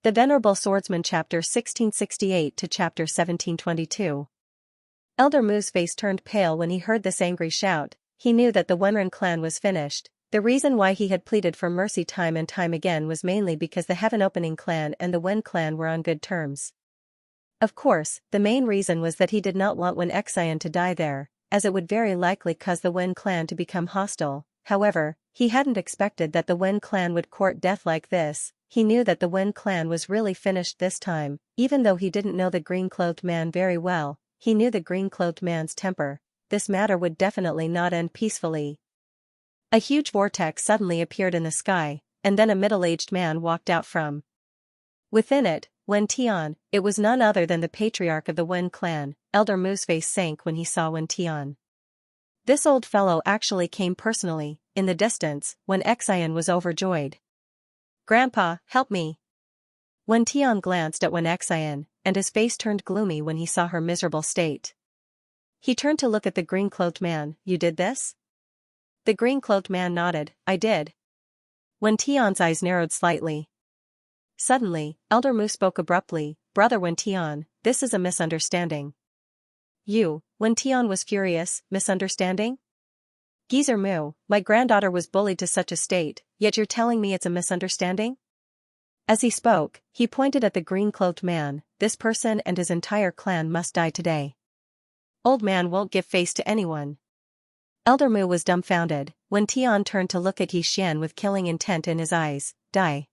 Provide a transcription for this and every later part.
The Venerable Swordsman Chapter 1668 to Chapter 1722. Elder Mu's face turned pale when he heard this angry shout. He knew that the Wenren clan was finished. The reason why he had pleaded for mercy time and time again was mainly because the Heaven Opening clan and the Wen clan were on good terms. Of course, the main reason was that he did not want Xianxia to die there, as it would very likely cause the Wen clan to become hostile. However, he hadn't expected that the Wen clan would court death like this. He knew that the Wen clan was really finished this time, even though he didn't know the green-clothed man very well. He knew the green-clothed man's temper. This matter would definitely not end peacefully. A huge vortex suddenly appeared in the sky, and then a middle-aged man walked out from within it. Wen Tian, it was none other than the patriarch of the Wen clan. Elder Mu's face sank when he saw Wen Tian. This old fellow actually came personally. In the distance, Xianxia was overjoyed. "Grandpa, help me." Wen Tian glanced at Xianxia, and his face turned gloomy when he saw her miserable state. He turned to look at the green-clothed man. "You did this?" The green-clothed man nodded. "I did." Wen Tian's eyes narrowed slightly. Suddenly, Elder Mu spoke abruptly. "Brother Wen Tian, this is a misunderstanding." Wen Tian was furious. "Misunderstanding? Geezer Mu, my granddaughter was bullied to such a state, yet you're telling me it's a misunderstanding?" As he spoke, he pointed at the green-clothed man. "This person and his entire clan must die today. Old man won't give face to anyone." Elder Mu was dumbfounded. Wen Tian turned to look at Xianxia with killing intent in his eyes. "Die."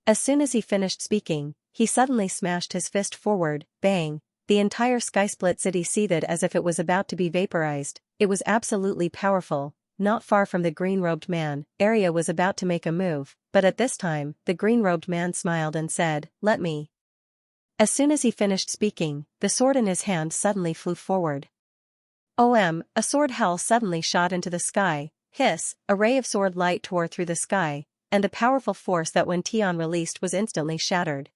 As soon as he finished speaking, he suddenly smashed his fist forward. Bang! The entire sky-split city seethed as if it was about to be vaporized. It was absolutely powerful. Not far from the green-robed man, Xianxia was about to make a move, but at this time, the green-robed man smiled and said, "Let me." As soon as he finished speaking, the sword in his hand suddenly flew forward. A sword howl suddenly shot into the sky. Hiss! A ray of sword light tore through the sky, and the powerful force that Wen Tian released was instantly shattered.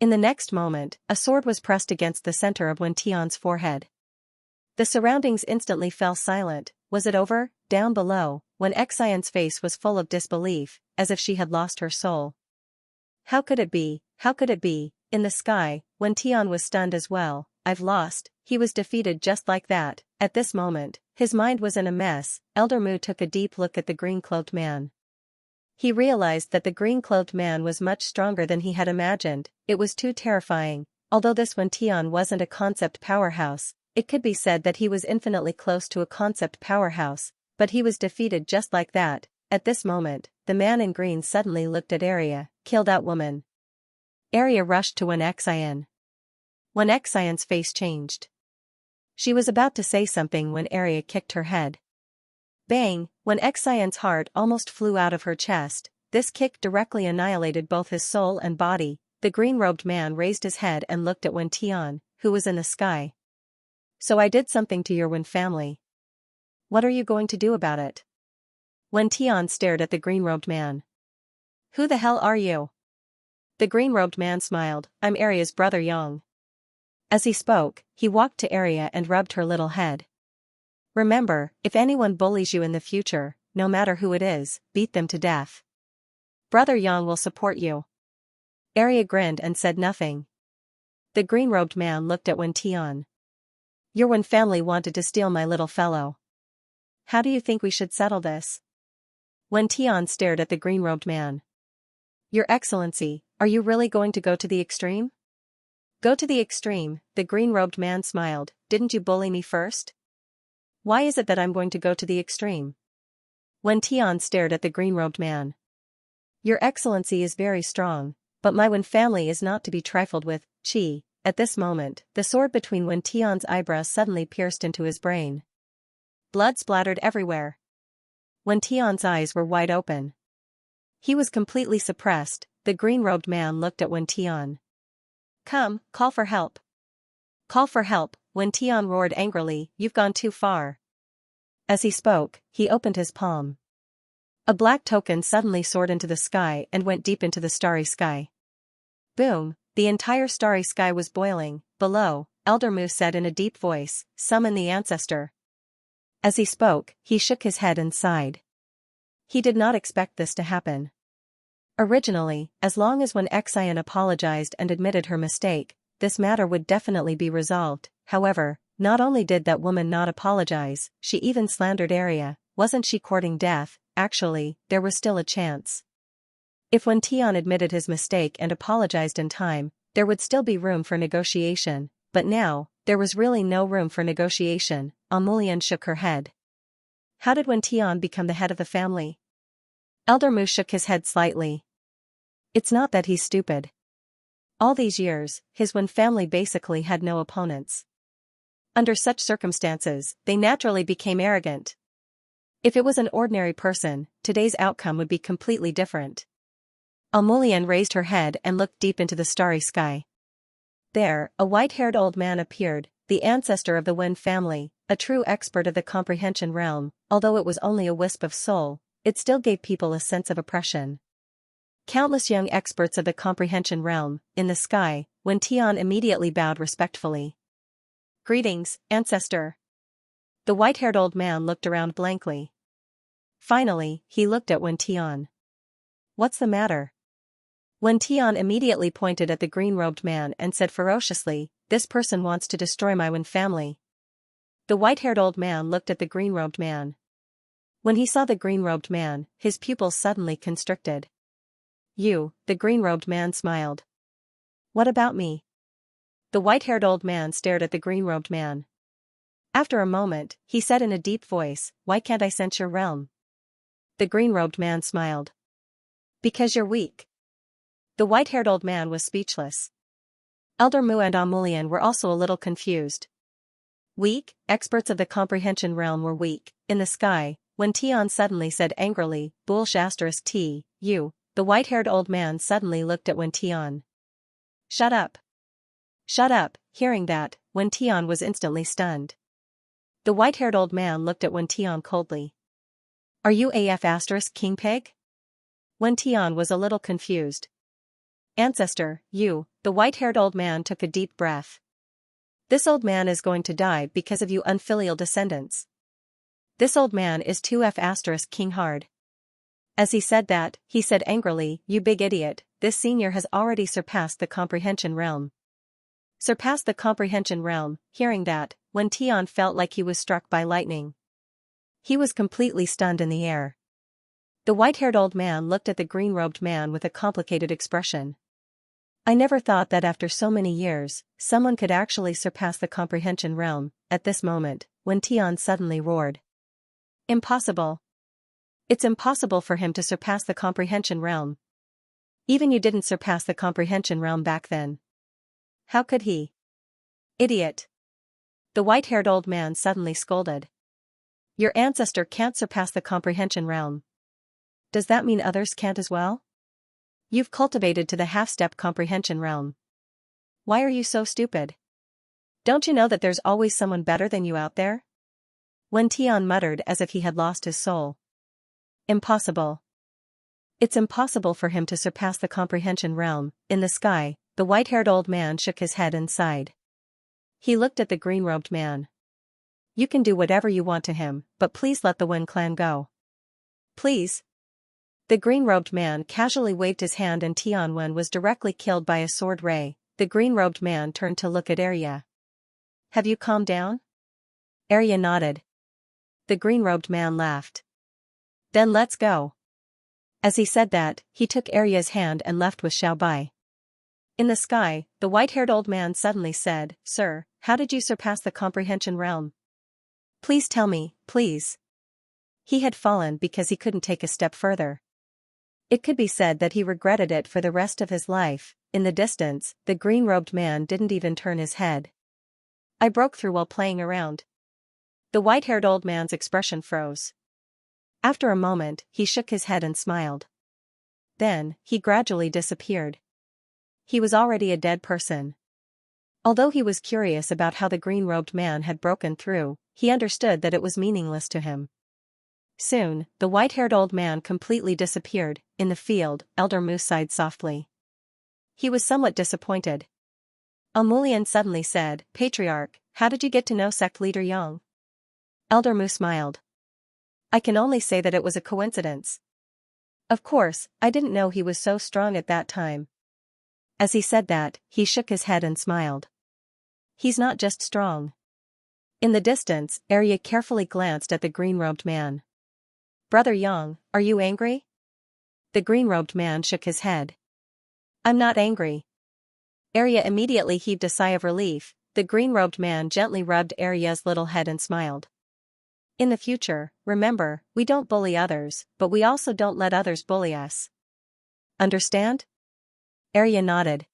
In the next moment, a sword was pressed against the center of Wen Tian's forehead. The surroundings instantly fell silent. Was it over? Down below, Xianxia's face was full of disbelief, as if she had lost her soul. How could it be? How could it be? In the sky, Wen Tian was stunned as well. "I've lost." He was defeated just like that. At this moment, his mind was in a mess. Elder Mu took a deep look at the green-clothed man. He realized that the green-clothed man was much stronger than he had imagined. It was too terrifying. Although this Wen Tian wasn't a concept powerhouse, it could be said that he was infinitely close to a concept powerhouse, but he was defeated just like that. At this moment, the man in green suddenly looked at Xianxia. "Kill that woman." Xianxia rushed to Xianxia. Xianxia's face changed. She was about to say something when Xianxia kicked her head. Bang! Xianxia's heart almost flew out of her chest. This kick directly annihilated both his soul and body. The green-robed man raised his head and looked at Wen Tian, who was in the sky. "So I did something to your Wen family. What are you going to do about it?" Wen Tian stared at the green-robed man. "Who the hell are you?" The green-robed man smiled. "I'm Xianxia's brother Yang." As he spoke, he walked to Xianxia and rubbed her little head. "Remember, if anyone bullies you in the future, no matter who it is, beat them to death. Brother Yang will support you." Xianxia grinned and said nothing. The green-robed man looked at Wen Tian. "Your Wen family wanted to steal my little fellow. How do you think we should settle this?" Wen Tian stared at the green-robed man. "Your Excellency, are you really going to go to the extreme?" "Go to the extreme," the green-robed man smiled. "Didn't you bully me first? Why is it that I'm going to go to the extreme?" Wen Tian stared at the green-robed man. "Your Excellency is very strong, but my Wen family is not to be trifled with." Chi. At this moment, the sword between Wen Tian's eyebrows suddenly pierced into his brain. Blood splattered everywhere. Wen Tian's eyes were wide open. He was completely suppressed. The green-robed man looked at Wen Tian. "Come, call for help." "Call for help," Wen Tian roared angrily. "You've gone too far." As he spoke, he opened his palm. A black token suddenly soared into the sky and went deep into the starry sky. Boom! The entire starry sky was boiling. Below, Elder Mu said in a deep voice, "Summon the ancestor." As he spoke, he shook his head and sighed. He did not expect this to happen. Originally, as long as when Xian apologized and admitted her mistake, this matter would definitely be resolved. However, not only did that woman not apologize, she even slandered Arya. Wasn't she courting death? Actually, there was still a chance. If Wen Tian admitted his mistake and apologized in time, there would still be room for negotiation, but now, there was really no room for negotiation. Amulian shook her head. How did Wen Tian become the head of the family? Elder Mu shook his head slightly. It's not that he's stupid. All these years, his Wen family basically had no opponents. Under such circumstances, they naturally became arrogant. If it was an ordinary person, today's outcome would be completely different. Amulian raised her head and looked deep into the starry sky. There, a white-haired old man appeared, the ancestor of the Wen family, a true expert of the comprehension realm. Although it was only a wisp of soul, it still gave people a sense of oppression. Countless young experts of the comprehension realm, in the sky, Wen Tian immediately bowed respectfully. Greetings, ancestor. The white-haired old man looked around blankly. Finally, he looked at Wen Tian. What's the matter? Wen Tian immediately pointed at the green-robed man and said ferociously, this person wants to destroy my Wen family. The white-haired old man looked at the green-robed man. When he saw the green-robed man, his pupils suddenly constricted. You, the green-robed man smiled. What about me? The white-haired old man stared at the green-robed man. After a moment, he said in a deep voice, why can't I sense your realm? The green-robed man smiled. Because you're weak. The white-haired old man was speechless. Elder Mu and Amulian were also a little confused. Weak? Experts of the comprehension realm were weak. In the sky, Wen Tian suddenly said angrily, Bullsh*T, you. The white-haired old man suddenly looked at Wen Tian. Shut up. Shut up. Hearing that, Wen Tian was instantly stunned. The white-haired old man looked at Wen Tian coldly. Are you King Pig? Wen Tian was a little confused. Ancestor, you. The white-haired old man took a deep breath. This old man is going to die because of you unfilial descendants. This old man is 2F** King Hard. As he said that, he said angrily, you big idiot, this senior has already surpassed the comprehension realm. Surpassed the comprehension realm. Hearing that, Wen Tian felt like he was struck by lightning. He was completely stunned in the air. The white-haired old man looked at the green-robed man with a complicated expression. I never thought that after so many years, someone could actually surpass the comprehension realm. At this moment, Wen Tian suddenly roared. Impossible. It's impossible for him to surpass the comprehension realm. Even you didn't surpass the comprehension realm back then. How could he? Idiot. The white-haired old man suddenly scolded. Your ancestor can't surpass the comprehension realm. Does that mean others can't as well? You've cultivated to the half-step comprehension realm. Why are you so stupid? Don't you know that there's always someone better than you out there? Wen Tian muttered as if he had lost his soul. Impossible. It's impossible for him to surpass the comprehension realm. In the sky, the white-haired old man shook his head and sighed. He looked at the green-robed man. You can do whatever you want to him, but please let the Wen clan go. Please. The green-robed man casually waved his hand and Tianwen was directly killed by a sword ray. The green-robed man turned to look at Arya. Have you calmed down? Arya nodded. The green-robed man laughed. Then let's go. As he said that, he took Arya's hand and left with Xiaobai. In the sky, the white-haired old man suddenly said, Sir, how did you surpass the comprehension realm? Please tell me, please. He had fallen because he couldn't take a step further. It could be said that he regretted it for the rest of his life. In the distance, the green-robed man didn't even turn his head. I broke through while playing around. The white-haired old man's expression froze. After a moment, he shook his head and smiled. Then, he gradually disappeared. He was already a dead person. Although he was curious about how the green-robed man had broken through, he understood that it was meaningless to him. Soon, the white-haired old man completely disappeared. In the field, Elder Mu sighed softly. He was somewhat disappointed. Amulian suddenly said, Patriarch, how did you get to know sect leader Yang? Elder Mu smiled. I can only say that it was a coincidence. Of course, I didn't know he was so strong at that time. As he said that, he shook his head and smiled. He's not just strong. In the distance, Arya carefully glanced at the green-robed man. Brother Yang, are you angry? The green-robed man shook his head. I'm not angry. Arya immediately heaved a sigh of relief. The green-robed man gently rubbed Arya's little head and smiled. In the future, remember, we don't bully others, but we also don't let others bully us. Understand? Arya nodded.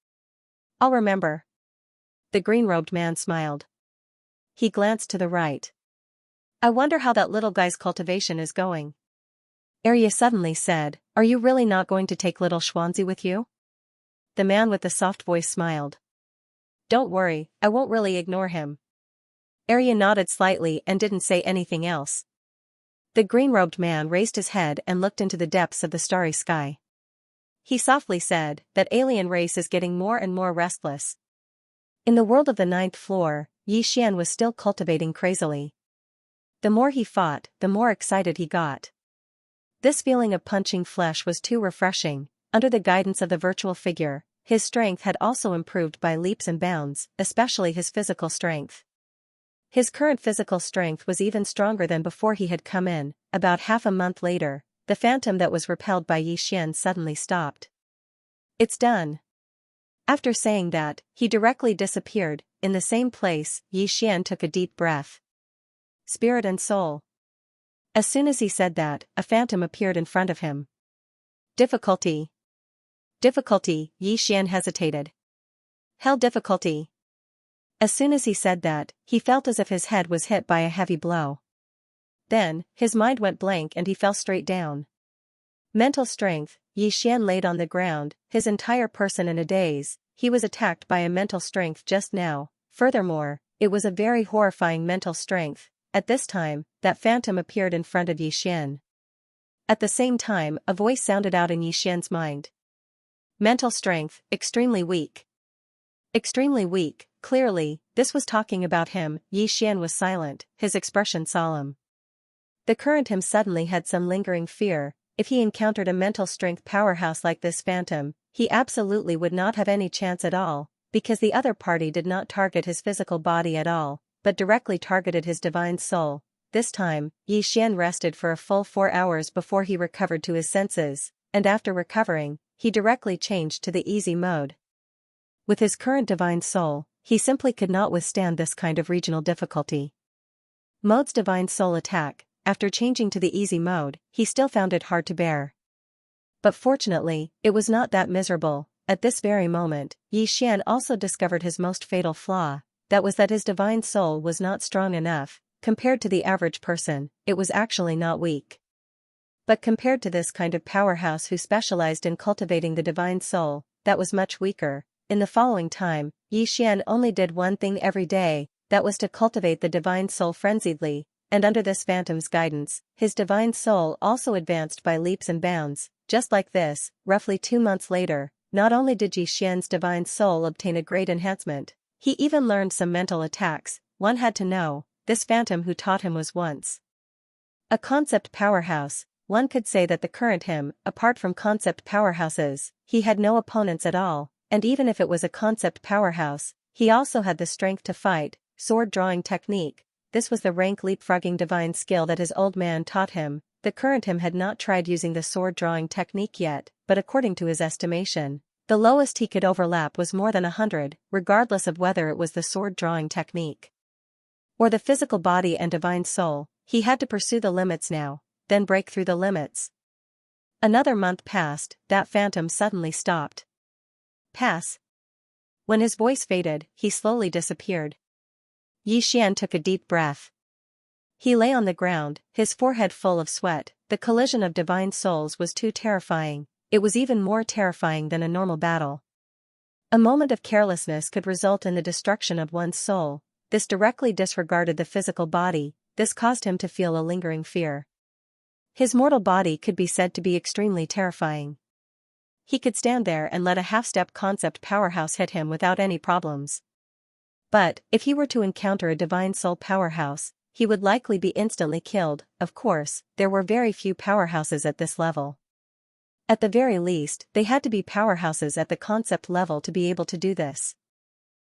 I'll remember. The green-robed man smiled. He glanced to the right. I wonder how that little guy's cultivation is going. Arya suddenly said, Are you really not going to take little Xianxia with you? The man with the soft voice smiled. Don't worry, I won't really ignore him. Arya nodded slightly and didn't say anything else. The green-robed man raised his head and looked into the depths of the starry sky. He softly said, That alien race is getting more and more restless. In the world of the 9th floor, Xian was still cultivating crazily. The more he fought, the more excited he got. This feeling of punching flesh was too refreshing. Under the guidance of the virtual figure, his strength had also improved by leaps and bounds, especially his physical strength. His current physical strength was even stronger than before he had come in. About half a month later, the phantom that was repelled by Xian suddenly stopped. It's done. After saying that, he directly disappeared. In the same place, Xian took a deep breath. Spirit and soul. As soon as he said that, a phantom appeared in front of him. Difficulty. Difficulty, Xian hesitated. Hell difficulty. As soon as he said that, he felt as if his head was hit by a heavy blow. Then, his mind went blank and he fell straight down. Mental strength, Xian laid on the ground, his entire person in a daze. He was attacked by a mental strength just now. Furthermore, it was a very horrifying mental strength. At this time, that phantom appeared in front of Xian. At the same time, a voice sounded out in Xian's mind. Mental strength, extremely weak. Extremely weak, clearly, this was talking about him. Xian was silent, his expression solemn. The current him suddenly had some lingering fear. If he encountered a mental strength powerhouse like this phantom, he absolutely would not have any chance at all, because the other party did not target his physical body at all, but directly targeted his divine soul. This time, Xian rested for a full 4 hours before he recovered to his senses, and after recovering, he directly changed to the easy mode. With his current divine soul, he simply could not withstand this kind of regional difficulty. Mode's divine soul attack. After changing to the easy mode, he still found it hard to bear. But fortunately, it was not that miserable. At this very moment, Xian also discovered his most fatal flaw, that was that his divine soul was not strong enough. Compared to the average person, it was actually not weak. But compared to this kind of powerhouse who specialized in cultivating the divine soul, that was much weaker. In the following time, Xian only did one thing every day, that was to cultivate the divine soul frenziedly. And under this phantom's guidance, his divine soul also advanced by leaps and bounds. Just like this, roughly 2 months later, not only did Xian's divine soul obtain a great enhancement, he even learned some mental attacks. One had to know, this phantom who taught him was once a concept powerhouse. One could say that the current him, apart from concept powerhouses, he had no opponents at all, and even if it was a concept powerhouse, he also had the strength to fight. Sword drawing technique. This was the rank leapfrogging divine skill that his old man taught him. The current him had not tried using the sword drawing technique yet, but according to his estimation, the lowest he could overlap was more than 100, regardless of whether it was the sword drawing technique or the physical body and divine soul. He had to pursue the limits now, then break through the limits. Another month passed. That phantom suddenly stopped. Pass. When his voice faded, he slowly disappeared. Xian took a deep breath. He lay on the ground, his forehead full of sweat. The collision of divine souls was too terrifying. It was even more terrifying than a normal battle. A moment of carelessness could result in the destruction of one's soul. This directly disregarded the physical body. This caused him to feel a lingering fear. His mortal body could be said to be extremely terrifying. He could stand there and let a half-step concept powerhouse hit him without any problems. But, if he were to encounter a divine soul powerhouse, he would likely be instantly killed. Of course, there were very few powerhouses at this level. At the very least, they had to be powerhouses at the concept level to be able to do this.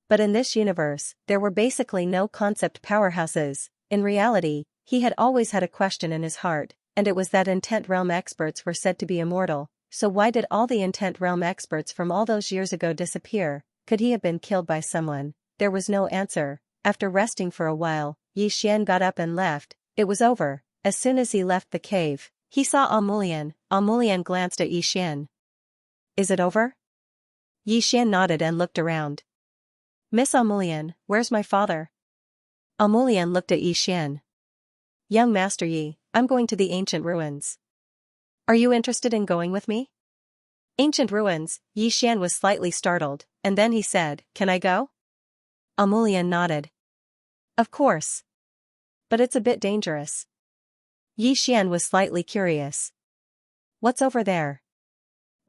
But in this universe, there were basically no concept powerhouses. In reality, he had always had a question in his heart, and it was that Intent Realm experts were said to be immortal. So why did all the Intent Realm experts from all those years ago disappear? Could he have been killed by someone? There was no answer. After resting for a while, Xian got up and left. It was over. As soon as he left the cave, he saw Amulian. Amulian glanced at Xian. Is it over? Xian nodded and looked around. Miss Amulian, where's my father? Amulian looked at Xian. Young Master Yi, I'm going to the ancient ruins. Are you interested in going with me? Ancient ruins. Xian was slightly startled, and then he said, Can I go? Amulian nodded. Of course. But it's a bit dangerous. Xian was slightly curious. What's over there?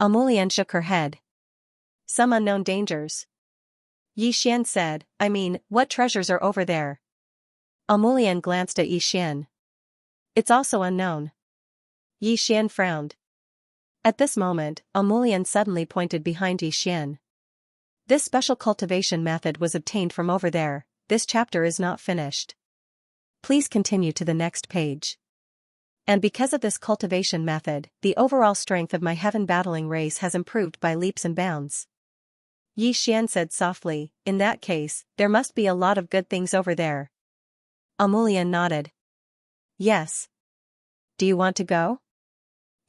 Amulian shook her head. Some unknown dangers. Xian said, I mean, what treasures are over there? Amulian glanced at Xian. It's also unknown. Xian frowned. At this moment, Amulian suddenly pointed behind Xian. This special cultivation method was obtained from over there. This chapter is not finished. Please continue to the next page. And because of this cultivation method, the overall strength of my heaven battling race has improved by leaps and bounds. Xian said softly, in that case, there must be a lot of good things over there. Amulian nodded. Yes. Do you want to go?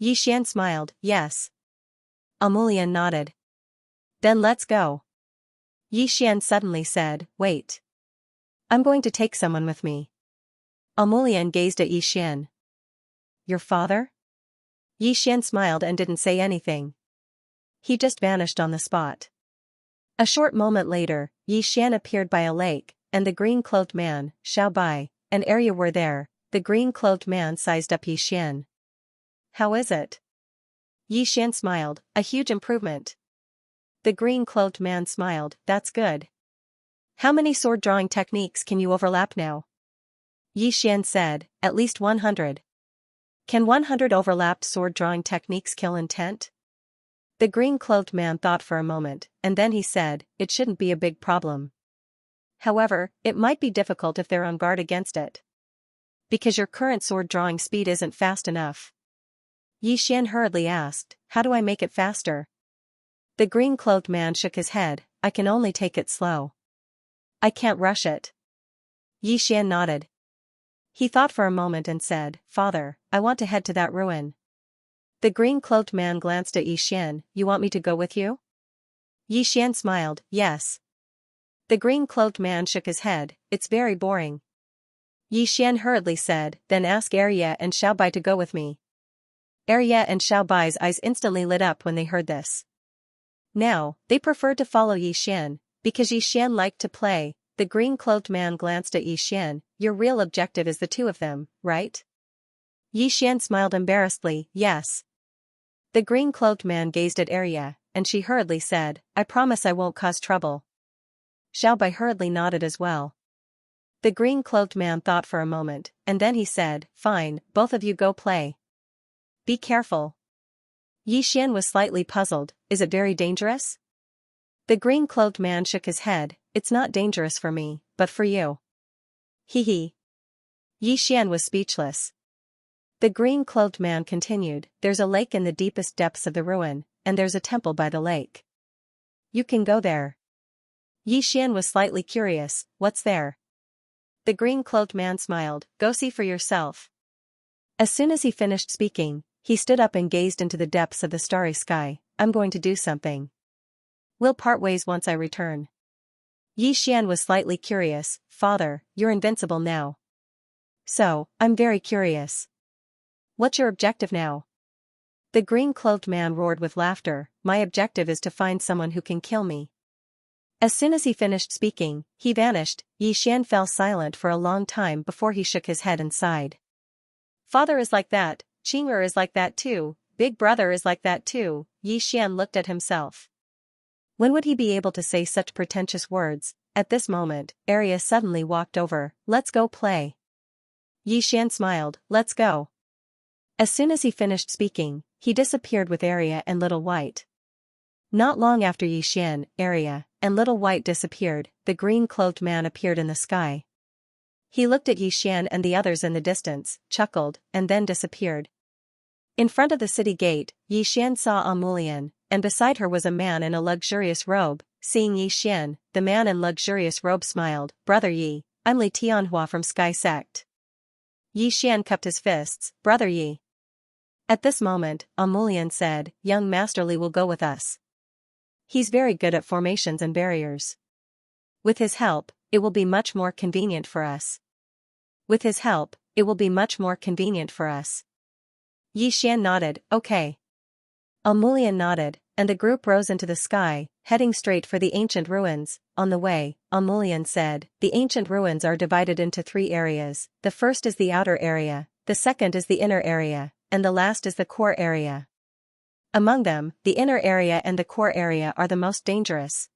Xian smiled, yes. Amulian nodded. Then let's go. Xian suddenly said, wait. I'm going to take someone with me. Amulian gazed at Xian. Your father? Xian smiled and didn't say anything. He just vanished on the spot. A short moment later, Xian appeared by a lake, and the green-clothed man, Xiaobai, and Arya were there. The green-clothed man sized up Xian. How is it? Xian smiled, a huge improvement. The green-clothed man smiled, that's good. How many sword-drawing techniques can you overlap now? Xian said, at least 100. Can 100 overlapped sword-drawing techniques kill intent? The green-clothed man thought for a moment, and then he said, it shouldn't be a big problem. However, it might be difficult if they're on guard against it. Because your current sword-drawing speed isn't fast enough. Xian hurriedly asked, how do I make it faster? The green-clothed man shook his head, I can only take it slow. I can't rush it. Xian nodded. He thought for a moment and said, Father, I want to head to that ruin. The green-cloaked man glanced at Xian, you want me to go with you? Xian smiled, yes. The green-cloaked man shook his head, it's very boring. Xian hurriedly said, then ask Arya and Xiaobai to go with me. Arya and Xiaobai's eyes instantly lit up when they heard this. Now, they preferred to follow Xian, because Xian liked to play. The green-cloaked man glanced at Xian, your real objective is the two of them, right? Xian smiled embarrassedly, yes. The green-cloaked man gazed at Arya, and she hurriedly said, I promise I won't cause trouble. Xiaobai hurriedly nodded as well. The green-cloaked man thought for a moment, and then he said, fine, both of you go play. Be careful. Xian was slightly puzzled, is it very dangerous? The green-cloaked man shook his head, it's not dangerous for me, but for you. Hee hee. Xian was speechless. The green-cloaked man continued, there's a lake in the deepest depths of the ruin, and there's a temple by the lake. You can go there. Xian was slightly curious, what's there? The green-cloaked man smiled, go see for yourself. As soon as he finished speaking, he stood up and gazed into the depths of the starry sky, I'm going to do something. We'll part ways once I return. Xian was slightly curious, Father, you're invincible now. So, I'm very curious. What's your objective now? The green-cloaked man roared with laughter, my objective is to find someone who can kill me. As soon as he finished speaking, he vanished. Xian fell silent for a long time before he shook his head and sighed. Father is like that, Qing'er is like that too, Big Brother is like that too. Xian looked at himself. When would he be able to say such pretentious words? At this moment, Arya suddenly walked over, let's go play. Xian smiled, let's go. As soon as he finished speaking, he disappeared with Area and Little White. Not long after Xian, Area, and Little White disappeared, the green-clothed man appeared in the sky. He looked at Xian and the others in the distance, chuckled, and then disappeared. In front of the city gate, Xian saw Amulian, and beside her was a man in a luxurious robe. Seeing Xian, the man in luxurious robe smiled. "Brother Yi, I'm Li Tianhua from Sky Sect." Xian cupped his fists. "Brother Yi." At this moment, Amulian said, "Young Master Li will go with us. He's very good at formations and barriers. With his help, it will be much more convenient for us. With his help, it will be much more convenient for us." Xian nodded, "Okay." Amulian nodded, and the group rose into the sky, heading straight for the ancient ruins. On the way, Amulian said, "The ancient ruins are divided into 3 areas. The first is the outer area, the second is the inner area, and the last is the core area. Among them, the inner area and the core area are the most dangerous."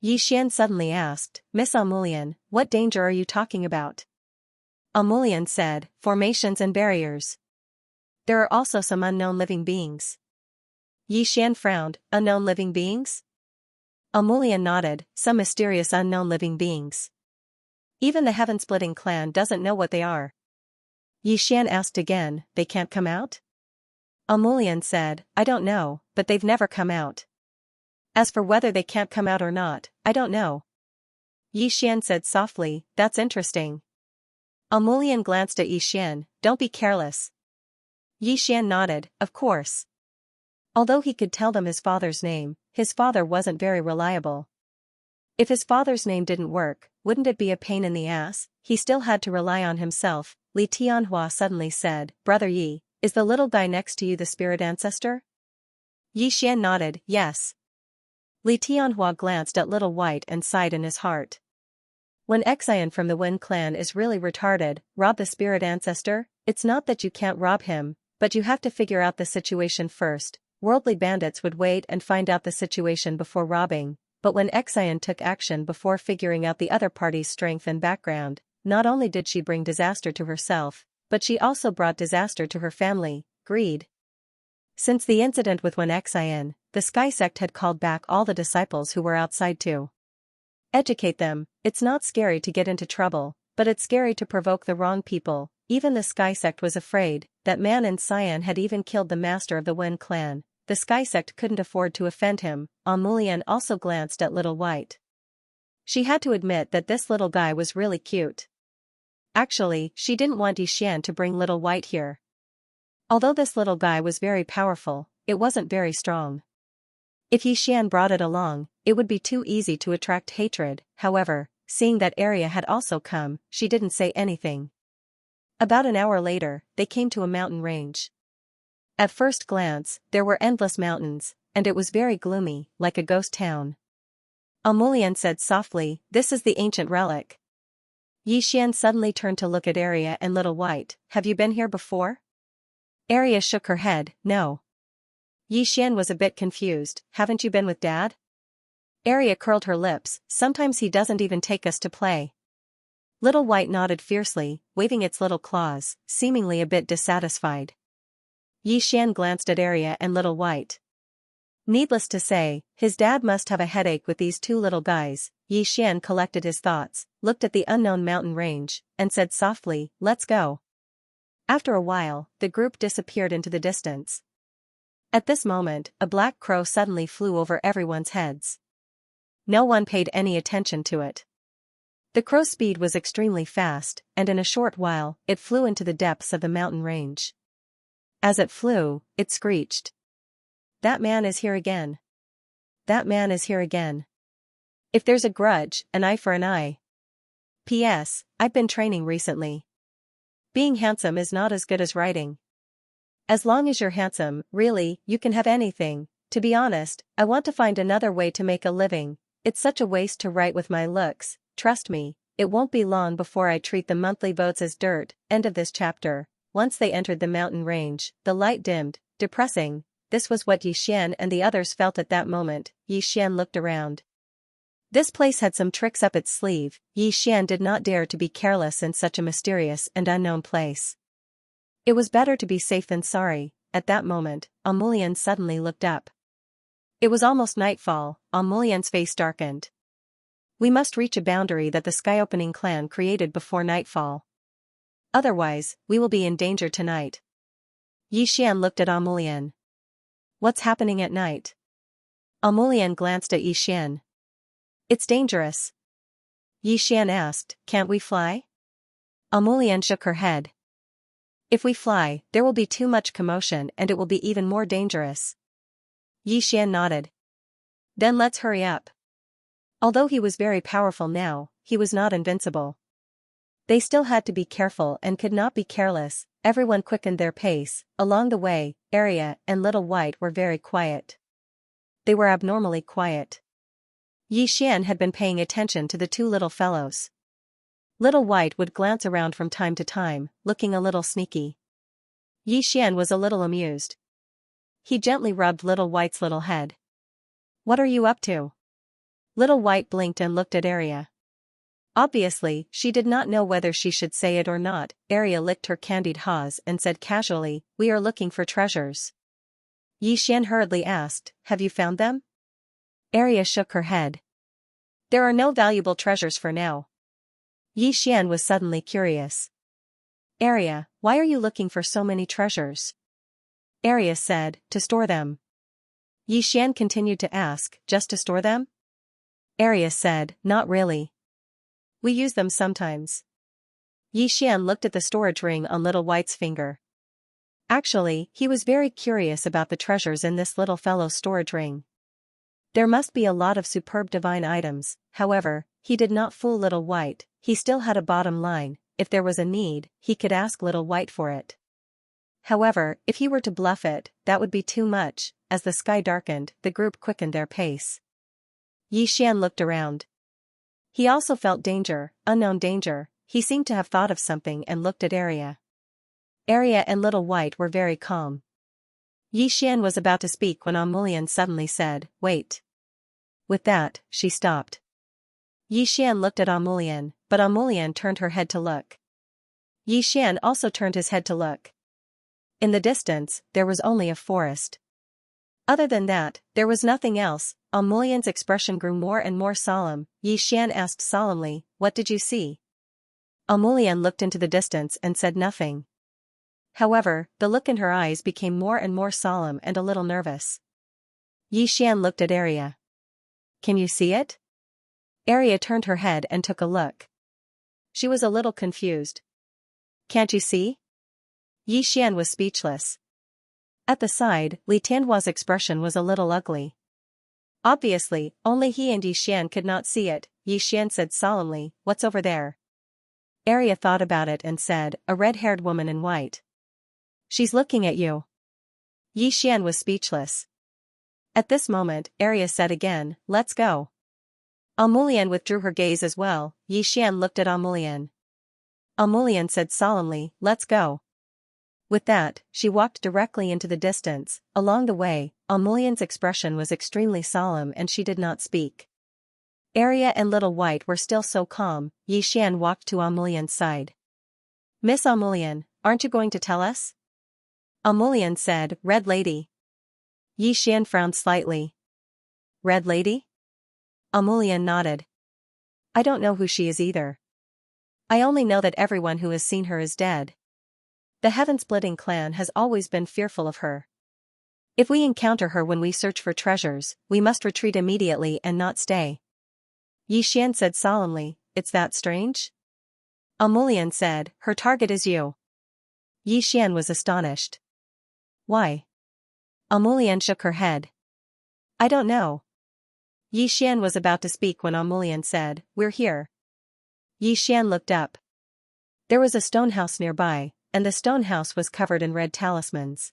Xian suddenly asked, "Miss Amulian, what danger are you talking about?" Amulian said, "Formations and barriers. There are also some unknown living beings." Xian frowned, "Unknown living beings?" Amulian nodded, "Some mysterious unknown living beings. Even the heaven-splitting clan doesn't know what they are." Xian asked again, "They can't come out?" Amulian said, "I don't know, but they've never come out. As for whether they can't come out or not, I don't know." Xian said softly, "That's interesting." Amulian glanced at Xian, "Don't be careless." Xian nodded, "Of course." Although he could tell them his father's name, his father wasn't very reliable. If his father's name didn't work, wouldn't it be a pain in the ass? He still had to rely on himself. Li Tianhua suddenly said, "Brother Yi, is the little guy next to you the spirit ancestor?" Xian nodded, "Yes." Li Tianhua glanced at Little White and sighed in his heart. When Xian from the Wen clan is really retarded, rob the spirit ancestor? It's not that you can't rob him, but you have to figure out the situation first. Worldly bandits would wait and find out the situation before robbing, but when Xian took action before figuring out the other party's strength and background, not only did she bring disaster to herself, but she also brought disaster to her family. Greed. Since the incident with Wen Xian, the Sky Sect had called back all the disciples who were outside to educate them. It's not scary to get into trouble, but it's scary to provoke the wrong people. Even the Sky Sect was afraid. That man in cyan had even killed the master of the Wen clan. The Sky Sect couldn't afford to offend him. Amulian also glanced at Little White. She had to admit that this little guy was really cute. Actually, she didn't want Xian to bring Little White here. Although this little guy was very powerful, it wasn't very strong. If Xian brought it along, it would be too easy to attract hatred. However, seeing that Area had also come, she didn't say anything. About an hour later, they came to a mountain range. At first glance, there were endless mountains, and it was very gloomy, like a ghost town. Amulian said softly, "This is the ancient relic." Xian suddenly turned to look at Area and Little White. "Have you been here before?" Area shook her head, "No." Xian was a bit confused. "Haven't you been with Dad?" Area curled her lips, "Sometimes he doesn't even take us to play." Little White nodded fiercely, waving its little claws, seemingly a bit dissatisfied. Xian glanced at Area and Little White. Needless to say, his dad must have a headache with these 2 little guys. Xian collected his thoughts, looked at the unknown mountain range, and said softly, "Let's go." After a while, the group disappeared into the distance. At this moment, a black crow suddenly flew over everyone's heads. No one paid any attention to it. The crow's speed was extremely fast, and in a short while, it flew into the depths of the mountain range. As it flew, it screeched. "That man is here again. That man is here again. If there's a grudge, an eye for an eye. P.S. I've been training recently. Being handsome is not as good as writing. As long as you're handsome, really, you can have anything. To be honest, I want to find another way to make a living. It's such a waste to write with my looks. Trust me, it won't be long before I treat the monthly votes as dirt." End of this chapter. Once they entered the mountain range, the light dimmed. Depressing. This was what Xian and the others felt at that moment. Xian looked around. This place had some tricks up its sleeve. Xian did not dare to be careless in such a mysterious and unknown place. It was better to be safe than sorry, At that moment, Amulian suddenly looked up. It was almost nightfall. Amulian's face darkened. We must reach a boundary that the sky-opening clan created before nightfall. Otherwise, we will be in danger tonight. Xian looked at Amulian. What's happening at night? Amulian glanced at Xian. It's dangerous. Xian asked, can't we fly? Amulian shook her head. If we fly, there will be too much commotion and it will be even more dangerous. Xian nodded. Then let's hurry up. Although he was very powerful now, he was not invincible. They still had to be careful and could not be careless. Everyone quickened their pace. Along the way, Arya and Little White were very quiet. They were abnormally quiet. Xian had been paying attention to the two little fellows. Little White would glance around from time to time, looking a little sneaky. Xian was a little amused. He gently rubbed Little White's little head. What are you up to? Little White blinked and looked at Arya. Obviously, she did not know whether she should say it or not. Arya licked her candied haws and said casually, we are looking for treasures. Xian hurriedly asked, have you found them? Arya shook her head. There are no valuable treasures for now. Xian was suddenly curious. Arya, why are you looking for so many treasures? Arya said, to store them. Xian continued to ask, just to store them? Arya said, not really. We use them sometimes. Xian looked at the storage ring on Little White's finger. Actually, he was very curious about the treasures in this little fellow's storage ring. There must be a lot of superb divine items. However, he did not fool Little White. He still had a bottom line. If there was a need, he could ask Little White for it. However, if he were to bluff it, that would be too much. As the sky darkened, the group quickened their pace. Xian looked around. He also felt danger, unknown danger. He seemed to have thought of something and looked at Arya. Arya and Little White were very calm. Xian was about to speak when Amulian suddenly said, wait. With that, she stopped. Xian looked at Amulian, but Amulian turned her head to look. Xian also turned his head to look. In the distance, there was only a forest. Other than that, there was nothing else. Amulian's expression grew more and more solemn. Xian asked solemnly, what did you see? Amulian looked into the distance and said nothing. However, the look in her eyes became more and more solemn and a little nervous. Xian looked at Arya. Can you see it? Arya turned her head and took a look. She was a little confused. Can't you see? Xian was speechless. At the side, Li Tianhua's expression was a little ugly. Obviously, only he and Xian could not see it. Xian said solemnly, what's over there? Arya thought about it and said, a red-haired woman in white. She's looking at you. Xian was speechless. At this moment, Arya said again, let's go. Amulian withdrew her gaze as well. Xian looked at Amulian. Amulian said solemnly, let's go. With that, she walked directly into the distance. Along the way, Amulian's expression was extremely solemn and she did not speak. Arya and Little White were still so calm. Xian walked to Amulian's side. Miss Amulian, aren't you going to tell us? Amulian said, Red Lady. Xian frowned slightly. Red Lady? Amulian nodded. I don't know who she is either. I only know that everyone who has seen her is dead. The Heaven-Splitting clan has always been fearful of her. If we encounter her when we search for treasures, we must retreat immediately and not stay. Xian said solemnly, it's that strange? Amulian said, her target is you. Xian was astonished. Why? Amulian shook her head. I don't know. Xian was about to speak when Amulian said, we're here. Xian looked up. There was a stone house nearby, and the stone house was covered in red talismans.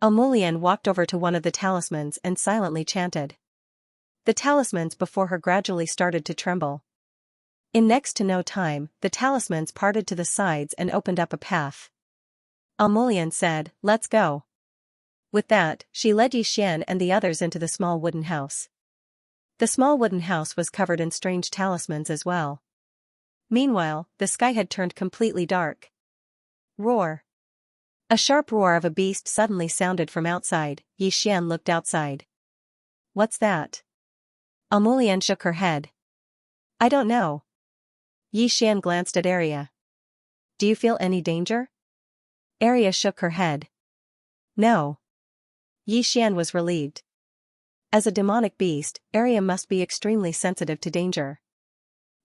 Amulian walked over to one of the talismans and silently chanted. The talismans before her gradually started to tremble. In next to no time, the talismans parted to the sides and opened up a path. Amulian said, let's go. With that, she led Xian and the others into the small wooden house. The small wooden house was covered in strange talismans as well. Meanwhile, the sky had turned completely dark. Roar. A sharp roar of a beast suddenly sounded from outside. Xian looked outside. What's that? Amulian shook her head. I don't know. Xian glanced at Arya. Do you feel any danger? Arya shook her head. No. Xian was relieved. As a demonic beast, Arya must be extremely sensitive to danger.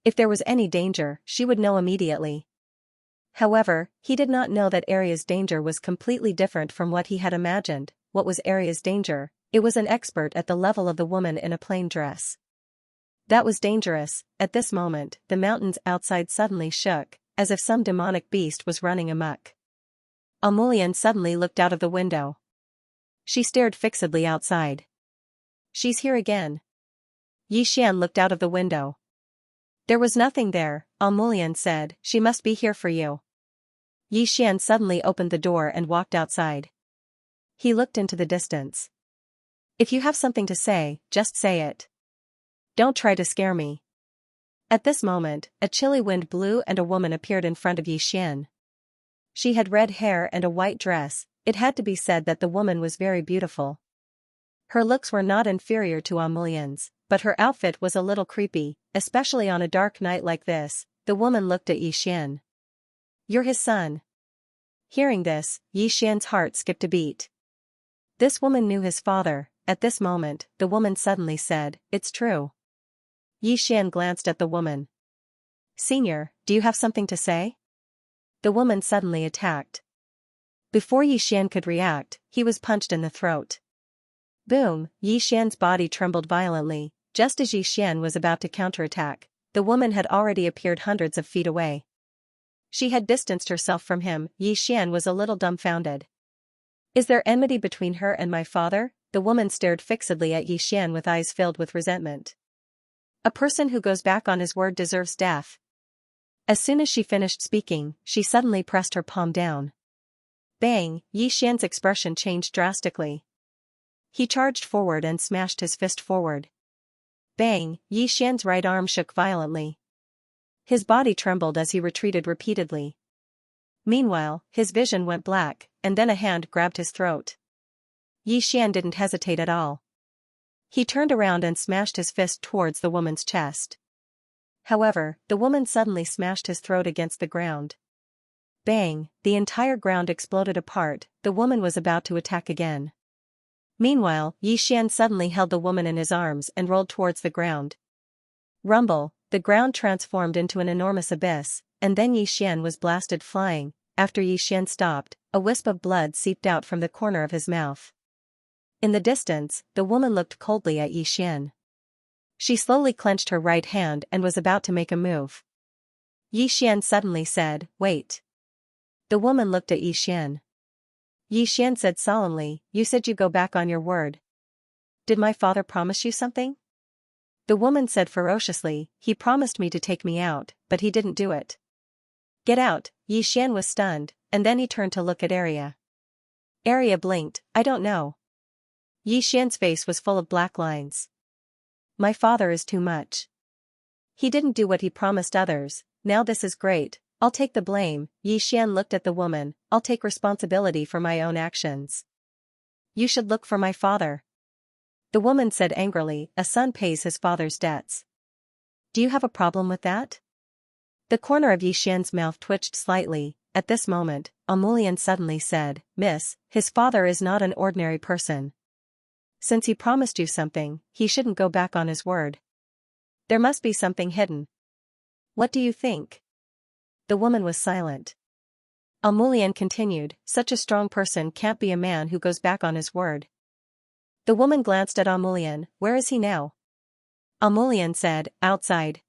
If there was any danger, she would know immediately. However, he did not know that Arya's danger was completely different from what he had imagined. What was Arya's danger? It was an expert at the level of the woman in a plain dress. That was dangerous. At this moment, the mountains outside suddenly shook, as if some demonic beast was running amok. Amulian suddenly looked out of the window. She stared fixedly outside. She's here again. Xian looked out of the window. There was nothing there, Amulian said. She must be here for you. Xian suddenly opened the door and walked outside. He looked into the distance. If you have something to say, just say it. Don't try to scare me. At this moment, a chilly wind blew and a woman appeared in front of Xian. She had red hair and a white dress. It had to be said that the woman was very beautiful. Her looks were not inferior to Amulian's, but her outfit was a little creepy, especially on a dark night like this. The woman looked at Xian. You're his son. Hearing this, Xian's heart skipped a beat. This woman knew his father. At this moment, the woman suddenly said, It's true. Xian glanced at the woman. Senior, do you have something to say? The woman suddenly attacked. Before Xian could react, he was punched in the throat. Boom! Xian's body trembled violently. Just as Xian was about to counterattack, the woman had already appeared hundreds of feet away. She had distanced herself from him. Xian was a little dumbfounded. Is there enmity between her and my father? The woman stared fixedly at Xian with eyes filled with resentment. A person who goes back on his word deserves death. As soon as she finished speaking, she suddenly pressed her palm down. Bang! Xian's expression changed drastically. He charged forward and smashed his fist forward. Bang! Xian's right arm shook violently. His body trembled as he retreated repeatedly. Meanwhile, his vision went black, and then a hand grabbed his throat. Xian didn't hesitate at all. He turned around and smashed his fist towards the woman's chest. However, the woman suddenly smashed his throat against the ground. Bang! The entire ground exploded apart. The woman was about to attack again. Meanwhile, Xian suddenly held the woman in his arms and rolled towards the ground. Rumble! The ground transformed into an enormous abyss, and then Xian was blasted flying. After Xian stopped, a wisp of blood seeped out from the corner of his mouth. In the distance, the woman looked coldly at Xian. She slowly clenched her right hand and was about to make a move. Xian suddenly said, Wait. The woman looked at Xian. Xian said solemnly, You said you go back on your word. Did my father promise you something? The woman said ferociously, He promised me to take me out, but he didn't do it. Get out! Xian was stunned, and then he turned to look at Arya. Arya blinked, I don't know. Xian's face was full of black lines. My father is too much. He didn't do what he promised others. Now this is great. I'll take the blame. Xian looked at the woman. I'll take responsibility for my own actions. You should look for my father. The woman said angrily, A son pays his father's debts. Do you have a problem with that? The corner of Xian's mouth twitched slightly. At this moment, Amulian suddenly said, Miss, his father is not an ordinary person. Since he promised you something, he shouldn't go back on his word. There must be something hidden. What do you think? The woman was silent. Amulian continued, Such a strong person can't be a man who goes back on his word. The woman glanced at Amulian, Where is he now? Amulian said, Outside.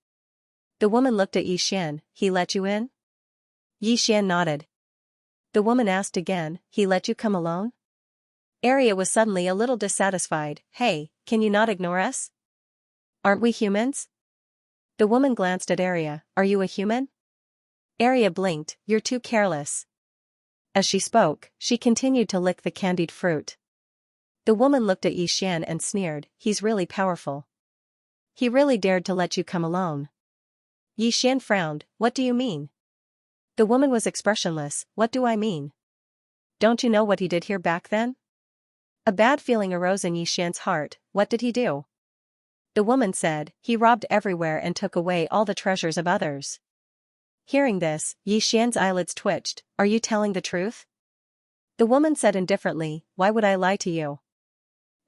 The woman looked at Xian, He let you in? Xian nodded. The woman asked again, He let you come alone? Arya was suddenly a little dissatisfied, Hey, can you not ignore us? Aren't we humans? The woman glanced at Arya, Are you a human? Arya blinked, You're too careless. As she spoke, she continued to lick the candied fruit. The woman looked at Xian and sneered, He's really powerful. He really dared to let you come alone. Xian frowned, What do you mean? The woman was expressionless, What do I mean? Don't you know what he did here back then? A bad feeling arose in Yi Xian's heart. What did he do? The woman said, he robbed everywhere and took away all the treasures of others. Hearing this, Yi Xian's eyelids twitched. Are you telling the truth? The woman said indifferently, why would I lie to you?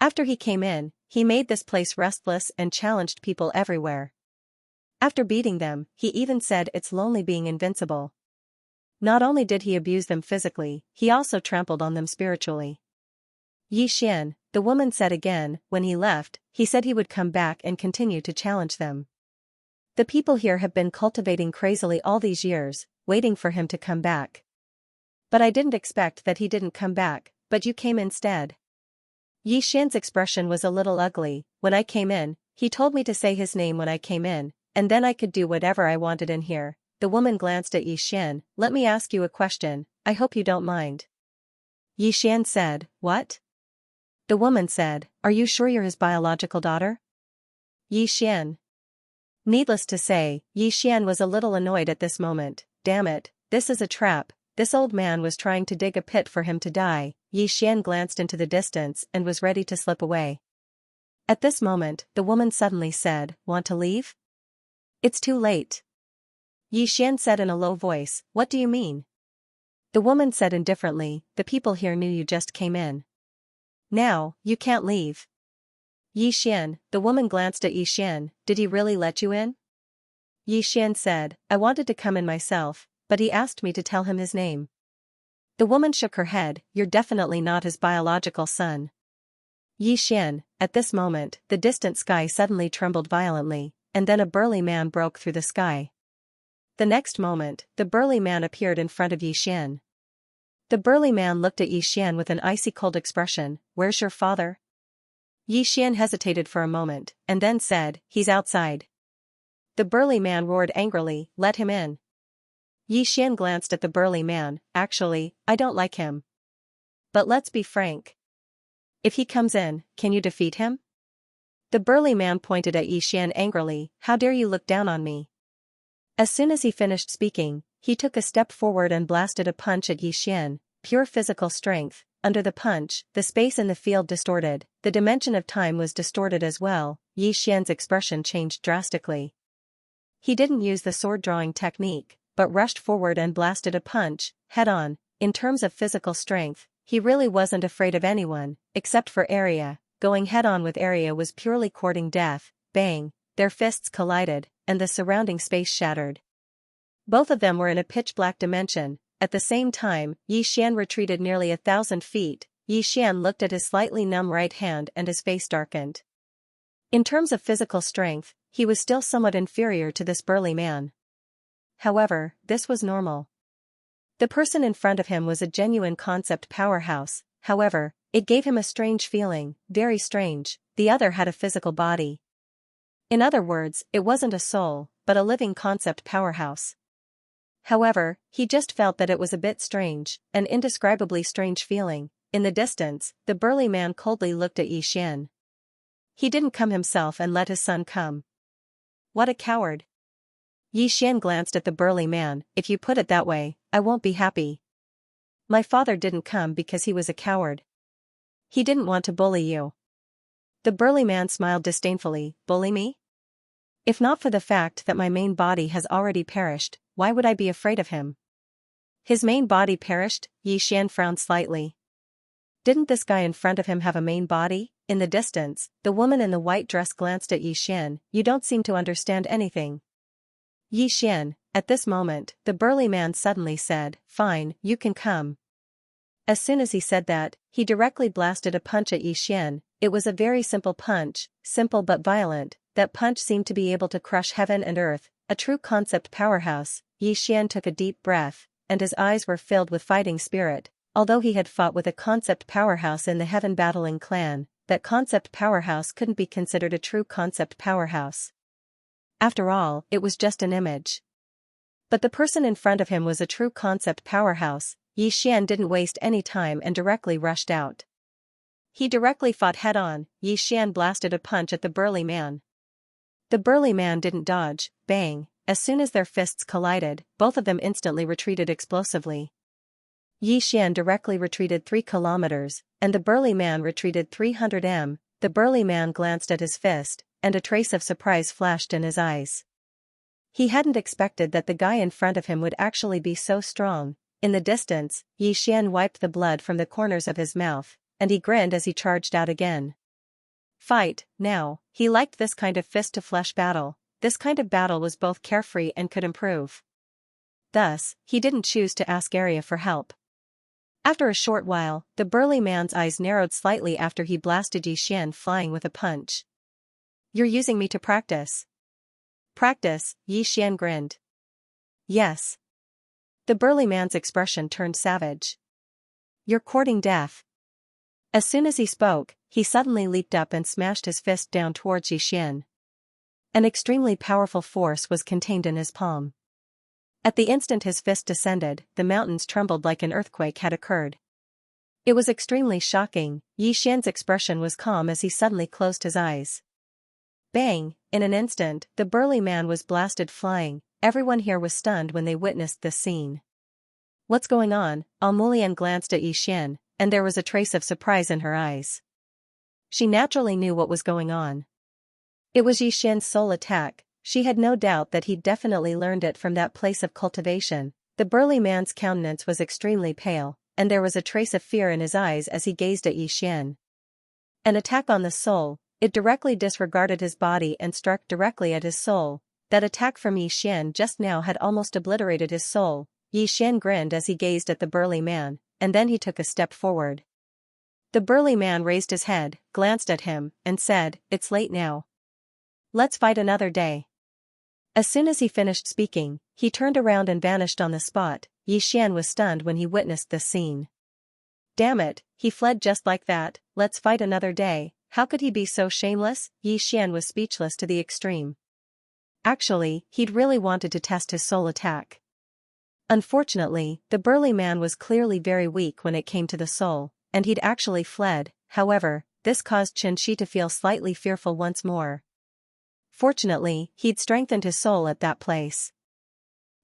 After he came in, he made this place restless and challenged people everywhere. After beating them, he even said it's lonely being invincible. Not only did he abuse them physically, he also trampled on them spiritually. Yi Xian, the woman said again, when he left, he said he would come back and continue to challenge them. The people here have been cultivating crazily all these years, waiting for him to come back. But I didn't expect that he didn't come back, but you came instead. Yi Xian's expression was a little ugly. When I came in, he told me to say his name when I came in, and then I could do whatever I wanted in here. The woman glanced at Yi Xian. Let me ask you a question, I hope you don't mind. Yi Xian said, what? The woman said, are you sure you're his biological daughter? Yi Xian. Needless to say, Yi Xian was a little annoyed at this moment. Damn it, this is a trap. This old man was trying to dig a pit for him to die. Yi Xian glanced into the distance and was ready to slip away. At this moment, the woman suddenly said, want to leave? It's too late. Yi Xian said in a low voice, what do you mean? The woman said indifferently, the people here knew you just came in. Now, you can't leave. Yi Xian, the woman glanced at Yi Xian, did he really let you in? Yi Xian said, I wanted to come in myself, but he asked me to tell him his name. The woman shook her head, you're definitely not his biological son. Yi Xian, at this moment, the distant sky suddenly trembled violently, and then a burly man broke through the sky. The next moment, the burly man appeared in front of Yi Xian. The burly man looked at Yi Xian with an icy-cold expression, where's your father? Yi Xian hesitated for a moment, and then said, he's outside. The burly man roared angrily, let him in. Yi Xian glanced at the burly man, actually, I don't like him. But let's be frank. If he comes in, can you defeat him? The burly man pointed at Yi Xian angrily, how dare you look down on me? As soon as he finished speaking, he took a step forward and blasted a punch at Yi Xian, pure physical strength. Under the punch, the space in the field distorted, the dimension of time was distorted as well. Yi Xian's expression changed drastically. He didn't use the sword drawing technique, but rushed forward and blasted a punch, head-on. In terms of physical strength, he really wasn't afraid of anyone, except for Arya. Going head-on with Arya was purely courting death. Bang, their fists collided, and the surrounding space shattered. Both of them were in a pitch-black dimension. At the same time, Yi Xian retreated nearly 1,000 feet. Yi Xian looked at his slightly numb right hand and his face darkened. In terms of physical strength, he was still somewhat inferior to this burly man. However, this was normal. The person in front of him was a genuine concept powerhouse. However, it gave him a strange feeling, very strange. The other had a physical body. In other words, it wasn't a soul, but a living concept powerhouse. However, he just felt that it was a bit strange, an indescribably strange feeling. In the distance, the burly man coldly looked at Yi Xian. He didn't come himself and let his son come. What a coward. Yi Xian glanced at the burly man, if you put it that way, I won't be happy. My father didn't come because he was a coward. He didn't want to bully you. The burly man smiled disdainfully, bully me? If not for the fact that my main body has already perished, why would I be afraid of him? His main body perished? Yi Xian frowned slightly. Didn't this guy in front of him have a main body? In the distance, the woman in the white dress glanced at Yi Xian. You don't seem to understand anything. Yi Xian, at this moment, the burly man suddenly said, fine, you can come. As soon as he said that, he directly blasted a punch at Yi Xian. It was a very simple punch, simple but violent. That punch seemed to be able to crush heaven and earth, a true concept powerhouse. Yi Xian took a deep breath, and his eyes were filled with fighting spirit. Although he had fought with a concept powerhouse in the Heaven Battling clan, that concept powerhouse couldn't be considered a true concept powerhouse. After all, it was just an image. But the person in front of him was a true concept powerhouse. Yi Xian didn't waste any time and directly rushed out. He directly fought head-on. Yi Xian blasted a punch at the burly man. The burly man didn't dodge. Bang, as soon as their fists collided, both of them instantly retreated explosively. Yi Xian directly retreated 3 kilometers, and the burly man retreated 300 m. The burly man glanced at his fist, and a trace of surprise flashed in his eyes. He hadn't expected that the guy in front of him would actually be so strong. In the distance, Yi Xian wiped the blood from the corners of his mouth, and he grinned as he charged out again. Fight, now. He liked this kind of fist-to-flesh battle. This kind of battle was both carefree and could improve. Thus, he didn't choose to ask Area for help. After a short while, the burly man's eyes narrowed slightly after he blasted Yi Xian flying with a punch. You're using me to practice. Practice, Yi Xian grinned. Yes. The burly man's expression turned savage. You're courting death. As soon as he spoke, he suddenly leaped up and smashed his fist down towards Yi Xian. An extremely powerful force was contained in his palm. At the instant his fist descended, the mountains trembled like an earthquake had occurred. It was extremely shocking. Yi Xian's expression was calm as he suddenly closed his eyes. Bang! In an instant, the burly man was blasted flying. Everyone here was stunned when they witnessed this scene. What's going on? Almulian glanced at Yi Xian, and there was a trace of surprise in her eyes. She naturally knew what was going on. It was Yi Xian's soul attack. She had no doubt that he'd definitely learned it from that place of cultivation. The burly man's countenance was extremely pale, and there was a trace of fear in his eyes as he gazed at Yi Xian. An attack on the soul. It directly disregarded his body and struck directly at his soul. That attack from Yi Xian just now had almost obliterated his soul. Yi Xian grinned as he gazed at the burly man, and then he took a step forward. The burly man raised his head, glanced at him, and said, "It's late now. Let's fight another day." As soon as he finished speaking, he turned around and vanished on the spot. Yi Xian was stunned when he witnessed this scene. Damn it, he fled just like that. Let's fight another day. How could he be so shameless? Yi Xian was speechless to the extreme. Actually, he'd really wanted to test his soul attack. Unfortunately, the burly man was clearly very weak when it came to the soul, and he'd actually fled. However, this caused Xianxia to feel slightly fearful once more. Fortunately, he'd strengthened his soul at that place.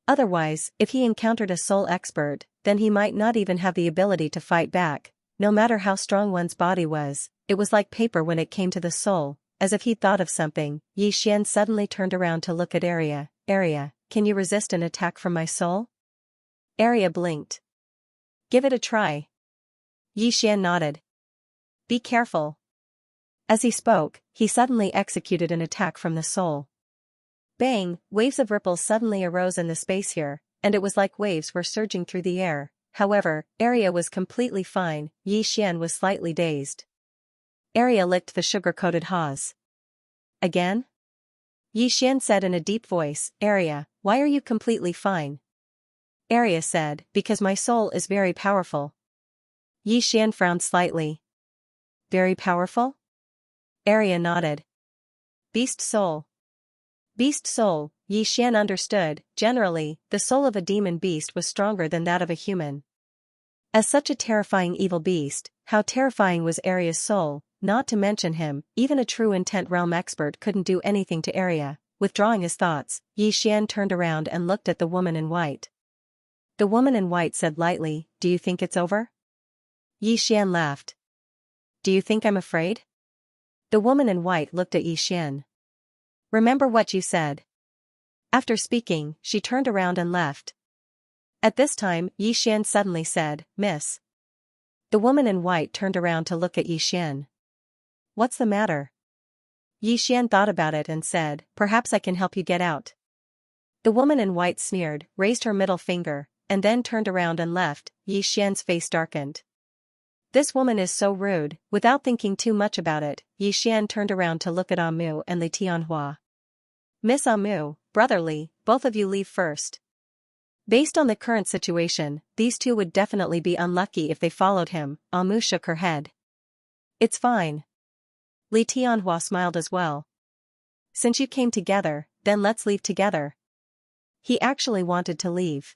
Otherwise, if he encountered a soul expert, then he might not even have the ability to fight back. No matter how strong one's body was, it was like paper when it came to the soul. As if he'd thought of something, Yi Xian suddenly turned around to look at Area. Area, can you resist an attack from my soul? Area blinked. Give it a try. Yi Xian nodded. Be careful. As he spoke, he suddenly executed an attack from the soul. Bang! Waves of ripples suddenly arose in the space here, and it was like waves were surging through the air. However, Area was completely fine. Yi Xian was slightly dazed. Area licked the sugar-coated haws. Again? Yi Xian said in a deep voice, Area, why are you completely fine? Area said, because my soul is very powerful. Yi Xian frowned slightly. Very powerful? Area nodded. Beast soul. Beast soul, Yi Xian understood. Generally, the soul of a demon beast was stronger than that of a human. As such a terrifying evil beast, how terrifying was Area's soul? Not to mention him, even a true intent realm expert couldn't do anything to Area. Withdrawing his thoughts, Yi Xian turned around and looked at the woman in white. The woman in white said lightly, do you think it's over? Yi Xian laughed. Do you think I'm afraid? The woman in white looked at Yi Xian. Remember what you said. After speaking, she turned around and left. At this time, Yi Xian suddenly said, Miss. The woman in white turned around to look at Yi Xian. What's the matter? Yi Xian thought about it and said, perhaps I can help you get out. The woman in white sneered, raised her middle finger, and then turned around and left. Yi Xian's face darkened. This woman is so rude. Without thinking too much about it, Yi Xian turned around to look at Amu and Li Tianhua. Miss Amu, brotherly, both of you leave first. Based on the current situation, these two would definitely be unlucky if they followed him. Amu shook her head. It's fine. Li Tianhua smiled as well. Since you came together, then let's leave together. He actually wanted to leave.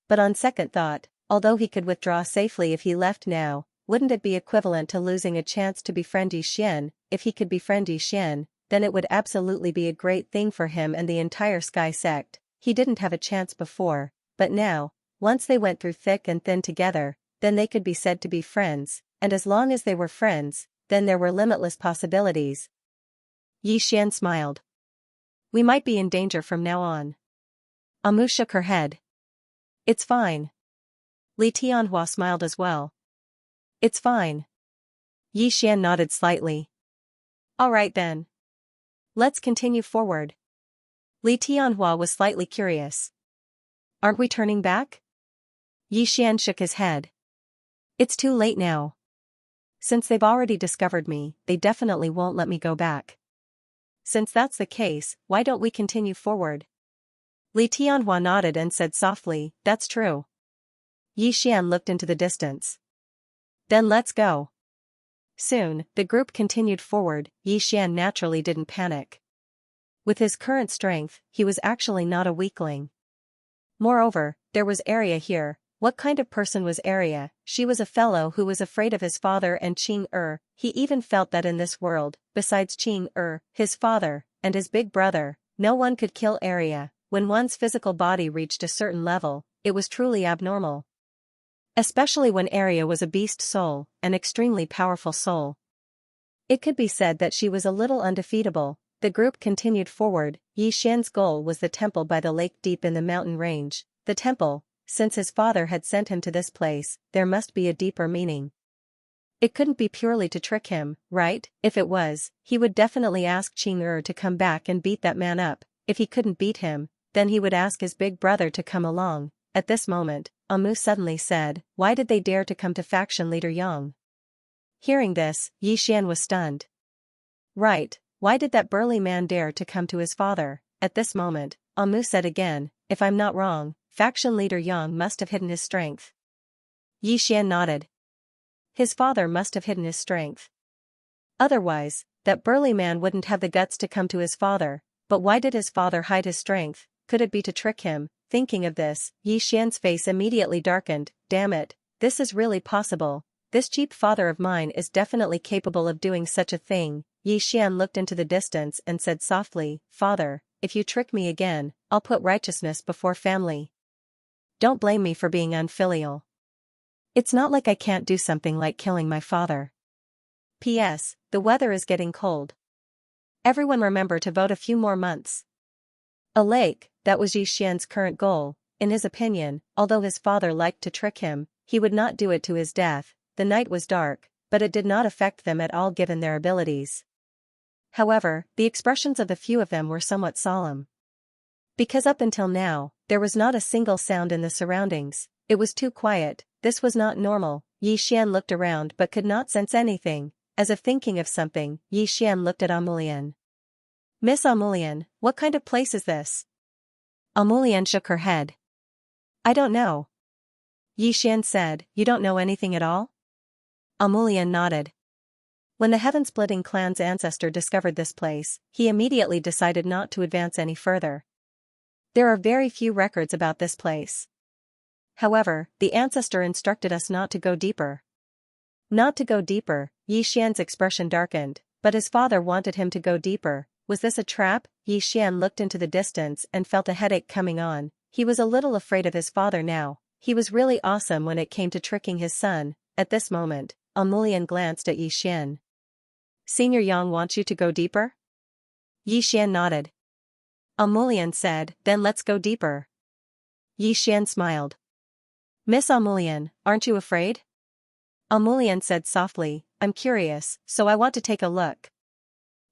But on second thought, although he could withdraw safely if he left now, wouldn't it be equivalent to losing a chance to befriend Yi Xian? If he could befriend Yi Xian, then it would absolutely be a great thing for him and the entire Sky sect. He didn't have a chance before, but now, once they went through thick and thin together, then they could be said to be friends, and as long as they were friends, then there were limitless possibilities. Yi Xian smiled. We might be in danger from now on. Amu shook her head. It's fine. Li Tianhua smiled as well. It's fine. Yi Xian nodded slightly. All right then. Let's continue forward. Li Tianhua was slightly curious. Aren't we turning back? Yi Xian shook his head. It's too late now. Since they've already discovered me, they definitely won't let me go back. Since that's the case, why don't we continue forward? Li Tianhua nodded and said softly, that's true. Yi Xian looked into the distance. Then let's go. Soon, the group continued forward. Yi Xian naturally didn't panic. With his current strength, he was actually not a weakling. Moreover, there was Arya here. What kind of person was Arya? She was a fellow who was afraid of his father and Qing. He even felt that in this world, besides Qing, his father, and his big brother, no one could kill Arya. When one's physical body reached a certain level, it was truly abnormal. Especially when Arya was a beast soul, an extremely powerful soul. It could be said that she was a little undefeatable. The group continued forward. Yi Xian's goal was the temple by the lake deep in the mountain range. The temple, since his father had sent him to this place, there must be a deeper meaning. It couldn't be purely to trick him, right? If it was, he would definitely ask Qing to come back and beat that man up. If he couldn't beat him, then he would ask his big brother to come along. At this moment, Amu suddenly said, why did they dare to come to faction leader Yang? Hearing this, Yi Xian was stunned. Right, why did that burly man dare to come to his father? At this moment, Amu said again, if I'm not wrong, faction leader Yang must have hidden his strength. Yi Xian nodded. His father must have hidden his strength. Otherwise, that burly man wouldn't have the guts to come to his father. But why did his father hide his strength? Could it be to trick him? Thinking of this, Yi Xian's face immediately darkened. Damn it, this is really possible. This cheap father of mine is definitely capable of doing such a thing. Yi Xian looked into the distance and said softly, Father, if you trick me again, I'll put righteousness before family. Don't blame me for being unfilial. It's not like I can't do something like killing my father. P.S. The weather is getting cold. Everyone remember to vote a few more months. A lake, that was Yi Xian's current goal. In his opinion, although his father liked to trick him, he would not do it to his death. The night was dark, but it did not affect them at all given their abilities. However, the expressions of the few of them were somewhat solemn. Because up until now, there was not a single sound in the surroundings. It was too quiet. This was not normal. Yi Xian looked around but could not sense anything. As if thinking of something, Yi Xian looked at Amulian. Miss Amulian, what kind of place is this? Amulian shook her head. I don't know. Yi Xian said, you don't know anything at all? Amulian nodded. When the Heaven-Splitting clan's ancestor discovered this place, he immediately decided not to advance any further. There are very few records about this place. However, the ancestor instructed us not to go deeper. Not to go deeper, Yi Xian's expression darkened, but his father wanted him to go deeper. Was this a trap? Yi Xian looked into the distance and felt a headache coming on. He was a little afraid of his father now. He was really awesome when it came to tricking his son. At this moment, Amulian glanced at Yi Xian. Senior Yang wants you to go deeper? Yi Xian nodded. Amulian said, then let's go deeper. Yi Xian smiled. Miss Amulian, aren't you afraid? Amulian said softly, I'm curious, so I want to take a look.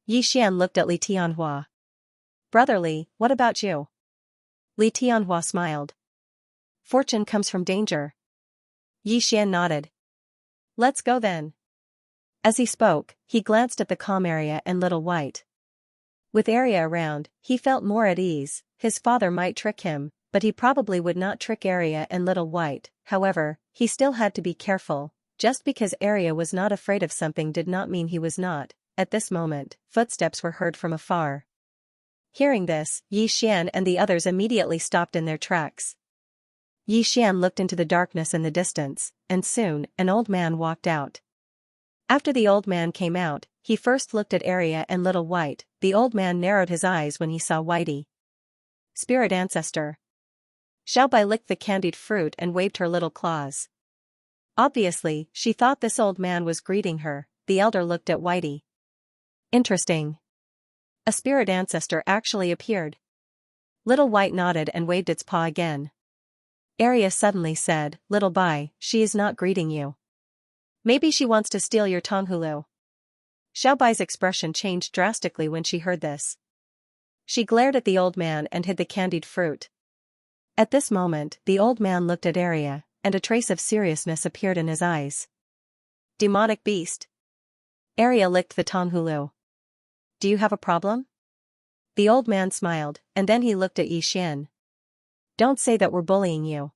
Yi Xian looked at Li Tianhua. Brotherly, what about you? Li Tianhua smiled. Fortune comes from danger. Yi Xian nodded. Let's go then. As he spoke, he glanced at the calm area and Little White. With Arya around, he felt more at ease. His father might trick him, but he probably would not trick Arya and Little White. However, he still had to be careful. Just because Arya was not afraid of something did not mean he was not. At this moment, footsteps were heard from afar. Hearing this, Yi Xian and the others immediately stopped in their tracks. Yi Xian looked into the darkness in the distance, and soon, an old man walked out. After the old man came out, he first looked at Arya and Little White. The old man narrowed his eyes when he saw Whitey. Spirit ancestor. Xiaobai licked the candied fruit and waved her little claws. Obviously, she thought this old man was greeting her. The elder looked at Whitey. Interesting. A spirit ancestor actually appeared. Little White nodded and waved its paw again. Arya suddenly said, Little Bai, she is not greeting you. Maybe she wants to steal your Tonghulu. Xiaobai's expression changed drastically when she heard this. She glared at the old man and hid the candied fruit. At this moment, the old man looked at Arya, and a trace of seriousness appeared in his eyes. Demonic beast. Arya licked the Tonghulu. Do you have a problem? The old man smiled, and then he looked at Yi Xian. Don't say that we're bullying you.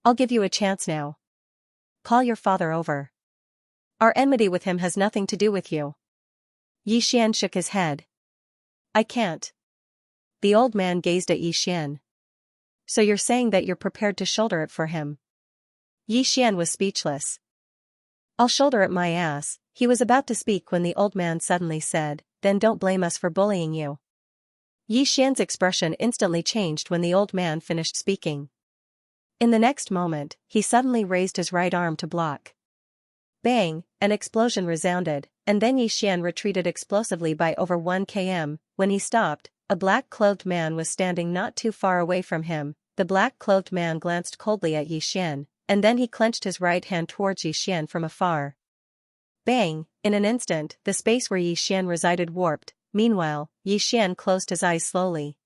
I'll give you a chance now. Call your father over. Our enmity with him has nothing to do with you. Yi Xian shook his head. I can't. The old man gazed at Yi Xian. So you're saying that you're prepared to shoulder it for him? Yi Xian was speechless. I'll shoulder it my ass. He was about to speak when the old man suddenly said, Then don't blame us for bullying you. Yi Xian's expression instantly changed when the old man finished speaking. In the next moment, he suddenly raised his right arm to block. Bang, an explosion resounded, and then Yi Xian retreated explosively by over 1 km. When he stopped, a black-clothed man was standing not too far away from him. The black-clothed man glanced coldly at Yi Xian, and then he clenched his right hand towards Yi Xian from afar. Bang, in an instant, the space where Yi Xian resided warped. Meanwhile, Yi Xian closed his eyes slowly.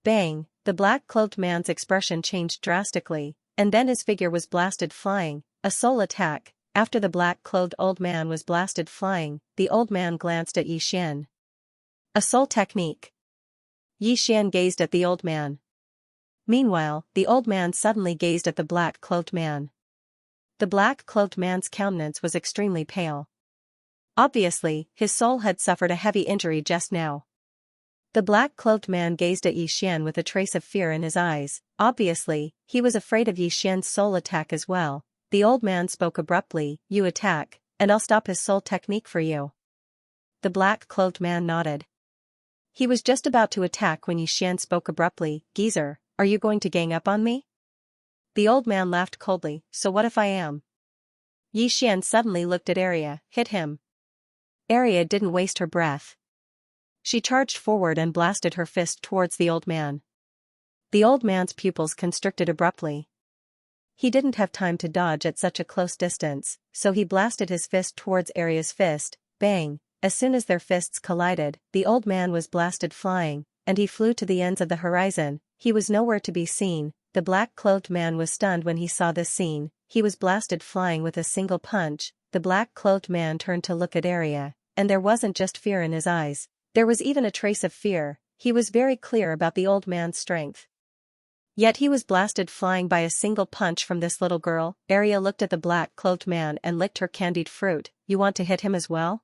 Bang, the black-clothed man's expression changed drastically, and then his figure was blasted flying, a soul attack. After the black-clothed old man was blasted flying, the old man glanced at Yi Xian. A soul technique. Yi Xian gazed at the old man. Meanwhile, the old man suddenly gazed at the black-clothed man. The black-clothed man's countenance was extremely pale. Obviously, his soul had suffered a heavy injury just now. The black-clothed man gazed at Yi Xian with a trace of fear in his eyes. Obviously, he was afraid of Yi Xian's soul attack as well. The old man spoke abruptly, You attack, and I'll stop his soul technique for you. The black-clothed man nodded. He was just about to attack when Yi Xian spoke abruptly, Geezer, are you going to gang up on me? The old man laughed coldly, So what if I am? Yi Xian suddenly looked at Arya, Hit him. Arya didn't waste her breath. She charged forward and blasted her fist towards the old man. The old man's pupils constricted abruptly. He didn't have time to dodge at such a close distance, so he blasted his fist towards Arya's fist. Bang! As soon as their fists collided, the old man was blasted flying, and he flew to the ends of the horizon. He was nowhere to be seen. The black-clothed man was stunned when he saw this scene. He was blasted flying with a single punch. The black-clothed man turned to look at Arya, and there wasn't just fear in his eyes. There was even a trace of fear. He was very clear about the old man's strength. Yet he was blasted flying by a single punch from this little girl. Arya looked at the black-clothed man and licked her candied fruit. You want to hit him as well?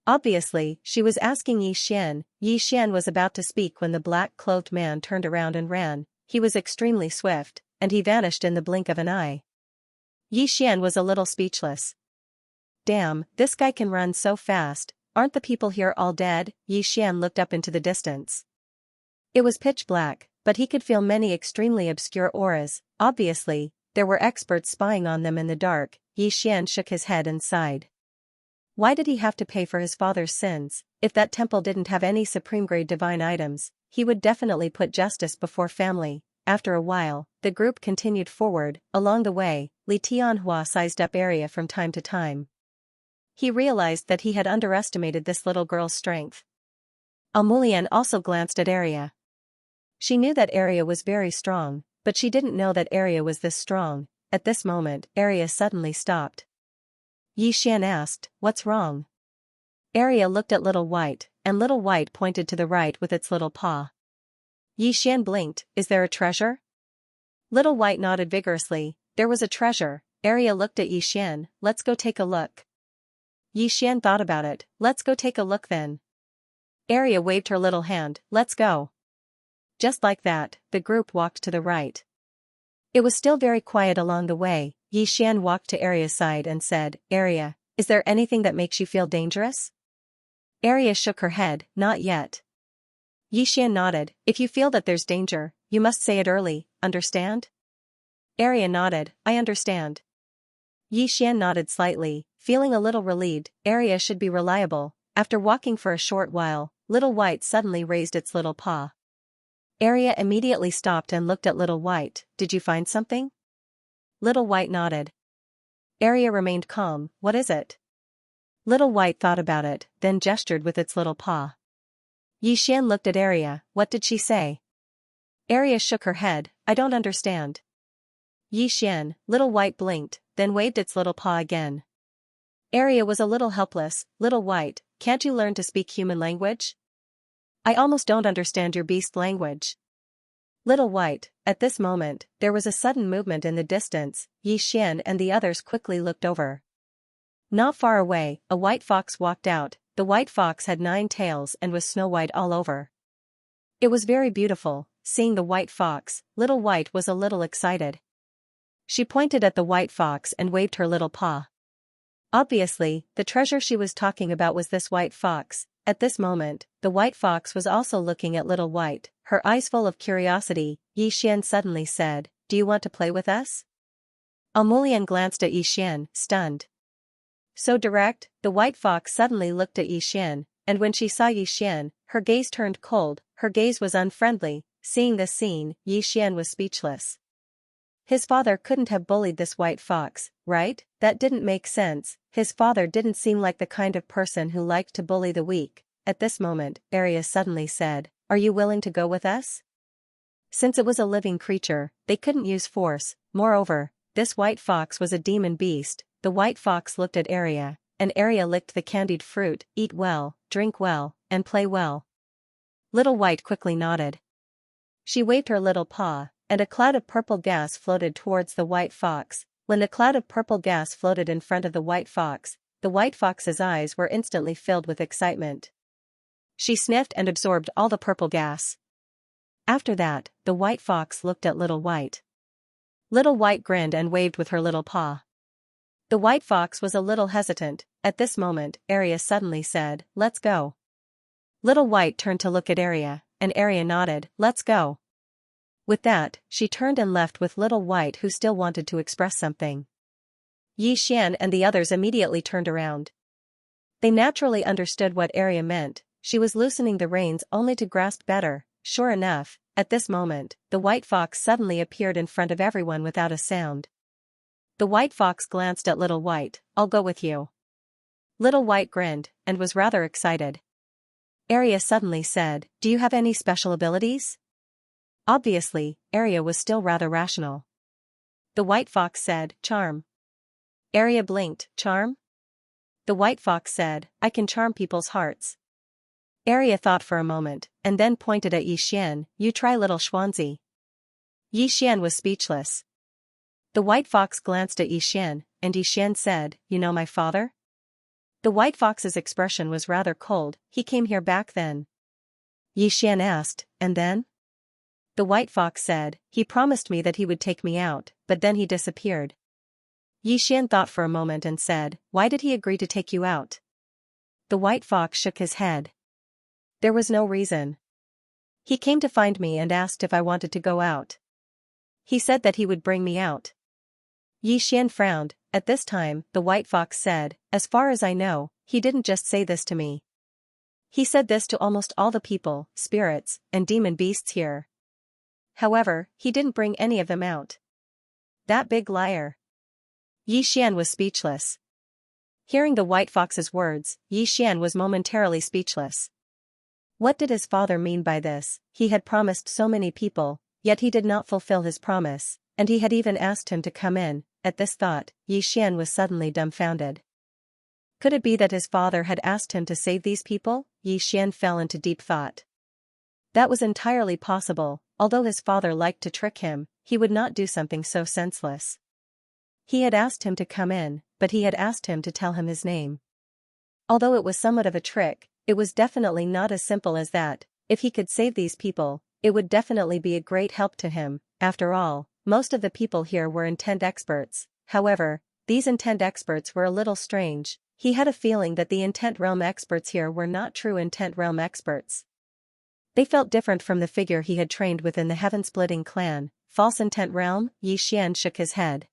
Obviously, she was asking Yi Xian. Yi Xian was about to speak when the black-clothed man turned around and ran. He was extremely swift, and he vanished in the blink of an eye. Yi Xian was a little speechless. Damn, this guy can run so fast. Aren't the people here all dead? Yi Xian looked up into the distance. It was pitch black, but he could feel many extremely obscure auras. Obviously, there were experts spying on them in the dark. Yi Xian shook his head and sighed. Why did he have to pay for his father's sins? If that temple didn't have any supreme-grade divine items, he would definitely put justice before family. After a while, the group continued forward. Along the way, Li Tianhua sized up Arya from time to time. He realized that he had underestimated this little girl's strength. Amulian also glanced at Arya. She knew that Arya was very strong, but she didn't know that Arya was this strong. At this moment, Arya suddenly stopped. Yi Xian asked, What's wrong? Arya looked at Little White, and Little White pointed to the right with its little paw. Yi Xian blinked, Is there a treasure? Little White nodded vigorously. There was a treasure. Arya looked at Yi Xian. Let's go take a look. Yi Xian thought about it. Let's go take a look then. Arya waved her little hand. Let's go. Just like that, the group walked to the right. It was still very quiet along the way. Yi Xian walked to Arya's side and said, Arya, is there anything that makes you feel dangerous? Arya shook her head, Not yet. Yixian nodded. If you feel that there's danger, you must say it early, understand? Arya nodded. I understand. Yixian nodded slightly, feeling a little relieved. Arya should be reliable. After walking for a short while, Little White suddenly raised its little paw. Arya immediately stopped and looked at Little White. Did you find something? Little White nodded. Arya remained calm. What is it? Little White thought about it, then gestured with its little paw. Yixian looked at Arya. What did she say? Arya shook her head. I don't understand. Yixian, Little White blinked, then waved its little paw again. Arya was a little helpless. Little White, can't you learn to speak human language? I almost don't understand your beast language. Little White, at this moment, there was a sudden movement in the distance. Yixian and the others quickly looked over. Not far away, a white fox walked out. The white fox had 9 tails and was snow-white all over. It was very beautiful. Seeing the white fox, Little White was a little excited. She pointed at the white fox and waved her little paw. Obviously, the treasure she was talking about was this white fox. At this moment, the white fox was also looking at Little White, her eyes full of curiosity. Yixian suddenly said, Do you want to play with us? Amulian glanced at Yixian, stunned. So direct, the white fox suddenly looked at Yixian, and when she saw Yixian, her gaze turned cold, her gaze was unfriendly. Seeing this scene, Yixian was speechless. His father couldn't have bullied this white fox, right? That didn't make sense. His father didn't seem like the kind of person who liked to bully the weak. At this moment, Arya suddenly said, Are you willing to go with us? Since it was a living creature, they couldn't use force. Moreover, this white fox was a demon beast. The white fox looked at Arya, and Arya licked the candied fruit. Eat well, drink well, and play well. Little White quickly nodded. She waved her little paw, and a cloud of purple gas floated towards the white fox. When the cloud of purple gas floated in front of the white fox's eyes were instantly filled with excitement. She sniffed and absorbed all the purple gas. After that, the white fox looked at Little White. Little White grinned and waved with her little paw. The white fox was a little hesitant. At this moment, Arya suddenly said, Let's go. Little White turned to look at Arya, and Arya nodded, Let's go. With that, she turned and left with Little White, who still wanted to express something. Yixian and the others immediately turned around. They naturally understood what Arya meant. She was loosening the reins only to grasp better. Sure enough, at this moment, the white fox suddenly appeared in front of everyone without a sound. The white fox glanced at Little White. I'll go with you. Little White grinned, and was rather excited. Arya suddenly said, Do you have any special abilities? Obviously, Arya was still rather rational. The white fox said, Charm. Arya blinked. Charm? The white fox said, I can charm people's hearts. Arya thought for a moment, and then pointed at Yixian. You try, little Xianxia. Yixian was speechless. The white fox glanced at Yixian, and Yixian said, You know my father? The white fox's expression was rather cold. He came here back then. Yixian asked, and then? The white fox said, He promised me that he would take me out, but then he disappeared. Yixian thought for a moment and said, Why did he agree to take you out? The white fox shook his head. There was no reason. He came to find me and asked if I wanted to go out. He said that he would bring me out. Yixian frowned. At this time, the white fox said, As far as I know, he didn't just say this to me. He said this to almost all the people, spirits, and demon beasts here. However, he didn't bring any of them out. That big liar. Yixian was speechless. Hearing the white fox's words, Yixian was momentarily speechless. What did his father mean by this? He had promised so many people, yet he did not fulfill his promise, and he had even asked him to come in. At this thought, Yixian was suddenly dumbfounded. Could it be that his father had asked him to save these people? Yixian fell into deep thought. That was entirely possible. Although his father liked to trick him, he would not do something so senseless. He had asked him to come in, but he had asked him to tell him his name. Although it was somewhat of a trick, it was definitely not as simple as that. If he could save these people, it would definitely be a great help to him. After all, most of the people here were intent experts. However, these intent experts were a little strange. He had a feeling that the intent realm experts here were not true intent realm experts. They felt different from the figure he had trained within the heaven-splitting clan, False Intent Realm. Xian shook his head.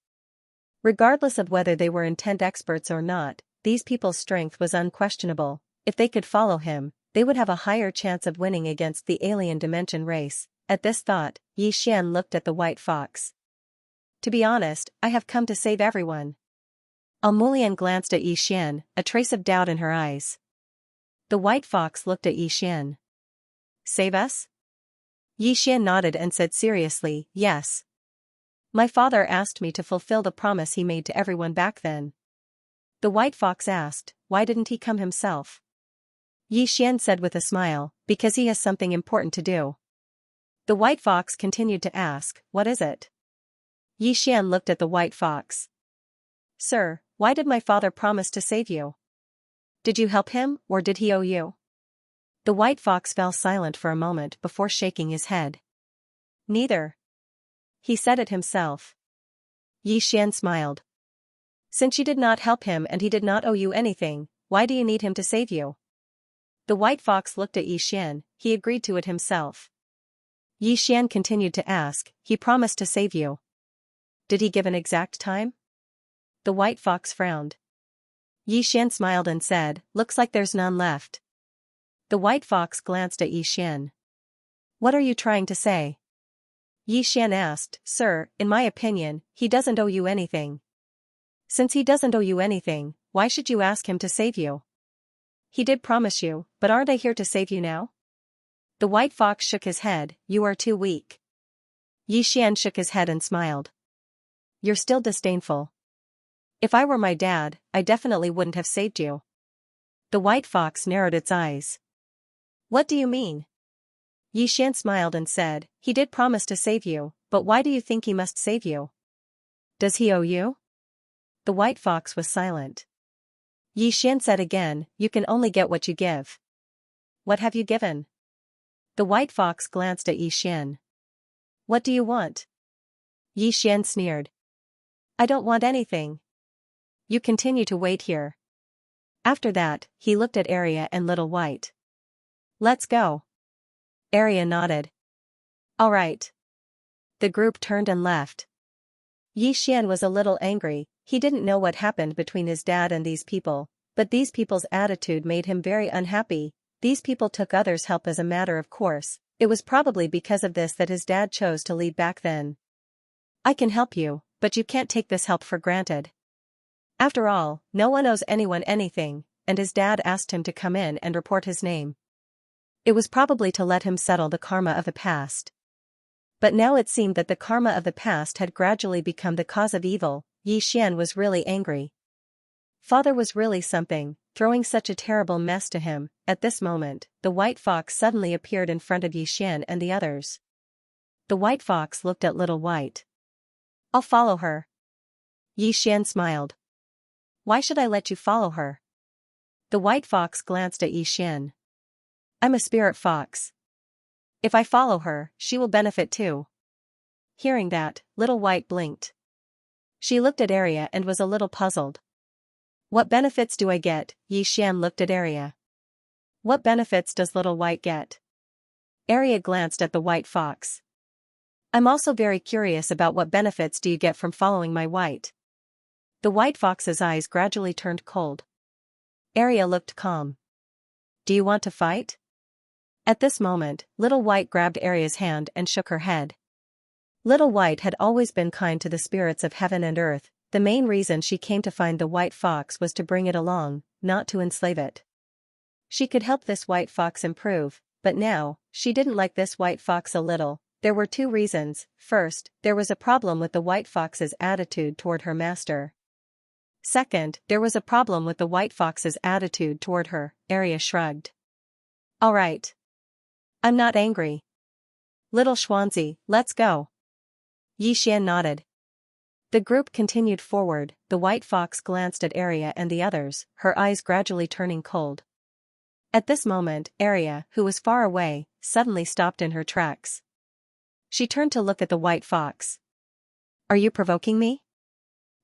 Regardless of whether they were intent experts or not, these people's strength was unquestionable. If they could follow him, they would have a higher chance of winning against the alien dimension race. At this thought, Xian looked at the white fox. To be honest, I have come to save everyone. Almulian glanced at Xian, a trace of doubt in her eyes. The white fox looked at Xian. Save us? Xian nodded and said seriously, yes. My father asked me to fulfill the promise he made to everyone back then. The white fox asked, why didn't he come himself? Xian said with a smile, because he has something important to do. The white fox continued to ask, what is it? Xian looked at the white fox. Sir, why did my father promise to save you? Did you help him, or did he owe you? The white fox fell silent for a moment before shaking his head. Neither. He said it himself. Xian smiled. Since you did not help him and he did not owe you anything, why do you need him to save you? The white fox looked at Xian, he agreed to it himself. Xian continued to ask, he promised to save you. Did he give an exact time? The white fox frowned. Xian smiled and said, looks like there's none left. The white fox glanced at Xian. What are you trying to say? Xian asked, sir, in my opinion, he doesn't owe you anything. Since he doesn't owe you anything, why should you ask him to save you? He did promise you, but aren't I here to save you now? The white fox shook his head, you are too weak. Xian shook his head and smiled. You're still disdainful. If I were my dad, I definitely wouldn't have saved you. The white fox narrowed its eyes. What do you mean? Xian smiled and said, he did promise to save you, but why do you think he must save you? Does he owe you? The white fox was silent. Xian said again, you can only get what you give. What have you given? The white fox glanced at Xian. What do you want? Xian sneered. I don't want anything. You continue to wait here. After that, he looked at Arya and Little White. Let's go. Arya nodded. All right. The group turned and left. Xian was a little angry, he didn't know what happened between his dad and these people, but these people's attitude made him very unhappy. These people took others' help as a matter of course, it was probably because of this that his dad chose to lead back then. I can help you, but you can't take this help for granted. After all, no one owes anyone anything, and his dad asked him to come in and report his name. It was probably to let him settle the karma of the past. But now it seemed that the karma of the past had gradually become the cause of evil. Xian was really angry. Father was really something, throwing such a terrible mess to him. At this moment, the white fox suddenly appeared in front of Xian and the others. The white fox looked at Little White. I'll follow her. Xian smiled. Why should I let you follow her? The white fox glanced at Xian. I'm a spirit fox. If I follow her, she will benefit too. Hearing that, Little White blinked. She looked at Arya and was a little puzzled. What benefits do I get? Xian looked at Arya. What benefits does Little White get? Arya glanced at the white fox. I'm also very curious about what benefits do you get from following my white. The white fox's eyes gradually turned cold. Arya looked calm. Do you want to fight? At this moment, Little White grabbed Arya's hand and shook her head. Little White had always been kind to the spirits of heaven and earth. The main reason she came to find the white fox was to bring it along, not to enslave it. She could help this white fox improve, but now, she didn't like this white fox a little. There were two reasons. First, there was a problem with the white fox's attitude toward her master. Second, there was a problem with the white fox's attitude toward her. Arya shrugged. All right. I'm not angry. Little Xianxia, let's go. Xian nodded. The group continued forward. The white fox glanced at Arya and the others, her eyes gradually turning cold. At this moment, Arya, who was far away, suddenly stopped in her tracks. She turned to look at the white fox. Are you provoking me?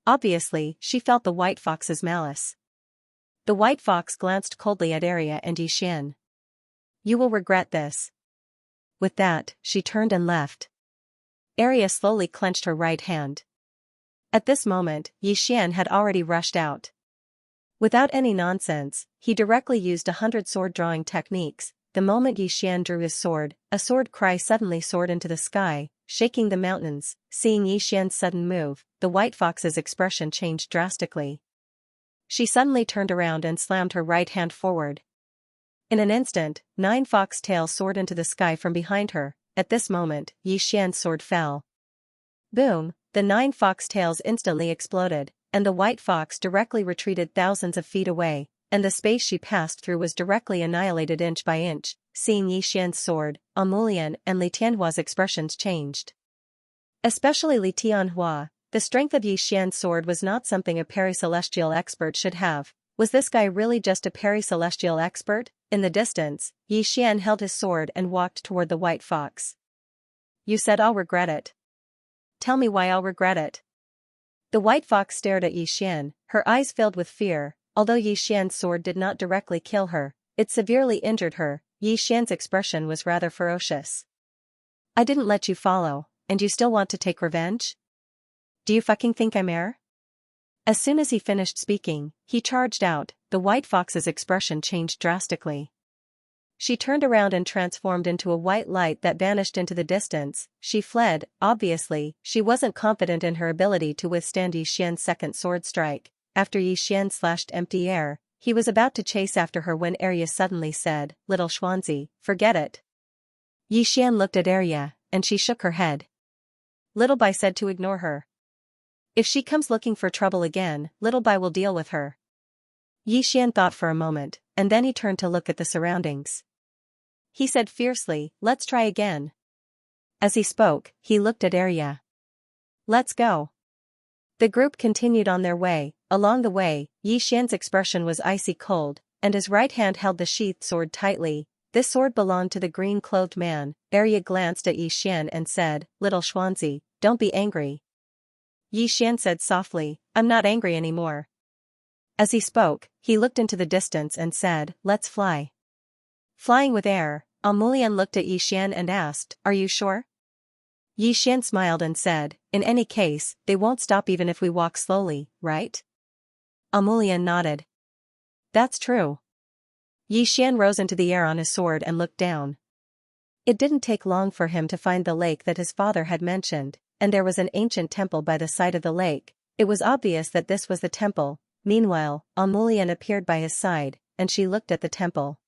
Obviously, she felt the white fox's malice. The white fox glanced coldly at Arya and Xian. You will regret this. With that, she turned and left. Arya slowly clenched her right hand. At this moment, Xian had already rushed out. Without any nonsense, he directly used 100 sword-drawing techniques. The moment Xian drew his sword, a sword cry suddenly soared into the sky, shaking the mountains. Seeing Xian's sudden move, the white fox's expression changed drastically. She suddenly turned around and slammed her right hand forward. In an instant, 9 fox tails soared into the sky from behind her. At this moment, Xian's sword fell. Boom! The 9 fox tails instantly exploded, and the white fox directly retreated thousands of feet away, and the space she passed through was directly annihilated inch by inch. Seeing Xian's sword, Amulian and Li Tianhua's expressions changed. Especially Li Tianhua, the strength of Xian's sword was not something a peri-celestial expert should have. Was this guy really just a peri-celestial expert? In the distance, Xian held his sword and walked toward the white fox. You said I'll regret it. Tell me why I'll regret it. The white fox stared at Xian, her eyes filled with fear. Although Xian's sword did not directly kill her, it severely injured her. Xian's expression was rather ferocious. I didn't let you follow, and you still want to take revenge? Do you fucking think I'm air? As soon as he finished speaking, he charged out. The white fox's expression changed drastically. She turned around and transformed into a white light that vanished into the distance. She fled. Obviously, she wasn't confident in her ability to withstand Xian's second sword strike. After Xian slashed empty air, he was about to chase after her when Arya suddenly said, "Little Xianxia, forget it." Xian looked at Arya, and she shook her head. Little Bai said to ignore her. If she comes looking for trouble again, Little Bai will deal with her. Xian thought for a moment, and then he turned to look at the surroundings. He said fiercely, "Let's try again." As he spoke, he looked at Arya. "Let's go." The group continued on their way. Along the way, Xian's expression was icy cold, and his right hand held the sheathed sword tightly. This sword belonged to the green-clothed man. Arya glanced at Xian and said, "Little Xianxia, don't be angry." Xian said softly, "I'm not angry anymore." As he spoke, he looked into the distance and said, "Let's fly." Flying with air, Amulian looked at Xian and asked, "Are you sure?" Xian smiled and said, "In any case, they won't stop even if we walk slowly, right?" Amulian nodded. "That's true." Xian rose into the air on his sword and looked down. It didn't take long for him to find the lake that his father had mentioned, and there was an ancient temple by the side of the lake. It was obvious that this was the temple. Meanwhile, Amulian appeared by his side, and she looked at the temple.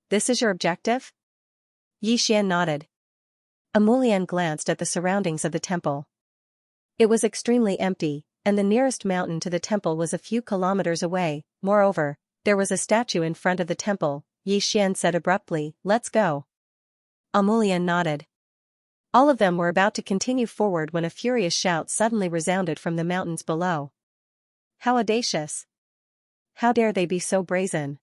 "This is your objective?" Xian nodded. Amulian glanced at the surroundings of the temple. It was extremely empty, and the nearest mountain to the temple was a few kilometers away. Moreover, there was a statue in front of the temple. Xian said abruptly, "Let's go." Amulian nodded. All of them were about to continue forward when a furious shout suddenly resounded from the mountains below. How audacious! How dare they be so brazen!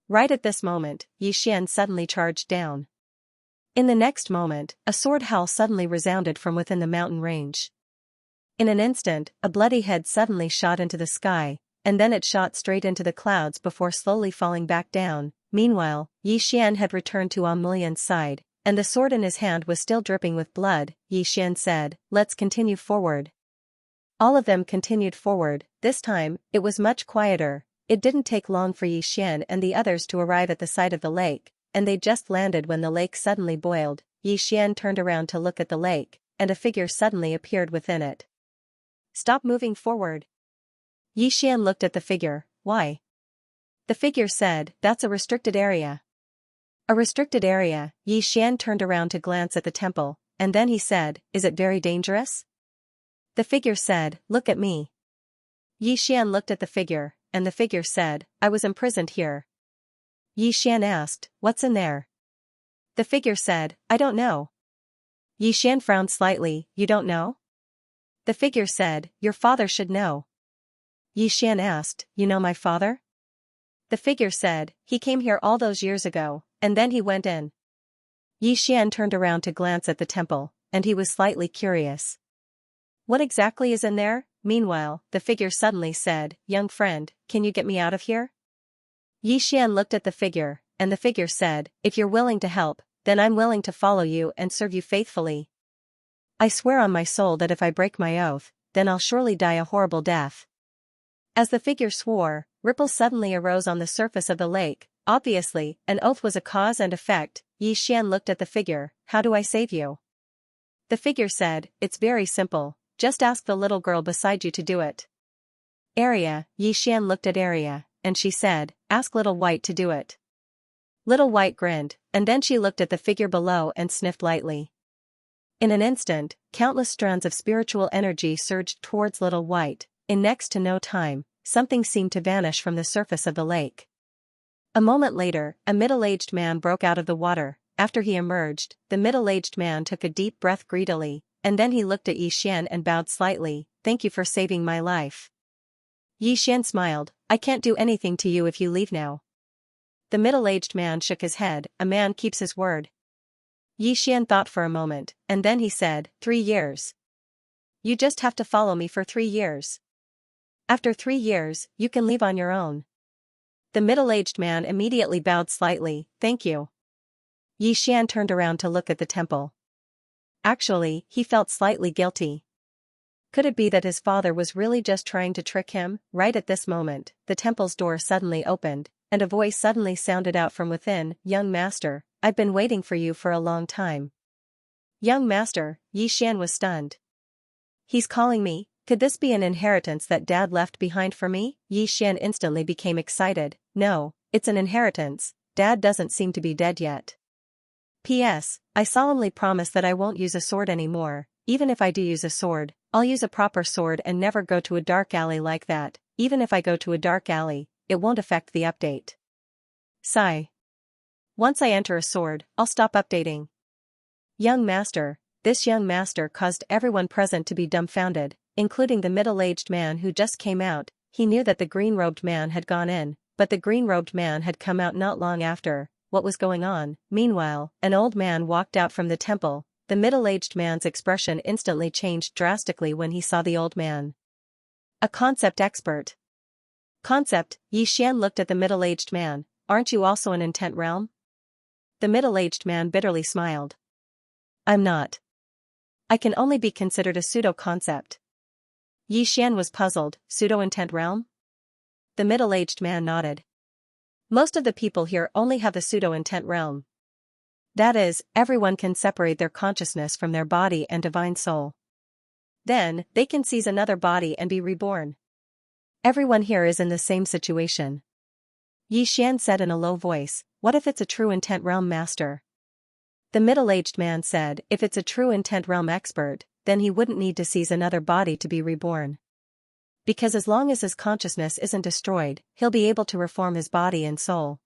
Right at this moment, Xian suddenly charged down. In the next moment, a sword howl suddenly resounded from within the mountain range. In an instant, a bloody head suddenly shot into the sky, and then it shot straight into the clouds before slowly falling back down. Meanwhile, Xian had returned to Amulian's side, and the sword in his hand was still dripping with blood. Xian said, "Let's continue forward." All of them continued forward. This time, it was much quieter. It didn't take long for Xian and the others to arrive at the side of the lake, and they just landed when the lake suddenly boiled. Xian turned around to look at the lake, and a figure suddenly appeared within it. "Stop moving forward." Xian looked at the figure. "Why?" The figure said, "That's a restricted area." A restricted area. Xian turned around to glance at the temple, and then he said, "Is it very dangerous?" The figure said, "Look at me." Xian looked at the figure, and the figure said, "I was imprisoned here." Xian asked, "What's in there?" The figure said, "I don't know." Xian frowned slightly, "You don't know?" The figure said, "Your father should know." Xian asked, "You know my father?" The figure said, "He came here all those years ago, and then he went in." Xian turned around to glance at the temple, and he was slightly curious. "What exactly is in there?" Meanwhile, the figure suddenly said, "Young friend, can you get me out of here?" Xian looked at the figure, and the figure said, "If you're willing to help, then I'm willing to follow you and serve you faithfully. I swear on my soul that if I break my oath, then I'll surely die a horrible death." As the figure swore, ripples suddenly arose on the surface of the lake. Obviously, an oath was a cause and effect. Xian looked at the figure. "How do I save you?" The figure said, "It's very simple, just ask the little girl beside you to do it." Xian looked at Arya, and she said, "Ask Little White to do it." Little White grinned, and then she looked at the figure below and sniffed lightly. In an instant, countless strands of spiritual energy surged towards Little White. In next to no time, something seemed to vanish from the surface of the lake. A moment later, a middle-aged man broke out of the water. After he emerged, the middle-aged man took a deep breath greedily, and then he looked at Xian and bowed slightly. "Thank you for saving my life." Xian smiled. "I can't do anything to you if you leave now." The middle-aged man shook his head. "A man keeps his word." Xian thought for a moment, and then he said, 3 years. You just have to follow me for 3 years. After 3 years, you can leave on your own." The middle-aged man immediately bowed slightly. "Thank you." Xian turned around to look at the temple. Actually, he felt slightly guilty. Could it be that his father was really just trying to trick him? Right at this moment, the temple's door suddenly opened, and a voice suddenly sounded out from within. "Young master, I've been waiting for you for a long time." Young master, Xian was stunned. He's calling me? Could this be an inheritance that Dad left behind for me? Xian instantly became excited. No, it's an inheritance. Dad doesn't seem to be dead yet. P.S. I solemnly promise that I won't use a sword anymore. Even if I do use a sword, I'll use a proper sword and never go to a dark alley like that. Even if I go to a dark alley, it won't affect the update. Sigh. Once I enter a sword, I'll stop updating. Young master. This young master caused everyone present to be dumbfounded, including the middle-aged man who just came out. He knew that the green-robed man had gone in, but the green-robed man had come out not long after. What was going on? Meanwhile, an old man walked out from the temple. The middle-aged man's expression instantly changed drastically when he saw the old man. A concept expert. Concept? Xian looked at the middle-aged man. Aren't you also an intent realm? The middle-aged man bitterly smiled. I'm not. I can only be considered a pseudo-concept. Xian was puzzled. Pseudo-intent realm? The middle-aged man nodded. Most of the people here only have the pseudo-intent realm. That is, everyone can separate their consciousness from their body and divine soul. Then, they can seize another body and be reborn. Everyone here is in the same situation. Xian said in a low voice, "What if it's a true intent realm master?" The middle-aged man said, "If it's a true intent realm expert, then he wouldn't need to seize another body to be reborn. Because as long as his consciousness isn't destroyed, he'll be able to reform his body and soul.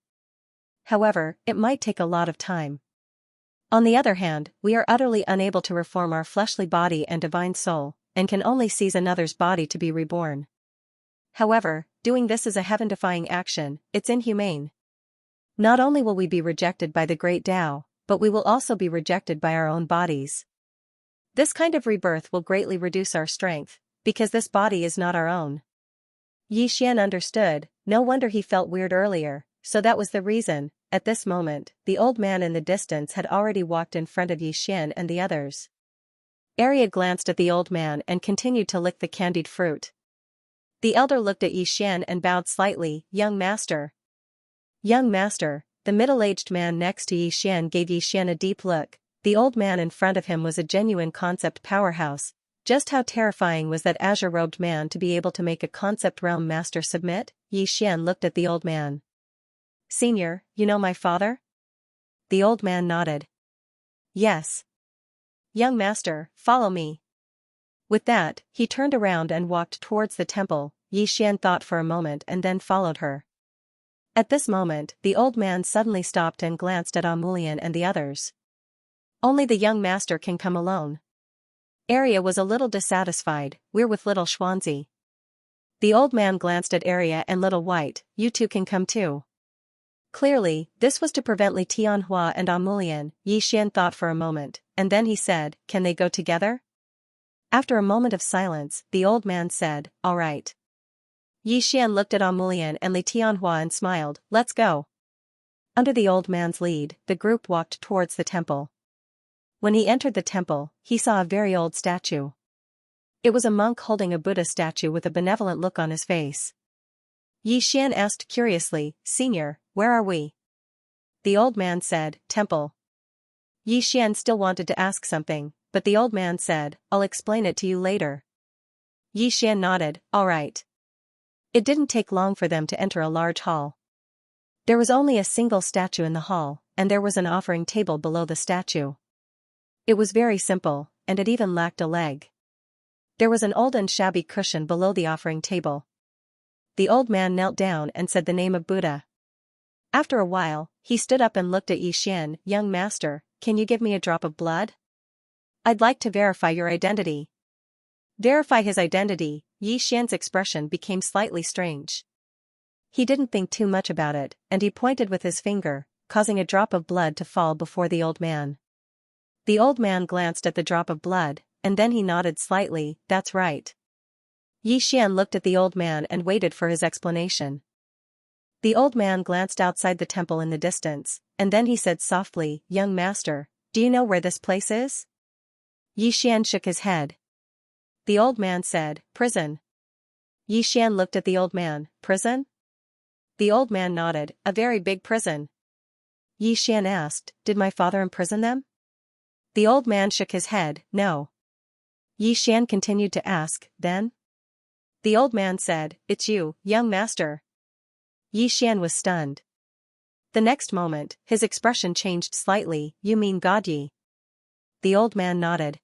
However, it might take a lot of time. On the other hand, we are utterly unable to reform our fleshly body and divine soul, and can only seize another's body to be reborn. However, doing this is a heaven-defying action. It's inhumane. Not only will we be rejected by the great Tao, but we will also be rejected by our own bodies. This kind of rebirth will greatly reduce our strength, because this body is not our own." Xian understood. No wonder he felt weird earlier, so that was the reason. At this moment, the old man in the distance had already walked in front of Xian and the others. Arya glanced at the old man and continued to lick the candied fruit. The elder looked at Xian and bowed slightly. "Young master." Young master. The middle-aged man next to Xian gave Xian a deep look. The old man in front of him was a genuine concept powerhouse. Just how terrifying was that azure-robed man to be able to make a concept realm master submit? Xian looked at the old man. "Senior, you know my father?" The old man nodded. "Yes." "Young master, follow me." With that, he turned around and walked towards the temple. Xian thought for a moment and then followed her. At this moment, the old man suddenly stopped and glanced at Amulian and the others. "Only the young master can come alone." Arya was a little dissatisfied. "We're with little Xianxia." The old man glanced at Arya and Little White. "You two can come too." Clearly, this was to prevent Li Tianhua and Amulian. Xian thought for a moment, and then he said, "Can they go together?" After a moment of silence, the old man said, "All right." Xian looked at Amulian and Li Tianhua and smiled. "Let's go." Under the old man's lead, the group walked towards the temple. When he entered the temple, he saw a very old statue. It was a monk holding a Buddha statue with a benevolent look on his face. Xian asked curiously, "Senior, where are we?" The old man said, "Temple." Xian still wanted to ask something, but the old man said, "I'll explain it to you later." Xian nodded, "All right." It didn't take long for them to enter a large hall. There was only a single statue in the hall, and there was an offering table below the statue. It was very simple, and it even lacked a leg. There was an old and shabby cushion below the offering table. The old man knelt down and said the name of Buddha. After a while, he stood up and looked at Xian, "Young master, can you give me a drop of blood? I'd like to verify your identity." Verify his identity. Xian's expression became slightly strange. He didn't think too much about it, and he pointed with his finger, causing a drop of blood to fall before the old man. The old man glanced at the drop of blood, and then he nodded slightly, "That's right." Xian looked at the old man and waited for his explanation. The old man glanced outside the temple in the distance, and then he said softly, "Young master, do you know where this place is?" Xian shook his head. The old man said, "Prison." Xian looked at the old man, "Prison?" The old man nodded, "A very big prison." Xian asked, "Did my father imprison them?" The old man shook his head, "No." Xian continued to ask, "Then?" The old man said, "It's you, young master." Xian was stunned. The next moment, his expression changed slightly, "You mean Godyi?" The old man nodded.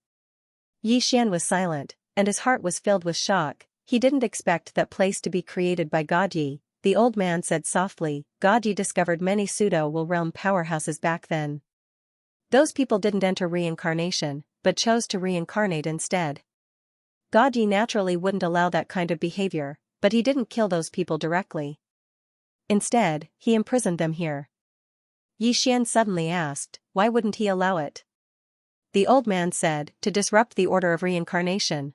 Xian was silent, and his heart was filled with shock. He didn't expect that place to be created by Godyi. The old man said softly, "Godyi discovered many pseudo-will realm powerhouses back then. Those people didn't enter reincarnation, but chose to reincarnate instead. Godyi naturally wouldn't allow that kind of behavior, but he didn't kill those people directly. Instead, he imprisoned them here." Xian suddenly asked, "Why wouldn't he allow it?" The old man said, "To disrupt the order of reincarnation.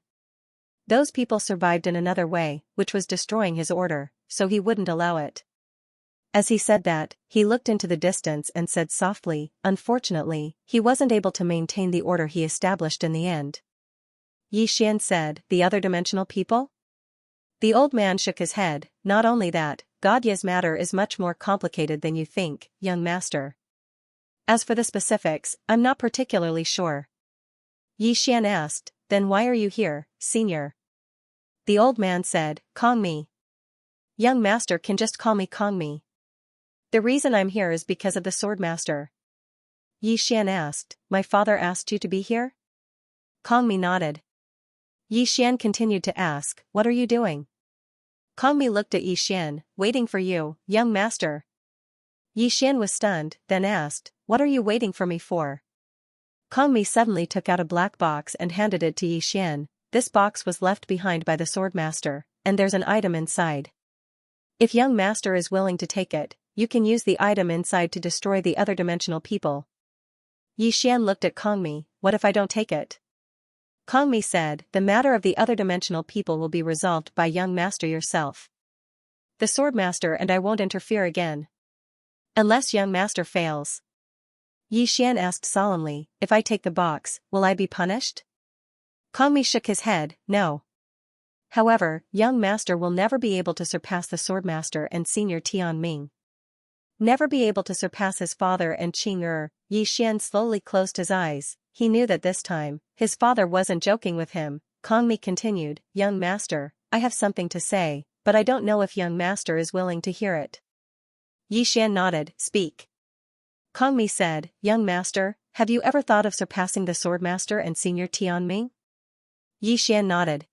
Those people survived in another way, which was destroying his order, so he wouldn't allow it." As he said that, he looked into the distance and said softly, "Unfortunately, he wasn't able to maintain the order he established in the end." Xian said, "The other dimensional people?" The old man shook his head, "Not only that, Godya's matter is much more complicated than you think, young master. As for the specifics, I'm not particularly sure." Xian asked, "Then why are you here, senior?" The old man said, "Kong Mi. Young master can just call me Kong Mi. The reason I'm here is because of the Swordmaster." Xian asked, "My father asked you to be here?" Kong Mi nodded. Xian continued to ask, "What are you doing?" Kong Mi looked at Xian, "Waiting for you, young master." Xian was stunned, then asked, "What are you waiting for me for?" Kong Mi suddenly took out a black box and handed it to Xian. "This box was left behind by the Swordmaster, and there's an item inside. If young master is willing to take it, you can use the item inside to destroy the other dimensional people." Xian looked at Kong Mi, "What if I don't take it?" Kong Mi said, "The matter of the other dimensional people will be resolved by young master yourself. The Swordmaster and I won't interfere again. Unless young master fails." Xian asked solemnly, "If I take the box, will I be punished?" Kong Mi shook his head, "No. However, young master will never be able to surpass the Swordmaster and Senior Tian Ming. Never be able to surpass his father and Qing. Xian slowly closed his eyes. He knew that this time, his father wasn't joking with him. Kong Mi continued, "Young master, I have something to say, but I don't know if young master is willing to hear it." Xian nodded, "Speak." Kong Mi said, "Young master, have you ever thought of surpassing the Swordmaster and Senior Tian Ming?" Xian nodded.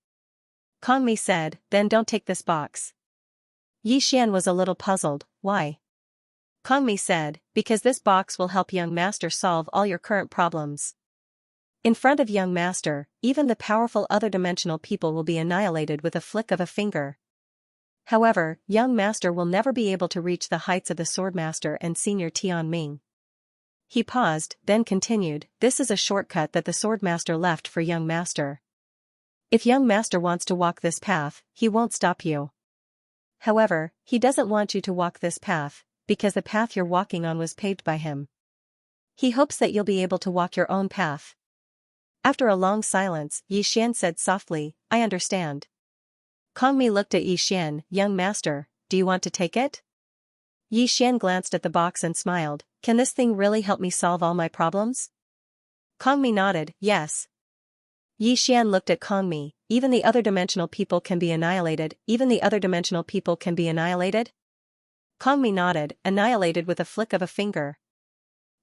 Kong Mi said, "Then don't take this box." Xian was a little puzzled, "Why?" Kong Mi said, "Because this box will help young master solve all your current problems. In front of young master, even the powerful other dimensional people will be annihilated with a flick of a finger. However, young master will never be able to reach the heights of the Swordmaster and Senior Tian Ming." He paused, then continued, "This is a shortcut that the Swordmaster left for young master. If young master wants to walk this path, he won't stop you. However, he doesn't want you to walk this path, because the path you're walking on was paved by him. He hopes that you'll be able to walk your own path. After a long silence, Xian said softly, I understand. Kongmi looked at Xian, young master, do you want to take it? Xian glanced at the box and smiled, can this thing really help me solve all my problems? Kongmi nodded, yes. Xian looked at Kongmi, even the other dimensional people can be annihilated, Kongmi nodded, annihilated with a flick of a finger.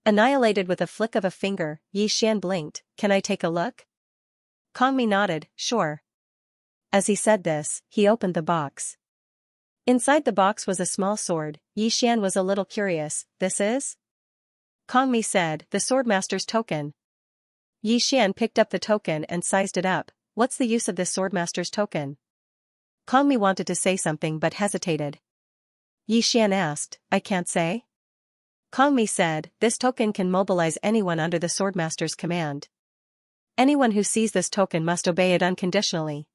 Annihilated with a flick of a finger, Xian blinked, can I take a look? Kongmi nodded, sure. As he said this, he opened the box. Inside the box was a small sword. Xian was a little curious, this is? Kongmi said, the Swordmaster's token. Xian picked up the token and sized it up, what's the use of this Swordmaster's token? Kongmi wanted to say something but hesitated. Xian asked, I can't say? Kongmi said, this token can mobilize anyone under the Swordmaster's command. Anyone who sees this token must obey it unconditionally.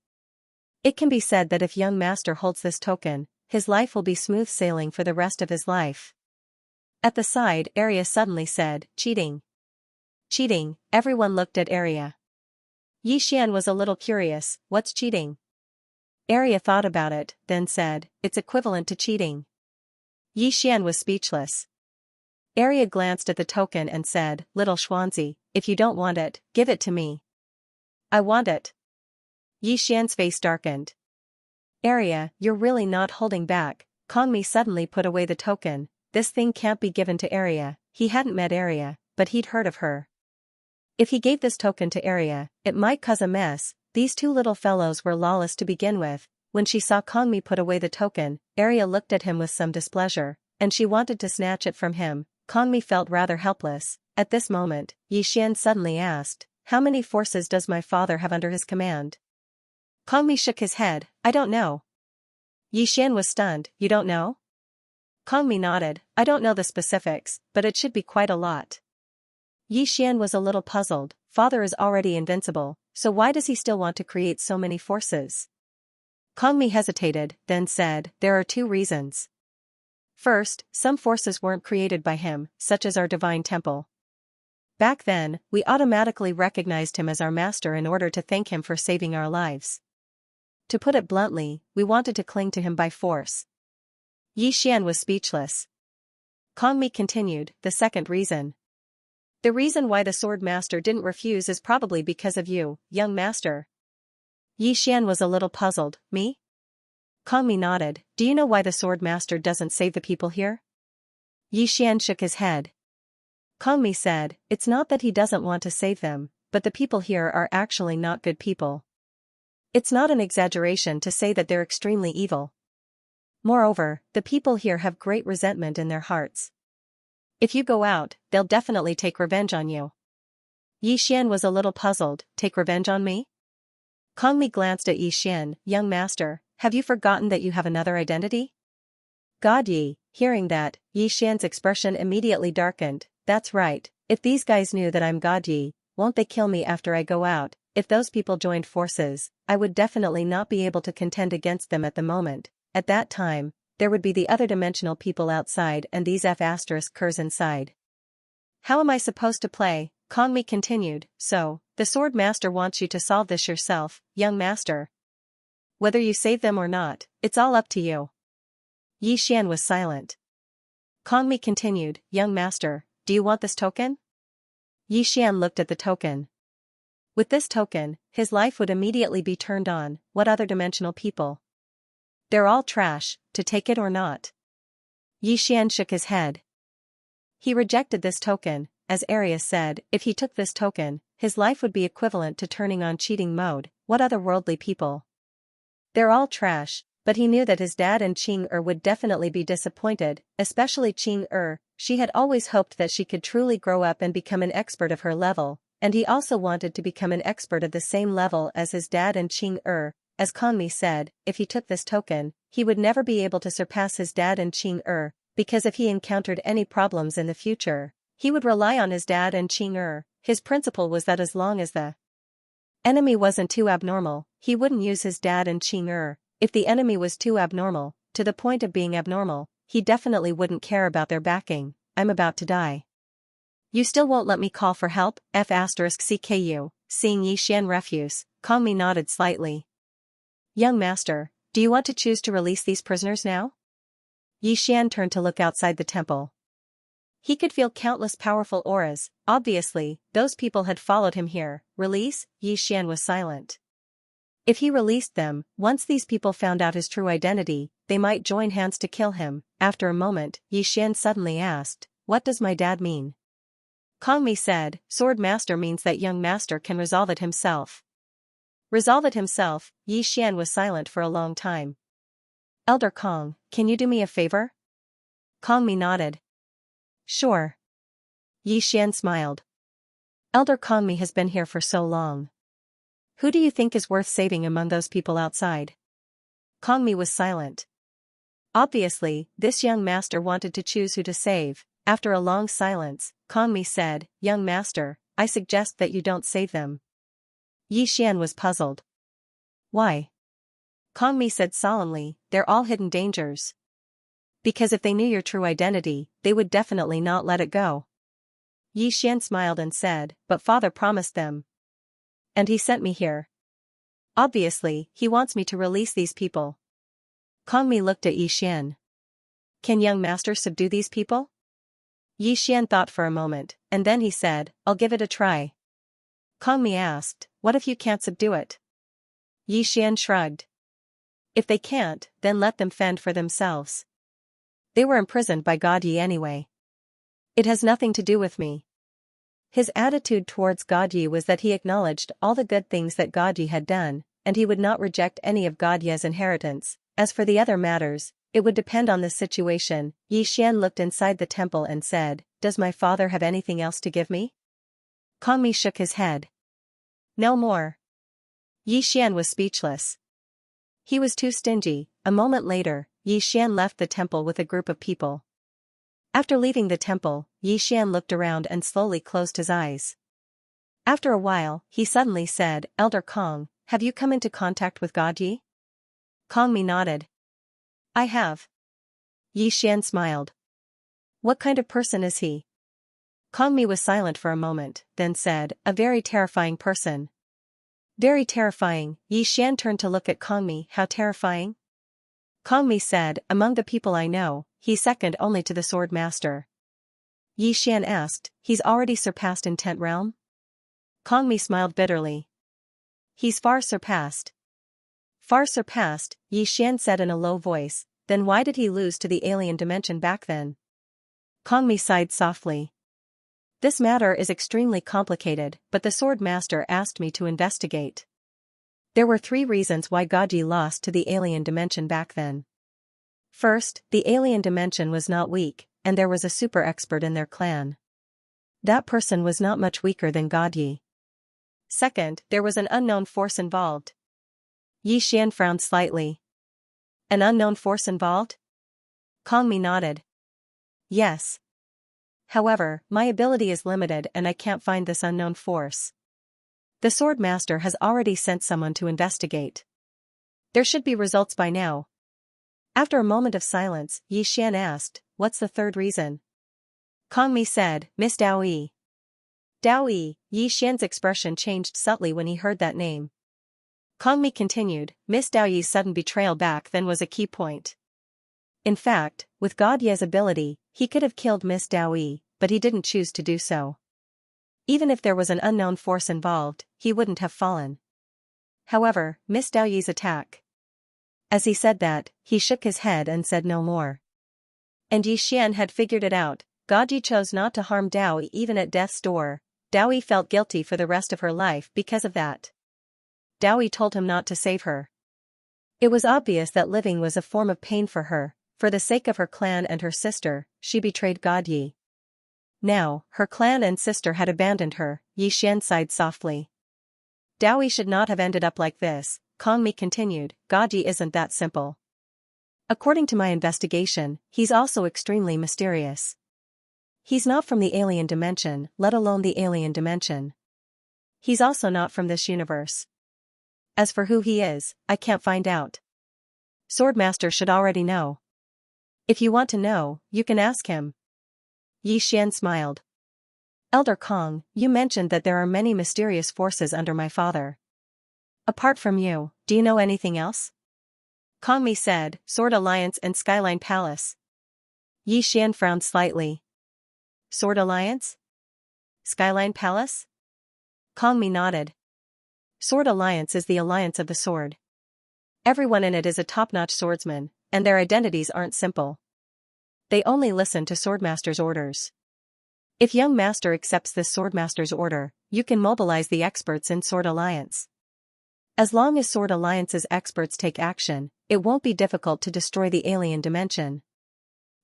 It can be said that if young master holds this token, his life will be smooth sailing for the rest of his life. At the side, Arya suddenly said, cheating. Cheating, everyone looked at Arya. Xian was a little curious, what's cheating? Arya thought about it, then said, it's equivalent to cheating. Xian was speechless. Arya glanced at the token and said, little Xianxia, if you don't want it, give it to me. I want it. Xian's face darkened. Arya, you're really not holding back. Kongmi suddenly put away the token, this thing can't be given to Arya. He hadn't met Arya, but he'd heard of her. If he gave this token to Arya, it might cause a mess. These two little fellows were lawless to begin with. When she saw Kongmi put away the token, Arya looked at him with some displeasure, and she wanted to snatch it from him. Kongmi felt rather helpless. At this moment, Xian suddenly asked, how many forces does my father have under his command? Kongmi shook his head, I don't know. Xian was stunned, you don't know? Kongmi nodded, I don't know the specifics, but it should be quite a lot. Xian was a little puzzled, father is already invincible, so why does he still want to create so many forces? Kongmi hesitated, then said, there are two reasons. First, some forces weren't created by him, such as our divine temple. Back then, we automatically recognized him as our master in order to thank him for saving our lives. To put it bluntly, we wanted to cling to him by force. Xian was speechless. Kongmi continued, the second reason. The reason why the sword master didn't refuse is probably because of you, young master. Xian was a little puzzled, me? Kongmi nodded, do you know why the sword master doesn't save the people here? Xian shook his head. Kongmi said, it's not that he doesn't want to save them, but the people here are actually not good people. It's not an exaggeration to say that they're extremely evil. Moreover, the people here have great resentment in their hearts. If you go out, they'll definitely take revenge on you. Xian was a little puzzled, take revenge on me? Kongmi glanced at Xian, young master, have you forgotten that you have another identity? God Yi, hearing that, Xian's expression immediately darkened, that's right, if these guys knew that I'm God Yi, won't they kill me after I go out? If those people joined forces, I would definitely not be able to contend against them at the moment. At that time, there would be the other dimensional people outside and these F***ers inside. How am I supposed to play? Kongmi continued, so, the sword master wants you to solve this yourself, young master. Whether you save them or not, it's all up to you. Xian was silent. Kongmi continued, young master, do you want this token? Xian looked at the token. With this token, his life would immediately be turned on. What other dimensional people? They're all trash, to take it or not. Xian shook his head. He rejected this token, as Arya said, if he took this token, his life would be equivalent to turning on cheating mode. What other worldly people? They're all trash, but he knew that his dad and Qing would definitely be disappointed, especially Qing. She had always hoped that she could truly grow up and become an expert of her level, and he also wanted to become an expert of the same level as his dad and Qing. As Kongmi said, if he took this token, he would never be able to surpass his dad and Qing, because if he encountered any problems in the future, he would rely on his dad and Qing. His principle was that as long as the enemy wasn't too abnormal, he wouldn't use his dad and Qing. If the enemy was too abnormal, to the point of being abnormal, he definitely wouldn't care about their backing. I'm about to die. You still won't let me call for help? CKU, seeing Yixian refuse, Kongmi nodded slightly. Young master, do you want to choose to release these prisoners now? Yixian turned to look outside the temple. He could feel countless powerful auras. Obviously, those people had followed him here. Release? Yixian was silent. If he released them, once these people found out his true identity, they might join hands to kill him. After a moment, Yixian suddenly asked, "What does my dad mean?" Kongmi said, "Sword master means that young master can resolve it himself." Resolve it himself? Yixian was silent for a long time. Elder Kong, can you do me a favor? Kongmi nodded. Sure. Yixian smiled. Elder Kongmi has been here for so long. Who do you think is worth saving among those people outside? Kongmi was silent. Obviously, this young master wanted to choose who to save. After a long silence, Kongmi said, "Young master, I suggest that you don't save them." Yixian was puzzled. Why? Kongmi said solemnly, "They're all hidden dangers. Because if they knew your true identity, they would definitely not let it go." Yixian smiled and said, "But father promised them. And he sent me here. Obviously, he wants me to release these people." Kongmi looked at Yixian. Can young master subdue these people? Yixian thought for a moment, and then he said, "I'll give it a try." Kongmi asked, "What if you can't subdue it?" Yixian shrugged. "If they can't, then let them fend for themselves. They were imprisoned by God Yi anyway. It has nothing to do with me." His attitude towards God Yi was that he acknowledged all the good things that God Yi had done, and he would not reject any of God Yi's inheritance. As for the other matters, it would depend on the situation. Yixian looked inside the temple and said, "Does my father have anything else to give me?" Kongmi shook his head. "No more." Yixian was speechless. He was too stingy. A moment later, Yixian left the temple with a group of people. After leaving the temple, Yixian looked around and slowly closed his eyes. After a while, he suddenly said, "Elder Kong, have you come into contact with God Yi?" Kongmi nodded. "I have." Yixian smiled. "What kind of person is he?" Kongmi was silent for a moment, then said, "A very terrifying person." "Very terrifying." Yixian turned to look at Kongmi. "How terrifying?" Kongmi said, "Among the people I know, he's second only to the sword master." Yixian asked, "He's already surpassed in 10th realm?" Kongmi smiled bitterly. "He's far surpassed." Far surpassed, Yixian said in a low voice, "Then why did he lose to the alien dimension back then?" Kongmi sighed softly. "This matter is extremely complicated, but the sword master asked me to investigate. There were 3 reasons why God Yi lost to the alien dimension back then. First, the alien dimension was not weak, and there was a super expert in their clan. That person was not much weaker than God Yi. Second, there was an unknown force involved." Yixian frowned slightly. "An unknown force involved?" Kongmi nodded. "Yes. However, my ability is limited and I can't find this unknown force. The sword master has already sent someone to investigate. There should be results by now." After a moment of silence, Yixian asked, "What's the 3rd reason?" Kongmi said, "Miss Dao Yi." Dao Yi. Yixian's expression changed subtly when he heard that name. Kongmi continued, "Miss Dao Yi's sudden betrayal back then was a key point. In fact, with God Yi's ability, he could have killed Miss Dao Yi, but he didn't choose to do so. Even if there was an unknown force involved, he wouldn't have fallen. However, Miss Dao Yi's attack." As he said that, he shook his head and said no more. And Yixian had figured it out. God Yi chose not to harm Dao Yi even at death's door. Dao Yi felt guilty for the rest of her life because of that. Dao Yi told him not to save her. It was obvious that living was a form of pain for her. For the sake of her clan and her sister, she betrayed God Yi. Now, her clan and sister had abandoned her. Yixian sighed softly. "Dao Yi should not have ended up like this," Kongmi continued. "God Yi isn't that simple. According to my investigation, he's also extremely mysterious. He's not from the alien dimension, let alone the alien dimension. He's also not from this universe. As for who he is, I can't find out. Swordmaster should already know." If you want to know, you can ask him. Yi Xian smiled. Elder Kong, you mentioned that there are many mysterious forces under my father. Apart from you, do you know anything else? Kong Mi said, Sword Alliance and Skyline Palace. Yi Xian frowned slightly. Sword Alliance? Skyline Palace? Kong Mi nodded. Sword Alliance is the alliance of the sword. Everyone in it is a top-notch swordsman, and their identities aren't simple. They only listen to Swordmaster's orders. If young master accepts this Swordmaster's order, you can mobilize the experts in Sword Alliance. As long as Sword Alliance's experts take action, it won't be difficult to destroy the alien dimension.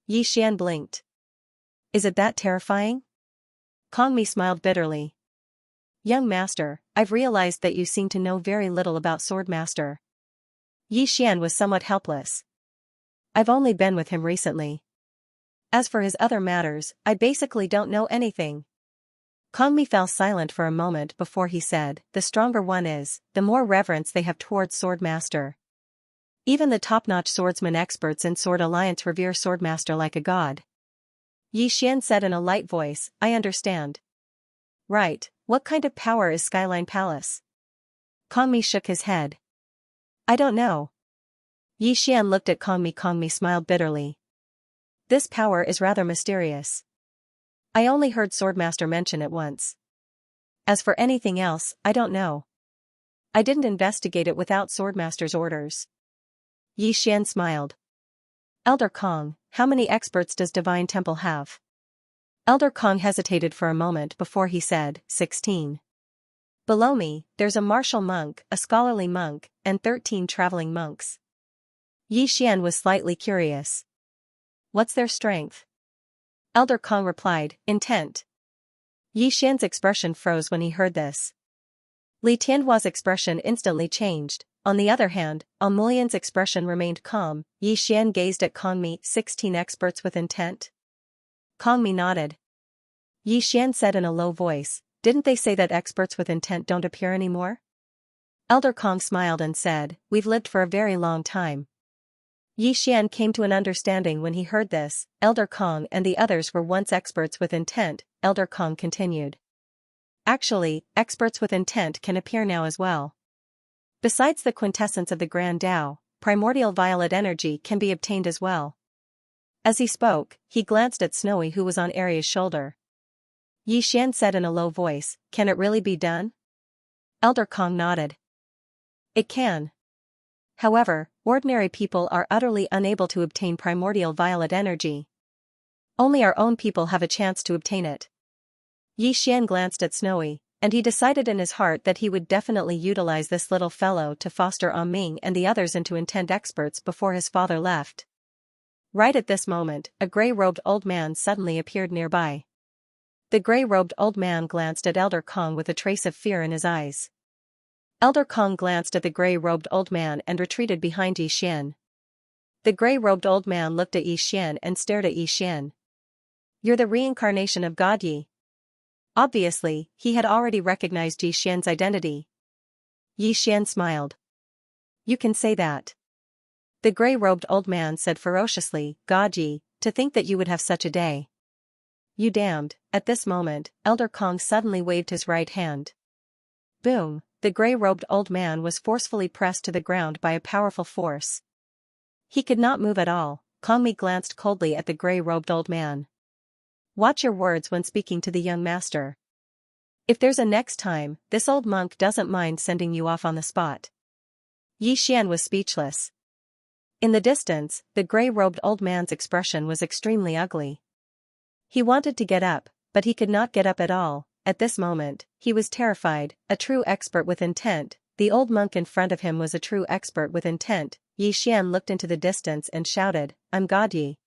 Yi Xian blinked. Is it that terrifying? Kong Mi smiled bitterly. Young master, I've realized that you seem to know very little about Swordmaster. Yi Xian was somewhat helpless. I've only been with him recently. As for his other matters, I basically don't know anything. Kong Mi fell silent for a moment before he said, the stronger one is, the more reverence they have towards Swordmaster. Even the top-notch swordsman experts in Sword Alliance revere Swordmaster like a god. Yi Xian said in a light voice, I understand. Right, what kind of power is Skyline Palace? Kong Mi shook his head. I don't know. Yi Xian looked at Kong Mi. Kong Mi smiled bitterly. This power is rather mysterious. I only heard Swordmaster mention it once. As for anything else, I don't know. I didn't investigate it without Swordmaster's orders. Yi Xian smiled. Elder Kong, how many experts does Divine Temple have? Elder Kong hesitated for a moment before he said, 16. Below me, there's a martial monk, a scholarly monk, and 13 traveling monks. Yi Xian was slightly curious. What's their strength? Elder Kong replied, intent. Yi Xian's expression froze when he heard this. Li Tianhua's expression instantly changed. On the other hand, Amulian's expression remained calm. Yi Xian gazed at Kong Mi. 16 experts with intent? Kong Mi nodded. Yi Xian said in a low voice, didn't they say that experts with intent don't appear anymore? Elder Kong smiled and said, we've lived for a very long time. Yi Xian came to an understanding when he heard this. Elder Kong and the others were once experts with intent. Elder Kong continued. Actually, experts with intent can appear now as well. Besides the quintessence of the Grand Tao, primordial violet energy can be obtained as well. As he spoke, he glanced at Snowy, who was on Arya's shoulder. Yi Xian said in a low voice, can it really be done? Elder Kong nodded. It can. However, ordinary people are utterly unable to obtain primordial violet energy. Only our own people have a chance to obtain it. Yi Xian glanced at Snowy, and he decided in his heart that he would definitely utilize this little fellow to foster Ming and the others into intent experts before his father left. Right at this moment, a gray-robed old man suddenly appeared nearby. The gray-robed old man glanced at Elder Kong with a trace of fear in his eyes. Elder Kong glanced at the gray-robed old man and retreated behind Yi Xian. The gray-robed old man looked at Yi Xian and stared at Yi Xian. You're the reincarnation of God Yi. Obviously, he had already recognized Yi Xian's identity. Yi Xian smiled. You can say that. The gray-robed old man said ferociously, God Yi, to think that you would have such a day. You damned. At this moment, Elder Kong suddenly waved his right hand. Boom. The gray-robed old man was forcefully pressed to the ground by a powerful force. He could not move at all. Kong Mi glanced coldly at the gray-robed old man. Watch your words when speaking to the young master. If there's a next time, this old monk doesn't mind sending you off on the spot. Yi Xian was speechless. In the distance, the gray-robed old man's expression was extremely ugly. He wanted to get up, but he could not get up at all. At this moment, he was terrified, a true expert with intent. The old monk in front of him was a true expert with intent. Yi Xian looked into the distance and shouted, I'm God Yi.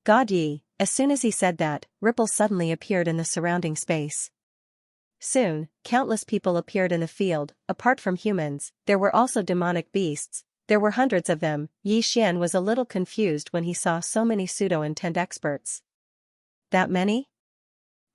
God Yi. As soon as he said that, ripples suddenly appeared in the surrounding space. Soon, countless people appeared in the field. Apart from humans, there were also demonic beasts. There were hundreds of them. Yi Xian was a little confused when he saw so many pseudo-intent experts. That many?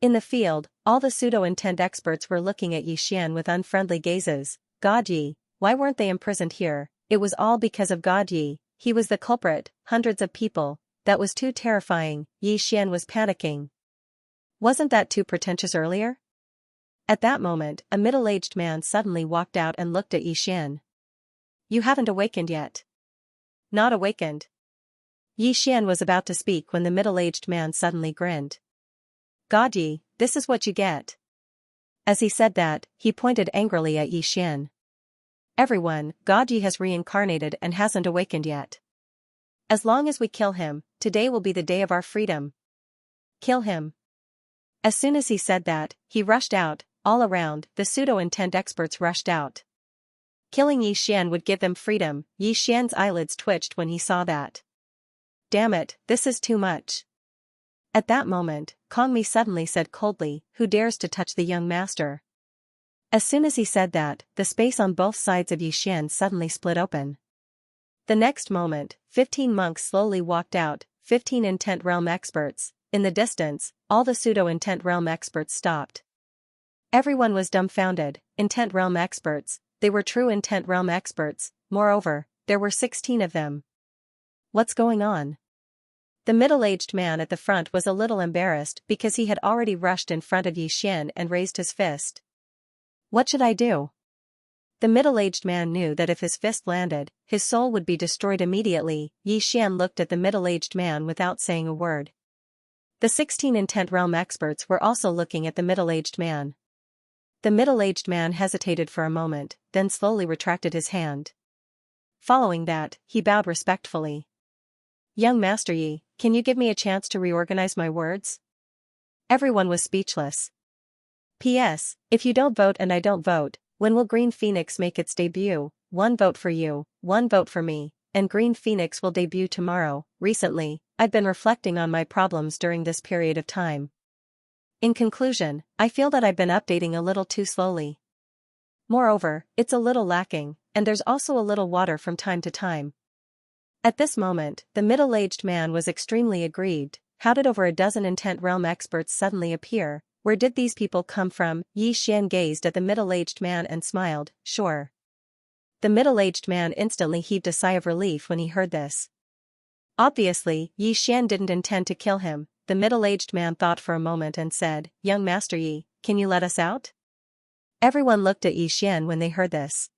In the field, all the pseudo-intent experts were looking at Yi Xian with unfriendly gazes. God Yi, why weren't they imprisoned here? It was all because of God Yi. He was the culprit. Hundreds of people. that was too terrifying, Yi Xian was panicking. Wasn't that too pretentious earlier? At that moment, a middle-aged man suddenly walked out and looked at Yi Xian. You haven't awakened yet. Not awakened. Yi Xian was about to speak when the middle-aged man suddenly grinned. God Yi, this is what you get. As he said that, he pointed angrily at Yi Xian. Everyone, God Yi has reincarnated and hasn't awakened yet. As long as we kill him, today will be the day of our freedom. Kill him. As soon as he said that, he rushed out. All around, the pseudo-intent experts rushed out. Killing Yi Xian would give them freedom. Yi Xian's eyelids twitched when he saw that. Damn it, this is too much. At that moment, Kong Mi suddenly said coldly, who dares to touch the young master? As soon as he said that, the space on both sides of Yi Xian suddenly split open. The next moment, 15 monks slowly walked out, 15 intent realm experts. In the distance, all the pseudo-intent realm experts stopped. Everyone was dumbfounded. Intent realm experts, they were true intent realm experts, moreover, there were 16 of them. What's going on? The middle-aged man at the front was a little embarrassed because he had already rushed in front of Yi Xian and raised his fist. What should I do? The middle-aged man knew that if his fist landed, his soul would be destroyed immediately. Yi Xian looked at the middle-aged man without saying a word. The 16 intent realm experts were also looking at the middle-aged man. The middle-aged man hesitated for a moment, then slowly retracted his hand. Following that, he bowed respectfully. Young Master Yi, can you give me a chance to reorganize my words? Everyone was speechless. P.S. If you don't vote and I don't vote, when will Green Phoenix make its debut? 1 vote for you, 1 vote for me, and Green Phoenix will debut tomorrow. Recently, I've been reflecting on my problems during this period of time. In conclusion, I feel that I've been updating a little too slowly. Moreover, it's a little lacking, and there's also a little water from time to time. At this moment, the middle-aged man was extremely aggrieved. How did over a dozen intent realm experts suddenly appear? Where did these people come from? Yi Xian gazed at the middle-aged man and smiled, sure. The middle-aged man instantly heaved a sigh of relief when he heard this. Obviously, Yi Xian didn't intend to kill him. The middle-aged man thought for a moment and said, Young Master Yi, can you let us out? Everyone looked at Yi Xian when they heard this.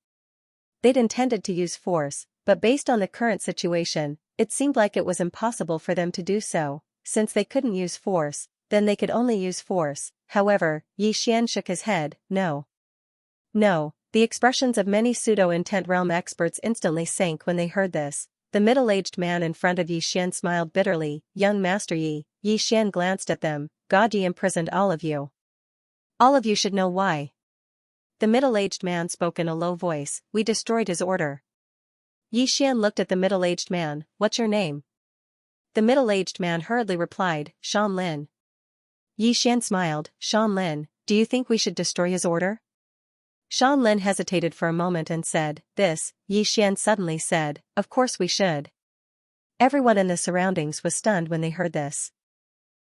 They'd intended to use force, but based on the current situation, it seemed like it was impossible for them to do so. Since they couldn't use force, then they could only use force. However, Yi Xian shook his head, no. No, the expressions of many pseudo-intent realm experts instantly sank when they heard this. The middle-aged man in front of Yi Xian smiled bitterly. Young Master Yi, Yi Xian glanced at them. God Yi imprisoned all of you. All of you should know why. The middle-aged man spoke in a low voice. We destroyed his order. Yi Xian looked at the middle-aged man. What's your name? The middle-aged man hurriedly replied, Shan Lin. Yi Xian smiled. Shan Lin, do you think we should destroy his order? Shan Lin hesitated for a moment and said, This, Yi Xian suddenly said, Of course we should. Everyone in the surroundings was stunned when they heard this.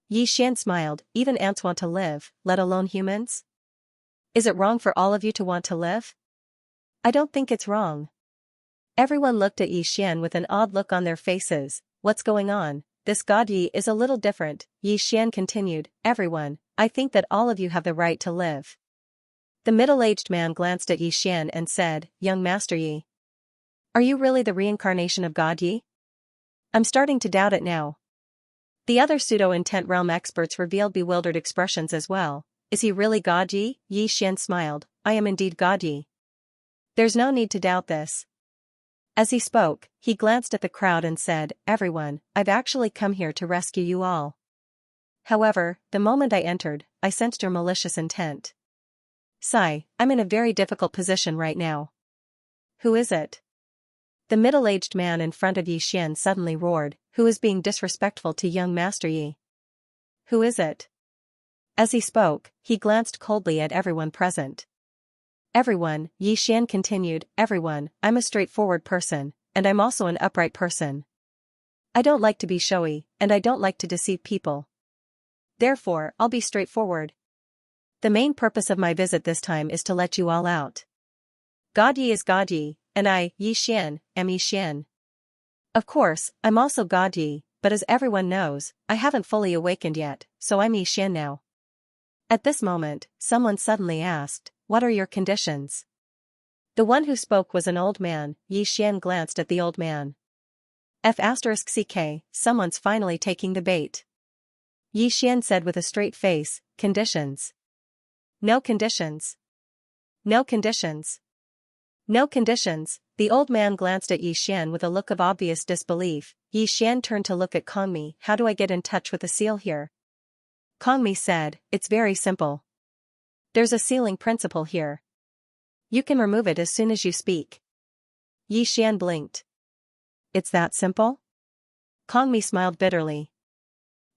Yi Xian smiled, even ants want to live, let alone humans? Is it wrong for all of you to want to live? I don't think it's wrong. Everyone looked at Yi Xian with an odd look on their faces. What's going on? This God Yi is a little different. Yi Xian continued, Everyone, I think that all of you have the right to live. The middle-aged man glanced at Yi Xian and said, Young Master Yi. Are you really the reincarnation of God Yi? I'm starting to doubt it now. The other pseudo-intent realm experts revealed bewildered expressions as well. Is he really God Yi? Yi Xian smiled, I am indeed God Yi. There's no need to doubt this. As he spoke, he glanced at the crowd and said, Everyone, I've actually come here to rescue you all. However, the moment I entered, I sensed your malicious intent. Sigh, I'm in a very difficult position right now. Who is it? The middle-aged man in front of Yi Xian suddenly roared, Who is being disrespectful to young Master Yi? Who is it? As he spoke, he glanced coldly at everyone present. Everyone, Yi Xian continued, Everyone, I'm a straightforward person, and I'm also an upright person. I don't like to be showy, and I don't like to deceive people. Therefore, I'll be straightforward. The main purpose of my visit this time is to let you all out. God Yi is God Yi, and I, Yi Xian, am Yi Xian. Of course, I'm also God Yi, but as everyone knows, I haven't fully awakened yet, so I'm Xian now. At this moment, someone suddenly asked, "What are your conditions?" The one who spoke was an old man. Xian glanced at the old man. F*ck, someone's finally taking the bait. Xian said with a straight face, "Conditions? No conditions. No conditions. No conditions." The old man glanced at Xian with a look of obvious disbelief. Xian turned to look at Kongmi. "How do I get in touch with the seal here?" Kongmi said, "It's very simple. There's a sealing principle here. You can remove it as soon as you speak." Xian blinked. "It's that simple?" Kongmi smiled bitterly.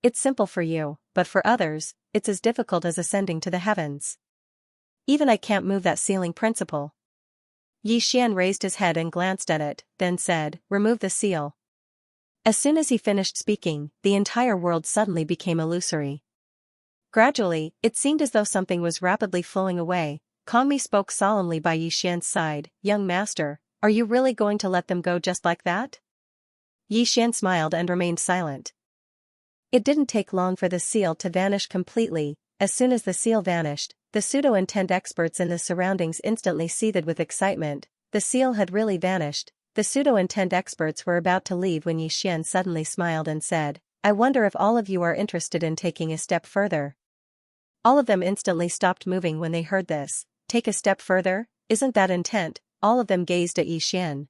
"It's simple for you, but for others, it's as difficult as ascending to the heavens. Even I can't move that sealing principle." Xian raised his head and glanced at it, then said, "Remove the seal." As soon as he finished speaking, the entire world suddenly became illusory. Gradually, it seemed as though something was rapidly flowing away. Kongmi spoke solemnly by Xian's side. "Young master, are you really going to let them go just like that?" Xian smiled and remained silent. It didn't take long for the seal to vanish completely. As soon as the seal vanished, the pseudo-intent experts in the surroundings instantly seethed with excitement. The seal had really vanished. The pseudo-intent experts were about to leave when Xian suddenly smiled and said, "I wonder if all of you are interested in taking a step further." All of them instantly stopped moving when they heard this. Take a step further? Isn't that intent? All of them gazed at Xian.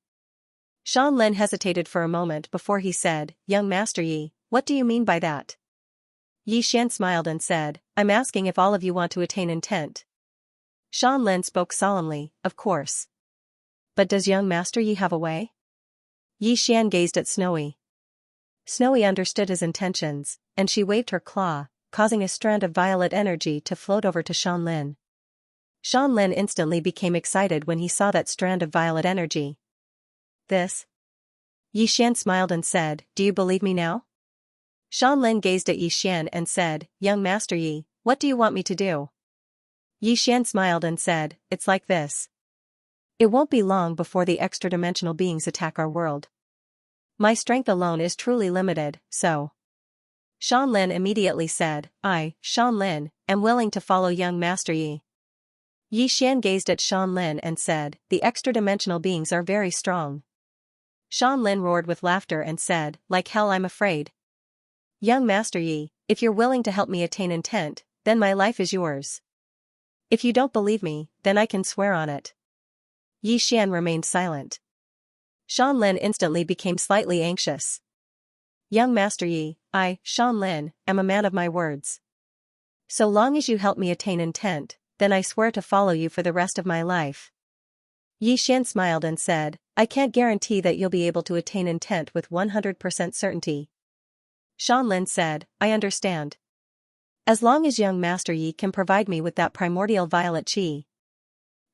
Xianlin hesitated for a moment before he said, "Young Master Yi, what do you mean by that?" Xian smiled and said, "I'm asking if all of you want to attain intent." Xianlin spoke solemnly, "Of course. But does young Master Yi have a way?" Xian gazed at Snowy. Snowy understood his intentions, and she waved her claw, causing a strand of violet energy to float over to Xianlin. Xianlin instantly became excited when he saw that strand of violet energy. "This?" Xian smiled and said, "Do you believe me now?" Xianlin gazed at Xian and said, "Young Master Yi, what do you want me to do?" Xian smiled and said, "It's like this. It won't be long before the extra-dimensional beings attack our world. My strength alone is truly limited, so..." Xianlin immediately said, "I, Xianlin, am willing to follow young Master Yi." Xian gazed at Xianlin and said, "The extra-dimensional beings are very strong." Xianlin roared with laughter and said, "Like hell I'm afraid. Young Master Yi, if you're willing to help me attain intent, then my life is yours. If you don't believe me, then I can swear on it." Xian remained silent. Xianlin instantly became slightly anxious. "Young Master Yi, I, Xianlin, am a man of my words. So long as you help me attain intent, then I swear to follow you for the rest of my life." Xian smiled and said, "I can't guarantee that you'll be able to attain intent with 100% certainty." Xianlin said, "I understand. As long as young Master Yi can provide me with that primordial violet qi."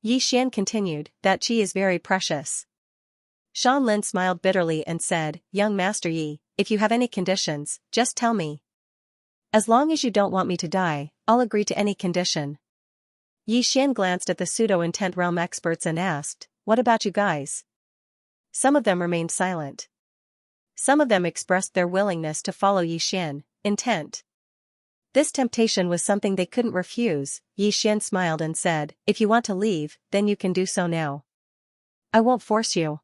Xian continued, "That qi is very precious." Xianlin smiled bitterly and said, "Young Master Yi, if you have any conditions, just tell me. As long as you don't want me to die, I'll agree to any condition." Xian glanced at the pseudo-intent realm experts and asked, "What about you guys?" Some of them remained silent. Some of them expressed their willingness to follow Xian, intent. This temptation was something they couldn't refuse. Xian smiled and said, "If you want to leave, then you can do so now. I won't force you.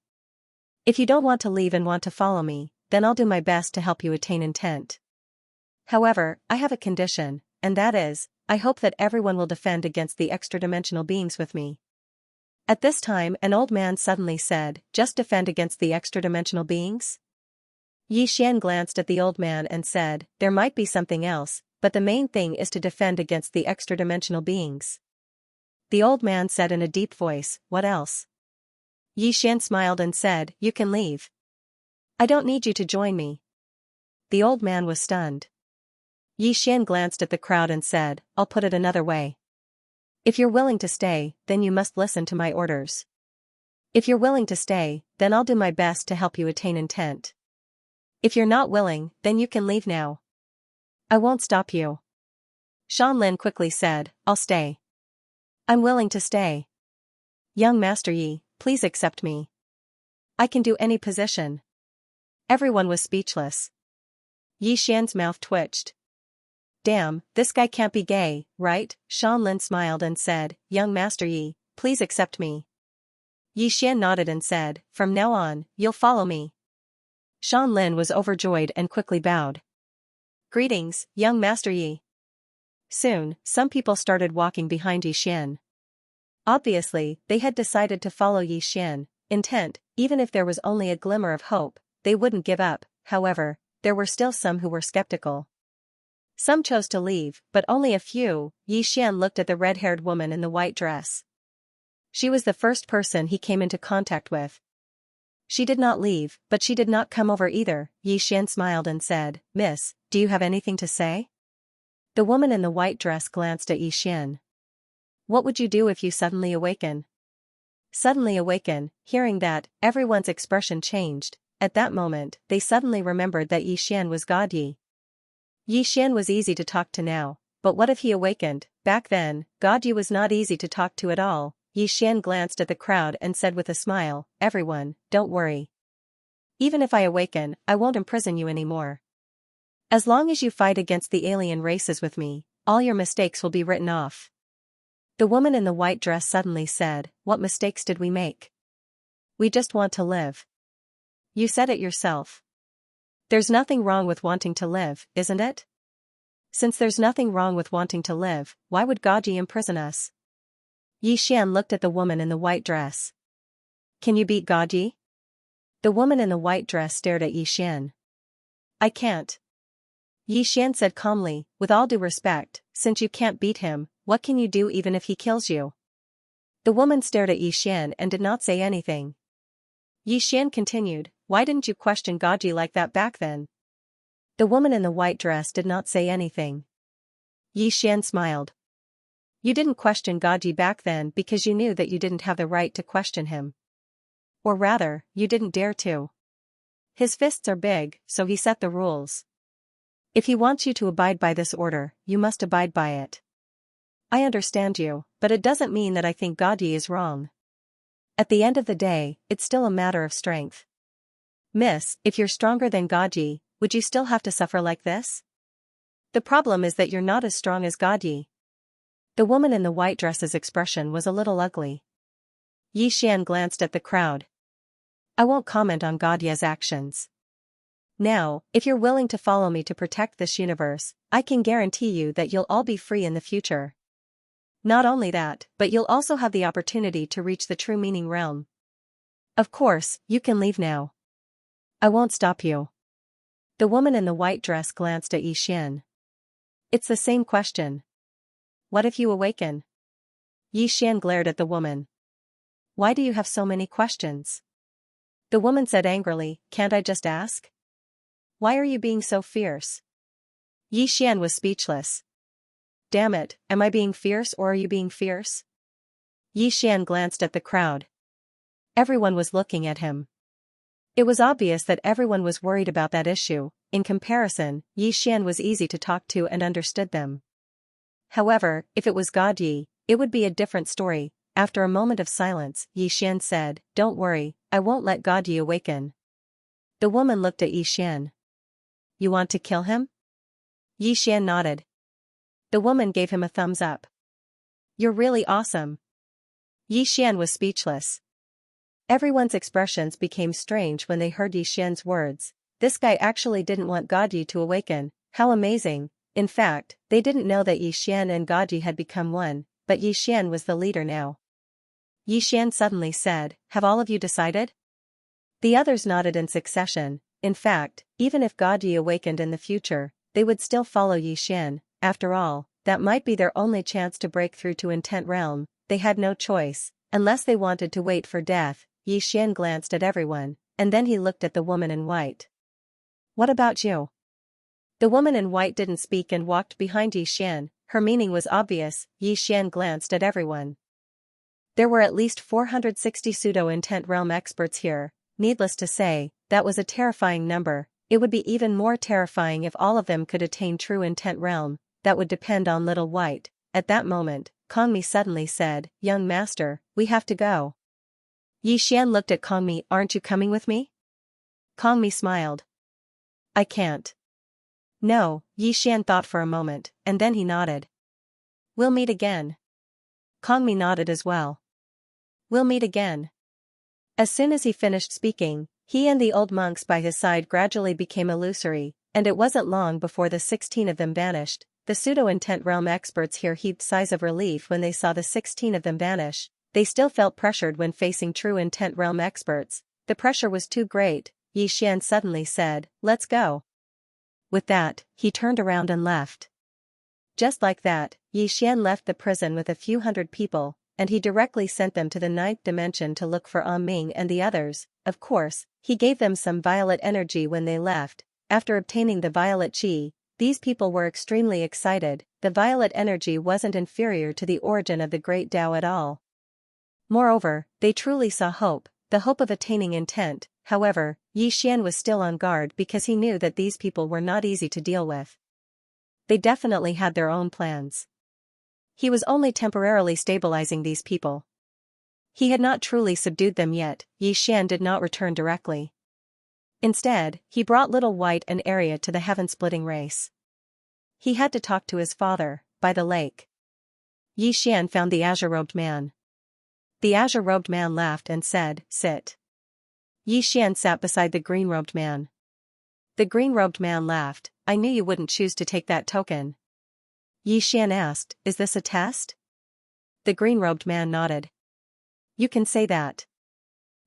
If you don't want to leave and want to follow me, then I'll do my best to help you attain intent. However, I have a condition, and that is, I hope that everyone will defend against the extra-dimensional beings with me." At this time an old man suddenly said, "Just defend against the extra-dimensional beings?" Xian glanced at the old man and said, "There might be something else, but the main thing is to defend against the extra-dimensional beings." The old man said in a deep voice, "What else?" Xian smiled and said, "You can leave. I don't need you to join me." The old man was stunned. Xian glanced at the crowd and said, "I'll put it another way. If you're willing to stay, then you must listen to my orders. If you're willing to stay, then I'll do my best to help you attain intent. If you're not willing, then you can leave now. I won't stop you." Xianlin quickly said, "I'll stay. I'm willing to stay. Young Master Yi, please accept me. I can do any position." Everyone was speechless. Yi Xian's mouth twitched. Damn, this guy can't be gay, right? Shanlin smiled and said, young Master Yi, please accept me. Yi Xian nodded and said, from now on, you'll follow me. Shanlin was overjoyed and quickly bowed. Greetings, young Master Yi. Soon, some people started walking behind Yi Xian. Obviously, they had decided to follow Yi Xian, intent, even if there was only a glimmer of hope, they wouldn't give up. However, there were still some who were skeptical. Some chose to leave, but only a few. Yi Xian looked at the red-haired woman in the white dress. She was the first person he came into contact with. She did not leave, but she did not come over either. Yi Xian smiled and said, Miss, do you have anything to say? The woman in the white dress glanced at Yi Xian. What would you do if you suddenly awaken? Suddenly awaken, hearing that, everyone's expression changed. At that moment, they suddenly remembered that Yi Xian was God Yi. Yi Xian was easy to talk to now, but what if he awakened? Back then, God Yi was not easy to talk to at all. Yi Xian glanced at the crowd and said with a smile, everyone, don't worry. Even if I awaken, I won't imprison you anymore. As long as you fight against the alien races with me, all your mistakes will be written off. The woman in the white dress suddenly said, what mistakes did we make? We just want to live. You said it yourself. There's nothing wrong with wanting to live, isn't it? Since there's nothing wrong with wanting to live, why would God Yi imprison us? Yi Xian looked at the woman in the white dress. Can you beat God Yi? The woman in the white dress stared at Yi Xian. I can't. Yi Xian said calmly, with all due respect, since you can't beat him, what can you do even if he kills you? The woman stared at Yi Xian and did not say anything. Yi Xian continued, why didn't you question God Yi like that back then? The woman in the white dress did not say anything. Yi Xian smiled. You didn't question God Yi back then because you knew that you didn't have the right to question him. Or rather, you didn't dare to. His fists are big, so he set the rules. If he wants you to abide by this order, you must abide by it. I understand you, but it doesn't mean that I think God Yi is wrong. At the end of the day, it's still a matter of strength. Miss, if you're stronger than God Yi, would you still have to suffer like this? The problem is that you're not as strong as God Yi. The woman in the white dress's expression was a little ugly. Yi Xian glanced at the crowd. I won't comment on God Yi's actions. Now, if you're willing to follow me to protect this universe, I can guarantee you that you'll all be free in the future. Not only that, but you'll also have the opportunity to reach the true meaning realm. Of course, you can leave now. I won't stop you. The woman in the white dress glanced at Yi Xian. It's the same question. What if you awaken? Yi Xian glared at the woman. Why do you have so many questions? The woman said angrily, can't I just ask? Why are you being so fierce? Yi Xian was speechless. Damn it, am I being fierce or are you being fierce? Yi Xian glanced at the crowd. Everyone was looking at him. It was obvious that everyone was worried about that issue. In comparison, Yi Xian was easy to talk to and understood them. However, if it was God Yi, it would be a different story. After a moment of silence, Yi Xian said, don't worry, I won't let God Yi awaken. The woman looked at Yi Xian. You want to kill him? Yi Xian nodded. The woman gave him a thumbs up. You're really awesome. Yi Xian was speechless. Everyone's expressions became strange when they heard Yi Xian's words. This guy actually didn't want God Yi to awaken, how amazing. In fact, they didn't know that Yi Xian and God Yi had become one, but Yi Xian was the leader now. Yi Xian suddenly said, have all of you decided? The others nodded in succession. In fact, even if God Yi awakened in the future, they would still follow Yi Xian. After all, that might be their only chance to break through to Intent Realm. They had no choice, unless they wanted to wait for death. Yi Xian glanced at everyone, and then he looked at the woman in white. What about you? The woman in white didn't speak and walked behind Yi Xian. Her meaning was obvious. Yi Xian glanced at everyone. There were at least 460 pseudo-Intent Realm experts here. Needless to say, that was a terrifying number. It would be even more terrifying if all of them could attain true Intent Realm. That would depend on Little White. At that moment, Kongmi suddenly said, young master, we have to go. Yi Xian looked at Kongmi, aren't you coming with me? Kongmi smiled. I can't. No, Yi Xian thought for a moment, and then he nodded. We'll meet again. Kongmi nodded as well. We'll meet again. As soon as he finished speaking, he and the old monks by his side gradually became illusory, and it wasn't long before the 16 of them vanished. The pseudo-intent realm experts here heaved sighs of relief when they saw the 16 of them vanish. They still felt pressured when facing true intent realm experts. The pressure was too great. Yi Xian suddenly said, "Let's go." With that, he turned around and left. Just like that, Yi Xian left the prison with a few hundred people, and he directly sent them to the 9th dimension to look for Ming and the others. Of course, he gave them some violet energy when they left. After obtaining the violet chi, these people were extremely excited. The violet energy wasn't inferior to the origin of the great Tao at all. Moreover, they truly saw hope, the hope of attaining intent. However, Yi Xian was still on guard because he knew that these people were not easy to deal with. They definitely had their own plans. He was only temporarily stabilizing these people. He had not truly subdued them yet. Yi Xian did not return directly. Instead, he brought Little White and Arya to the heaven-splitting race. He had to talk to his father, by the lake. Yi Xian found the azure-robed man. The azure-robed man laughed and said, "Sit." Yi Xian sat beside the green-robed man. The green-robed man laughed, "I knew you wouldn't choose to take that token." Yi Xian asked, "Is this a test?" The green-robed man nodded. "You can say that."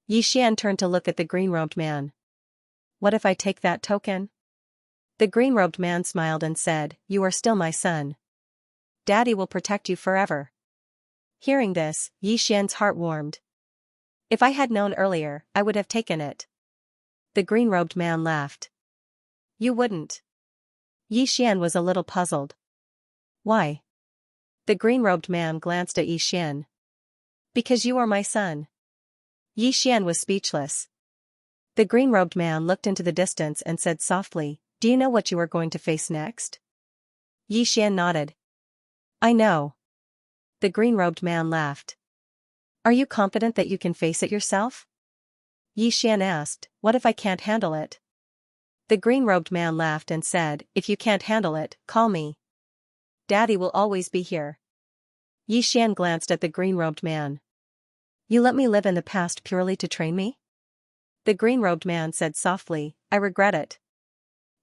Yi Xian turned to look at the green-robed man. "What if I take that token?" The green-robed man smiled and said, "You are still my son. Daddy will protect you forever." Hearing this, Yi Xian's heart warmed. "If I had known earlier, I would have taken it." The green-robed man laughed. "You wouldn't." Yi Xian was a little puzzled. "Why?" The green-robed man glanced at Yi Xian. "Because you are my son." Yi Xian was speechless. The green-robed man looked into the distance and said softly, "Do you know what you are going to face next?" Yi Xian nodded. "I know." The green-robed man laughed. "Are you confident that you can face it yourself?" Yi Xian asked, "What if I can't handle it?" The green-robed man laughed and said, "If you can't handle it, call me. Daddy will always be here." Yi Xian glanced at the green-robed man. "You let me live in the past purely to train me?" The green-robed man said softly, "I regret it."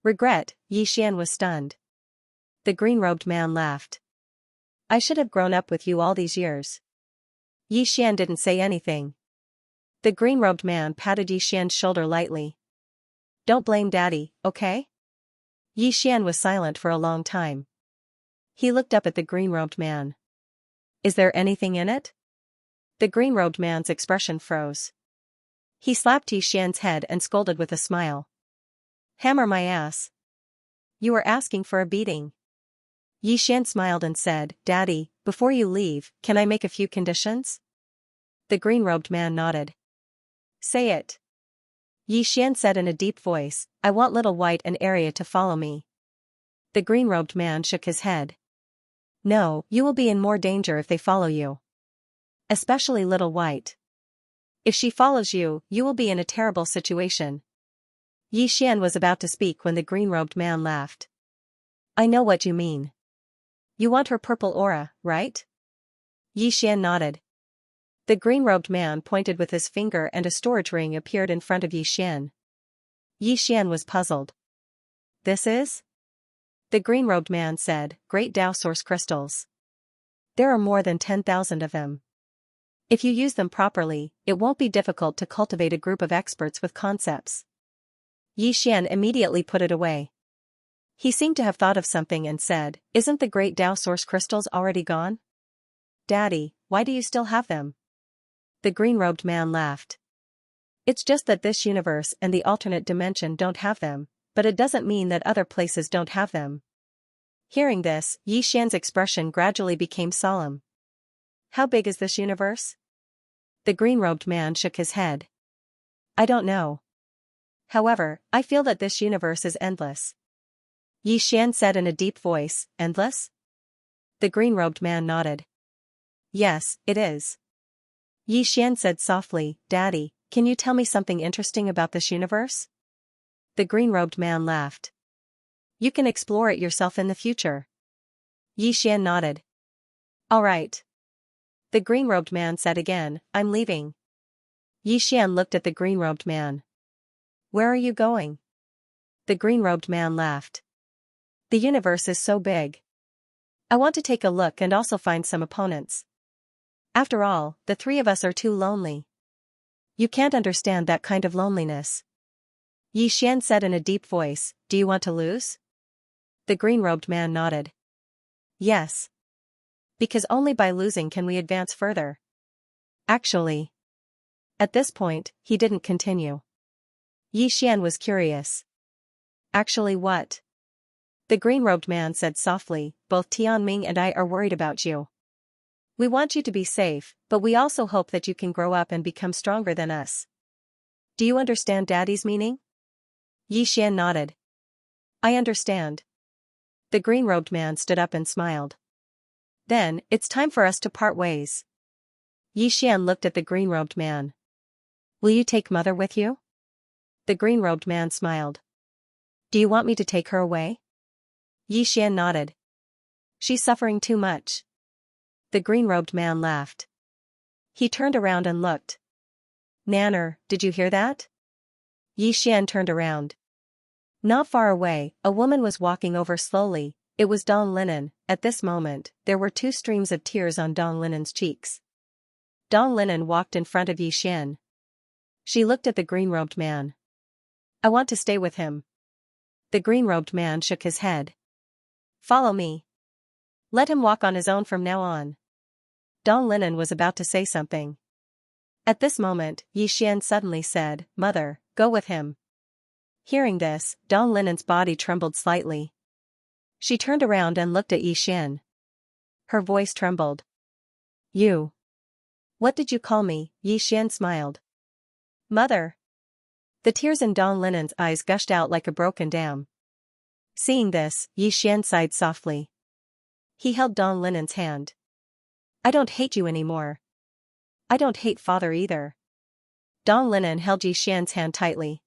"Regret?" Yi Xian was stunned. The green-robed man laughed. "I should have grown up with you all these years." Yi Xian didn't say anything. The green-robed man patted Yi Xian's shoulder lightly. "Don't blame Daddy, okay?" Yi Xian was silent for a long time. He looked up at the green-robed man. "Is there anything in it?" The green-robed man's expression froze. He slapped Yi Xian's head and scolded with a smile. "Hammer my ass. You are asking for a beating." Yi Xian smiled and said, "Daddy, before you leave, can I make a few conditions?" The green-robed man nodded. "Say it." Yi Xian said in a deep voice, "I want Little White and Arya to follow me." The green-robed man shook his head. "No, you will be in more danger if they follow you. Especially Little White. If she follows you, you will be in a terrible situation." Yi Xian was about to speak when the green-robed man laughed. "I know what you mean. You want her purple aura, right?" Yi Xian nodded. The green-robed man pointed with his finger and a storage ring appeared in front of Yi Xian. Yi Xian was puzzled. "This is?" The green-robed man said, "Great Tao source crystals. There are more than 10,000 of them. If you use them properly, it won't be difficult to cultivate a group of experts with concepts." Yi Xian immediately put it away. He seemed to have thought of something and said, "Isn't the great Tao source crystals already gone?" "Daddy, why do you still have them?" The green-robed man laughed. "It's just that this universe and the alternate dimension don't have them, but it doesn't mean that other places don't have them." Hearing this, Yi Xian's expression gradually became solemn. "How big is this universe?" The green-robed man shook his head. "I don't know. However, I feel that this universe is endless." Yi Xian said in a deep voice, "Endless?" The green-robed man nodded. "Yes, it is." Yi Xian said softly, "Daddy, can you tell me something interesting about this universe?" The green-robed man laughed. You can explore it yourself in the future. Xian nodded. All right. The green-robed man said again, I'm leaving. Xian looked at the green-robed man. Where are you going? The green-robed man laughed. The universe is so big. I want to take a look and also find some opponents. After all, the three of us are too lonely. You can't understand that kind of loneliness. Xian said in a deep voice, do you want to lose? The green-robed man nodded. Yes. Because only by losing can we advance further. Actually. At this point, he didn't continue. Xian was curious. Actually what? The green-robed man said softly, both Tianming and I are worried about you. We want you to be safe, but we also hope that you can grow up and become stronger than us. Do you understand Daddy's meaning? Xian nodded. I understand. The green-robed man stood up and smiled. Then, it's time for us to part ways. Xian looked at the green-robed man. Will you take Mother with you? The green-robed man smiled. Do you want me to take her away? Xian nodded. She's suffering too much. The green-robed man laughed. He turned around and looked. Nanner, did you hear that? Xian turned around. Not far away, a woman was walking over slowly. It was Dong Linen. At this moment, there were 2 streams of tears on Dong Linen's cheeks. Dong Linen walked in front of Xian. She looked at the green-robed man. I want to stay with him. The green-robed man shook his head. Follow me. Let him walk on his own from now on. Dong Linen was about to say something. At this moment, Xian suddenly said, Mother, go with him. Hearing this, Dong Linen's body trembled slightly. She turned around and looked at Xian. Her voice trembled. You. What did you call me? Xian smiled. Mother. The tears in Dong Linen's eyes gushed out like a broken dam. Seeing this, Xian sighed softly. He held Dong Linen's hand. I don't hate you anymore. I don't hate Father either. Dong Linen held Xian's hand tightly.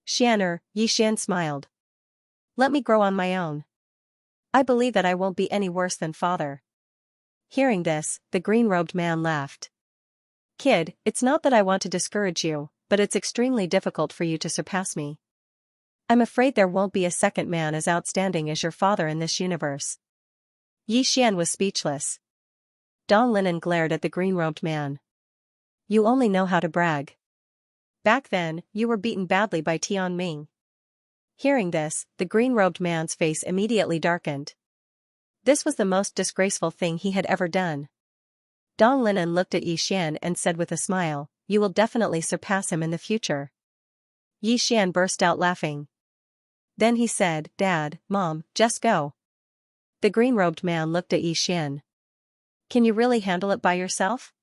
Xianer, Xian smiled. Let me grow on my own. I believe that I won't be any worse than Father. Hearing this, the green-robed man laughed. Kid, it's not that I want to discourage you, but it's extremely difficult for you to surpass me. I'm afraid there won't be a second man as outstanding as your father in this universe. Xian was speechless. Dong Linen glared at the green-robed man. You only know how to brag. Back then, you were beaten badly by Tianming. Hearing this, the green-robed man's face immediately darkened. This was the most disgraceful thing he had ever done. Dong Linen looked at Xian and said with a smile, you will definitely surpass him in the future. Xian burst out laughing. Then he said, Dad, Mom, just go. The green-robed man looked at Xian. Can you really handle it by yourself?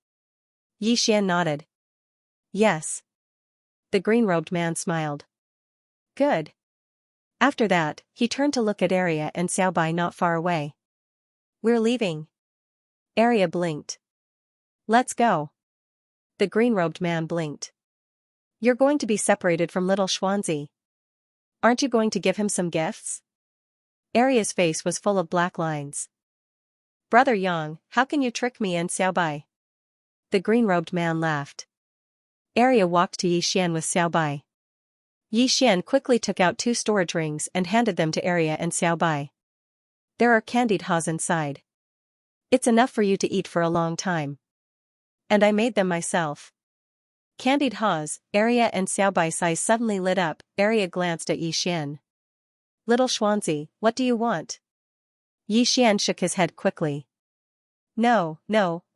Xian nodded. Yes. The green-robed man smiled. Good. After that, he turned to look at Arya and Xiaobai not far away. We're leaving. Arya blinked. Let's go. The green-robed man blinked. You're going to be separated from little Xianxia. Aren't you going to give him some gifts? Arya's face was full of black lines. Brother Yang, how can you trick me and Xiaobai? The green-robed man laughed. Arya walked to Xian with Xiaobai. Xian quickly took out 2 storage rings and handed them to Arya and Xiaobai. There are candied haws inside. It's enough for you to eat for a long time. And I made them myself. Candied haws, Arya and Xiaobai's eyes suddenly lit up. Arya glanced at Xian. Little Xianxia, what do you want? Xian shook his head quickly. No,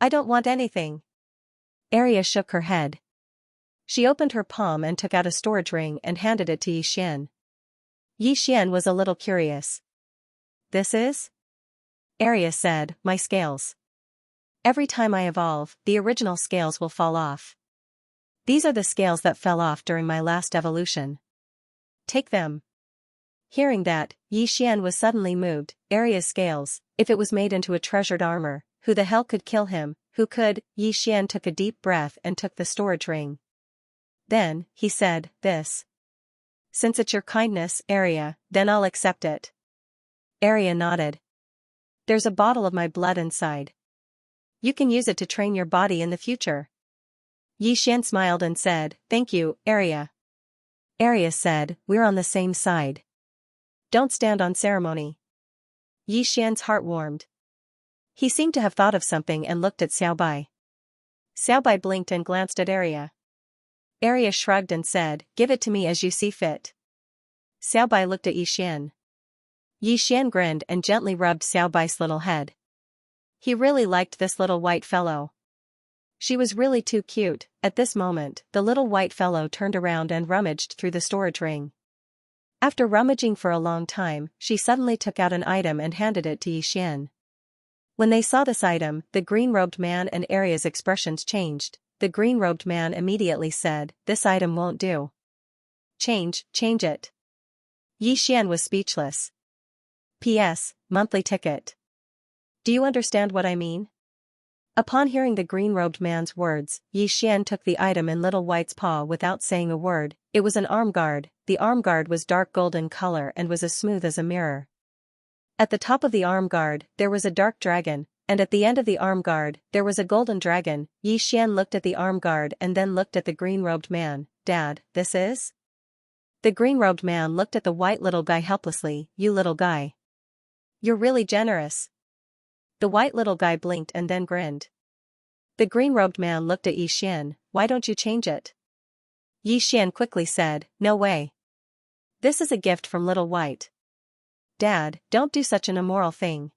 I don't want anything. Arya shook her head. She opened her palm and took out a storage ring and handed it to Xian. Xian was a little curious. This is? Arya said, my scales. Every time I evolve, the original scales will fall off. These are the scales that fell off during my last evolution. Take them. Hearing that, Xian was suddenly moved. Arya's scales, if it was made into a treasured armor, who the hell could kill him? Who could? Xian took a deep breath and took the storage ring. Then, he said, this. Since it's your kindness, Area, then I'll accept it. Area nodded. There's a bottle of my blood inside. You can use it to train your body in the future. Xian smiled and said, thank you, Area. Area said, we're on the same side. Don't stand on ceremony. Xian's heart warmed. He seemed to have thought of something and looked at Xiaobai. Xiaobai blinked and glanced at Area. Area shrugged and said, give it to me as you see fit. Xiaobai looked at Xian. Xian grinned and gently rubbed Xiaobai's little head. He really liked this little white fellow. She was really too cute. At this moment, the little white fellow turned around and rummaged through the storage ring. After rummaging for a long time, she suddenly took out an item and handed it to Xian. When they saw this item, the green-robed man and Area's expressions changed. The green-robed man immediately said, this item won't do. Change it. Xian was speechless. P.S. Monthly ticket. Do you understand what I mean? Upon hearing the green-robed man's words, Xian took the item in Little White's paw without saying a word. It was an arm guard. The arm guard was dark golden color and was as smooth as a mirror. At the top of the arm guard, there was a dark dragon, and at the end of the arm guard, there was a golden dragon. Xian looked at the arm guard and then looked at the green-robed man. Dad, this is? The green-robed man looked at the white little guy helplessly. You little guy. You're really generous. The white little guy blinked and then grinned. The green-robed man looked at Xian. Why don't you change it? Xian quickly said, no way. This is a gift from Little White. Dad, don't do such an immoral thing.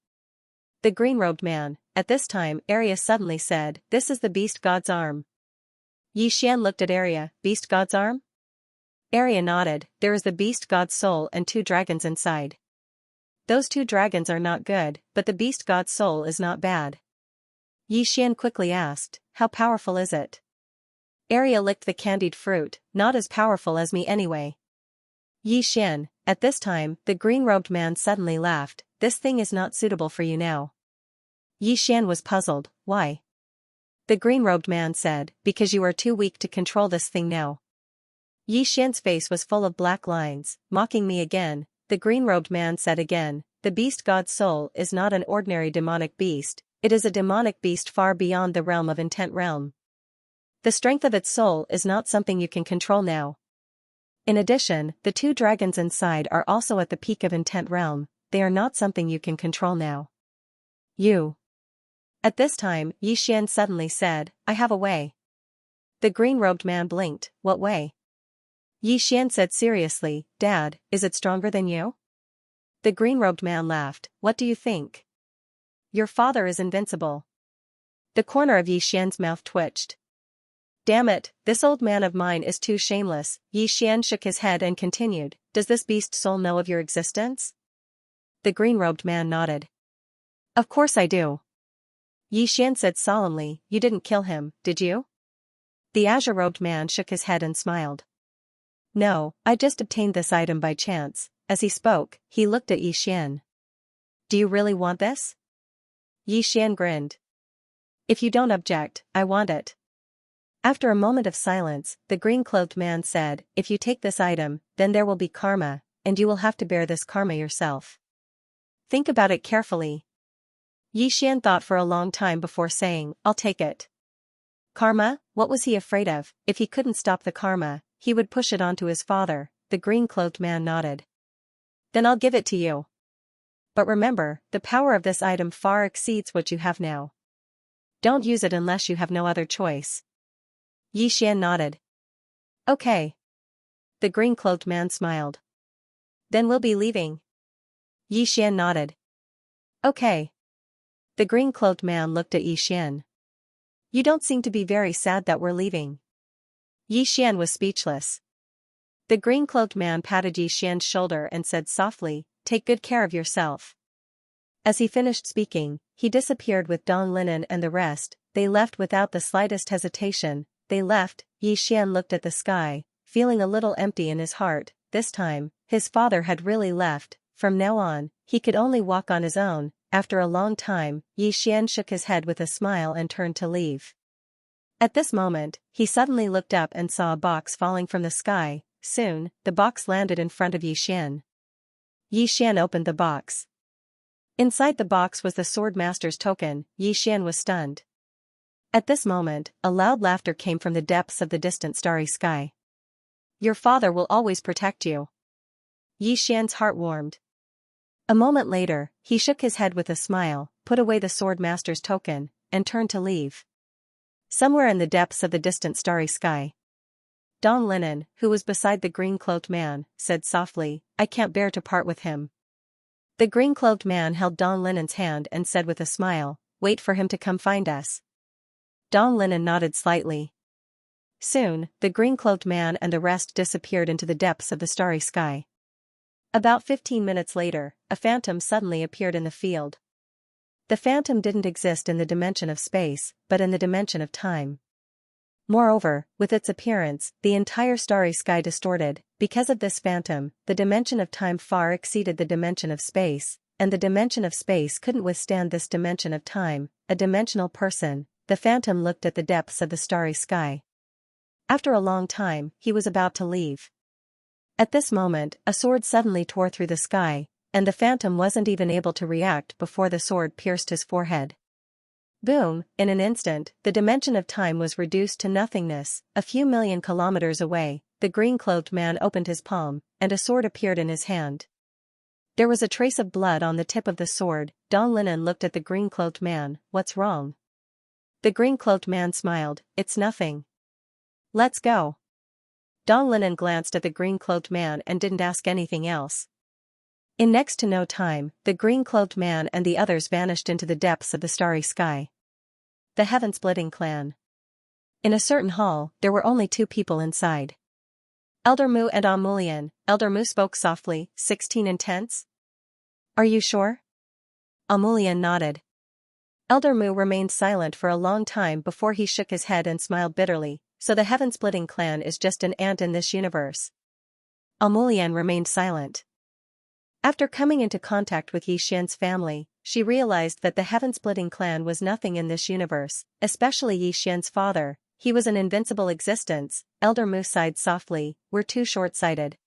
The green-robed man. At this time, Area suddenly said, this is the beast god's arm. Xian looked at Area. Beast god's arm? Area nodded. There is the beast god's soul and 2 dragons inside. Those 2 dragons are not good, but the beast god's soul is not bad. Xian quickly asked, how powerful is it? Area licked the candied fruit. Not as powerful as me anyway. Xian. At this time, the green-robed man suddenly laughed. This thing is not suitable for you now. Xian was puzzled. Why? The green-robed man said, because you are too weak to control this thing now. Xian's face was full of black lines. Mocking me again. The green-robed man said again, the beast god's soul is not an ordinary demonic beast, it is a demonic beast far beyond the realm of intent realm. The strength of its soul is not something you can control now. In addition, the 2 dragons inside are also at the peak of intent realm, they are not something you can control now. You. At this time, Xian suddenly said, I have a way. The green-robed man blinked. What way? Xian said seriously, Dad, is it stronger than you? The green-robed man laughed. What do you think? Your father is invincible. The corner of Xian's mouth twitched. Damn it, this old man of mine is too shameless. Xian shook his head and continued, does this beast soul know of your existence? The green-robed man nodded. Of course I do. Xian said solemnly, you didn't kill him, did you? The azure-robed man shook his head and smiled. No, I just obtained this item by chance. As he spoke, he looked at Xian. Do you really want this? Xian grinned. If you don't object, I want it. After a moment of silence, the green-clothed man said, if you take this item, then there will be karma, and you will have to bear this karma yourself. Think about it carefully. Xian thought for a long time before saying, I'll take it. Karma? What was he afraid of? If he couldn't stop the karma, he would push it onto his father. The green-clothed man nodded. Then I'll give it to you. But remember, the power of this item far exceeds what you have now. Don't use it unless you have no other choice. Xian nodded. Okay. The green-clothed man smiled. Then we'll be leaving. Xian nodded. Okay. The green-clothed man looked at Xian. You don't seem to be very sad that we're leaving. Xian was speechless. The green-clothed man patted Xian's shoulder and said softly, take good care of yourself. As he finished speaking, he disappeared with Dong Linen and the rest. They left without the slightest hesitation. They left. Xian looked at the sky, feeling a little empty in his heart. This time, his father had really left. From now on, he could only walk on his own. After a long time, Xian shook his head with a smile and turned to leave. At this moment, he suddenly looked up and saw a box falling from the sky. Soon, the box landed in front of Xian. Xian opened the box. Inside the box was the sword master's token. Xian was stunned. At this moment, a loud laughter came from the depths of the distant starry sky. Your father will always protect you. Xian's heart warmed. A moment later, he shook his head with a smile, put away the sword master's token, and turned to leave. Somewhere in the depths of the distant starry sky, Don Linen, who was beside the green-cloaked man, said softly, I can't bear to part with him. The green-cloaked man held Don Linen's hand and said with a smile, wait for him to come find us. Don Linen nodded slightly. Soon, the green-cloaked man and the rest disappeared into the depths of the starry sky. About 15 minutes later, a phantom suddenly appeared in the field. The phantom didn't exist in the dimension of space, but in the dimension of time. Moreover, with its appearance, the entire starry sky distorted. Because of this phantom, the dimension of time far exceeded the dimension of space, and the dimension of space couldn't withstand this dimension of time, a dimensional person. The phantom looked at the depths of the starry sky. After a long time, he was about to leave. At this moment, a sword suddenly tore through the sky, and the phantom wasn't even able to react before the sword pierced his forehead. Boom, in an instant, the dimension of time was reduced to nothingness. A few million kilometers away, the green-cloaked man opened his palm, and a sword appeared in his hand. There was a trace of blood on the tip of the sword. Don Linen looked at the green-cloaked man. What's wrong? The green-cloaked man smiled. It's nothing. Let's go. Don Linen glanced at the green-cloaked man and didn't ask anything else. In next to no time, the green-cloaked man and the others vanished into the depths of the starry sky. The Heaven-Splitting Clan. In a certain hall, there were only two people inside. Elder Mu and Amulian. Elder Mu spoke softly, 16 intense? Are you sure? Amulian nodded. Elder Mu remained silent for a long time before he shook his head and smiled bitterly. So the Heaven-Splitting Clan is just an ant in this universe. Amulian remained silent. After coming into contact with Xian's family, she realized that the Heaven-Splitting Clan was nothing in this universe, especially Xian's father. He was an invincible existence. Elder Mu sighed softly, we're too short-sighted.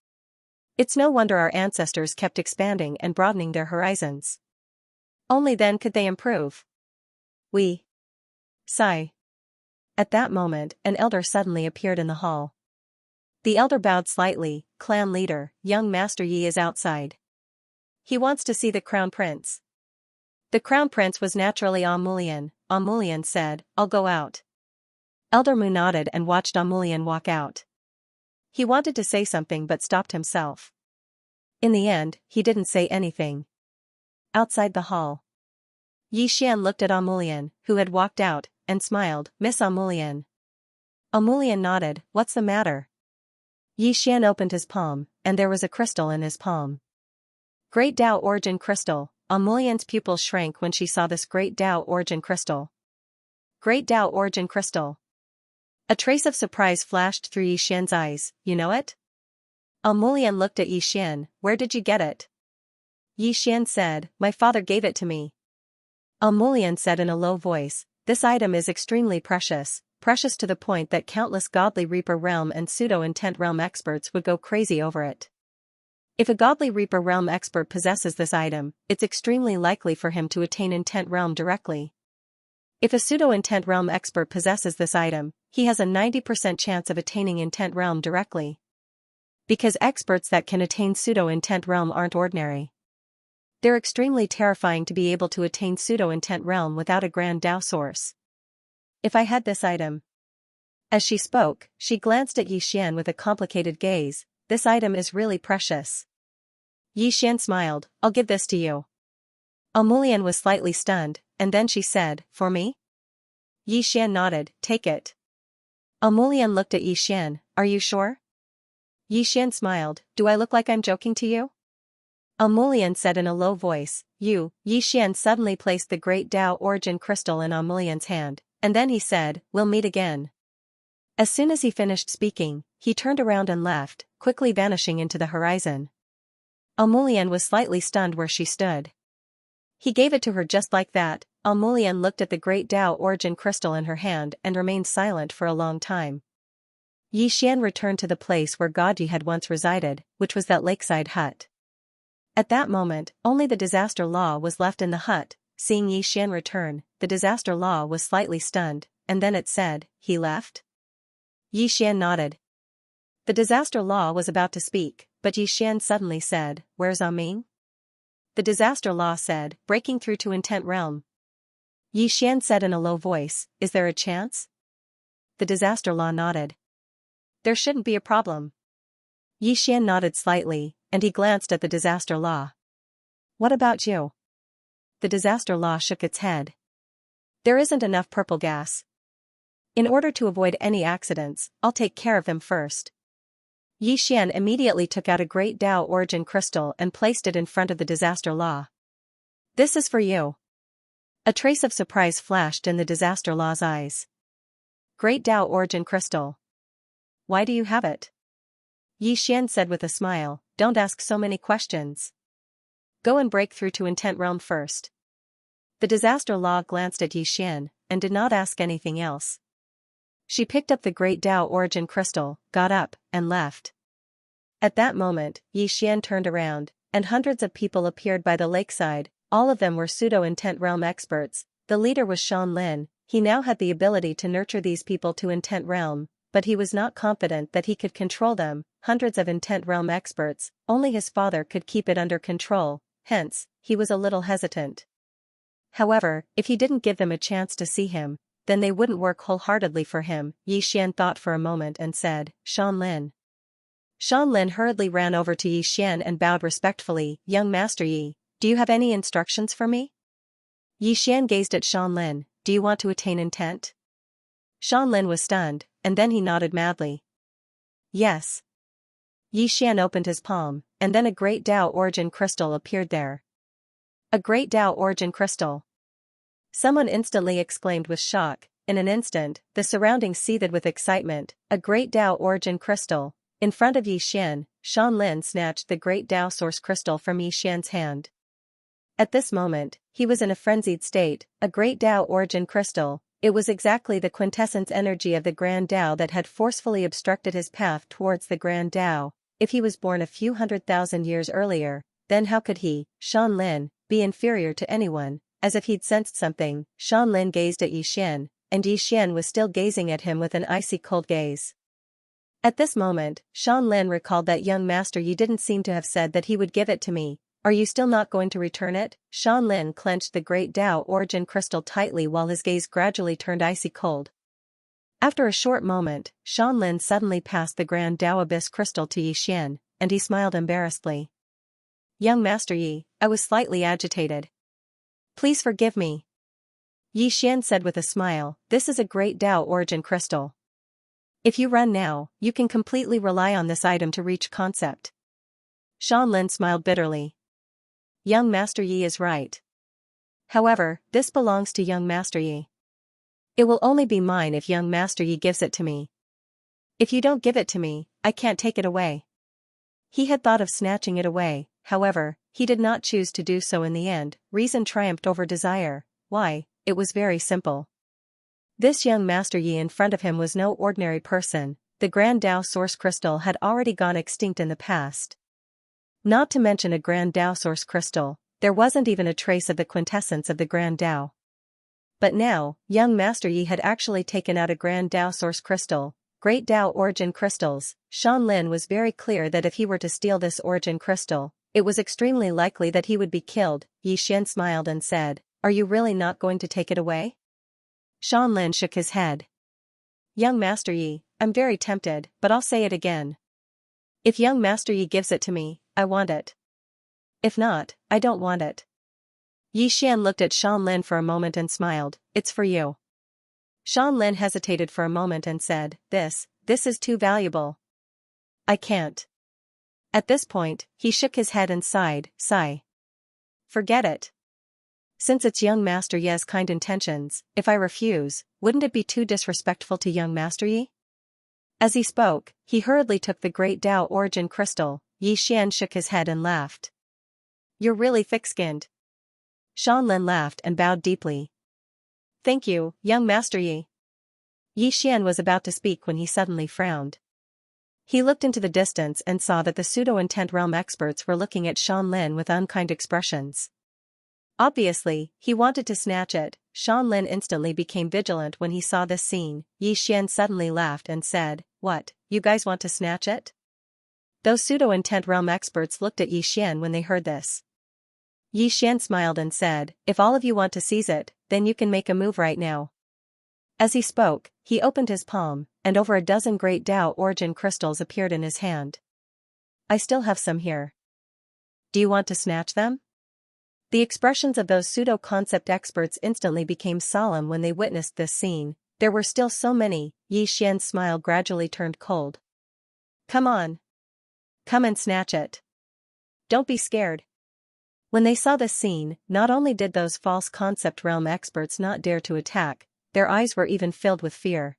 It's no wonder our ancestors kept expanding and broadening their horizons. Only then could they improve. We sigh. At that moment, an elder suddenly appeared in the hall. The elder bowed slightly. Clan leader, young Master Yi is outside. He wants to see the Crown Prince. The Crown Prince was naturally Amulian. Amulian said, I'll go out. Elder Mu nodded and watched Amulian walk out. He wanted to say something but stopped himself. In the end, he didn't say anything. Outside the hall, Xian looked at Amulian, who had walked out, and smiled. Miss Amulian. Amulian nodded. What's the matter? Xian opened his palm, and there was a crystal in his palm. Great Tao Origin Crystal. Amulian's pupils shrank when she saw this Great Tao Origin Crystal. Great Tao Origin Crystal. A trace of surprise flashed through Xian's eyes. You know it? Amulian looked at Xian. Where did you get it? Xian said, my father gave it to me. Amulian said in a low voice, this item is extremely precious to the point that countless Godly Reaper Realm and Pseudo-Intent Realm experts would go crazy over it. If a Godly Reaper Realm expert possesses this item, it's extremely likely for him to attain Intent Realm directly. If a Pseudo-Intent Realm expert possesses this item, he has a 90% chance of attaining Intent Realm directly. Because experts that can attain Pseudo-Intent Realm aren't ordinary. They're extremely terrifying to be able to attain Pseudo-Intent Realm without a Grand Tao source. If I had this item. As she spoke, she glanced at Xian with a complicated gaze. This item is really precious. Xian smiled, I'll give this to you. Amulian was slightly stunned, and then she said, for me? Xian nodded, take it. Amulian looked at Xian, are you sure? Xian smiled, do I look like I'm joking to you? Amulian said in a low voice, you. Xian suddenly placed the Great Tao Origin Crystal in Amulian's hand, and then he said, we'll meet again. As soon as he finished speaking, he turned around and left, quickly vanishing into the horizon. Amulian was slightly stunned where she stood. He gave it to her just like that. Amulian looked at the Great Tao Origin Crystal in her hand and remained silent for a long time. Yi Xian returned to the place where God Yi had once resided, which was that lakeside hut. At that moment, only the disaster law was left in the hut. Seeing Yi Xian return, the disaster law was slightly stunned, and then it said, "He left?" Yi Xian nodded. The disaster law was about to speak, but Yi Xian suddenly said, "Where's Ming?" The disaster law said, "Breaking through to intent realm." Yi Xian said in a low voice, "Is there a chance?" The disaster law nodded. "There shouldn't be a problem." Yi Xian nodded slightly, and he glanced at the disaster law. "What about you?" The disaster law shook its head. "There isn't enough purple gas. In order to avoid any accidents, I'll take care of them first." Yi Xian immediately took out a great Tao origin crystal and placed it in front of the disaster law. "This is for you." A trace of surprise flashed in the disaster law's eyes. "Great Tao origin crystal. Why do you have it?" Yi Xian said with a smile, "Don't ask so many questions. Go and break through to intent realm first." The disaster law glanced at Yi Xian, and did not ask anything else. She picked up the great Tao origin crystal, got up, and left. At that moment, Yi Xian turned around, and hundreds of people appeared by the lakeside. All of them were pseudo-intent realm experts. The leader was Shan Lin. He now had the ability to nurture these people to intent realm, but he was not confident that he could control them. Hundreds of intent realm experts, only his father could keep it under control, hence, he was a little hesitant. However, if he didn't give them a chance to see him, then they wouldn't work wholeheartedly for him. Yi Xian thought for a moment and said, "Shan Lin." Shan Lin hurriedly ran over to Yi Xian and bowed respectfully. "Young Master Yi, do you have any instructions for me?" Yi Xian gazed at Shan Lin. "Do you want to attain intent?" Shan Lin was stunned, and then he nodded madly. "Yes." Yi Xian opened his palm, and then a great Tao origin crystal appeared there. A great Tao origin crystal. Someone instantly exclaimed with shock. In an instant, the surroundings seethed with excitement. A great Tao origin crystal. In front of Yi Xian, Shan Lin snatched the great Tao source crystal from Yi Xian's hand. At this moment, he was in a frenzied state. A great Tao origin crystal. It was exactly the quintessence energy of the Grand Tao that had forcefully obstructed his path towards the Grand Tao. If he was born a few 100,000 years earlier, then how could he, Shan Lin, be inferior to anyone? As if he'd sensed something, Shan Lin gazed at Yi Xian, and Yi Xian was still gazing at him with an icy cold gaze. At this moment, Shan Lin recalled that young Master Yi didn't seem to have said that he would give it to me. "Are you still not going to return it?" Shan Lin clenched the great Tao origin crystal tightly while his gaze gradually turned icy cold. After a short moment, Shan Lin suddenly passed the Grand Tao Abyss crystal to Yi Xian, and he smiled embarrassedly. "Young Master Yi, I was slightly agitated. Please forgive me." Yi Xian said with a smile, "This is a great Tao origin crystal. If you run now, you can completely rely on this item to reach concept." Shan Lin smiled bitterly. Young Master Yi is right. However, this belongs to young Master Yi. It will only be mine if young Master Yi gives it to me. If you don't give it to me, I can't take it away. He had thought of snatching it away, however, he did not choose to do so in the end. Reason triumphed over desire. Why? It was very simple. This young Master Yi in front of him was no ordinary person. The Grand Tao Source Crystal had already gone extinct in the past. Not to mention a Grand Tao Source Crystal, there wasn't even a trace of the quintessence of the Grand Tao. But now, young Master Yi had actually taken out a Grand Tao Source Crystal. Great Tao Origin Crystals. Shan Lin was very clear that if he were to steal this Origin Crystal, it was extremely likely that he would be killed. Yi Xian smiled and said, "Are you really not going to take it away?" Shan Lin shook his head. "Young Master Yi, I'm very tempted, but I'll say it again. If young Master Yi gives it to me, I want it. If not, I don't want it." Yi Xian looked at Shan Lin for a moment and smiled. "It's for you." Shan Lin hesitated for a moment and said, This is too valuable. I can't." At this point, he shook his head and sighed. "Forget it. Since it's young Master Yi's kind intentions, if I refuse, wouldn't it be too disrespectful to young Master Yi?" As he spoke, he hurriedly took the great Tao Origin Crystal. Yi Xian shook his head and laughed. "You're really thick-skinned." Shan Lin laughed and bowed deeply. "Thank you, young Master Yi." Yi Xian was about to speak when he suddenly frowned. He looked into the distance and saw that the pseudo-intent realm experts were looking at Shan Lin with unkind expressions. Obviously, he wanted to snatch it. Shan Lin instantly became vigilant when he saw this scene. Yi Xian suddenly laughed and said, "What, you guys want to snatch it?" Those pseudo-intent realm experts looked at Yi Xian when they heard this. Yi Xian smiled and said, "If all of you want to seize it, then you can make a move right now." As he spoke, he opened his palm, and over a dozen great Tao origin crystals appeared in his hand. "I still have some here. Do you want to snatch them?" The expressions of those pseudo-concept experts instantly became solemn when they witnessed this scene. There were still so many. Yi Xian's smile gradually turned cold. "Come on. Come and snatch it. Don't be scared." When they saw this scene, not only did those false concept realm experts not dare to attack, their eyes were even filled with fear.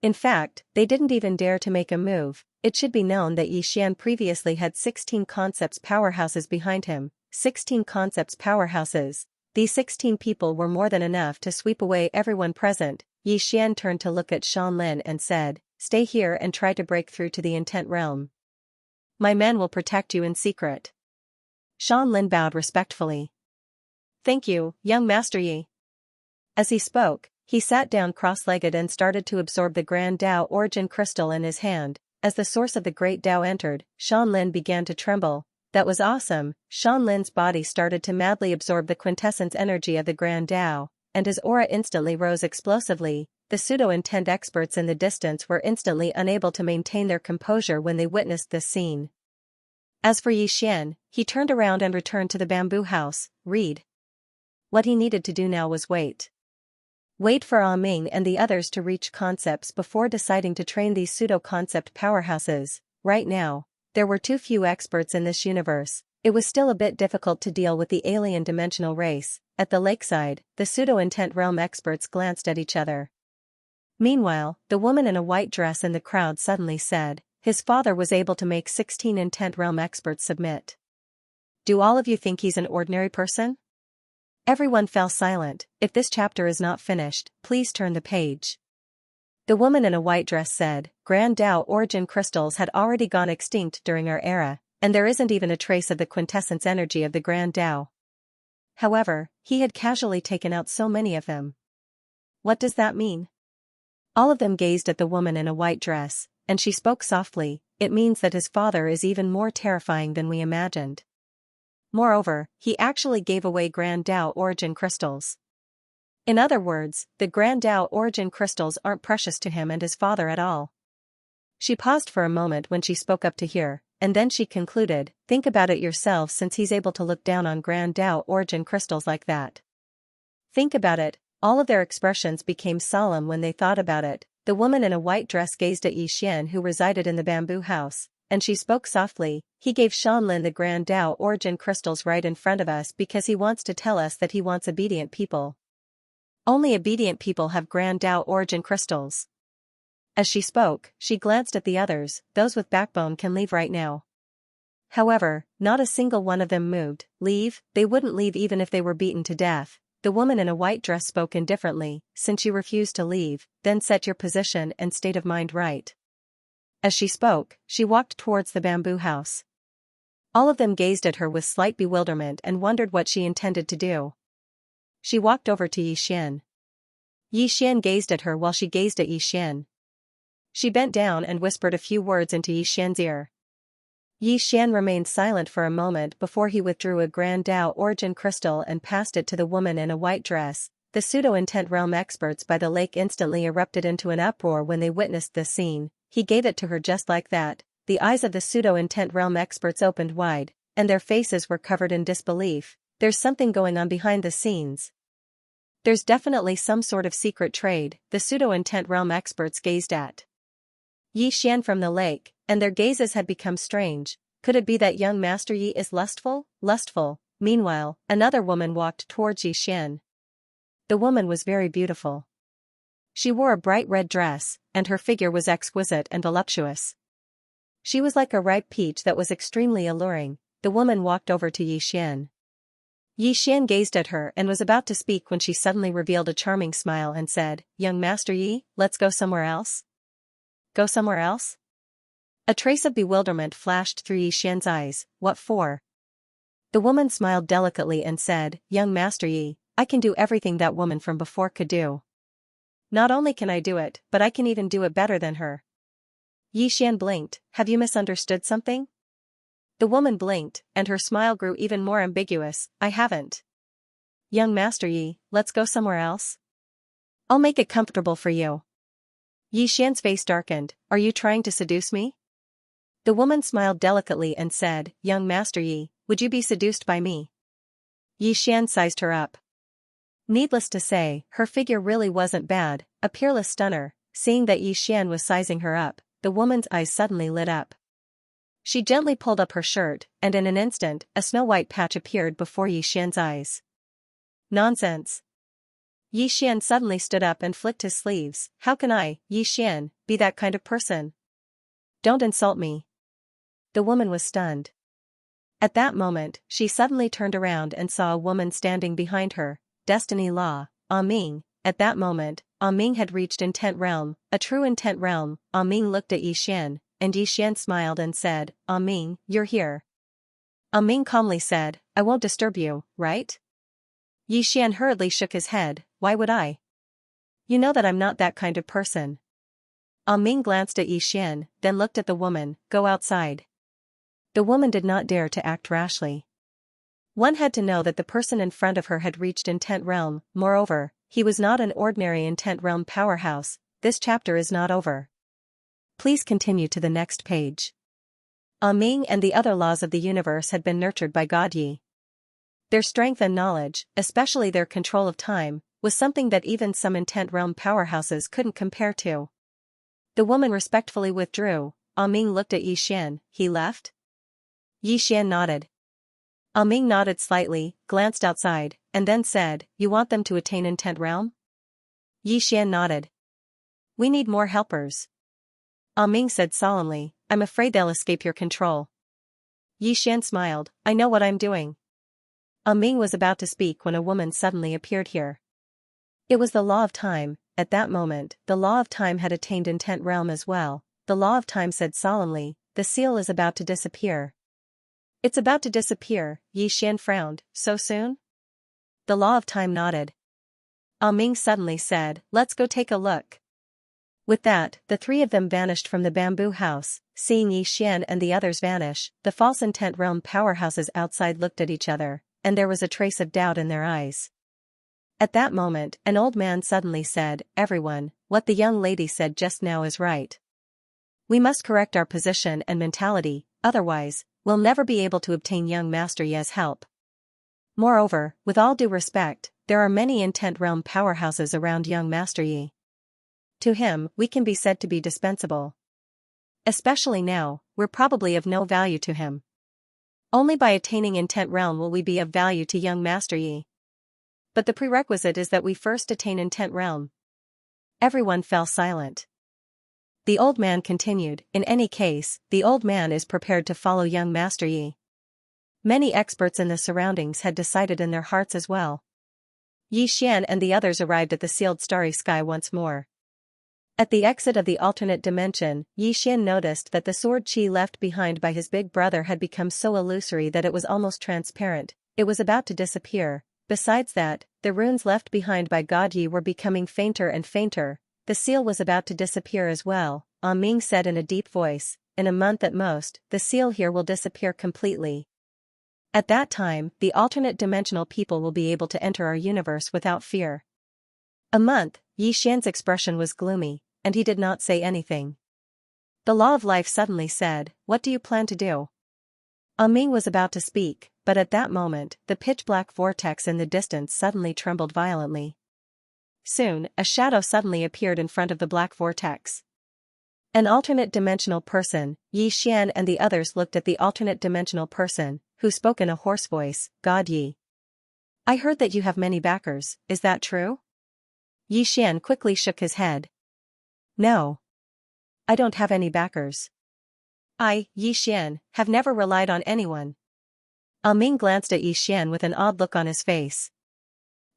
In fact, they didn't even dare to make a move. It should be known that Yi Xian previously had 16 concepts powerhouses behind him. 16 concepts powerhouses. These 16 people were more than enough to sweep away everyone present. Yi Xian turned to look at Shan Lin and said, "Stay here and try to break through to the intent realm. My men will protect you in secret." Shan Lin bowed respectfully. "Thank you, young Master Yi." As he spoke, he sat down cross-legged and started to absorb the Grand Tao origin crystal in his hand. As the source of the Great Tao entered, Shan Lin began to tremble. That was awesome. Shan Lin's body started to madly absorb the quintessence energy of the Grand Tao, and his aura instantly rose explosively. The pseudo-intent experts in the distance were instantly unable to maintain their composure when they witnessed this scene. As for Yi Xian, he turned around and returned to the bamboo house. Read. What he needed to do now was wait. Wait for Ah Ming and the others to reach concepts before deciding to train these pseudo-concept powerhouses. Right now, there were too few experts in this universe. It was still a bit difficult to deal with the alien dimensional race. At the lakeside, the pseudo-intent realm experts glanced at each other. Meanwhile, the woman in a white dress in the crowd suddenly said, "His father was able to make 16 intent realm experts submit. Do all of you think he's an ordinary person?" Everyone fell silent. If this chapter is not finished, please turn the page. The woman in a white dress said, "Grand Tao origin crystals had already gone extinct during our era, and there isn't even a trace of the quintessence energy of the Grand Tao. However, he had casually taken out so many of them. What does that mean?" All of them gazed at the woman in a white dress, and she spoke softly. "It means that his father is even more terrifying than we imagined. Moreover, he actually gave away Grand Tao origin crystals. In other words, the Grand Tao origin crystals aren't precious to him and his father at all." She paused for a moment when she spoke up to hear, and then she concluded, "Think about it yourselves since he's able to look down on Grand Tao origin crystals like that. Think about it." All of their expressions became solemn when they thought about it. The woman in a white dress gazed at Yi Xian who resided in the bamboo house, and she spoke softly. "He gave Shan Lin the Grand Tao origin crystals right in front of us because he wants to tell us that he wants obedient people. Only obedient people have Grand Tao origin crystals." As she spoke, she glanced at the others. "Those with backbone can leave right now." However, not a single one of them moved. Leave? They wouldn't leave even if they were beaten to death. The woman in a white dress spoke indifferently. "Since you refuse to leave, then set your position and state of mind right." As she spoke, she walked towards the bamboo house. All of them gazed at her with slight bewilderment and wondered what she intended to do. She walked over to Yi Xian. Yi Xian gazed at her while she gazed at Yi Xian. She bent down and whispered a few words into Yi Xian's ear. Yi Xian remained silent for a moment before he withdrew a Grand Tao origin crystal and passed it to the woman in a white dress. The pseudo-intent realm experts by the lake instantly erupted into an uproar when they witnessed this scene. He gave it to her just like that. The eyes of the pseudo-intent realm experts opened wide, and their faces were covered in disbelief. There's something going on behind the scenes. There's definitely some sort of secret trade, the pseudo-intent realm experts gazed at Yi Xian from the lake, and their gazes had become strange. Could it be that young Master Yi is lustful? Lustful. Meanwhile, another woman walked towards Yi Xian. The woman was very beautiful. She wore a bright red dress, and her figure was exquisite and voluptuous. She was like a ripe peach that was extremely alluring. The woman walked over to Yi Xian. Yi Xian gazed at her and was about to speak when she suddenly revealed a charming smile and said, "Young Master Yi, let's go somewhere else?" Go somewhere else? A trace of bewilderment flashed through Yi Xian's eyes. What for? The woman smiled delicately and said, "Young Master Yi, I can do everything that woman from before could do. Not only can I do it, but I can even do it better than her." Yi Xian blinked. "Have you misunderstood something?" The woman blinked, and her smile grew even more ambiguous. "I haven't. Young Master Yi, let's go somewhere else? I'll make it comfortable for you." Yi Xian's face darkened. "Are you trying to seduce me?" The woman smiled delicately and said, "Young Master Yi, would you be seduced by me?" Yi Xian sized her up. Needless to say, her figure really wasn't bad, a peerless stunner. Seeing that Yi Xian was sizing her up, the woman's eyes suddenly lit up. She gently pulled up her shirt, and in an instant, a snow-white patch appeared before Yi Xian's eyes. Nonsense. Yi Xian suddenly stood up and flicked his sleeves. "How can I, Yi Xian, be that kind of person? Don't insult me." The woman was stunned. At that moment, she suddenly turned around and saw a woman standing behind her. Destiny Law, Ah Ming. At that moment, Ah Ming had reached Intent Realm, a true Intent Realm. Ah Ming looked at Yi Xian, and Yi Xian smiled and said, "Ah Ming, you're here." Ah Ming calmly said, "I won't disturb you, right?" Yi Xian hurriedly shook his head. "Why would I? You know that I'm not that kind of person." Ah Ming glanced at Yi Xian, then looked at the woman. "Go outside." The woman did not dare to act rashly. One had to know that the person in front of her had reached Intent Realm. Moreover, he was not an ordinary Intent Realm powerhouse. This chapter is not over. Please continue to the next page. Ah Ming and the other laws of the universe had been nurtured by God Yi. Their strength and knowledge, especially their control of time, was something that even some Intent Realm powerhouses couldn't compare to. The woman respectfully withdrew. Ah Ming looked at Yi Xian. "He left?" Yi Xian nodded. Ah Ming nodded slightly, glanced outside, and then said, "You want them to attain Intent Realm?" Yi Xian nodded. "We need more helpers." Ah Ming said solemnly, "I'm afraid they'll escape your control." Yi Xian smiled. "I know what I'm doing." Ah Ming was about to speak when a woman suddenly appeared here. It was the law of time. At that moment, the law of time had attained Intent Realm as well. The law of time said solemnly, "The seal is about to disappear." "It's about to disappear," Yi Xian frowned. "So soon?" The law of time nodded. Ah Ming suddenly said, "Let's go take a look." With that, the three of them vanished from the bamboo house. Seeing Yi Xian and the others vanish, the false Intent Realm powerhouses outside looked at each other, and there was a trace of doubt in their eyes. At that moment, an old man suddenly said, "Everyone, what the young lady said just now is right. We must correct our position and mentality, otherwise, we'll never be able to obtain young Master Yi's help. Moreover, with all due respect, there are many Intent Realm powerhouses around young Master Yi. To him, we can be said to be dispensable. Especially now, we're probably of no value to him. Only by attaining Intent Realm will we be of value to young Master Yi. But the prerequisite is that we first attain Intent Realm." Everyone fell silent. The old man continued, "In any case, the old man is prepared to follow young Master Yi." Many experts in the surroundings had decided in their hearts as well. Yi Xian and the others arrived at the sealed starry sky once more. At the exit of the alternate dimension, Yi Xian noticed that the sword qi left behind by his big brother had become so illusory that it was almost transparent. It was about to disappear. Besides that, the runes left behind by God Yi were becoming fainter and fainter. The seal was about to disappear as well. Ah Ming said in a deep voice, "In a month at most, the seal here will disappear completely. At that time, the alternate dimensional people will be able to enter our universe without fear." A month. Yi Xian's expression was gloomy, and he did not say anything. The law of life suddenly said, "What do you plan to do?" Ah Ming was about to speak, but at that moment, the pitch-black vortex in the distance suddenly trembled violently. Soon, a shadow suddenly appeared in front of the black vortex. An alternate dimensional person. Yi Xian and the others looked at the alternate dimensional person, who spoke in a hoarse voice, "God Yi. I heard that you have many backers, is that true?" Yi Xian quickly shook his head. "No. I don't have any backers. I, Yi Xian, have never relied on anyone." Ming glanced at Yi Xian with an odd look on his face.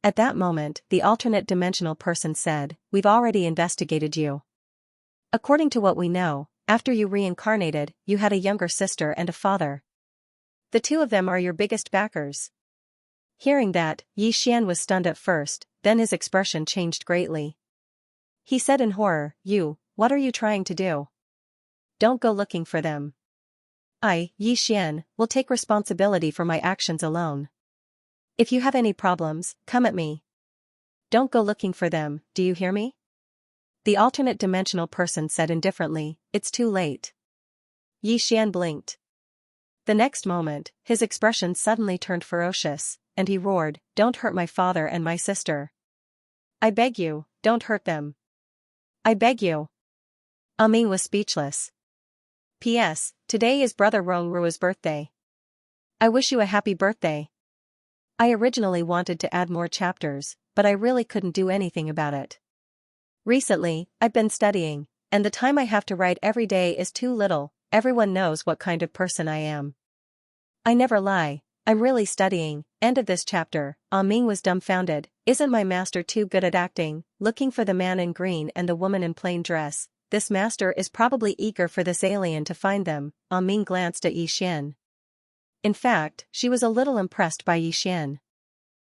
At that moment, the alternate dimensional person said, "We've already investigated you. According to what we know, after you reincarnated, you had a younger sister and a father. The two of them are your biggest backers." Hearing that, Yi Xian was stunned at first, then his expression changed greatly. He said in horror, What are you trying to do? Don't go looking for them. I, Yi Xian, will take responsibility for my actions alone. If you have any problems, come at me. Don't go looking for them, do you hear me? The alternate dimensional person said indifferently, "It's too late." Yi Xian blinked. The next moment, his expression suddenly turned ferocious, and he roared, "Don't hurt my father and my sister. I beg you, don't hurt them. I beg you." Ming was speechless. P.S. Today is Brother Rongrua's birthday. I wish you a happy birthday. I originally wanted to add more chapters, but I really couldn't do anything about it. Recently, I've been studying, and the time I have to write every day is too little. Everyone knows what kind of person I am. I never lie, I'm really studying. End of this chapter. Ming was dumbfounded. Isn't my master too good at acting? Looking for the man in green and the woman in plain dress. This master is probably eager for this alien to find them. Ming glanced at Yi Xian. In fact, she was a little impressed by Yi Xian.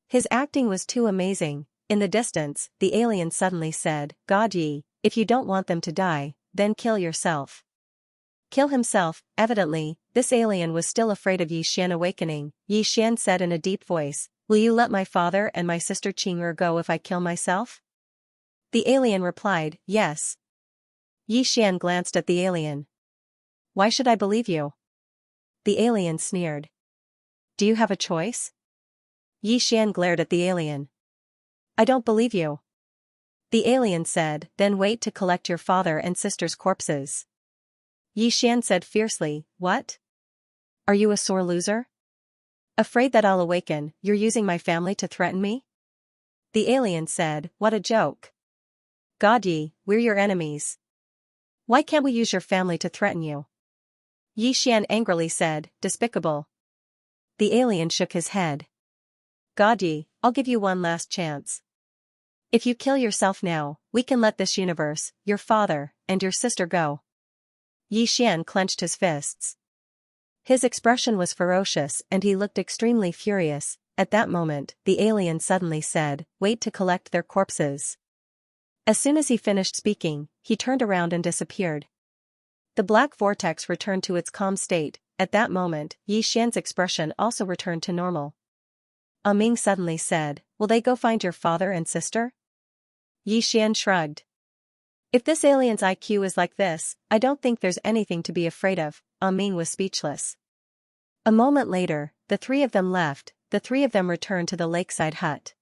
His acting was too amazing. In the distance, the alien suddenly said, "God Yi, if you don't want them to die, then kill yourself." Kill himself. Evidently, this alien was still afraid of Yi Xian awakening. Yi Xian said in a deep voice, "Will you let my father and my sister Qing'er go if I kill myself?" The alien replied, "Yes." Yi Xian glanced at the alien. "Why should I believe you?" The alien sneered. "Do you have a choice?" Yi Xian glared at the alien. "I don't believe you." The alien said, "Then wait to collect your father and sister's corpses." Yi Xian said fiercely, "What? Are you a sore loser? Afraid that I'll awaken, you're using my family to threaten me?" The alien said, "What a joke. God Yi, we're your enemies. Why can't we use your family to threaten you?" Yi Xian angrily said, "Despicable." The alien shook his head. "God Yi, I'll give you one last chance. If you kill yourself now, we can let this universe, your father, and your sister go." Yi Xian clenched his fists. His expression was ferocious and he looked extremely furious. At that moment, the alien suddenly said, "Wait to collect their corpses." As soon as he finished speaking, he turned around and disappeared. The black vortex returned to its calm state. At that moment, Yi Xian's expression also returned to normal. Ming suddenly said, "Will they go find your father and sister?" Yi Xian shrugged. "If this alien's IQ is like this, I don't think there's anything to be afraid of." Ming was speechless. A moment later, the three of them left. The three of them returned to the lakeside hut.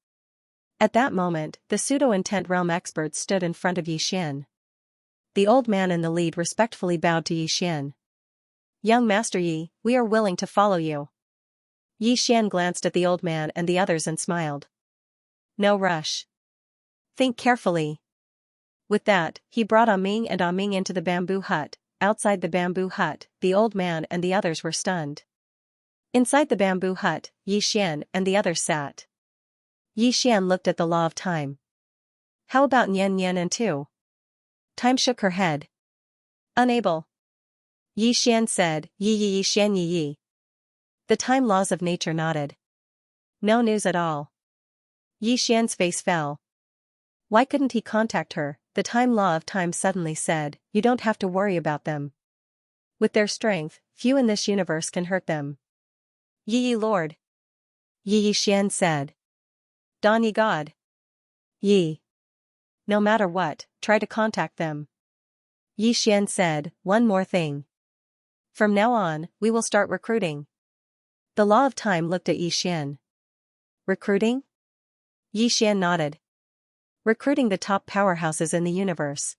At that moment, the pseudo-intent realm experts stood in front of Yi Xian. The old man in the lead respectfully bowed to Yi Xian. "Young Master Yi, we are willing to follow you." Yi Xian glanced at the old man and the others and smiled. "No rush. Think carefully." With that, he brought Ming and Ming into the bamboo hut. Outside the bamboo hut, the old man and the others were stunned. Inside the bamboo hut, Yi Xian and the others sat. Yi Xian looked at the law of time. "How about Nian Nian and Tu?" Time shook her head. "Unable." Yi Xian said, Yi Xian Yi." The time laws of nature nodded. "No news at all." Yi Xian's face fell. Why couldn't he contact her? The time law of time suddenly said, "You don't have to worry about them. With their strength, few in this universe can hurt them." Yi Lord." Yi Xian said. "Don Yi God." Yi. "No matter what, try to contact them." Yi Xian said, "One more thing. From now on, we will start recruiting." The law of time looked at Yi Xian. "Recruiting?" Yi Xian nodded. "Recruiting the top powerhouses in the universe.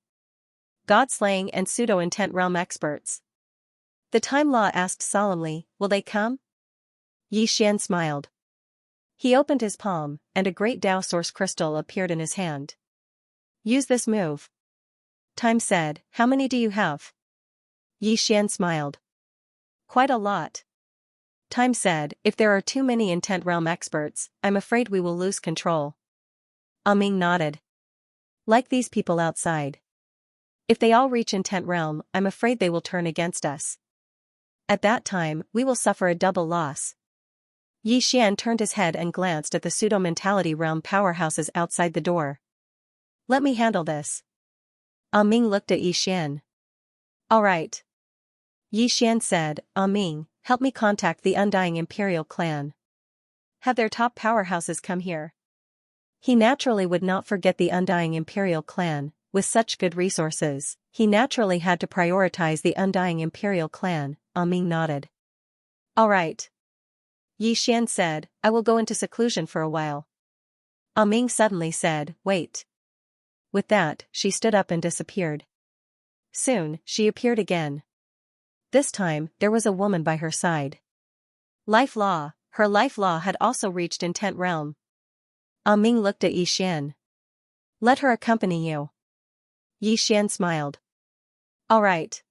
God-slaying and pseudo-intent realm experts." The time law asked solemnly, "Will they come?" Yi Xian smiled. He opened his palm, and a great Tao source crystal appeared in his hand. "Use this move." Time said, "How many do you have?" Yi Xian smiled. "Quite a lot." Time said, if there are too many Intent Realm experts, I'm afraid we will lose control. Ming nodded. Like these people outside. If they all reach Intent Realm, I'm afraid they will turn against us. At that time, we will suffer a double loss. Yi Xian turned his head and glanced at the pseudo-mentality realm powerhouses outside the door. Let me handle this. Ming looked at Yi Xian. Alright. Yi Xian said, Ming, help me contact the Undying Imperial clan. Have their top powerhouses come here. He naturally would not forget the Undying Imperial clan. With such good resources, he naturally had to prioritize the Undying Imperial clan. Ming nodded. Alright. Yi Xian said, I will go into seclusion for a while. Ming suddenly said, wait. With that, she stood up and disappeared. Soon, she appeared again. This time, there was a woman by her side. Life Law, her Life Law had also reached Intent Realm. Ming looked at Yi Xian. Let her accompany you. Yi Xian smiled. Alright.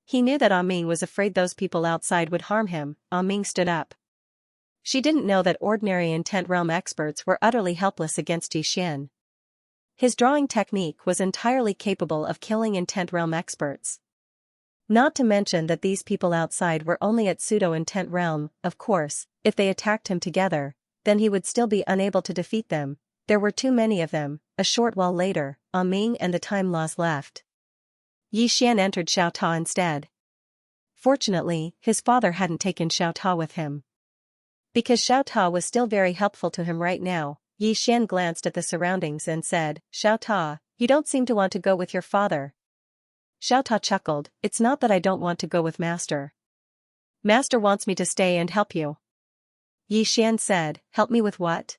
He knew that Ming was afraid those people outside would harm him. Ming stood up. She didn't know that ordinary Intent Realm experts were utterly helpless against Yi Xian. His drawing technique was entirely capable of killing Intent Realm experts. Not to mention that these people outside were only at pseudo-Intent Realm. Of course, if they attacked him together, then he would still be unable to defeat them. There were too many of them. A short while later, Ming and the Time Laws left. Yi Xian entered Xiao Ta instead. Fortunately, his father hadn't taken Xiao Ta with him. Because Xiao Ta was still very helpful to him right now, Yi Xian glanced at the surroundings and said, Xiao Ta, you don't seem to want to go with your father. Xiao Ta chuckled, it's not that I don't want to go with Master. Master wants me to stay and help you. Yi Xian said, help me with what?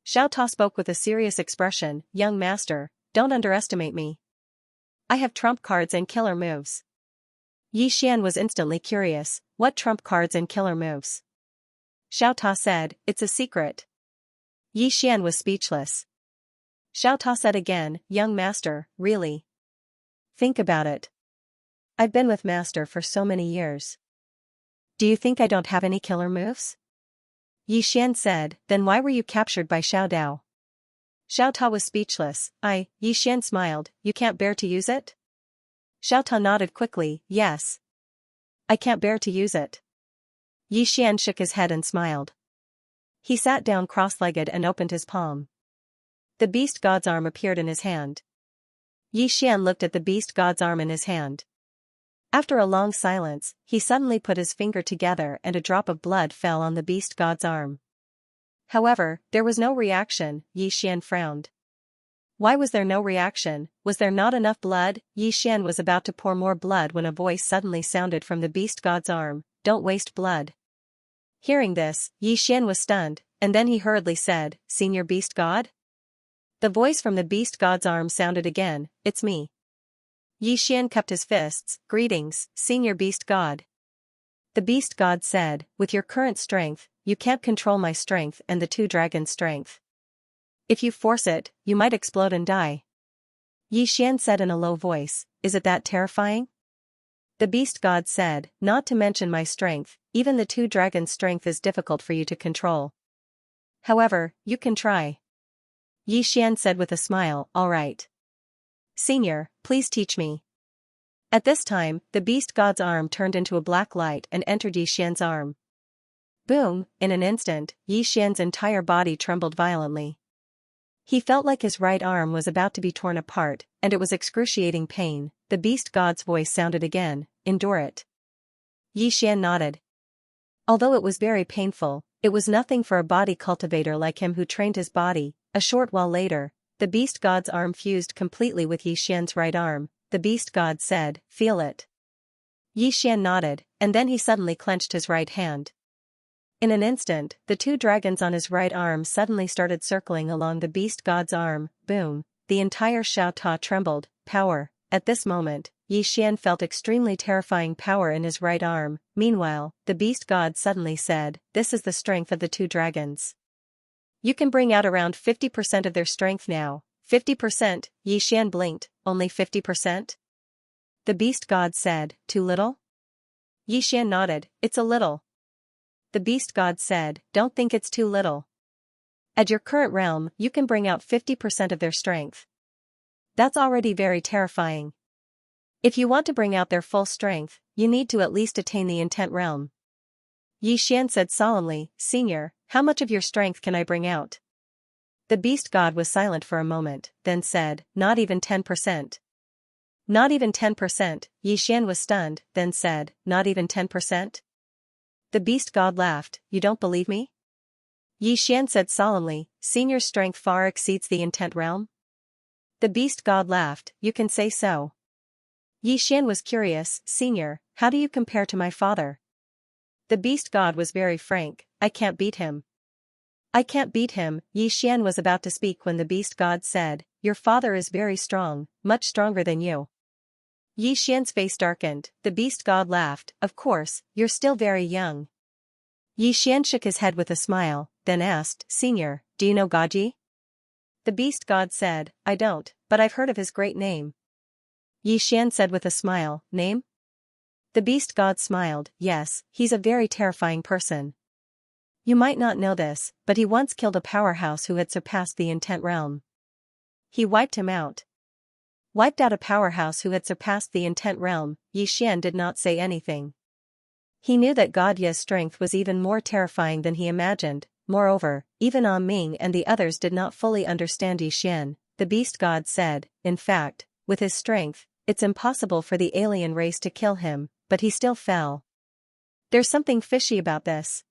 Xiao Ta spoke with a serious expression, young master, don't underestimate me. I have trump cards and killer moves. Yi Xian was instantly curious, what trump cards and killer moves? Xiao Ta said, it's a secret. Yi Xian was speechless. Xiao Ta said again, young master, really? Think about it. I've been with Master for so many years. Do you think I don't have any killer moves? Yi Xian said, then why were you captured by Xiao Dao? Xiao Ta was speechless. Yi Xian smiled, you can't bear to use it? Xiao Ta nodded quickly, yes. I can't bear to use it. Yi Xian shook his head and smiled. He sat down cross-legged and opened his palm. The beast god's arm appeared in his hand. Yi Xian looked at the beast god's arm in his hand. After a long silence, he suddenly put his finger together and a drop of blood fell on the beast god's arm. However, there was no reaction. Yi Xian frowned. Why was there no reaction? Was there not enough blood? Yi Xian was about to pour more blood when a voice suddenly sounded from the beast god's arm, don't waste blood. Hearing this, Yi Xian was stunned, and then he hurriedly said, Senior Beast God? The voice from the beast god's arm sounded again, it's me. Yi Xian cupped his fists, greetings, Senior Beast God. The beast god said, with your current strength, you can't control my strength and the two dragons' strength. If you force it, you might explode and die. Yi Xian said in a low voice, is it that terrifying? The beast god said, not to mention my strength, even the two dragons' strength is difficult for you to control. However, you can try. Yi Xian said with a smile, all right. Senior, please teach me. At this time, the beast god's arm turned into a black light and entered Yi Xian's arm. Boom, in an instant, Yi Xian's entire body trembled violently. He felt like his right arm was about to be torn apart, and it was excruciating pain. The beast god's voice sounded again, endure it. Yi Xian nodded. Although it was very painful, it was nothing for a body cultivator like him who trained his body. A short while later, the beast god's arm fused completely with Yi Xian's right arm. The beast god said, feel it. Yi Xian nodded, and then he suddenly clenched his right hand. In an instant, the two dragons on his right arm suddenly started circling along the beast god's arm. Boom, the entire Xiao Ta trembled. Power. At this moment, Yi Xian felt extremely terrifying power in his right arm. Meanwhile, the beast god suddenly said, this is the strength of the two dragons. You can bring out around 50% of their strength now. 50%, Yi Xian blinked, only 50%? The beast god said, too little? Yi Xian nodded, it's a little. the beast god said, don't think it's too little. At your current realm, you can bring out 50% of their strength. That's already very terrifying. If you want to bring out their full strength, you need to at least attain the intent realm. Xian said solemnly, Senior, how much of your strength can I bring out? The beast god was silent for a moment, then said, not even 10%. Not even 10%, Xian was stunned, then said, not even 10%? The beast god laughed, you don't believe me? Xian said solemnly, Senior's strength far exceeds the intent realm? The beast god laughed, you can say so. Xian was curious, Senior, how do you compare to my father? The beast god was very frank, I can't beat him. I can't beat him, Xian was about to speak when the beast god said, your father is very strong, much stronger than you. Xian's face darkened, the beast god laughed, of course, you're still very young. Xian shook his head with a smile, then asked, Senior, do you know Gaji? The beast god said, I don't, but I've heard of his great name. Xian said with a smile, name? The beast god smiled, yes, he's a very terrifying person. You might not know this, but he once killed a powerhouse who had surpassed the intent realm. He wiped him out. Wiped out a powerhouse who had surpassed the intent realm, Xian did not say anything. He knew that Gadia's strength was even more terrifying than he imagined, moreover, even Ming and the others did not fully understand Xian. The beast god said, in fact, with his strength, it's impossible for the alien race to kill him, but he still fell. There's something fishy about this.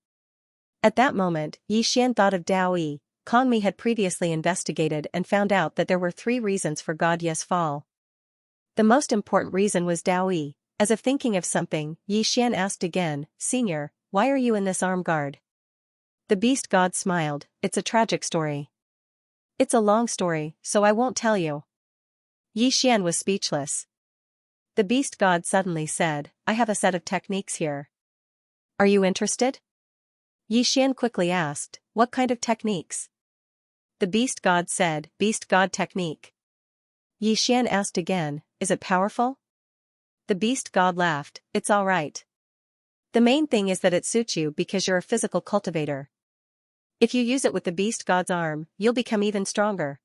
At that moment, Xian thought of Dao Yi. Kong Mi had previously investigated and found out that there were 3 reasons for Gadia's fall. The most important reason was Dao Yi. As if thinking of something, Xian asked again, Senior, why are you in this arm guard? The beast god smiled, it's a tragic story. It's a long story, so I won't tell you. Xian was speechless. The beast god suddenly said, I have a set of techniques here. Are you interested? Xian quickly asked, what kind of techniques? The beast god said, beast god technique. Xian asked again, is it powerful? The beast god laughed, it's alright. The main thing is that it suits you because you're a physical cultivator. If you use it with the beast god's arm, you'll become even stronger.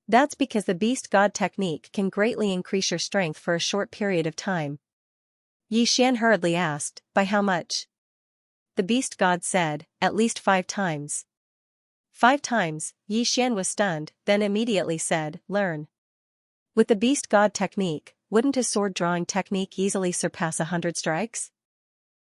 That's because the beast god technique can greatly increase your strength for a short period of time. Xian hurriedly asked, by how much? The beast god said, at least 5 times. 5 times, Xian was stunned, then immediately said, learn. With the beast god technique, wouldn't his sword drawing technique easily surpass 100 strikes?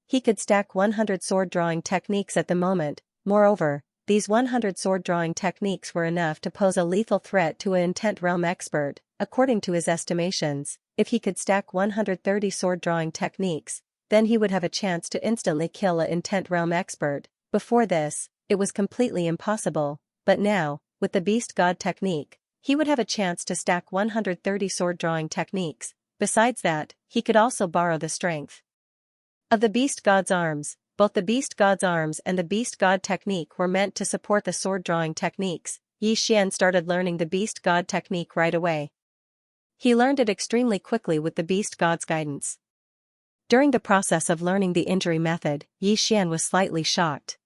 He could stack 100 sword drawing techniques at the moment, moreover, these 100 sword drawing techniques were enough to pose a lethal threat to an intent realm expert. According to his estimations, if he could stack 130 sword drawing techniques, then he would have a chance to instantly kill an intent realm expert. Before this, it was completely impossible, but now, with the beast god technique, he would have a chance to stack 130 sword drawing techniques. Besides that, he could also borrow the strength of the beast god's arms. Both the beast god's arms and the beast god technique were meant to support the sword drawing techniques. Xian started learning the beast god technique right away. He learned it extremely quickly with the beast god's guidance. During the process of learning the injury method, Xian was slightly shocked.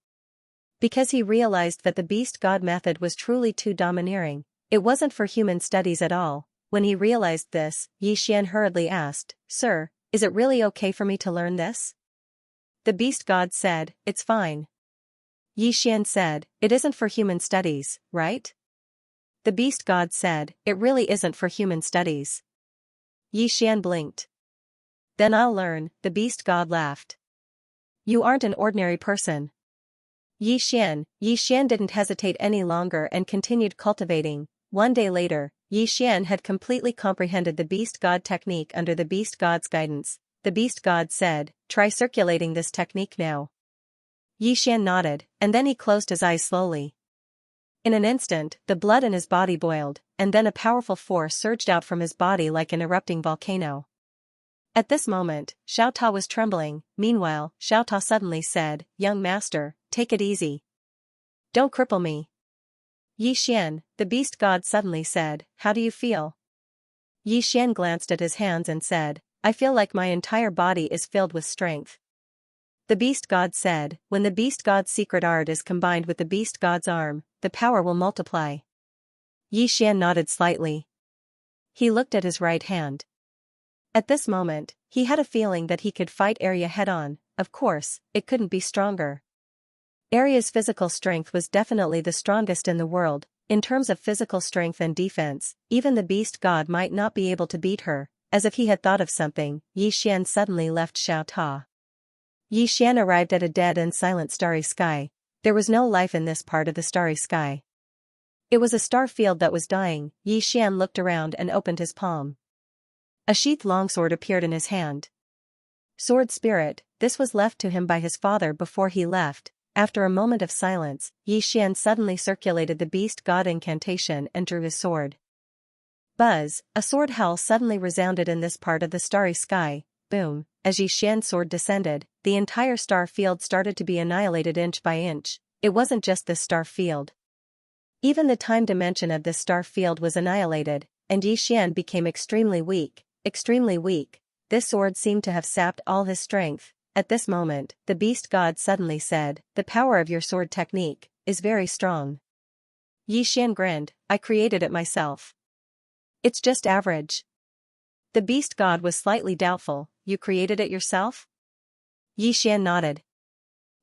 Because he realized that the beast god method was truly too domineering, it wasn't for human studies at all. When he realized this, Xian hurriedly asked, Sir, is it really okay for me to learn this? The beast god said, it's fine. Xian said, it isn't for human studies, right? The beast god said, it really isn't for human studies. Xian blinked. Then I'll learn, the beast god laughed. You aren't an ordinary person. Xian didn't hesitate any longer and continued cultivating. One day later, Xian had completely comprehended the beast god technique under the beast god's guidance. The beast god said, try circulating this technique now. Xian nodded, and then he closed his eyes slowly. In an instant, the blood in his body boiled, and then a powerful force surged out from his body like an erupting volcano. At this moment, Xiao Ta was trembling. Meanwhile, Xiao Ta suddenly said, young master, take it easy. Don't cripple me. Xian, the beast god suddenly said, how do you feel? Xian glanced at his hands and said, I feel like my entire body is filled with strength. The beast god said, when the beast god's secret art is combined with the beast god's arm, the power will multiply. Yi Xian nodded slightly. He looked at his right hand. At this moment, he had a feeling that he could fight Arya head-on. Of course, it couldn't be stronger. Arya's physical strength was definitely the strongest in the world. In terms of physical strength and defense, even the beast god might not be able to beat her. As if he had thought of something, Yi Xian suddenly left Xiao Ta. Yi Xian arrived at a dead and silent starry sky. There was no life in this part of the starry sky. It was a star field that was dying. Yi Xian looked around and opened his palm. A sheathed longsword appeared in his hand. Sword spirit, this was left to him by his father before he left. After a moment of silence, Yi Xian suddenly circulated the beast god incantation and drew his sword. Buzz, a sword howl suddenly resounded in this part of the starry sky. Boom, as Yi Xian's sword descended, the entire star field started to be annihilated inch by inch. It wasn't just this star field. Even the time dimension of this star field was annihilated, and Yi Xian became extremely weak, extremely weak. This sword seemed to have sapped all his strength. At this moment, the beast god suddenly said, "The power of your sword technique is very strong." Yi Xian grinned, "I created it myself. It's just average." The beast god was slightly doubtful, "You created it yourself?" Yi Xian nodded.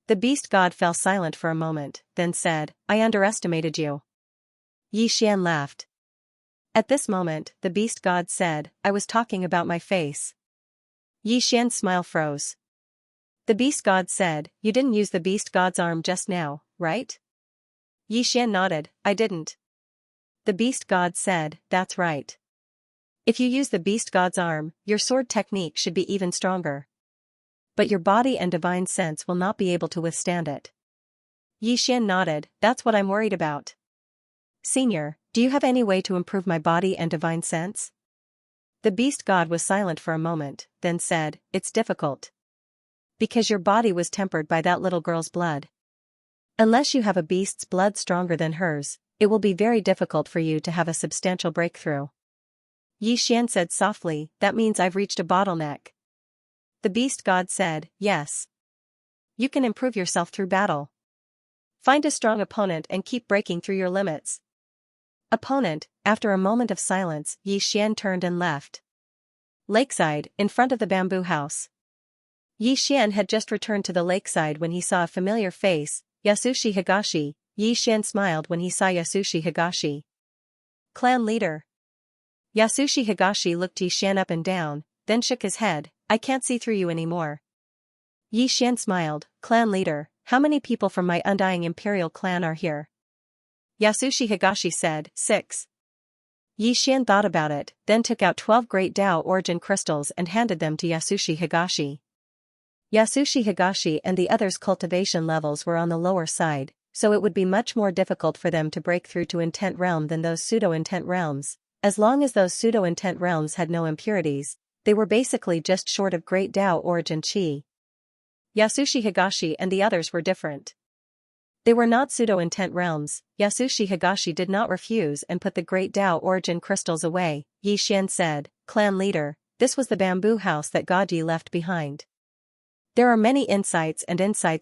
The beast god fell silent for a moment, then said, "I underestimated you." Yi Xian laughed. At this moment, the beast god said, "I was talking about my face." Yi Xian's smile froze. The beast god said, "You didn't use the beast god's arm just now, right?" Yi Xian nodded, "I didn't." The beast god said, "That's right. If you use the beast god's arm, your sword technique should be even stronger. But your body and divine sense will not be able to withstand it." Yi Xian nodded, "That's what I'm worried about. Senior, do you have any way to improve my body and divine sense?" The beast god was silent for a moment, then said, "It's difficult. Because your body was tempered by that little girl's blood. Unless you have a beast's blood stronger than hers, it will be very difficult for you to have a substantial breakthrough." Yi Xian said softly, "That means I've reached a bottleneck." The beast god said, "Yes. You can improve yourself through battle. Find a strong opponent and keep breaking through your limits." Opponent, after a moment of silence, Yi Xian turned and left. Lakeside, in front of the bamboo house. Yi Xian had just returned to the lakeside when he saw a familiar face, Yasushi Higashi. Yi Xian smiled when he saw Yasushi Higashi. Clan leader. Yasushi Higashi looked Yi Xian up and down, then shook his head, "I can't see through you anymore." Yi Xian smiled, "Clan leader, how many people from my undying imperial clan are here?" Yasushi Higashi said, 6. Yi Xian thought about it, then took out 12 great Tao origin crystals and handed them to Yasushi Higashi. Yasushi Higashi and the others' cultivation levels were on the lower side, so it would be much more difficult for them to break through to intent realm than those pseudo-intent realms. As long as those pseudo-intent realms had no impurities, they were basically just short of great Tao origin chi. Yasushi Higashi and the others were different. They were not pseudo-intent realms. Yasushi Higashi did not refuse and put the great Tao origin crystals away. Yi Xian said, "Clan leader, this was the bamboo house that Gaji left behind. There are many insights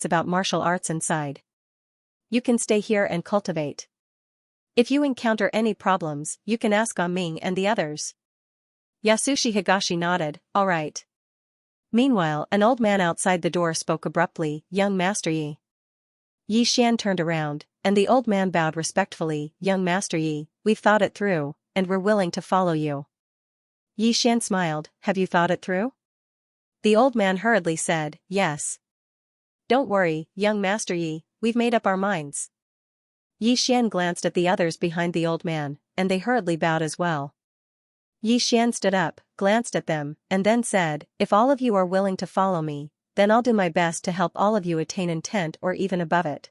about martial arts inside. You can stay here and cultivate. If you encounter any problems, you can ask on Ming and the others." Yasushi Higashi nodded, "All right." Meanwhile, an old man outside the door spoke abruptly, "Young Master Yi." Yi Xian turned around, and the old man bowed respectfully, "Young Master Yi, we've thought it through, and we're willing to follow you." Yi Xian smiled, "Have you thought it through?" The old man hurriedly said, "Yes." "Don't worry, young Master Yi, we've made up our minds." Yi Xian glanced at the others behind the old man, and they hurriedly bowed as well. Yi Xian stood up, glanced at them, and then said, "If all of you are willing to follow me, then I'll do my best to help all of you attain intent or even above it.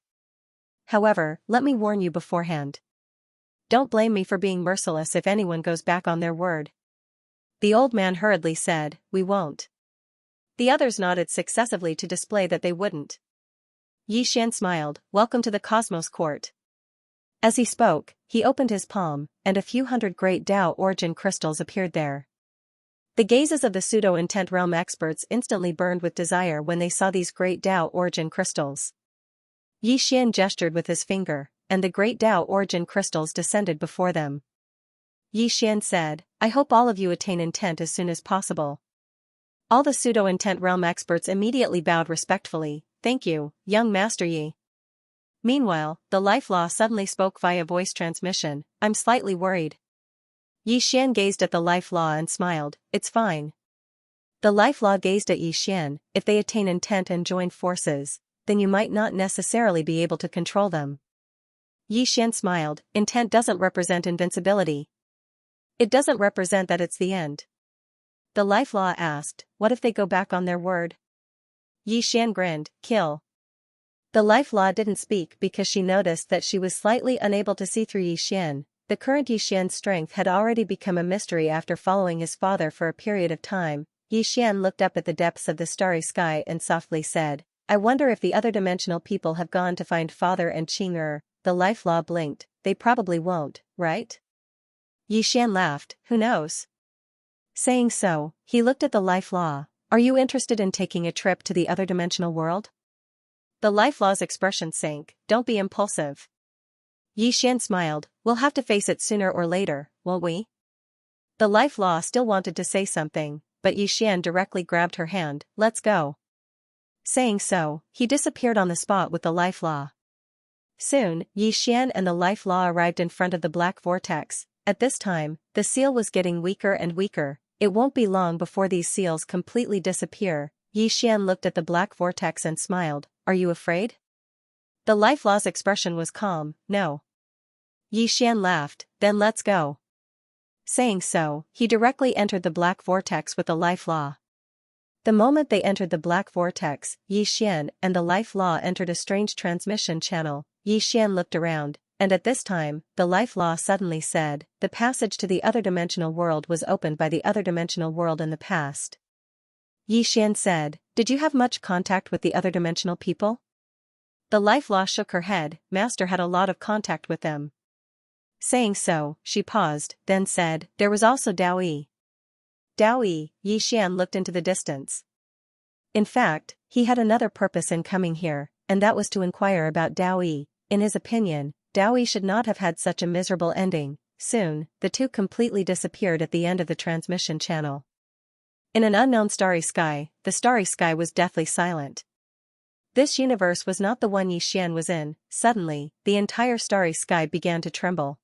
However, let me warn you beforehand. Don't blame me for being merciless if anyone goes back on their word." The old man hurriedly said, "We won't." The others nodded successively to display that they wouldn't. Yi Xian smiled, "Welcome to the Cosmos Court." As he spoke, he opened his palm, and a few hundred great Tao origin crystals appeared there. The gazes of the pseudo-intent realm experts instantly burned with desire when they saw these great Tao origin crystals. Yi Xian gestured with his finger, and the great Tao origin crystals descended before them. Yi Xian said, I hope all of you attain intent as soon as possible. All the pseudo-intent realm experts immediately bowed respectfully, thank you, young Master Yi. Meanwhile, the life law suddenly spoke via voice transmission, I'm slightly worried. Yi Xian gazed at the life law and smiled, it's fine. The life law gazed at Yi Xian, if they attain intent and join forces, then you might not necessarily be able to control them. Yi Xian smiled, intent doesn't represent invincibility. It doesn't represent that it's the end. The life law asked, what if they go back on their word? Yi Xian grinned, kill. The life law didn't speak because she noticed that she was slightly unable to see through Yi Xian. The current Yi Xian's strength had already become a mystery after following his father for a period of time. Yi Xian looked up at the depths of the starry sky and softly said, I wonder if the other dimensional people have gone to find father and Qing. The life law blinked, they probably won't, right? Yi Xian laughed, who knows? Saying so, he looked at the life law, are you interested in taking a trip to the other dimensional world? The life law's expression sank, don't be impulsive. Yi Xian smiled, we'll have to face it sooner or later, won't we? The life law still wanted to say something, but Yi Xian directly grabbed her hand, let's go. Saying so, he disappeared on the spot with the life law. Soon, Yi Xian and the life law arrived in front of the black vortex. At this time, the seal was getting weaker and weaker, it won't be long before these seals completely disappear. Yi Xian looked at the black vortex and smiled, are you afraid? The life law's expression was calm, no. Yi Xian laughed, then let's go. Saying so, he directly entered the black vortex with the life law. The moment they entered the black vortex, Yi Xian and the life law entered a strange transmission channel. Yi Xian looked around, and at this time, the life law suddenly said, the passage to the other dimensional world was opened by the other dimensional world in the past. Yi Xian said, did you have much contact with the other dimensional people? The life law shook her head, Master had a lot of contact with them. Saying so, she paused, then said, there was also Dao Yi. Dao Yi, Yi Xian looked into the distance. In fact, he had another purpose in coming here, and that was to inquire about Dao Yi. In his opinion, Dao Yi should not have had such a miserable ending. Soon, the two completely disappeared at the end of the transmission channel. In an unknown starry sky, the starry sky was deathly silent. This universe was not the one Yi Xian was in. Suddenly, the entire starry sky began to tremble.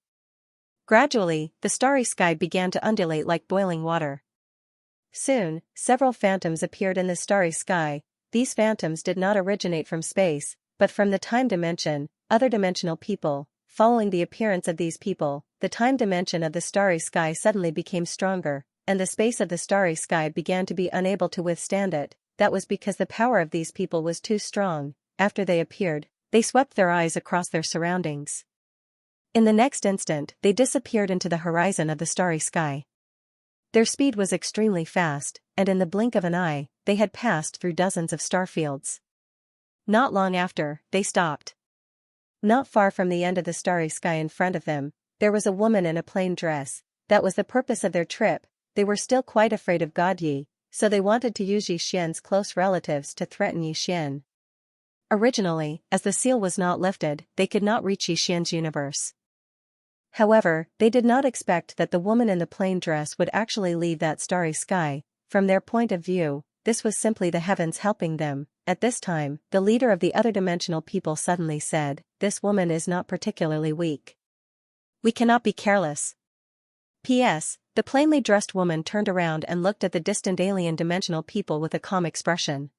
Gradually, the starry sky began to undulate like boiling water. Soon, several phantoms appeared in the starry sky. These phantoms did not originate from space, but from the time dimension, other dimensional people. Following the appearance of these people, the time dimension of the starry sky suddenly became stronger, and the space of the starry sky began to be unable to withstand it. That was because the power of these people was too strong. After they appeared, they swept their eyes across their surroundings. In the next instant, they disappeared into the horizon of the starry sky. Their speed was extremely fast, and in the blink of an eye, they had passed through dozens of starfields. Not long after, they stopped. Not far from the end of the starry sky in front of them, there was a woman in a plain dress. That was the purpose of their trip. They were still quite afraid of God Yi, so they wanted to use Yi Xian's close relatives to threaten Yi Xian. Originally, as the seal was not lifted, they could not reach Yi Xian's universe. However, they did not expect that the woman in the plain dress would actually leave that starry sky. From their point of view, this was simply the heavens helping them. At this time, the leader of the other dimensional people suddenly said, this woman is not particularly weak. We cannot be careless. P.S. The plainly dressed woman turned around and looked at the distant alien dimensional people with a calm expression.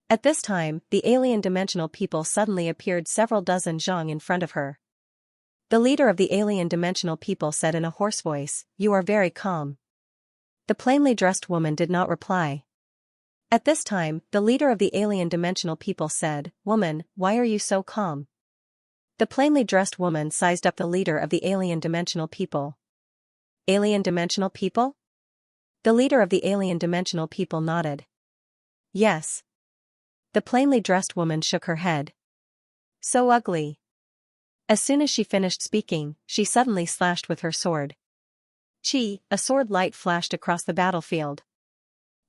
At this time, the alien dimensional people suddenly appeared several dozen zhang in front of her. The leader of the alien dimensional people said in a hoarse voice, you are very calm. The plainly dressed woman did not reply. At this time, the leader of the alien dimensional people said, woman, why are you so calm? The plainly dressed woman sized up the leader of the alien dimensional people. Alien dimensional people? The leader of the alien dimensional people nodded. Yes. The plainly dressed woman shook her head. So ugly. As soon as she finished speaking, she suddenly slashed with her sword. Chi, a sword light flashed across the battlefield.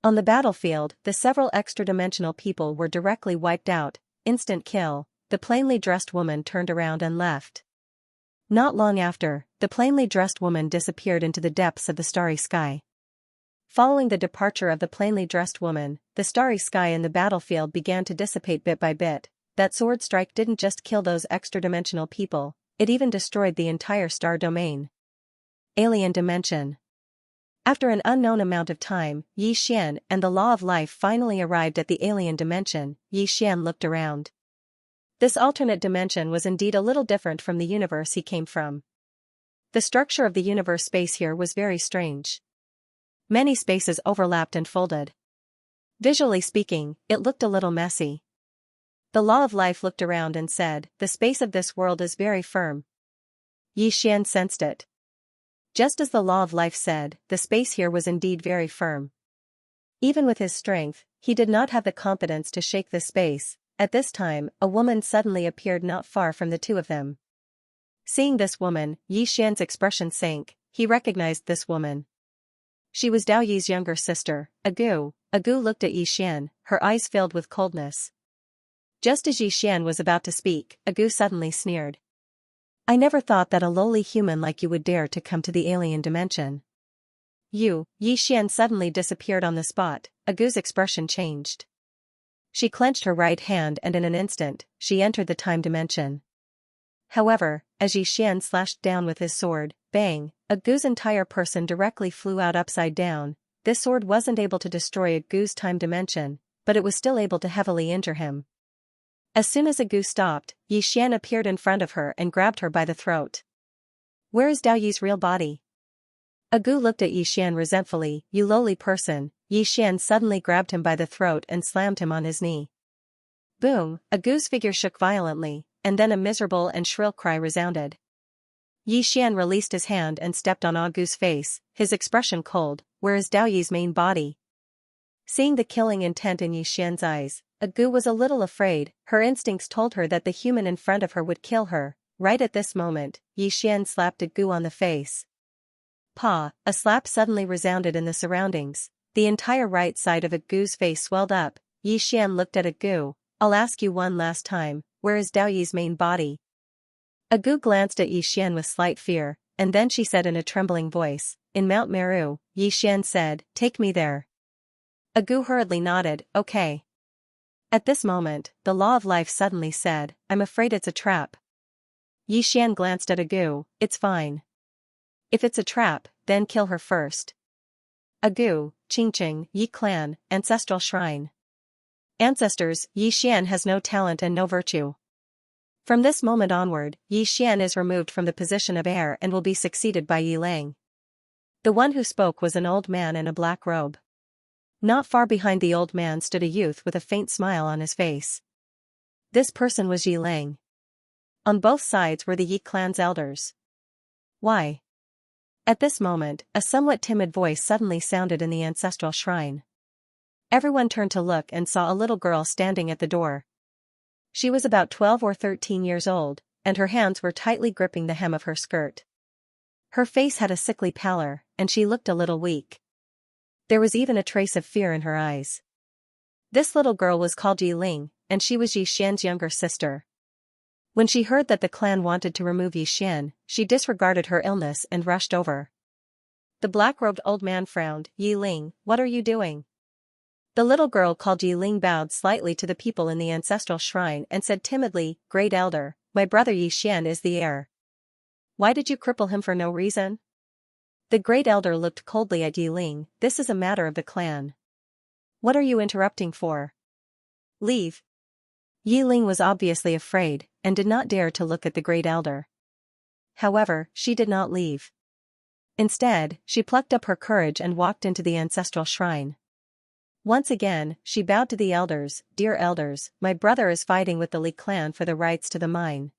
On the battlefield, the several extra-dimensional people were directly wiped out. Instant kill. The plainly dressed woman turned around and left. Not long after, the plainly dressed woman disappeared into the depths of the starry sky. Following the departure of the plainly dressed woman, the starry sky in the battlefield began to dissipate bit by bit. That sword strike didn't just kill those extra-dimensional people, it even destroyed the entire star domain. Alien dimension. After an unknown amount of time, Yi Xian and the law of life finally arrived at the alien dimension. Yi Xian looked around. This alternate dimension was indeed a little different from the universe he came from. The structure of the universe space here was very strange. Many spaces overlapped and folded. Visually speaking, it looked a little messy. The law of life looked around and said, "The space of this world is very firm." Yi Xian sensed it. Just as the law of life said, the space here was indeed very firm. Even with his strength, he did not have the confidence to shake the space. At this time, a woman suddenly appeared not far from the two of them. Seeing this woman, Yi Xian's expression sank. He recognized this woman. She was Dao Yi's younger sister, Agu. Agu looked at Yi Xian, her eyes filled with coldness. Just as Yi Xian was about to speak, Agu suddenly sneered. "I never thought that a lowly human like you would dare to come to the alien dimension." Yi Xian suddenly disappeared on the spot. Agu's expression changed. She clenched her right hand and in an instant, she entered the time dimension. However, as Yi Xian slashed down with his sword, bang, Agu's entire person directly flew out upside down. This sword wasn't able to destroy Agu's time dimension, but it was still able to heavily injure him. As soon as Agu stopped, Yi Xian appeared in front of her and grabbed her by the throat. "Where is Dao Yi's real body?" Agu looked at Yi Xian resentfully. "You lowly person." Yi Xian suddenly grabbed him by the throat and slammed him on his knee. Boom, Agu's figure shook violently, and then a miserable and shrill cry resounded. Yi Xian released his hand and stepped on Agu's face, his expression cold. "Where is Dao Yi's main body?" Seeing the killing intent in Yi Xian's eyes, Agu was a little afraid. Her instincts told her that the human in front of her would kill her. Right at this moment, Yi Xian slapped Agu on the face. Pa! A slap suddenly resounded in the surroundings. The entire right side of Agu's face swelled up. Yi Xian looked at Agu. "I'll ask you one last time, where is Dao Yi's main body?" Agu glanced at Yi Xian with slight fear, and then she said in a trembling voice, "In Mount Meru." Yi Xian said, "Take me there." Agu hurriedly nodded, "Okay." At this moment, the law of life suddenly said, "I'm afraid it's a trap." Yi Xian glanced at Agu. "It's fine. If it's a trap, then kill her first." Agu, Qingqing, Yi Clan, Ancestral Shrine. Ancestors, Yi Xian has no talent and no virtue. From this moment onward, Yi Xian is removed from the position of heir and will be succeeded by Yi Lang. The one who spoke was an old man in a black robe. Not far behind the old man stood a youth with a faint smile on his face. This person was Yi Lang. On both sides were the Yi clan's elders. "Why?" At this moment, a somewhat timid voice suddenly sounded in the ancestral shrine. Everyone turned to look and saw a little girl standing at the door. She was about 12 or 13 years old, and her hands were tightly gripping the hem of her skirt. Her face had a sickly pallor, and she looked a little weak. There was even a trace of fear in her eyes. This little girl was called Yi Ling, and she was Yi Xian's younger sister. When she heard that the clan wanted to remove Yi Xian, she disregarded her illness and rushed over. The black-robed old man frowned. "Yi Ling, what are you doing?" The little girl called Yi Ling bowed slightly to the people in the ancestral shrine and said timidly, "Great elder, my brother Yi Xian is the heir. Why did you cripple him for no reason?" The great elder looked coldly at Yi Ling. "This is a matter of the clan. What are you interrupting for? Leave." Yi Ling was obviously afraid, and did not dare to look at the great elder. However, she did not leave. Instead, she plucked up her courage and walked into the ancestral shrine. Once again, she bowed to the elders. "Dear elders, my brother is fighting with the Li clan for the rights to the mine.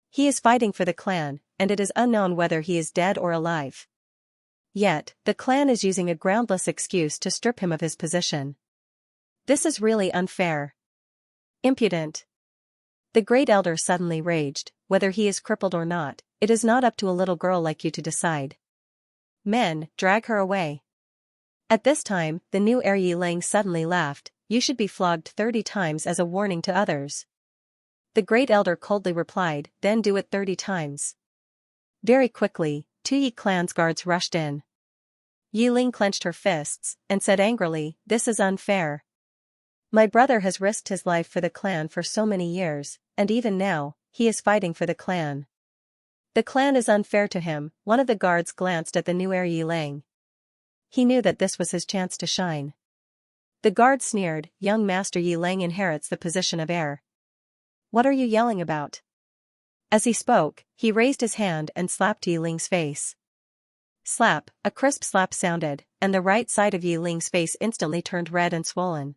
He is fighting for the clan, and it is unknown whether he is dead or alive. Yet, the clan is using a groundless excuse to strip him of his position. This is really unfair. Impudent." The great elder suddenly raged. "Whether he is crippled or not, it is not up to a little girl like you to decide. Men, drag her away. At this time, the new heir Yi Ling suddenly laughed. You should be flogged 30 times as a warning to others. The great elder coldly replied, then do it 30 times. Very quickly, 2 Yi clan's guards rushed in. Yi Ling clenched her fists, and said angrily, this is unfair. My brother has risked his life for the clan for so many years, and even now, he is fighting for the clan. The clan is unfair to him. One of the guards glanced at the new heir Yi Ling. He knew that this was his chance to shine. The guard sneered, young master Yi Ling inherits the position of heir. What are you yelling about? As he spoke, he raised his hand and slapped Yi Ling's face. Slap, a crisp slap sounded, and the right side of Yi Ling's face instantly turned red and swollen.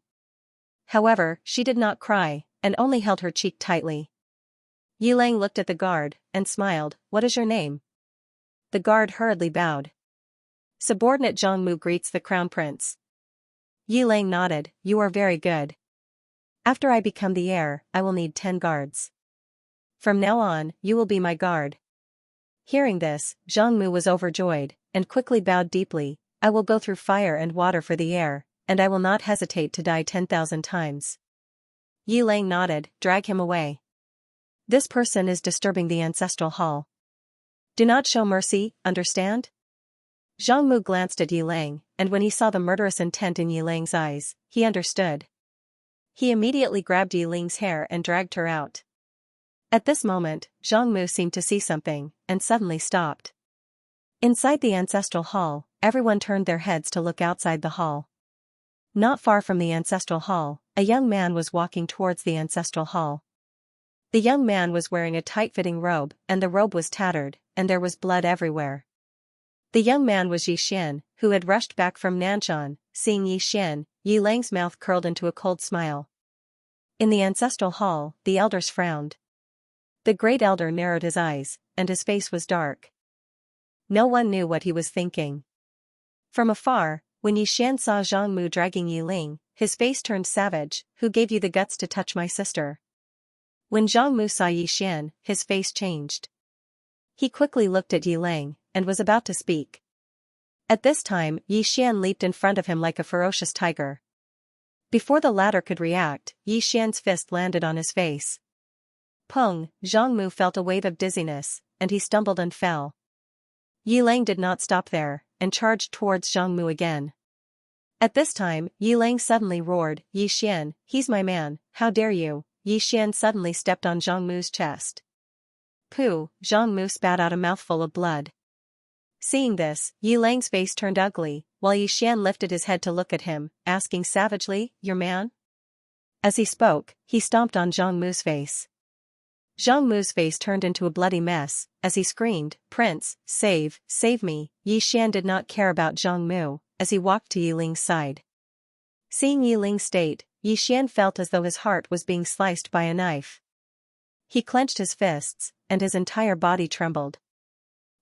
However, she did not cry, and only held her cheek tightly. Yi Ling looked at the guard, and smiled, what is your name? The guard hurriedly bowed. Subordinate Zhang Mu greets the crown prince. Yi Ling nodded, you are very good. After I become the heir, I will need 10 guards. From now on, you will be my guard. Hearing this, Zhang Mu was overjoyed, and quickly bowed deeply, I will go through fire and water for the heir, and I will not hesitate to die 10,000 times. Yi Ling nodded, drag him away. This person is disturbing the ancestral hall. Do not show mercy, understand? Zhang Mu glanced at Yi Ling, and when he saw the murderous intent in Yi Ling's eyes, he understood. He immediately grabbed Yi Ling's hair and dragged her out. At this moment, Zhang Mu seemed to see something, and suddenly stopped. Inside the ancestral hall, everyone turned their heads to look outside the hall. Not far from the ancestral hall, a young man was walking towards the ancestral hall. The young man was wearing a tight-fitting robe, and the robe was tattered, and there was blood everywhere. The young man was Yi Xian, who had rushed back from Nanshan. Seeing Yi Xian, Yi Ling's mouth curled into a cold smile. In the ancestral hall, the elders frowned. The great elder narrowed his eyes, and his face was dark. No one knew what he was thinking. From afar, when Yi Xian saw Zhang Mu dragging Yi Ling, his face turned savage. Who gave you the guts to touch my sister? When Zhang Mu saw Yi Xian, his face changed. He quickly looked at Yi Ling, and was about to speak. At this time, Yi Xian leaped in front of him like a ferocious tiger. Before the latter could react, Yi Xian's fist landed on his face. Pung, Zhang Mu felt a wave of dizziness, and he stumbled and fell. Yi Ling did not stop there, and charged towards Zhang Mu again. At this time, Yi Ling suddenly roared, Yi Xian, he's my man, how dare you? Yi Xian suddenly stepped on Zhang Mu's chest. Pooh, Zhang Mu spat out a mouthful of blood. Seeing this, Yi Ling's face turned ugly, while Yi Xian lifted his head to look at him, asking savagely, your man? As he spoke, he stomped on Zhang Mu's face. Zhang Mu's face turned into a bloody mess, as he screamed, Prince, save me. Yi Xian did not care about Zhang Mu, as he walked to Yi Ling's side. Seeing Yi Ling's state, Yi Xian felt as though his heart was being sliced by a knife. He clenched his fists, and his entire body trembled.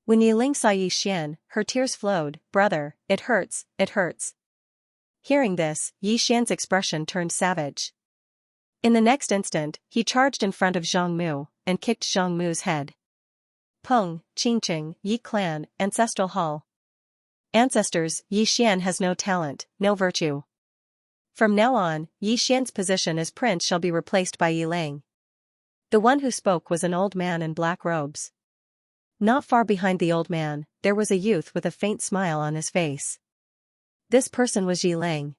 When Yi Ling saw Yi Xian, her tears flowed, brother, it hurts, it hurts. Hearing this, Yi Xian's expression turned savage. In the next instant, he charged in front of Zhang Mu, and kicked Zhang Mu's head. Peng, Qingqing, Yi Clan, Ancestral Hall. Ancestors, Yi Xian has no talent, no virtue. From now on, Yi Xian's position as prince shall be replaced by Yi Ling. The one who spoke was an old man in black robes. Not far behind the old man, there was a youth with a faint smile on his face. This person was Yi Ling.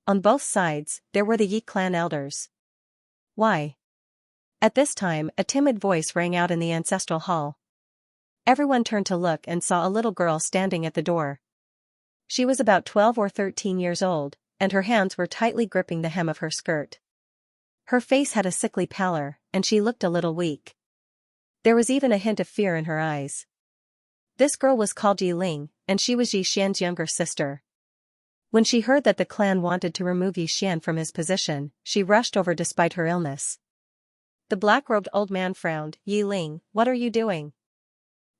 On both sides, there were the Yi clan elders. Why? At this time, a timid voice rang out in the ancestral hall. Everyone turned to look and saw a little girl standing at the door. She was about 12 or 13 years old, and her hands were tightly gripping the hem of her skirt. Her face had a sickly pallor, and she looked a little weak. There was even a hint of fear in her eyes. This girl was called Yi Ling, and she was Yi Xian's younger sister. When she heard that the clan wanted to remove Yi Xian from his position, she rushed over despite her illness. The black-robed old man frowned, Yi Ling, what are you doing?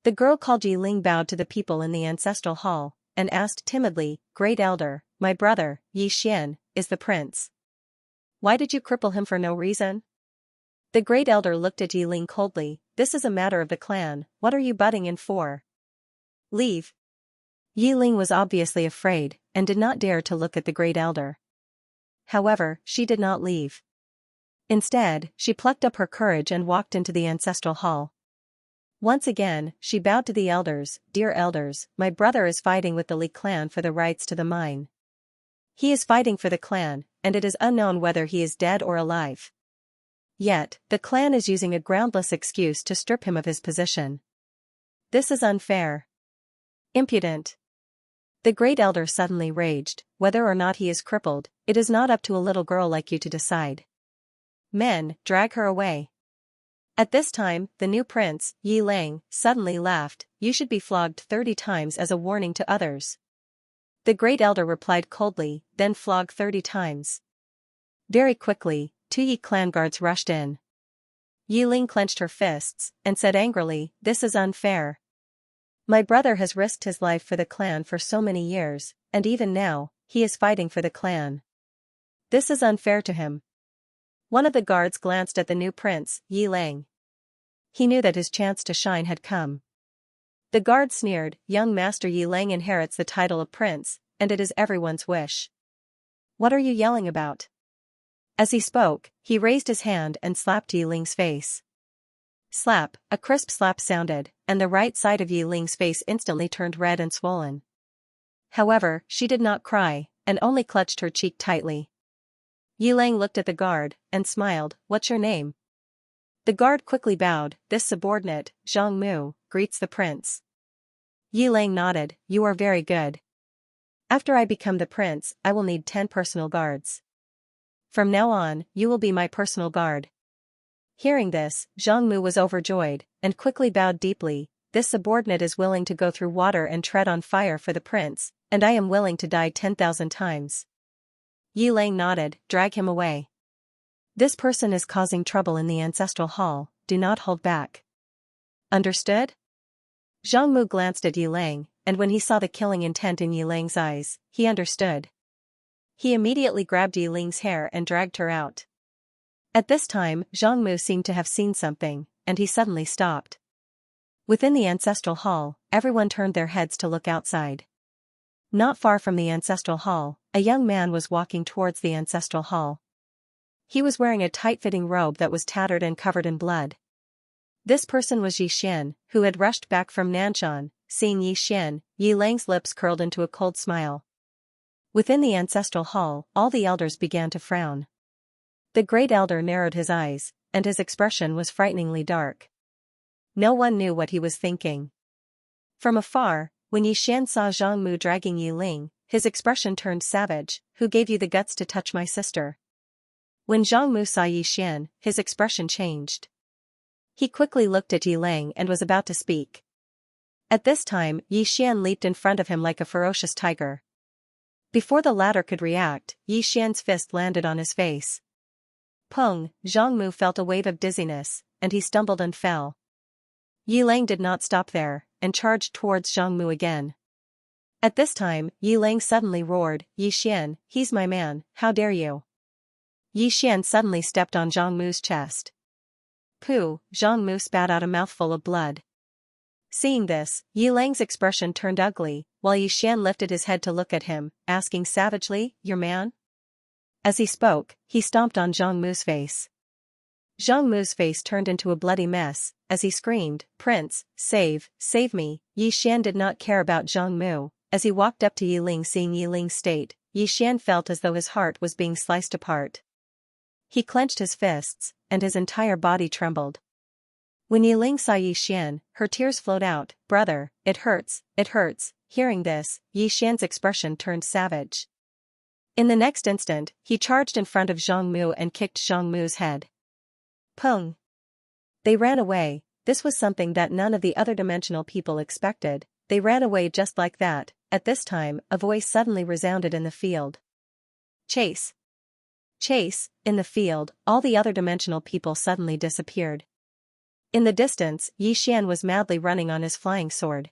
The girl called Yi Ling bowed to the people in the ancestral hall, and asked timidly, Great Elder, my brother, Yi Xian, is the prince. Why did you cripple him for no reason? The Great Elder looked at Yi Ling coldly, this is a matter of the clan, what are you butting in for? Leave. Yi Ling was obviously afraid, and did not dare to look at the great elder. However, she did not leave. Instead, she plucked up her courage and walked into the ancestral hall. Once again, she bowed to the elders. "Dear elders, my brother is fighting with the Li clan for the rights to the mine. He is fighting for the clan, and it is unknown whether he is dead or alive. Yet, the clan is using a groundless excuse to strip him of his position. This is unfair. Impudent." The great elder suddenly raged. "Whether or not he is crippled, it is not up to a little girl like you to decide. Men, drag her away." At this time, the new prince, Yi Lang, suddenly laughed. "You should be flogged 30 times as a warning to others." The great elder replied coldly, "Then flog 30 times. Very quickly, 2 Yi clan guards rushed in. Yi Ling clenched her fists, and said angrily, "This is unfair. My brother has risked his life for the clan for so many years, and even now, he is fighting for the clan. This is unfair to him." One of the guards glanced at the new prince, Yi Lang. He knew that his chance to shine had come. The guard sneered, "Young Master Yi Lang inherits the title of prince, and it is everyone's wish. What are you yelling about?" As he spoke, he raised his hand and slapped Yi Ling's face. Slap, a crisp slap sounded, and the right side of Yi Ling's face instantly turned red and swollen. However, she did not cry, and only clutched her cheek tightly. Yi Lang looked at the guard, and smiled. "What's your name?" The guard quickly bowed. "This subordinate, Zhang Mu, greets the prince." Yi Lang nodded. "You are very good. After I become the prince, I will need 10 personal guards. From now on, you will be my personal guard." Hearing this, Zhang Mu was overjoyed, and quickly bowed deeply. "This subordinate is willing to go through water and tread on fire for the prince, and I am willing to die 10,000 times." Yi Lang nodded. "Drag him away. This person is causing trouble in the ancestral hall, do not hold back. Understood?" Zhang Mu glanced at Yi Lang, and when he saw the killing intent in Yi Lang's eyes, he understood. He immediately grabbed Yi Ling's hair and dragged her out. At this time, Zhang Mu seemed to have seen something, and he suddenly stopped. Within the ancestral hall, everyone turned their heads to look outside. Not far from the ancestral hall, a young man was walking towards the ancestral hall. He was wearing a tight-fitting robe that was tattered and covered in blood. This person was Yi Xian, who had rushed back from Nanshan. Seeing Yi Xian, Yi Lang's lips curled into a cold smile. Within the ancestral hall, all the elders began to frown. The great elder narrowed his eyes, and his expression was frighteningly dark. No one knew what he was thinking. From afar, when Yi Xian saw Zhang Mu dragging Yi Ling, his expression turned savage. "Who gave you the guts to touch my sister?" When Zhang Mu saw Yi Xian, his expression changed. He quickly looked at Yi Lang and was about to speak. At this time, Yi Xian leaped in front of him like a ferocious tiger. Before the latter could react, Yi Xian's fist landed on his face. Pung! Zhang Mu felt a wave of dizziness, and he stumbled and fell. Yi Lang did not stop there, and charged towards Zhang Mu again. At this time, Yi Lang suddenly roared, "Yi Xian, he's my man, how dare you!" Yi Xian suddenly stepped on Zhang Mu's chest. Pooh! Zhang Mu spat out a mouthful of blood. Seeing this, Yi Lang's expression turned ugly, while Yi Xian lifted his head to look at him, asking savagely, "Your man?" As he spoke, he stomped on Zhang Mu's face. Zhang Mu's face turned into a bloody mess, as he screamed, "Prince, save me!" Yi Xian did not care about Zhang Mu. As he walked up to Yi Ling, seeing Yi Ling's state, Yi Xian felt as though his heart was being sliced apart. He clenched his fists, and his entire body trembled. When Yi Ling saw Yi Xian, her tears flowed out. "Brother, it hurts, it hurts." Hearing this, Yi Xian's expression turned savage. In the next instant, he charged in front of Zhang Mu and kicked Zhang Mu's head. Pung! They ran away. This was something that none of the other dimensional people expected. They ran away just like that. At this time, a voice suddenly resounded in the field. "Chase! Chase!" In the field, all the other dimensional people suddenly disappeared. In the distance, Yi Xian was madly running on his flying sword.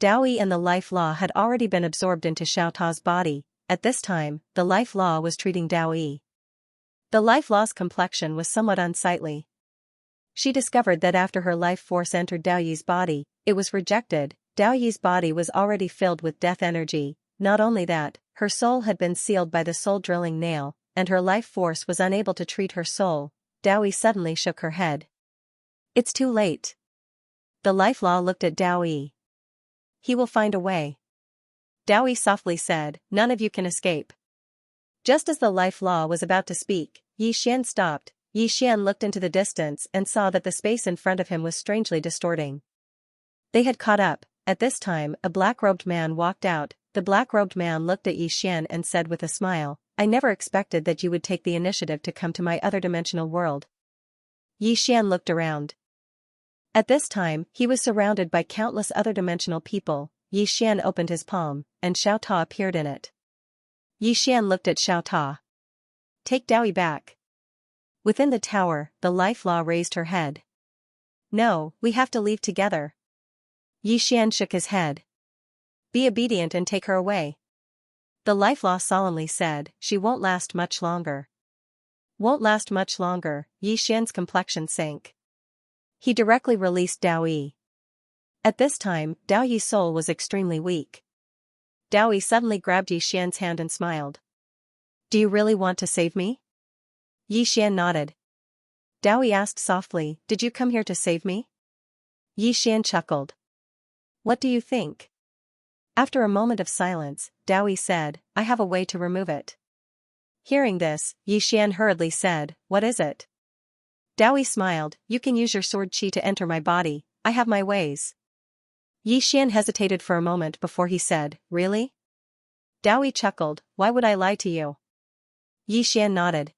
Daoyi and the life law had already been absorbed into Xiao Ta's body. At this time, the life law was treating Daoyi. The life law's complexion was somewhat unsightly. She discovered that after her life force entered Daoyi's body, it was rejected. Dao Yi's body was already filled with death energy. Not only that, her soul had been sealed by the soul-drilling nail, and her life force was unable to treat her soul. Dao Yi suddenly shook her head. It's too late. The life law looked at Dao Yi. He will find a way. Dao Yi softly said, none of you can escape. Just as the life law was about to speak, Yi Xian stopped. Yi Xian looked into the distance and saw that the space in front of him was strangely distorting. They had caught up. At this time, a black-robed man walked out. The black-robed man looked at Yi Xian and said with a smile, I never expected that you would take the initiative to come to my other dimensional world. Yi Xian looked around. At this time, he was surrounded by countless other dimensional people. Yi Xian opened his palm, and Xiao Ta appeared in it. Yi Xian looked at Xiao Ta. Take Dao Yi back. Within the tower, the life law raised her head. No, we have to leave together. Yi Xian shook his head. Be obedient and take her away. The life law solemnly said, she won't last much longer. Won't last much longer. Yi Xian's complexion sank. He directly released Dao Yi. At this time, Dao Yi's soul was extremely weak. Dao Yi suddenly grabbed Yi Xian's hand and smiled. Do you really want to save me? Yi Xian nodded. Dao Yi asked softly, did you come here to save me? Yi Xian chuckled. What do you think? After a moment of silence, Dao Yi said, I have a way to remove it. Hearing this, Yi Xian hurriedly said, what is it? Dao Yi smiled, you can use your sword qi to enter my body, I have my ways. Yi Xian hesitated for a moment before he said, really? Dao Yi chuckled, why would I lie to you? Yi Xian nodded.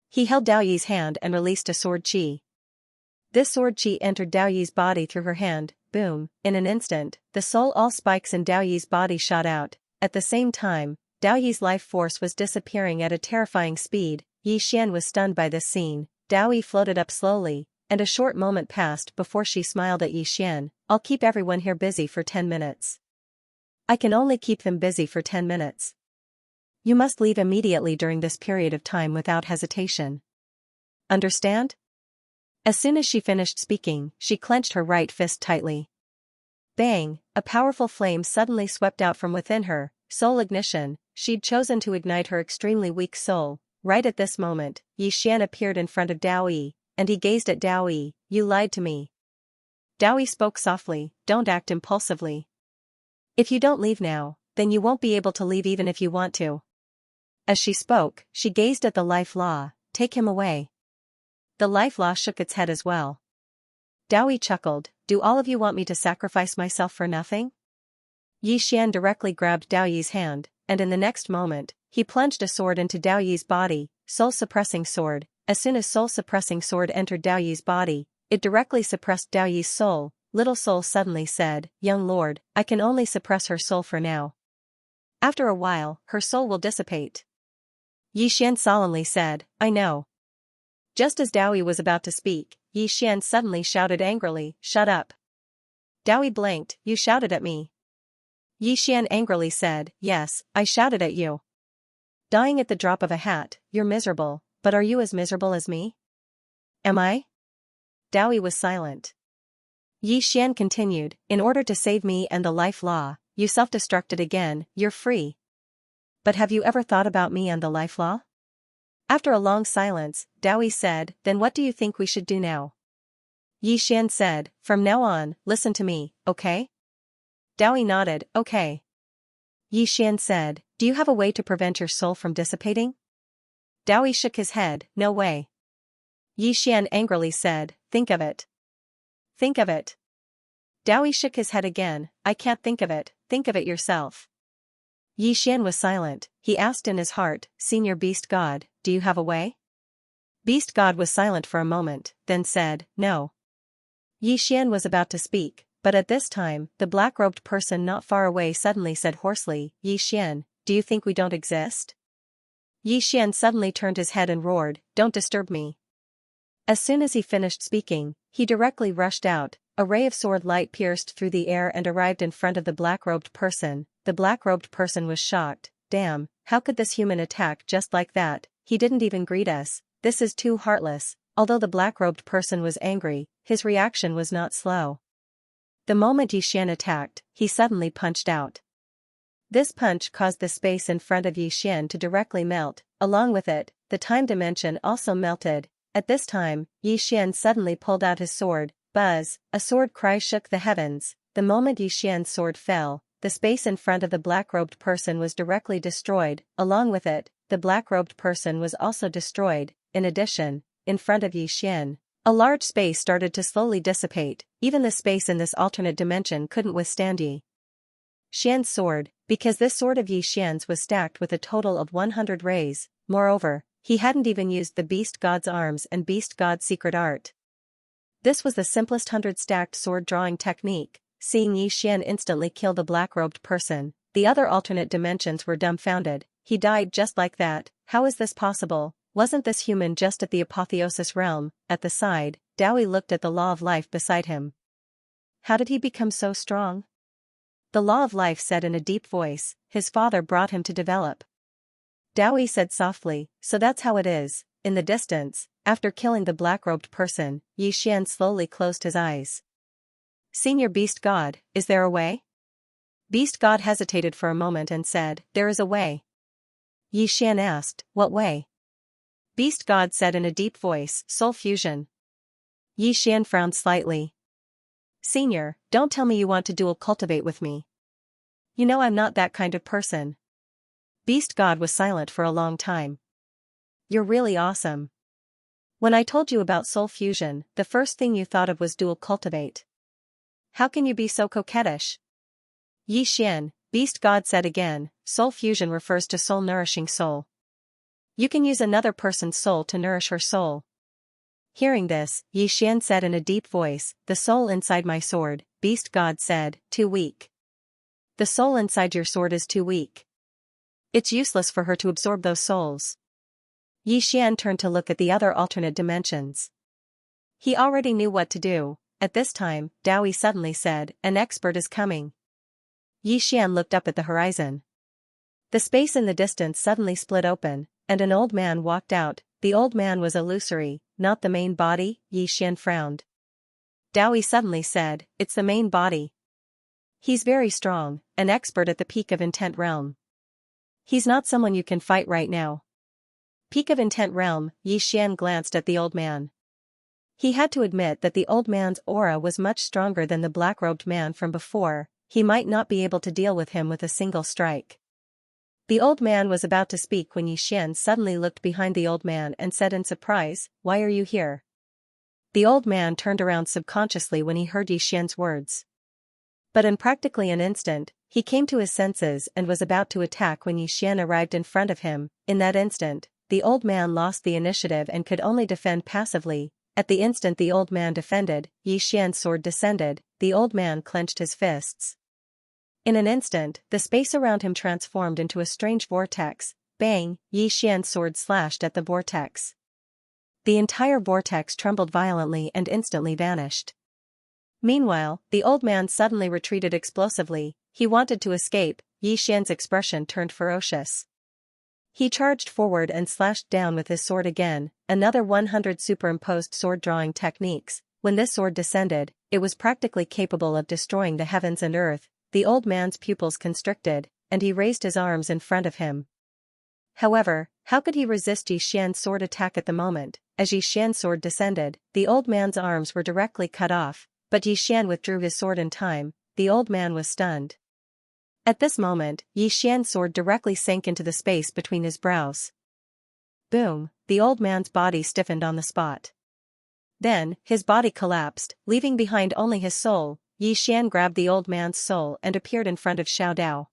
He held Dao Yi's hand and released a sword qi. This sword qi entered Dao Yi's body through her hand. Boom, in an instant, the soul all spikes in Dao Yi's body shot out. At the same time, Dao Yi's life force was disappearing at a terrifying speed. Yi Xian was stunned by this scene. Dao Yi floated up slowly, and a short moment passed before she smiled at Yi Xian. I'll keep everyone here busy for 10 minutes. I can only keep them busy for 10 minutes. You must leave immediately during this period of time without hesitation. Understand? As soon as she finished speaking, she clenched her right fist tightly. Bang! A powerful flame suddenly swept out from within her. Soul ignition. She'd chosen to ignite her extremely weak soul. Right at this moment, Yi Xian appeared in front of Dao Yi, and he gazed at Dao Yi. You lied to me. Dao Yi spoke softly, don't act impulsively. If you don't leave now, then you won't be able to leave even if you want to. As she spoke, she gazed at the life law. Take him away. The life law shook its head as well. Dao Yi chuckled, do all of you want me to sacrifice myself for nothing? Yi Xian directly grabbed Dao Yi's hand, and in the next moment, he plunged a sword into Dao Yi's body, soul-suppressing sword. As soon as soul-suppressing sword entered Dao Yi's body, it directly suppressed Dao Yi's soul. Little soul suddenly said, young lord, I can only suppress her soul for now. After a while, her soul will dissipate. Yi Xian solemnly said, I know. Just as Dao Yi was about to speak, Yi Xian suddenly shouted angrily, shut up. Dao Yi blinked, you shouted at me. Yi Xian angrily said, yes, I shouted at you. Dying at the drop of a hat, you're miserable, but are you as miserable as me? Am I? Dao Yi was silent. Yi Xian continued, in order to save me and the life law, you self-destructed again, you're free. But have you ever thought about me and the life law? After a long silence, Dao Yi said, then what do you think we should do now? Yi Xian said, from now on, listen to me, okay? Dao Yi nodded, okay. Yi Xian said, do you have a way to prevent your soul from dissipating? Dao Yi shook his head, no way. Yi Xian angrily said, think of it. Think of it. Dao Yi shook his head again, I can't think of it yourself. Yi Xian was silent. He asked in his heart, Senior Beast God, do you have a way? Beast God was silent for a moment, then said, no. Yi Xian was about to speak, but at this time, the black-robed person not far away suddenly said hoarsely, Yi Xian, do you think we don't exist? Yi Xian suddenly turned his head and roared, don't disturb me. As soon as he finished speaking, he directly rushed out. A ray of sword light pierced through the air and arrived in front of the black-robed person. The black-robed person was shocked. Damn, how could this human attack just like that? He didn't even greet us. This is too heartless. Although the black-robed person was angry, his reaction was not slow. The moment Xian attacked, he suddenly punched out. This punch caused the space in front of Xian to directly melt. Along with it, the time dimension also melted. At this time, Xian suddenly pulled out his sword. Buzz! A sword cry shook the heavens. The moment Xian's sword fell, the space in front of the black-robed person was directly destroyed. Along with it, the black-robed person was also destroyed. In addition, in front of Xian, a large space started to slowly dissipate. Even the space in this alternate dimension couldn't withstand Xian's sword, because this sword of Xian's was stacked with a total of 100 rays. Moreover, he hadn't even used the Beast God's arms and Beast God's secret art. This was the simplest 100-stacked sword drawing technique. Seeing Xian instantly kill the black-robed person, the other alternate dimensions were dumbfounded. He died just like that. How is this possible? Wasn't this human just at the apotheosis realm? At the side, Dowie looked at the law of life beside him. How did he become so strong? The law of life said in a deep voice, his father brought him to develop. Dowie said softly, so that's how it is. In the distance, after killing the black-robed person, Xian slowly closed his eyes. Senior Beast God, is there a way? Beast God hesitated for a moment and said, there is a way. Xian asked, what way? Beast God said in a deep voice, soul fusion. Xian frowned slightly. Senior, don't tell me you want to dual cultivate with me. You know I'm not that kind of person. Beast God was silent for a long time. You're really awesome. When I told you about soul fusion, the first thing you thought of was dual cultivate. How can you be so coquettish? Xian, Beast God said again, soul fusion refers to soul nourishing soul. You can use another person's soul to nourish her soul. Hearing this, Xian said in a deep voice, the soul inside my sword, Beast God said, too weak. The soul inside your sword is too weak. It's useless for her to absorb those souls. Xian turned to look at the other alternate dimensions. He already knew what to do. At this time, Dowie suddenly said, an expert is coming. Xian looked up at the horizon. The space in the distance suddenly split open, and an old man walked out. The old man was illusory, not the main body. Xian frowned. Dowie suddenly said, it's the main body. He's very strong, an expert at the peak of intent realm. He's not someone you can fight right now. Peak of intent realm, Xian glanced at the old man. He had to admit that the old man's aura was much stronger than the black-robed man from before. He might not be able to deal with him with a single strike. The old man was about to speak when Xian suddenly looked behind the old man and said in surprise, why are you here? The old man turned around subconsciously when he heard Xian's words. But in practically an instant, he came to his senses and was about to attack when Xian arrived in front of him. In that instant, the old man lost the initiative and could only defend passively. At the instant the old man defended, Xian's sword descended. The old man clenched his fists. In an instant, the space around him transformed into a strange vortex. Bang! Xian's sword slashed at the vortex. The entire vortex trembled violently and instantly vanished. Meanwhile, the old man suddenly retreated explosively. He wanted to escape. Xian's expression turned ferocious. He charged forward and slashed down with his sword again, another 100 superimposed sword drawing techniques. When this sword descended, it was practically capable of destroying the heavens and earth. The old man's pupils constricted, and he raised his arms in front of him. However, how could he resist Xian's sword attack at the moment? As Xian's sword descended, the old man's arms were directly cut off, but Xian withdrew his sword in time. The old man was stunned. At this moment, Xian's sword directly sank into the space between his brows. Boom! The old man's body stiffened on the spot. Then, his body collapsed, leaving behind only his soul. Xian grabbed the old man's soul and appeared in front of Xiao Dao.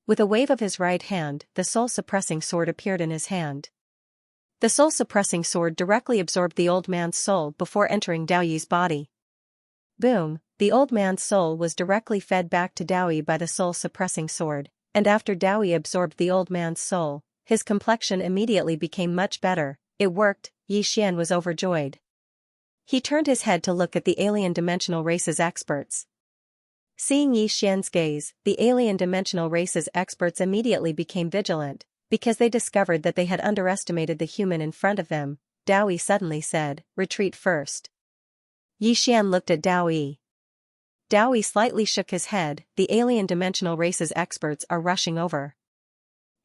With a wave of his right hand, the soul-suppressing sword appeared in his hand. The soul-suppressing sword directly absorbed the old man's soul before entering Dao Yi's body. Boom! The old man's soul was directly fed back to Dao Yi by the soul-suppressing sword, and after Dao Yi absorbed the old man's soul, his complexion immediately became much better. It worked. Xian was overjoyed. He turned his head to look at the alien dimensional race's experts. Seeing Xian's gaze, the alien dimensional race's experts immediately became vigilant, because they discovered that they had underestimated the human in front of them. Dao Yi suddenly said, retreat first. Xian looked at Dao Yi. Dao Yi slightly shook his head. The alien dimensional race's experts are rushing over.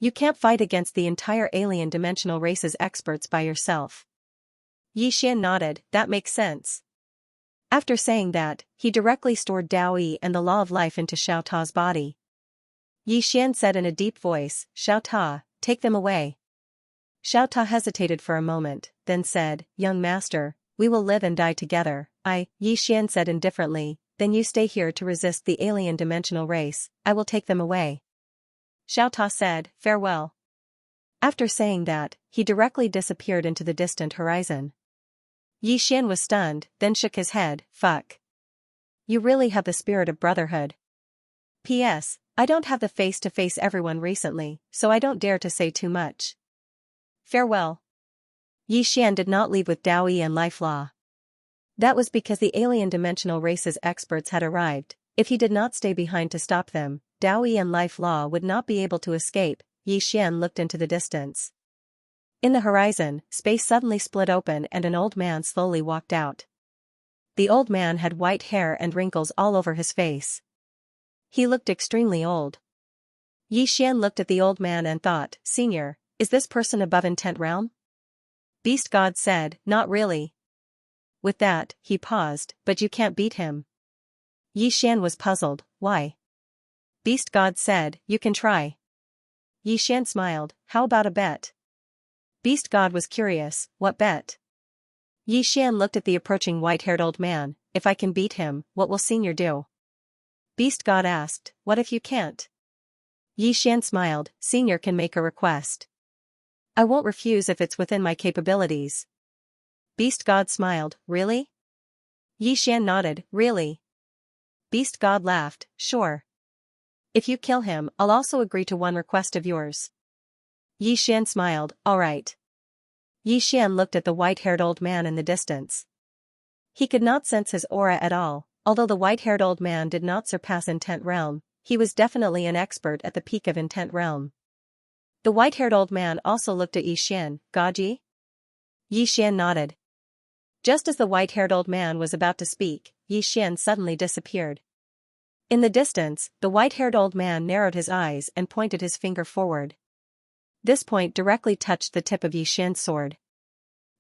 You can't fight against the entire alien dimensional race's experts by yourself. Yi Xian nodded, that makes sense. After saying that, he directly stored Dao Yi and the law of life into Xiao Ta's body. Yi Xian said in a deep voice, Xiao Ta, take them away. Xiao Ta hesitated for a moment, then said, young master, we will live and die together. Yi Xian said indifferently, then you stay here to resist the alien dimensional race, I will take them away. Xiao Ta said, farewell. After saying that, he directly disappeared into the distant horizon. Yi Xian was stunned, then shook his head, fuck. You really have the spirit of brotherhood. P.S. I don't have the face to face everyone recently, so I don't dare to say too much. Farewell. Yi Xian did not leave with Dao Yi and Life Law. That was because the alien dimensional race's experts had arrived. If he did not stay behind to stop them, Dao Yi and Life Law would not be able to escape. Yi Xian looked into the distance. In the horizon, space suddenly split open and an old man slowly walked out. The old man had white hair and wrinkles all over his face. He looked extremely old. Yi Xian looked at the old man and thought, Senior, is this person above intent realm? Beast God said, not really. With that, he paused, but you can't beat him. Yi Xian was puzzled, why? Beast God said, you can try. Yi Xian smiled, how about a bet? Beast God was curious, what bet? Yi Xian looked at the approaching white-haired old man, if I can beat him, what will Senior do? Beast God asked, what if you can't? Yi Xian smiled, Senior can make a request. I won't refuse if it's within my capabilities. Beast God smiled, really? Yi Xian nodded, really? Beast God laughed, sure. If you kill him, I'll also agree to one request of yours. Yi Xian smiled, all right. Yi Xian looked at the white-haired old man in the distance. He could not sense his aura at all, although the white-haired old man did not surpass intent realm, he was definitely an expert at the peak of intent realm. The white-haired old man also looked at Yi Xian, Gaji? Yi Xian nodded. Just as the white-haired old man was about to speak, Yi Xian suddenly disappeared. In the distance, the white-haired old man narrowed his eyes and pointed his finger forward. This point directly touched the tip of Yi Xian's sword.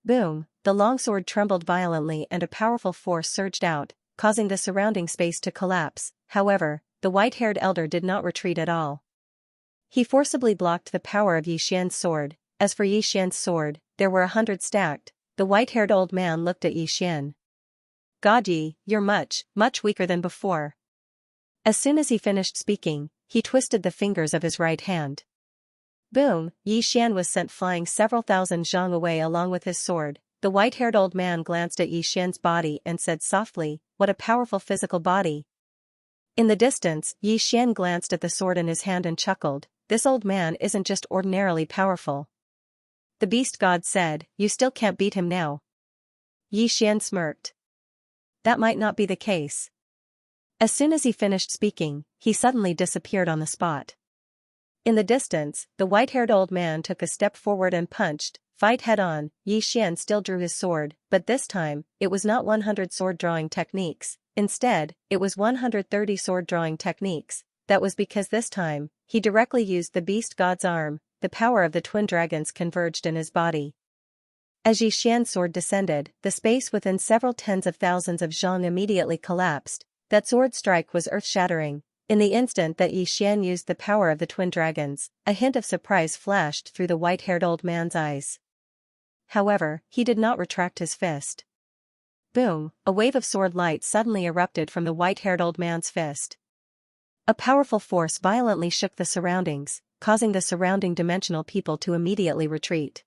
Boom, the longsword trembled violently and a powerful force surged out, causing the surrounding space to collapse. However, the white-haired elder did not retreat at all. He forcibly blocked the power of Yi Xian's sword. As for Yi Xian's sword, there were 100 stacked. The white-haired old man looked at Yi Xian. Gaji, you're much weaker than before. As soon as he finished speaking, he twisted the fingers of his right hand. Boom, Yi Xian was sent flying several thousand zhang away along with his sword. The white-haired old man glanced at Yi Xian's body and said softly, what a powerful physical body. In the distance, Yi Xian glanced at the sword in his hand and chuckled, this old man isn't just ordinarily powerful. The beast god said, you still can't beat him now. Yi Xian smirked. That might not be the case. As soon as he finished speaking, he suddenly disappeared on the spot. In the distance, the white-haired old man took a step forward and punched, fight head-on. Yi Xian still drew his sword, but this time, it was not 100 sword-drawing techniques, instead, it was 130 sword-drawing techniques. That was because this time, he directly used the beast god's arm, the power of the twin dragons converged in his body. As Yi Xian's sword descended, the space within several tens of thousands of zhang immediately collapsed. That sword strike was earth-shattering. In the instant that Yi Xian used the power of the twin dragons, a hint of surprise flashed through the white-haired old man's eyes. However, he did not retract his fist. Boom, a wave of sword light suddenly erupted from the white-haired old man's fist. A powerful force violently shook the surroundings, causing the surrounding dimensional people to immediately retreat.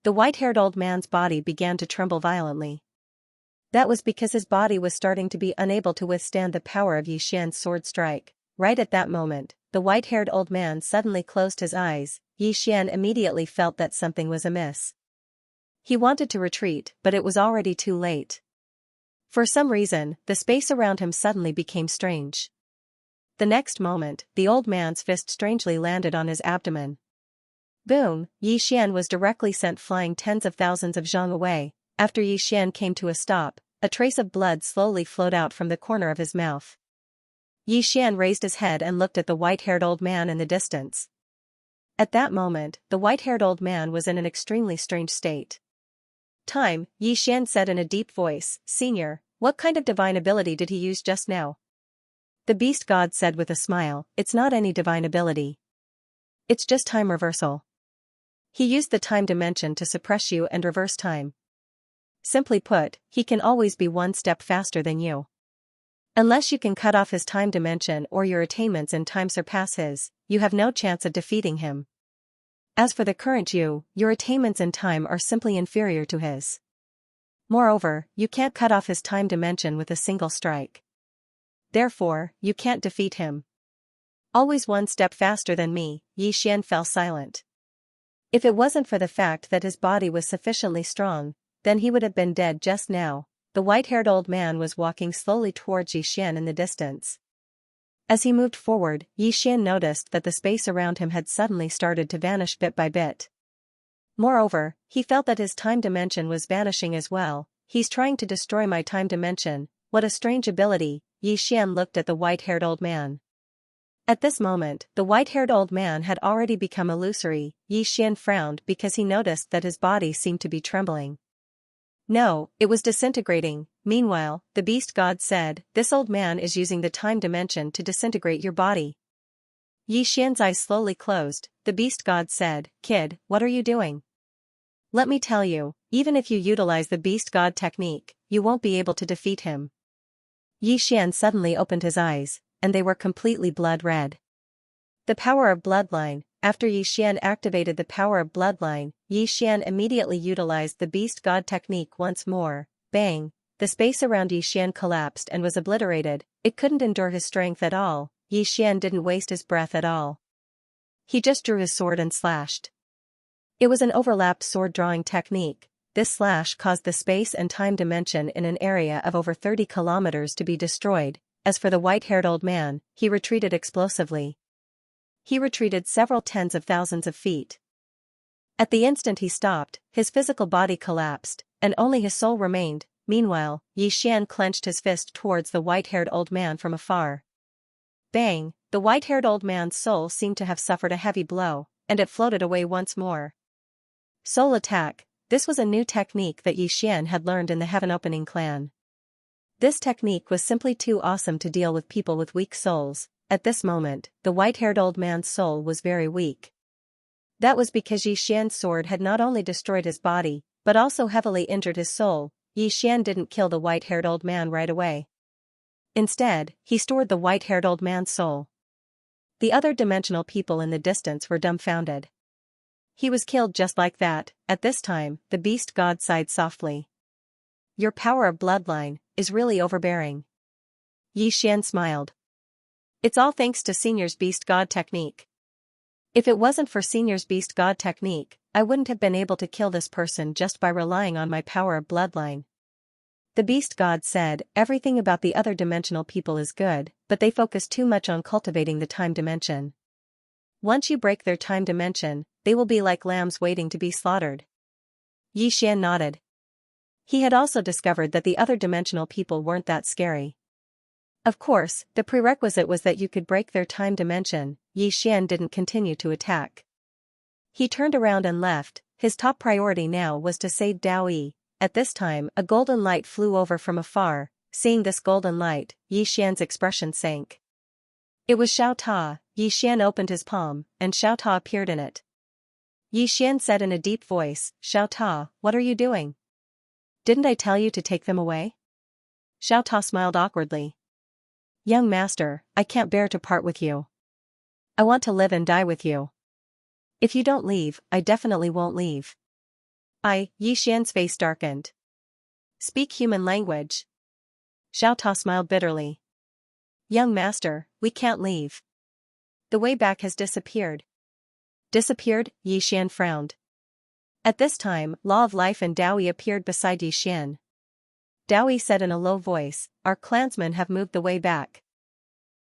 The white-haired old man's body began to tremble violently. That was because his body was starting to be unable to withstand the power of Yi Xian's sword strike. Right at that moment, the white-haired old man suddenly closed his eyes. Yi Xian immediately felt that something was amiss. He wanted to retreat, but it was already too late. For some reason, the space around him suddenly became strange. The next moment, the old man's fist strangely landed on his abdomen. Boom, Yi Xian was directly sent flying tens of thousands of zhang away. After Yi Xian came to a stop, a trace of blood slowly flowed out from the corner of his mouth. Yi Xian raised his head and looked at the white-haired old man in the distance. At that moment, the white-haired old man was in an extremely strange state. Time, Yi Xian said in a deep voice, "Senior, what kind of divine ability did he use just now?" The beast god said with a smile, "It's not any divine ability. It's just time reversal. He used the time dimension to suppress you and reverse time. Simply put, he can always be one step faster than you. Unless you can cut off his time dimension or your attainments in time surpass his, you have no chance of defeating him. As for the current you, your attainments in time are simply inferior to his. Moreover, you can't cut off his time dimension with a single strike. Therefore, you can't defeat him. Always one step faster than me." Yi Xian fell silent. If it wasn't for the fact that his body was sufficiently strong, then he would have been dead just now. The white-haired old man was walking slowly towards Yi Xian in the distance. As he moved forward, Yi Xian noticed that the space around him had suddenly started to vanish bit by bit. Moreover, he felt that his time dimension was vanishing as well. "He's trying to destroy my time dimension. What a strange ability." Yi Xian looked at the white-haired old man. At this moment, the white-haired old man had already become illusory. Yi Xian frowned because he noticed that his body seemed to be trembling. No, it was disintegrating. Meanwhile, the beast god said, "This old man is using the time dimension to disintegrate your body." Yi Xian's eyes slowly closed. The beast god said, "Kid, what are you doing? Let me tell you, even if you utilize the beast god technique, you won't be able to defeat him." Yi Xian suddenly opened his eyes, and they were completely blood red. The power of bloodline. After Yi Xian activated the power of bloodline, Yi Xian immediately utilized the beast god technique once more. Bang! The space around Yi Xian collapsed and was obliterated. It couldn't endure his strength at all. Yi Xian didn't waste his breath at all. He just drew his sword and slashed. It was an overlapped sword drawing technique. This slash caused the space and time dimension in an area of over 30 kilometers to be destroyed. As for the white-haired old man, he retreated explosively. He retreated several tens of thousands of feet. At the instant he stopped, his physical body collapsed, and only his soul remained. Meanwhile, Yi Xian clenched his fist towards the white-haired old man from afar. Bang! The white-haired old man's soul seemed to have suffered a heavy blow, and it floated away once more. Soul attack. This was a new technique that Yi Xian had learned in the Heaven Opening clan. This technique was simply too awesome to deal with people with weak souls. At this moment, the white-haired old man's soul was very weak. That was because Yi Xian's sword had not only destroyed his body, but also heavily injured his soul. Yi Xian didn't kill the white-haired old man right away. Instead, he stored the white-haired old man's soul. The other dimensional people in the distance were dumbfounded. He was killed just like that. At this time, the beast god sighed softly. "Your power of bloodline is really overbearing." Yi Xian smiled. "It's all thanks to Senior's beast god technique. If it wasn't for Senior's beast god technique, I wouldn't have been able to kill this person just by relying on my power of bloodline." The beast god said, "Everything about the other dimensional people is good, but they focus too much on cultivating the time dimension. Once you break their time dimension, they will be like lambs waiting to be slaughtered." Yi Xian nodded. He had also discovered that the other dimensional people weren't that scary. Of course, the prerequisite was that you could break their time dimension. Yi Xian didn't continue to attack. He turned around and left. His top priority now was to save Dao Yi. At this time, a golden light flew over from afar. Seeing this golden light, Yi Xian's expression sank. It was Xiao Ta. Yi Xian opened his palm, and Xiao Ta appeared in it. Yi Xian said in a deep voice, "Xiao Ta, what are you doing? Didn't I tell you to take them away?" Xiao Ta smiled awkwardly. "Young master, I can't bear to part with you. I want to live and die with you. If you don't leave, I definitely won't leave." Yi Xian's face darkened. "Speak human language." Xiao Ta smiled bitterly. "Young master, we can't leave. The way back has disappeared." "Disappeared?" Yi Xian frowned. At this time, Law of Life and Dao Yi appeared beside Yi Xian. Dao Yi said in a low voice, "Our clansmen have moved the way back.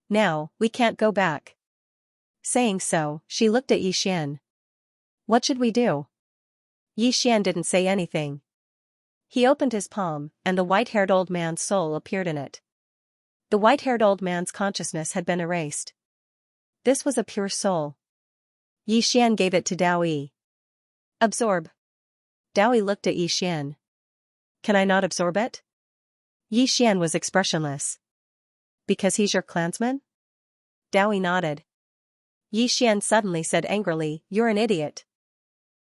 Now, we can't go back." Saying so, she looked at Yi Xian. "What should we do?" Yi Xian didn't say anything. He opened his palm, and the white-haired old man's soul appeared in it. The white-haired old man's consciousness had been erased. This was a pure soul. Xian gave it to Dao Yi. Absorb. Dao Yi looked at Xian. Can I not absorb it? Xian was expressionless. Because he's your clansman? Dao Yi nodded. Xian suddenly said angrily, you're an idiot.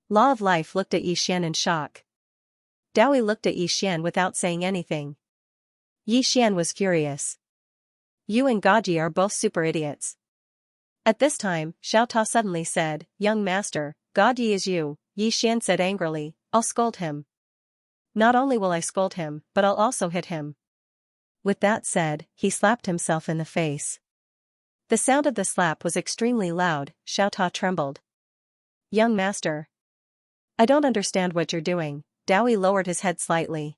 Law of Life looked at Xian in shock. Dao Yi looked at Xian without saying anything. Xian was furious. You and Gaji are both super idiots. At this time, Xiaota suddenly said, young master, Gaji is you. Xian said angrily, I'll scold him. Not only will I scold him, but I'll also hit him. With that said, he slapped himself in the face. The sound of the slap was extremely loud. Xiaota trembled. Young master. I don't understand what you're doing. Dao Yi lowered his head slightly.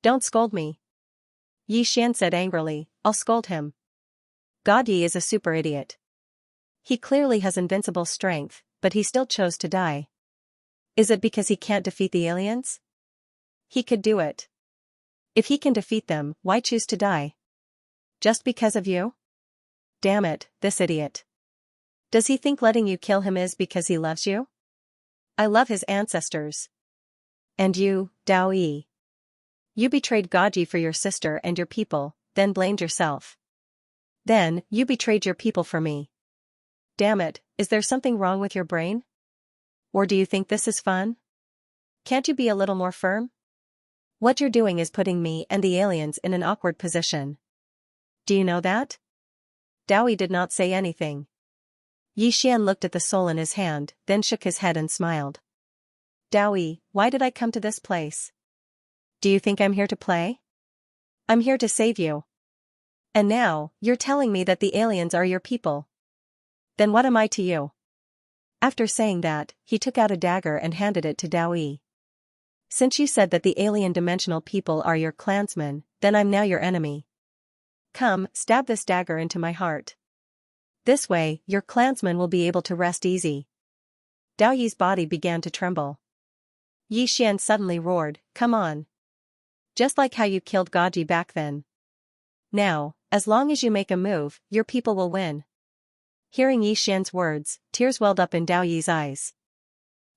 Don't scold me. Xian said angrily, I'll scold him. Gaji is a super idiot. He clearly has invincible strength, but he still chose to die. Is it because he can't defeat the aliens? He could do it. If he can defeat them, why choose to die? Just because of you? Damn it, this idiot. Does he think letting you kill him is because he loves you? I love his ancestors. And you, Dao Yi. You betrayed Gaji for your sister and your people, then blamed yourself. Then, you betrayed your people for me. Damn it, is there something wrong with your brain? Or do you think this is fun? Can't you be a little more firm? What you're doing is putting me and the aliens in an awkward position. Do you know that? Dao Yi did not say anything. Xian looked at the soul in his hand, then shook his head and smiled. Dao Yi, why did I come to this place? Do you think I'm here to play? I'm here to save you. And now, you're telling me that the aliens are your people. Then what am I to you? After saying that, he took out a dagger and handed it to Dao Yi. Since you said that the alien dimensional people are your clansmen, then I'm now your enemy. Come, stab this dagger into my heart. This way, your clansmen will be able to rest easy. Dao Yi's body began to tremble. Xian suddenly roared, come on. Just like how you killed Gaji back then. Now, as long as you make a move, your people will win. Hearing Xian's words, tears welled up in Dao Yi's eyes.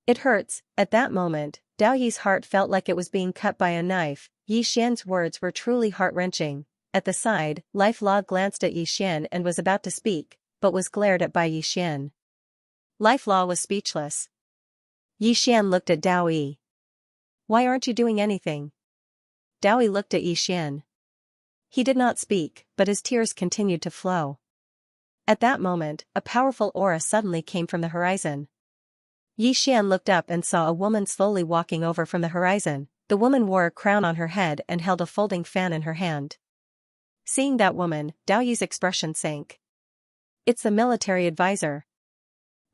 It hurts. At that moment, Dao Yi's heart felt like it was being cut by a knife. Xian's words were truly heart-wrenching. At the side, Life Law glanced at Xian and was about to speak, but was glared at by Xian. Life Law was speechless. Xian looked at Dao Yi. Why aren't you doing anything? Dao Yi looked at Xian. He did not speak, but his tears continued to flow. At that moment, a powerful aura suddenly came from the horizon. Xian looked up and saw a woman slowly walking over from the horizon. The woman wore a crown on her head and held a folding fan in her hand. Seeing that woman, Dao Yi's expression sank. It's the military advisor.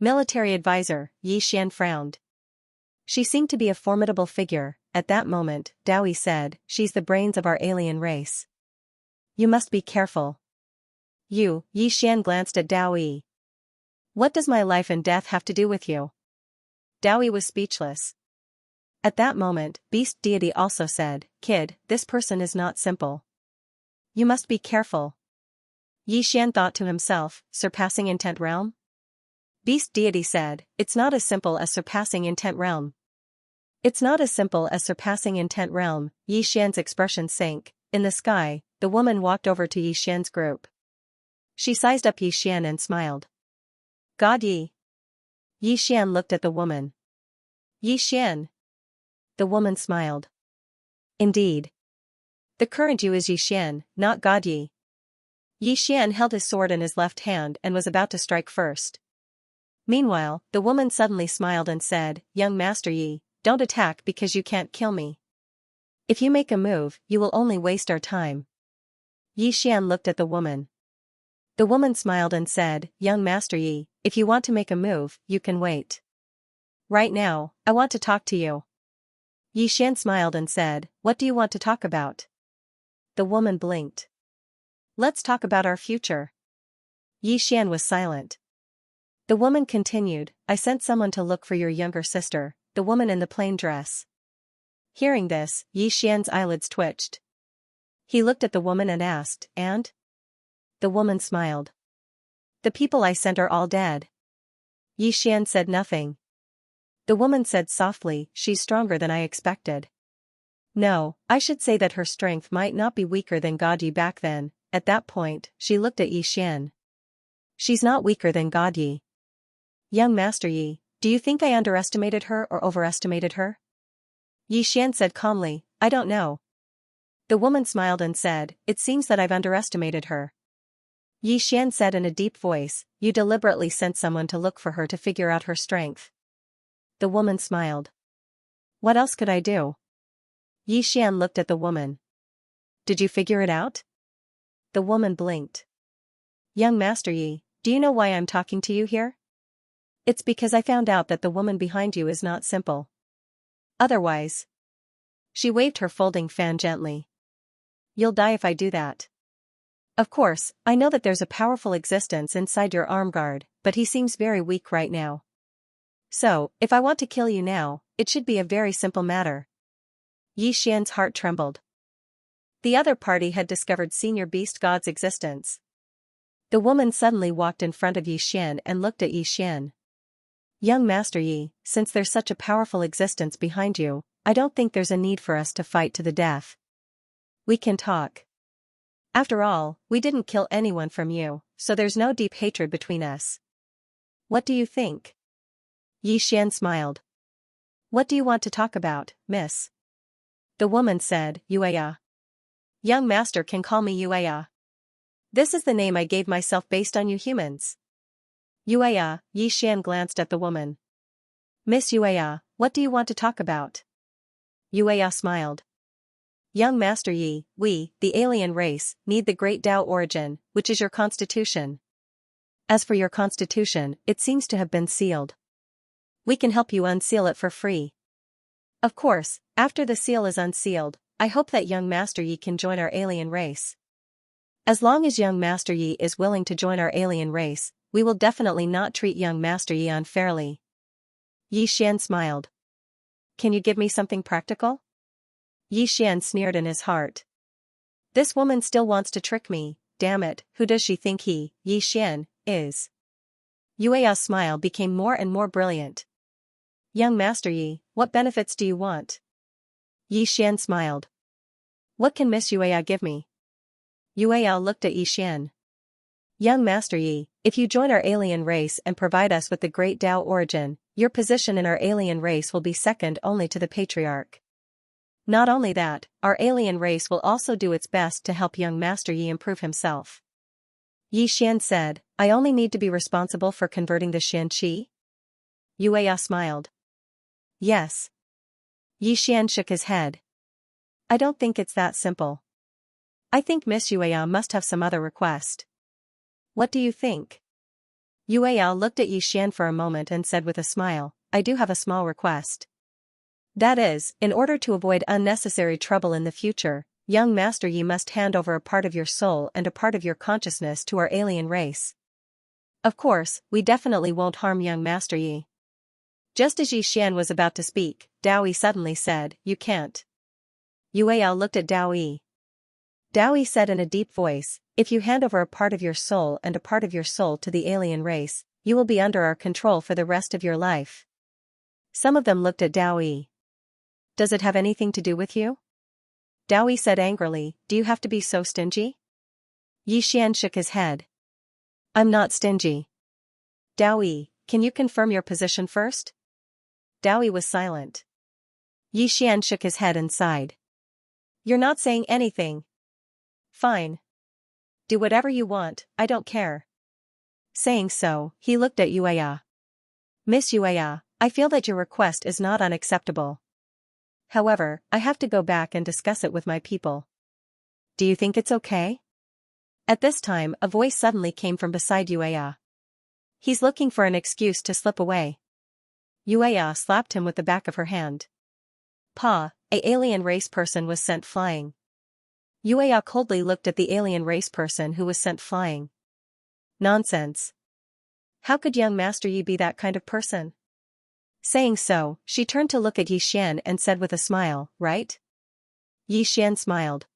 Military advisor, Xian frowned. She seemed to be a formidable figure. At that moment, Dao Yi said, she's the brains of our alien race. You must be careful. Xian glanced at Dao Yi. What does my life and death have to do with you? Dao Yi was speechless. At that moment, Beast Deity also said, kid, this person is not simple. You must be careful. Xian thought to himself, surpassing intent realm? Beast Deity said, it's not as simple as surpassing intent realm. It's not as simple as surpassing intent realm. Xian's expression sank. In the sky, the woman walked over to Xian's group. She sized up Xian and smiled. God Yi. Xian looked at the woman. Xian. The woman smiled. Indeed. The current you is Xian, not God Yi. Xian held his sword in his left hand and was about to strike first. Meanwhile, the woman suddenly smiled and said, young Master Yi, don't attack because you can't kill me. If you make a move, you will only waste our time. Xian looked at the woman. The woman smiled and said, young Master Yi, if you want to make a move, you can wait. Right now, I want to talk to you. Xian smiled and said, what do you want to talk about? The woman blinked. Let's talk about our future. Xian was silent. The woman continued, I sent someone to look for your younger sister, the woman in the plain dress. Hearing this, Xian's eyelids twitched. He looked at the woman and asked, "And?" The woman smiled. "The people I sent are all dead." Xian said nothing. The woman said softly, "She's stronger than I expected." No, I should say that her strength might not be weaker than God Yi back then. At that point, she looked at Xian. "She's not weaker than God Yi." "Young Master Yi, do you think I underestimated her or overestimated her?" Xian said calmly, "I don't know." The woman smiled and said, "It seems that I've underestimated her." Xian said in a deep voice, "You deliberately sent someone to look for her to figure out her strength." The woman smiled. "What else could I do?" Xian looked at the woman. "Did you figure it out?" The woman blinked. "Young Master Yi, do you know why I'm talking to you here?" "It's because I found out that the woman behind you is not simple. Otherwise." She waved her folding fan gently. "You'll die if I do that. Of course, I know that there's a powerful existence inside your arm guard, but he seems very weak right now. So, if I want to kill you now, it should be a very simple matter." Xian's heart trembled. The other party had discovered Senior Beast God's existence. The woman suddenly walked in front of Xian and looked at Xian. "Young Master Yi, since there's such a powerful existence behind you, I don't think there's a need for us to fight to the death. We can talk. After all, we didn't kill anyone from you, so there's no deep hatred between us. What do you think?" Xian smiled. "What do you want to talk about, miss?" The woman said, "Yueya. Young Master can call me Yueya. This is the name I gave myself based on you humans." "Yueya," Xian glanced at the woman. "Miss Yueya, what do you want to talk about?" Yueya smiled. "Young Master Yi, we, the alien race, need the great Tao origin, which is your constitution. As for your constitution, it seems to have been sealed. We can help you unseal it for free. Of course, after the seal is unsealed, I hope that young Master Yi can join our alien race. As long as young Master Yi is willing to join our alien race, we will definitely not treat young Master Yi unfairly." Xian smiled. "Can you give me something practical?" Xian sneered in his heart. "This woman still wants to trick me, damn it, who does she think Xian, is?" Yueya's smile became more and more brilliant. "Young Master Yi, what benefits do you want?" Xian smiled. "What can Miss Yueya give me?" Yueya looked at Xian. "Young Master Yi, if you join our alien race and provide us with the great Tao origin, your position in our alien race will be second only to the patriarch. Not only that, our alien race will also do its best to help young Master Yi improve himself." Xian said, "I only need to be responsible for converting the Xianqi?" Yueya smiled. "Yes." Xian shook his head. "I don't think it's that simple. I think Miss Yueya must have some other request." "What do you think?" Yueya looked at Xian for a moment and said with a smile, "I do have a small request. That is, in order to avoid unnecessary trouble in the future, young Master Yi must hand over a part of your soul and a part of your consciousness to our alien race. Of course, we definitely won't harm young Master Yi." Just as Xian was about to speak, Daoyi suddenly said, "You can't." Yueya looked at Daoyi. Daoyi said in a deep voice, "If you hand over a part of your soul and a part of your soul to the alien race, you will be under our control for the rest of your life." Some of them looked at Daoyi. "Does it have anything to do with you?" Daoyi said angrily, "Do you have to be so stingy?" Xian shook his head. "I'm not stingy." "Daoyi, can you confirm your position first?" Daoyi was silent. Xian shook his head and sighed. "You're not saying anything. Fine. Do whatever you want, I don't care." Saying so, he looked at Yueya. "Miss Yueya, I feel that your request is not unacceptable. However, I have to go back and discuss it with my people. Do you think it's okay?" At this time, a voice suddenly came from beside Yueya. "He's looking for an excuse to slip away." Yueya slapped him with the back of her hand. "Pa, a alien race person was sent flying." Yueya coldly looked at the alien race person who was sent flying. "Nonsense. How could young Master Yi be that kind of person?" Saying so, she turned to look at Yi Xian and said with a smile, right? Yi Xian smiled.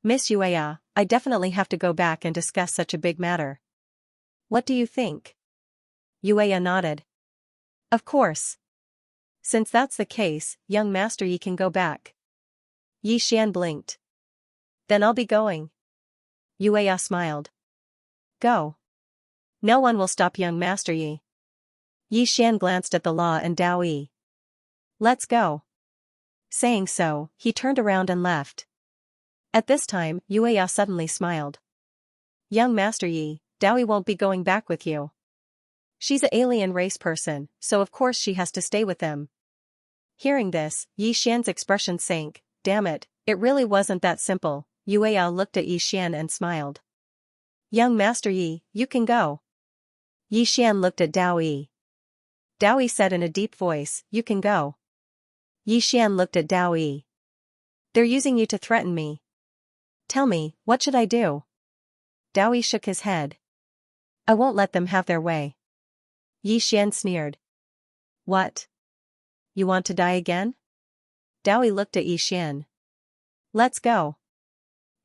Miss Yueya, I definitely have to go back and discuss such a big matter. What do you think? Yueya nodded. Of course. Since that's the case, young Master Yi can go back. Yi Xian blinked. Then I'll be going. Yueya smiled. Go. No one will stop young Master Yi. Yi Xian glanced at the law and Dao Yi. Let's go. Saying so, he turned around and left. At this time, Yueya suddenly smiled. Young Master Yi, Dao Yi won't be going back with you. She's an alien race person, so of course she has to stay with them. Hearing this, Yi Xian's expression sank. Damn it, it really wasn't that simple. Yueya looked at Yi Xian and smiled. Young Master Yi, you can go. Yi Xian looked at Dao Yi. Dao Yi said in a deep voice, you can go. Yi Xian looked at Dao Yi. They're using you to threaten me. Tell me, what should I do? Dao Yi shook his head. I won't let them have their way. Yi Xian sneered. What? You want to die again? Dao Yi looked at Yi Xian. Let's go.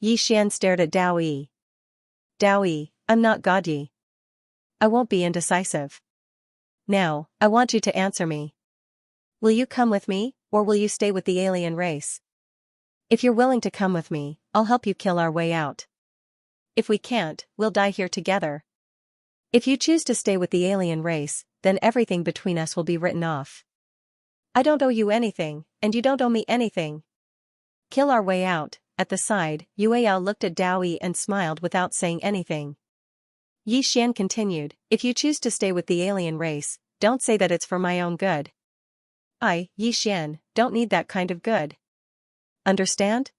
Yi Xian stared at Dao Yi. Dao Yi, I'm not God Yi. I won't be indecisive. Now, I want you to answer me. Will you come with me, or will you stay with the alien race? If you're willing to come with me, I'll help you kill our way out. If we can't, we'll die here together. If you choose to stay with the alien race, then everything between us will be written off. I don't owe you anything, and you don't owe me anything. Kill our way out. At the side, Yueya looked at Dao Yi and smiled without saying anything. Yi Xian continued, if you choose to stay with the alien race, don't say that it's for my own good. I, Yi Xian, don't need that kind of good. Understand?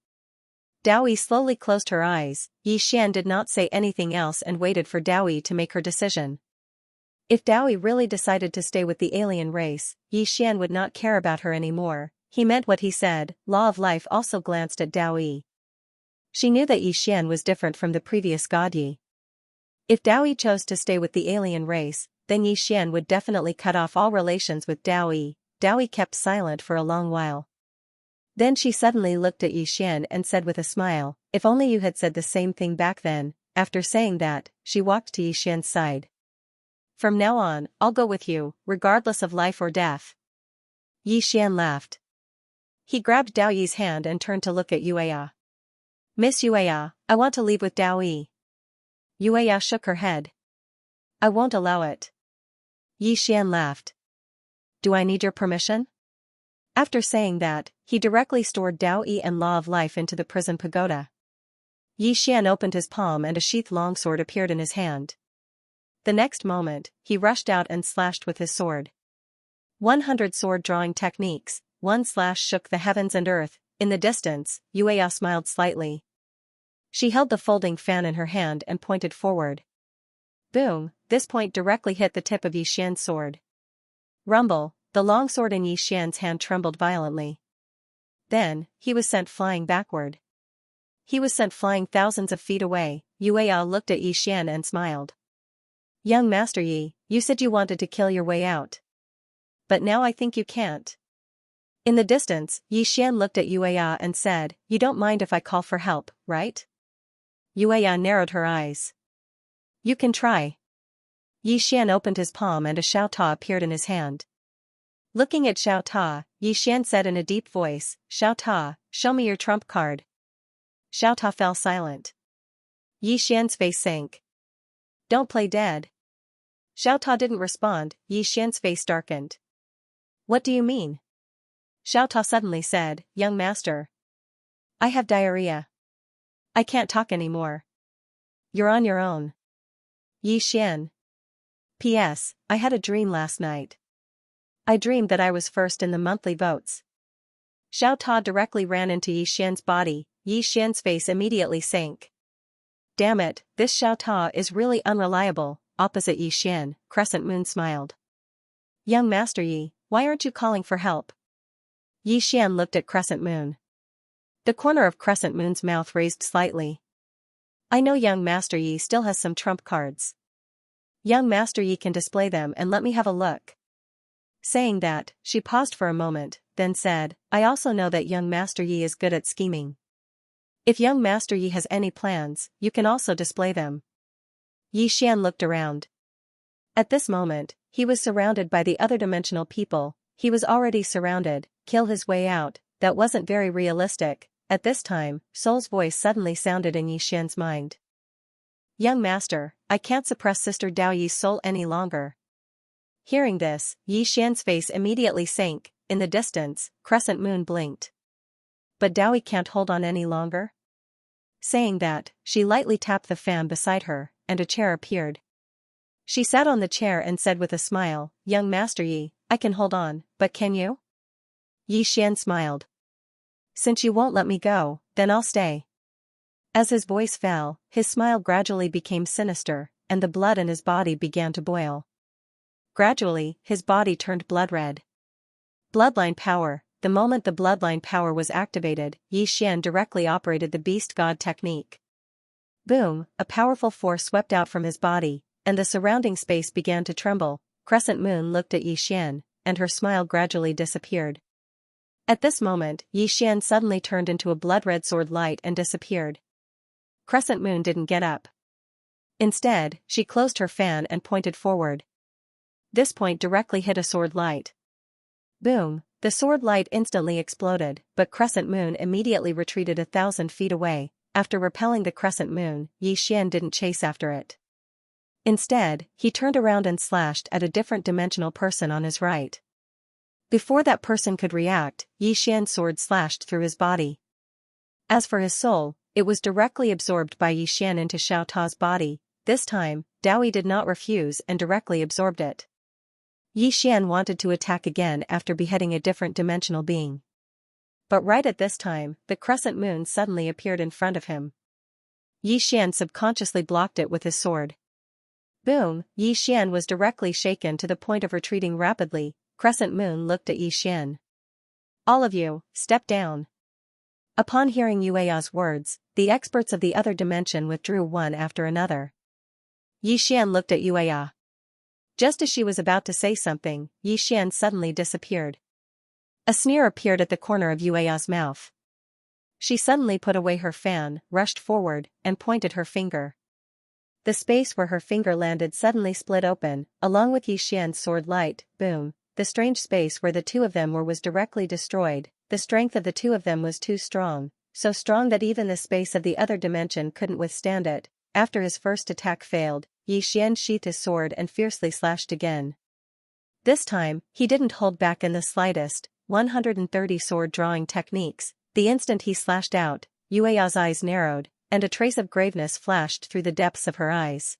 Dao Yi slowly closed her eyes. Yi Xian did not say anything else and waited for Dao Yi to make her decision. If Dao Yi really decided to stay with the alien race, Yi Xian would not care about her anymore. He meant what he said. Law of Life also glanced at Dao Yi. She knew that Yi Xian was different from the previous God Yi. If Dao Yi chose to stay with the alien race, then Yi Xian would definitely cut off all relations with Dao Yi. Dao Yi kept silent for a long while. Then she suddenly looked at Yi Xian and said with a smile, if only you had said the same thing back then. After saying that, she walked to Yi Xian's side. From now on, I'll go with you, regardless of life or death. Yi Xian laughed. He grabbed Dao Yi's hand and turned to look at Yueya. Miss Yueya, I want to leave with Dao Yi. Yueya shook her head. I won't allow it. Yi Xian laughed. Do I need your permission? After saying that, he directly stored Dao Yi and Law of Life into the prison pagoda. Yi Xian opened his palm and a sheath longsword appeared in his hand. The next moment, he rushed out and slashed with his sword. 100 sword drawing techniques. One slash shook the heavens and earth. In the distance, Yueya smiled slightly. She held the folding fan in her hand and pointed forward. Boom, this point directly hit the tip of Yi Xian's sword. Rumble, the long sword in Yi Xian's hand trembled violently. Then, he was sent flying backward. He was sent flying thousands of feet away. Yueya looked at Yi Xian and smiled. Young Master Yi, you said you wanted to kill your way out. But now I think you can't. In the distance, Yi Xian looked at Yueya and said, you don't mind if I call for help, right? Yueya narrowed her eyes. You can try. Yi Xian opened his palm and a Xiao Ta appeared in his hand. Looking at Xiao Ta, Yi Xian said in a deep voice, Xiao Ta, show me your trump card. Xiao Ta fell silent. Yi Xian's face sank. Don't play dead. Xiao Ta didn't respond. Yi Xian's face darkened. What do you mean? Xiao Ta suddenly said, young master. I have diarrhea. I can't talk anymore. You're on your own. Yi Xian. P.S. I had a dream last night. I dreamed that I was first in the monthly votes. Xiao Ta directly ran into Yi Xian's body. Yi Xian's face immediately sank. Damn it, this Xiao Ta is really unreliable. Opposite Yi Xian, Crescent Moon smiled. Young Master Yi, why aren't you calling for help? Yi Xian looked at Crescent Moon. The corner of Crescent Moon's mouth raised slightly. I know young Master Yi still has some trump cards. Young Master Yi can display them and let me have a look. Saying that, she paused for a moment, then said, I also know that young Master Yi is good at scheming. If young Master Yi has any plans, you can also display them. Yi Xian looked around. At this moment, he was surrounded by the other dimensional people. He was already surrounded. Kill his way out, that wasn't very realistic. At this time, Soul's voice suddenly sounded in Yi Xian's mind. Young master, I can't suppress Sister Dao Yi's soul any longer. Hearing this, Yi Xian's face immediately sank. In the distance, Crescent Moon blinked. But Dao Yi can't hold on any longer? Saying that, she lightly tapped the fan beside her, and a chair appeared. She sat on the chair and said with a smile, Young Master Yi, I can hold on, but can you? Yi Xian smiled. Since you won't let me go, then I'll stay. As his voice fell, his smile gradually became sinister, and the blood in his body began to boil. Gradually, his body turned blood red. Bloodline power. The moment the bloodline power was activated, Yi Xian directly operated the Beast God technique. Boom, a powerful force swept out from his body, and the surrounding space began to tremble. Crescent Moon looked at Yi Xian, and her smile gradually disappeared. At this moment, Yi Xian suddenly turned into a blood-red sword light and disappeared. Crescent Moon didn't get up. Instead, she closed her fan and pointed forward. This point directly hit a sword light. Boom, the sword light instantly exploded, but Crescent Moon immediately retreated 1,000 feet away. After repelling the Crescent Moon, Yi Xian didn't chase after it. Instead, he turned around and slashed at a different dimensional person on his right. Before that person could react, Yi Xian's sword slashed through his body. As for his soul, it was directly absorbed by Yi Xian into Xiao Ta's body. This time, Dao Yi did not refuse and directly absorbed it. Yi Xian wanted to attack again after beheading a different dimensional being. But right at this time, the Crescent Moon suddenly appeared in front of him. Yi Xian subconsciously blocked it with his sword. Boom, Yi Xian was directly shaken to the point of retreating rapidly. Crescent Moon looked at Yi Xian. All of you, step down. Upon hearing Yueya's words, the experts of the other dimension withdrew one after another. Yi Xian looked at Yueya. Just as she was about to say something, Yi Xian suddenly disappeared. A sneer appeared at the corner of Yueya's mouth. She suddenly put away her fan, rushed forward, and pointed her finger. The space where her finger landed suddenly split open, along with Yi Xian's sword light. Boom, the strange space where the two of them were was directly destroyed. The strength of the two of them was too strong, so strong that even the space of the other dimension couldn't withstand it. After his first attack failed, Yi Xian sheathed his sword and fiercely slashed again. This time, he didn't hold back in the slightest. 130 sword drawing techniques. The instant he slashed out, Yueya's eyes narrowed, and a trace of graveness flashed through the depths of her eyes.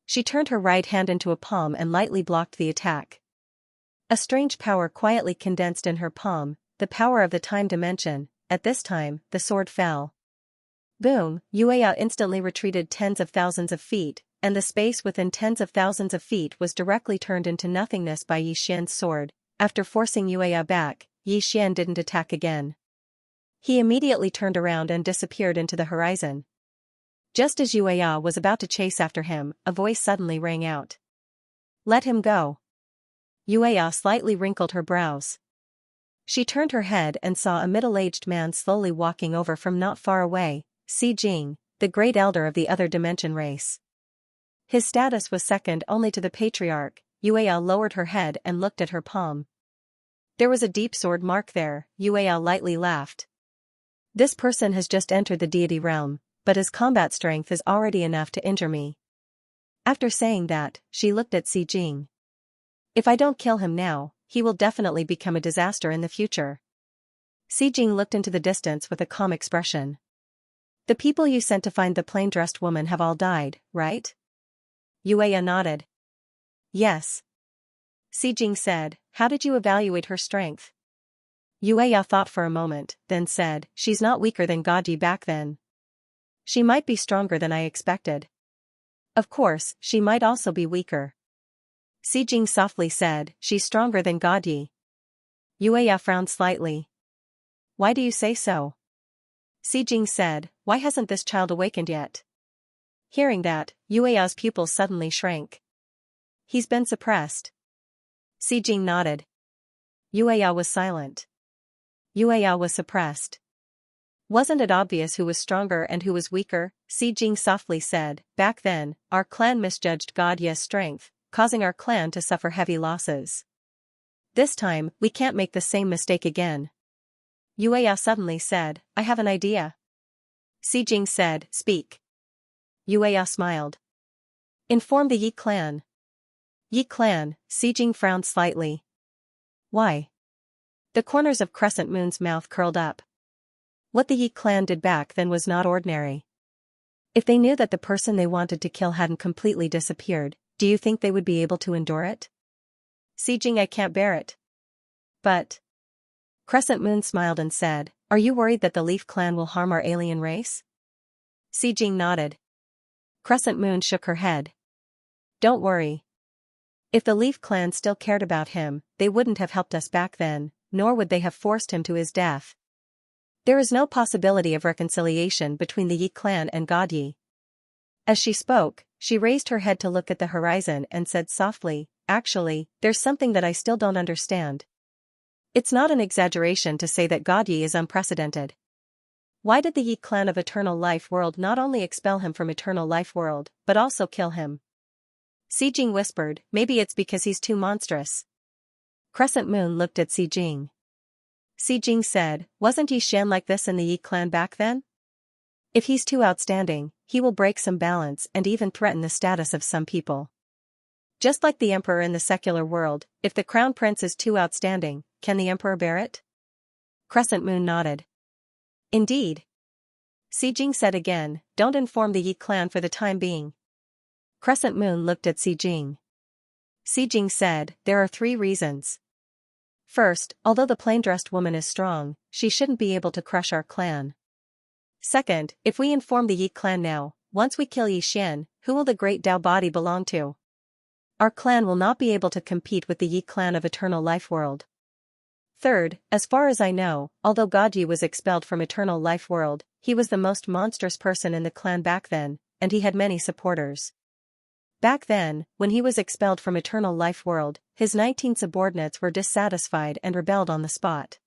She turned her right hand into a palm and lightly blocked the attack. A strange power quietly condensed in her palm, the power of the time dimension. At this time, the sword fell. Boom, Yueya instantly retreated tens of thousands of feet, and the space within tens of thousands of feet was directly turned into nothingness by Yi Xian's sword. After forcing Yueya back, Yi Xian didn't attack again. He immediately turned around and disappeared into the horizon. Just as Yueya was about to chase after him, a voice suddenly rang out. Let him go. Yueya slightly wrinkled her brows. She turned her head and saw a middle-aged man slowly walking over from not far away, Xi Jing, the great elder of the other dimension race. His status was second only to the patriarch. Yueya lowered her head and looked at her palm. There was a deep sword mark there. Yueya lightly laughed. This person has just entered the deity realm, but his combat strength is already enough to injure me. After saying that, she looked at Xi Jing. If I don't kill him now, he will definitely become a disaster in the future. Xi Jing looked into the distance with a calm expression. The people you sent to find the plain-dressed woman have all died, right? Yueya nodded. Yes. Xi Jing said, how did you evaluate her strength? Yueya thought for a moment, then said, she's not weaker than Gaji back then. She might be stronger than I expected. Of course, she might also be weaker. Xi Jing softly said, she's stronger than Gaji. Yueya frowned slightly. Why do you say so? Xi Jing said, why hasn't this child awakened yet? Hearing that, Yueya's pupils suddenly shrank. He's been suppressed. Si Jing nodded. Yueya was silent. Yueya was suppressed. Wasn't it obvious who was stronger and who was weaker? Si Jing softly said, back then, our clan misjudged God Ye's strength, causing our clan to suffer heavy losses. This time, we can't make the same mistake again. Yueya suddenly said, I have an idea. Si Jing said, speak. Yueya smiled. Inform the Yi clan. Yi clan, Si Jing frowned slightly. Why? The corners of Crescent Moon's mouth curled up. What the Yi clan did back then was not ordinary. If they knew that the person they wanted to kill hadn't completely disappeared, do you think they would be able to endure it? Si Jing, I can't bear it. But. Crescent Moon smiled and said, are you worried that the Leaf clan will harm our alien race? Si Jing nodded. Crescent Moon shook her head. Don't worry. If the Leaf clan still cared about him, they wouldn't have helped us back then, nor would they have forced him to his death. There is no possibility of reconciliation between the Yi clan and God Yi. As she spoke, she raised her head to look at the horizon and said softly, actually, there's something that I still don't understand. It's not an exaggeration to say that God Yi is unprecedented. Why did the Yi clan of Eternal Life World not only expel him from Eternal Life World, but also kill him? Si Jing whispered, maybe it's because he's too monstrous. Crescent Moon looked at Si Jing. Si Jing said, wasn't Xianxia like this in the Yi clan back then? If he's too outstanding, he will break some balance and even threaten the status of some people. Just like the emperor in the secular world, if the crown prince is too outstanding, can the emperor bear it? Crescent Moon nodded. Indeed. Si Jing said again, don't inform the Yi clan for the time being. Crescent Moon looked at Si Jing. Si Jing said, there are 3 reasons. First, although the plain-dressed woman is strong, she shouldn't be able to crush our clan. Second, if we inform the Yi clan now, once we kill Xian, who will the great Dao body belong to? Our clan will not be able to compete with the Yi clan of Eternal Life World. Third, as far as I know, although God Yi was expelled from Eternal Life World, he was the most monstrous person in the clan back then, and he had many supporters. Back then, when he was expelled from Eternal Life World, his 19 subordinates were dissatisfied and rebelled on the spot.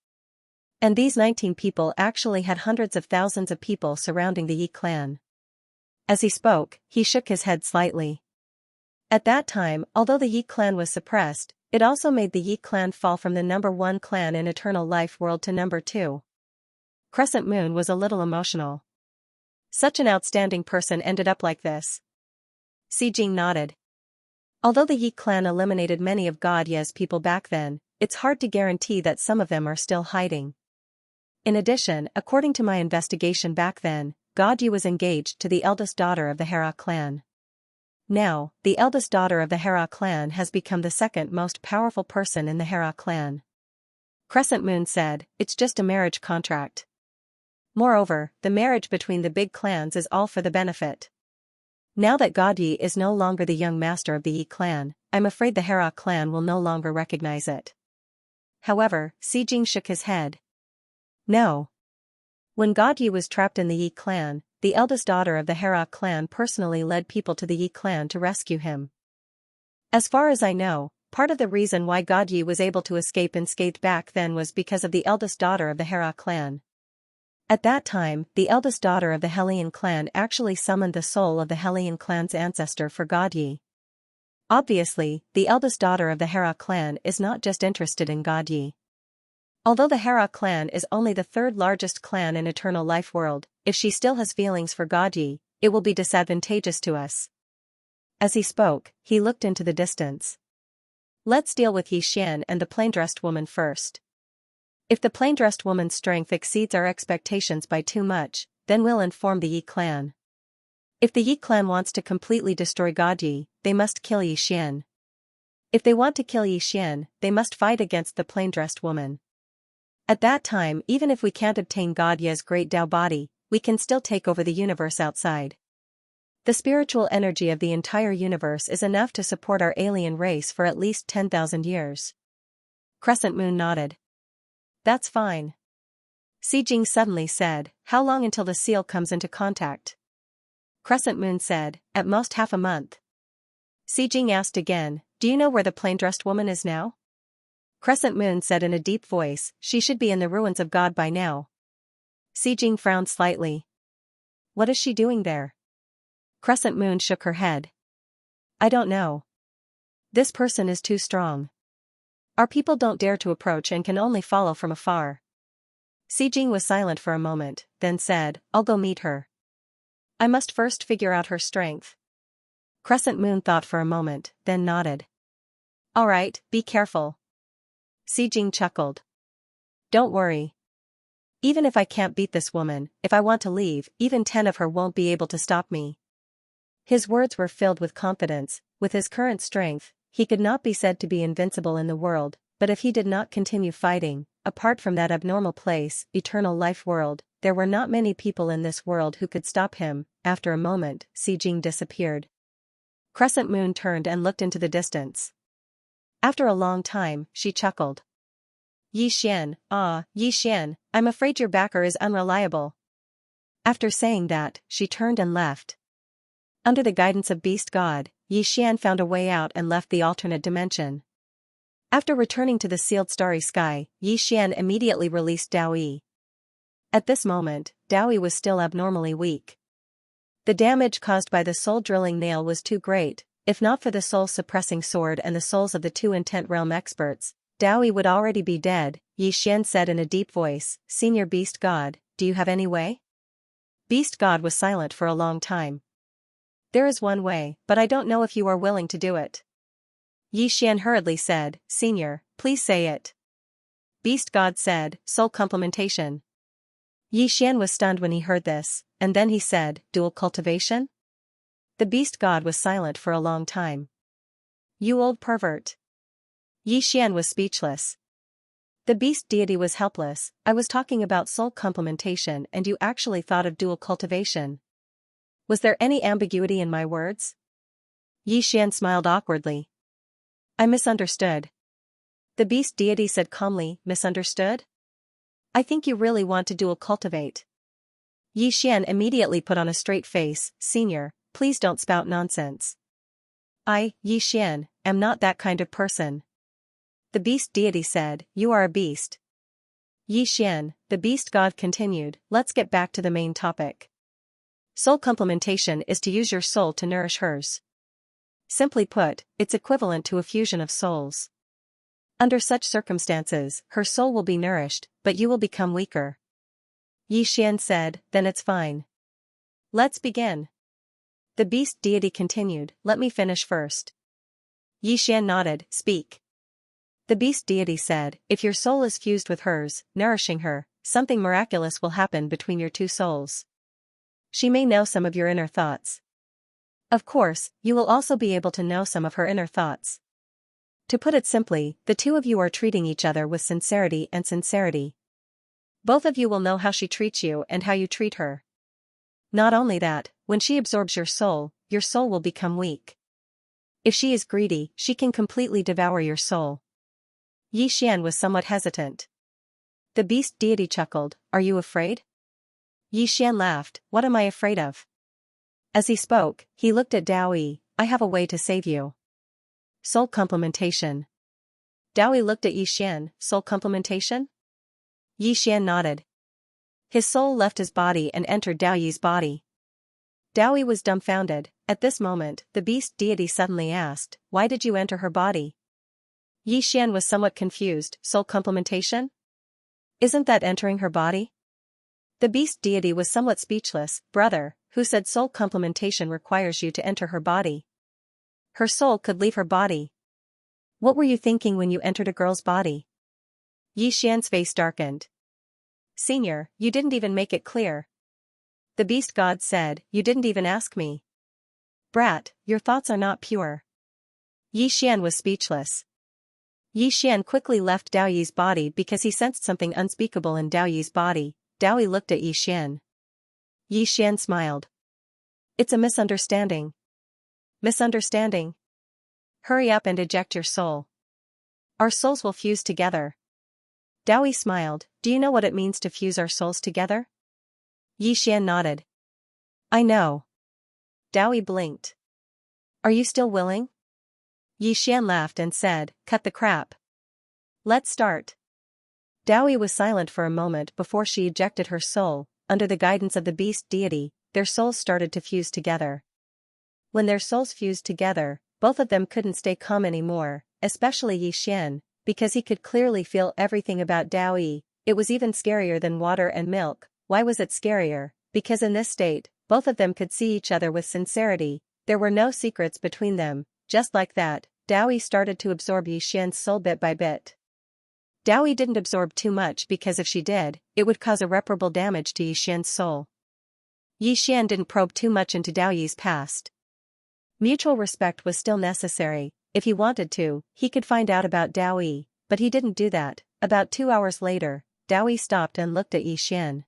And these 19 people actually had hundreds of thousands of people surrounding the Yi clan. As he spoke, he shook his head slightly. At that time, although the Yi clan was suppressed, it also made the Yi clan fall from the number 1 clan in Eternal Life World to number 2. Crescent Moon was a little emotional. Such an outstanding person ended up like this. Si Jing nodded. Although the Yi clan eliminated many of God Ye's people back then, it's hard to guarantee that some of them are still hiding. In addition, according to my investigation back then, God Yi was engaged to the eldest daughter of the Hera clan. Now, the eldest daughter of the Hera clan has become the second most powerful person in the Hera clan. Crescent Moon said, it's just a marriage contract. Moreover, the marriage between the big clans is all for the benefit. Now that God Yi is no longer the young master of the Yi clan, I'm afraid the Hera clan will no longer recognize it. However, Si Jing shook his head. No. When God Yi was trapped in the Yi clan, the eldest daughter of the Hera clan personally led people to the Yi clan to rescue him. As far as I know, part of the reason why God Yi was able to escape unscathed back then was because of the eldest daughter of the Hera clan. At that time, the eldest daughter of the Hellion clan actually summoned the soul of the Hellion clan's ancestor for God Yi. Obviously, the eldest daughter of the Hera clan is not just interested in God Yi. Although the Hera clan is only the 3rd largest clan in Eternal Life World, if she still has feelings for God Yi, it will be disadvantageous to us. As he spoke, he looked into the distance. Let's deal with Xian and the plain-dressed woman first. If the plain-dressed woman's strength exceeds our expectations by too much, then we'll inform the Yi clan. If the Yi clan wants to completely destroy God Yi, they must kill Xian. If they want to kill Xian, they must fight against the plain-dressed woman. At that time, even if we can't obtain God Yi's great Dao body, we can still take over the universe outside. The spiritual energy of the entire universe is enough to support our alien race for at least 10,000 years. Crescent Moon nodded. That's fine. Si Jing suddenly said, how long until the seal comes into contact? Crescent Moon said, at most half a month. Si Jing asked again, do you know where the plain-dressed woman is now? Crescent Moon said in a deep voice, she should be in the ruins of God by now. Xijing frowned slightly. What is she doing there? Crescent Moon shook her head. I don't know. This person is too strong. Our people don't dare to approach and can only follow from afar. Xijing was silent for a moment, then said, I'll go meet her. I must first figure out her strength. Crescent Moon thought for a moment, then nodded. All right, be careful. Xijing chuckled. Don't worry. Even if I can't beat this woman, if I want to leave, even 10 of her won't be able to stop me. His words were filled with confidence. With his current strength, he could not be said to be invincible in the world, but if he did not continue fighting, apart from that abnormal place, eternal life world, there were not many people in this world who could stop him. After a moment, Xijing disappeared. Crescent Moon turned and looked into the distance. After a long time, she chuckled. Yixian, Yixian, I'm afraid your backer is unreliable. After saying that, she turned and left. Under the guidance of Beast God, Yixian found a way out and left the alternate dimension. After returning to the sealed starry sky, Yixian immediately released Daoyi. At this moment, Daoyi was still abnormally weak. The damage caused by the soul-drilling nail was too great. If not for the soul-suppressing sword and the souls of the 2 intent realm experts, Daoyi would already be dead. Yixian said in a deep voice, Senior Beast God, do you have any way? Beast God was silent for a long time. There is one way, but I don't know if you are willing to do it. Yixian hurriedly said, Senior, please say it. Beast God said, Soul complementation. Yixian was stunned when he heard this, and then he said, Dual cultivation? The Beast God was silent for a long time. You old pervert. Yixian was speechless. The beast deity was helpless. I was talking about soul complementation and you actually thought of dual cultivation. Was there any ambiguity in my words? Yixian smiled awkwardly. I misunderstood. The beast deity said calmly, misunderstood? I think you really want to dual cultivate. Yixian immediately put on a straight face, Senior, please don't spout nonsense. I, Yixian, am not that kind of person. The beast deity said, you are a beast. Yixian, the beast god continued, let's get back to the main topic. Soul complementation is to use your soul to nourish hers. Simply put, it's equivalent to a fusion of souls. Under such circumstances, her soul will be nourished, but you will become weaker. Yixian said, then it's fine. Let's begin. The beast deity continued, let me finish first. Yixian nodded, speak. The beast deity said, if your soul is fused with hers, nourishing her, something miraculous will happen between your 2 souls. She may know some of your inner thoughts. Of course, you will also be able to know some of her inner thoughts. To put it simply, the 2 of you are treating each other with sincerity and sincerity. Both of you will know how she treats you and how you treat her. Not only that, when she absorbs your soul will become weak. If she is greedy, she can completely devour your soul. Yixian was somewhat hesitant. The beast deity chuckled, are you afraid? Yixian laughed, what am I afraid of? As he spoke, he looked at Daoyi, I have a way to save you. Soul complementation. Daoyi looked at Yixian, soul complementation? Yixian nodded. His soul left his body and entered Daoyi's body. Daoyi was dumbfounded. At this moment, the beast deity suddenly asked, why did you enter her body? Yixian was somewhat confused, soul complementation? Isn't that entering her body? The beast deity was somewhat speechless, brother, who said soul complementation requires you to enter her body? Her soul could leave her body. What were you thinking when you entered a girl's body? Yixian's face darkened. Senior, you didn't even make it clear. The beast god said, you didn't even ask me. Brat, your thoughts are not pure. Yixian was speechless. Yixian quickly left Daoyi's body because he sensed something unspeakable in Daoyi's body. Daoyi looked at Yixian. Yixian smiled. It's a misunderstanding. Misunderstanding? Hurry up and eject your soul. Our souls will fuse together. Daoyi smiled, do you know what it means to fuse our souls together? Yixian nodded. I know. Daoyi blinked. Are you still willing? Yixian laughed and said, cut the crap. Let's start. Dowie was silent for a moment before she ejected her soul. Under the guidance of the beast deity, their souls started to fuse together. When their souls fused together, both of them couldn't stay calm anymore, especially Xian, because he could clearly feel everything about Dowie. It was even scarier than water and milk. Why was it scarier? Because in this state, both of them could see each other with sincerity. There were no secrets between them. Just like that, Dowie started to absorb Xian's soul bit by bit. Dowie didn't absorb too much because if she did, it would cause irreparable damage to Xian's soul. Xian didn't probe too much into Dowie's past. Mutual respect was still necessary. If he wanted to, he could find out about Dowie, but he didn't do that. About 2 hours later, Dowie stopped and looked at Xian.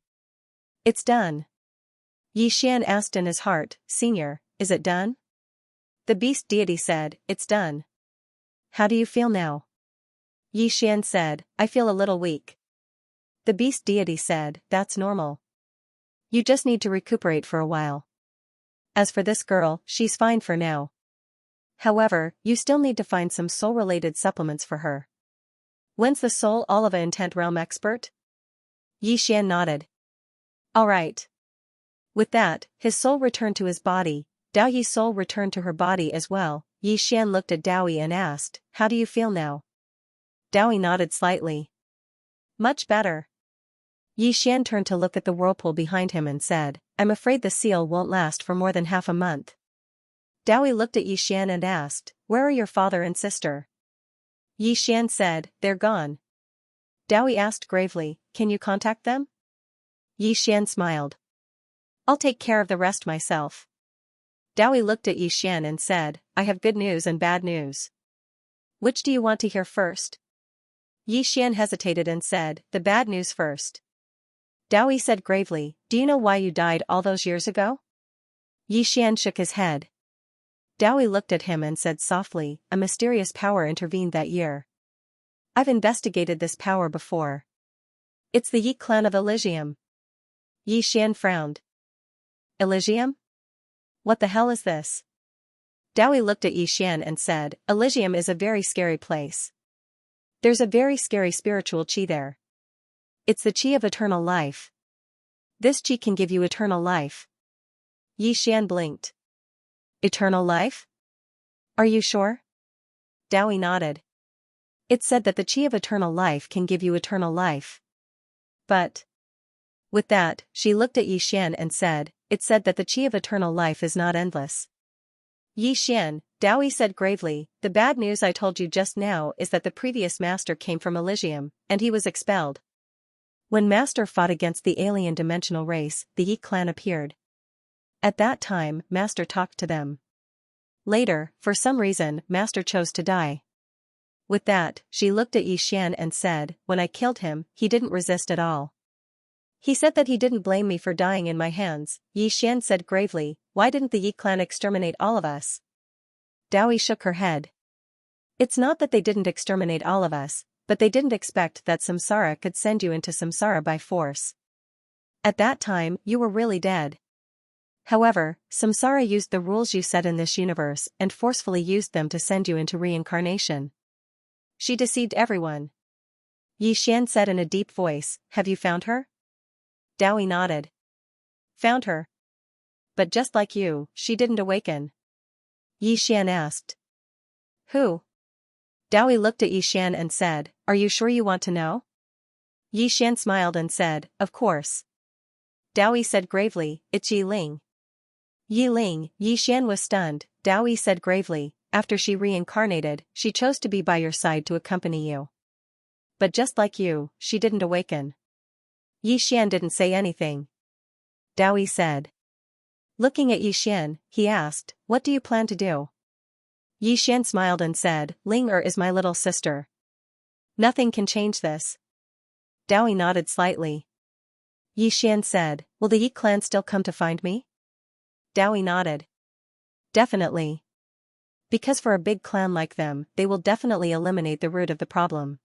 It's done. Xian asked in his heart, Senior, is it done? The beast deity said, it's done. How do you feel now? Xian said, I feel a little weak. The beast deity said, that's normal. You just need to recuperate for a while. As for this girl, she's fine for now. However, you still need to find some soul-related supplements for her. When's the Soul Oliva Intent Realm expert? Xian nodded. All right. With that, his soul returned to his body. Dowie's soul returned to her body as well. Xian looked at Dowie and asked, how do you feel now? Dowie nodded slightly. Much better. Xian turned to look at the whirlpool behind him and said, I'm afraid the seal won't last for more than half a month. Dowie looked at Xian and asked, where are your father and sister? Xian said, they're gone. Dowie asked gravely, can you contact them? Xian smiled. I'll take care of the rest myself. Dowie looked at Xian and said, I have good news and bad news. Which do you want to hear first? Xian hesitated and said, the bad news first. Dowie said gravely, do you know why you died all those years ago? Xian shook his head. Dowie looked at him and said softly, a mysterious power intervened that year. I've investigated this power before. It's the Yi clan of Elysium. Xian frowned. Elysium? What the hell is this? Dowie looked at Xian and said, Elysium is a very scary place. There's a very scary spiritual chi there. It's the chi of eternal life. This chi can give you eternal life. Xian blinked. Eternal life? Are you sure? Dowie nodded. It said that the chi of eternal life can give you eternal life. But. With that, she looked at Xian and said, it said that the chi of eternal life is not endless. Xian, Dowie said gravely, the bad news I told you just now is that the previous master came from Elysium, and he was expelled. When Master fought against the alien dimensional race, the Yi clan appeared. At that time, Master talked to them. Later, for some reason, Master chose to die. With that, she looked at Xian and said, when I killed him, he didn't resist at all. He said that he didn't blame me for dying in my hands. Xian said gravely, why didn't the Yi clan exterminate all of us? Dowie shook her head. It's not that they didn't exterminate all of us, but they didn't expect that samsara could send you into samsara by force. At that time, you were really dead. However, samsara used the rules you set in this universe and forcefully used them to send you into reincarnation. She deceived everyone. Xian said in a deep voice, have you found her? Dowie nodded. Found her. But just like you, she didn't awaken. Xian asked. Who? Dowie looked at Xian and said, are you sure you want to know? Xian smiled and said, of course. Dowie said gravely, it's Yi Ling. Yi Ling, Xian was stunned. Dowie said gravely, after she reincarnated, she chose to be by your side to accompany you. But just like you, she didn't awaken. Xian didn't say anything. Dowie said. Looking at Xian, he asked, what do you plan to do? Xian smiled and said, Ling is my little sister. Nothing can change this. Dowie nodded slightly. Xian said, will the Yi clan still come to find me? Dowie nodded. Definitely. Because for a big clan like them, they will definitely eliminate the root of the problem.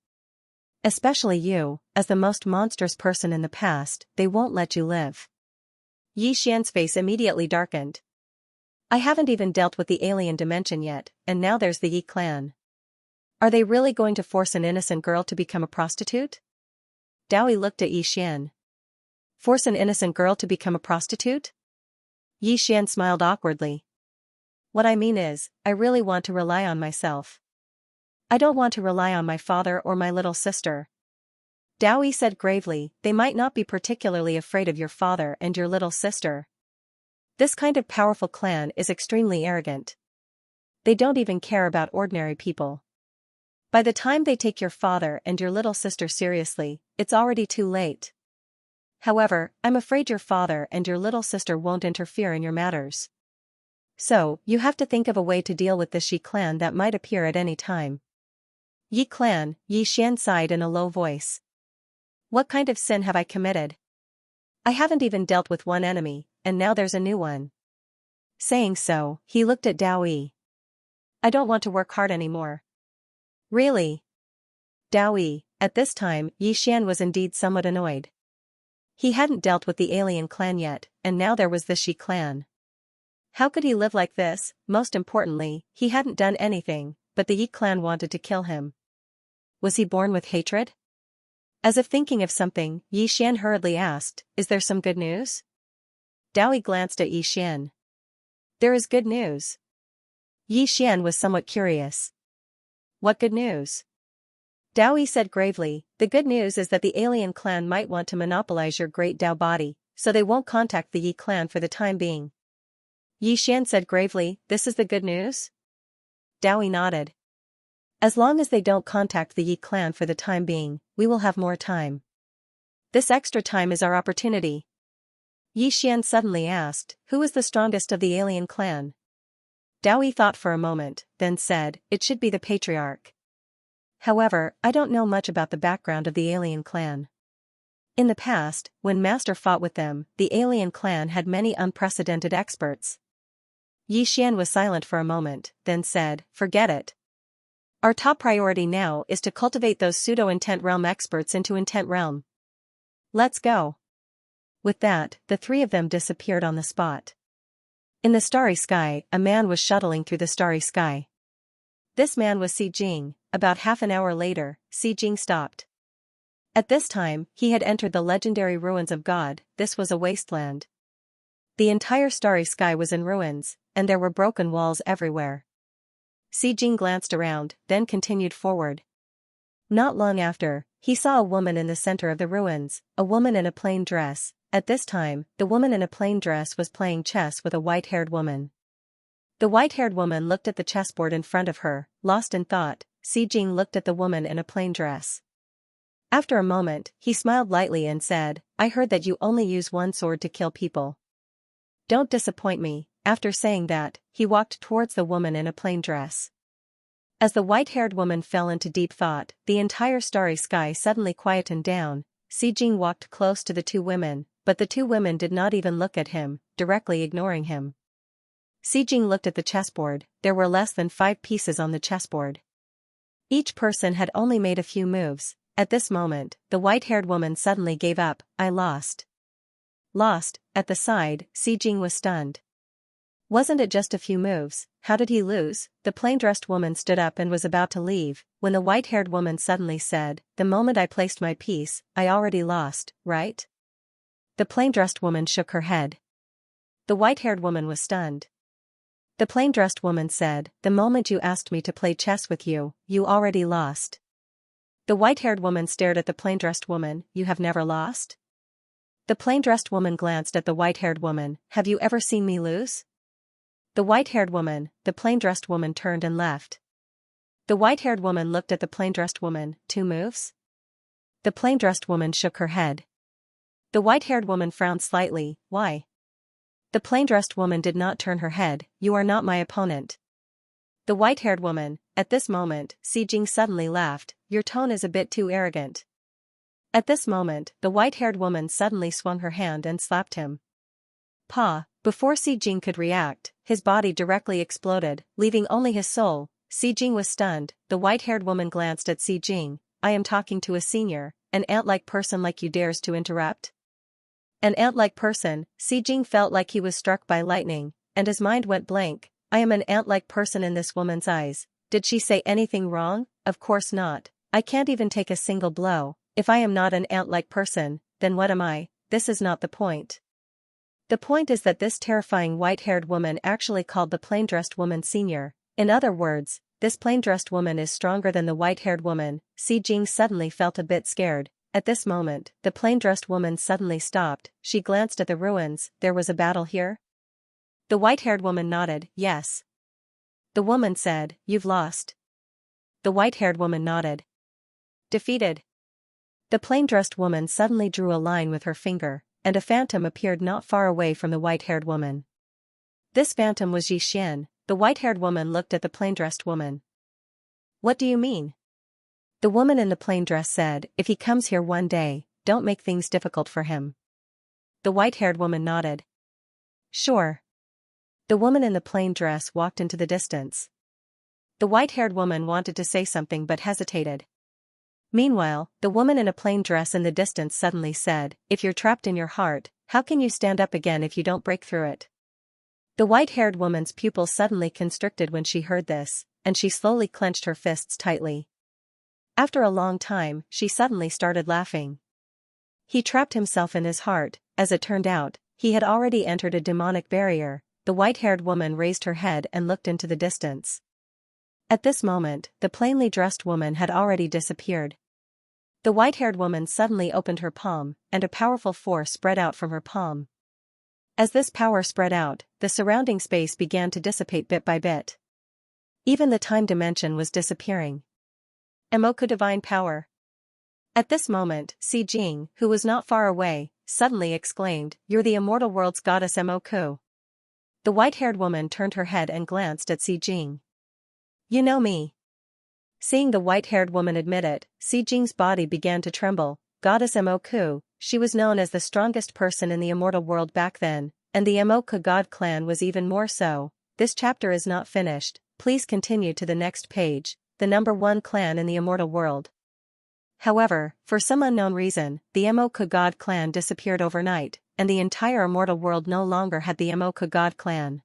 Especially you, as the most monstrous person in the past, they won't let you live. Xian's face immediately darkened. I haven't even dealt with the alien dimension yet, and now there's the Yi clan. Are they really going to force an innocent girl to become a prostitute? Dao looked at Yi Xian. Force an innocent girl to become a prostitute? Yi Xian smiled awkwardly. What I mean is, I really want to rely on myself. I don't want to rely on my father or my little sister. Dao said gravely, they might not be particularly afraid of your father and your little sister. This kind of powerful clan is extremely arrogant. They don't even care about ordinary people. By the time they take your father and your little sister seriously, it's already too late. However, I'm afraid your father and your little sister won't interfere in your matters. So, you have to think of a way to deal with the Shi clan that might appear at any time. Yi clan, Yi Xian sighed in a low voice. What kind of sin have I committed? I haven't even dealt with one enemy, and now there's a new one. Saying so, he looked at Dao. I don't want to work hard anymore. Really? Dao, at this time, Yi Xian was indeed somewhat annoyed. He hadn't dealt with the alien clan yet, and now there was the Shi clan. How could he live like this? Most importantly, he hadn't done anything, but the Yi clan wanted to kill him. Was he born with hatred? As if thinking of something, Yi Xian hurriedly asked, is there some good news? Dao glanced at Yi Xian. There is good news. Yi Xian was somewhat curious. What good news? Dao said gravely, the good news is that the alien clan might want to monopolize your great Dao body, so they won't contact the Yi clan for the time being. Yi Xian said gravely, this is the good news? Dao nodded. As long as they don't contact the Yi clan for the time being, we will have more time. This extra time is our opportunity. Yi Xian suddenly asked, who is the strongest of the alien clan? Dao thought for a moment, then said, it should be the patriarch. However, I don't know much about the background of the alien clan. In the past, when Master fought with them, the alien clan had many unprecedented experts. Yi Xian was silent for a moment, then said, forget it. Our top priority now is to cultivate those pseudo-intent realm experts into intent realm. Let's go. With that, the three of them disappeared on the spot. In the starry sky, a man was shuttling through the starry sky. This man was Si Jing. About half an hour later, Si Jing stopped. At this time, he had entered the legendary ruins of God. This was a wasteland. The entire starry sky was in ruins, and there were broken walls everywhere. Si Jing glanced around, then continued forward. Not long after, he saw a woman in the center of the ruins, a woman in a plain dress. At this time, the woman in a plain dress was playing chess with a white-haired woman. The white-haired woman looked at the chessboard in front of her, lost in thought. Si Jing looked at the woman in a plain dress. After a moment, he smiled lightly and said, I heard that you only use one sword to kill people. Don't disappoint me. After saying that, he walked towards the woman in a plain dress. As the white-haired woman fell into deep thought, the entire starry sky suddenly quietened down. Si Jing walked close to the two women, but the two women did not even look at him, directly ignoring him. Si Jing looked at the chessboard. There were less than 5 pieces on the chessboard. Each person had only made a few moves. At this moment, the white-haired woman suddenly gave up. I lost. Lost? At the side, Si Jing was stunned. Wasn't it just a few moves? How did he lose? The plain-dressed woman stood up and was about to leave, when the white-haired woman suddenly said, the moment I placed my piece, I already lost, right? The plain-dressed woman shook her head. The white-haired woman was stunned. The plain-dressed woman said, the moment you asked me to play chess with you, you already lost. The white-haired woman stared at the plain-dressed woman, you have never lost? The plain-dressed woman glanced at the white-haired woman, have you ever seen me lose? The white-haired woman, the plain-dressed woman turned and left. The white-haired woman looked at the plain-dressed woman, 2 moves? The plain-dressed woman shook her head. The white-haired woman frowned slightly, why? The plain-dressed woman did not turn her head, you are not my opponent. The white-haired woman, at this moment, Si Jing suddenly laughed, your tone is a bit too arrogant. At this moment, the white-haired woman suddenly swung her hand and slapped him. Pa! Before Si Jing could react, his body directly exploded, leaving only his soul. Si Jing was stunned. The white-haired woman glanced at Si Jing, I am talking to a senior, an ant-like person like you dares to interrupt? An ant-like person, Si Jing felt like he was struck by lightning, and his mind went blank. I am an ant-like person in this woman's eyes. Did she say anything wrong? Of course not. I can't even take a single blow. If I am not an ant-like person, then what am I? This is not the point. The point is that this terrifying white-haired woman actually called the plain-dressed woman senior. In other words, this plain-dressed woman is stronger than the white-haired woman. Si Jing suddenly felt a bit scared. At this moment, the plain-dressed woman suddenly stopped. She glanced at the ruins. There was a battle here? The white-haired woman nodded, yes. The woman said, you've lost. The white-haired woman nodded. Defeated. The plain-dressed woman suddenly drew a line with her finger, and a phantom appeared not far away from the white-haired woman. This phantom was Xianxia. The white-haired woman looked at the plain-dressed woman. What do you mean? The woman in the plain dress said, if he comes here one day, don't make things difficult for him. The white-haired woman nodded. Sure. The woman in the plain dress walked into the distance. The white-haired woman wanted to say something but hesitated. Meanwhile, the woman in a plain dress in the distance suddenly said, if you're trapped in your heart, how can you stand up again if you don't break through it? The white-haired woman's pupils suddenly constricted when she heard this, and she slowly clenched her fists tightly. After a long time, she suddenly started laughing. He trapped himself in his heart. As it turned out, he had already entered a demonic barrier. The white-haired woman raised her head and looked into the distance. At this moment, the plainly dressed woman had already disappeared. The white-haired woman suddenly opened her palm, and a powerful force spread out from her palm. As this power spread out, the surrounding space began to dissipate bit by bit. Even the time dimension was disappearing. Emoku divine power. At this moment, Si Jing, who was not far away, suddenly exclaimed, you're the immortal world's goddess Emoku. The white-haired woman turned her head and glanced at Si Jing. You know me. Seeing the white-haired woman admit it, Si Jing's body began to tremble. Goddess Emoku, she was known as the strongest person in the immortal world back then, and the Emoku god clan was even more so. This chapter is not finished, please continue to the next page. The number 1 clan in the immortal world. However, for some unknown reason, the Emoku god clan disappeared overnight, and the entire immortal world no longer had the Emoku god clan.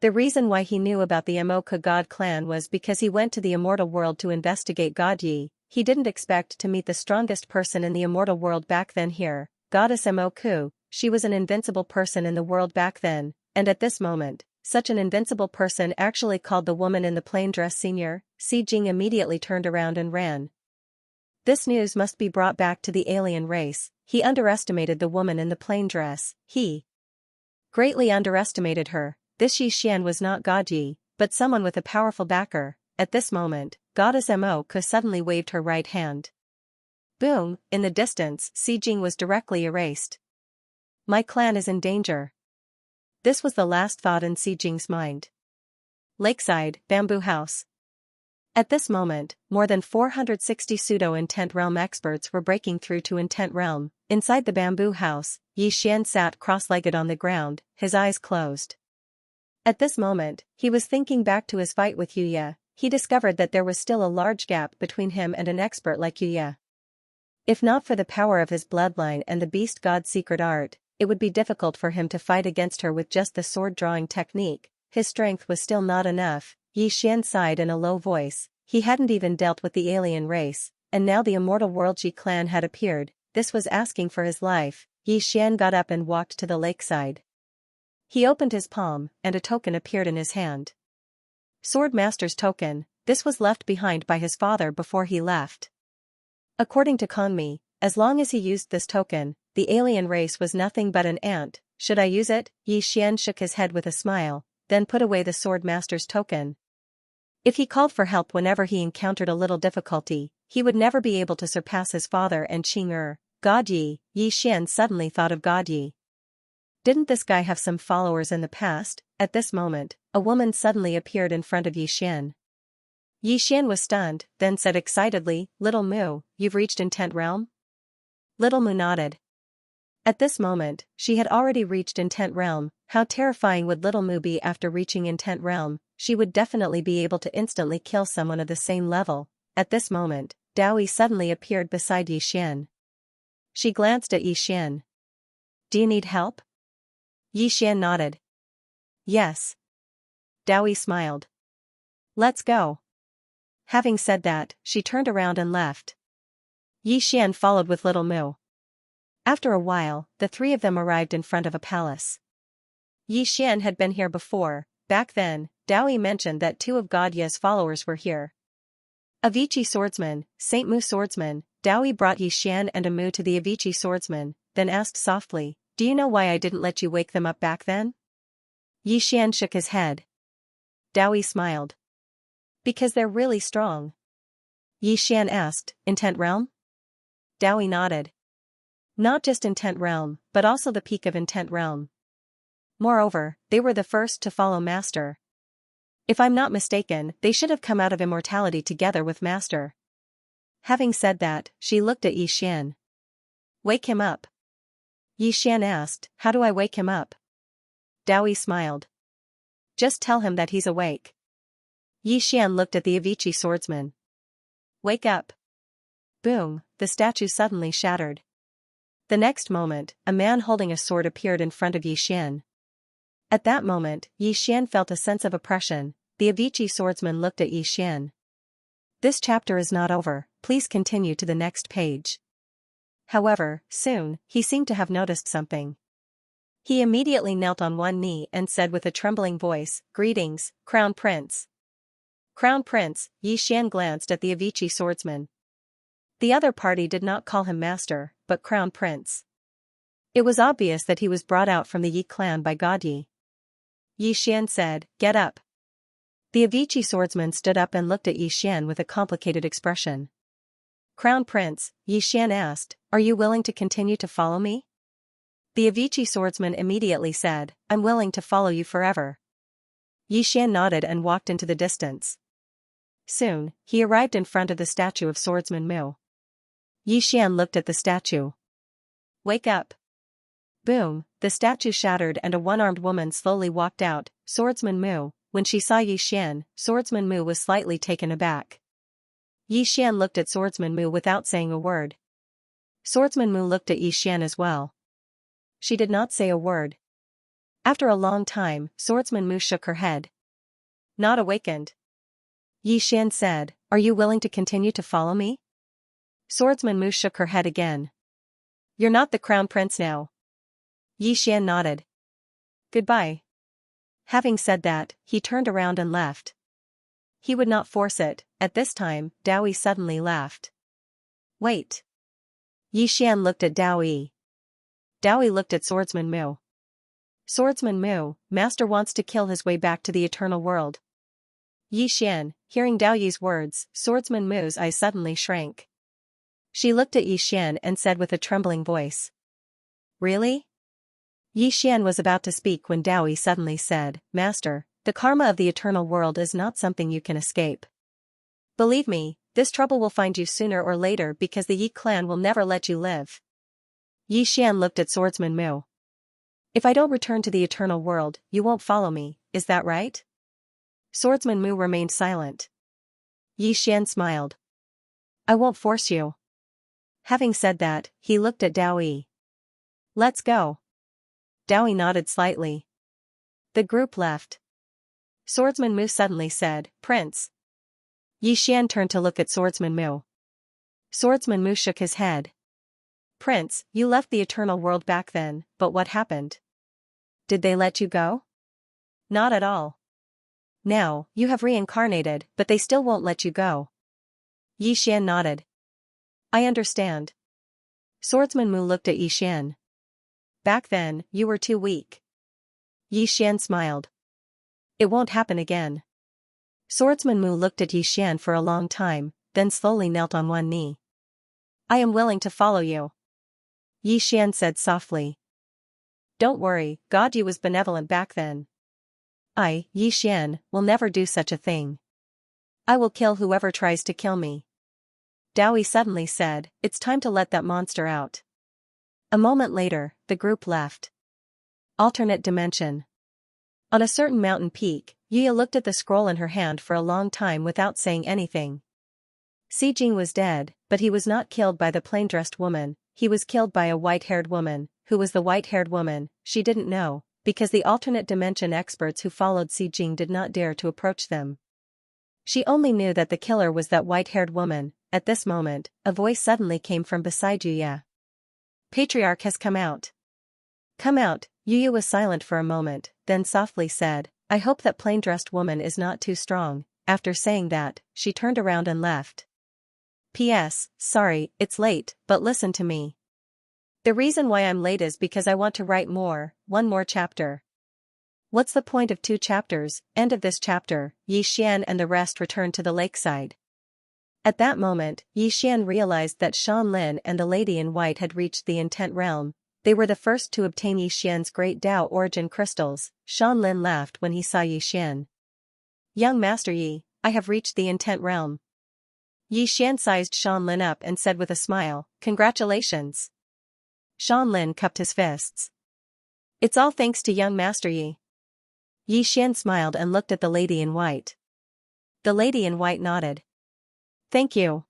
The reason why he knew about the Emoku god clan was because he went to the immortal world to investigate God Yi. He didn't expect to meet the strongest person in the immortal world back then here, Goddess Emoku. She was an invincible person in the world back then, and at this moment, such an invincible person actually called the woman in the plain dress senior. Si Jing immediately turned around and ran. This news must be brought back to the alien race. He underestimated the woman in the plain dress. He greatly underestimated her. This Xianxia was not God Yi, but someone with a powerful backer. At this moment, Goddess Emoku suddenly waved her right hand. Boom! In the distance, Si Jing was directly erased. My clan is in danger. This was the last thought in Si Jing's mind. Lakeside, bamboo house. At this moment, more than 460 pseudo-intent realm experts were breaking through to intent realm. Inside the bamboo house, Xianxia sat cross-legged on the ground, his eyes closed. At this moment, he was thinking back to his fight with Yuya. He discovered that there was still a large gap between him and an expert like Yuya. If not for the power of his bloodline and the beast god's secret art, it would be difficult for him to fight against her with just the sword-drawing technique. His strength was still not enough. Xianxia sighed in a low voice. He hadn't even dealt with the alien race, and now the immortal world Ji clan had appeared. This was asking for his life. Xianxia got up and walked to the lakeside. He opened his palm, and a token appeared in his hand. Sword Master's token. This was left behind by his father before he left. According to Konmi, as long as he used this token, the alien race was nothing but an ant. Should I use it? Xianxia shook his head with a smile, then put away the Sword Master's token. If he called for help whenever he encountered a little difficulty, he would never be able to surpass his father and Qing God Yi. Xianxia suddenly thought of God Yi. Didn't this guy have some followers in the past? At this moment, a woman suddenly appeared in front of Xianxia. Xianxia was stunned, then said excitedly, Little Mu, you've reached Intent Realm? Little Mu nodded. At this moment, she had already reached Intent Realm. How terrifying would Little Mu be after reaching Intent Realm? She would definitely be able to instantly kill someone of the same level. At this moment, Daoyi suddenly appeared beside Xianxia. She glanced at Xianxia. Do you need help? Xianxia nodded. Yes. Daoyi smiled. Let's go. Having said that, she turned around and left. Yi Xian followed with little Mu. After a while, the three of them arrived in front of a palace. Yi Xian had been here before. Back then, Dao mentioned that two of God Ye's followers were here. Avicii Swordsman, Saint Mu Swordsman. Dao brought Yi Xian and a Mu to the Avicii Swordsman, then asked softly, "Do you know why I didn't let you wake them up back then?" Yi Xian shook his head. Dao smiled. "Because they're really strong." Yi Xian asked, "Intent Realm?" Dao nodded. "Not just Intent Realm, but also the peak of Intent Realm. Moreover, they were the first to follow Master. If I'm not mistaken, they should have come out of immortality together with Master." Having said that, she looked at Yi Xian. "Wake him up." Yi Xian asked, "How do I wake him up?" Dao smiled. "Just tell him that he's awake." Yi Xian looked at the Avicii Swordsman. "Wake up." Boom, the statue suddenly shattered. The next moment, a man holding a sword appeared in front of Yi Xian. At that moment, Yi Xian felt a sense of oppression. The Avicii Swordsman looked at Yi Xian. This chapter is not over, please continue to the next page. However, soon, he seemed to have noticed something. He immediately knelt on one knee and said with a trembling voice, "Greetings, Crown Prince." "Crown Prince," Yi Xian glanced at the Avicii Swordsman. The other party did not call him Master, but Crown Prince. It was obvious that he was brought out from the Yi clan by God Yi. Yi Xian said, "Get up." The Avicii Swordsman stood up and looked at Yi Xian with a complicated expression. "Crown Prince," Yi Xian asked, "are you willing to continue to follow me?" The Avicii Swordsman immediately said, "I'm willing to follow you forever." Yi Xian nodded and walked into the distance. Soon, he arrived in front of the statue of Swordsman Mu. Yi Xian looked at the statue. "Wake up." Boom, the statue shattered and a one-armed woman slowly walked out, Swordsman Mu. When she saw Yi Xian, Swordsman Mu was slightly taken aback. Yi Xian looked at Swordsman Mu without saying a word. Swordsman Mu looked at Yi Xian as well. She did not say a word. After a long time, Swordsman Mu shook her head. "Not awakened." Yi Xian said, "Are you willing to continue to follow me?" Swordsman Mu shook her head again. "You're not the Crown Prince now." Yi Xian nodded. "Goodbye." Having said that, he turned around and left. He would not force it. At this time, Dao suddenly laughed. "Wait." Yi Xian looked at Dao. Dao looked at Swordsman Mu. "Swordsman Mu, Master wants to kill his way back to the eternal world." Yi Xian, hearing Dao Yi's words, Swordsman Mu's eyes suddenly shrank. She looked at Yi Xian and said with a trembling voice, "Really?" Yi Xian was about to speak when Dao suddenly said, "Master, the karma of the eternal world is not something you can escape. Believe me, this trouble will find you sooner or later because the Yi clan will never let you live." Yi Xian looked at Swordsman Mu. "If I don't return to the eternal world, you won't follow me, is that right?" Swordsman Mu remained silent. Yi Xian smiled. "I won't force you." Having said that, he looked at Dao. "Let's go." Dao nodded slightly. The group left. Swordsman Mu suddenly said, "Prince." Yi Xian turned to look at Swordsman Mu. Swordsman Mu shook his head. "Prince, you left the eternal world back then, but what happened? Did they let you go?" "Not at all. Now, you have reincarnated, but they still won't let you go." Yi Xian nodded. "I understand." Swordsman Mu looked at Yi Xian. "Back then, you were too weak." Yi Xian smiled. "It won't happen again." Swordsman Mu looked at Yi Xian for a long time, then slowly knelt on one knee. "I am willing to follow you." Yi Xian said softly. "Don't worry, God Yi was benevolent back then. I, Yi Xian, will never do such a thing. I will kill whoever tries to kill me." Dao suddenly said, "It's time to let that monster out." A moment later, the group left. Alternate dimension. On a certain mountain peak, Yuya looked at the scroll in her hand for a long time without saying anything. Xijing was dead, but he was not killed by the plain-dressed woman, he was killed by a white-haired woman. Who was the white-haired woman, she didn't know, because the alternate dimension experts who followed Xijing did not dare to approach them. She only knew that the killer was that white-haired woman. At this moment, a voice suddenly came from beside Yuya. Patriarch has come out. Come out. Yuya was silent for a moment, then softly said, I hope that plain-dressed woman is not too strong. After saying that, she turned around and left. P.S. Sorry, it's late, but listen to me. The reason why I'm late is because I want to write one more chapter. What's the point of 2 chapters? End of this chapter. Yi Xian and the rest returned to the lakeside. At that moment, Yi Xian realized that Shan Lin and the lady in white had reached the intent realm. They were the first to obtain Yi Xian's great Tao origin crystals. Shan Lin laughed when he saw Yi Xian. Young Master Yi, I have reached the intent realm. Yi Xian sized Shan Lin up and said with a smile, Congratulations. Shan Lin cupped his fists. It's all thanks to young Master Yi. Yi Xian smiled and looked at the lady in white. The lady in white nodded. Thank you.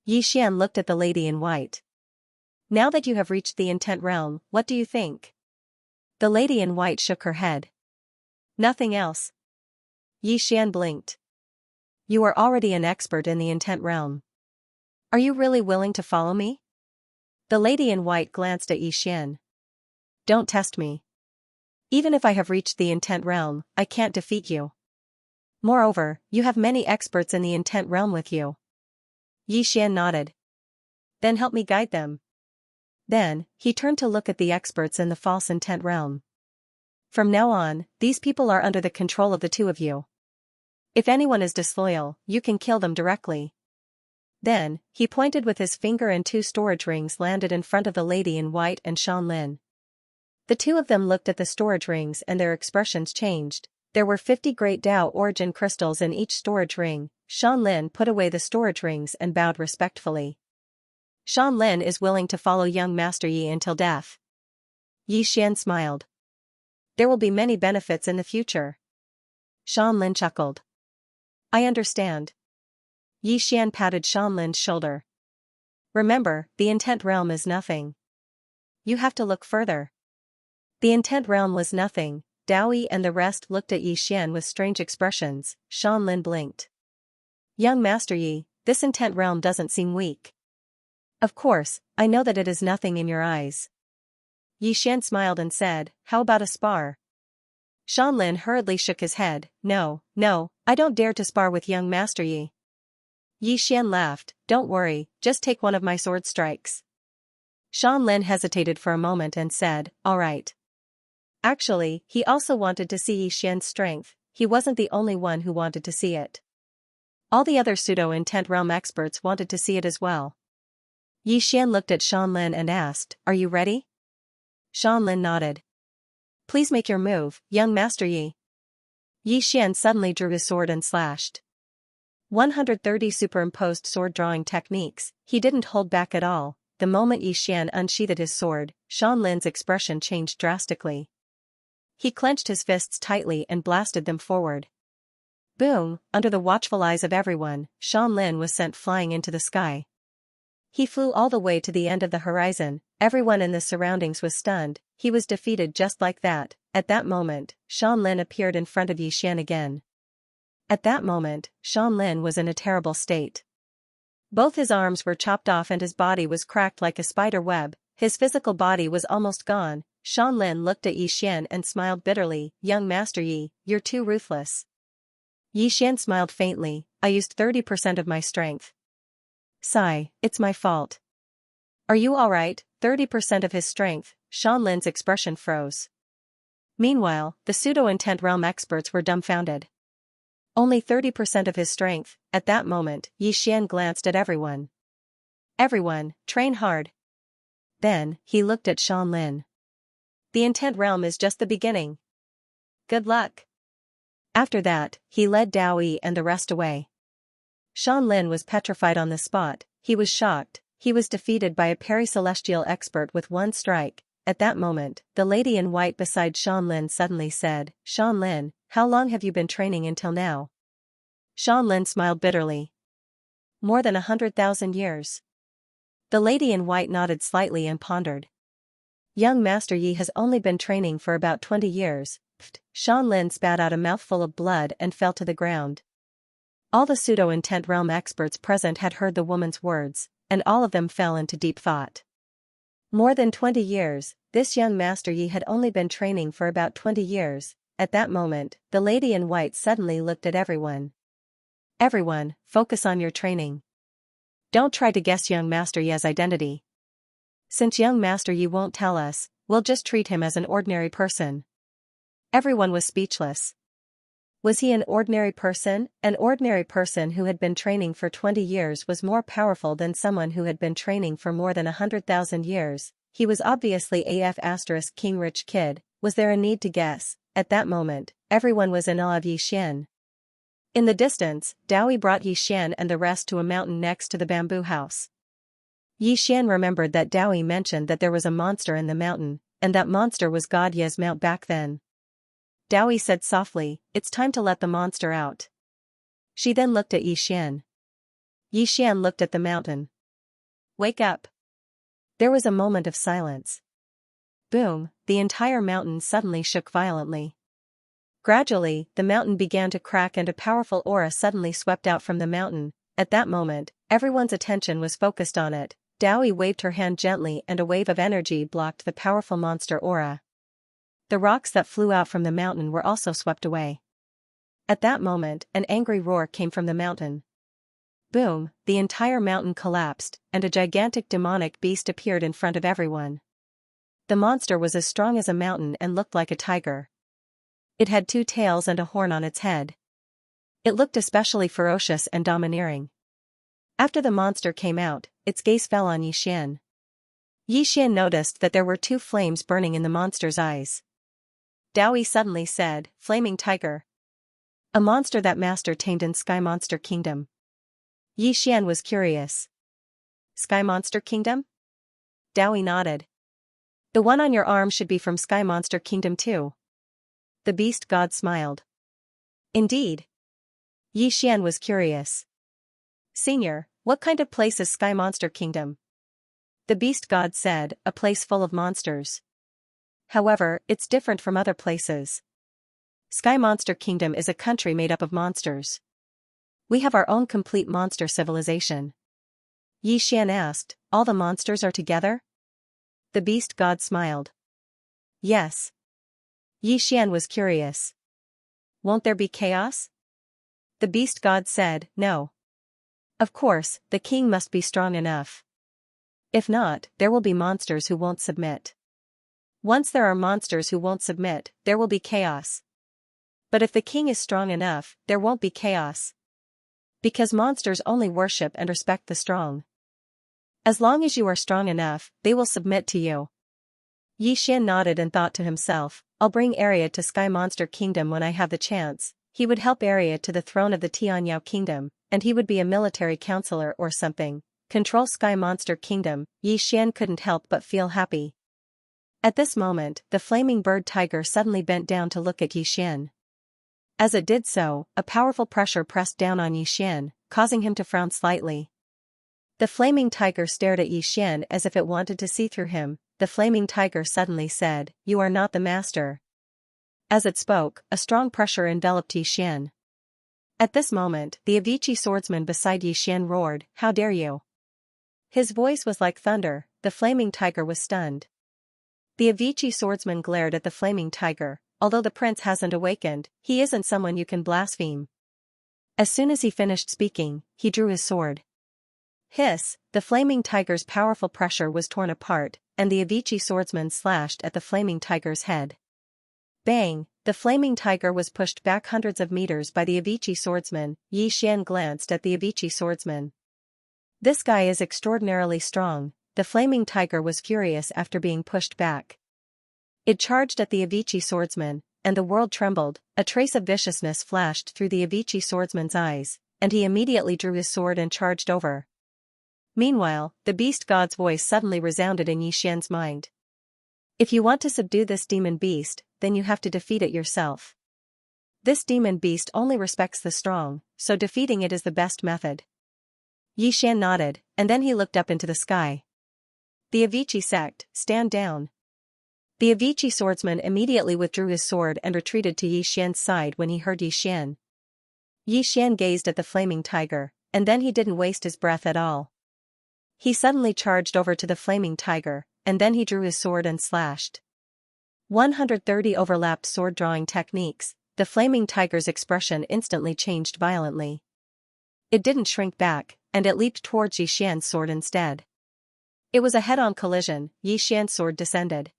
Yi Xian looked at the lady in white. Now that you have reached the intent realm, what do you think? The lady in white shook her head. Nothing else. Yi Xian blinked. You are already an expert in the intent realm. Are you really willing to follow me? The lady in white glanced at Yi Xian. Don't test me. Even if I have reached the intent realm, I can't defeat you. Moreover, you have many experts in the intent realm with you. Yi Xian nodded. Then help me guide them. Then, he turned to look at the experts in the false intent realm. From now on, these people are under the control of the 2 of you. If anyone is disloyal, you can kill them directly. Then, he pointed with his finger and 2 storage rings landed in front of the lady in white and Shan Lin. The 2 of them looked at the storage rings and their expressions changed. There were 50 great Tao origin crystals in each storage ring. Shan Lin put away the storage rings and bowed respectfully. Shan Lin is willing to follow young Master Yi until death. Yi Xian smiled. There will be many benefits in the future. Shan Lin chuckled. I understand. Yi Xian patted Shan Lin's shoulder. Remember, the intent realm is nothing. You have to look further. The intent realm was nothing. Daoi and the rest looked at Yi Xian with strange expressions. Shan Lin blinked. Young Master Yi, this intent realm doesn't seem weak. Of course, I know that it is nothing in your eyes. Yi Xian smiled and said, How about a spar? Shan Lin hurriedly shook his head. No, I don't dare to spar with young Master Yi. Yi Xian laughed. Don't worry, just take one of my sword strikes. Shan Lin hesitated for a moment and said, All right. Actually, he also wanted to see Yi Xian's strength. He wasn't the only one who wanted to see it. All the other pseudo-intent realm experts wanted to see it as well. Yi Xian looked at Shan Lin and asked, Are you ready? Shan Lin nodded. Please make your move, young Master Yi. Yi Xian suddenly drew his sword and slashed. 130 superimposed sword drawing techniques. He didn't hold back at all. The moment Yi Xian unsheathed his sword, Shan Lin's expression changed drastically. He clenched his fists tightly and blasted them forward. Boom! Under the watchful eyes of everyone, Shan Lin was sent flying into the sky. He flew all the way to the end of the horizon. Everyone in the surroundings was stunned. He was defeated just like that. At that moment, Shan Lin appeared in front of Yi Xian again. At that moment, Shan Lin was in a terrible state. Both his arms were chopped off and his body was cracked like a spider web. His physical body was almost gone. Shan Lin looked at Yi Xian and smiled bitterly. Young Master Yi, you're too ruthless. Yi Xian smiled faintly. I used 30% of my strength. Sigh, it's my fault. Are you alright? 30% of his strength. Shan Lin's expression froze. Meanwhile, the pseudo-intent realm experts were dumbfounded. Only 30% of his strength. At that moment, Yi Xian glanced at everyone. Everyone, train hard. Then, he looked at Shan Lin. The intent realm is just the beginning. Good luck. After that, he led Daoi and the rest away. Shan Lin was petrified on the spot. He was shocked. He was defeated by a peri-celestial expert with one strike. At that moment, the lady in white beside Shan Lin suddenly said, Shan Lin, how long have you been training until now? Shan Lin smiled bitterly. More than 100,000 years. The lady in white nodded slightly and pondered. Young Master Yi has only been training for about 20 years. Shan Lin spat out a mouthful of blood and fell to the ground. All the pseudo-intent realm experts present had heard the woman's words, and all of them fell into deep thought. More than 20 years, this young Master Yi had only been training for about 20 years. At that moment, the lady in white suddenly looked at everyone. Everyone, focus on your training. Don't try to guess young Master Yi's identity. Since young Master Yi won't tell us, we'll just treat him as an ordinary person. Everyone was speechless. Was he an ordinary person? An ordinary person who had been training for 20 years was more powerful than someone who had been training for more than 100,000 years. He was obviously AF** king rich kid. Was there a need to guess? At that moment, everyone was in awe of Yi Xian. In the distance, Daoi brought Yi Xian and the rest to a mountain next to the bamboo house. Yi Xian remembered that Daoi mentioned that there was a monster in the mountain, and that monster was God Ye's mount back then. Daoi said softly, "It's time to let the monster out." She then looked at Yi Xian. Yi Xian looked at the mountain. "Wake up." There was a moment of silence. Boom, the entire mountain suddenly shook violently. Gradually, the mountain began to crack and a powerful aura suddenly swept out from the mountain. At that moment, everyone's attention was focused on it. Daoi waved her hand gently and a wave of energy blocked the powerful monster aura. The rocks that flew out from the mountain were also swept away. At that moment, an angry roar came from the mountain. Boom, the entire mountain collapsed, and a gigantic demonic beast appeared in front of everyone. The monster was as strong as a mountain and looked like a tiger. It had 2 tails and a horn on its head. It looked especially ferocious and domineering. After the monster came out, its gaze fell on Yi Xian. Yi Xian noticed that there were 2 flames burning in the monster's eyes. Daoi suddenly said, "Flaming tiger. A monster that master tamed in Sky Monster Kingdom." Yi Xian was curious. "Sky Monster Kingdom?" Daoi nodded. "The one on your arm should be from Sky Monster Kingdom too." The beast god smiled. "Indeed?" Yi Xian was curious. "Senior, what kind of place is Sky Monster Kingdom?" The beast god said, "A place full of monsters. However, it's different from other places. Sky Monster Kingdom is a country made up of monsters. We have our own complete monster civilization." Yi Xian asked, "All the monsters are together?" The beast god smiled. "Yes." Yi Xian was curious. "Won't there be chaos?" The beast god said, "No. Of course, the king must be strong enough. If not, there will be monsters who won't submit. Once there are monsters who won't submit, there will be chaos. But if the king is strong enough, there won't be chaos. Because monsters only worship and respect the strong. As long as you are strong enough, they will submit to you." Yi Xian nodded and thought to himself, "I'll bring Arya to Sky Monster Kingdom when I have the chance." He would help Arya to the throne of the Tianyao Kingdom, and he would be a military counselor or something. Control Sky Monster Kingdom. Yi Xian couldn't help but feel happy. At this moment, the flaming bird tiger suddenly bent down to look at Yi Xian. As it did so, a powerful pressure pressed down on Yi Xian, causing him to frown slightly. The flaming tiger stared at Yi Xian as if it wanted to see through him. The flaming tiger suddenly said, "You are not the master." As it spoke, a strong pressure enveloped Yi Xian. At this moment, the Avicii swordsman beside Yi Xian roared, "How dare you!" His voice was like thunder. The flaming tiger was stunned. The Avicii swordsman glared at the flaming tiger. "Although the prince hasn't awakened, he isn't someone you can blaspheme." As soon as he finished speaking, he drew his sword. Hiss, the flaming tiger's powerful pressure was torn apart, and the Avicii swordsman slashed at the flaming tiger's head. Bang, the flaming tiger was pushed back hundreds of meters by the Avicii swordsman. Yi Xian glanced at the Avicii swordsman. "This guy is extraordinarily strong." The flaming tiger was furious after being pushed back. It charged at the Avicii swordsman, and the world trembled. A trace of viciousness flashed through the Avicii swordsman's eyes, and he immediately drew his sword and charged over. Meanwhile, the beast god's voice suddenly resounded in Yi Xian's mind. "If you want to subdue this demon beast, then you have to defeat it yourself. This demon beast only respects the strong, so defeating it is the best method." Yi Xian nodded, and then he looked up into the sky. "The Avicii sect, stand down." The Avicii swordsman immediately withdrew his sword and retreated to Yi Xian's side when he heard Yi Xian. Yi Xian gazed at the flaming tiger, and then he didn't waste his breath at all. He suddenly charged over to the flaming tiger, and then he drew his sword and slashed. 130 overlapped sword-drawing techniques. The flaming tiger's expression instantly changed violently. It didn't shrink back, and it leaped towards Yi Xian's sword instead. It was a head-on collision. Yi Xian's sword descended.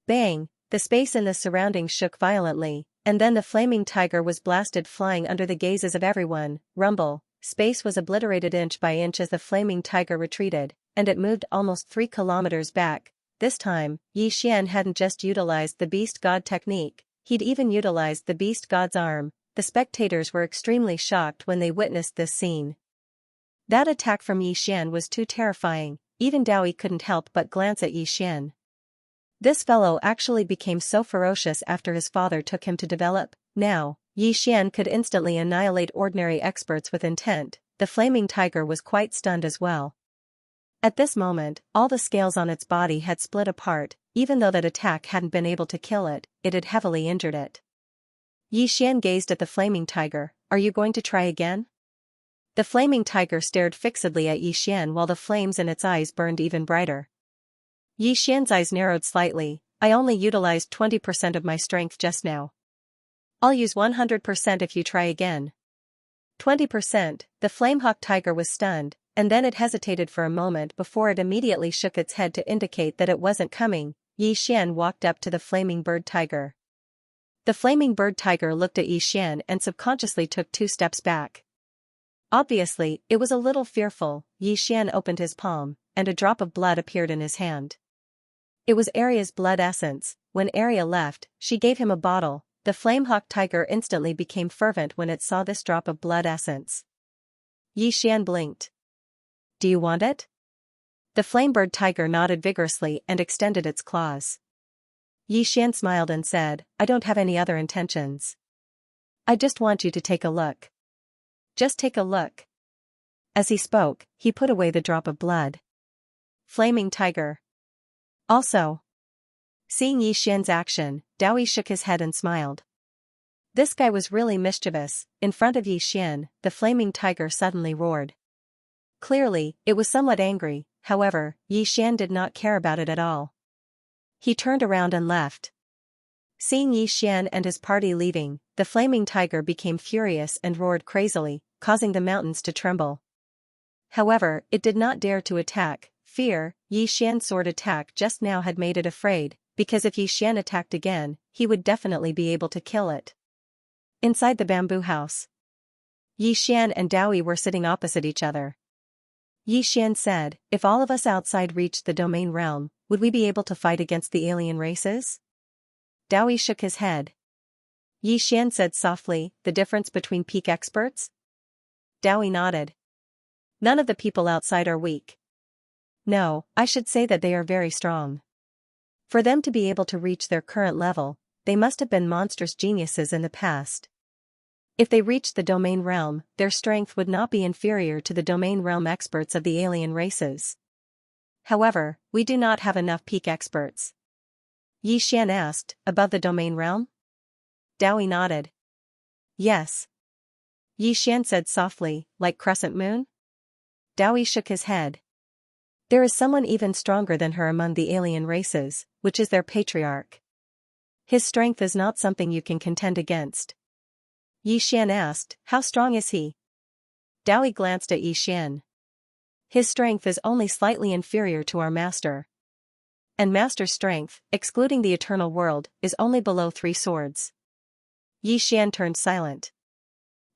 Bang! The space in the surroundings shook violently, and then the flaming tiger was blasted flying under the gazes of everyone. Rumble! Space was obliterated inch by inch as the flaming tiger retreated, and it moved almost 3 kilometers back. This time, Yi Xian hadn't just utilized the beast god technique, he'd even utilized the beast god's arm. The spectators were extremely shocked when they witnessed this scene. That attack from Yi Xian was too terrifying, even Dowie couldn't help but glance at Yi Xian. This fellow actually became so ferocious after his father took him to develop. Now, Yi Xian could instantly annihilate ordinary experts with intent. The flaming tiger was quite stunned as well. At this moment, all the scales on its body had split apart. Even though that attack hadn't been able to kill it, it had heavily injured it. Yi Xian gazed at the flaming tiger. Are you going to try again? The flaming tiger stared fixedly at Yi Xian while the flames in its eyes burned even brighter. Yi Xian's eyes narrowed slightly. I only utilized 20% of my strength just now. I'll use 100% if you try again. 20%. The flamehawk tiger was stunned, and then it hesitated for a moment before it immediately shook its head to indicate that it wasn't coming. Yi Xian walked up to the flaming bird tiger. The flaming bird tiger looked at Yi Xian and subconsciously took 2 steps back. Obviously, it was a little fearful. Yi Xian opened his palm, and a drop of blood appeared in his hand. It was Arya's blood essence. When Arya left, she gave him a bottle. The flamehawk tiger instantly became fervent when it saw this drop of blood essence. Yi Xian blinked. Do you want it? The flamebird tiger nodded vigorously and extended its claws. Yi Xian smiled and said, I don't have any other intentions. I just want you to take a look. Just take a look. As he spoke, he put away the drop of blood. Flaming tiger. Also. Seeing Yi Xian's action, Dowie shook his head and smiled. This guy was really mischievous. In front of Yi Xian, the flaming tiger suddenly roared. Clearly, it was somewhat angry. However, Yi Xian did not care about it at all. He turned around and left. Seeing Yi Xian and his party leaving, the flaming tiger became furious and roared crazily, causing the mountains to tremble. However, it did not dare to attack. Fear. Yi Xian's sword attack just now had made it afraid, because if Yi Xian attacked again, he would definitely be able to kill it. Inside the bamboo house, Yi Xian and Dowie were sitting opposite each other. Yi Xian said, if all of us outside reached the domain realm, would we be able to fight against the alien races? Dowie shook his head. Yi Xian said softly, the difference between peak experts? Dowie nodded. None of the people outside are weak. No, I should say that they are very strong. For them to be able to reach their current level, they must have been monstrous geniuses in the past. If they reached the domain realm, their strength would not be inferior to the domain realm experts of the alien races. However, we do not have enough peak experts. Yi Xian asked, above the domain realm? Dowie nodded. Yes. Yi Xian said softly, like Crescent Moon? Dowie shook his head. There is someone even stronger than her among the alien races, which is their patriarch. His strength is not something you can contend against. Yi Xian asked, how strong is he? Dowie glanced at Yi Xian. His strength is only slightly inferior to our master. And master's strength, excluding the eternal world, is only below 3 swords. Yi Xian turned silent.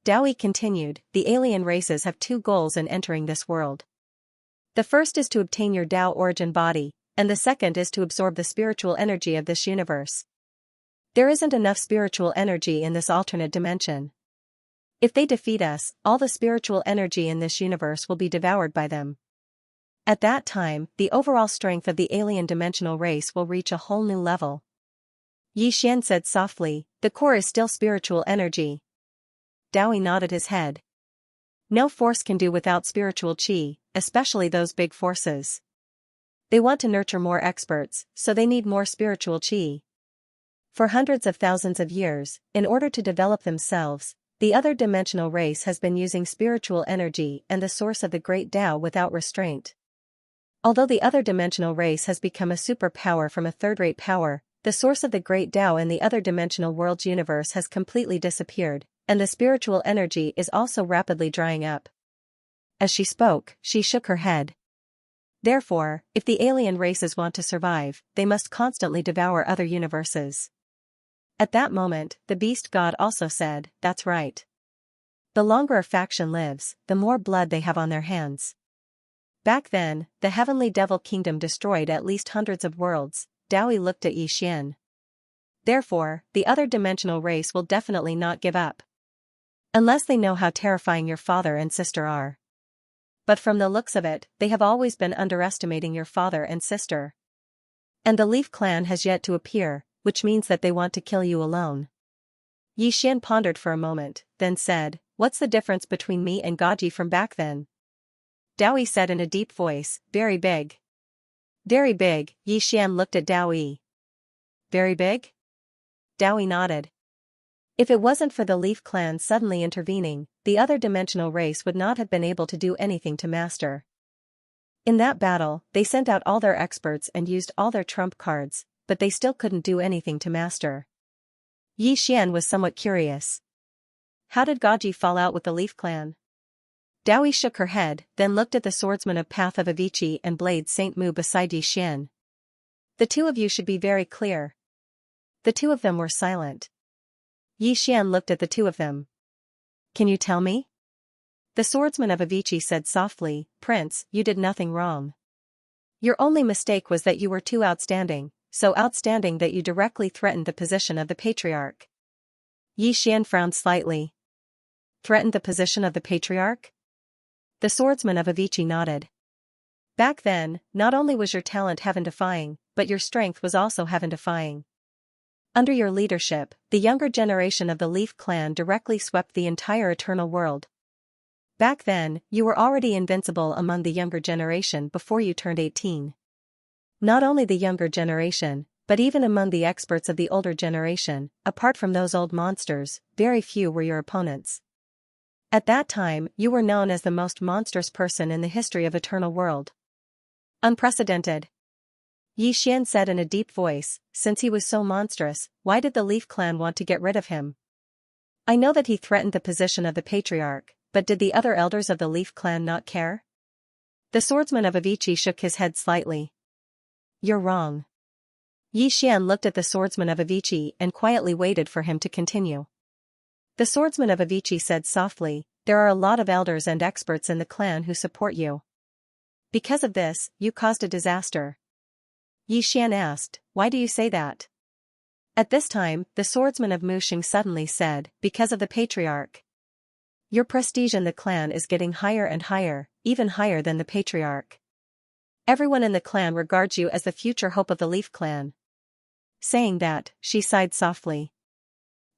Dowie continued, the alien races have 2 goals in entering this world. The first is to obtain your Tao origin body, and the second is to absorb the spiritual energy of this universe. There isn't enough spiritual energy in this alternate dimension. If they defeat us, all the spiritual energy in this universe will be devoured by them. At that time, the overall strength of the alien dimensional race will reach a whole new level. Yi Xian said softly, the core is still spiritual energy. Dowie nodded his head. No force can do without spiritual qi, especially those big forces. They want to nurture more experts, so they need more spiritual qi. For hundreds of thousands of years, in order to develop themselves, The other dimensional race has been using spiritual energy and the source of the great Tao without restraint. Although the other dimensional race has become a superpower from a third-rate power, the source of the great Tao in the other dimensional world's universe has completely disappeared, and the spiritual energy is also rapidly drying up. As she spoke, she shook her head. Therefore, if the alien races want to survive, they must constantly devour other universes. At that moment, the beast god also said, "That's right. The longer a faction lives, the more blood they have on their hands." Back then, the heavenly devil kingdom destroyed at least hundreds of worlds. Dowie looked at Xian. Therefore, the other dimensional race will definitely not give up. Unless they know how terrifying your father and sister are. But from the looks of it, they have always been underestimating your father and sister. And the Leaf clan has yet to appear, which means that they want to kill you alone. Xian pondered for a moment, then said, "What's the difference between me and Gaji from back then?" Dowie said in a deep voice, "Very big." "Very big," Xian looked at Dowie. "Very big?" Dowie nodded. If it wasn't for the Leaf clan suddenly intervening, the other dimensional race would not have been able to do anything to Master. In that battle, they sent out all their experts and used all their trump cards, but they still couldn't do anything to Master. Xian was somewhat curious. How did Gaji fall out with the Leaf clan? Dowie shook her head, then looked at the swordsman of Path of Avicii and Blade Saint Mu beside Xian. "The two of you should be very clear." The two of them were silent. Xian looked at the two of them. "Can you tell me?" The swordsman of Avicii said softly, "Prince, you did nothing wrong. Your only mistake was that you were too outstanding, so outstanding that you directly threatened the position of the patriarch." Xian frowned slightly. "Threatened the position of the patriarch?" The swordsman of Avicii nodded. "Back then, not only was your talent heaven-defying, but your strength was also heaven-defying. Under your leadership, the younger generation of the Leaf clan directly swept the entire eternal world. Back then, you were already invincible among the younger generation before you turned 18. Not only the younger generation, but even among the experts of the older generation, apart from those old monsters, very few were your opponents. At that time, you were known as the most monstrous person in the history of Eternal World. Unprecedented." Xian said in a deep voice, "Since he was so monstrous, why did the Leaf clan want to get rid of him? I know that he threatened the position of the patriarch, but did the other elders of the Leaf clan not care?" The swordsman of Avicii shook his head slightly. "You're wrong." Xian looked at the swordsman of Avicii and quietly waited for him to continue. The swordsman of Avicii said softly, "There are a lot of elders and experts in the clan who support you. Because of this, you caused a disaster." Xian asked, "Why do you say that?" At this time, the swordsman of Muxing suddenly said, "Because of the patriarch. Your prestige in the clan is getting higher and higher, even higher than the patriarch. Everyone in the clan regards you as the future hope of the Leaf clan." Saying that, she sighed softly.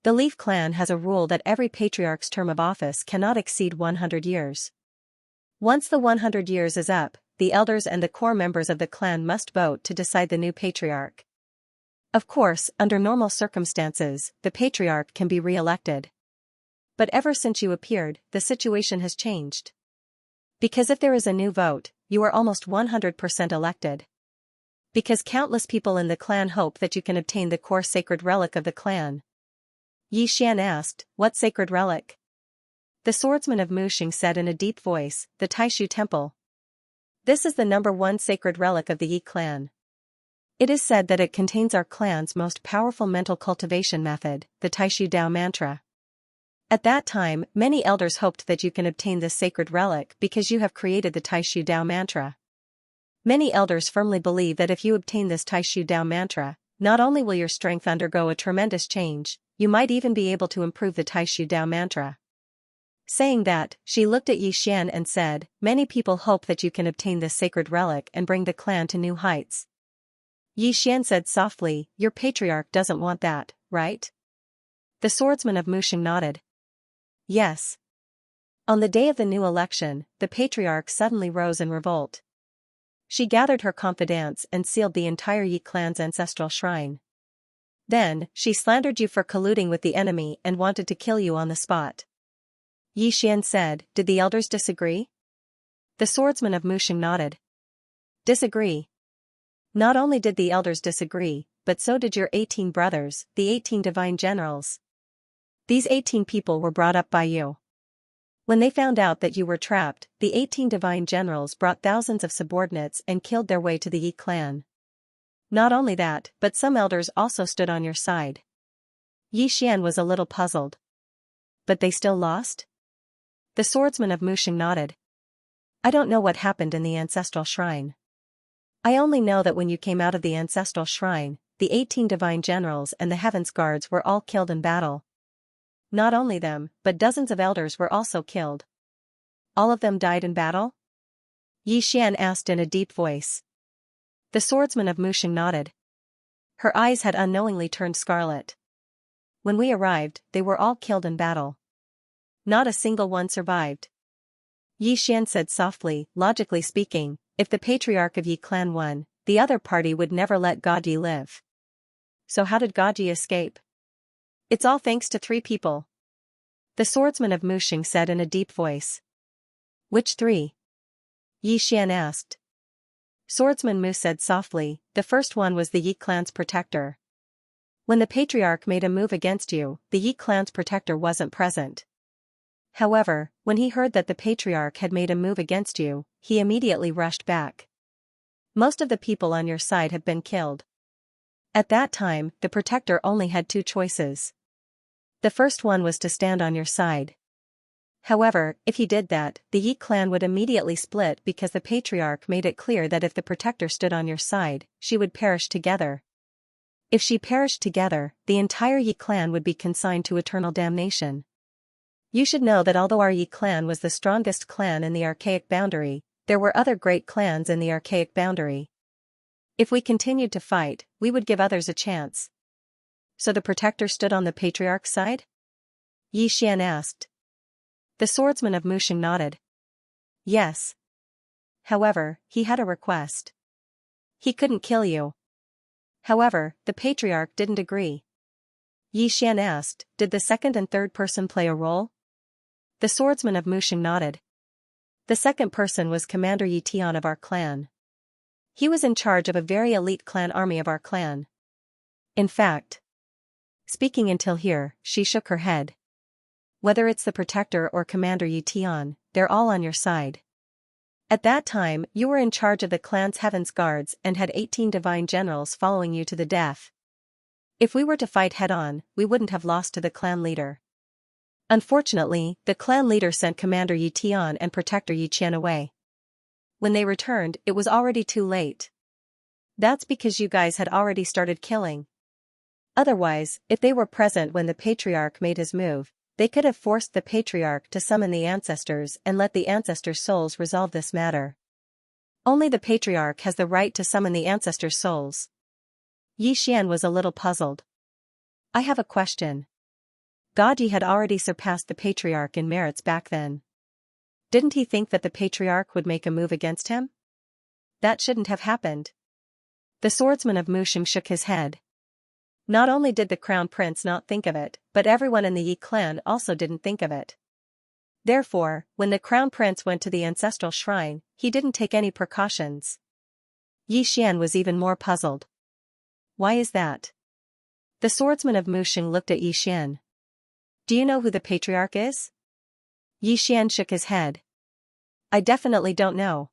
The Leaf clan has a rule that every patriarch's term of office cannot exceed 100 years. Once the 100 years is up, the elders and the core members of the clan must vote to decide the new patriarch. Of course, under normal circumstances, the patriarch can be re-elected. But ever since you appeared, the situation has changed. Because if there is a new vote, you are almost 100% elected. Because countless people in the clan hope that you can obtain the core sacred relic of the clan. Xian asked, "What sacred relic?" The swordsman of Muxing said in a deep voice, "The Taishu Temple. This is the #1 sacred relic of the Yi clan. It is said that it contains our clan's most powerful mental cultivation method, the Taishu Dao mantra. At that time, many elders hoped that you can obtain this sacred relic because you have created the Taishu Dao mantra. Many elders firmly believe that if you obtain this Taishu Dao mantra, not only will your strength undergo a tremendous change, you might even be able to improve the Taishu Dao mantra." Saying that, she looked at Xian and said, "Many people hope that you can obtain this sacred relic and bring the clan to new heights." Xian said softly, "Your patriarch doesn't want that, right?" The swordsman of Muxing nodded. "Yes." On the day of the new election, the patriarch suddenly rose in revolt. She gathered her confidants and sealed the entire Yi clan's ancestral shrine. Then, she slandered you for colluding with the enemy and wanted to kill you on the spot. Yi Xian said, did the elders disagree? The swordsman of Mushing nodded. Disagree. Not only did the elders disagree, but so did your 18 brothers, the 18 divine generals. These 18 people were brought up by you. When they found out that you were trapped, the 18 divine generals brought thousands of subordinates and killed their way to the Yi clan. Not only that, but some elders also stood on your side. Yi Xian was a little puzzled. But they still lost? The swordsman of Mushing nodded. I don't know what happened in the ancestral shrine. I only know that when you came out of the ancestral shrine, the 18 divine generals and the heavens guards were all killed in battle. Not only them, but dozens of elders were also killed. All of them died in battle? Yi Xian asked in a deep voice. The swordsman of Mushing nodded. Her eyes had unknowingly turned scarlet. When we arrived, they were all killed in battle. Not a single one survived. Yi Xian said softly, logically speaking, if the patriarch of Yi clan won, the other party would never let Gaji live. So how did Gaji escape? It's all thanks to 3 people. The swordsman of Mushing said in a deep voice. Which 3? Yi Xian asked. Swordsman Mu said softly, the first one was the Yi clan's protector. When the patriarch made a move against you, the Yi clan's protector wasn't present. However, when he heard that the patriarch had made a move against you, he immediately rushed back. Most of the people on your side have been killed. At that time, the protector only had 2 choices. The first one was to stand on your side. However, if he did that, the Yi clan would immediately split because the patriarch made it clear that if the protector stood on your side, she would perish together. If she perished together, the entire Yi clan would be consigned to eternal damnation. You should know that although our Yi clan was the strongest clan in the archaic boundary, there were other great clans in the archaic boundary. If we continued to fight, we would give others a chance. So the protector stood on the patriarch's side? Yi Xian asked. The swordsman of Mushing nodded. Yes. However, he had a request. He couldn't kill you. However, the patriarch didn't agree. Yi Xian asked, did the second and third person play a role? The swordsman of Mushing nodded. The second person was Commander Yi Tian of our clan. He was in charge of a very elite clan army of our clan. In fact. Speaking until here, she shook her head. Whether it's the protector or Commander Yi Tian, they're all on your side. At that time, you were in charge of the clan's heavens guards and had 18 divine generals following you to the death. If we were to fight head-on, we wouldn't have lost to the clan leader. Unfortunately, the clan leader sent Commander Yi Tian and Protector Yi Qian away. When they returned, it was already too late. That's because you guys had already started killing. Otherwise, if they were present when the patriarch made his move, they could have forced the patriarch to summon the ancestors and let the ancestors' souls resolve this matter. Only the patriarch has the right to summon the ancestors' souls. Yi Xian was a little puzzled. I have a question. Gaji had already surpassed the patriarch in merits back then. Didn't he think that the patriarch would make a move against him? That shouldn't have happened. The swordsman of Mushing shook his head. Not only did the crown prince not think of it, but everyone in the Yi clan also didn't think of it. Therefore, when the crown prince went to the ancestral shrine, he didn't take any precautions. Yi Xian was even more puzzled. Why is that? The swordsman of Mushing looked at Yi Xian. Do you know who the patriarch is? Yi Xian shook his head. I definitely don't know.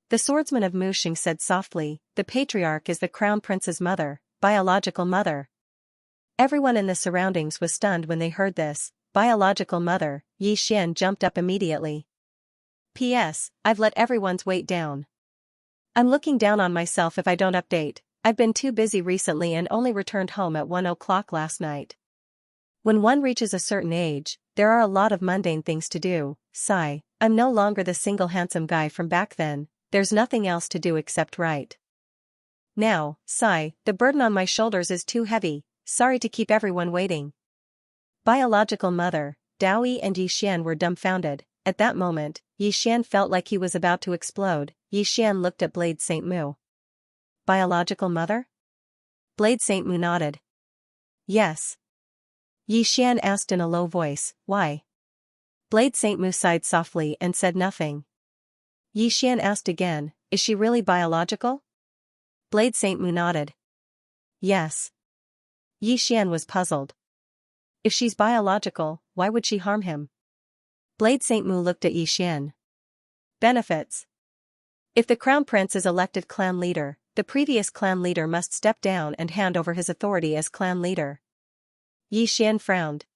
The swordsman of Mushing said softly, the patriarch is the crown prince's mother. Biological mother. Everyone in the surroundings was stunned when they heard this. Biological mother. Yi Xian jumped up immediately. P.S. I've let everyone's weight down. I'm looking down on myself if I don't update. I've been too busy recently and only returned home at 1 o'clock last night. When one reaches a certain age, there are a lot of mundane things to do. Sigh, I'm no longer the single handsome guy from back then, there's nothing else to do except write. Now, sigh, the burden on my shoulders is too heavy, sorry to keep everyone waiting. Biological mother, Daoyi and Yi Xian were dumbfounded. At that moment, Yi Xian felt like he was about to explode. Yi Xian looked at Blade Saint Mu. Biological mother? Blade Saint Mu nodded. Yes. Yi Xian asked in a low voice, why? Blade Saint Mu sighed softly and said nothing. Yi Xian asked again, is she really biological? Blade Saint Mu nodded. Yes. Yi Xian was puzzled. If she's biological, why would she harm him? Blade Saint Mu looked at Yi Xian. Benefits. If the Crown Prince is elected clan leader, the previous clan leader must step down and hand over his authority as clan leader. Yi Xian frowned.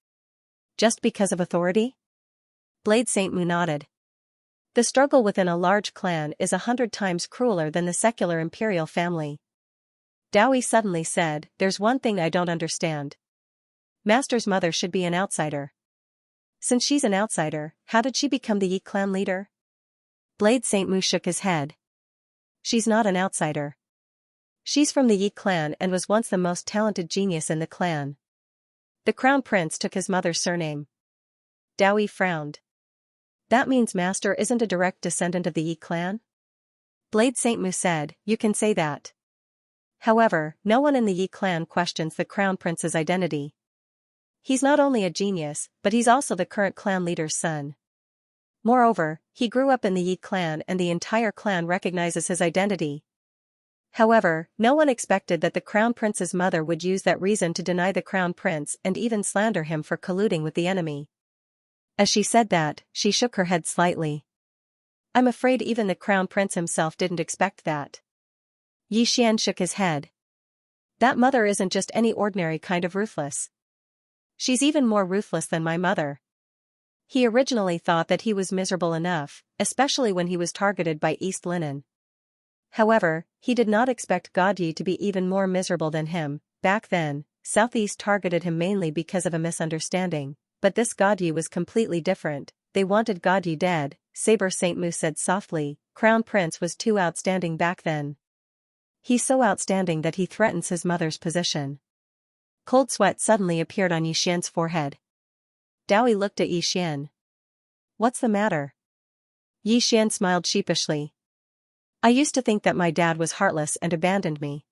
Just because of authority? Blade Saint Mu nodded. The struggle within a large clan is 100 times crueler than the secular imperial family. Dowie suddenly said, there's one thing I don't understand. Master's mother should be an outsider. Since she's an outsider, how did she become the Yi clan leader? Blade Saint Mu shook his head. She's not an outsider. She's from the Yi clan and was once the most talented genius in the clan. The Crown Prince took his mother's surname. Dowie frowned. That means Master isn't a direct descendant of the Yi clan? Blade Saint Mu said, you can say that. However, no one in the Yi clan questions the Crown Prince's identity. He's not only a genius, but he's also the current clan leader's son. Moreover, he grew up in the Yi clan and the entire clan recognizes his identity. However, no one expected that the Crown Prince's mother would use that reason to deny the Crown Prince and even slander him for colluding with the enemy. As she said that, she shook her head slightly. I'm afraid even the Crown Prince himself didn't expect that. Yi Xian shook his head. That mother isn't just any ordinary kind of ruthless. She's even more ruthless than my mother. He originally thought that he was miserable enough, especially when he was targeted by East Linen. However, he did not expect God Yi to be even more miserable than him. Back then, Southeast targeted him mainly because of a misunderstanding, but this God Yi was completely different. They wanted God Yi dead, Saber Saint Mu said softly. Crown Prince was too outstanding back then. He's so outstanding that he threatens his mother's position. Cold sweat suddenly appeared on Yi Xian's forehead. Dowie looked at Yi Xian. What's the matter? Yi Xian smiled sheepishly. I used to think that my dad was heartless and abandoned me.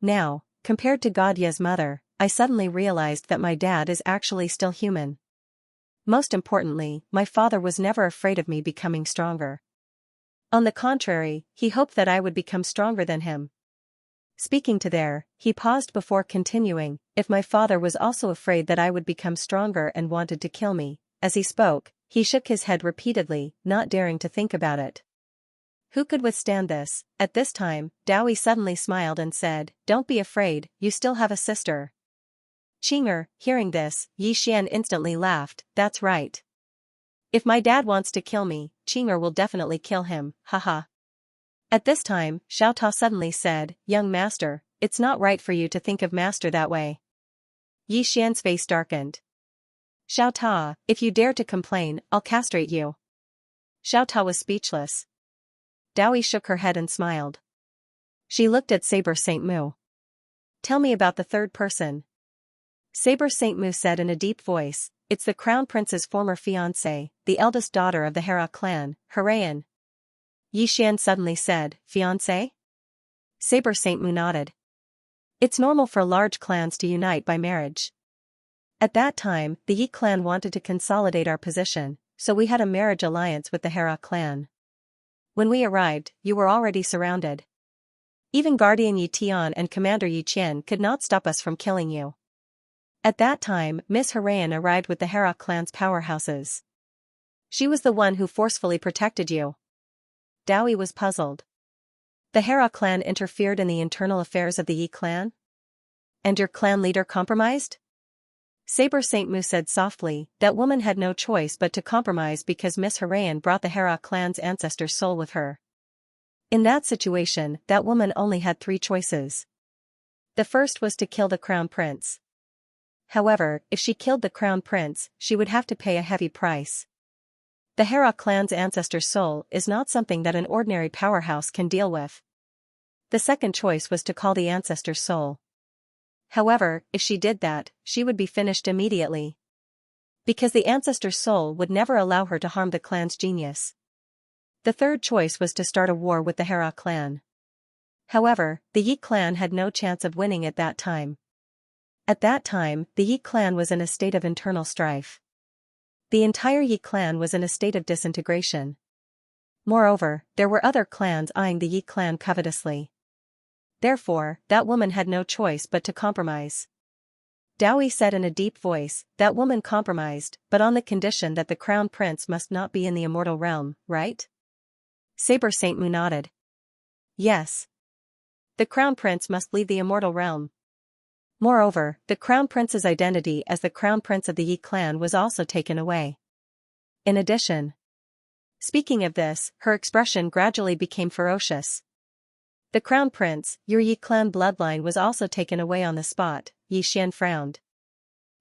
Now, compared to God Yi's mother, I suddenly realized that my dad is actually still human. Most importantly, my father was never afraid of me becoming stronger. On the contrary, he hoped that I would become stronger than him. Speaking to there, he paused before continuing, if my father was also afraid that I would become stronger and wanted to kill me. As he spoke, he shook his head repeatedly, not daring to think about it. Who could withstand this? At this time, Dowie suddenly smiled and said, don't be afraid, you still have a sister. Qing'er, hearing this, Yi Xian instantly laughed, that's right. If my dad wants to kill me, Qing'er will definitely kill him, haha. At this time, Xiao Ta suddenly said, young master, it's not right for you to think of master that way. Yi Xian's face darkened. Xiao Ta, if you dare to complain, I'll castrate you. Xiao Ta was speechless. Dowie shook her head and smiled. She looked at Saber Saint Mu. Tell me about the third person. Saber Saint Mu said in a deep voice, it's the Crown Prince's former fiancée, the eldest daughter of the Hera clan, Herayan. Yi Xian suddenly said, fiancé? Saber Saint Mu nodded. It's normal for large clans to unite by marriage. At that time, the Yi clan wanted to consolidate our position, so we had a marriage alliance with the Hera clan. When we arrived, you were already surrounded. Even Guardian Yi Tian and Commander Yi Qian could not stop us from killing you. At that time, Miss Herayan arrived with the Hera clan's powerhouses. She was the one who forcefully protected you. Dowie was puzzled. The Hera clan interfered in the internal affairs of the Yi clan? And your clan leader compromised? Saber Saint Mu said softly, that woman had no choice but to compromise because Miss Herayan brought the Hera clan's ancestor's soul with her. In that situation, that woman only had 3 choices. The first was to kill the Crown Prince. However, if she killed the Crown Prince, she would have to pay a heavy price. The Hera clan's ancestor's soul is not something that an ordinary powerhouse can deal with. The second choice was to call the ancestor's soul. However, if she did that, she would be finished immediately. Because the ancestor's soul would never allow her to harm the clan's genius. The third choice was to start a war with the Hera clan. However, the Yi clan had no chance of winning at that time. At that time, the Yi clan was in a state of internal strife. The entire Yi clan was in a state of disintegration. Moreover, there were other clans eyeing the Yi clan covetously. Therefore, that woman had no choice but to compromise. Dao said in a deep voice, that woman compromised, but on the condition that the crown prince must not be in the immortal realm, right? Saber Saint Mu nodded. Yes. The crown prince must leave the immortal realm. Moreover, the crown prince's identity as the crown prince of the Yi clan was also taken away. In addition, speaking of this, her expression gradually became ferocious. The crown prince, your Yi clan bloodline was also taken away on the spot. Yi Xian frowned.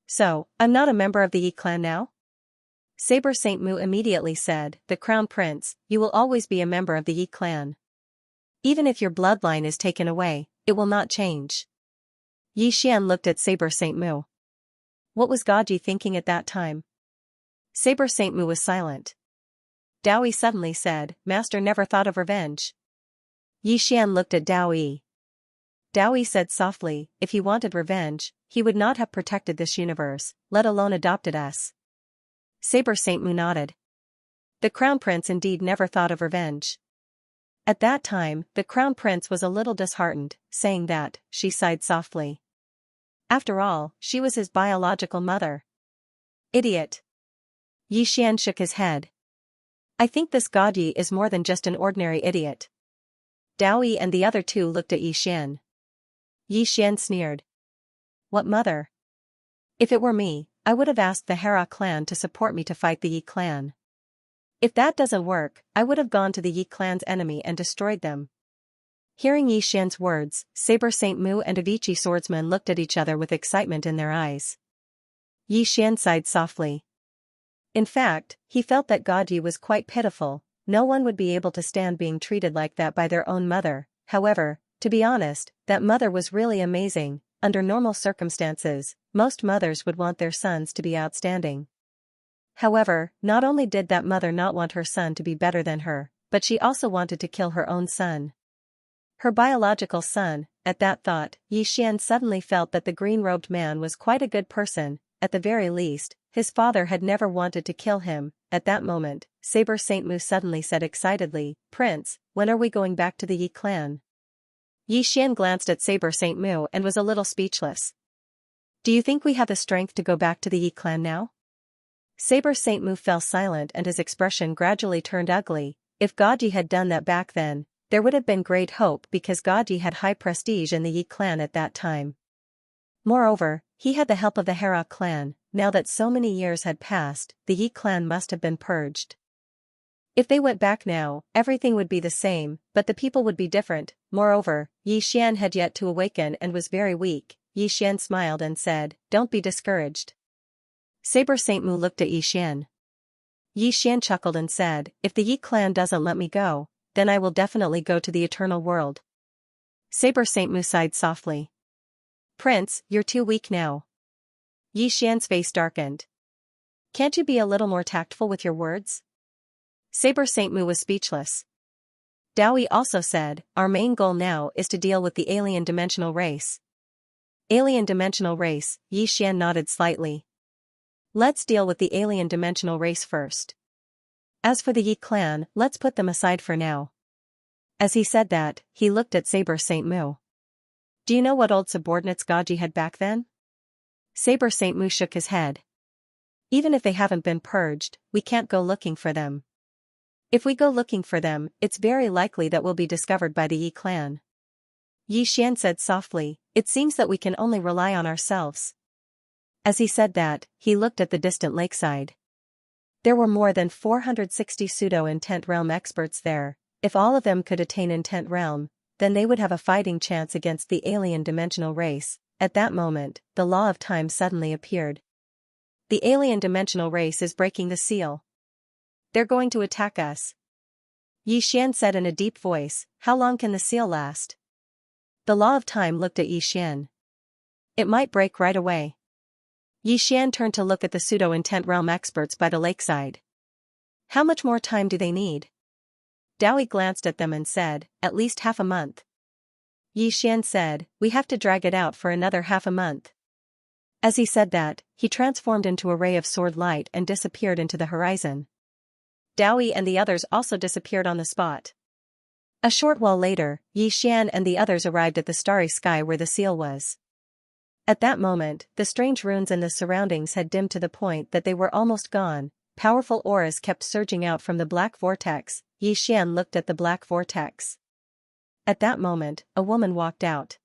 So, I'm not a member of the Yi clan now? Saber Saint Mu immediately said, the crown prince, you will always be a member of the Yi clan. Even if your bloodline is taken away, it will not change. Yi Xian looked at Saber Saint Mu. What was Gaji thinking at that time? Saber Saint Mu was silent. Dao suddenly said, Master never thought of revenge. Yi Xian looked at Dao. Dao said softly, if he wanted revenge, he would not have protected this universe, let alone adopted us. Saber Saint Mu nodded. The crown prince indeed never thought of revenge. At that time, the crown prince was a little disheartened, saying that, she sighed softly. After all, she was his biological mother. Idiot. Yi Xian shook his head. I think this Gaji is more than just an ordinary idiot. Dao and the other two looked at Yi Xian. Yi Xian sneered. What mother? If it were me, I would have asked the Hera clan to support me to fight the Yi clan. If that doesn't work, I would have gone to the Yi clan's enemy and destroyed them. Hearing Yi Xian's words, Saber Saint Mu and Avicii Swordsman looked at each other with excitement in their eyes. Yi Xian sighed softly. In fact, he felt that Gaji was quite pitiful. No one would be able to stand being treated like that by their own mother. However, to be honest, that mother was really amazing. Under normal circumstances, most mothers would want their sons to be outstanding. However, not only did that mother not want her son to be better than her, but she also wanted to kill her own son. Her biological son. At that thought, Yi Xian suddenly felt that the green-robed man was quite a good person. At the very least, his father had never wanted to kill him. At that moment, Saber Saint Mu suddenly said excitedly, Prince, when are we going back to the Yi clan? Yi Xian glanced at Saber Saint Mu and was a little speechless. Do you think we have the strength to go back to the Yi clan now? Saber Saint Mu fell silent and his expression gradually turned ugly. If Gaji had done that back then, there would have been great hope because Gaji had high prestige in the Yi clan at that time. Moreover, he had the help of the Hera clan. Now that so many years had passed, the Yi clan must have been purged. If they went back now, everything would be the same, but the people would be different. Moreover, Yi Xian had yet to awaken and was very weak. Yi Xian smiled and said, Don't be discouraged. Saber Saint Mu looked at Yi Xian. Yi Xian chuckled and said, If the Yi clan doesn't let me go, then I will definitely go to the eternal world. Saber Saint Mu sighed softly. Prince, you're too weak now. Yi Xian's face darkened. Can't you be a little more tactful with your words? Saber Saint Mu was speechless. Dao also said, Our main goal now is to deal with the alien dimensional race. Alien dimensional race, Yi Xian nodded slightly. Let's deal with the alien dimensional race first. As for the Yi clan, let's put them aside for now. As he said that, he looked at Saber Saint Mu. Do you know what old subordinates Gaji had back then? Saber Saint Mu shook his head. Even if they haven't been purged, we can't go looking for them. If we go looking for them, it's very likely that we'll be discovered by the Yi clan. Yi Xian said softly, It seems that we can only rely on ourselves. As he said that, he looked at the distant lakeside. There were more than 460 pseudo-intent realm experts there. If all of them could attain intent realm, then they would have a fighting chance against the alien dimensional race. At that moment, the law of time suddenly appeared. The alien dimensional race is breaking the seal. They're going to attack us. Yi Xian said in a deep voice, How long can the seal last? The law of time looked at Yi Xian. It might break right away. Yi Xian turned to look at the pseudo-intent realm experts by the lakeside. How much more time do they need? Dao glanced at them and said, At least half a month. Yi Xian said, We have to drag it out for another half a month. As he said that, he transformed into a ray of sword light and disappeared into the horizon. Dao and the others also disappeared on the spot. A short while later, Xian and the others arrived at the starry sky where the seal was. At that moment, the strange runes in the surroundings had dimmed to the point that they were almost gone. Powerful auras kept surging out from the black vortex. Xian looked at the black vortex. At that moment, a woman walked out.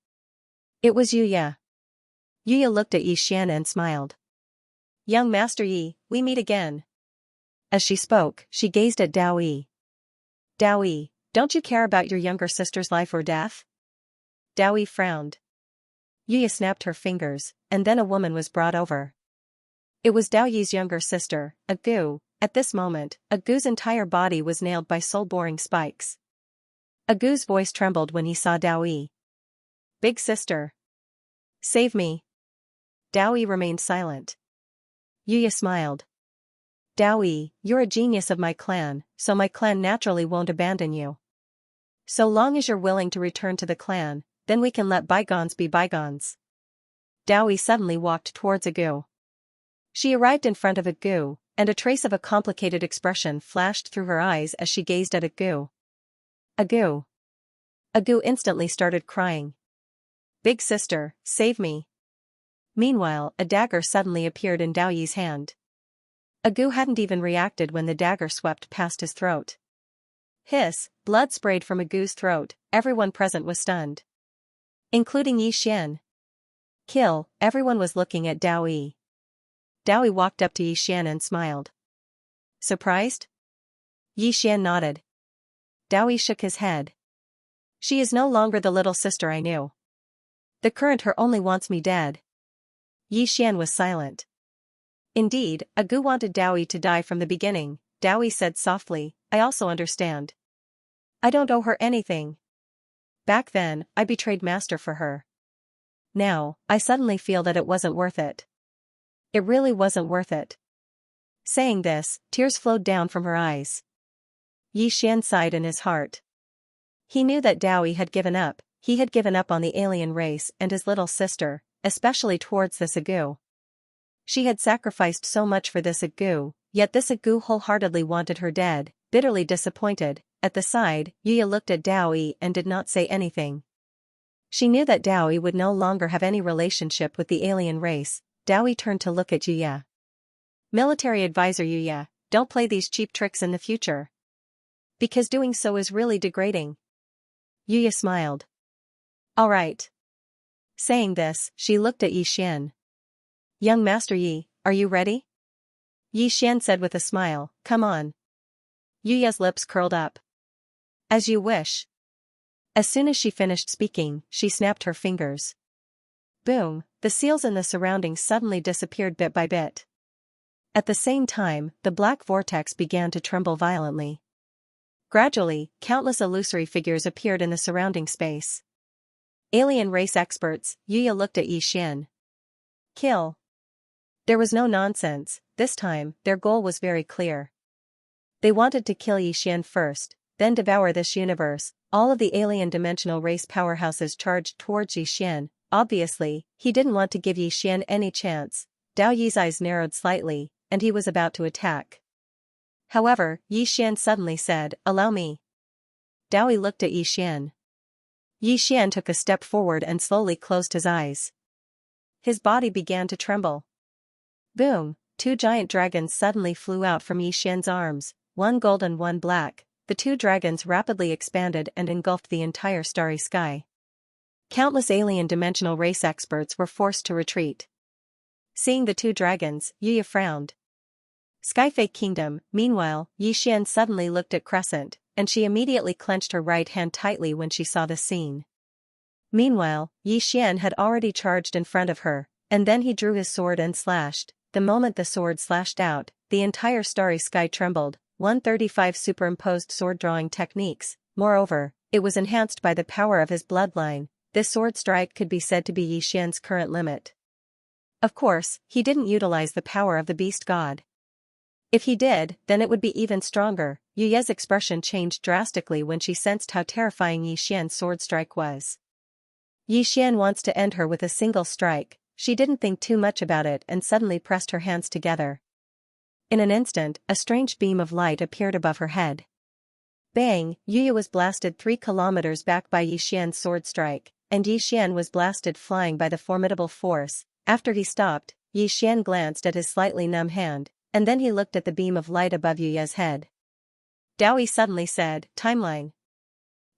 It was Yuya. Yuya looked at Xian and smiled. "Young Master Yi, we meet again." As she spoke, she gazed at Dao Yi. "Dao Yi, don't you care about your younger sister's life or death?" Dao Yi frowned. Yuya snapped her fingers, and then a woman was brought over. It was Dao Yi's younger sister, a Gu. At this moment, a Gu's entire body was nailed by soul-boring spikes. A Gu's voice trembled when he saw Dao Yi. "Big sister. Save me." Dao Yi remained silent. Yuya smiled. "Dao Yi, you're a genius of my clan, so my clan naturally won't abandon you. So long as you're willing to return to the clan, then we can let bygones be bygones." Dao Yi suddenly walked towards a Gu. She arrived in front of a Gu, and a trace of a complicated expression flashed through her eyes as she gazed at a Gu. A Gu. A Gu instantly started crying. "Big sister, save me." Meanwhile, a dagger suddenly appeared in Dao Yi's hand. A Gu hadn't even reacted when the dagger swept past his throat. Hiss, blood sprayed from a Gu's throat. Everyone present was stunned. Including Xian. Kill, everyone was looking at Dao Yi. Dao Yi walked up to Xian and smiled. "Surprised?" Xian nodded. Dao Yi shook his head. "She is no longer the little sister I knew. The current her only wants me dead." Xian was silent. Indeed, a Gu wanted Dao Yi to die from the beginning. Dao Yi said softly, "I also understand. I don't owe her anything. Back then, I betrayed Master for her. Now, I suddenly feel that it wasn't worth it. It really wasn't worth it." Saying this, tears flowed down from her eyes. Xian sighed in his heart. He knew that Dao Yi had given up. He had given up on the alien race and his little sister, especially towards this Gu. She had sacrificed so much for this Gu, yet this Gu wholeheartedly wanted her dead. Bitterly disappointed, at the side, Yuya looked at Dao Yi and did not say anything. She knew that Dao Yi would no longer have any relationship with the alien race. Dao Yi turned to look at Yuya. "Military advisor Yuya, don't play these cheap tricks in the future. Because doing so is really degrading." Yuya smiled. "All right." Saying this, she looked at Xian. "Young Master Yi, are you ready?" Xian said with a smile, "Come on." Yuya's lips curled up. "As you wish." As soon as she finished speaking, she snapped her fingers. Boom, the seals in the surroundings suddenly disappeared bit by bit. At the same time, the black vortex began to tremble violently. Gradually, countless illusory figures appeared in the surrounding space. Alien race experts, Yuya looked at Xian. Kill. There was no nonsense. This time, their goal was very clear. They wanted to kill Xian first, then devour this universe. All of the alien dimensional race powerhouses charged towards Xian. Obviously, he didn't want to give Xian any chance. Dao Yi's eyes narrowed slightly, and he was about to attack. However, Xian suddenly said, "Allow me." Dao Yi looked at Xian. Xian took a step forward and slowly closed his eyes. His body began to tremble. Boom, two giant dragons suddenly flew out from Xian's arms, one gold and one black. The two dragons rapidly expanded and engulfed the entire starry sky. Countless alien dimensional race experts were forced to retreat. Seeing the two dragons, Yuya frowned. Skyfake Kingdom. Meanwhile, Xian suddenly looked at Crescent, and she immediately clenched her right hand tightly when she saw the scene. Meanwhile, Xian had already charged in front of her, and then he drew his sword and slashed. The moment the sword slashed out, the entire starry sky trembled. 135 superimposed sword drawing techniques. Moreover, it was enhanced by the power of his bloodline. This sword strike could be said to be Xian's current limit. Of course, he didn't utilize the power of the beast god. If he did, then it would be even stronger. Yuya's expression changed drastically when she sensed how terrifying Xian's sword strike was. Xian wants to end her with a single strike. she didn't think too much about it and suddenly pressed her hands together. In an instant, a strange beam of light appeared above her head. Bang! Yuya was blasted 3 kilometers back by Yi Xian's sword strike, and Yi Xian was blasted flying by the formidable force. After he stopped, Yi Xian glanced at his slightly numb hand, and then he looked at the beam of light above Yuya's head. Daoyi suddenly said, "Timeline."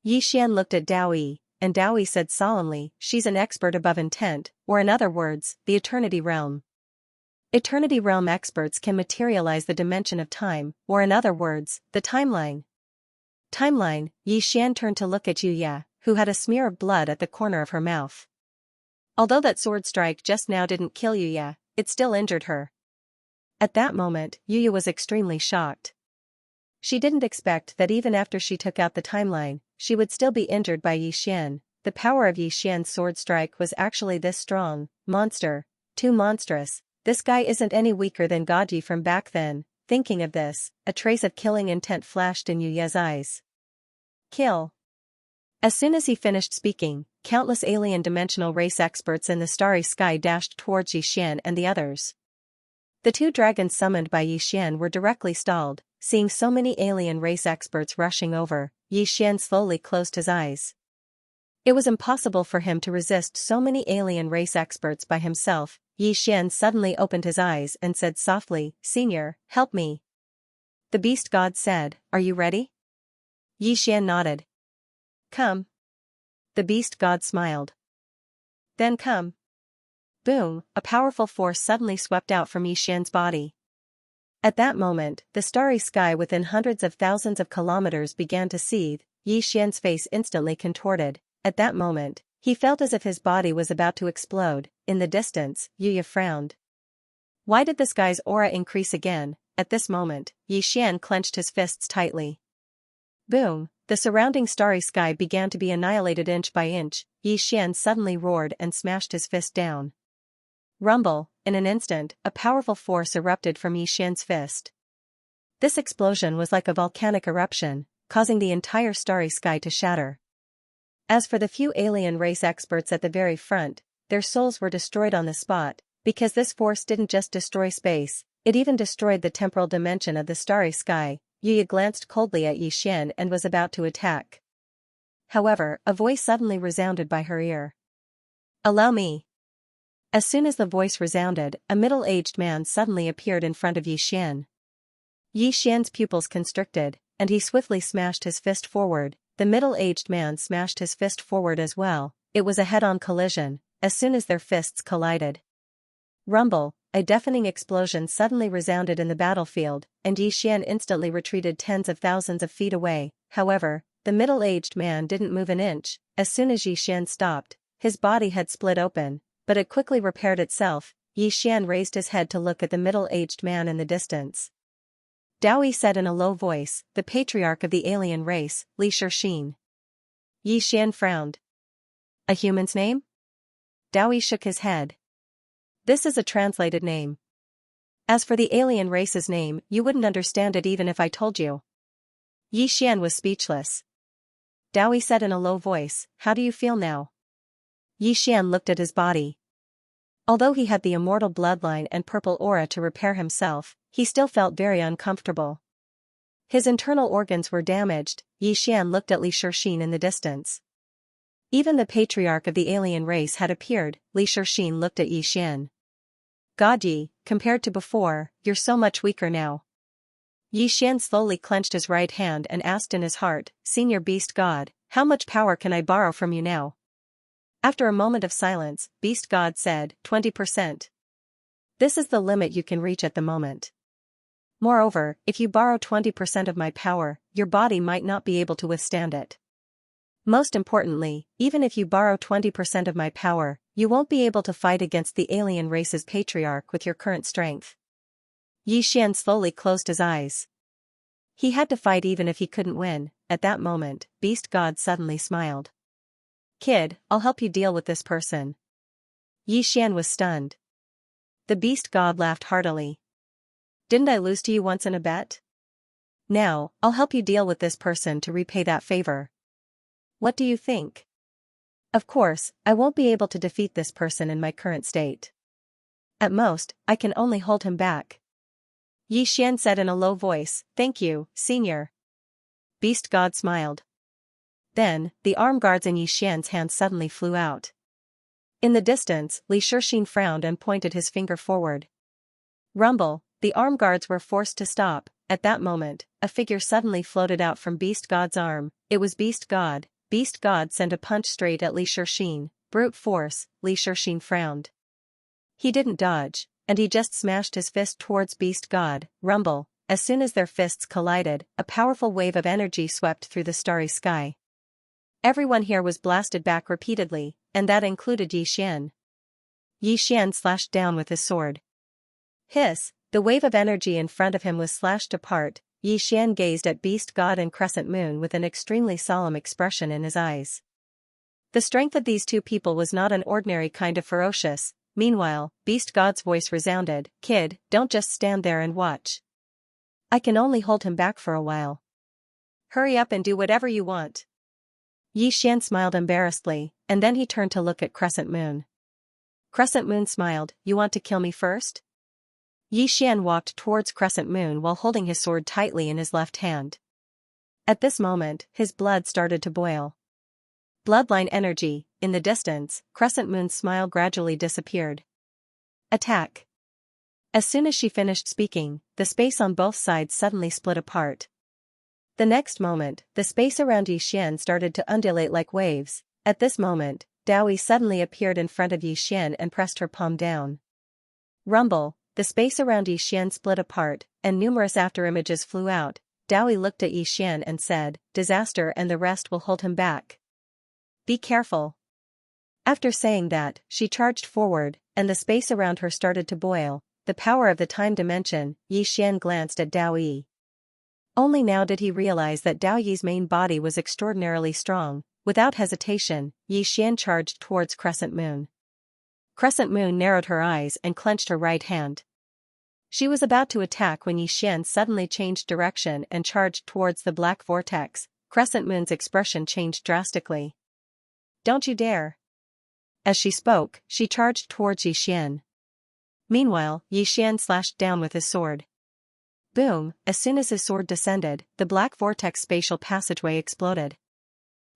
Yi Xian looked at Daoyi, and Daoyi said solemnly, "She's an expert above intent, or in other words, the Eternity Realm. Eternity Realm experts can materialize the dimension of time, or in other words, the timeline." Timeline. Yi Xian turned to look at Yuya, who had a smear of blood at the corner of her mouth. Although that sword strike just now didn't kill Yuya, it still injured her. At that moment, Yuya was extremely shocked. She didn't expect that even after she took out the timeline, she would still be injured by Yi Xian. The power of Yi Xian's sword strike was actually this strong. Monster. Too monstrous. This guy isn't any weaker than Gaji from back then. Thinking of this, a trace of killing intent flashed in Yuya's eyes. Kill. As soon as he finished speaking, countless alien dimensional race experts in the starry sky dashed towards Yi Xian and the others. The 2 dragons summoned by Yi Xian were directly stalled. Seeing so many alien race experts rushing over, Yi Xian slowly closed his eyes. It was impossible for him to resist so many alien race experts by himself. Yi Xian suddenly opened his eyes and said softly, "Senior, help me." The beast god said, "Are you ready?" Yi Xian nodded. "Come." The beast god smiled. "Then come." Boom, a powerful force suddenly swept out from Yi Xian's body. At that moment, the starry sky within hundreds of thousands of kilometers began to seethe. Yi Xian's face instantly contorted. At that moment, he felt as if his body was about to explode. In the distance, Yuya frowned. Why did this guy's aura increase again? At this moment, Yi Xian clenched his fists tightly. Boom, the surrounding starry sky began to be annihilated inch by inch. Yi Xian suddenly roared and smashed his fist down. Rumble, in an instant, a powerful force erupted from Yi Xian's fist. This explosion was like a volcanic eruption, causing the entire starry sky to shatter. As for the few alien race experts at the very front, their souls were destroyed on the spot, because this force didn't just destroy space, it even destroyed the temporal dimension of the starry sky. Yuya glanced coldly at Yi Xian and was about to attack. However, a voice suddenly resounded by her ear. "Allow me." As soon as the voice resounded, a middle-aged man suddenly appeared in front of Yi Xian. Yi Xian's pupils constricted, and he swiftly smashed his fist forward. The middle-aged man smashed his fist forward as well. It was a head-on collision. As soon as their fists collided. Rumble, a deafening explosion suddenly resounded in the battlefield, and Yi Xian instantly retreated tens of thousands of feet away. However, the middle-aged man didn't move an inch. As soon as Yi Xian stopped, his body had split open, but it quickly repaired itself. Yi Xian raised his head to look at the middle-aged man in the distance. Daoyi said in a low voice, "The patriarch of the alien race, Li Shixin." Yi Xian frowned. "A human's name?" Daoyi shook his head. "This is a translated name. As for the alien race's name, you wouldn't understand it even if I told you." Yi Xian was speechless. Daoyi said in a low voice, "How do you feel now?" Yi Xian looked at his body. Although he had the immortal bloodline and purple aura to repair himself, he still felt very uncomfortable. His internal organs were damaged. Yi Xian looked at Li Shixin in the distance. Even the patriarch of the alien race had appeared. Li Shixin looked at Yi Xian. "Gaji, compared to before, you're so much weaker now." Yi Xian slowly clenched his right hand and asked in his heart, "Senior Beast God, how much power can I borrow from you now?" After a moment of silence, Beast God said, 20%. This is the limit you can reach at the moment. Moreover, if you borrow 20% of my power, your body might not be able to withstand it. Most importantly, even if you borrow 20% of my power, you won't be able to fight against the alien race's patriarch with your current strength. Yi Xian slowly closed his eyes. He had to fight even if he couldn't win. At that moment, Beast God suddenly smiled. "Kid, I'll help you deal with this person." Yi Xian was stunned. The Beast God laughed heartily. "Didn't I lose to you once in a bet? Now, I'll help you deal with this person to repay that favor. What do you think?" "Of course, I won't be able to defeat this person in my current state. At most, I can only hold him back. Yi Xian said in a low voice, "Thank you, Senior." Beast God smiled. Then, the arm guards in Yi Xian's hand suddenly flew out. In the distance, Li Shixin frowned and pointed his finger forward. Rumble, the arm guards were forced to stop. At that moment, a figure suddenly floated out from Beast God's arm. It was Beast God. Beast God sent a punch straight at Li Shixin. Brute force, Li Shixin frowned. He didn't dodge, and he just smashed his fist towards Beast God. Rumble, as soon as their fists collided, a powerful wave of energy swept through the starry sky. Everyone here was blasted back repeatedly, and that included Yi Xian. Yi Xian slashed down with his sword. Hiss, the wave of energy in front of him was slashed apart. Yi Xian gazed at Beast God and Crescent Moon with an extremely solemn expression in his eyes. The strength of these two people was not an ordinary kind of ferocious. Meanwhile, Beast God's voice resounded, "Kid, don't just stand there and watch. I can only hold him back for a while. Hurry up and do whatever you want." Yi Xian smiled embarrassedly, and then he turned to look at Crescent Moon. Crescent Moon smiled, "You want to kill me first?" Yi Xian walked towards Crescent Moon while holding his sword tightly in his left hand. At this moment, his blood started to boil. Bloodline energy. In the distance, Crescent Moon's smile gradually disappeared. Attack. As soon as she finished speaking, the space on both sides suddenly split apart. The next moment, the space around Yi Xian started to undulate like waves. At this moment, Daoyi suddenly appeared in front of Yi Xian and pressed her palm down. Rumble, the space around Yi Xian split apart, and numerous afterimages flew out. Daoyi looked at Yi Xian and said, "Disaster and the rest will hold him back. Be careful." After saying that, she charged forward, and the space around her started to boil. The power of the time dimension. Yi Xian glanced at Daoyi. Only now did he realize that Daoyi's main body was extraordinarily strong. Without hesitation, Yi Xian charged towards Crescent Moon. Crescent Moon narrowed her eyes and clenched her right hand. She was about to attack when Yi Xian suddenly changed direction and charged towards the black vortex. Crescent Moon's expression changed drastically. "Don't you dare." As she spoke, she charged towards Yi Xian. Meanwhile, Yi Xian slashed down with his sword. Boom, as soon as his sword descended, the black vortex spatial passageway exploded.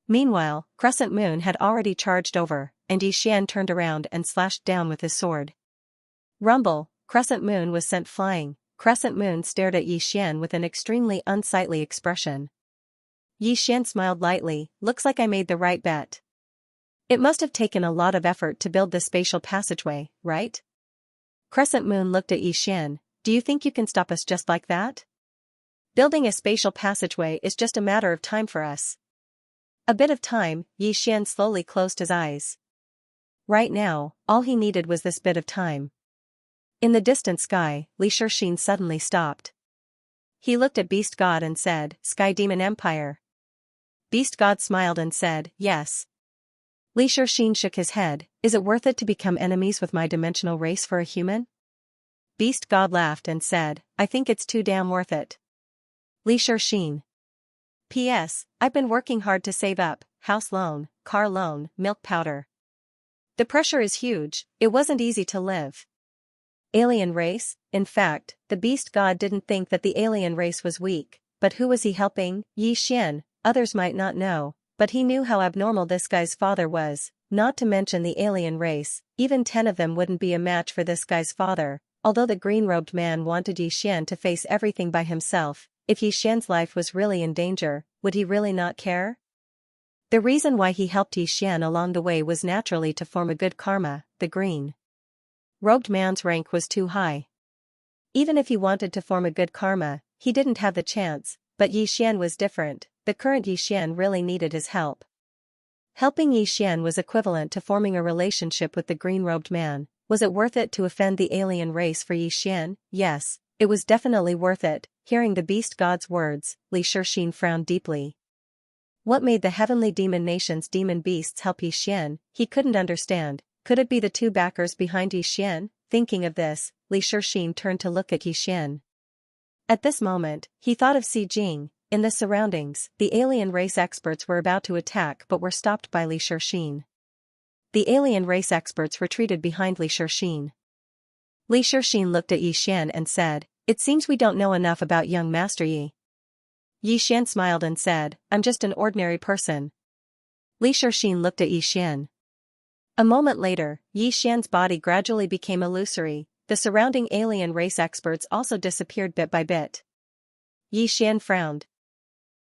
Meanwhile, Crescent Moon had already charged over, and Yi Xian turned around and slashed down with his sword. Rumble, Crescent Moon was sent flying. Crescent Moon stared at Yi Xian with an extremely unsightly expression. Yi Xian smiled lightly, "Looks like I made the right bet. It must have taken a lot of effort to build this spatial passageway, right?" Crescent Moon looked at Yi Xian. "Do you think you can stop us just like that? Building a spatial passageway is just a matter of time for us." A bit of time. Yi Xian slowly closed his eyes. Right now, all he needed was this bit of time. In the distant sky, Li Shixin suddenly stopped. He looked at Beast God and said, "Sky Demon Empire." Beast God smiled and said, "Yes." Li Shixin shook his head. "Is it worth it to become enemies with my dimensional race for a human?" Beast God laughed and said, "I think it's too damn worth it." Li Shixin. P.S. I've been working hard to save up, house loan, car loan, milk powder. The pressure is huge, it wasn't easy to live. Alien race? In fact, the Beast God didn't think that the alien race was weak, but who was he helping? Yi Xian. Others might not know, but he knew how abnormal this guy's father was, not to mention the alien race. Even 10 of them wouldn't be a match for this guy's father. Although the green-robed man wanted Yi Xian to face everything by himself, if Yi Xian's life was really in danger, would he really not care? The reason why he helped Yi Xian along the way was naturally to form a good karma. The green-robed man's rank was too high. Even if he wanted to form a good karma, he didn't have the chance, but Yi Xian was different. The current Yi Xian really needed his help. Helping Yi Xian was equivalent to forming a relationship with the green-robed man. Was it worth it to offend the alien race for Yi Xian? Yes, it was definitely worth it. Hearing the Beast God's words, Li Shixin frowned deeply. What made the heavenly demon nation's demon beasts help Yi Xian? He couldn't understand. Could it be the two backers behind Yi Xian? Thinking of this, Li Shixin turned to look at Yi Xian. At this moment, he thought of Si Jing. In the surroundings, the alien race experts were about to attack but were stopped by Li Shixin. The alien race experts retreated behind Li Shixin. Li Shixin looked at Yi Xian and said, "It seems we don't know enough about young Master Yi." Yi Xian smiled and said, "I'm just an ordinary person." Li Shixin looked at Yi Xian. A moment later, Yi Xian's body gradually became illusory. The surrounding alien race experts also disappeared bit by bit. Yi Xian frowned.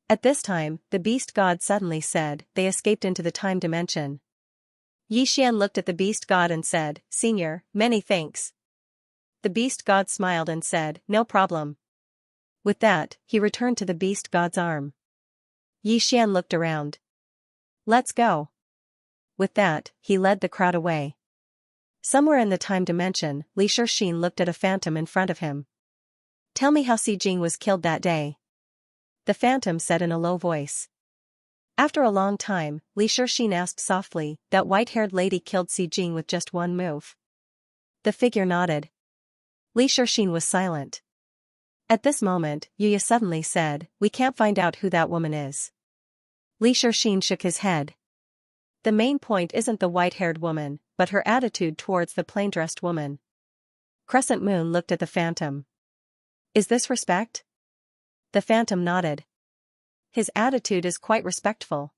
At this time, the beast god suddenly said, "They escaped into the time dimension." Yi Xian looked at the beast god and said, "Senior, many thanks." The beast god smiled and said, "No problem." With that, he returned to the beast god's arm. Yi Xian looked around. "Let's go." With that, he led the crowd away. Somewhere in the time dimension, Li Shixin looked at a phantom in front of him. "Tell me how Xi Jing was killed that day." The phantom said in a low voice. After a long time, Li Shixin asked softly, "That white-haired lady killed Xi Jing with just one move?" The figure nodded. Li Shixin was silent. At this moment, Yuya suddenly said, "We can't find out who that woman is." Li Shixin shook his head. "The main point isn't the white-haired woman, but her attitude towards the plain-dressed woman." Crescent Moon looked at the phantom. "Is this respect?" The phantom nodded. "His attitude is quite respectful.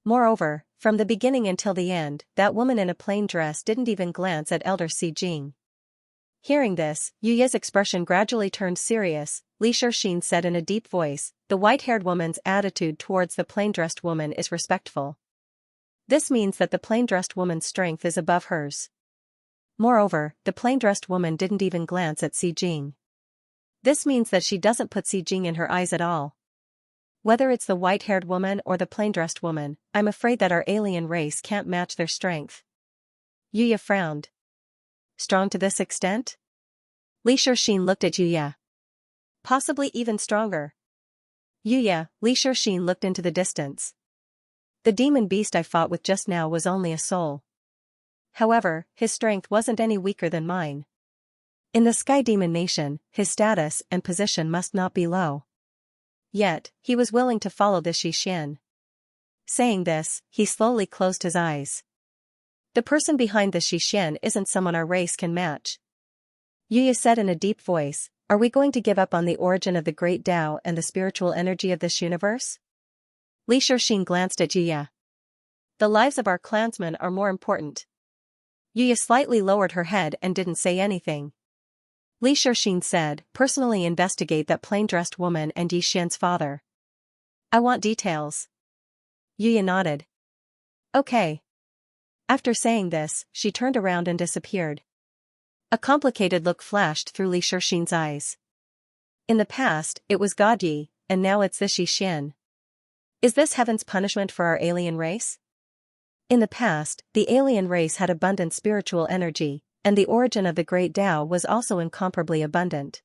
Moreover, from the beginning until the end, that woman in a plain dress didn't even glance at Elder Xi Jing." Hearing this, Yuya's expression gradually turned serious. Li Shixin said in a deep voice, "The white-haired woman's attitude towards the plain-dressed woman is respectful. This means that the plain-dressed woman's strength is above hers. Moreover, the plain-dressed woman didn't even glance at Xi Jing. This means that she doesn't put Xi Jing in her eyes at all. Whether it's the white-haired woman or the plain-dressed woman, I'm afraid that our alien race can't match their strength." Yuya frowned. "Strong to this extent?" Li Shixin looked at Yuya. "Possibly even stronger." Yuya, Li Shixin looked into the distance. "The demon beast I fought with just now was only a soul. However, his strength wasn't any weaker than mine. In the Sky Demon Nation, his status and position must not be low. Yet, he was willing to follow this Xi Xian." Saying this, he slowly closed his eyes. "The person behind the Xi Xian isn't someone our race can match." Yuya said in a deep voice, "Are we going to give up on the origin of the great Tao and the spiritual energy of this universe?" Li Shixin glanced at Yuya. "The lives of our clansmen are more important." Yuya slightly lowered her head and didn't say anything. Li Shixin said, "Personally investigate that plain-dressed woman and Yi Xian's father. I want details." Yuya nodded. "Okay." After saying this, she turned around and disappeared. A complicated look flashed through Li Shixin's eyes. In the past, it was God Yi, and now it's this Xi Xian. Is this heaven's punishment for our alien race? In the past, the alien race had abundant spiritual energy, and the origin of the great Tao was also incomparably abundant.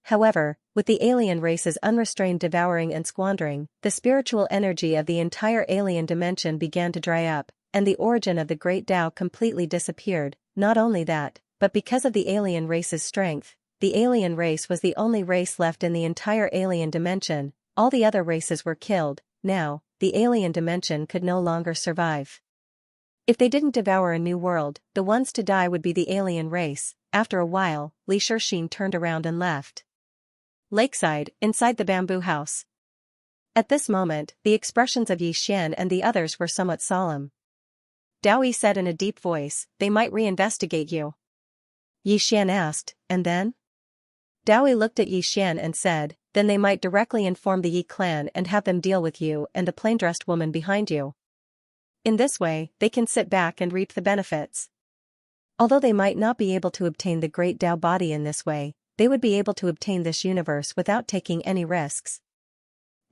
However, with the alien race's unrestrained devouring and squandering, the spiritual energy of the entire alien dimension began to dry up, and the origin of the great Tao completely disappeared. Not only that, but because of the alien race's strength, the alien race was the only race left in the entire alien dimension. All the other races were killed. Now, the alien dimension could no longer survive. If they didn't devour a new world, the ones to die would be the alien race. After a while, Li Shixin turned around and left. Lakeside, inside the bamboo house. At this moment, the expressions of Yi Xian and the others were somewhat solemn. Dowie said in a deep voice, "They might reinvestigate you." Yi Xian asked, "And then?" Dowie looked at Yi Xian and said, "Then they might directly inform the Yi clan and have them deal with you and the plain-dressed woman behind you. In this way, they can sit back and reap the benefits. Although they might not be able to obtain the great Tao body in this way, they would be able to obtain this universe without taking any risks.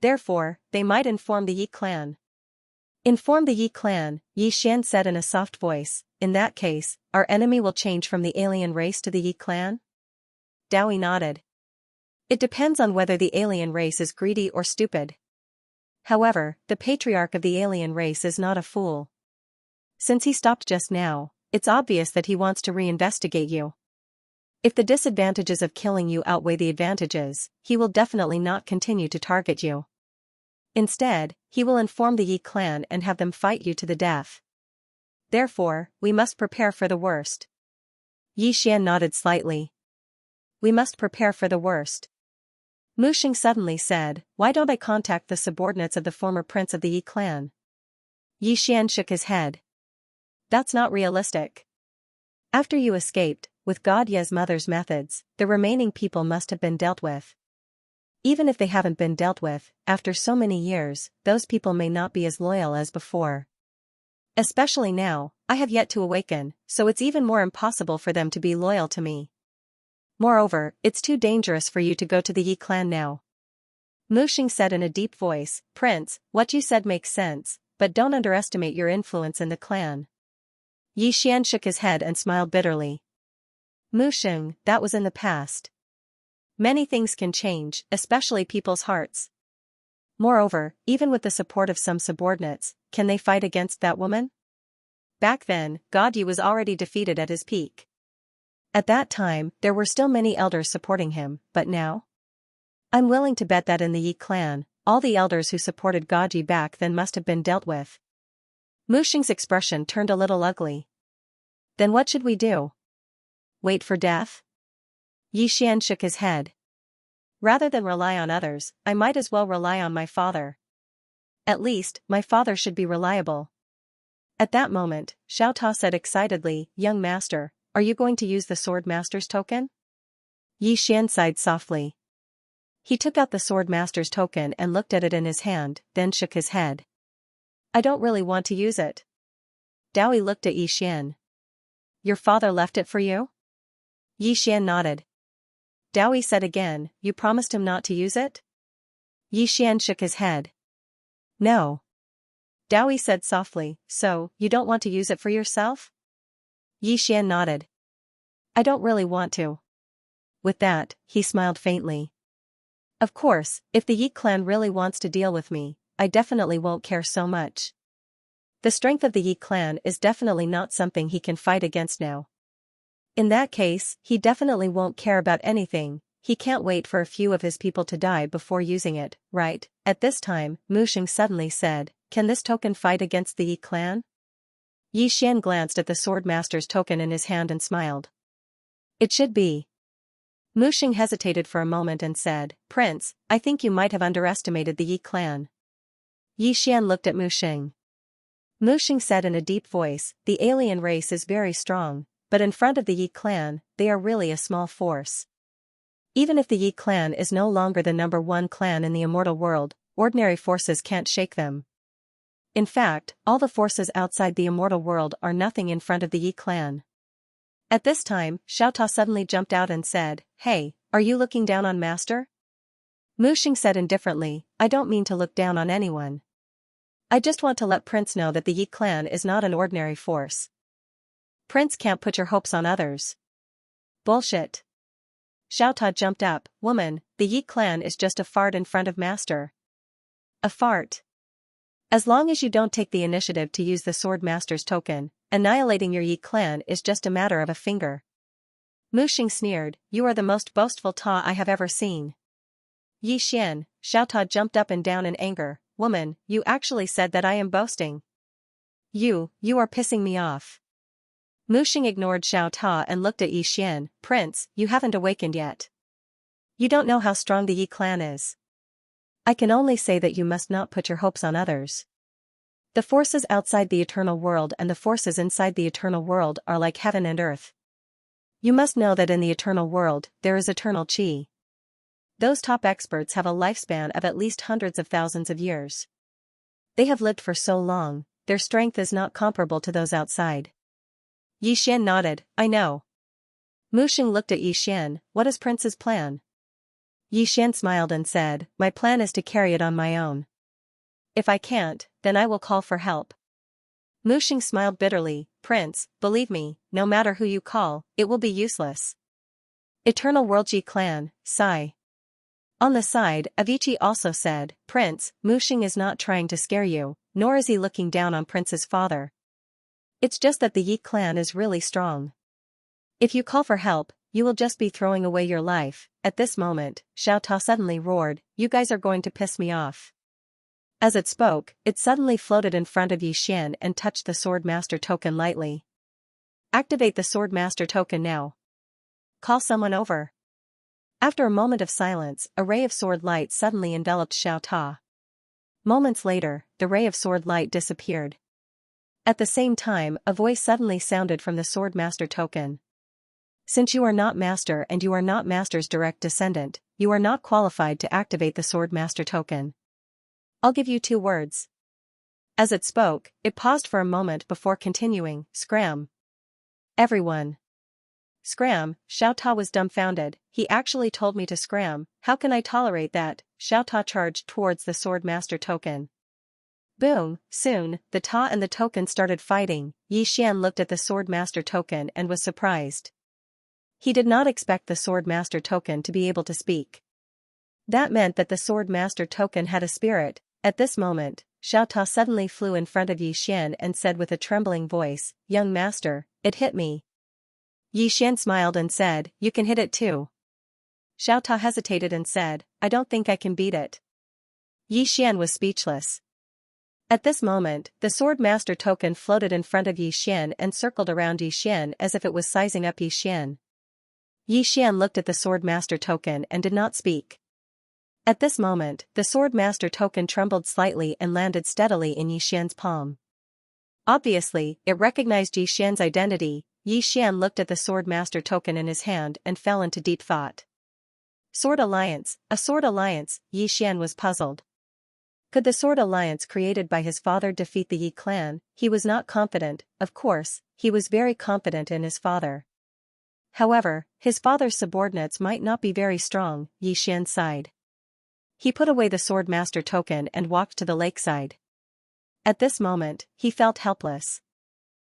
Therefore, they might inform the Yi clan." "Inform the Yi clan," Yi Xian said in a soft voice. "In that case, our enemy will change from the alien race to the Yi clan?" Dowie nodded. "It depends on whether the alien race is greedy or stupid. However, the patriarch of the alien race is not a fool. Since he stopped just now, it's obvious that he wants to reinvestigate you. If the disadvantages of killing you outweigh the advantages, he will definitely not continue to target you. Instead, he will inform the Yi clan and have them fight you to the death. Therefore, we must prepare for the worst." Yi Xian nodded slightly. We must prepare for the worst. Mu Xing suddenly said, why don't I contact the subordinates of the former prince of the Yi clan? Yi Xian shook his head. That's not realistic. After you escaped, with God Ye's mother's methods, the remaining people must have been dealt with. Even if they haven't been dealt with, after so many years, those people may not be as loyal as before. Especially now, I have yet to awaken, so it's even more impossible for them to be loyal to me. Moreover, it's too dangerous for you to go to the Yi clan now. Mu Xing said in a deep voice, Prince, what you said makes sense, but don't underestimate your influence in the clan. Yi Xian shook his head and smiled bitterly. Mu Xing, that was in the past. Many things can change, especially people's hearts. Moreover, even with the support of some subordinates, can they fight against that woman? Back then, God Yi was already defeated at his peak. At that time, there were still many elders supporting him, but now? I'm willing to bet that in the Yi clan, all the elders who supported God Yi back then must have been dealt with. Mu Xing's expression turned a little ugly. Then what should we do? Wait for death? Yi Xian shook his head. Rather than rely on others, I might as well rely on my father. At least, my father should be reliable. At that moment, Xiao Ta said excitedly, Young master, are you going to use the sword master's token? Yi Xian sighed softly. He took out the sword master's token and looked at it in his hand, then shook his head. I don't really want to use it. Dowie looked at Yi Xian. Your father left it for you? Yi Xian nodded. Dowie said again, you promised him not to use it? Yi Xian shook his head. No. Dowie said softly, so, you don't want to use it for yourself? Yi Xian nodded. I don't really want to. With that, he smiled faintly. Of course, if the Yi clan really wants to deal with me, I definitely won't care so much. The strength of the Yi clan is definitely not something he can fight against now. In that case, he definitely won't care about anything, he can't wait for a few of his people to die before using it, right? At this time, Mu Xing suddenly said, can this token fight against the Yi clan? Yi Xian glanced at the sword master's token in his hand and smiled. It should be. Mu Xing hesitated for a moment and said, Prince, I think you might have underestimated the Yi clan. Yi Xian looked at Mu Xing. Mu Xing said in a deep voice, the alien race is very strong, but in front of the Yi clan, they are really a small force. Even if the Yi clan is no longer the #1 clan in the immortal world, ordinary forces can't shake them. In fact, all the forces outside the immortal world are nothing in front of the Yi clan. At this time, Xiao Ta suddenly jumped out and said, Hey, are you looking down on Master? Mu Xing said indifferently, I don't mean to look down on anyone. I just want to let Prince know that the Yi clan is not an ordinary force. Prince can't put your hopes on others. Bullshit. Xiao Ta jumped up, Woman, the Yi clan is just a fart in front of Master. A fart. As long as you don't take the initiative to use the sword master's token, annihilating your Yi clan is just a matter of a finger. Mu Xing sneered, You are the most boastful Ta I have ever seen. Yi Xian, Xiao Ta jumped up and down in anger, Woman, you actually said that I am boasting. You are pissing me off. Mu Xing ignored Xiao Ta and looked at Yi Xian, Prince, you haven't awakened yet. You don't know how strong the Yi clan is. I can only say that you must not put your hopes on others. The forces outside the eternal world and the forces inside the eternal world are like heaven and earth. You must know that in the eternal world, there is eternal qi. Those top experts have a lifespan of at least hundreds of thousands of years. They have lived for so long, their strength is not comparable to those outside. Yi Xian nodded, I know. Mu Xing looked at Yi Xian, what is Prince's plan? Yi Xian smiled and said, My plan is to carry it on my own. If I can't, then I will call for help. Mu Xing smiled bitterly, Prince, believe me, no matter who you call, it will be useless. Eternal World Yi clan, sigh. On the side, Avicii also said, Prince, Mu Xing is not trying to scare you, nor is he looking down on Prince's father. It's just that the Yi clan is really strong. If you call for help, you will just be throwing away your life. At this moment, Xiao Ta suddenly roared, You guys are going to piss me off. As it spoke, it suddenly floated in front of Yi Xian and touched the sword master token lightly. Activate the Sword Master token now. Call someone over. After a moment of silence, a ray of sword light suddenly enveloped Xiao Ta. Moments later, the ray of sword light disappeared. At the same time, a voice suddenly sounded from the Sword Master token. Since you are not Master and you are not Master's direct descendant, you are not qualified to activate the Sword Master token. I'll give you 2 words. As it spoke, it paused for a moment before continuing, scram. Everyone. Scram, Xiao Ta was dumbfounded. He actually told me to scram, how can I tolerate that? Xiao Ta charged towards the Sword Master token. Boom, soon, the Ta and the token started fighting. Yi Xian looked at the Sword Master token and was surprised. He did not expect the Sword Master token to be able to speak. That meant that the Sword Master token had a spirit. At this moment, Xiao Ta suddenly flew in front of Yi Xian and said with a trembling voice, "Young Master, it hit me." Yi Xian smiled and said, "You can hit it too." Xiao Ta hesitated and said, "I don't think I can beat it." Yi Xian was speechless. At this moment, the Sword Master token floated in front of Yi Xian and circled around Yi Xian as if it was sizing up Yi Xian. Yi Xian looked at the Sword Master token and did not speak. At this moment, the Sword Master token trembled slightly and landed steadily in Yi Xian's palm. Obviously, it recognized Yi Xian's identity. Yi Xian looked at the Sword Master token in his hand and fell into deep thought. Sword Alliance, a Sword Alliance, Yi Xian was puzzled. Could the Sword Alliance created by his father defeat the Yi clan? He was not confident. Of course, he was very confident in his father. However, his father's subordinates might not be very strong. Yi Xian sighed. He put away the Sword Master token and walked to the lakeside. At this moment, he felt helpless.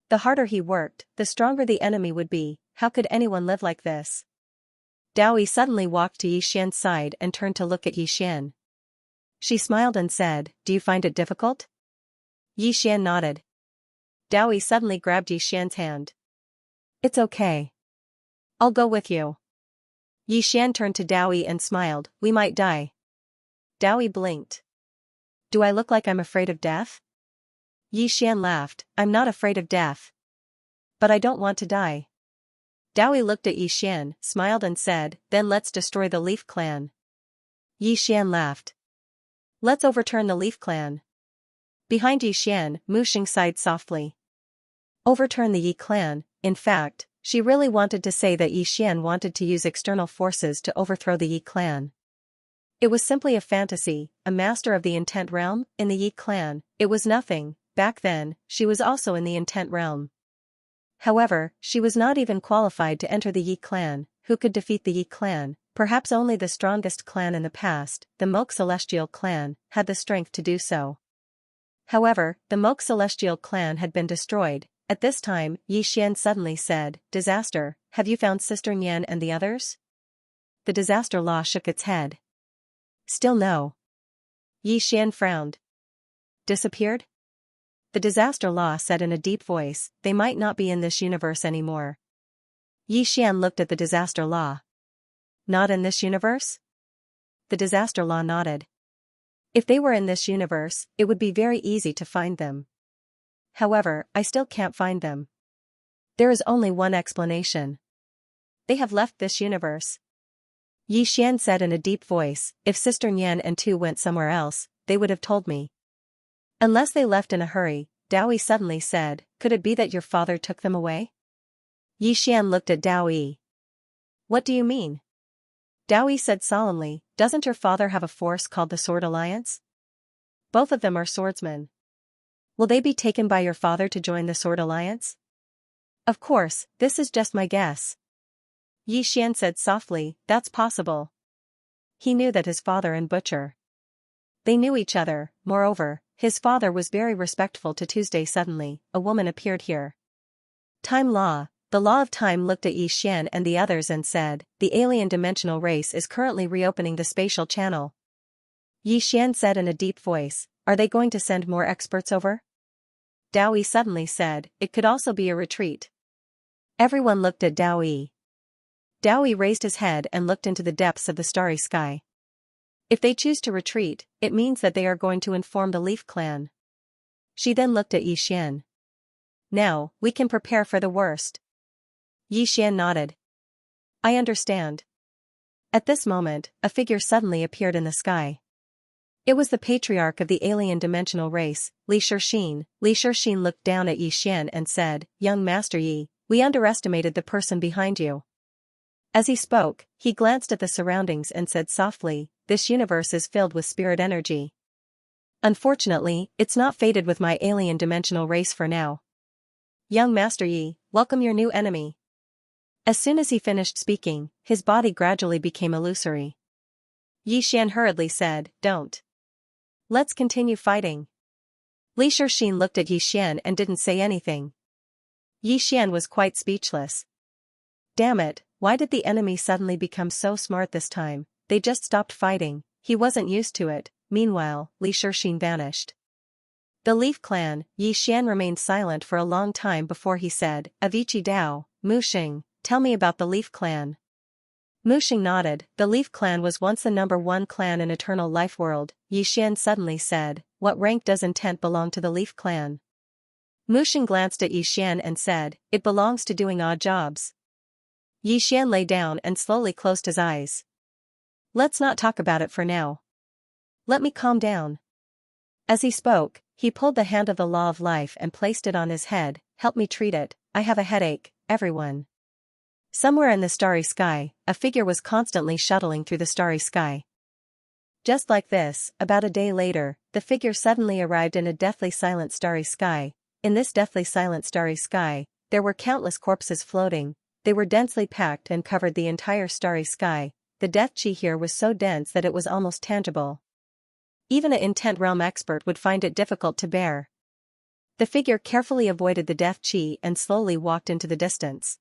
The harder he worked, the stronger the enemy would be. How could anyone live like this? Daoi suddenly walked to Yi Xian's side and turned to look at Yi Xian. She smiled and said, "Do you find it difficult?" Yi Xian nodded. Daoi suddenly grabbed Yi Xian's hand. "It's okay. I'll go with you." Yi Xian turned to Daoi and smiled, "We might die." Daoi blinked. "Do I look like I'm afraid of death?" Yi Xian laughed, "I'm not afraid of death. But I don't want to die." Daoi looked at Yi Xian, smiled and said, "Then let's destroy the Leaf Clan." Yi Xian laughed. "Let's overturn the Leaf Clan." Behind Yi Xian, Mu Xing sighed softly. Overturn the Yi clan. In fact, she really wanted to say that Yi Xian wanted to use external forces to overthrow the Yi clan. It was simply a fantasy. A master of the intent realm, in the Yi clan, it was nothing. Back then, she was also in the intent realm. However, she was not even qualified to enter the Yi clan. Who could defeat the Yi clan? Perhaps only the strongest clan in the past, the Moke Celestial clan, had the strength to do so. However, the Moke Celestial clan had been destroyed. At this time, Yi Xian suddenly said, "Disaster, have you found Sister Nian and the others?" The Disaster Law shook its head. "Still no." Yi Xian frowned. "Disappeared?" The Disaster Law said in a deep voice, "They might not be in this universe anymore." Yi Xian looked at the Disaster Law. "Not in this universe?" The Disaster Law nodded. "If they were in this universe, it would be very easy to find them. However, I still can't find them. There is only one explanation. They have left this universe." Yi Xian said in a deep voice, "If Sister Nian and Tu went somewhere else, they would have told me." "Unless they left in a hurry," Daoi suddenly said, "could it be that your father took them away?" Yi Xian looked at Daoi. "What do you mean?" Daoi said solemnly, "Doesn't your father have a force called the Sword Alliance? Both of them are swordsmen. Will they be taken by your father to join the Sword Alliance?" "Of course, this is just my guess." Yi Xian said softly, "That's possible." He knew that his father and Butcher. They knew each other. Moreover, his father was very respectful to Tuesday. Suddenly, a woman appeared here. Time Law. The Law of Time looked at Yi Xian and the others and said, "The alien dimensional race is currently reopening the spatial channel." Yi Xian said in a deep voice, "Are they going to send more experts over?" Daoi suddenly said, "It could also be a retreat." Everyone looked at Daoi. Daoi raised his head and looked into the depths of the starry sky. "If they choose to retreat, it means that they are going to inform the Leaf Clan." She then looked at Yi Xian. "Now, we can prepare for the worst." Yi Xian nodded. I understand. At this moment, a figure suddenly appeared in the sky. It was the patriarch of the alien dimensional race, Li Shixin. Li Shixin looked down at Yi Xian and said, "Young Master Yi, we underestimated the person behind you." As he spoke, he glanced at the surroundings and said softly, "This universe is filled with spirit energy. Unfortunately, it's not fated with my alien dimensional race for now. Young Master Yi, welcome your new enemy." As soon as he finished speaking, his body gradually became illusory. Yi Xian hurriedly said, "Don't. Let's continue fighting." Li Shixin looked at Yi Xian and didn't say anything. Yi Xian was quite speechless. Damn it, why did the enemy suddenly become so smart this time? They just stopped fighting, he wasn't used to it. Meanwhile, Li Shixin vanished. The Leaf Clan. Yi Xian remained silent for a long time before he said, "Avici Dao, Muxing, tell me about the Leaf Clan." Muxing nodded. The Leaf Clan was once the #1 clan in Eternal Life World. Yi Xian suddenly said, "What rank does intent belong to the Leaf Clan?" Muxing glanced at Yi Xian and said, "It belongs to doing odd jobs." Yi Xian lay down and slowly closed his eyes. "Let's not talk about it for now. Let me calm down." As he spoke, he pulled the hand of the Law of Life and placed it on his head. "Help me treat it, I have a headache, everyone." Somewhere in the starry sky, a figure was constantly shuttling through the starry sky. Just like this, about a day later, the figure suddenly arrived in a deathly silent starry sky. In this deathly silent starry sky, there were countless corpses floating. They were densely packed and covered the entire starry sky. The death chi here was so dense that it was almost tangible. Even an intent realm expert would find it difficult to bear. The figure carefully avoided the death chi and slowly walked into the distance.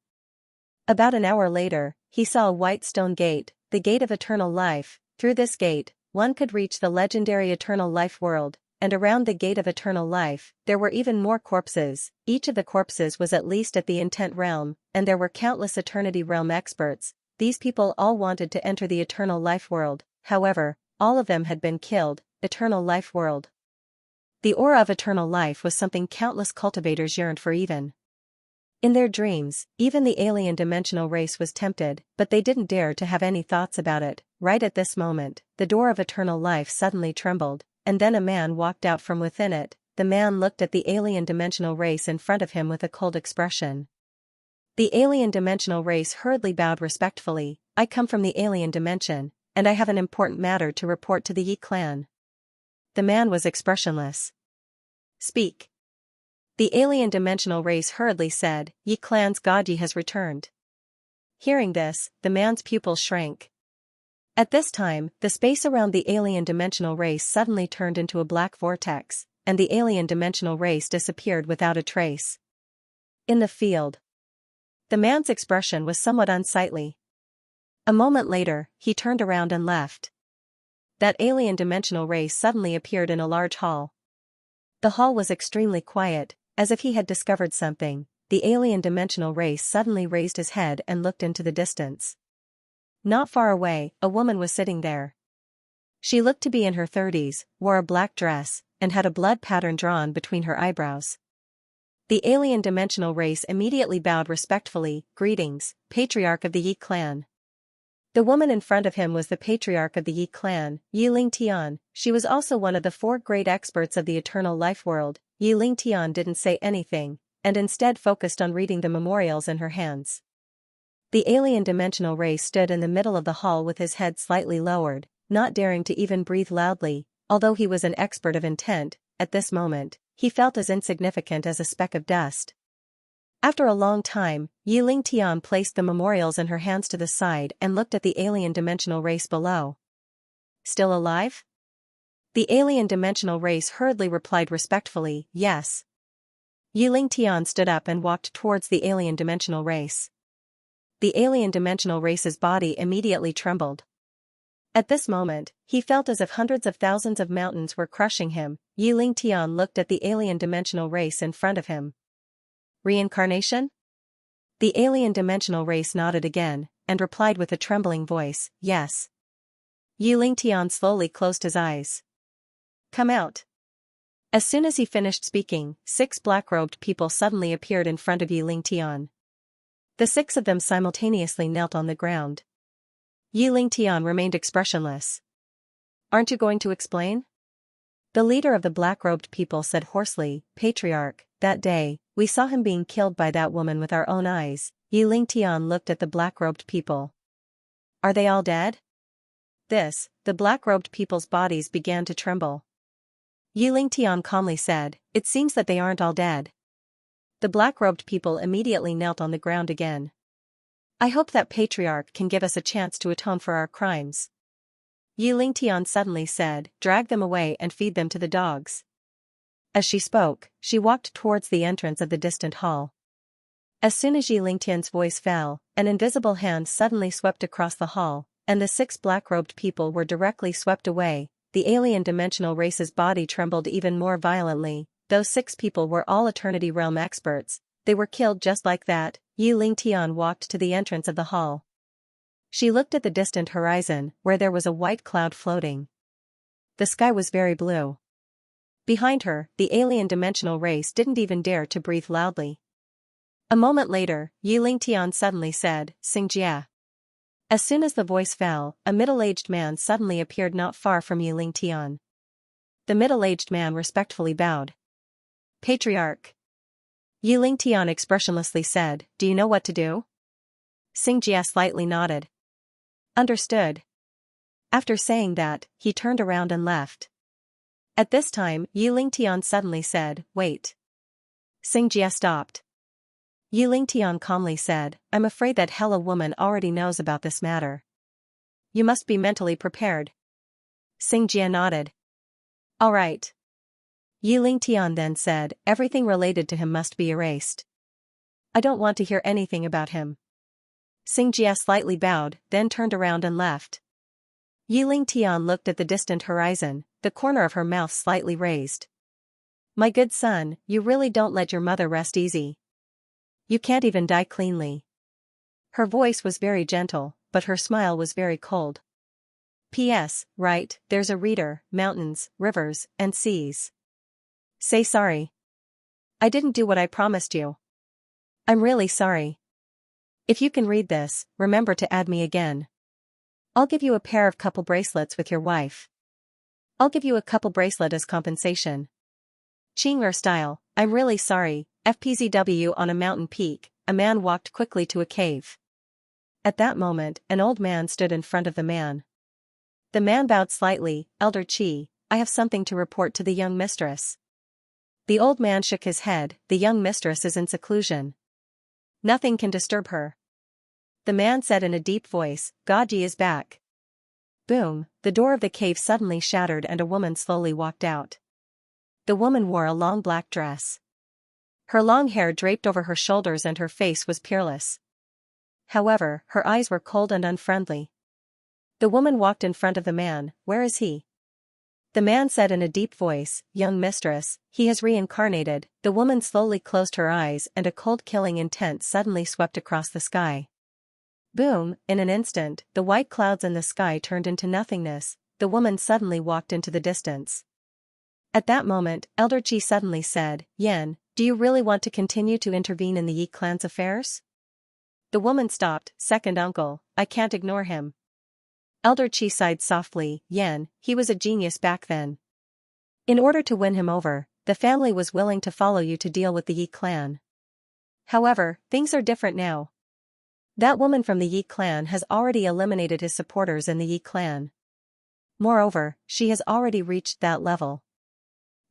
About an hour later, he saw a white stone gate, the gate of eternal life. Through this gate, one could reach the legendary Eternal Life World, and around the gate of eternal life, there were even more corpses. Each of the corpses was at least at the intent realm, and there were countless eternity realm experts. These people all wanted to enter the Eternal Life World, however, all of them had been killed. Eternal Life World. The aura of eternal life was something countless cultivators yearned for even. In their dreams, even the alien dimensional race was tempted, but they didn't dare to have any thoughts about it. Right at this moment, the door of eternal life suddenly trembled, and then a man walked out from within it. The man looked at the alien dimensional race in front of him with a cold expression. The alien dimensional race hurriedly bowed respectfully. "I come from the alien dimension, and I have an important matter to report to the Yi clan." The man was expressionless. "Speak." The alien dimensional race hurriedly said, "Yi clan's god Yi has returned." Hearing this, the man's pupils shrank. At this time, the space around the alien dimensional race suddenly turned into a black vortex, and the alien dimensional race disappeared without a trace. In the field, the man's expression was somewhat unsightly. A moment later, he turned around and left. That alien dimensional race suddenly appeared in a large hall. The hall was extremely quiet, as if he had discovered something. The alien dimensional race suddenly raised his head and looked into the distance. Not far away, a woman was sitting there. She looked to be in her 30s, wore a black dress, and had a blood pattern drawn between her eyebrows. The alien dimensional race immediately bowed respectfully. "Greetings, Patriarch of the Yi clan." The woman in front of him was the patriarch of the Yi clan, Yi Lingtian. She was also one of the 4 great experts of the Eternal Life World. Yi Lingtian didn't say anything, and instead focused on reading the memorials in her hands. The alien dimensional race stood in the middle of the hall with his head slightly lowered, not daring to even breathe loudly. Although he was an expert of intent, at this moment, he felt as insignificant as a speck of dust. After a long time, Yi Lingtian placed the memorials in her hands to the side and looked at the alien dimensional race below. "Still alive?" The alien dimensional race hurriedly replied respectfully, "Yes." Yi Lingtian stood up and walked towards the alien dimensional race. The alien dimensional race's body immediately trembled. At this moment, he felt as if hundreds of thousands of mountains were crushing him. Yi Lingtian looked at the alien dimensional race in front of him. "Reincarnation?" The alien dimensional race nodded again, and replied with a trembling voice, "Yes." Yi Lingtian slowly closed his eyes. "Come out." As soon as he finished speaking, 6 black-robed people suddenly appeared in front of Yi Lingtian. The 6 of them simultaneously knelt on the ground. Yi Lingtian remained expressionless. Aren't you going to explain? The leader of the black-robed people said hoarsely, Patriarch, that day, we saw him being killed by that woman with our own eyes. Yi Lingtian looked at the black-robed people. Are they all dead? The black-robed people's bodies began to tremble. Yi Lingtian calmly said, it seems that they aren't all dead. The black-robed people immediately knelt on the ground again. I hope that Patriarch can give us a chance to atone for our crimes. Yi Lingtian suddenly said, drag them away and feed them to the dogs. As she spoke, she walked towards the entrance of the distant hall. As soon as Yi Lingtian's voice fell, an invisible hand suddenly swept across the hall, and the 6 black-robed people were directly swept away. The alien dimensional race's body trembled even more violently. Those 6 people were all Eternity Realm experts. They were killed just like that. Yi Lingtian walked to the entrance of the hall. She looked at the distant horizon, where there was a white cloud floating. The sky was very blue. Behind her, the alien dimensional race didn't even dare to breathe loudly. A moment later, Yi Lingtian suddenly said, Xianxia. As soon as the voice fell, a middle-aged man suddenly appeared not far from Yi Lingtian. The middle-aged man respectfully bowed. Patriarch. Yi Lingtian expressionlessly said, do you know what to do? Xianxia slightly nodded. Understood. After saying that, he turned around and left. At this time, Yi Lingtian suddenly said, wait. Xianxia stopped. Yi Lingtian calmly said, I'm afraid that Hella woman already knows about this matter. You must be mentally prepared. Xianxia nodded. All right. Yi Lingtian then said, everything related to him must be erased. I don't want to hear anything about him. Xianxia slightly bowed, then turned around and left. Yi Lingtian looked at the distant horizon, the corner of her mouth slightly raised. My good son, you really don't let your mother rest easy. You can't even die cleanly. Her voice was very gentle, but her smile was very cold. P.S. Right, there's a reader, mountains, rivers, and seas. Say sorry. I didn't do what I promised you. I'm really sorry. If you can read this, remember to add me again. I'll give you a pair of couple bracelets with your wife. I'll give you a couple bracelet as compensation. Qing'er style, I'm really sorry. FPZW. On a mountain peak, a man walked quickly to a cave. At that moment, an old man stood in front of the man. The man bowed slightly, Elder Qi, I have something to report to the young mistress. The old man shook his head, the young mistress is in seclusion. Nothing can disturb her. The man said in a deep voice, Gaji is back. Boom, the door of the cave suddenly shattered and a woman slowly walked out. The woman wore a long black dress. Her long hair draped over her shoulders and her face was peerless. However, her eyes were cold and unfriendly. The woman walked in front of the man, where is he? The man said in a deep voice, young mistress, he has reincarnated. The woman slowly closed her eyes and a cold killing intent suddenly swept across the sky. Boom, in an instant, the white clouds in the sky turned into nothingness. The woman suddenly walked into the distance. At that moment, Elder Qi suddenly said, Yen, do you really want to continue to intervene in the Yi clan's affairs? The woman stopped, second uncle, I can't ignore him. Elder Qi sighed softly, Yen, he was a genius back then. In order to win him over, the family was willing to follow you to deal with the Yi clan. However, things are different now. That woman from the Yi clan has already eliminated his supporters in the Yi clan. Moreover, she has already reached that level.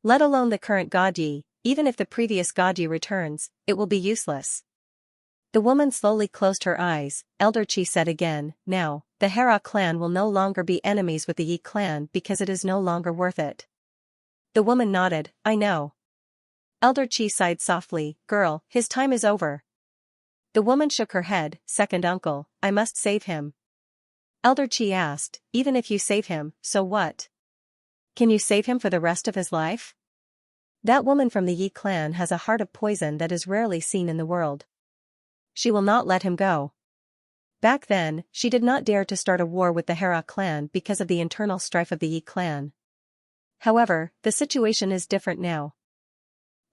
Let alone the current Gaji, even if the previous Gaji returns, it will be useless. The woman slowly closed her eyes. Elder Qi said again, now, the Hera clan will no longer be enemies with the Yi clan because it is no longer worth it. The woman nodded, I know. Elder Qi sighed softly, girl, his time is over. The woman shook her head, second uncle, I must save him. Elder Qi asked, even if you save him, so what? Can you save him for the rest of his life? That woman from the Yi clan has a heart of poison that is rarely seen in the world. She will not let him go. Back then, she did not dare to start a war with the Hera clan because of the internal strife of the Yi clan. However, the situation is different now.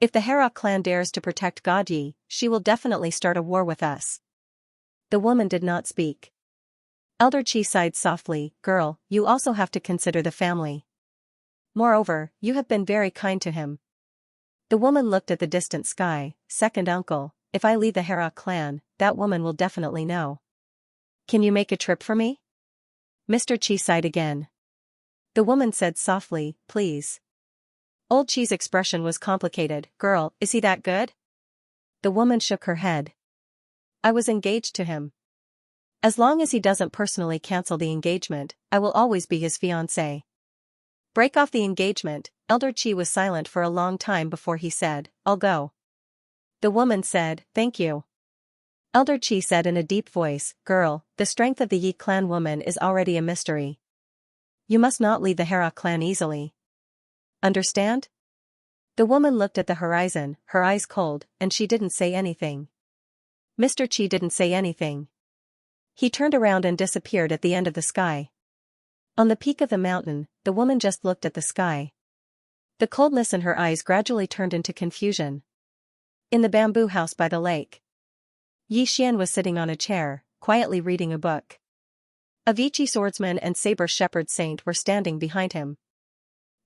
If the Hera clan dares to protect Gaji, she will definitely start a war with us. The woman did not speak. Elder Qi sighed softly, girl, you also have to consider the family. Moreover, you have been very kind to him. The woman looked at the distant sky. Second uncle, if I leave the Hera clan, that woman will definitely know. Can you make a trip for me? Mr. Qi sighed again. The woman said softly, please. Old Qi's expression was complicated. Girl, is he that good? The woman shook her head. I was engaged to him. As long as he doesn't personally cancel the engagement, I will always be his fiancée. Break off the engagement. Elder Qi was silent for a long time before he said, I'll go. The woman said, thank you. Elder Qi said in a deep voice, girl, the strength of the Yi clan woman is already a mystery. You must not leave the Hera clan easily. Understand? The woman looked at the horizon, her eyes cold, and she didn't say anything. Mr. Qi didn't say anything. He turned around and disappeared at the end of the sky. On the peak of the mountain, the woman just looked at the sky. The coldness in her eyes gradually turned into confusion. In the bamboo house by the lake, Yi Xian was sitting on a chair, quietly reading a book. A Vichy swordsman and saber shepherd saint were standing behind him.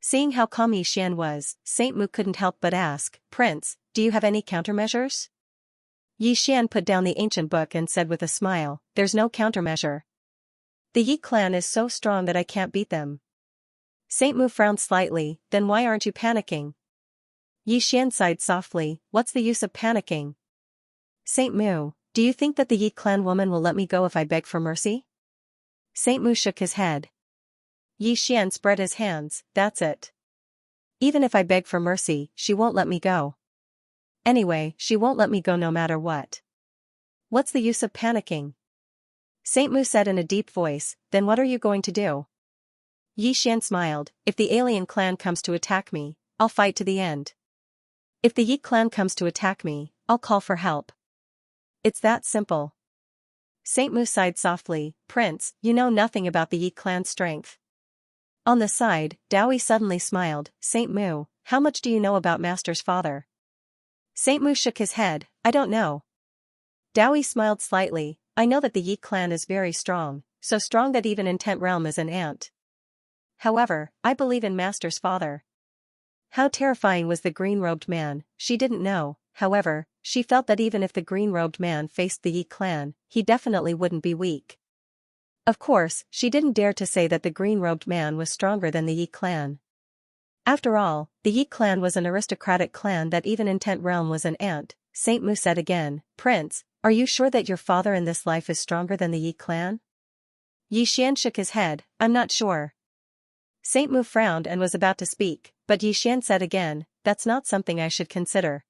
Seeing how calm Yi Xian was, Saint Mu couldn't help but ask, Prince, do you have any countermeasures? Yi Xian put down the ancient book and said with a smile, there's no countermeasure. The Yi clan is so strong that I can't beat them. Saint Mu frowned slightly, then why aren't you panicking? Yi Xian sighed softly, what's the use of panicking? Saint Mu, do you think that the Yi clan woman will let me go if I beg for mercy? Saint Mu shook his head. Yi Xian spread his hands, that's it. Even if I beg for mercy, she won't let me go. Anyway, she won't let me go no matter what. What's the use of panicking? Saint Mu said in a deep voice, then what are you going to do? Yi Xian smiled, if the alien clan comes to attack me, I'll fight to the end. If the Yi clan comes to attack me, I'll call for help. It's that simple. Saint Mu sighed softly, Prince, you know nothing about the Yi clan's strength. On the side, Dowie suddenly smiled, Saint Mu, how much do you know about Master's father? Saint Mu shook his head, I don't know. Dowie smiled slightly, I know that the Yi clan is very strong, so strong that even in 10th realm is an ant. However, I believe in Master's father. How terrifying was the green-robed man, she didn't know, however, she felt that even if the green-robed man faced the Yi clan, he definitely wouldn't be weak. Of course, she didn't dare to say that the green-robed man was stronger than the Yi clan. After all, the Yi clan was an aristocratic clan that even in 10th realm was an ant. Saint Mu said again, Prince, are you sure that your father in this life is stronger than the Yi clan? Yi Xian shook his head, I'm not sure. Saint Mu frowned and was about to speak, but Yi Xian said again, that's not something I should consider.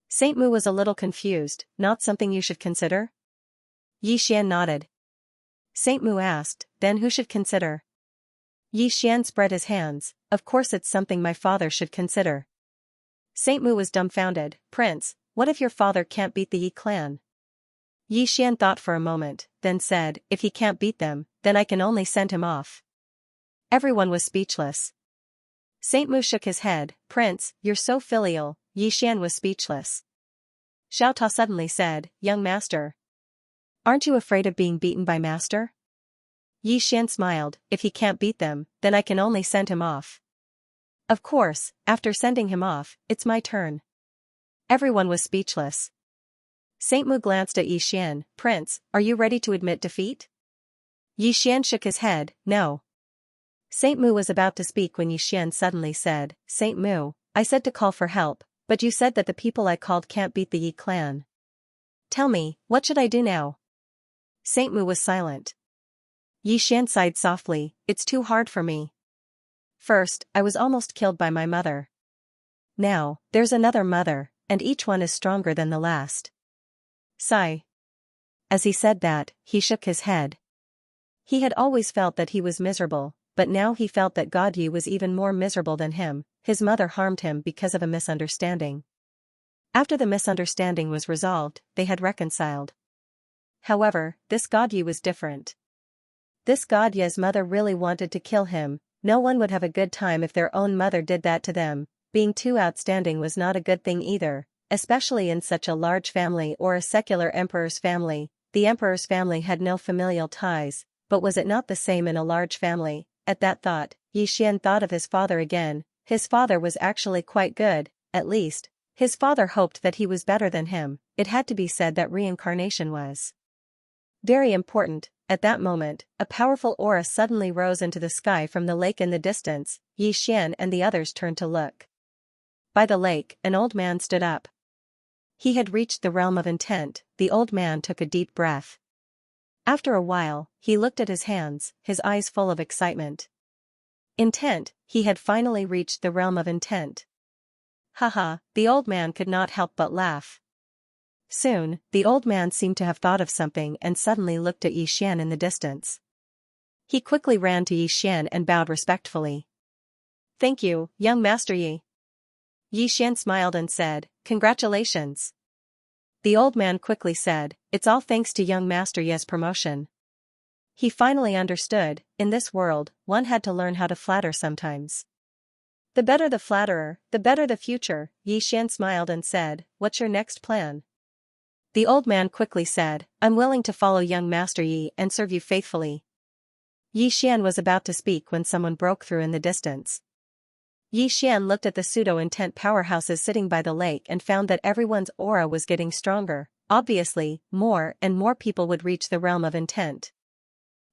Saint Mu was a little confused, not something you should consider? Yi Xian nodded. Saint Mu asked, then who should consider? Yi Xian spread his hands, of course it's something my father should consider. Saint Mu was dumbfounded, Prince, what if your father can't beat the Yi clan? Yi Xian thought for a moment, then said, if he can't beat them, then I can only send him off. Everyone was speechless. Saint Mu shook his head, Prince, you're so filial. Yi Xian was speechless. Xiao Ta suddenly said, young master. Aren't you afraid of being beaten by master? Yi Xian smiled, if he can't beat them, then I can only send him off. Of course, after sending him off, it's my turn. Everyone was speechless. Saint Mu glanced at Yi Xian, Prince, are you ready to admit defeat? Yi Xian shook his head, no. Saint Mu was about to speak when Yi Xian suddenly said, Saint Mu, I said to call for help, but you said that the people I called can't beat the Yi clan. Tell me, what should I do now? Saint Mu was silent. Yi Xian sighed softly, it's too hard for me. First, I was almost killed by my mother. Now, there's another mother, and each one is stronger than the last. Sigh. As he said that, he shook his head. He had always felt that he was miserable, but now he felt that God Yu was even more miserable than him. His mother harmed him because of a misunderstanding. After the misunderstanding was resolved, they had reconciled. However, this God Yu was different. This God Yu's mother really wanted to kill him. No one would have a good time if their own mother did that to them. Being too outstanding was not a good thing either, especially in such a large family or a secular emperor's family. the emperor's family had no familial ties, but was it not the same in a large family? At that thought, Yi Xian thought of his father again. His father was actually quite good, at least. His father hoped that he was better than him. It had to be said that reincarnation was very important. At that moment, a powerful aura suddenly rose into the sky from the lake in the distance. Yi Xian and the others turned to look. By the lake, an old man stood up. He had reached the realm of intent. The old man took a deep breath. After a while, he looked at his hands, his eyes full of excitement. Intent, he had finally reached the realm of intent. Haha, the old man could not help but laugh. Soon, the old man seemed to have thought of something and suddenly looked at Yi Xian in the distance. He quickly ran to Yi Xian and bowed respectfully. "Thank you, young Master Yi." Yi Xian smiled and said, "Congratulations." The old man quickly said, "It's all thanks to young Master Yi's promotion." He finally understood, in this world, one had to learn how to flatter sometimes. The better the flatterer, the better the future. Yi Xian smiled and said, "What's your next plan?" The old man quickly said, "I'm willing to follow young Master Yi and serve you faithfully." Yi Xian was about to speak when someone broke through in the distance. Yi Xian looked at the pseudo-intent powerhouses sitting by the lake and found that everyone's aura was getting stronger. Obviously, more and more people would reach the realm of intent.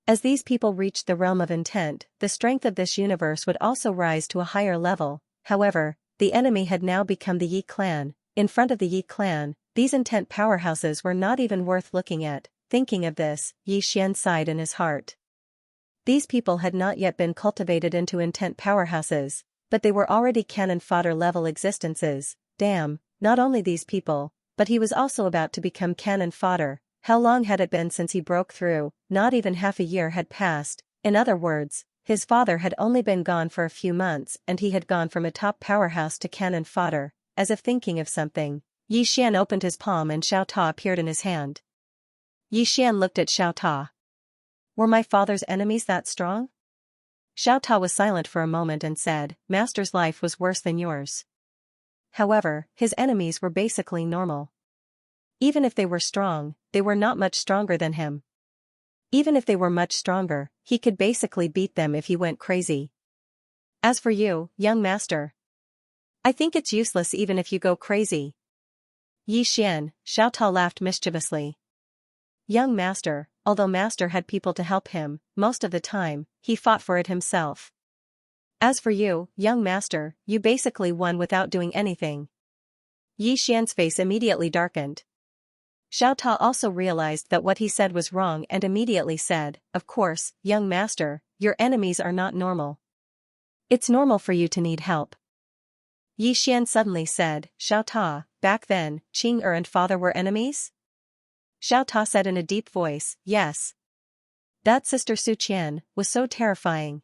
As these people reached the realm of intent, the strength of this universe would also rise to a higher level. However, the enemy had now become the Yi clan. In front of the Yi clan, these intent powerhouses were not even worth looking at. Thinking of this, Yi Xian sighed in his heart. These people had not yet been cultivated into intent powerhouses, but they were already cannon fodder level existences. Damn, not only these people, but he was also about to become cannon fodder. How long had it been since he broke through? Not even half a year had passed. In other words, his father had only been gone for a few months and he had gone from a top powerhouse to cannon fodder. As if thinking of something, Yi Xian opened his palm and Xiao Ta appeared in his hand. Yi Xian looked at Xiao Ta. "Were my father's enemies that strong?" Xiao Ta was silent for a moment and said, "Master's life was worse than yours." However, his enemies were basically normal. Even if they were strong, they were not much stronger than him. Even if they were much stronger, he could basically beat them if he went crazy. As for you, young master, I think it's useless even if you go crazy. Yi Xian, Xiao Ta laughed mischievously. Young master, although master had people to help him, most of the time, he fought for it himself. As for you, young master, you basically won without doing anything. Yi Xian's face immediately darkened. Xiao Ta also realized that what he said was wrong and immediately said, "Of course, young master, your enemies are not normal. It's normal for you to need help." Yi Xian suddenly said, "Xiao Ta, back then, Qing and father were enemies?" Xiao Ta said in a deep voice, "Yes. That sister Su Qian was so terrifying."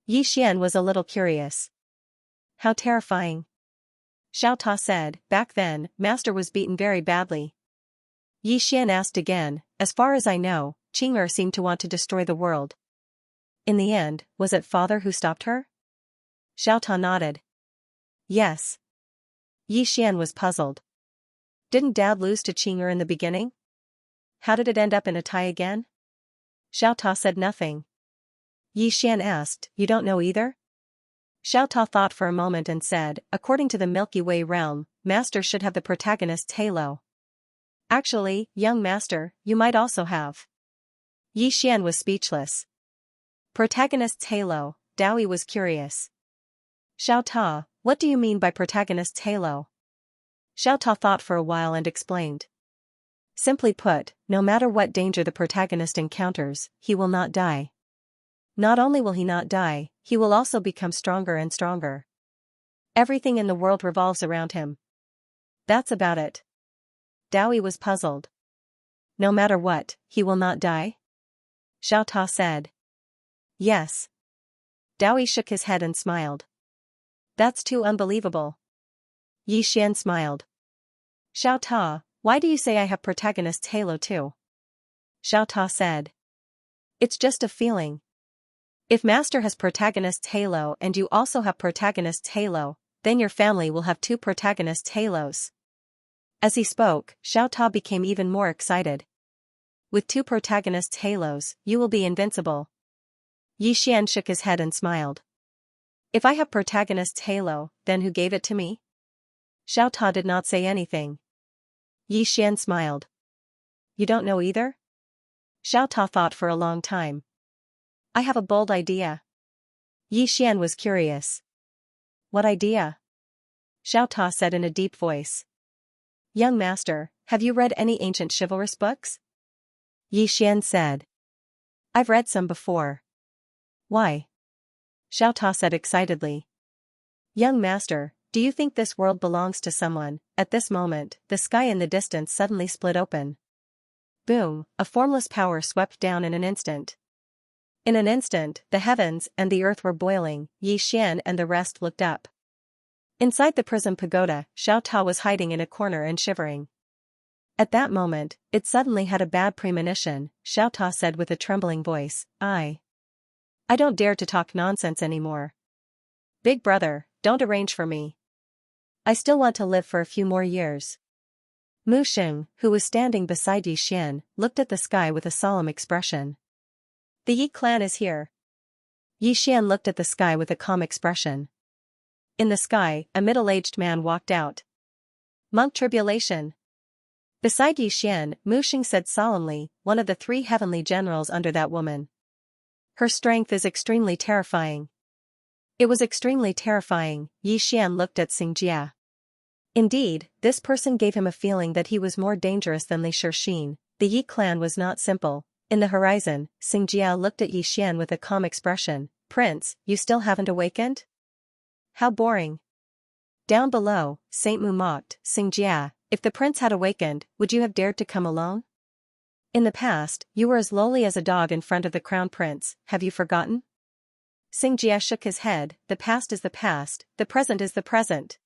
Yi Xian was a little curious. "How terrifying?" Xiao Ta said, "Back then, master was beaten very badly." Yi Xian asked again, "As far as I know, Qing seemed to want to destroy the world. In the end, was it father who stopped her?" Xiao Ta nodded. "Yes." Yi Xian was puzzled. "Didn't dad lose to Qing in the beginning? How did it end up in a tie again?" Xiao Ta said nothing. Yi Xian asked, "You don't know either?" Xiao Ta thought for a moment and said, "According to the Milky Way realm, master should have the protagonist's halo. Actually, young master, you might also have." Yi Xian was speechless. Protagonist's halo, Dowie was curious. "Xiao Ta, what do you mean by protagonist's halo?" Xiao Ta thought for a while and explained. Simply put, no matter what danger the protagonist encounters, he will not die. Not only will he not die, he will also become stronger and stronger. Everything in the world revolves around him. That's about it. Dowie was puzzled. No matter what, he will not die? Xiao Ta said. Yes. Dowie shook his head and smiled. That's too unbelievable. Yi Xian smiled. Xiao Ta, why do you say I have protagonist's halo too? Xiao Ta said. It's just a feeling. If master has protagonist's halo and you also have protagonist's halo, then your family will have two protagonist's halos. As he spoke, Xiao Ta became even more excited. with 2 protagonists' halos, you will be invincible. Xian shook his head and smiled. If I have protagonist's halo, then who gave it to me? Xiao Ta did not say anything. Xian smiled. You don't know either? Xiao Ta thought for a long time. I have a bold idea. Xian was curious. What idea? Xiao Ta said in a deep voice. Young master, have you read any ancient chivalrous books? Xian said. I've read some before. Why? Xiao Ta said excitedly. Young master, do you think this world belongs to someone? At this moment, the sky in the distance suddenly split open. Boom, a formless power swept down in an instant. In an instant, the heavens and the earth were boiling. Xian and the rest looked up. Inside the prism pagoda, Xiao Ta was hiding in a corner and shivering. At that moment, it suddenly had a bad premonition. Xiao Ta said with a trembling voice, I don't dare to talk nonsense anymore. Big brother, don't arrange for me. I still want to live for a few more years. Mu Xing, who was standing beside Xian, looked at the sky with a solemn expression. The Yi clan is here. Xian looked at the sky with a calm expression. In the sky, a middle-aged man walked out. Monk Tribulation. Beside Xian, Mu Xing said solemnly, one of the 3 heavenly generals under that woman. Her strength is extremely terrifying. It was extremely terrifying. Xian looked at Xianxia. Indeed, this person gave him a feeling that he was more dangerous than Li Shixin. The Yi clan was not simple. In the horizon, Xianxia looked at Xian with a calm expression. Prince, you still haven't awakened? How boring. Down below, Saint Mu mocked. Xianxia, if the prince had awakened, would you have dared to come alone? In the past, you were as lowly as a dog in front of the crown prince, have you forgotten? Xianxia shook his head. The past is the past, the present is the present.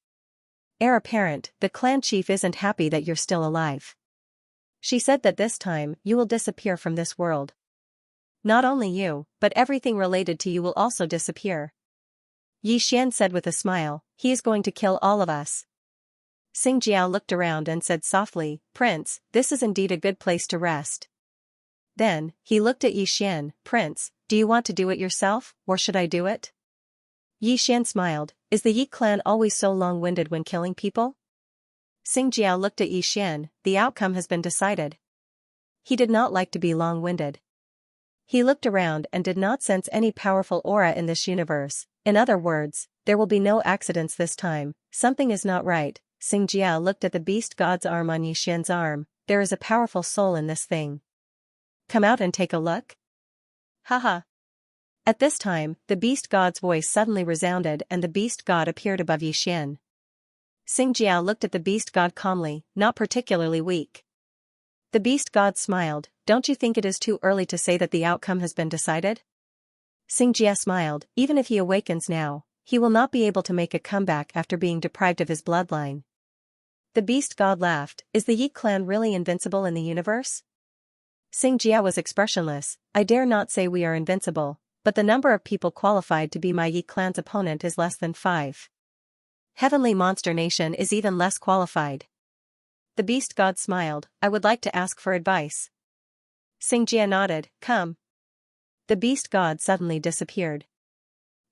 Heir apparent, the clan chief isn't happy that you're still alive. She said that this time, you will disappear from this world. Not only you, but everything related to you will also disappear. Xian said with a smile, he is going to kill all of us. Xianxia looked around and said softly, Prince, this is indeed a good place to rest. Then, he looked at Xian, Prince, do you want to do it yourself, or should I do it? Xian smiled, is the Yi clan always so long-winded when killing people? Xianxia looked at Xian, the outcome has been decided. He did not like to be long-winded. He looked around and did not sense any powerful aura in this universe. In other words, there will be no accidents this time. Something is not right. Xianxia looked at the beast god's arm on Xian's arm. There is a powerful soul in this thing. Come out and take a look? Haha. At this time, the beast god's voice suddenly resounded and the beast god appeared above Xian. Xianxia looked at the beast god calmly, not particularly weak. The beast god smiled, don't you think it is too early to say that the outcome has been decided? Xianxia smiled, even if he awakens now, he will not be able to make a comeback after being deprived of his bloodline. The beast god laughed, is the Yi clan really invincible in the universe? Xianxia was expressionless, I dare not say we are invincible, but the number of people qualified to be my Yi clan's opponent is less than 5. Heavenly Monster Nation is even less qualified. The beast god smiled, I would like to ask for advice. Xianxia nodded, come. The beast god suddenly disappeared.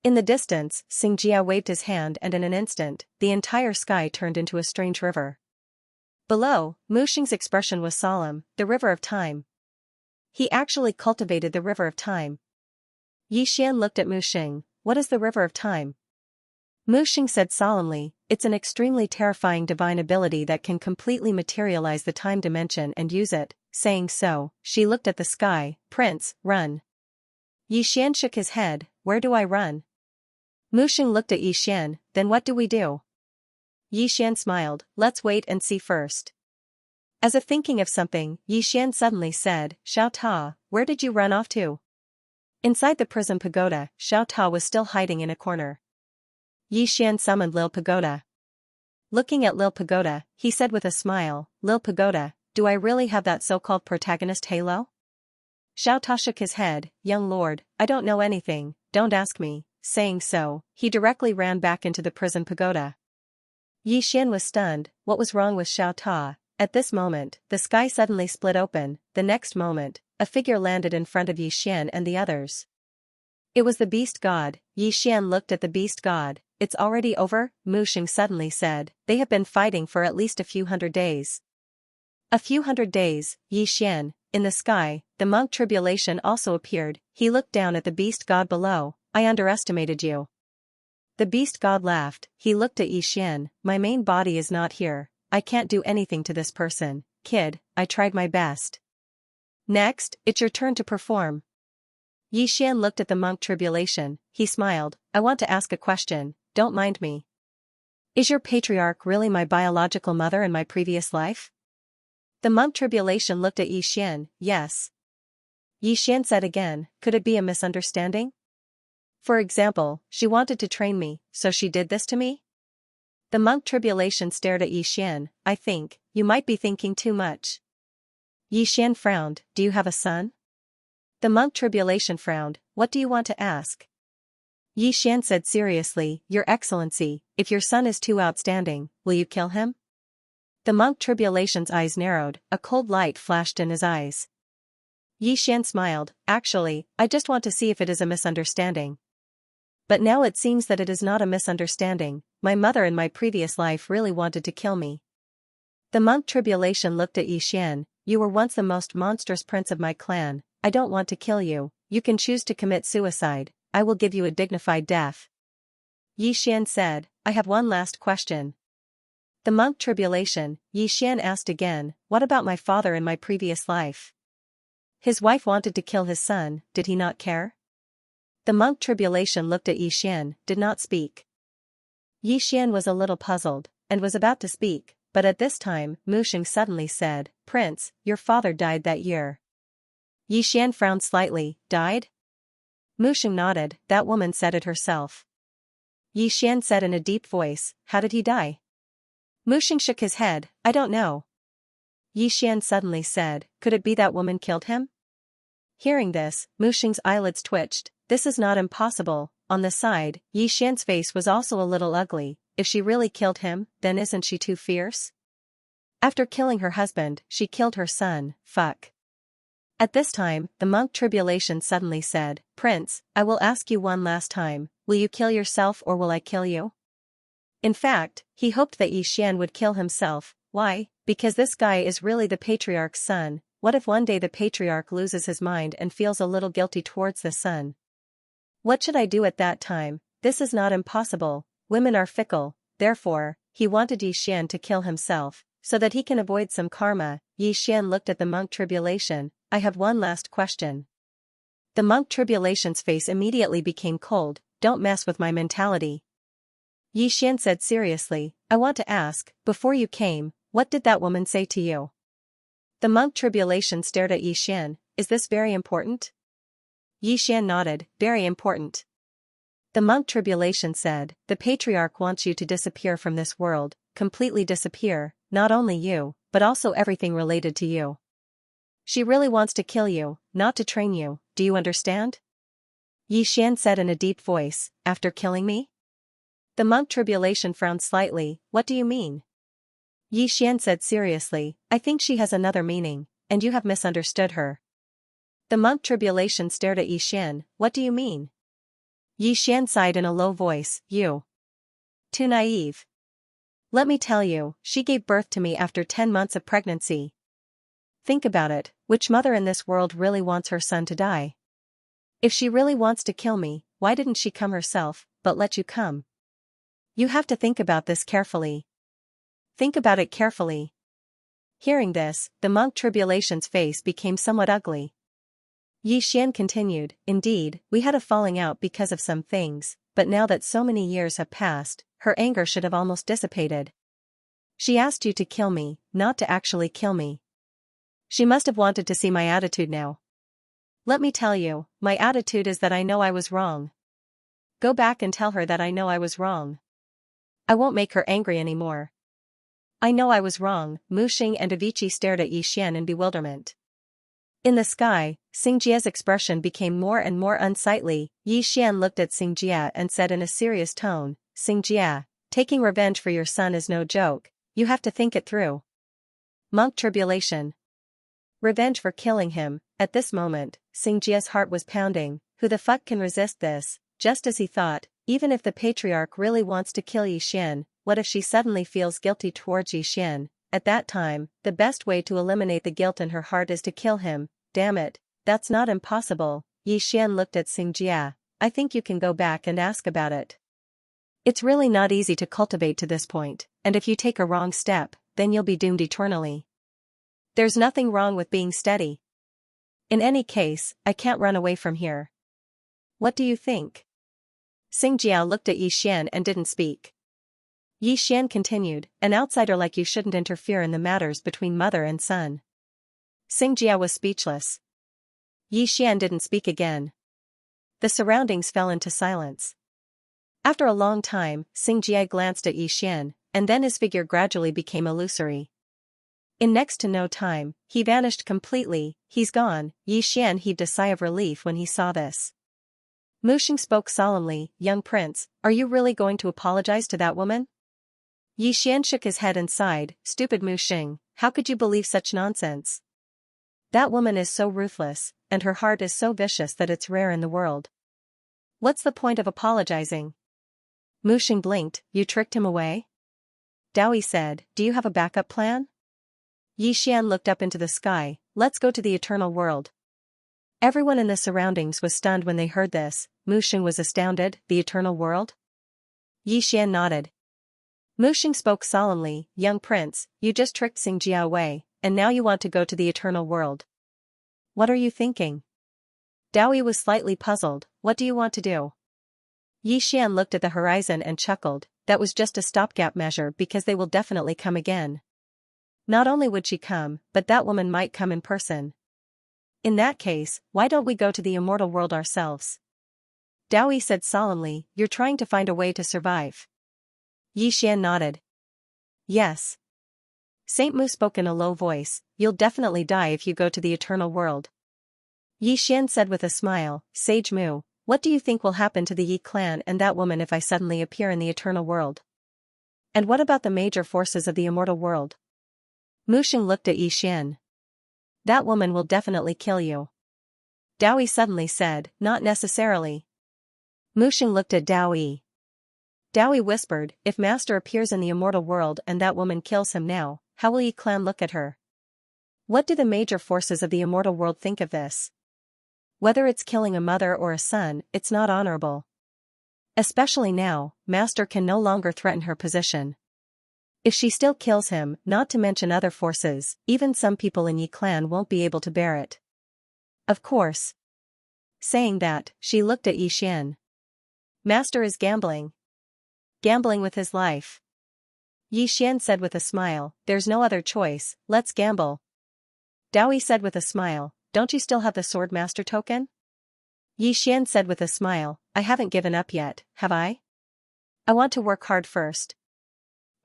In the distance, Xianxia waved his hand and in an instant, the entire sky turned into a strange river. Below, Mu Xing's expression was solemn, the river of time. He actually cultivated the river of time. Xian looked at Mu Xing, what is the river of time? Mu Xing said solemnly, it's an extremely terrifying divine ability that can completely materialize the time dimension and use it. Saying so, she looked at the sky, Prince, run. Xian shook his head, where do I run? Mu Xing looked at Xian, then what do we do? Xian smiled, let's wait and see first. As if thinking of something, Xian suddenly said, Xiao Ta, where did you run off to? Inside the prism pagoda, Xiao Ta was still hiding in a corner. Xian summoned Lil Pagoda. Looking at Lil Pagoda, he said with a smile, Lil Pagoda, do I really have that so-called protagonist halo? Xiao Ta shook his head, young lord, I don't know anything, don't ask me. Saying so, he directly ran back into the prison pagoda. Xian was stunned, what was wrong with Xiao Ta? At this moment, the sky suddenly split open. The next moment, a figure landed in front of Xian and the others. It was the beast god. Xian looked at the beast god. It's already over, Mu Xing suddenly said. They have been fighting for at least a few hundred days. A few hundred days, Xian. In the sky, the monk Tribulation also appeared. He looked down at the beast god below. I underestimated you. The beast god laughed. He looked at Xian. My main body is not here. I can't do anything to this person. Kid, I tried my best. Next, it's your turn to perform. Xian looked at the monk Tribulation. He smiled. I want to ask a question, don't mind me. Is your patriarch really my biological mother in my previous life? The monk Tribulation looked at Xian. Yes. Xian said again, could it be a misunderstanding? For example, she wanted to train me, so she did this to me? The monk Tribulation stared at Xian. I think, you might be thinking too much. Xian frowned. Do you have a son? The monk Tribulation frowned. What do you want to ask? Xian said seriously, Your Excellency, if your son is too outstanding, will you kill him? The monk Tribulation's eyes narrowed, a cold light flashed in his eyes. Xian smiled. Actually, I just want to see if it is a misunderstanding. But now it seems that it is not a misunderstanding. My mother in my previous life really wanted to kill me. The monk Tribulation looked at Xian. You were once the most monstrous prince of my clan. I don't want to kill you. You can choose to commit suicide. I will give you a dignified death. Xian said, I have one last question. The monk Tribulation, Xian asked again, what about my father in my previous life? His wife wanted to kill his son, did he not care? The monk Tribulation looked at Xian, did not speak. Xian was a little puzzled, and was about to speak, but at this time, Mu Xing suddenly said, Prince, your father died that year. Xian frowned slightly, died? Mu Xing nodded, that woman said it herself. Xian said in a deep voice, how did he die? Mu Xing shook his head, I don't know. Xian suddenly said, could it be that woman killed him? Hearing this, Mu Xing's eyelids twitched, this is not impossible. On the side, Xian's face was also a little ugly. If she really killed him, then isn't she too fierce? After killing her husband, she killed her son, fuck. At this time, the monk Tribulation suddenly said, Prince, I will ask you one last time, will you kill yourself or will I kill you? In fact, he hoped that Xian would kill himself. Why? Because this guy is really the patriarch's son. What if one day the patriarch loses his mind and feels a little guilty towards the son? What should I do at that time? This is not impossible. Women are fickle. Therefore, he wanted Xian to kill himself, so that he can avoid some karma. Xian looked at the monk Tribulation. I have one last question. The monk Tribulation's face immediately became cold. Don't mess with my mentality. Xian said seriously, I want to ask, before you came, what did that woman say to you? The monk Tribulation stared at Xian. Is this very important? Xian nodded, very important. The monk Tribulation said, the patriarch wants you to disappear from this world, completely disappear, not only you, but also everything related to you. She really wants to kill you, not to train you, do you understand? Xian said in a deep voice, after killing me? The monk Tribulation frowned slightly, what do you mean? Xian said seriously, I think she has another meaning, and you have misunderstood her. The monk Tribulation stared at Xian, what do you mean? Xian sighed in a low voice, you. Too naive. Let me tell you, she gave birth to me after 10 months of pregnancy. Think about it, which mother in this world really wants her son to die? If she really wants to kill me, why didn't she come herself, but let you come? You have to think about this carefully. Think about it carefully. Hearing this, the monk Tribulation's face became somewhat ugly. Xian continued, indeed, we had a falling out because of some things, but now that so many years have passed, her anger should have almost dissipated. She asked you to kill me, not to actually kill me. She must have wanted to see my attitude now. Let me tell you, my attitude is that I know I was wrong. Go back and tell her that I know I was wrong. I won't make her angry anymore. I know I was wrong. Mu Xing and Avicii stared at Xian in bewilderment. In the sky, Xianxia's expression became more and more unsightly. Xian looked at Xianxia and said in a serious tone, Xianxia, taking revenge for your son is no joke, you have to think it through. Monk tribulation. Revenge for killing him. At this moment, Xianxia's heart was pounding. Who the fuck can resist this? Just as he thought, even if the patriarch really wants to kill Yixian, what if she suddenly feels guilty towards Yixian? At that time, the best way to eliminate the guilt in her heart is to kill him. Damn it, that's not impossible. Yixian looked at Xianxia. I think you can go back and ask about it. It's really not easy to cultivate to this point, and if you take a wrong step, then you'll be doomed eternally. There's nothing wrong with being steady. In any case, I can't run away from here. What do you think? Xianxia looked at Yixian and didn't speak. Yixian continued, an outsider like you shouldn't interfere in the matters between mother and son. Xianxia was speechless. Yixian didn't speak again. The surroundings fell into silence. After a long time, Xianxia glanced at Yixian, and then his figure gradually became illusory. In next to no time, he vanished completely. He's gone. Yixian heaved a sigh of relief when he saw this. Muxing spoke solemnly, young prince, are you really going to apologize to that woman? Yixian shook his head and sighed, stupid Muxing, how could you believe such nonsense? That woman is so ruthless, and her heart is so vicious that it's rare in the world. What's the point of apologizing? Muxing blinked, you tricked him away? Daoyi said, do you have a backup plan? Yixian looked up into the sky, let's go to the eternal world. Everyone in the surroundings was stunned when they heard this. Muxing was astounded, the eternal world? Yixian nodded. Muxing spoke solemnly, young prince, you just tricked Xianxia away, and now you want to go to the eternal world. What are you thinking? Daoyi was slightly puzzled, what do you want to do? Yixian looked at the horizon and chuckled, that was just a stopgap measure because they will definitely come again. Not only would she come, but that woman might come in person. In that case, why don't we go to the immortal world ourselves? Daoyi said solemnly, you're trying to find a way to survive. Yixian nodded. Yes. Saint Mu spoke in a low voice, you'll definitely die if you go to the eternal world. Yixian said with a smile, Sage Mu, what do you think will happen to the Yi clan and that woman if I suddenly appear in the eternal world? And what about the major forces of the immortal world? Muxing looked at Yixian. That woman will definitely kill you. Daoyi suddenly said, not necessarily. Muxing looked at Daoyi. Daoyi whispered, if Master appears in the immortal world and that woman kills him now, how will Yi clan look at her? What do the major forces of the immortal world think of this? Whether it's killing a mother or a son, it's not honorable. Especially now, Master can no longer threaten her position. If she still kills him, not to mention other forces, even some people in Yi clan won't be able to bear it. Of course. Saying that, she looked at Yixian. Master is gambling. Gambling with his life. Yixian said with a smile, there's no other choice, let's gamble. Daoyi said with a smile, don't you still have the Sword Master token? Yixian said with a smile, I haven't given up yet, have I? I want to work hard first.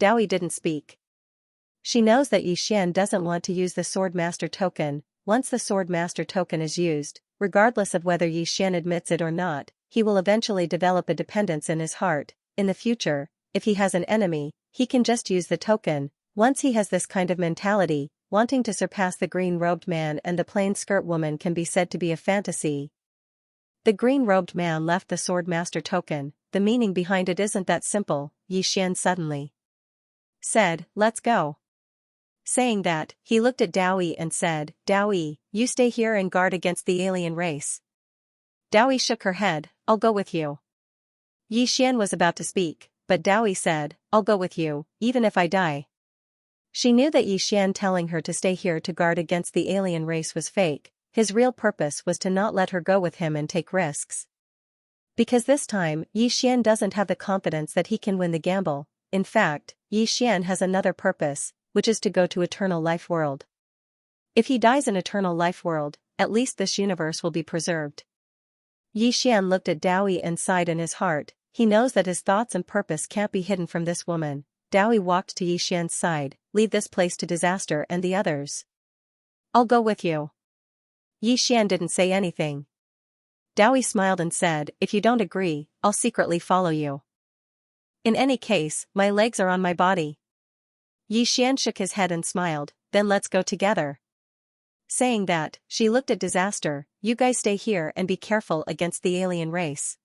Daoyi didn't speak. She knows that Yixian doesn't want to use the Sword Master token. Once the Sword Master token is used, regardless of whether Yixian admits it or not, he will eventually develop a dependence in his heart. In the future, if he has an enemy, he can just use the token. Once he has this kind of mentality, wanting to surpass the green-robed man and the plain-skirt woman can be said to be a fantasy. The green-robed man left the Sword Master token, the meaning behind it isn't that simple, Yixian suddenly said, let's go. Saying that, he looked at Daoyi and said, Daoyi, you stay here and guard against the alien race. Daoyi shook her head, I'll go with you. Yixian was about to speak, but Daoyi said, I'll go with you, even if I die. She knew that Yixian telling her to stay here to guard against the alien race was fake. His real purpose was to not let her go with him and take risks. Because this time, Yixian doesn't have the confidence that he can win the gamble. In fact, Yixian has another purpose, which is to go to Eternal Life World. If he dies in Eternal Life World, at least this universe will be preserved. Yixian looked at Daoyi and sighed in his heart. He knows that his thoughts and purpose can't be hidden from this woman. Daoyi walked to Yixian's side, leave this place to disaster and the others. I'll go with you. Yixian didn't say anything. Daoyi smiled and said, if you don't agree, I'll secretly follow you. In any case, my legs are on my body. Yixian shook his head and smiled, then let's go together. Saying that, she looked at Disaster. You guys stay here and be careful against the alien race.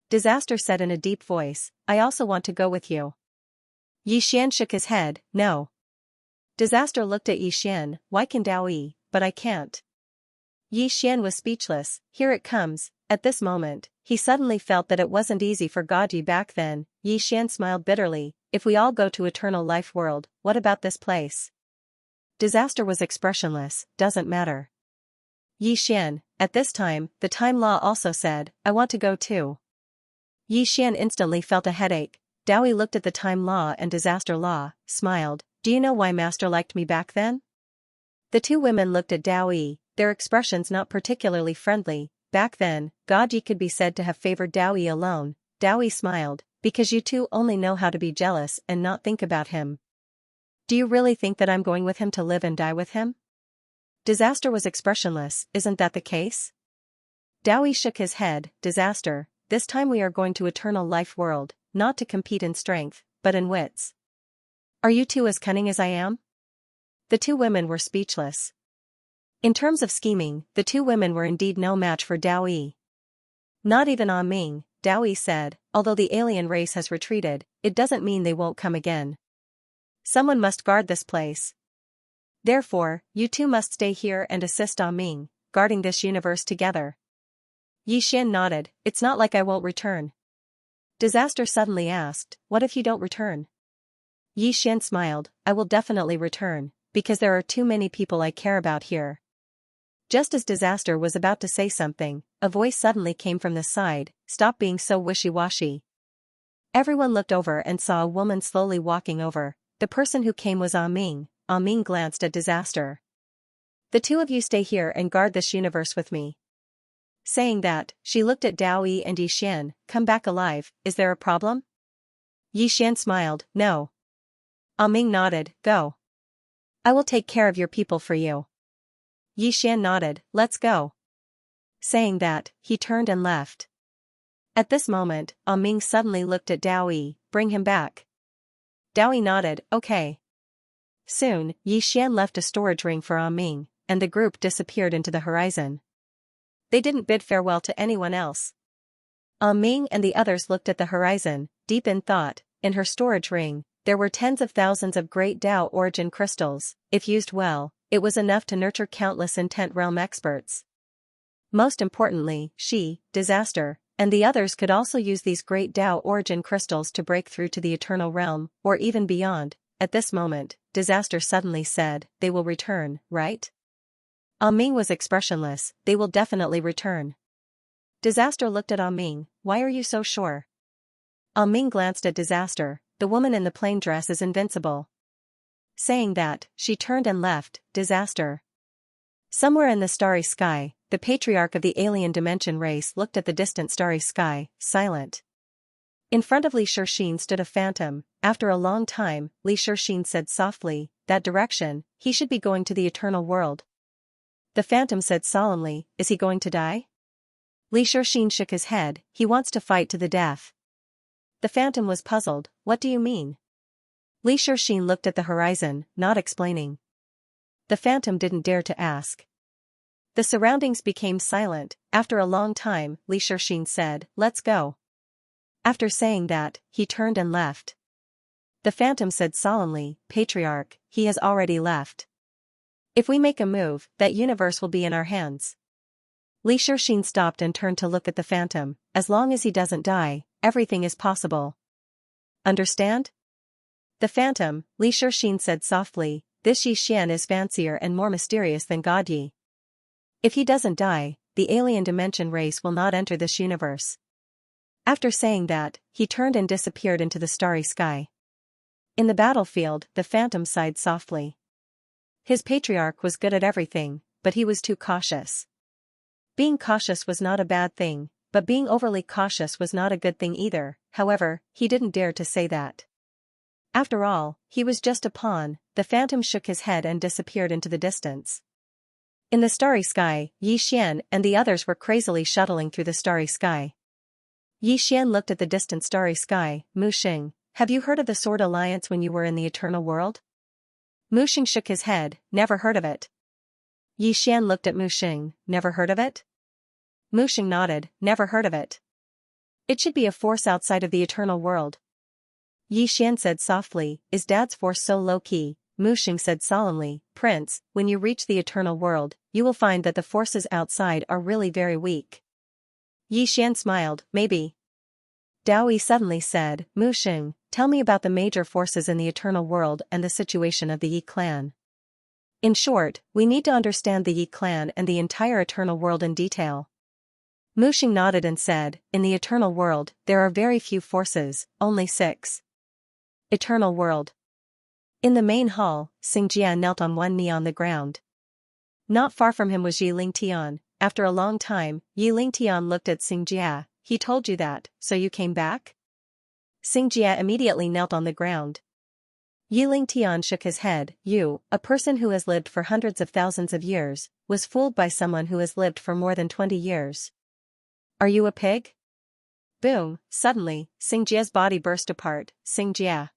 Disaster said in a deep voice, I also want to go with you. Xian shook his head, no. Disaster looked at Xian, why can Dao, but I can't. Xian was speechless, here it comes. At this moment, he suddenly felt that it wasn't easy for Gaji back then. Xian smiled bitterly, if we all go to Eternal Life World, what about this place? Disaster was expressionless, doesn't matter. Xian, at this time, the Time Law also said, I want to go too. Xian instantly felt a headache. Dao looked at the Time Law and Disaster Law, smiled, do you know why Master liked me back then? The two women looked at Dao, their expressions not particularly friendly. Back then, Gaji could be said to have favored Dao alone. Dao smiled, because you two only know how to be jealous and not think about him. Do you really think that I'm going with him to live and die with him? Disaster was expressionless, isn't that the case? Dao shook his head, Disaster, this time we are going to Eternal Life World, not to compete in strength, but in wits. Are you two as cunning as I am? The two women were speechless. In terms of scheming, the two women were indeed no match for Dao. Not even Ah Ming, Dao said, although the alien race has retreated, it doesn't mean they won't come again. Someone must guard this place. Therefore, you two must stay here and assist Ah Ming, guarding this universe together. Xian nodded, it's not like I won't return. Disaster suddenly asked, what if you don't return? Xian smiled, I will definitely return, because there are too many people I care about here. Just as Disaster was about to say something, a voice suddenly came from the side, stop being so wishy-washy. Everyone looked over and saw a woman slowly walking over. The person who came was Ah Ming. Ah Ming glanced at Disaster. The two of you stay here and guard this universe with me. Saying that, she looked at Dao and Xian, come back alive, is there a problem? Xian smiled, no. Ah Ming nodded, go. I will take care of your people for you. Xian nodded, let's go. Saying that, he turned and left. At this moment, Ah Ming suddenly looked at Dao, bring him back. Dao nodded, okay. Soon, Xian left a storage ring for Ah Ming, and the group disappeared into the horizon. They didn't bid farewell to anyone else. Ah Ming and the others looked at the horizon, deep in thought. In her storage ring, there were tens of thousands of great Dao origin crystals. If used well, it was enough to nurture countless intent realm experts. Most importantly, she, Disaster, and the others could also use these great Dao origin crystals to break through to the eternal realm, or even beyond. At this moment, Disaster suddenly said, they will return, right? Ah Ming was expressionless, they will definitely return. Disaster looked at Ah Ming, why are you so sure? Ah Ming glanced at Disaster, the woman in the plain dress is invincible. Saying that, she turned and left. Disaster. Somewhere in the starry sky, the patriarch of the alien dimension race looked at the distant starry sky, silent. In front of Li Shixin stood a phantom. After a long time, Li Shixin said softly, that direction, he should be going to the eternal world. The phantom said solemnly, is he going to die? Li Shixin shook his head, he wants to fight to the death. The phantom was puzzled, what do you mean? Li Shixin looked at the horizon, not explaining. The phantom didn't dare to ask. The surroundings became silent. After a long time, Li Shixin said, let's go. After saying that, he turned and left. The phantom said solemnly, Patriarch, he has already left. If we make a move, that universe will be in our hands. Li Shixin stopped and turned to look at the phantom, as long as he doesn't die, everything is possible. Understand? The phantom, Li Shixin said softly, this Xian is fancier and more mysterious than Gaji. If he doesn't die, the alien dimension race will not enter this universe. After saying that, he turned and disappeared into the starry sky. In the battlefield, the phantom sighed softly. His patriarch was good at everything, but he was too cautious. Being cautious was not a bad thing, but being overly cautious was not a good thing either. However, he didn't dare to say that. After all, he was just a pawn. The phantom shook his head and disappeared into the distance. In the starry sky, Xian and the others were crazily shuttling through the starry sky. Xian looked at the distant starry sky, Mu Xing, have you heard of the Sword Alliance when you were in the Eternal World? Mu Xing shook his head, never heard of it. Yi Xian looked at Mu Xing, never heard of it? Mu Xing nodded, never heard of it. It should be a force outside of the eternal world. Yi Xian said softly, is Dad's force so low-key? Mu Xing said solemnly, Prince, when you reach the eternal world, you will find that the forces outside are really very weak. Yi Xian smiled, maybe. Dao Yi suddenly said, Mu Xing, tell me about the major forces in the eternal world and the situation of the Yi clan. In short, we need to understand the Yi clan and the entire eternal world in detail. Mu Xing nodded and said, in the eternal world, there are very few forces, only 6. Eternal world. In the main hall, Xianxia knelt on one knee on the ground. Not far from him was Yi Lingtian. After a long time, Yi Lingtian looked at Xianxia. He told you that, so you came back? Xianxia immediately knelt on the ground. Yi Lingtian shook his head. You, a person who has lived for hundreds of thousands of years, was fooled by someone who has lived for more than 20 years. Are you a pig? Boom, suddenly, Xianxia's body burst apart. Xianxia.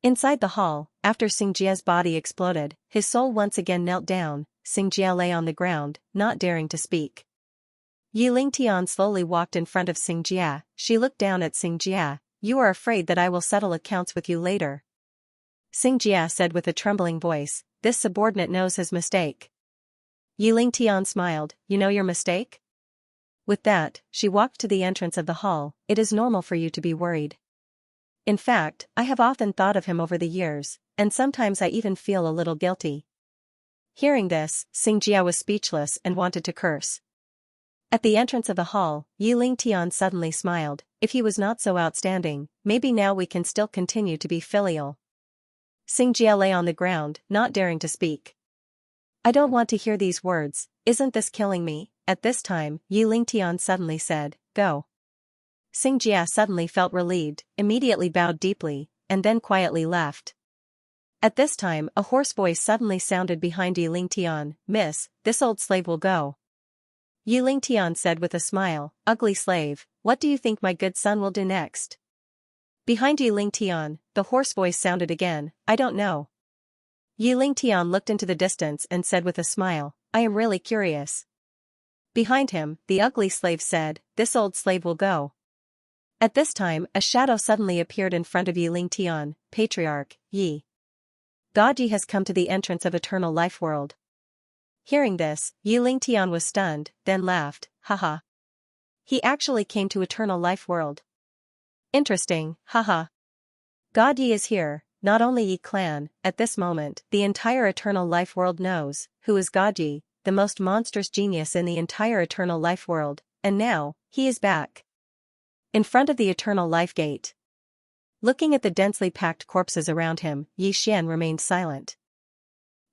Inside the hall, after Xianxia's body exploded, his soul once again knelt down. Xianxia lay on the ground, not daring to speak. Yi Lingtian slowly walked in front of Xianxia. She looked down at Xianxia. You are afraid that I will settle accounts with you later. Xianxia said with a trembling voice, this subordinate knows his mistake. Yi Lingtian smiled, you know your mistake? With that, she walked to the entrance of the hall. It is normal for you to be worried. In fact, I have often thought of him over the years, and sometimes I even feel a little guilty. Hearing this, Xianxia was speechless and wanted to curse. At the entrance of the hall, Yi Lingtian suddenly smiled. If he was not so outstanding, maybe now we can still continue to be filial. Xianxia lay on the ground, not daring to speak. I don't want to hear these words, isn't this killing me? At this time, Yi Lingtian suddenly said, go. Xianxia suddenly felt relieved, immediately bowed deeply, and then quietly left. At this time, a hoarse voice suddenly sounded behind Yi Lingtian. Miss, this old slave will go. Yi Lingtian said with a smile, ugly slave, what do you think my good son will do next? Behind Yi Lingtian, the hoarse voice sounded again, I don't know. Yi Lingtian looked into the distance and said with a smile, I am really curious. Behind him, the ugly slave said, this old slave will go. At this time, a shadow suddenly appeared in front of Yi Lingtian. Patriarch, Yi. God Yi has come to the entrance of eternal life world. Hearing this, Yi Lingtian was stunned, then laughed, haha. He actually came to eternal life world. Interesting, haha. God Yi is here, not only Yi clan. At this moment, the entire eternal life world knows who is God Yi, the most monstrous genius in the entire eternal life world, and now, he is back. In front of the eternal life gate. Looking at the densely packed corpses around him, Yi Xian remained silent.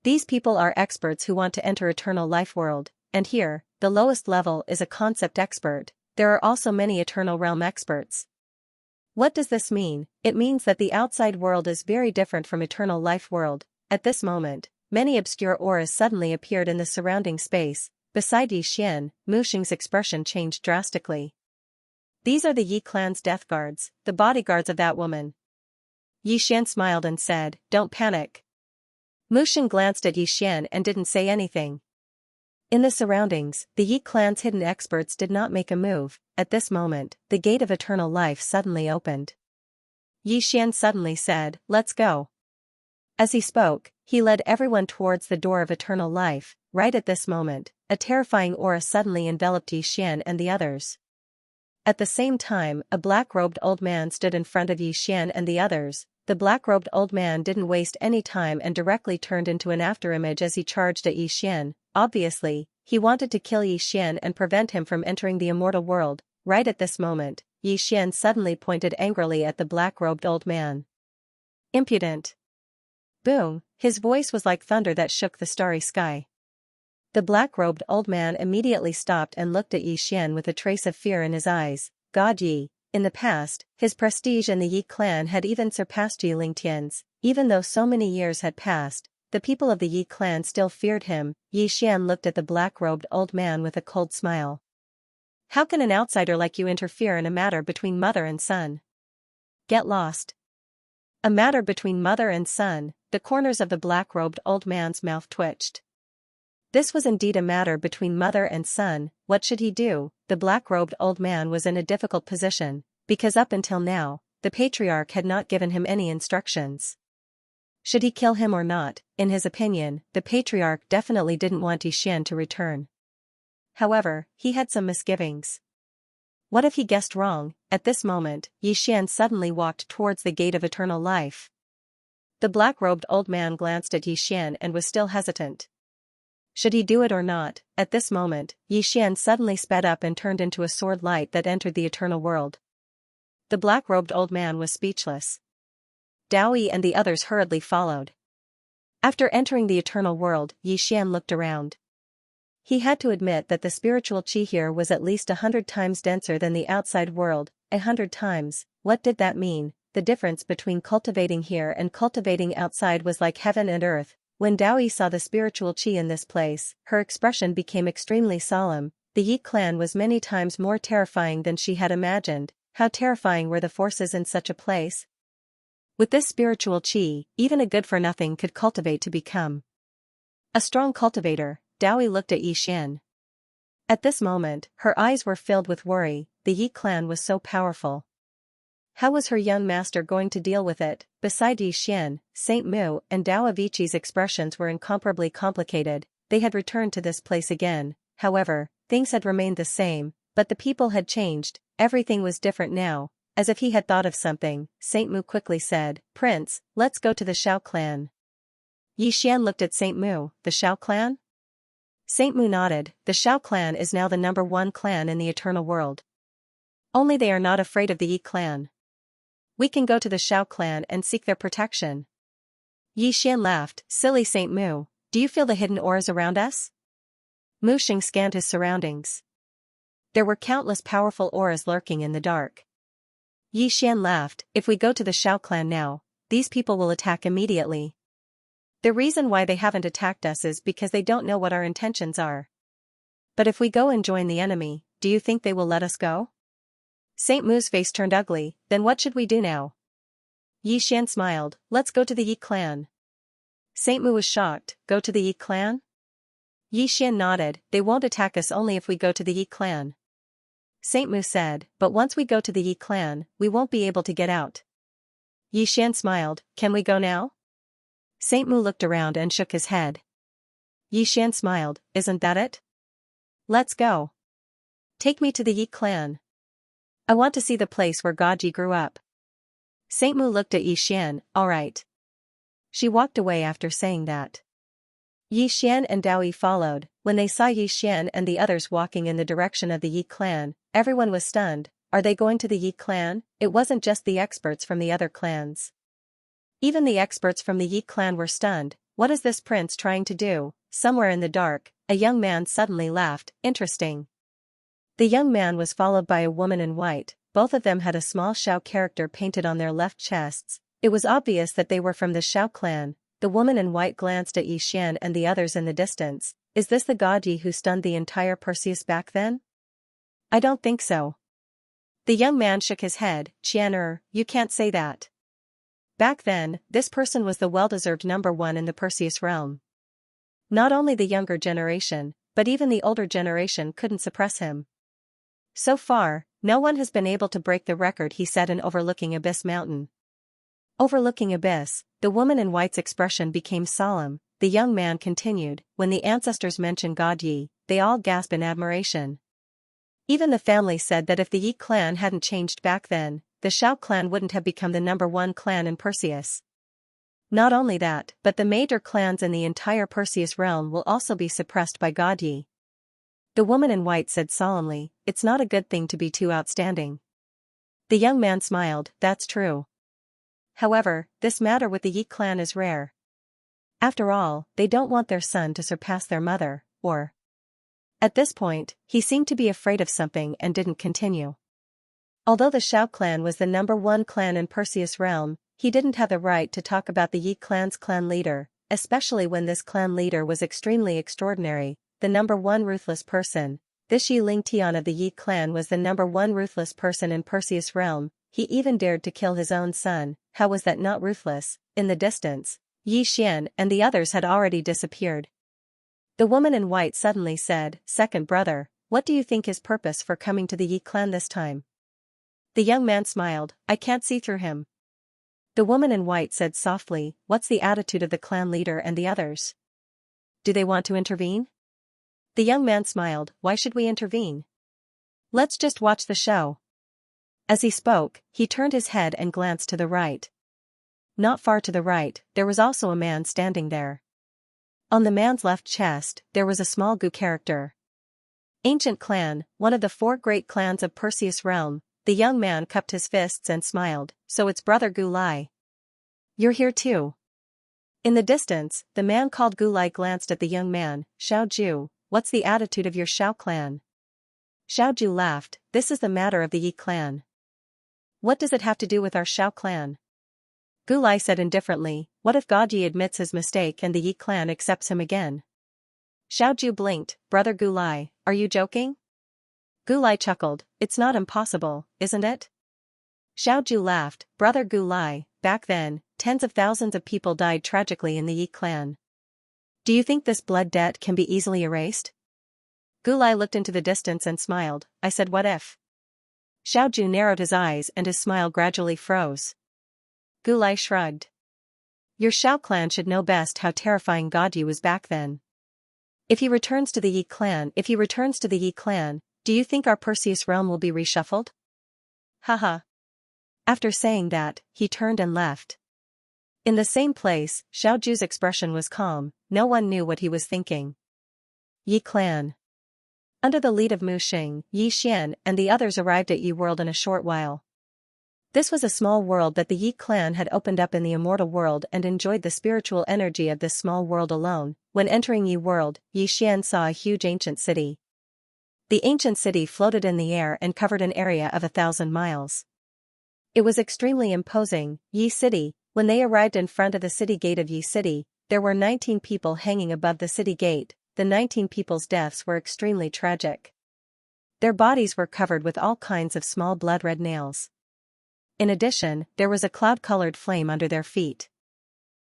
These people are experts who want to enter eternal life world, and here, the lowest level is a concept expert. There are also many eternal realm experts. What does this mean? It means that the outside world is very different from eternal life world. At this moment, many obscure auras suddenly appeared in the surrounding space. Beside Yi Xian, Mu Xing's expression changed drastically. These are the Yi clan's death guards, the bodyguards of that woman. Yi Xian smiled and said, don't panic. Mu Xing glanced at Yi Xian and didn't say anything. In the surroundings, the Yi clan's hidden experts did not make a move. At this moment, the gate of eternal life suddenly opened. Yi Xian suddenly said, let's go. As he spoke, he led everyone towards the door of eternal life. Right at this moment, a terrifying aura suddenly enveloped Yi Xian and the others. At the same time, a black-robed old man stood in front of Yi Xian and the others. The black-robed old man didn't waste any time and directly turned into an afterimage as he charged at Yi Xian. Obviously, he wanted to kill Yi Xian and prevent him from entering the immortal world. Right at this moment, Yi Xian suddenly pointed angrily at the black-robed old man. Impudent. Boom, his voice was like thunder that shook the starry sky. The black-robed old man immediately stopped and looked at Yi Xian with a trace of fear in his eyes. God Yi. In the past, his prestige in the Yi clan had even surpassed Yi Lingtian's. Even though so many years had passed, the people of the Yi clan still feared him. Yi Xian looked at the black-robed old man with a cold smile. How can an outsider like you interfere in a matter between mother and son? Get lost. A matter between mother and son. The corners of the black-robed old man's mouth twitched. This was indeed a matter between mother and son. What should he do? The black-robed old man was in a difficult position, because up until now, the patriarch had not given him any instructions. Should he kill him or not? In his opinion, the patriarch definitely didn't want Xian to return. However, he had some misgivings. What if he guessed wrong? At this moment, Xian suddenly walked towards the gate of eternal life. The black-robed old man glanced at Xian and was still hesitant. Should he do it or not? At this moment, Xian suddenly sped up and turned into a sword light that entered the eternal world. The black-robed old man was speechless. Daoyi and the others hurriedly followed. After entering the eternal world, Xian looked around. He had to admit that the spiritual qi here was at least 100 times denser than the outside world. 100 times. What did that mean? The difference between cultivating here and cultivating outside was like heaven and earth. When Daoyi saw the spiritual qi in this place, her expression became extremely solemn. The Yi clan was many times more terrifying than she had imagined. How terrifying were the forces in such a place? With this spiritual qi, even a good-for-nothing could cultivate to become a strong cultivator. Daoyi looked at Xian. At this moment, her eyes were filled with worry. The Yi clan was so powerful. How was her young master going to deal with it? Beside Xian, Saint Mu and Dao Avicii's expressions were incomparably complicated. They had returned to this place again. However, things had remained the same, but the people had changed. Everything was different now. As if he had thought of something, Saint Mu quickly said, "Prince, let's go to the Xiao clan." Xian looked at Saint Mu. The Xiao clan? Saint Mu nodded. The Xiao clan is now the #1 clan in the eternal world. Only they are not afraid of the Yi clan. We can go to the Xiao clan and seek their protection. Xian laughed. Silly Saint Mu, do you feel the hidden auras around us? Mu Xing scanned his surroundings. There were countless powerful auras lurking in the dark. Xian laughed. If we go to the Xiao clan now, these people will attack immediately. The reason why they haven't attacked us is because they don't know what our intentions are. But if we go and join the enemy, do you think they will let us go? Saint Mu's face turned ugly. Then what should we do now? Xian smiled. Let's go to the Yi clan. Saint Mu was shocked. Go to the Yi clan? Xian nodded. They won't attack us only if we go to the Yi clan. Saint Mu said, but once we go to the Yi clan, we won't be able to get out. Xian smiled. Can we go now? Saint Mu looked around and shook his head. Xian smiled. Isn't that it? Let's go. Take me to the Yi clan. I want to see the place where Gaji grew up. Saint Mu looked at Xian. All right. She walked away after saying that. Xian and Daoyi followed. When they saw Xian and the others walking in the direction of the Yi clan, everyone was stunned. Are they going to the Yi clan? It wasn't just the experts from the other clans. Even the experts from the Yi clan were stunned. What is this prince trying to do? Somewhere in the dark, a young man suddenly laughed. Interesting. The young man was followed by a woman in white. Both of them had a small Xiao character painted on their left chests. It was obvious that they were from the Xiao clan. The woman in white glanced at Xian and the others in the distance. Is this the Gaji who stunned the entire Perseus back then? I don't think so. The young man shook his head. Qian, you can't say that. Back then, this person was the well-deserved #1 in the Perseus realm. Not only the younger generation, but even the older generation couldn't suppress him. So far, no one has been able to break the record, he said in Overlooking Abyss Mountain. Overlooking Abyss, the woman in white's expression became solemn. The young man continued, when the ancestors mentioned Gaji, they all gasped in admiration. Even the family said that if the Yi clan hadn't changed back then, the Xiao clan wouldn't have become the #1 clan in Perseus. Not only that, but the major clans in the entire Perseus realm will also be suppressed by Gaji. The woman in white said solemnly, it's not a good thing to be too outstanding. The young man smiled, that's true. However, this matter with the Yi clan is rare. After all, they don't want their son to surpass their mother, or... At this point, he seemed to be afraid of something and didn't continue. Although the Xiao clan was the #1 clan in Perseus realm, he didn't have the right to talk about the Yi clan's clan leader, especially when this clan leader was extremely extraordinary, the #1 ruthless person. This Yi Ling Tian of the Yi clan was the #1 ruthless person in Perseus realm. He even dared to kill his own son. how was that not ruthless? In the distance, Yi Xian and the others had already disappeared. The woman in white suddenly said, "Second brother, what do you think his purpose for coming to the Yi clan this time?" The young man smiled, "I can't see through him." The woman in white said softly, "What's the attitude of the clan leader and the others? Do they want to intervene?" The young man smiled, "Why should we intervene? Let's just watch the show." As he spoke, he turned his head and glanced to the right. Not far to the right, there was also a man standing there. On the man's left chest, there was a small Gu character. Ancient clan, one of the 4 great clans of Perseus realm. The young man cupped his fists and smiled, "So it's brother Gu Lai. You're here too." In the distance, the man called Gu Lai glanced at the young man. "Xiao Ju, what's the attitude of your Xiao clan?" Xiao Ju laughed, "This is the matter of the Yi clan. What does it have to do with our Xiao clan?" Gu Lai said indifferently, "What if God Yi admits his mistake and the Yi clan accepts him again?" Xiao Ju blinked, "Brother Gu Lai, are you joking?" Gu Lai chuckled, "It's not impossible, isn't it?" Xiao Ju laughed, "Brother Gu Lai, back then, tens of thousands of people died tragically in the Yi clan. Do you think this blood debt can be easily erased?" Gu Lai looked into the distance and smiled, "I said what if?" Xiao Ju narrowed his eyes and his smile gradually froze. Gu Lai shrugged. "Your Xiao clan should know best how terrifying God Yi was back then. If he returns to the Yi clan, do you think our Perseus realm will be reshuffled?" Haha. After saying that, he turned and left. In the same place, Xiao Ju's expression was calm, no one knew what he was thinking. Yi clan. Under the lead of Mu Xing, Yi Xian and the others arrived at Yi world in a short while. This was a small world that the Yi clan had opened up in the immortal world and enjoyed the spiritual energy of this small world alone. When entering Yi world, Yi Xian saw a huge ancient city. The ancient city floated in the air and covered an area of 1,000 miles. It was extremely imposing. Yi City. When they arrived in front of the city gate of Yi City, there were 19 people hanging above the city gate. The 19 people's deaths were extremely tragic. Their bodies were covered with all kinds of small blood-red nails. In addition, there was a cloud-colored flame under their feet.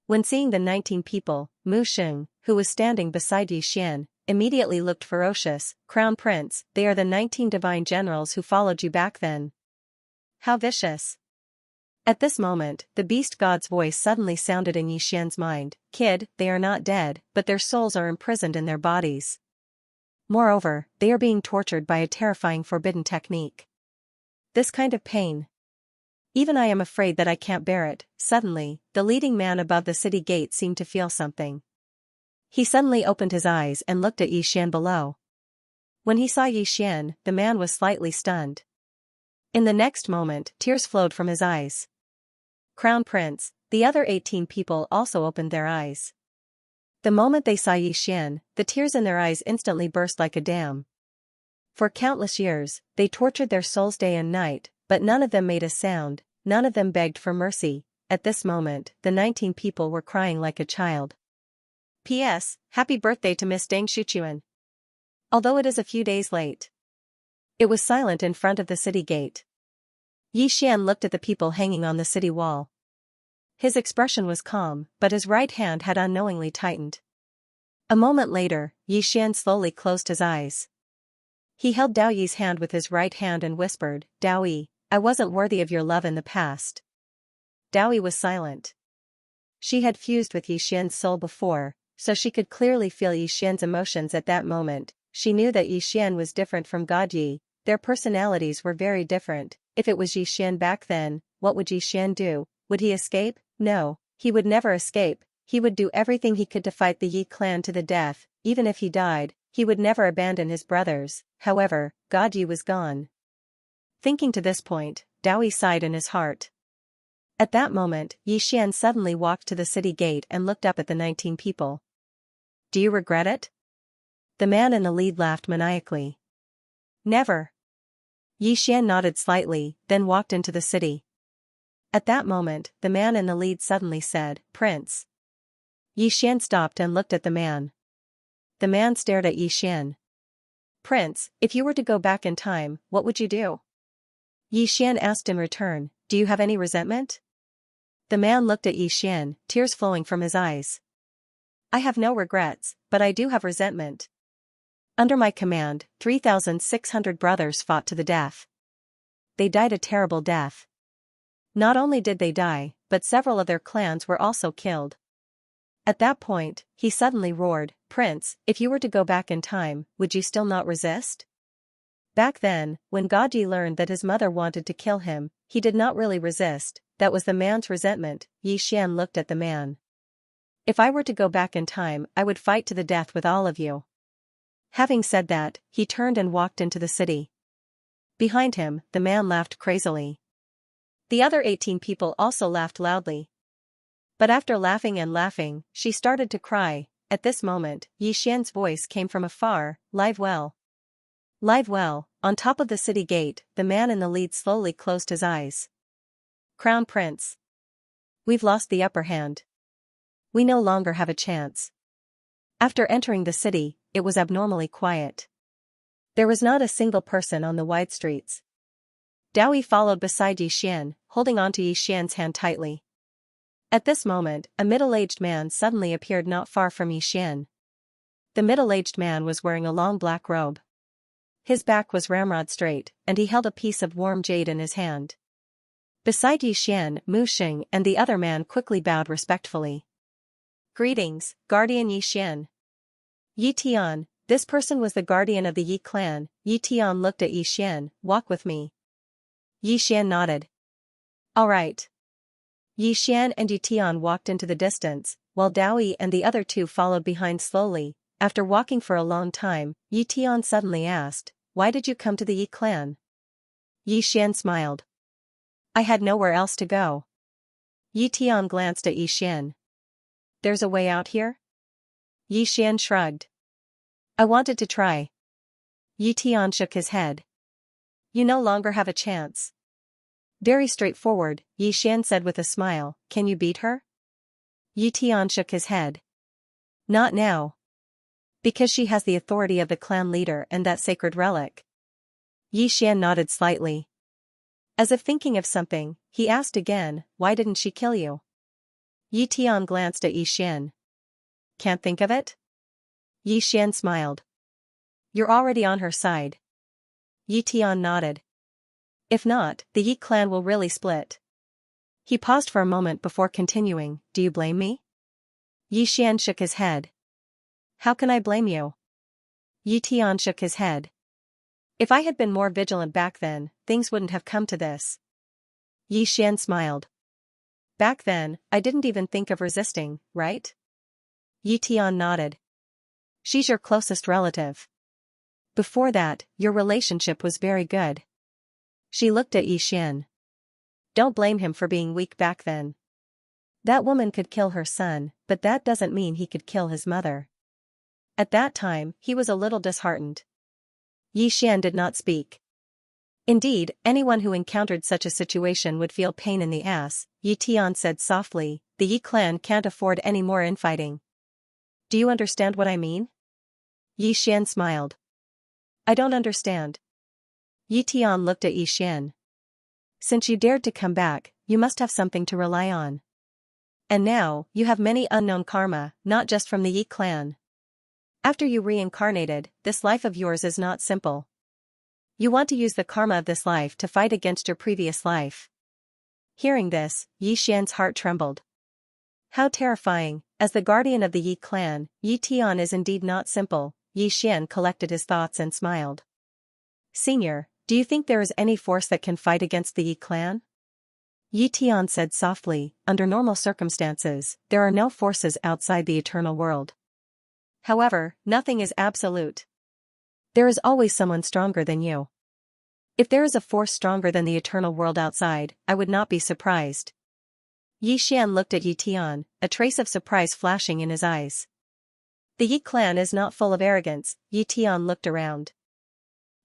When seeing the 19 people, Mu Xing, who was standing beside Yi Xian, immediately looked ferocious. "Crown Prince, they are the 19 divine generals who followed you back then. How vicious." At this moment, the beast god's voice suddenly sounded in Yi Xian's mind, "Kid, they are not dead, but their souls are imprisoned in their bodies. Moreover, they are being tortured by a terrifying forbidden technique. This kind of pain. Even I am afraid that I can't bear it." Suddenly, the leading man above the city gate seemed to feel something. He suddenly opened his eyes and looked at Yi Xian below. When he saw Yi Xian, the man was slightly stunned. In the next moment, tears flowed from his eyes. "Crown Prince," the other 18 people also opened their eyes. The moment they saw Yi Xian, the tears in their eyes instantly burst like a dam. For countless years, they tortured their souls day and night, but none of them made a sound, none of them begged for mercy. At this moment, the 19 people were crying like a child. P.S. Happy birthday to Miss Deng Shuchuan. Although it is a few days late. It was silent in front of the city gate. Yi Xian looked at the people hanging on the city wall. His expression was calm, but his right hand had unknowingly tightened. A moment later, Yi Xian slowly closed his eyes. He held Dao Yi's hand with his right hand and whispered, "Dao Yi, I wasn't worthy of your love in the past." Dao Yi was silent. She had fused with Yi Xian's soul before, so she could clearly feel Yi Xian's emotions at that moment. She knew that Yi Xian was different from God Yi. Their personalities were very different. If it was Yi Xian back then, what would Yi Xian do? Would he escape? No, he would never escape. He would do everything he could to fight the Yi clan to the death. Even if he died, he would never abandon his brothers. However, God Yi was gone. Thinking to this point, Dao Yi sighed in his heart. At that moment, Yi Xian suddenly walked to the city gate and looked up at the 19 people. "Do you regret it?" The man in the lead laughed maniacally. "Never." Yi Xian nodded slightly, then walked into the city. At that moment, the man in the lead suddenly said, "Prince." Yi Xian stopped and looked at the man. The man stared at Yi Xian. "Prince, if you were to go back in time, what would you do?" Yi Xian asked in return, "Do you have any resentment?" The man looked at Yi Xian, tears flowing from his eyes. I have no regrets, but I do have resentment. Under my command, 3,600 brothers fought to the death. They died a terrible death. Not only did they die, but several of their clans were also killed. At that point, he suddenly roared, Prince, if you were to go back in time, would you still not resist? Back then, when Gaji learned that his mother wanted to kill him, he did not really resist. That was the man's resentment. Yi Xian looked at the man. If I were to go back in time, I would fight to the death with all of you. Having said that, he turned and walked into the city. Behind him, the man laughed crazily. The other 18 people also laughed loudly. But after laughing and laughing, she started to cry. At this moment, Yi Xian's voice came from afar, Live well. Live well. On top of the city gate, the man in the lead slowly closed his eyes. Crown Prince. We've lost the upper hand. We no longer have a chance. After entering the city, it was abnormally quiet. There was not a single person on the wide streets. Dowie followed beside Yi Xian, holding onto Yi Xian's hand tightly. At this moment, a middle-aged man suddenly appeared not far from Yi Xian. The middle-aged man was wearing a long black robe. His back was ramrod straight, and he held a piece of warm jade in his hand. Beside Yi Xian, Mu Xing and the other man quickly bowed respectfully. Greetings, Guardian Yi Xian. Yi Tian, this person was the guardian of the Yi clan. Yi Tian looked at Yi Xian, walk with me. Yi Xian nodded. All right. Yi Xian and Yi Tian walked into the distance, while Dowie and the other two followed behind slowly. After walking for a long time, Yi Tian suddenly asked, Why did you come to the Yi clan? Yi Xian smiled. I had nowhere else to go. Yi Tian glanced at Yi Xian. There's a way out here? Yi Xian shrugged. I wanted to try. Yi Tian shook his head. You no longer have a chance. Very straightforward, Yi Xian said with a smile, Can you beat her? Yi Tian shook his head. Not now. Because she has the authority of the clan leader and that sacred relic. Yi Xian nodded slightly. As if thinking of something, he asked again, Why didn't she kill you? Yi Tian glanced at Yi Xian. Can't think of it? Yi Xian smiled. You're already on her side. Yi Tian nodded. If not, the Yi clan will really split. He paused for a moment before continuing, Do you blame me? Yi Xian shook his head. How can I blame you? Yi Tian shook his head. If I had been more vigilant back then, things wouldn't have come to this. Yi Xian smiled. Back then, I didn't even think of resisting, right? Yi Tian nodded. She's your closest relative. Before that, your relationship was very good. She looked at Yi Xian. Don't blame him for being weak back then. That woman could kill her son, but that doesn't mean he could kill his mother. At that time, he was a little disheartened. Yi Xian did not speak. Indeed, anyone who encountered such a situation would feel pain in the ass. Yi Tian said softly, The Yi clan can't afford any more infighting. Do you understand what I mean? Yi Xian smiled. I don't understand. Yi Tian looked at Yi Xian. Since you dared to come back, you must have something to rely on. And now, you have many unknown karma, not just from the Yi clan. After you reincarnated, this life of yours is not simple. You want to use the karma of this life to fight against your previous life. Hearing this, Yi Xian's heart trembled. How terrifying, as the guardian of the Yi clan, Yi Tian is indeed not simple. Yi Xian collected his thoughts and smiled. Senior, do you think there is any force that can fight against the Yi clan? Yi Tian said softly, Under normal circumstances, there are no forces outside the eternal world. However, nothing is absolute. There is always someone stronger than you. If there is a force stronger than the eternal world outside, I would not be surprised. Yi Xian looked at Yi Tian, a trace of surprise flashing in his eyes. The Yi clan is not full of arrogance. Yi Tian looked around.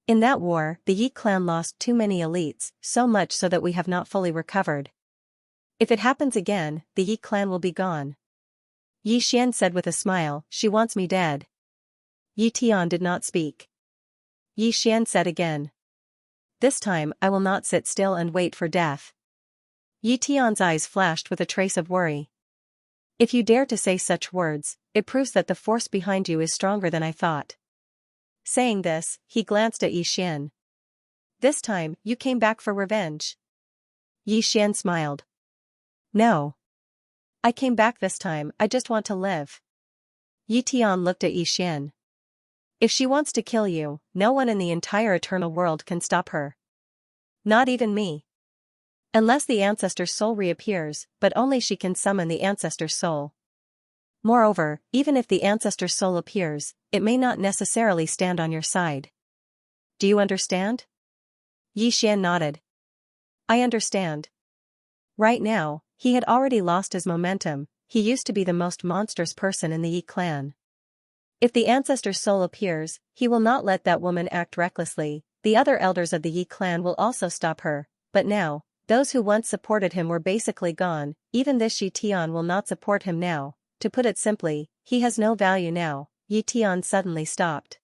In that war, the Yi clan lost too many elites, so much so that we have not fully recovered. If it happens again, the Yi clan will be gone. Yi Xian said with a smile, She wants me dead. Yi Tian did not speak. Yi Xian said again. This time I will not sit still and wait for death. Yi Tian's eyes flashed with a trace of worry. If you dare to say such words, it proves that the force behind you is stronger than I thought. Saying this, he glanced at Yi Xian. This time, you came back for revenge. Yi Xian smiled. No. I came back this time, I just want to live. Yi Tian looked at Yi Xian. If she wants to kill you, no one in the entire eternal world can stop her. Not even me. Unless the ancestor's soul reappears, but only she can summon the ancestor's soul. Moreover, even if the ancestor's soul appears, it may not necessarily stand on your side. Do you understand? Yi Xian nodded. I understand. Right now, he had already lost his momentum. He used to be the most monstrous person in the Yi clan. If the ancestor's soul appears, he will not let that woman act recklessly. The other elders of the Yi clan will also stop her, but now, those who once supported him were basically gone. Even this Yi Tian will not support him now. To put it simply, he has no value now. Yi Tian suddenly stopped.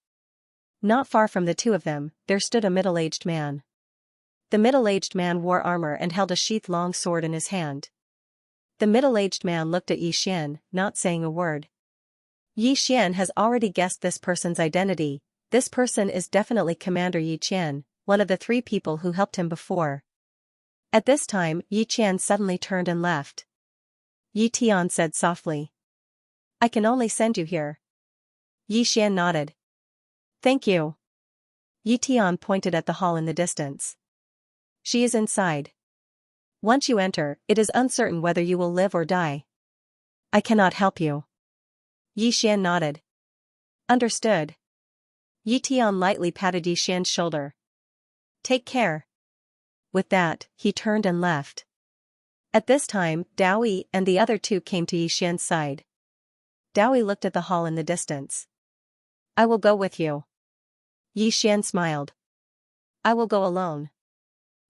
Not far from the two of them, there stood a middle-aged man. The middle-aged man wore armor and held a sheath-long sword in his hand. The middle-aged man looked at Yi Xian, not saying a word. Yi Xian has already guessed this person's identity. This person is definitely Commander Yi Qian, one of the 3 people who helped him before. At this time, Yi Qian suddenly turned and left. Yi Tian said softly. I can only send you here. Yi Xian nodded. Thank you. Yi Tian pointed at the hall in the distance. She is inside. Once you enter, it is uncertain whether you will live or die. I cannot help you. Yi Xian nodded. Understood. Yi Tian lightly patted Yi Xian's shoulder. Take care. With that, he turned and left. At this time, Daoyi and the other 2 came to Yi Xian's side. Daoyi looked at the hall in the distance. I will go with you. Yi Xian smiled. I will go alone.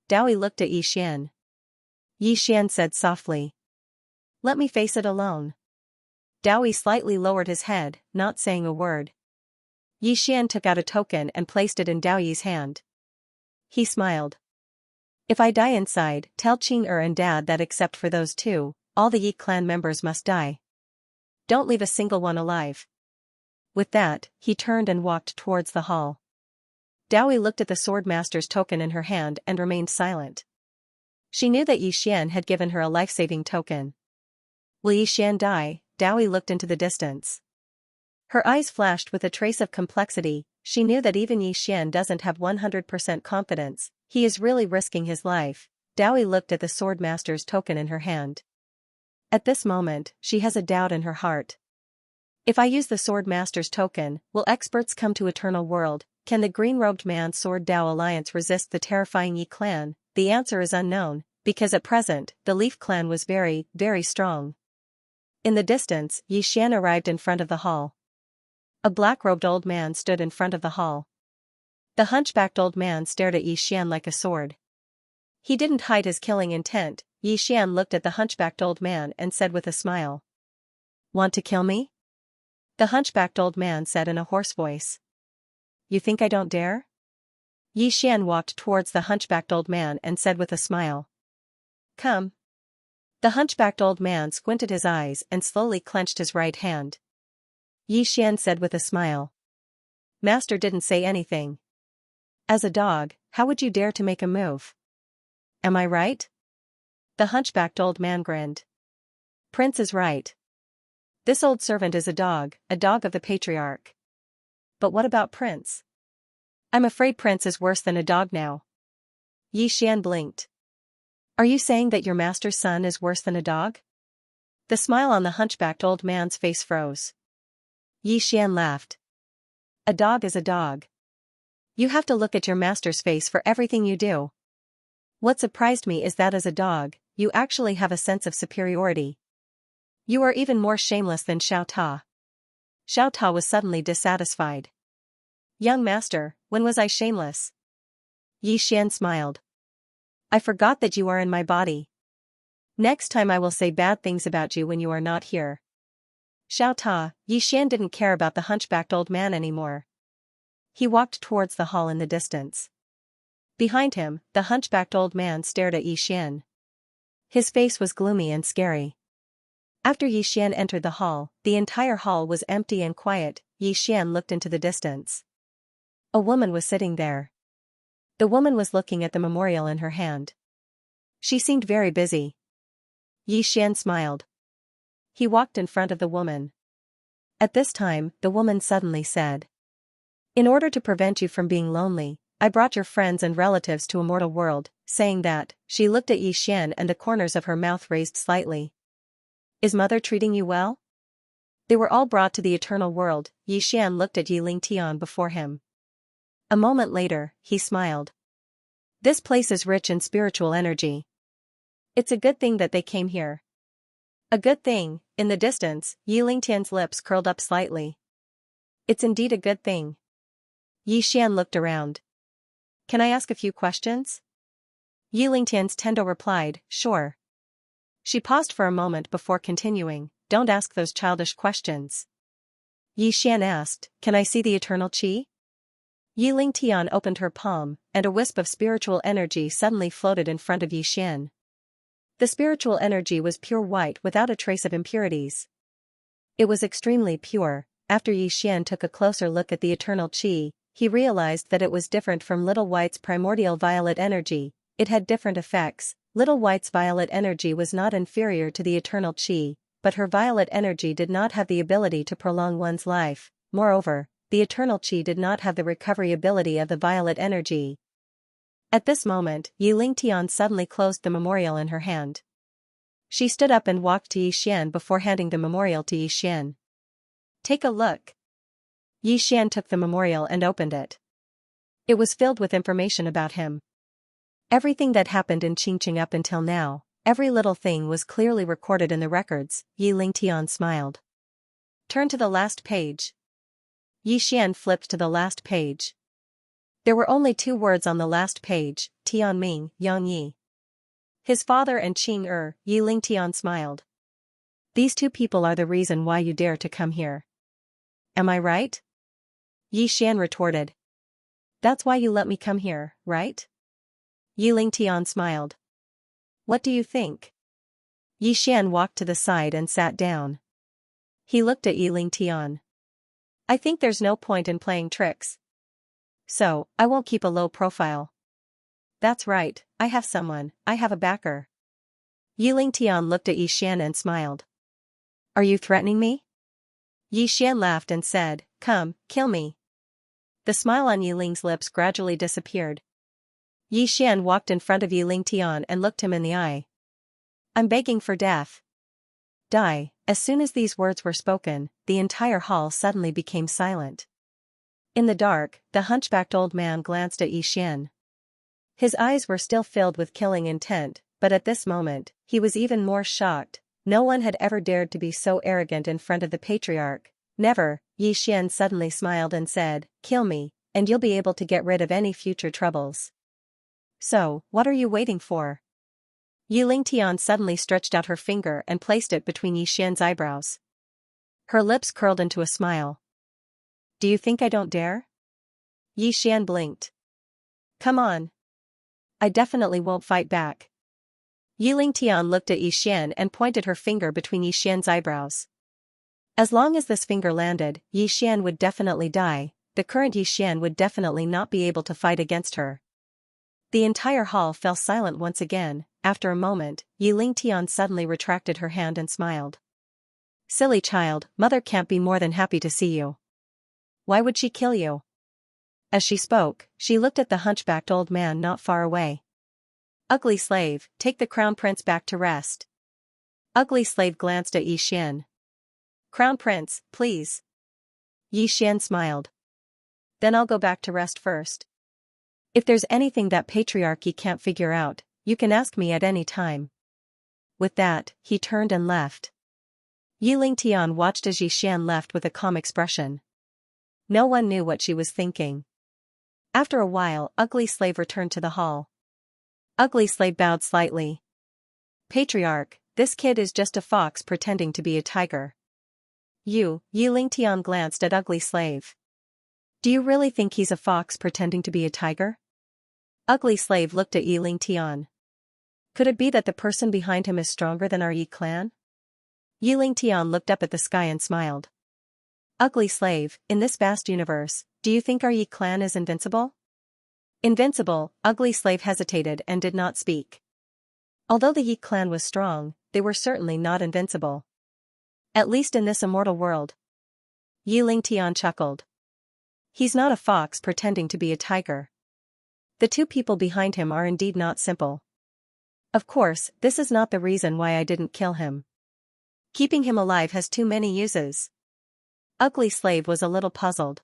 Daoyi looked at Yi Xian. Yi Xian said softly. Let me face it alone. Daoyi slightly lowered his head, not saying a word. Yi Xian took out a token and placed it in Daoyi's hand. He smiled. If I die inside, tell Qing and Dad that except for those 2, all the Yi clan members must die. Don't leave a single one alive. With that, he turned and walked towards the hall. Daoyi looked at the swordmaster's token in her hand and remained silent. She knew that Yi Xian had given her a life-saving token. Will Yi Xian die? Daoyi looked into the distance. Her eyes flashed with a trace of complexity. She knew that even Yi Xian doesn't have 100% confidence. He is really risking his life. Daoyi looked at the swordmaster's token in her hand. At this moment, she has a doubt in her heart. If I use the swordmaster's token, will experts come to Eternal World? Can the green-robed man's Sword Dao Alliance resist the terrifying Yi clan? The answer is unknown, because at present, the Leaf clan was very, very strong. In the distance, Yi Xian arrived in front of the hall. A black-robed old man stood in front of the hall. The hunchbacked old man stared at Yi Xian like a sword. He didn't hide his killing intent. Yi Xian looked at the hunchbacked old man and said with a smile. Want to kill me? The hunchbacked old man said in a hoarse voice. You think I don't dare? Yi Xian walked towards the hunchbacked old man and said with a smile. Come. The hunchbacked old man squinted his eyes and slowly clenched his right hand. Yi Xian said with a smile. Master didn't say anything. As a dog, how would you dare to make a move? Am I right? The hunchbacked old man grinned. Prince is right. This old servant is a dog of the patriarch. But what about Prince? I'm afraid Prince is worse than a dog now. Yi Xian blinked. Are you saying that your master's son is worse than a dog? The smile on the hunchbacked old man's face froze. Yi Xian laughed. A dog is a dog. You have to look at your master's face for everything you do. What surprised me is that as a dog, you actually have a sense of superiority. You are even more shameless than Xiao Ta. Xiao Ta was suddenly dissatisfied. Young master, when was I shameless? Yi Xian smiled. I forgot that you are in my body. Next time I will say bad things about you when you are not here. Xiao Ta, Yi Xian didn't care about the hunchbacked old man anymore. He walked towards the hall in the distance. Behind him, the hunchbacked old man stared at Yi Xian. His face was gloomy and scary. After Yi Xian entered the hall, the entire hall was empty and quiet. Yi Xian looked into the distance. A woman was sitting there. The woman was looking at the memorial in her hand. She seemed very busy. Yi Xian smiled. He walked in front of the woman. At this time, the woman suddenly said, "In order to prevent you from being lonely, I brought your friends and relatives to a mortal world." Saying that, she looked at Yi Xian and the corners of her mouth raised slightly. "Is mother treating you well?" They were all brought to the eternal world. Yi Xian looked at Yi Lingtian before him. A moment later, he smiled. "This place is rich in spiritual energy. It's a good thing that they came here." "A good thing." In the distance, Yi Lingtian's lips curled up slightly. "It's indeed a good thing." Yi Xian looked around. "Can I ask a few questions?" Yi Lingtian's Tendo replied, "Sure." She paused for a moment before continuing, "Don't ask those childish questions." Yi Xian asked, "Can I see the eternal qi?" Yi Lingtian opened her palm, and a wisp of spiritual energy suddenly floated in front of Yi Xian. The spiritual energy was pure white without a trace of impurities. It was extremely pure. After Yi Xian took a closer look at the eternal qi, he realized that it was different from Little White's primordial violet energy. It had different effects. Little White's violet energy was not inferior to the eternal qi, but her violet energy did not have the ability to prolong one's life. Moreover, the eternal qi did not have the recovery ability of the violet energy. At this moment, Yi Lingtian suddenly closed the memorial in her hand. She stood up and walked to Yi Xian before handing the memorial to Yi Xian. "Take a look." Yi Xian took the memorial and opened it. It was filled with information about him. Everything that happened in Xianxia up until now, every little thing was clearly recorded in the records. Yi Lingtian smiled. "Turn to the last page." Yi Xian flipped to the last page. There were only 2 words on the last page, Tianming, Yang Yi. His father and Qing Yi Lingtian smiled. "These 2 people are the reason why you dare to come here. Am I right?" Yi Xian retorted. "That's why you let me come here, right?" Yi Lingtian smiled. "What do you think?" Yi Xian walked to the side and sat down. He looked at Yi Lingtian. "I think there's no point in playing tricks. So, I won't keep a low profile." "That's right, I have someone, I have a backer." Yi Lingtian looked at Yi Xian and smiled. "Are you threatening me?" Yi Xian laughed and said, "Come, kill me." The smile on Yi Ling's lips gradually disappeared. Yi Xian walked in front of Yi Lingtian and looked him in the eye. "I'm begging for death. Die." As soon as these words were spoken, the entire hall suddenly became silent. In the dark, the hunchbacked old man glanced at Yi Xian. His eyes were still filled with killing intent, but at this moment, he was even more shocked. No one had ever dared to be so arrogant in front of the patriarch. "Never." Yi Xian suddenly smiled and said, "Kill me, and you'll be able to get rid of any future troubles." "So, what are you waiting for?" Yi Lingtian suddenly stretched out her finger and placed it between Yi Xian's eyebrows. Her lips curled into a smile. "Do you think I don't dare?" Yi Xian blinked. "Come on. I definitely won't fight back." Yi Lingtian looked at Yi Xian and pointed her finger between Yi Xian's eyebrows. As long as this finger landed, Yi Xian would definitely die. The current Yi Xian would definitely not be able to fight against her. The entire hall fell silent once again. After a moment, Yi Lingtian suddenly retracted her hand and smiled. "Silly child, mother can't be more than happy to see you. Why would she kill you?" As she spoke, she looked at the hunchbacked old man not far away. "Ugly slave, take the crown prince back to rest." Ugly slave glanced at Yi Xian. "Crown prince, please." Yi Xian smiled. "Then I'll go back to rest first. If there's anything that patriarchy can't figure out, you can ask me at any time." With that, he turned and left. Yi Lingtian watched as Yi Xian left with a calm expression. No one knew what she was thinking. After a while, Ugly Slave returned to the hall. Ugly Slave bowed slightly. "Patriarch, this kid is just a fox pretending to be a tiger." Yi Lingtian glanced at Ugly Slave. "Do you really think he's a fox pretending to be a tiger?" Ugly Slave looked at Yi Lingtian. Could it be that the person behind him is stronger than our Yi clan? Yi Lingtian looked up at the sky and smiled. Ugly slave, in this vast universe, do you think our Yi clan is invincible? Invincible, Ugly slave hesitated and did not speak. Although the Yi clan was strong, they were certainly not invincible. At least in this immortal world. Yi Lingtian chuckled. He's not a fox pretending to be a tiger. The two people behind him are indeed not simple. Of course, this is not the reason why I didn't kill him. Keeping him alive has too many uses. Ugly slave was a little puzzled.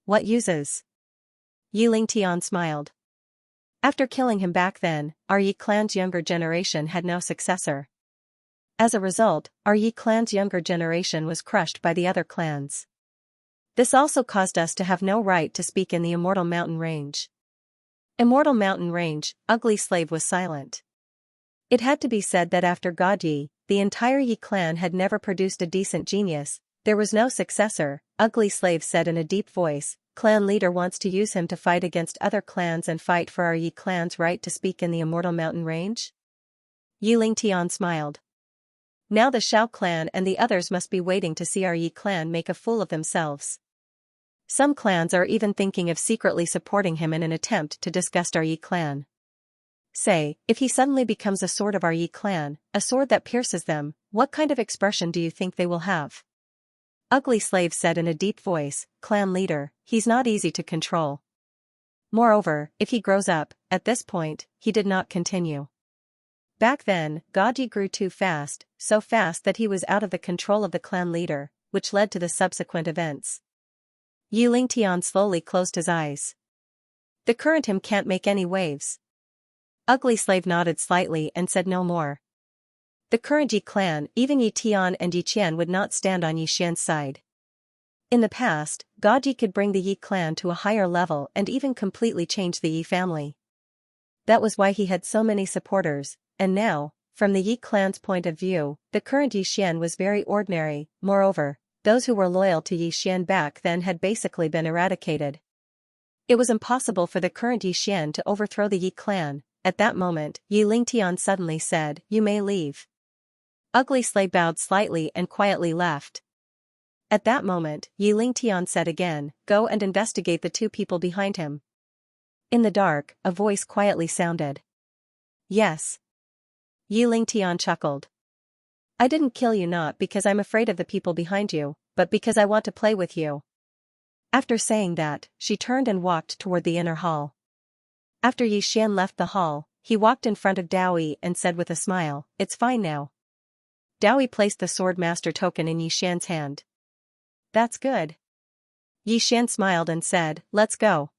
What uses? Yi Lingtian smiled. After killing him back then, our Yi clan's younger generation had no successor. As a result, our Yi clan's younger generation was crushed by the other clans. This also caused us to have no right to speak in the Immortal Mountain Range. Immortal Mountain Range, Ugly slave was silent. It had to be said that after God Yi, the entire Yi clan had never produced a decent genius. There was no successor. Ugly slave said in a deep voice, clan leader wants to use him to fight against other clans and fight for our Yi clan's right to speak in the Immortal Mountain Range? Yi Lingtian smiled. Now the Shao clan and the others must be waiting to see our Yi clan make a fool of themselves. Some clans are even thinking of secretly supporting him in an attempt to disgust our Yi clan. Say, if he suddenly becomes a sword of our Yi clan, a sword that pierces them, what kind of expression do you think they will have? Ugly slave said in a deep voice, clan leader, he's not easy to control. Moreover, if he grows up, at this point, he did not continue. Back then, God Yi grew too fast, so fast that he was out of the control of the clan leader, which led to the subsequent events. Yi Lingtian slowly closed his eyes. The current him can't make any waves. Ugly slave nodded slightly and said no more. The current Yi clan, even Yi Tian and Yi Qian would not stand on Yi Xian's side. In the past, God Yi could bring the Yi clan to a higher level and even completely change the Yi family. That was why he had so many supporters, and now, from the Yi clan's point of view, the current Yi Xian was very ordinary. Moreover, those who were loyal to Yi Xian back then had basically been eradicated. It was impossible for the current Yi Xian to overthrow the Yi clan. At that moment, Yi Lingtian suddenly said, "You may leave." Ugly slave bowed slightly and quietly left. At that moment, Yi Lingtian said again, "Go and investigate the two people behind him." In the dark, a voice quietly sounded. "Yes." Yi Lingtian chuckled. "I didn't kill you not because I'm afraid of the people behind you, but because I want to play with you." After saying that, she turned and walked toward the inner hall. After Yi Xian left the hall, he walked in front of Daoyi and said with a smile, "It's fine now." Daoyi placed the sword master token in Yi Xian's hand. "That's good." Yi Xian smiled and said, "Let's go."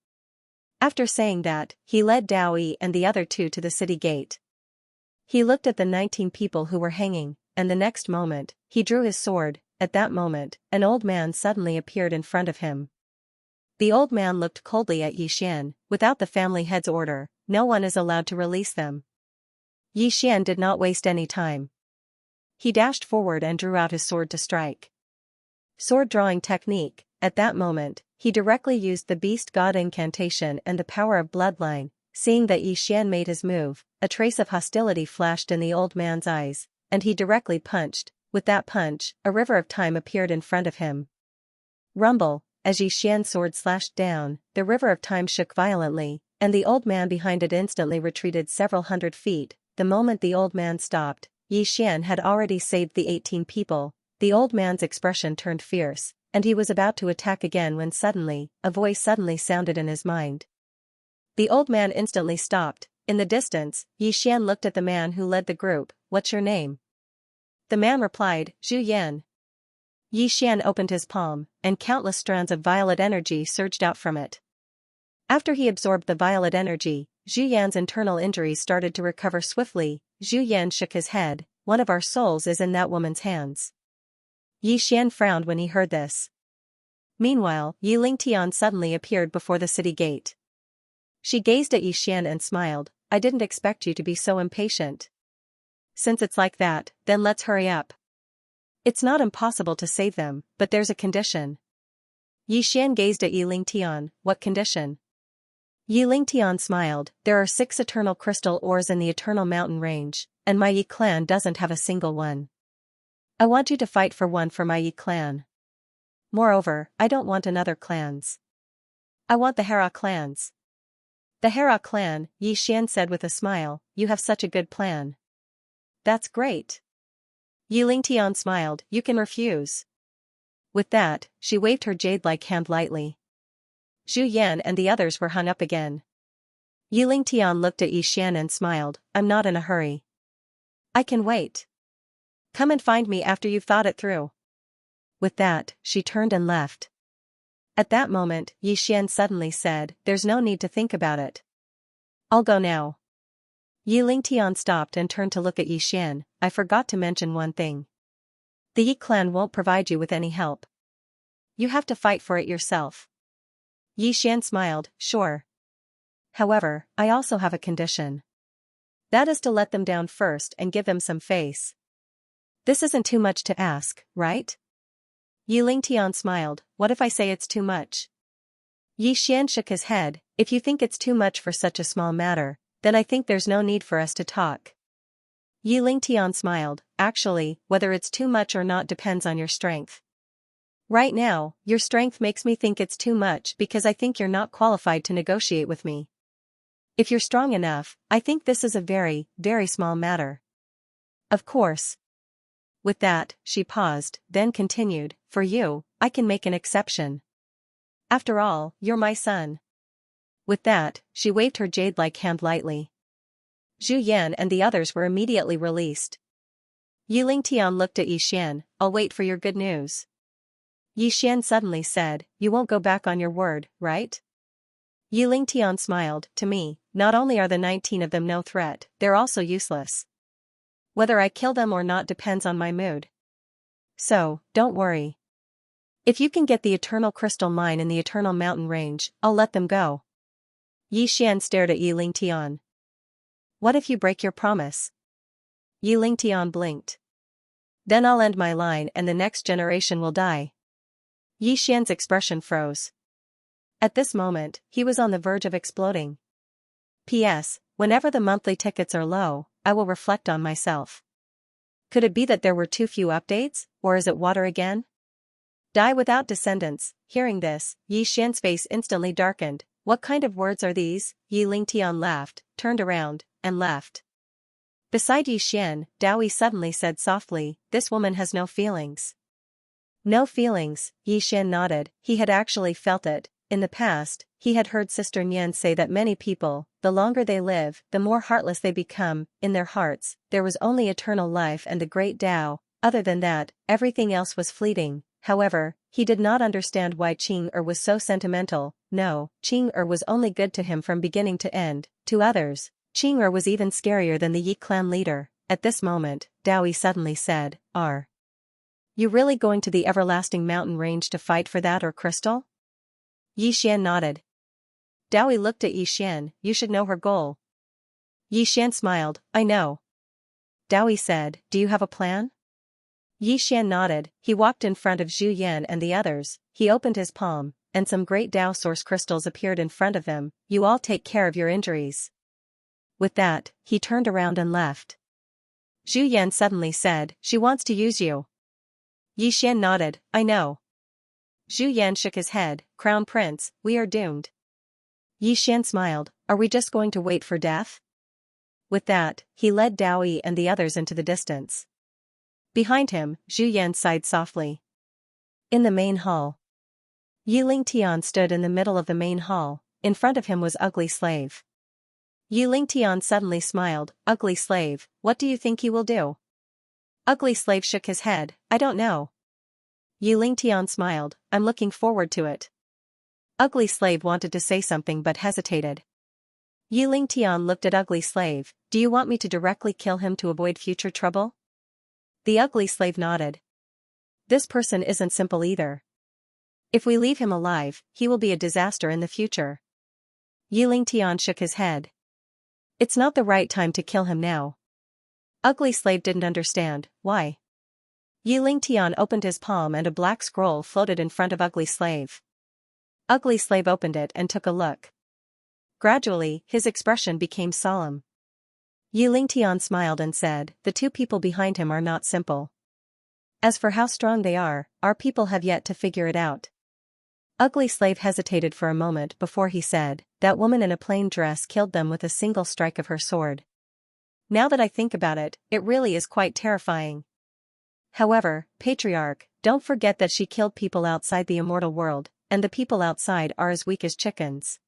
After saying that, he led Daoyi and the other two to the city gate. He looked at the 19 people who were hanging, and the next moment, he drew his sword. At that moment, an old man suddenly appeared in front of him. The old man looked coldly at Yi Xian. Without the family head's order, no one is allowed to release them. Yi Xian did not waste any time. He dashed forward and drew out his sword to strike. Sword drawing technique. At that moment, he directly used the Beast God incantation and the power of bloodline. Seeing that Yi Xian made his move, a trace of hostility flashed in the old man's eyes, and he directly punched. With that punch, a river of time appeared in front of him. Rumble. As Yi Xian's sword slashed down, the river of time shook violently, and the old man behind it instantly retreated several hundred feet. The moment the old man stopped, Yi Xian had already saved the 18 people. The old man's expression turned fierce, and he was about to attack again when suddenly, a voice suddenly sounded in his mind. The old man instantly stopped. In the distance, Yi Xian looked at the man who led the group. "What's your name?" The man replied, "Zhu Yan." Yi Xian opened his palm, and countless strands of violet energy surged out from it. After he absorbed the violet energy, Zhu Yan's internal injuries started to recover swiftly. Zhu Yan shook his head. "One of our souls is in that woman's hands." Yi Xian frowned when he heard this. Meanwhile, Yi Lingtian suddenly appeared before the city gate. She gazed at Yi Xian and smiled. "I didn't expect you to be so impatient. Since it's like that, then let's hurry up. It's not impossible to save them, but there's a condition." Yi Xian gazed at Yi Lingtian. "What condition?" Yi Lingtian smiled, there are 6 eternal crystal ores in the eternal mountain range, and my Yi clan doesn't have a single one. I want you to fight for one for my Yi clan. Moreover, I don't want another clans. I want the Hera clans. The Hera clan, Yi Xian said with a smile, you have such a good plan. That's great. Yi Lingtian smiled, you can refuse. With that, she waved her jade-like hand lightly. Zhu Yan and the others were hung up again. Yi Lingtian looked at Yi Xian and smiled, I'm not in a hurry. I can wait. Come and find me after you've thought it through. With that, she turned and left. At that moment, Yi Xian suddenly said, there's no need to think about it. I'll go now. Yi Lingtian stopped and turned to look at Yi Xian, I forgot to mention one thing. The Yi clan won't provide you with any help. You have to fight for it yourself. Yi Xian smiled, sure. However, I also have a condition. That is to let them down first and give them some face. This isn't too much to ask, right? Yi Lingtian smiled, what if I say it's too much? Yi Xian shook his head, if you think it's too much for such a small matter, then I think there's no need for us to talk. Yi Lingtian smiled, actually, whether it's too much or not depends on your strength. Right now, your strength makes me think it's too much because I think you're not qualified to negotiate with me. If you're strong enough, I think this is a very, very small matter. Of course. With that, she paused, then continued, for you, I can make an exception. After all, you're my son. With that, she waved her jade-like hand lightly. Zhu Yan and the others were immediately released. Yi Lingtian looked at Yi Xian, I'll wait for your good news. Yi Xian suddenly said, you won't go back on your word, right? Yi Lingtian smiled, to me, not only are the 19 of them no threat, they're also useless. Whether I kill them or not depends on my mood. So, don't worry. If you can get the eternal crystal mine in the eternal mountain range, I'll let them go. Yi Xian stared at Yi Lingtian. What if you break your promise? Yi Lingtian blinked. Then I'll end my line and the next generation will die. Yi Xian's expression froze. At this moment, he was on the verge of exploding. P.S. Whenever the monthly tickets are low, I will reflect on myself. Could it be that there were too few updates, or is it water again? Die without descendants. Hearing this, Yi Xian's face instantly darkened. What kind of words are these? Yi Lingtian laughed, turned around, and left. Beside Yi Xian, Daoi suddenly said softly, this woman has no feelings. No feelings, Yi Xian nodded, he had actually felt it. In the past, he had heard Sister Nian say that many people, the longer they live, the more heartless they become. In their hearts, there was only eternal life and the great Tao, other than that, everything else was fleeting. However, he did not understand why Qing was so sentimental. No, Qing was only good to him from beginning to end. To others, Qing was even scarier than the Yi clan leader. At this moment, Daoi suddenly said, Are you really going to the everlasting mountain range to fight for that or crystal? Yi Xian nodded. Daoi looked at Yi Xian, you should know her goal. Yi Xian smiled, I know. Daoi said, do you have a plan? Yi Xian nodded, he walked in front of Zhu Yan and the others, he opened his palm, and some great Tao source crystals appeared in front of him, you all take care of your injuries. With that, he turned around and left. Zhu Yan suddenly said, she wants to use you. Yi Xian nodded, I know. Zhu Yan shook his head, Crown Prince, we are doomed. Yi Xian smiled, are we just going to wait for death? With that, he led Daoi and the others into the distance. Behind him, Zhu Yan sighed softly. In the main hall. Yi Lingtian stood in the middle of the main hall, in front of him was Ugly Slave. Yi Lingtian suddenly smiled, Ugly Slave, what do you think he will do? Ugly Slave shook his head, I don't know. Yi Lingtian smiled, I'm looking forward to it. Ugly Slave wanted to say something but hesitated. Yi Lingtian looked at Ugly Slave, do you want me to directly kill him to avoid future trouble? The Ugly Slave nodded. This person isn't simple either. If we leave him alive, he will be a disaster in the future. Yi Lingtian shook his head. It's not the right time to kill him now. Ugly Slave didn't understand, why? Yi Lingtian opened his palm and a black scroll floated in front of Ugly Slave. Ugly Slave opened it and took a look. Gradually, his expression became solemn. Yi Lingtian smiled and said, the two people behind him are not simple. As for how strong they are, our people have yet to figure it out. Ugly Slave hesitated for a moment before he said, that woman in a plain dress killed them with a single strike of her sword. Now that I think about it, it really is quite terrifying. However, Patriarch, don't forget that she killed people outside the immortal world, and the people outside are as weak as chickens.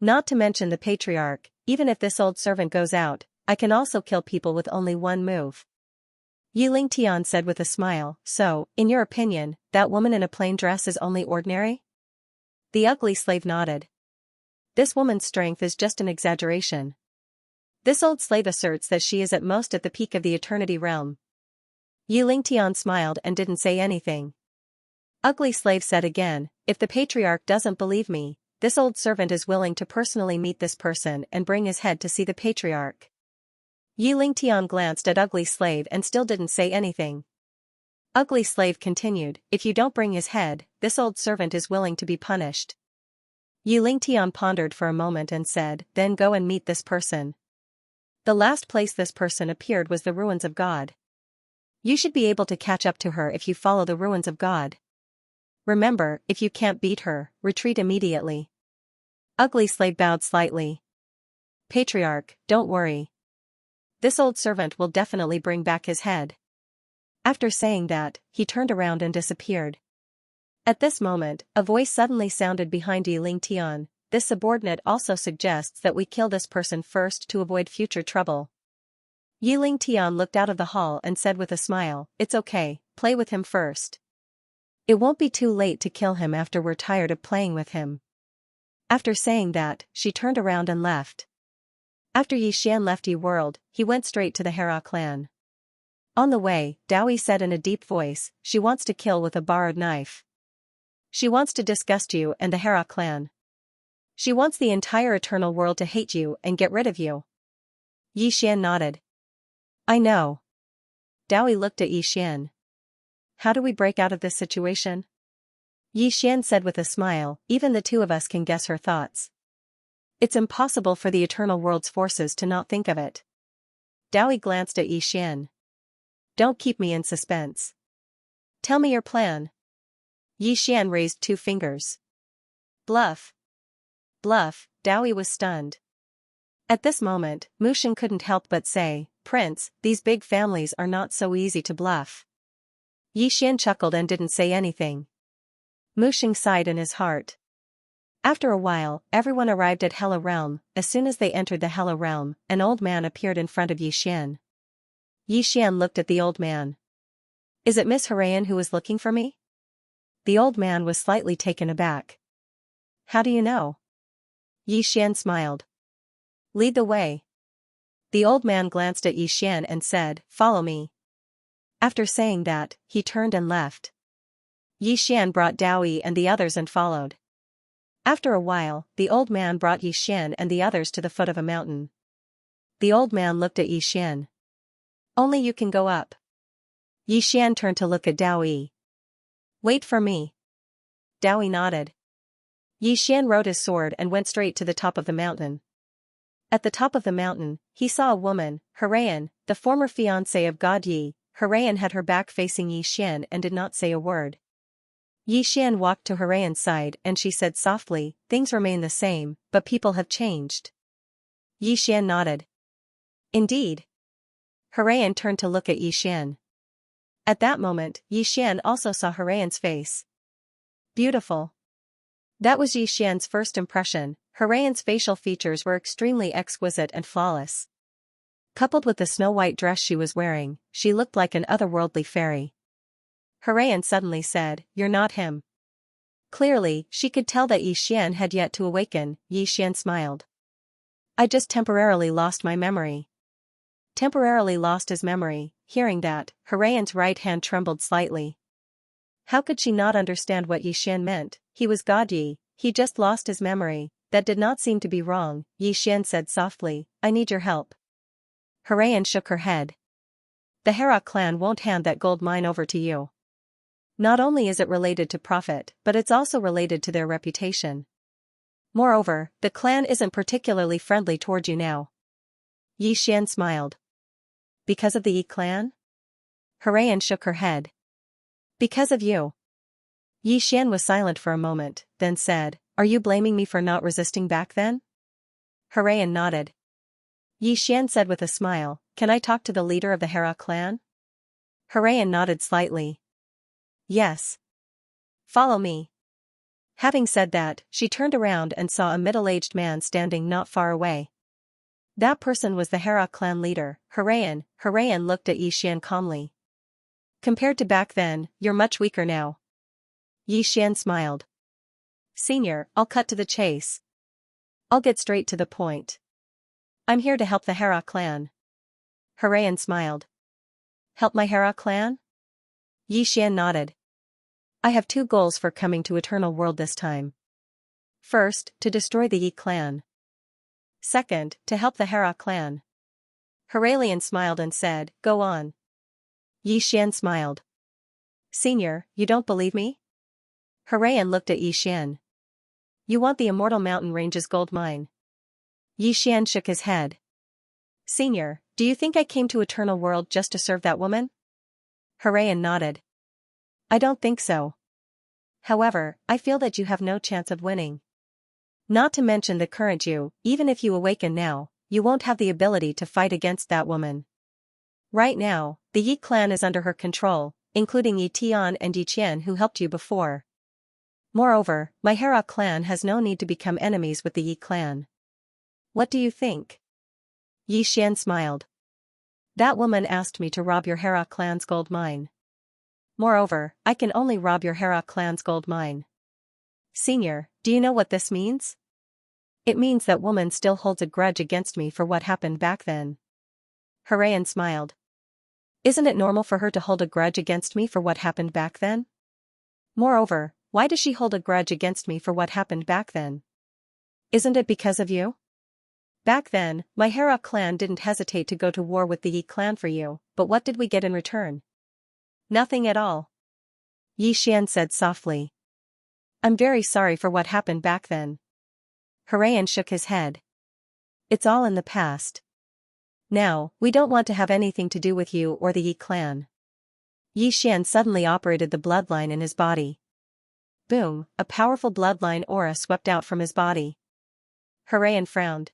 Not to mention the Patriarch, even if this old servant goes out, I can also kill people with only one move. Yi Lingtian said with a smile, so, in your opinion, that woman in a plain dress is only ordinary? The Ugly Slave nodded. This woman's strength is just an exaggeration. This old slave asserts that she is at most at the peak of the eternity realm. Yi Lingtian smiled and didn't say anything. Ugly Slave said again, if the Patriarch doesn't believe me, this old servant is willing to personally meet this person and bring his head to see the Patriarch. Yi Lingtian glanced at Ugly Slave and still didn't say anything. Ugly Slave continued, if you don't bring his head, this old servant is willing to be punished. Yi Lingtian pondered for a moment and said, then go and meet this person. The last place this person appeared was the ruins of God. You should be able to catch up to her if you follow the ruins of God. Remember, if you can't beat her, retreat immediately. Ugly Slave bowed slightly. Patriarch, don't worry. This old servant will definitely bring back his head. After saying that, he turned around and disappeared. At this moment, a voice suddenly sounded behind Yi Lingtian. This subordinate also suggests that we kill this person first to avoid future trouble. Yi Lingtian looked out of the hall and said with a smile, it's okay, play with him first. It won't be too late to kill him after we're tired of playing with him. After saying that, she turned around and left. After Yi Xian left Yi World, he went straight to the Hera clan. On the way, Dowie said in a deep voice, she wants to kill with a borrowed knife. She wants to disgust you and the Hera clan. She wants the entire eternal world to hate you and get rid of you. Yi Xian nodded. I know. Dowie looked at Yi Xian. How do we break out of this situation? Yi Xian said with a smile, even the two of us can guess her thoughts. It's impossible for the eternal world's forces to not think of it. Dowie glanced at Yi Xian. Don't keep me in suspense. Tell me your plan. Yi Xian raised two fingers. Bluff. Bluff, Dowie was stunned. At this moment, Mushin couldn't help but say, Prince, these big families are not so easy to bluff. Yi Xian chuckled and didn't say anything. Mushin sighed in his heart. After a while, everyone arrived at Hella Realm. As soon as they entered the Hella Realm, an old man appeared in front of Yi Xian. Yi Xian looked at the old man. Is it Miss Harayan who is looking for me? The old man was slightly taken aback. How do you know? Yi Xian smiled. Lead the way. The old man glanced at Yi Xian and said, follow me. After saying that, he turned and left. Yi Xian brought Dowie and the others and followed. After a while, the old man brought Yi Xian and the others to the foot of a mountain. The old man looked at Yi Xian. Only you can go up. Yi Xian turned to look at Dowie. Wait for me. Dowie nodded. Yi Xian rode his sword and went straight to the top of the mountain. At the top of the mountain, he saw a woman, Harayan, the former fiancée of God Yi. Harayan had her back facing Yi Xian and did not say a word. Yi Xian walked to Harayan's side and she said softly, things remain the same, but people have changed. Yi Xian nodded. Indeed. Harayan turned to look at Yi Xian. At that moment, Yi Xian also saw Harayan's face. Beautiful. That was Yi Xian's first impression. Harayan's facial features were extremely exquisite and flawless. Coupled with the snow-white dress she was wearing, she looked like an otherworldly fairy. Harayan suddenly said, you're not him. Clearly, she could tell that Yi Xian had yet to awaken. Yi Xian smiled. I just temporarily lost my memory. Temporarily lost his memory. Hearing that, Harayan's right hand trembled slightly. How could she not understand what Yi Xian meant? He was God Yi, he just lost his memory. That did not seem to be wrong. Yi Xian said softly, I need your help. Harayan shook her head. The Hera clan won't hand that gold mine over to you. Not only is it related to profit, but it's also related to their reputation. Moreover, the clan isn't particularly friendly toward you now. Xian smiled. Because of the Yi clan? Harayan shook her head. Because of you. Xian was silent for a moment, then said, Are you blaming me for not resisting back then? Harayan nodded. Xian said with a smile, Can I talk to the leader of the Hera clan? Harayan nodded slightly. Yes. Follow me. Having said that, she turned around and saw a middle-aged man standing not far away. That person was the Hera clan leader, Harayan. Harayan looked at Xian calmly. Compared to back then, you're much weaker now. Xian smiled. Senior, I'll cut to the chase. I'll get straight to the point. I'm here to help the Hera clan. Harayan smiled. Help my Hera clan? Xian nodded. I have 2 goals for coming to Eternal World this time. First, to destroy the Yi clan. Second, to help the Hera clan. Harayan smiled and said, Go on. Xian smiled. Senior, you don't believe me? Harayan looked at Xian. You want the Immortal Mountain Range's gold mine? Xian shook his head. Senior, do you think I came to Eternal World just to serve that woman? Harayan nodded. I don't think so. However, I feel that you have no chance of winning. Not to mention the current you, even if you awaken now, you won't have the ability to fight against that woman. Right now, the Yi clan is under her control, including Yi Tian and Yi Qian who helped you before. Moreover, my Hera clan has no need to become enemies with the Yi clan. What do you think? Xian smiled. That woman asked me to rob your Hera clan's gold mine. Moreover, I can only rob your Hera clan's gold mine. Senior, do you know what this means? It means that woman still holds a grudge against me for what happened back then. Harayan smiled. Isn't it normal for her to hold a grudge against me for what happened back then? Moreover, why does she hold a grudge against me for what happened back then? Isn't it because of you? Back then, my Hera clan didn't hesitate to go to war with the Yi clan for you, but what did we get in return? Nothing at all. Xian said softly. I'm very sorry for what happened back then. Harayan shook his head. It's all in the past. Now, we don't want to have anything to do with you or the Yi clan. Xian suddenly operated the bloodline in his body. Boom, a powerful bloodline aura swept out from his body. Harayan frowned.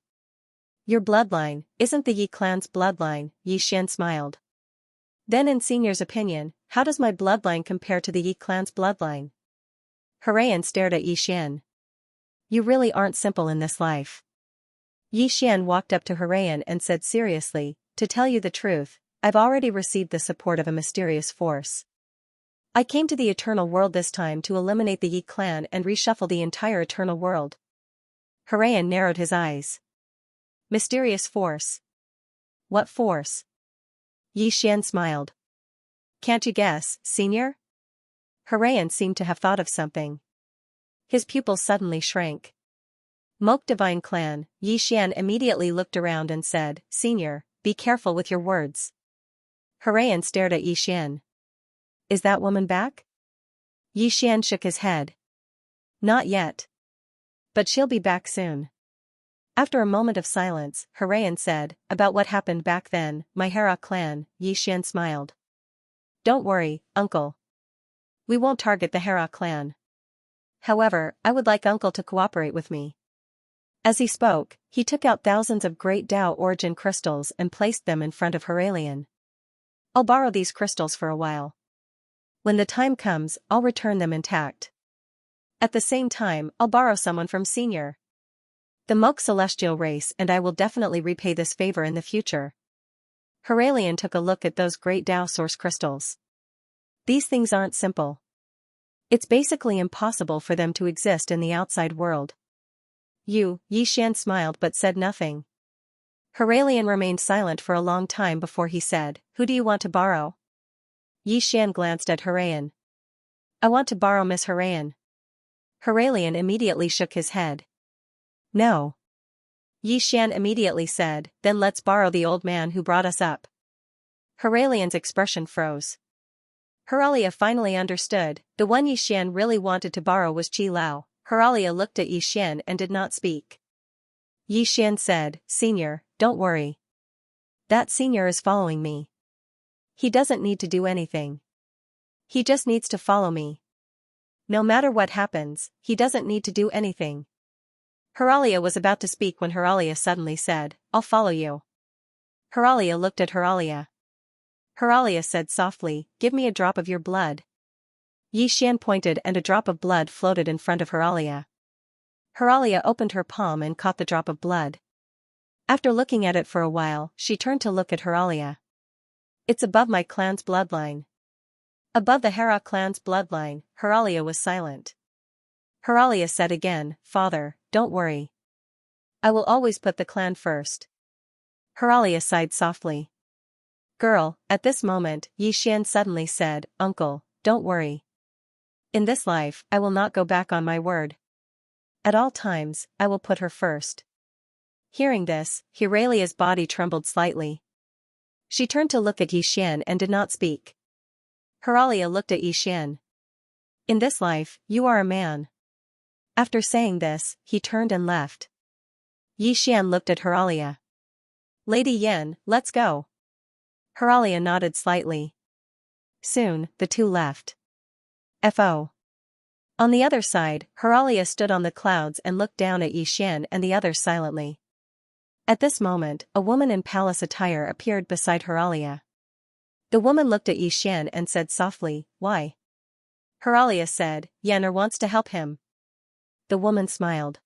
Your bloodline isn't the Yi clan's bloodline, Xian smiled. Then in Senior's opinion, how does my bloodline compare to the Yi clan's bloodline? Harayan stared at Xian. You really aren't simple in this life. Xian walked up to Harayan and said seriously, to tell you the truth, I've already received the support of a mysterious force. I came to the Eternal World this time to eliminate the Yi clan and reshuffle the entire Eternal World. Harayan narrowed his eyes. Mysterious force. What force? Xian smiled. Can't you guess, Senior? Harayan seemed to have thought of something. His pupils suddenly shrank. Moke Divine Clan. Xian immediately looked around and said, Senior, be careful with your words. Harayan stared at Xian. Is that woman back? Xian shook his head. Not yet. But she'll be back soon. After a moment of silence, Harayan said, about what happened back then, my Hera clan. Xian smiled. Don't worry, uncle. We won't target the Hera clan. However, I would like uncle to cooperate with me. As he spoke, he took out thousands of great Tao origin crystals and placed them in front of Harayan. I'll borrow these crystals for a while. When the time comes, I'll return them intact. At the same time, I'll borrow someone from Senior. The Moke Celestial race and I will definitely repay this favor in the future. Harayan took a look at those great Tao source crystals. These things aren't simple. It's basically impossible for them to exist in the outside world. Xian smiled but said nothing. Harayan remained silent for a long time before he said, Who do you want to borrow? Xian glanced at Harayan. I want to borrow Miss Harayan. Harayan immediately shook his head. No. Xian immediately said, Then let's borrow the old man who brought us up. Harayan's expression froze. Haralia finally understood, the one Xian really wanted to borrow was Qi Lao. Heralia looked at Yi Xian and did not speak. Yi Xian said, "Senior, don't worry. That senior is following me. He doesn't need to do anything. He just needs to follow me. No matter what happens, he doesn't need to do anything." Heralia was about to speak when Heralia suddenly said, "I'll follow you." Heralia looked at Heralia. Heralia said softly, "Give me a drop of your blood." Yi Xian pointed and a drop of blood floated in front of Heralia. Heralia opened her palm and caught the drop of blood. After looking at it for a while, she turned to look at Heralia. "It's above my clan's bloodline." Above the Hera clan's bloodline, Heralia was silent. Heralia said again, "Father, don't worry. I will always put the clan first." Heralia sighed softly. "Girl," at this moment, Yi Xian suddenly said, "Uncle, don't worry. In this life, I will not go back on my word. At all times, I will put her first." Hearing this, Heralia's body trembled slightly. She turned to look at Yi Xian and did not speak. Heralia looked at Yi Xian. "In this life, you are a man." After saying this, he turned and left. Yi Xian looked at Heralia. "Lady Yan, let's go." Heralia nodded slightly. Soon, the two left. FO. On the other side, Heralia stood on the clouds and looked down at Yi Xian and the others silently. At this moment, a woman in palace attire appeared beside Heralia. The woman looked at Yi Xian and said softly, "Why?" Heralia said, "Yanner wants to help him." The woman smiled.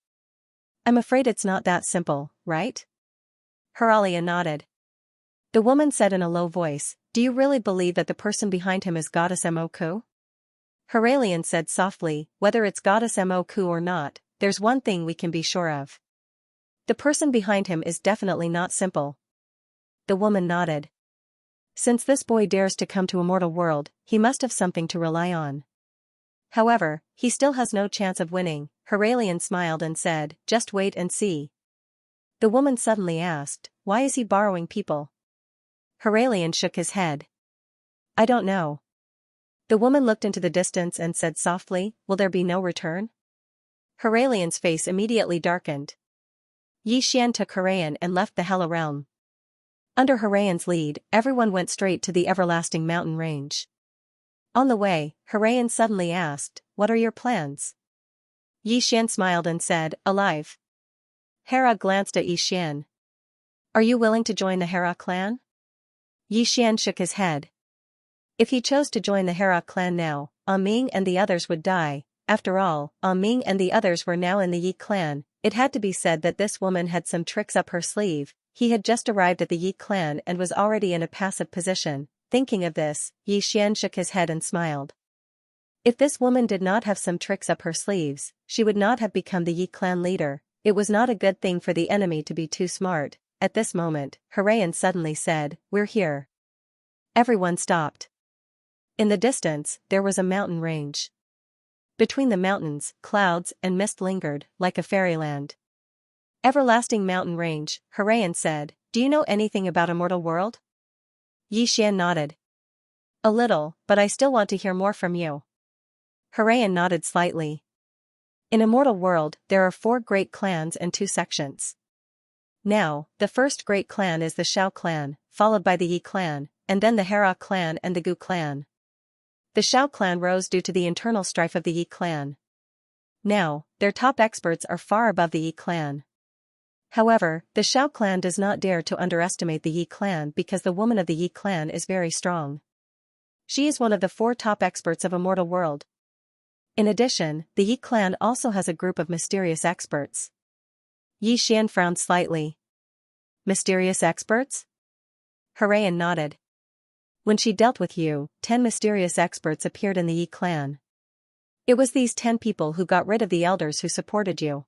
"I'm afraid it's not that simple, right?" Heralia nodded. The woman said in a low voice, "Do you really believe that the person behind him is Goddess Moku?" Heralian said softly, "Whether it's Goddess Moku or not, there's one thing we can be sure of. The person behind him is definitely not simple." The woman nodded. "Since this boy dares to come to a mortal world, he must have something to rely on. However, he still has no chance of winning." Heralian smiled and said, "Just wait and see." The woman suddenly asked, "Why is he borrowing people?" Heralian shook his head. "I don't know." The woman looked into the distance and said softly, "Will there be no return?" Heralian's face immediately darkened. Yi Xian took Herayan and left the Hela realm. Under Herayan's lead, everyone went straight to the everlasting mountain range. On the way, Herayan suddenly asked, "What are your plans?" Yi Xian smiled and said, "Alive." Hera glanced at Yi Xian. "Are you willing to join the Hera clan?" Yi Xian shook his head. If he chose to join the Hera clan now, Ming and the others would die. After all, Ming and the others were now in the Yi clan. It had to be said that this woman had some tricks up her sleeve. He had just arrived at the Yi clan and was already in a passive position. Thinking of this, Yi Xian shook his head and smiled. If this woman did not have some tricks up her sleeves, she would not have become the Yi clan leader. It was not a good thing for the enemy to be too smart. At this moment, Herayan suddenly said, "We're here." Everyone stopped. In the distance, there was a mountain range. Between the mountains, clouds and mist lingered, like a fairyland. "Everlasting mountain range," Herayan said, "do you know anything about a mortal world?" Yi Xian nodded. "A little, but I still want to hear more from you." Herayan nodded slightly. In a mortal world, there are 4 great clans and 2 sections. Now, the first great clan is the Shao clan, followed by the Yi clan, and then the Hera clan and the Gu clan. The Shao clan rose due to the internal strife of the Yi clan. Now, their top experts are far above the Yi clan. However, the Shao clan does not dare to underestimate the Yi clan because the woman of the Yi clan is very strong. She is one of the 4 top experts of a mortal world. In addition, the Yi clan also has a group of mysterious experts. Yi Xian frowned slightly. "Mysterious experts?" Herayan nodded. "When she dealt with you, 10 mysterious experts appeared in the Yi clan. It was these 10 people who got rid of the elders who supported you.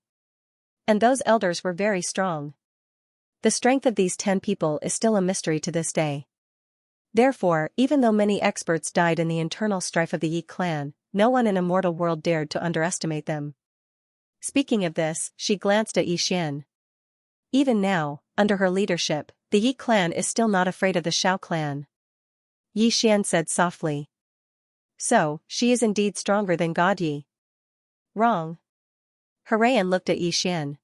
And those elders were very strong. The strength of these 10 people is still a mystery to this day. Therefore, even though many experts died in the internal strife of the Yi clan, no one in a mortal world dared to underestimate them." Speaking of this, she glanced at Yi Xian. Even now, under her leadership, the Yi clan is still not afraid of the Shao clan. Yi Xian said softly. "So, she is indeed stronger than God Yi." "Wrong. Harayan looked at Yi Xian.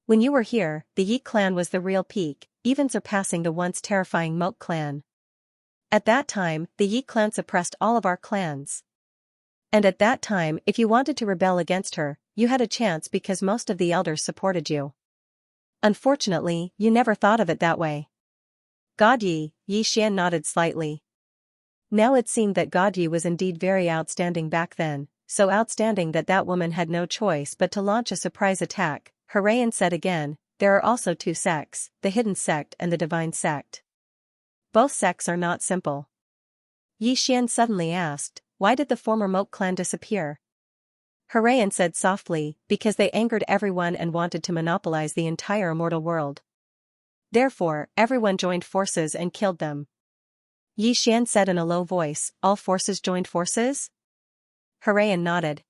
When you were here, the Yi clan was the real peak, even surpassing the once terrifying Moke clan. At that time, the Yi clan suppressed all of our clans. And at that time, if you wanted to rebel against her, you had a chance because most of the elders supported you. Unfortunately, you never thought of it that way. God Yi Xian nodded slightly. Now it seemed that God Yi was indeed very outstanding back then, so outstanding that that woman had no choice but to launch a surprise attack. Harayan said again, there are also two sects, the hidden sect and the divine sect. Both sects are not simple. Yi Xian suddenly asked, why did the former Moke clan disappear? Harayan said softly, because they angered everyone and wanted to monopolize the entire immortal world. Therefore, everyone joined forces and killed them. Yi Xian said in a low voice, all forces joined forces? Harayan nodded.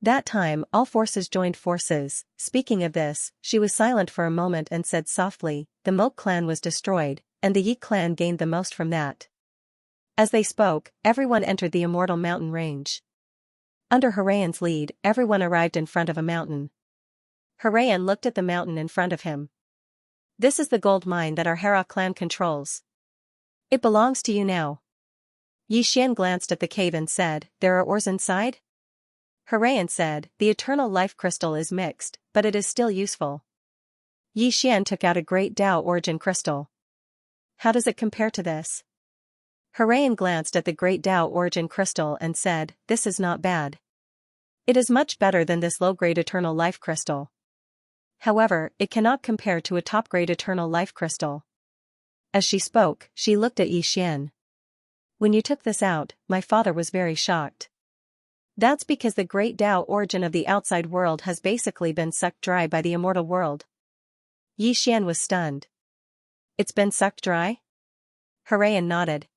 That time, all forces joined forces. Speaking of this, she was silent for a moment and said softly, the Moke clan was destroyed, and the Yi clan gained the most from that. As they spoke, everyone entered the immortal mountain range. Under Harayan's lead, everyone arrived in front of a mountain. Harayan looked at the mountain in front of him. This is the gold mine that our Hera clan controls. It belongs to you now. Yi Xian glanced at the cave and said, there are ores inside? Harayan said, the eternal life crystal is mixed, but it is still useful. Yi Xian took out a great Dao origin crystal. How does it compare to this? Harayan glanced at the great Dao origin crystal and said, this is not bad. It is much better than this low-grade eternal life crystal. However, it cannot compare to a top-grade eternal life crystal. As she spoke, she looked at Yi Xian. When you took this out, my father was very shocked. That's because the great Dao origin of the outside world has basically been sucked dry by the immortal world. Yi Xian was stunned. It's been sucked dry? Harayan nodded.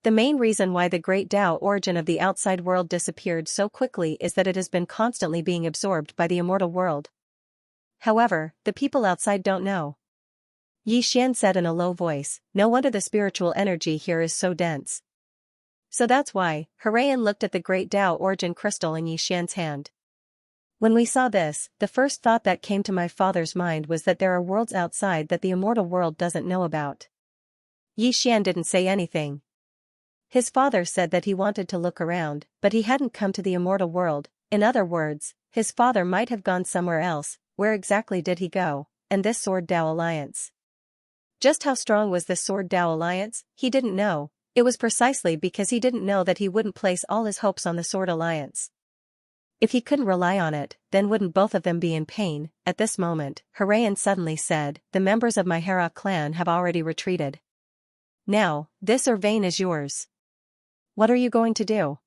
The main reason why the great Dao origin of the outside world disappeared so quickly is that it has been constantly being absorbed by the immortal world. However, the people outside don't know. Yi Xian said in a low voice, no wonder the spiritual energy here is so dense. So that's why. Harayan looked at the great Dao origin crystal in Yi Xian's hand. When we saw this, the first thought that came to my father's mind was that there are worlds outside that the immortal world doesn't know about. Yi Xian didn't say anything. His father said that he wanted to look around, but he hadn't come to the immortal world. In other words, his father might have gone somewhere else. Where exactly did he go? And this Sword Dao alliance? Just how strong was this Sword Dao alliance? He didn't know. It was precisely because he didn't know that he wouldn't place all his hopes on the Sword Alliance. If he couldn't rely on it, then wouldn't both of them be in pain? At this moment, Harayan suddenly said, the members of my Hera clan have already retreated. Now, this Urvain is yours. What are you going to do?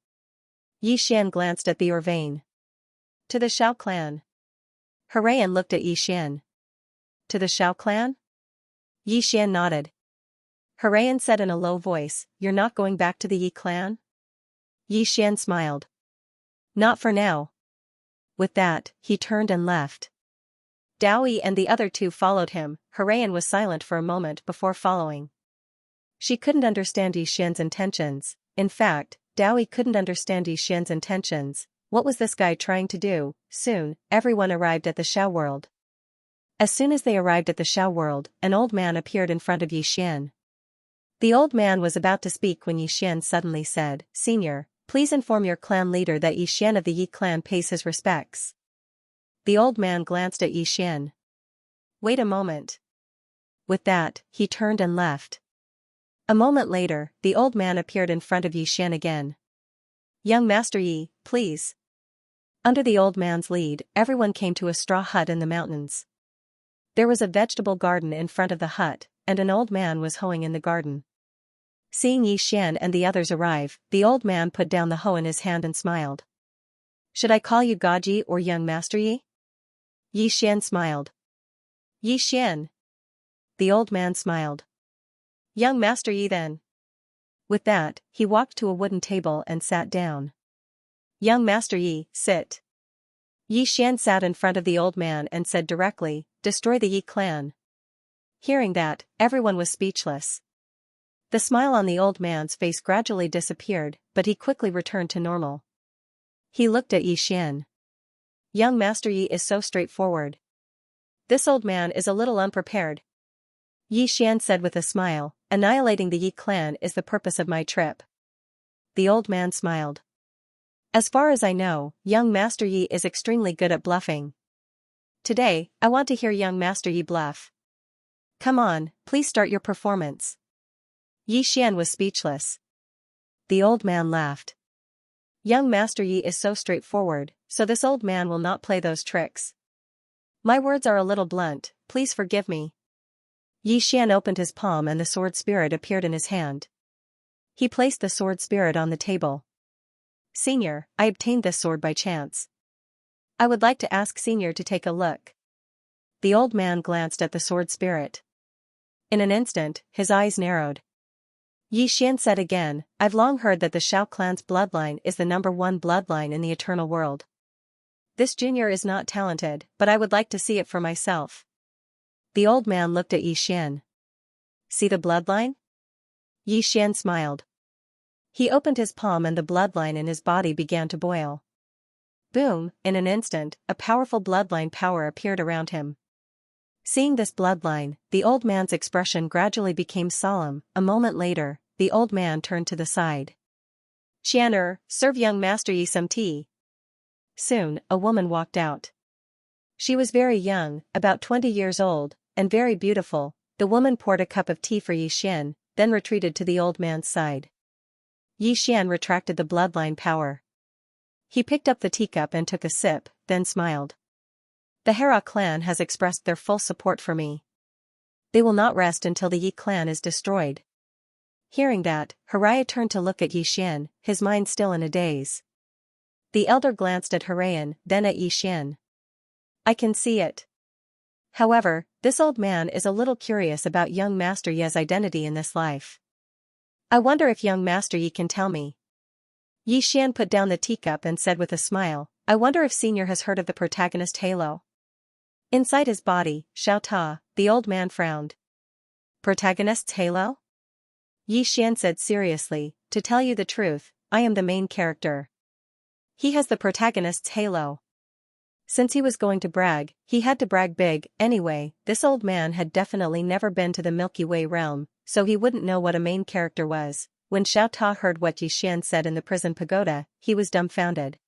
Yi Xian glanced at the Urvain. To the Shao clan. Harayan looked at Yi Xian. To the Shao clan? Yi Xian nodded. Harayan said in a low voice, you're not going back to the Yi clan? Yi Xian smiled. Not for now. With that, he turned and left. Dao Yi and the other two followed him. Harayan was silent for a moment before following. She couldn't understand Yi Xian's intentions. In fact, Dao Yi couldn't understand Yi Xian's intentions. What was this guy trying to do? Soon, everyone arrived at the Shao world. As soon as they arrived at the Shao world, an old man appeared in front of Yi Xian. The old man was about to speak when Yi Xian suddenly said, Senior, please inform your clan leader that Yi Xian of the Yi clan pays his respects. The old man glanced at Yi Xian. Wait a moment. With that, he turned and left. A moment later, the old man appeared in front of Yi Xian again. Young Master Yi, please. Under the old man's lead, everyone came to a straw hut in the mountains. There was a vegetable garden in front of the hut, and an old man was hoeing in the garden. Seeing Yi Xian and the others arrive, the old man put down the hoe in his hand and smiled. Should I call you Gaji or Young Master Yi? Yi Xian smiled. Yi Xian. The old man smiled. Young Master Yi then. With that, he walked to a wooden table and sat down. Young Master Yi, sit. Yi Xian sat in front of the old man and said directly, destroy the Yi clan. Hearing that, everyone was speechless. The smile on the old man's face gradually disappeared, but he quickly returned to normal. He looked at Yi Xian. Young Master Yi is so straightforward. This old man is a little unprepared. Yi Xian said with a smile, annihilating the Yi clan is the purpose of my trip. The old man smiled. As far as I know, young Master Yi is extremely good at bluffing. Today, I want to hear young Master Yi bluff. Come on, please start your performance. Yi Xian was speechless. The old man laughed. Young Master Yi is so straightforward, so this old man will not play those tricks. My words are a little blunt, please forgive me. Yi Xian opened his palm and the sword spirit appeared in his hand. He placed the sword spirit on the table. Senior, I obtained this sword by chance. I would like to ask Senior to take a look. The old man glanced at the sword spirit. In an instant, his eyes narrowed. Yi Xian said again, I've long heard that the Shao clan's bloodline is the #1 bloodline in the eternal world. This junior is not talented, but I would like to see it for myself. The old man looked at Yi Xian. See the bloodline? Yi Xian smiled. He opened his palm and the bloodline in his body began to boil. Boom, in an instant, a powerful bloodline power appeared around him. Seeing this bloodline, the old man's expression gradually became solemn. A moment later, the old man turned to the side. Xianer, serve young Master Yi some tea. Soon, a woman walked out. She was very young, about 20 years old, and very beautiful. The woman poured a cup of tea for Yi Xian, then retreated to the old man's side. Yi Xian retracted the bloodline power. He picked up the teacup and took a sip, then smiled. The Hera clan has expressed their full support for me. They will not rest until the Yi clan is destroyed. Hearing that, Haraya turned to look at Yi Xian, his mind still in a daze. The elder glanced at Harayan, then at Yi Xian. I can see it. However, this old man is a little curious about young Master Yi's identity in this life. I wonder if young Master Yi can tell me. Yi Xian put down the teacup and said with a smile, I wonder if Senior has heard of the protagonist Halo. Inside his body, Xiao Ta, the old man frowned. Protagonist's Halo? Yi Xian said seriously, to tell you the truth, I am the main character. He has the protagonist's halo. Since he was going to brag, he had to brag big. Anyway, this old man had definitely never been to the Milky Way realm, so he wouldn't know what a main character was. When Xiao Ta heard what Yi Xian said in the prison pagoda, he was dumbfounded.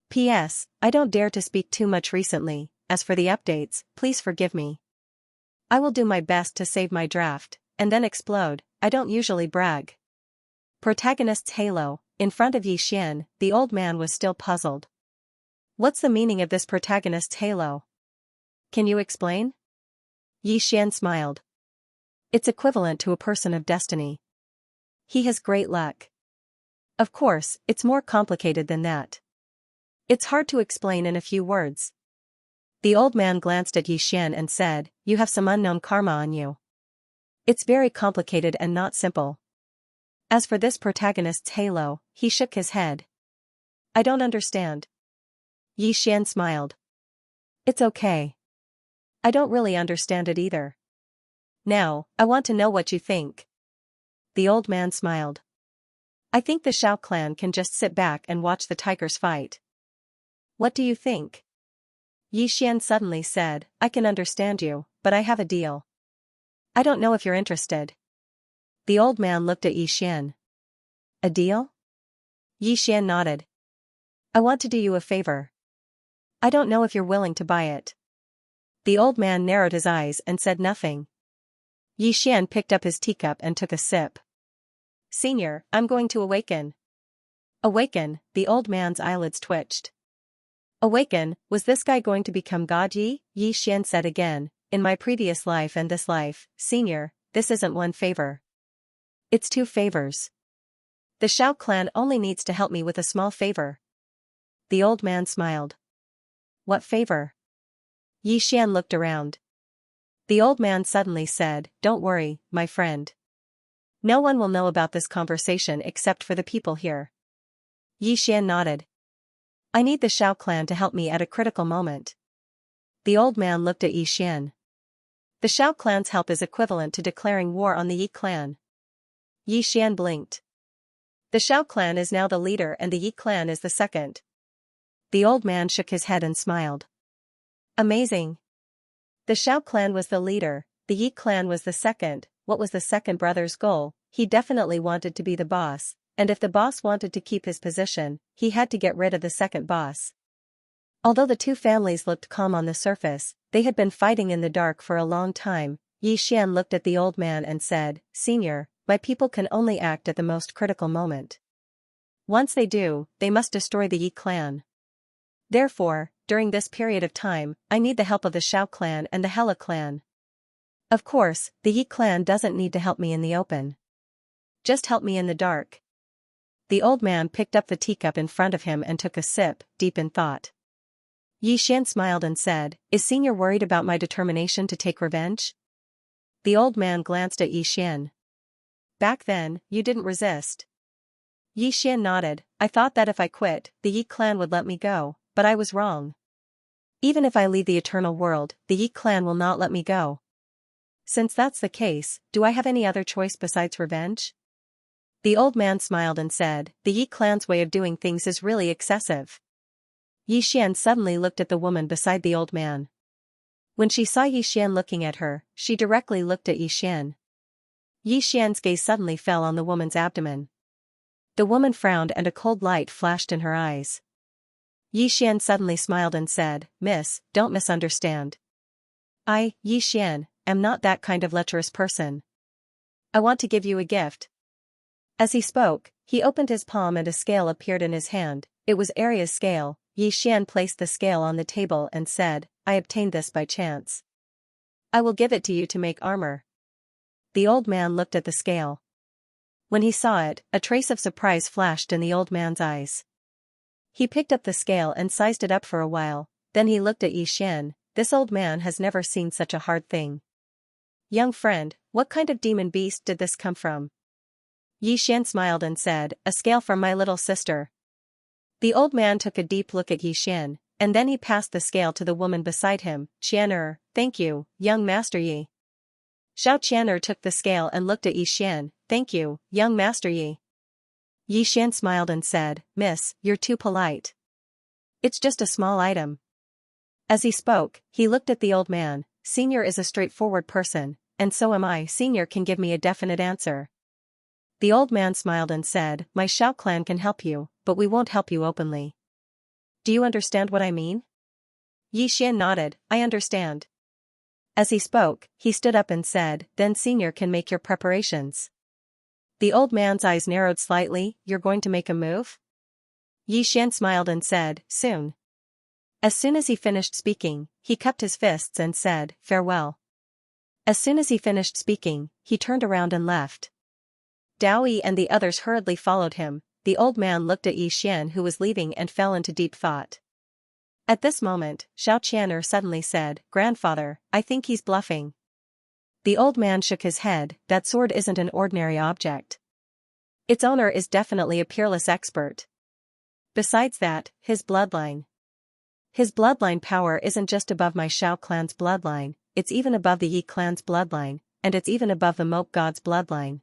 P.S. I don't dare to speak too much recently. As for the updates, please forgive me. I will do my best to save my draft, and then explode. I don't usually brag. Protagonist's halo. In front of Yi Xian, the old man was still puzzled. What's the meaning of this protagonist's halo? Can you explain? Yi Xian smiled. It's equivalent to a person of destiny. He has great luck. Of course, it's more complicated than that. It's hard to explain in a few words. The old man glanced at Yi Xian and said, You have some unknown karma on you. It's very complicated and not simple. As for this protagonist's halo, he shook his head. I don't understand. Yi Xian smiled. It's okay. I don't really understand it either. Now, I want to know what you think. The old man smiled. I think the Shao clan can just sit back and watch the tigers fight. What do you think? Yi Xian suddenly said, I can understand you, but I have a deal. I don't know if you're interested. The old man looked at Yi Xian. A deal? Yi Xian nodded. I want to do you a favor. I don't know if you're willing to buy it. The old man narrowed his eyes and said nothing. Yi Xian picked up his teacup and took a sip. Senior, I'm going to awaken. Awaken, the old man's eyelids twitched. Awaken, was this guy going to become God? Yi Xian said again, in my previous life and this life, Senior, this isn't one favor. It's 2 favors. The Shao clan only needs to help me with a small favor. The old man smiled. What favor? Yi Xian looked around. The old man suddenly said, Don't worry, my friend. No one will know about this conversation except for the people here. Yi Xian nodded. I need the Shao clan to help me at a critical moment. The old man looked at Yi Xian. The Shao clan's help is equivalent to declaring war on the Yi clan. Yi Xian blinked. The Shao clan is now the leader and the Yi clan is the second. The old man shook his head and smiled. Amazing. The Xiao clan was the leader, the Yi clan was the second. What was the second brother's goal? He definitely wanted to be the boss, and if the boss wanted to keep his position, he had to get rid of the second boss. Although the two families looked calm on the surface, they had been fighting in the dark for a long time. Yi Xian looked at the old man and said, "Senior, my people can only act at the most critical moment. Once they do, they must destroy the Yi clan. Therefore, during this period of time, I need the help of the Xiao clan and the Hela clan. Of course, the Yi clan doesn't need to help me in the open. Just help me in the dark." The old man picked up the teacup in front of him and took a sip, deep in thought. Yi Xian smiled and said, "Is Senior worried about my determination to take revenge?" The old man glanced at Yi Xian. "Back then, you didn't resist." Yi Xian nodded. "I thought that if I quit, the Yi clan would let me go, but I was wrong. Even if I leave the eternal world, the Yi clan will not let me go. Since that's the case, do I have any other choice besides revenge?" The old man smiled and said, "The Yi clan's way of doing things is really excessive." Yi Xian suddenly looked at the woman beside the old man. When she saw Yi Xian looking at her, she directly looked at Yi Xian. Yi Xian's gaze suddenly fell on the woman's abdomen. The woman frowned and a cold light flashed in her eyes. Yi Xian suddenly smiled and said, "Miss, don't misunderstand. I, Yi Xian, am not that kind of lecherous person. I want to give you a gift." As he spoke, he opened his palm and a scale appeared in his hand. It was Arya's scale. Yi Xian placed the scale on the table and said, "I obtained this by chance. I will give it to you to make armor." The old man looked at the scale. When he saw it, a trace of surprise flashed in the old man's eyes. He picked up the scale and sized it up for a while, then he looked at Yi Xian. This old man has never seen such a hard thing. "Young friend, what kind of demon beast did this come from?" Yi Xian smiled and said, "A scale from my little sister." The old man took a deep look at Yi Xian, and then he passed the scale to the woman beside him. "Qianer, thank you, young Master Yi." Xiao Qianer took the scale and looked at Yi Xian. "Thank you, young Master Yi." Yi Xian smiled and said, "Miss, you're too polite. It's just a small item." As he spoke, he looked at the old man. "Senior is a straightforward person, and so am I. Senior can give me a definite answer." The old man smiled and said, "My Xiao clan can help you, but we won't help you openly. Do you understand what I mean?" Yi Xian nodded, "I understand." As he spoke, he stood up and said, "Then Senior can make your preparations." The old man's eyes narrowed slightly. "You're going to make a move?" Yi Xian smiled and said, "Soon." As soon as he finished speaking, he cupped his fists and said, "Farewell." As soon as he finished speaking, he turned around and left. Dao Yi and the others hurriedly followed him. The old man looked at Yi Xian who was leaving and fell into deep thought. At this moment, Xiao Qianer suddenly said, "Grandfather, I think he's bluffing." The old man shook his head. "That sword isn't an ordinary object. Its owner is definitely a peerless expert. Besides that, his bloodline power isn't just above my Xiao clan's bloodline, it's even above the Yi clan's bloodline, and it's even above the Mope god's bloodline."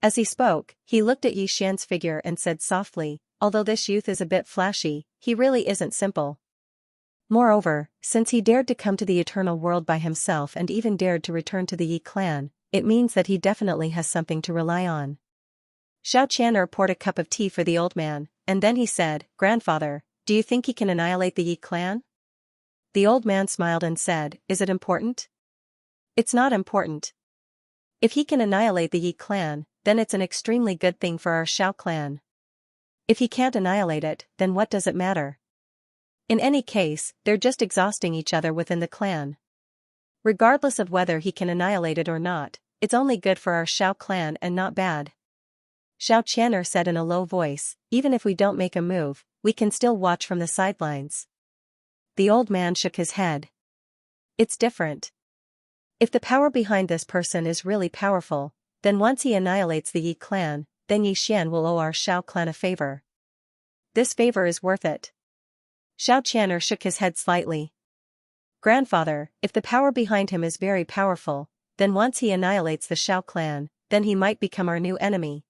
As he spoke, he looked at Yi Xian's figure and said softly, "Although this youth is a bit flashy, he really isn't simple. Moreover, since he dared to come to the eternal world by himself and even dared to return to the Yi clan, it means that he definitely has something to rely on." Xiao Qianer poured a cup of tea for the old man, and then he said, "Grandfather, do you think he can annihilate the Yi clan?" The old man smiled and said, "Is it important?" "It's not important. If he can annihilate the Yi clan, then it's an extremely good thing for our Xiao clan. If he can't annihilate it, then what does it matter? In any case, they're just exhausting each other within the clan. Regardless of whether he can annihilate it or not, it's only good for our Xiao clan and not bad." Xiao Qianer said in a low voice, "Even if we don't make a move, we can still watch from the sidelines." The old man shook his head. "It's different. If the power behind this person is really powerful, then once he annihilates the Yi clan, then Yi Xian will owe our Xiao clan a favor. This favor is worth it." Xiao Qianer shook his head slightly. "Grandfather, if the power behind him is very powerful, then once he annihilates the Xiao clan, then he might become our new enemy."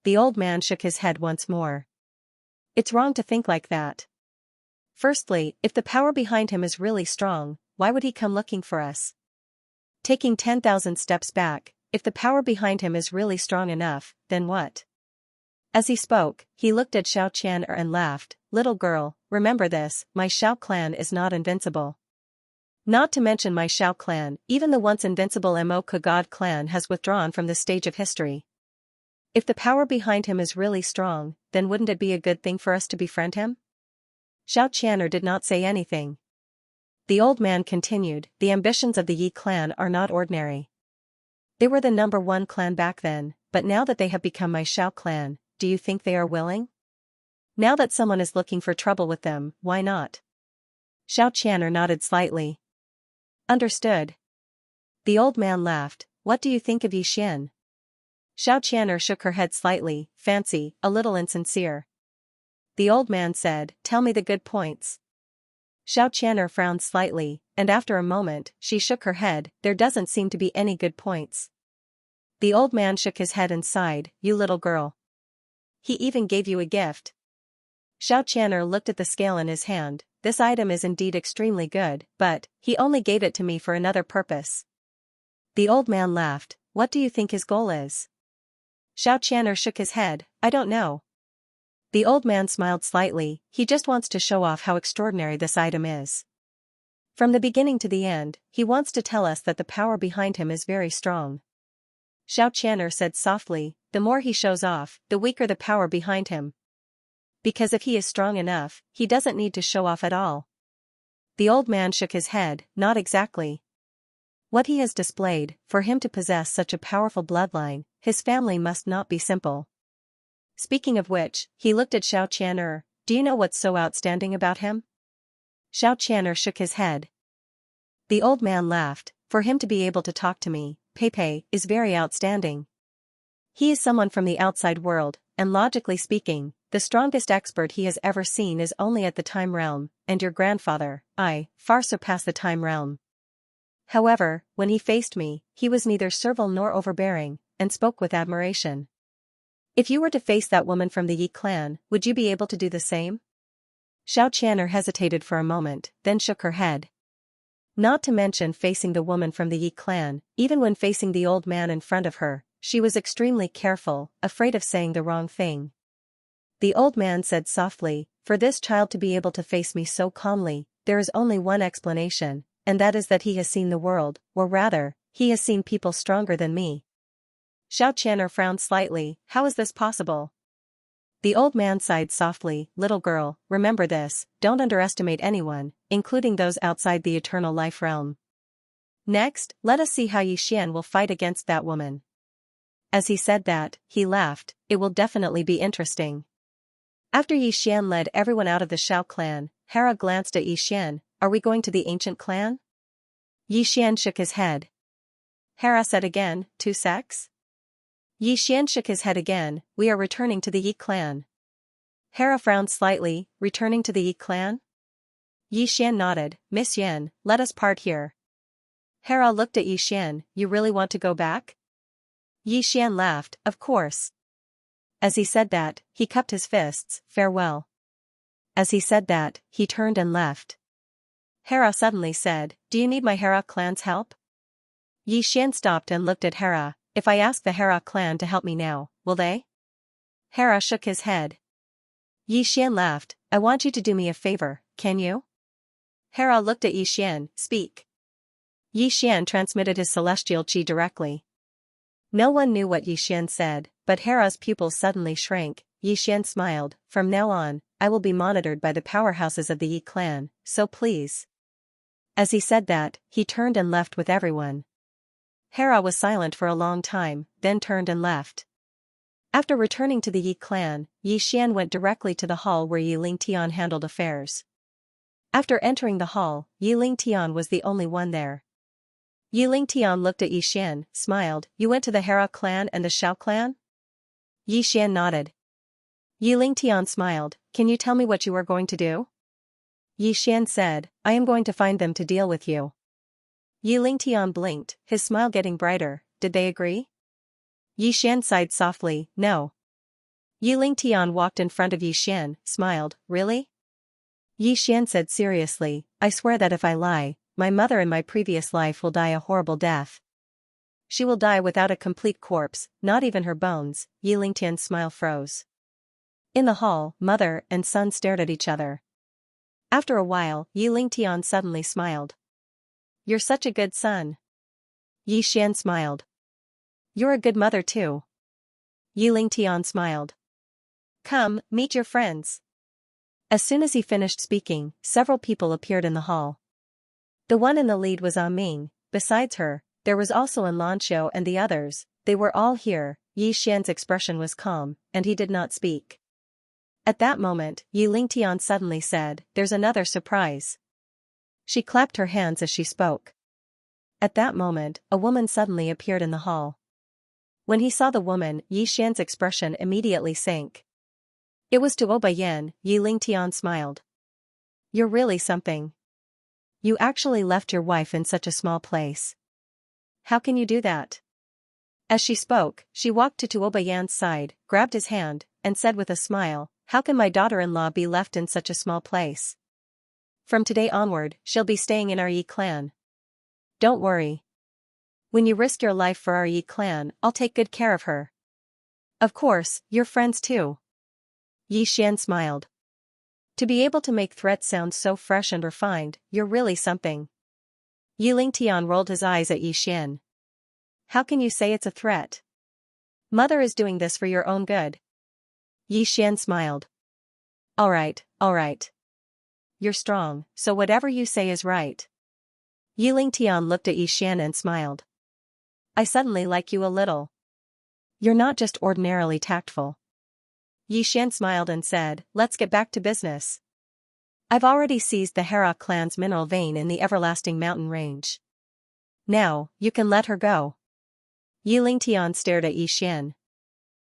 The old man shook his head once more. "It's wrong to think like that. Firstly, if the power behind him is really strong, why would he come looking for us? Taking 10,000 steps back, if the power behind him is really strong enough, then what? As he spoke, he looked at Xianxia and laughed. Little girl, remember this, my Xiao clan is not invincible. Not to mention my Xiao clan, even the once invincible Mo God clan has withdrawn from the stage of history. If the power behind him is really strong, then wouldn't it be a good thing for us to befriend him? Xianxia did not say anything. The old man continued, the ambitions of the Yi clan are not ordinary. They were the #1 clan back then, but now that they have become my Xiao clan, do you think they are willing? Now that someone is looking for trouble with them, why not? Xianxia nodded slightly. Understood. The old man laughed. What do you think of Yixian? Xianxia shook her head slightly, fancy, a little insincere. The old man said, tell me the good points. Xianxia frowned slightly, and after a moment, she shook her head, there doesn't seem to be any good points. The old man shook his head and sighed, you little girl. He even gave you a gift. Xianxia looked at the scale in his hand, this item is indeed extremely good, but, he only gave it to me for another purpose. The old man laughed, what do you think his goal is? Xianxia shook his head, I don't know. The old man smiled slightly, he just wants to show off how extraordinary this item is. From the beginning to the end, he wants to tell us that the power behind him is very strong. Xianxia said softly, the more he shows off, the weaker the power behind him. Because if he is strong enough, he doesn't need to show off at all. The old man shook his head, not exactly. What he has displayed, for him to possess such a powerful bloodline, his family must not be simple. Speaking of which, he looked at Xianxia, do you know what's so outstanding about him? Xianxia shook his head. The old man laughed, for him to be able to talk to me, Pepe, is very outstanding. He is someone from the outside world, and logically speaking, the strongest expert he has ever seen is only at the time realm, and your grandfather, far surpass the time realm. However, when he faced me, he was neither servile nor overbearing, and spoke with admiration. If you were to face that woman from the Yi clan, would you be able to do the same? Xianxia hesitated for a moment, then shook her head. Not to mention facing the woman from the Yi clan, even when facing the old man in front of her, she was extremely careful, afraid of saying the wrong thing. The old man said softly, for this child to be able to face me so calmly, there is only one explanation, and that is that he has seen the world, or rather, he has seen people stronger than me. Xianxia frowned slightly, how is this possible? The old man sighed softly, little girl, remember this, don't underestimate anyone, including those outside the eternal life realm. Next, let us see how Yixian will fight against that woman. As he said that, he laughed, it will definitely be interesting. After Yixian led everyone out of the Xiao clan, Hera glanced at Yixian, are we going to the ancient clan? Yixian shook his head. Hera said again, 2 secs? Yixian shook his head again, we are returning to the Yi clan. Hera frowned slightly, returning to the Yi clan? Yixian nodded, Miss Yin, let us part here. Hera looked at Yixian, you really want to go back? Yixian laughed, of course. As he said that, he cupped his fists, farewell. As he said that, he turned and left. Hera suddenly said, do you need my Hera clan's help? Yixian stopped and looked at Hera, if I ask the Hera clan to help me now, will they? Hera shook his head. Yixian laughed, I want you to do me a favor, can you? Hera looked at Yixian, speak. Yixian transmitted his celestial chi directly. No one knew what Yixian said, but Hera's pupils suddenly shrank. Yixian smiled, from now on, I will be monitored by the powerhouses of the Yi clan, so please. As he said that, he turned and left with everyone. Hera was silent for a long time, then turned and left. After returning to the Yi clan, Yixian went directly to the hall where Yiling Tian handled affairs. After entering the hall, Yiling Tian was the only one there. Yiling Tian looked at Yixian, smiled, you went to the Hera clan and the Xiao clan? Yixian nodded. Yiling Tian smiled, can you tell me what you are going to do? Yixian said, I am going to find them to deal with you. Yiling Tian blinked, his smile getting brighter, did they agree? Yixian sighed softly, no. Yiling Tian walked in front of Yixian, smiled, really? Yi Xian said seriously, I swear that if I lie, my mother in my previous life will die a horrible death. She will die without a complete corpse, not even her bones. Yi Lingtian's smile froze. In the hall, mother and son stared at each other. After a while, Yi Lingtian suddenly smiled. You're such a good son. Yi Xian smiled. You're a good mother too. Yi Lingtian smiled. Come, meet your friends. As soon as he finished speaking, several people appeared in the hall. The one in the lead was Ming. Besides her, there was also An Lanxiu and the others. They were all here. Yi Xian's expression was calm, and he did not speak. At that moment, Yi Lingtian suddenly said, There's another surprise. She clapped her hands as she spoke. At that moment, a woman suddenly appeared in the hall. When he saw the woman, Yi Xian's expression immediately sank. It was Tuo Bayan. Yi Lingtian smiled. You're really something. You actually left your wife in such a small place. How can you do that? As she spoke, she walked to Tuo Bayan's side, grabbed his hand, and said with a smile, How can my daughter-in-law be left in such a small place? From today onward, she'll be staying in our Yi clan. Don't worry. When you risk your life for our Yi clan, I'll take good care of her. Of course, you're friends too. Yi Xian smiled. To be able to make threats sound so fresh and refined, you're really something. Yi Lingtian rolled his eyes at Yi Xian. How can you say it's a threat? Mother is doing this for your own good. Yi Xian smiled. All right. You're strong, so whatever you say is right. Yi Lingtian looked at Yi Xian and smiled. I suddenly like you a little. You're not just ordinarily tactful. Yi Xian smiled and said, Let's get back to business. I've already seized the Hera clan's mineral vein in the everlasting mountain range. Now, you can let her go. Yi Lingtian stared at Yi Xian.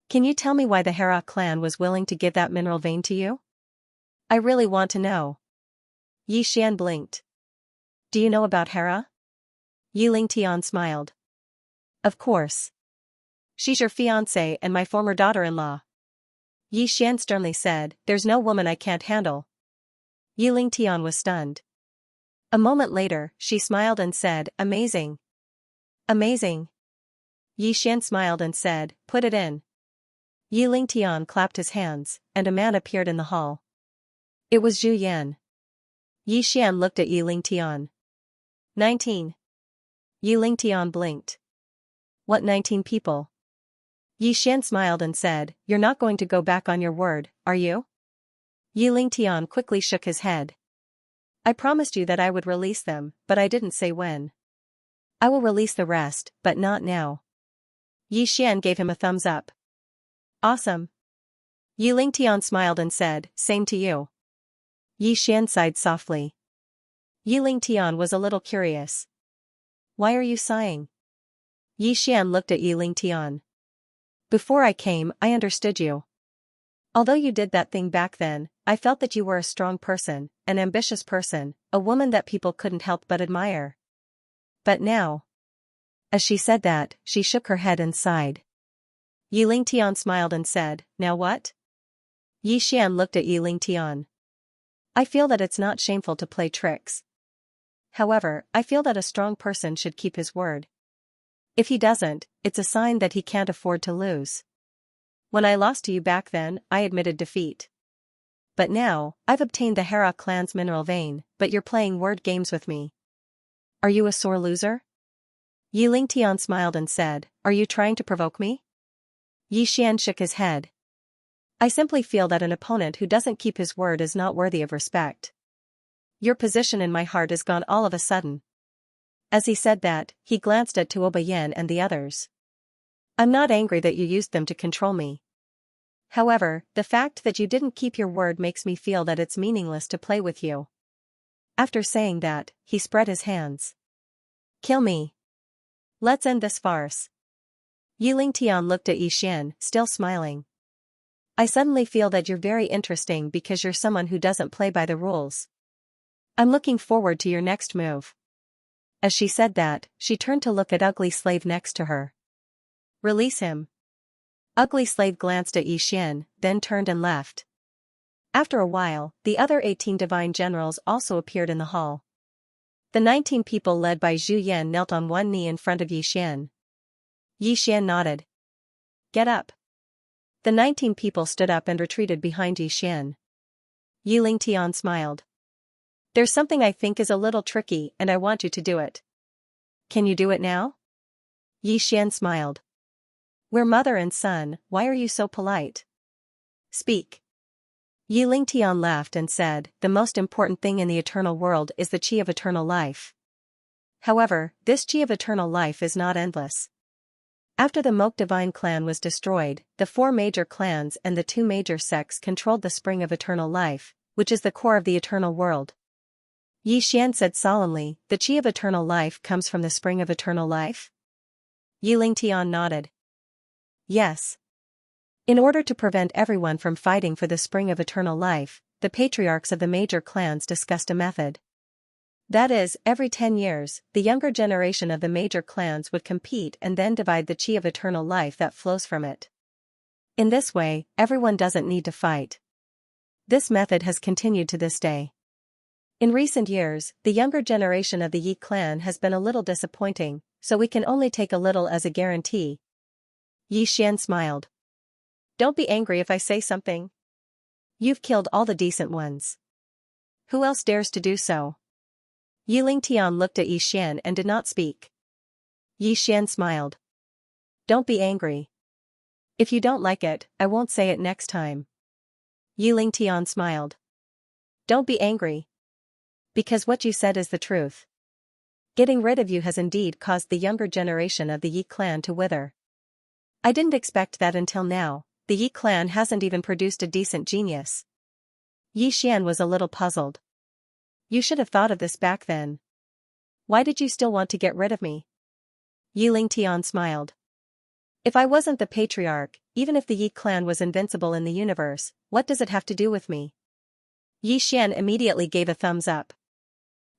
Can you tell me why the Hera clan was willing to give that mineral vein to you? I really want to know. Yi Xian blinked. Do you know about Hera? Yi Lingtian smiled. Of course. She's your fiancée and my former daughter-in-law. Yi Xian sternly said, There's no woman I can't handle. Yi Lingtian was stunned. A moment later, she smiled and said, Amazing. Amazing. Yi Xian smiled and said, Put it in. Yi Lingtian clapped his hands, and a man appeared in the hall. It was Zhu Yan. Yi Xian looked at Yi Lingtian. 19. Yi Lingtian blinked. What 19 people? Yi Xian smiled and said, You're not going to go back on your word, are you? Yi Lingtian quickly shook his head. I promised you that I would release them, but I didn't say when. I will release the rest, but not now. Yi Xian gave him a thumbs up. Awesome. Yi Lingtian smiled and said, Same to you. Yi Xian sighed softly. Yi Lingtian was a little curious. Why are you sighing? Yi Xian looked at Yi Lingtian. Before I came, I understood you. Although you did that thing back then, I felt that you were a strong person, an ambitious person, a woman that people couldn't help but admire. But now. As she said that, she shook her head and sighed. Yi Lingtian smiled and said, Now what? Yi Xian looked at Yi Lingtian. I feel that it's not shameful to play tricks. However, I feel that a strong person should keep his word. If he doesn't, it's a sign that he can't afford to lose. When I lost to you back then, I admitted defeat. But now, I've obtained the Hera clan's mineral vein, but you're playing word games with me. Are you a sore loser? Yi Lingtian smiled and said, Are you trying to provoke me? Yi Xian shook his head. I simply feel that an opponent who doesn't keep his word is not worthy of respect. Your position in my heart is gone all of a sudden. As he said that, he glanced at Tuo Bayan and the others. I'm not angry that you used them to control me. However, the fact that you didn't keep your word makes me feel that it's meaningless to play with you. After saying that, he spread his hands. Kill me. Let's end this farce. Yi Lingtian looked at Yi Xian, still smiling. I suddenly feel that you're very interesting because you're someone who doesn't play by the rules. I'm looking forward to your next move. As she said that, she turned to look at Ugly Slave next to her. Release him. Ugly Slave glanced at Yi Xian, then turned and left. After a while, the other 18 divine generals also appeared in the hall. The 19 people led by Zhu Yan knelt on one knee in front of Yi Xian. Yi Xian nodded. Get up. The 19 people stood up and retreated behind Yi Xian. Yi Lingtian smiled. There's something I think is a little tricky and I want you to do it. Can you do it now? Yi Xian smiled. We're mother and son, why are you so polite? Speak. Yi Lingtian laughed and said, the most important thing in the eternal world is the chi of eternal life. However, this chi of eternal life is not endless. After the Moke divine clan was destroyed, the 4 major clans and the 2 major sects controlled the spring of eternal life, which is the core of the eternal world. Yi Xian said solemnly, the chi of eternal life comes from the spring of eternal life? Yi Lingtian nodded. Yes. In order to prevent everyone from fighting for the spring of eternal life, the patriarchs of the major clans discussed a method. That is, every 10 years, the younger generation of the major clans would compete and then divide the chi of eternal life that flows from it. In this way, everyone doesn't need to fight. This method has continued to this day. In recent years, the younger generation of the Yi clan has been a little disappointing, so we can only take a little as a guarantee. Yi Xian smiled. Don't be angry if I say something. You've killed all the decent ones. Who else dares to do so? Yi Lingtian looked at Yi Xian and did not speak. Yi Xian smiled. Don't be angry. If you don't like it, I won't say it next time. Yi Lingtian smiled. Don't be angry. Because what you said is the truth. Getting rid of you has indeed caused the younger generation of the Yi clan to wither. I didn't expect that until now, the Yi clan hasn't even produced a decent genius. Yi Xian was a little puzzled. You should have thought of this back then. Why did you still want to get rid of me? Yi Lingtian smiled. If I wasn't the patriarch, even if the Yi clan was invincible in the universe, what does it have to do with me? Yi Xian immediately gave a thumbs up.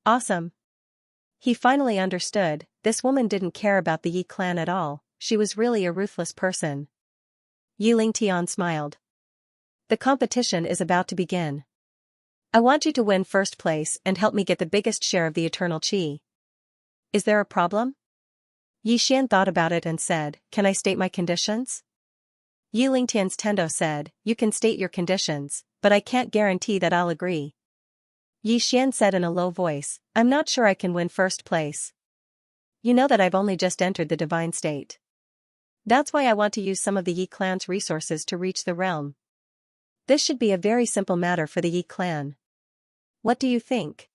Awesome. He finally understood, this woman didn't care about the Yi clan at all, she was really a ruthless person. Yi Lingtian smiled. The competition is about to begin. I want you to win first place and help me get the biggest share of the eternal chi. Is there a problem? Yi Xian thought about it and said, can I state my conditions? Yi Lingtian's Tendo said, you can state your conditions, but I can't guarantee that I'll agree. Yi Xian said in a low voice, I'm not sure I can win first place. You know that I've only just entered the divine state. That's why I want to use some of the Yi clan's resources to reach the realm. This should be a very simple matter for the Yi clan. What do you think?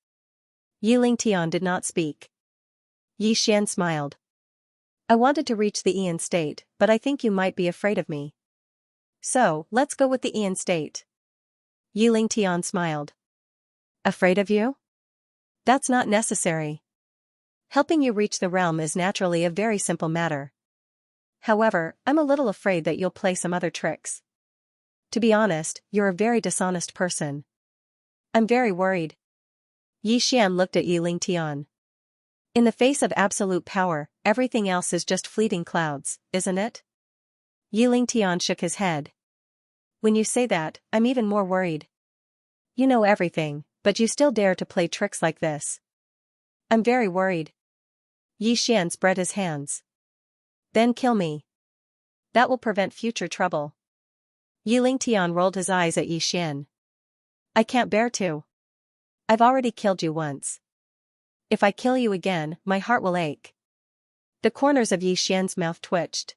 Yi Lingtian did not speak. Yi Xian smiled. I wanted to reach the Ian state, but I think you might be afraid of me. So, let's go with the Ian state. Yi Lingtian smiled. Afraid of you? That's not necessary. Helping you reach the realm is naturally a very simple matter. However, I'm a little afraid that you'll play some other tricks. To be honest, you're a very dishonest person. I'm very worried. Yi Xian looked at Yi Lingtian. In the face of absolute power, everything else is just fleeting clouds, isn't it? Yi Lingtian shook his head. When you say that, I'm even more worried. You know everything, but you still dare to play tricks like this. I'm very worried. Yi Xian spread his hands. Then kill me. That will prevent future trouble. Yi Lingtian rolled his eyes at Yi Xian. I can't bear to. I've already killed you once. If I kill you again, my heart will ache. The corners of Yi Xian's mouth twitched.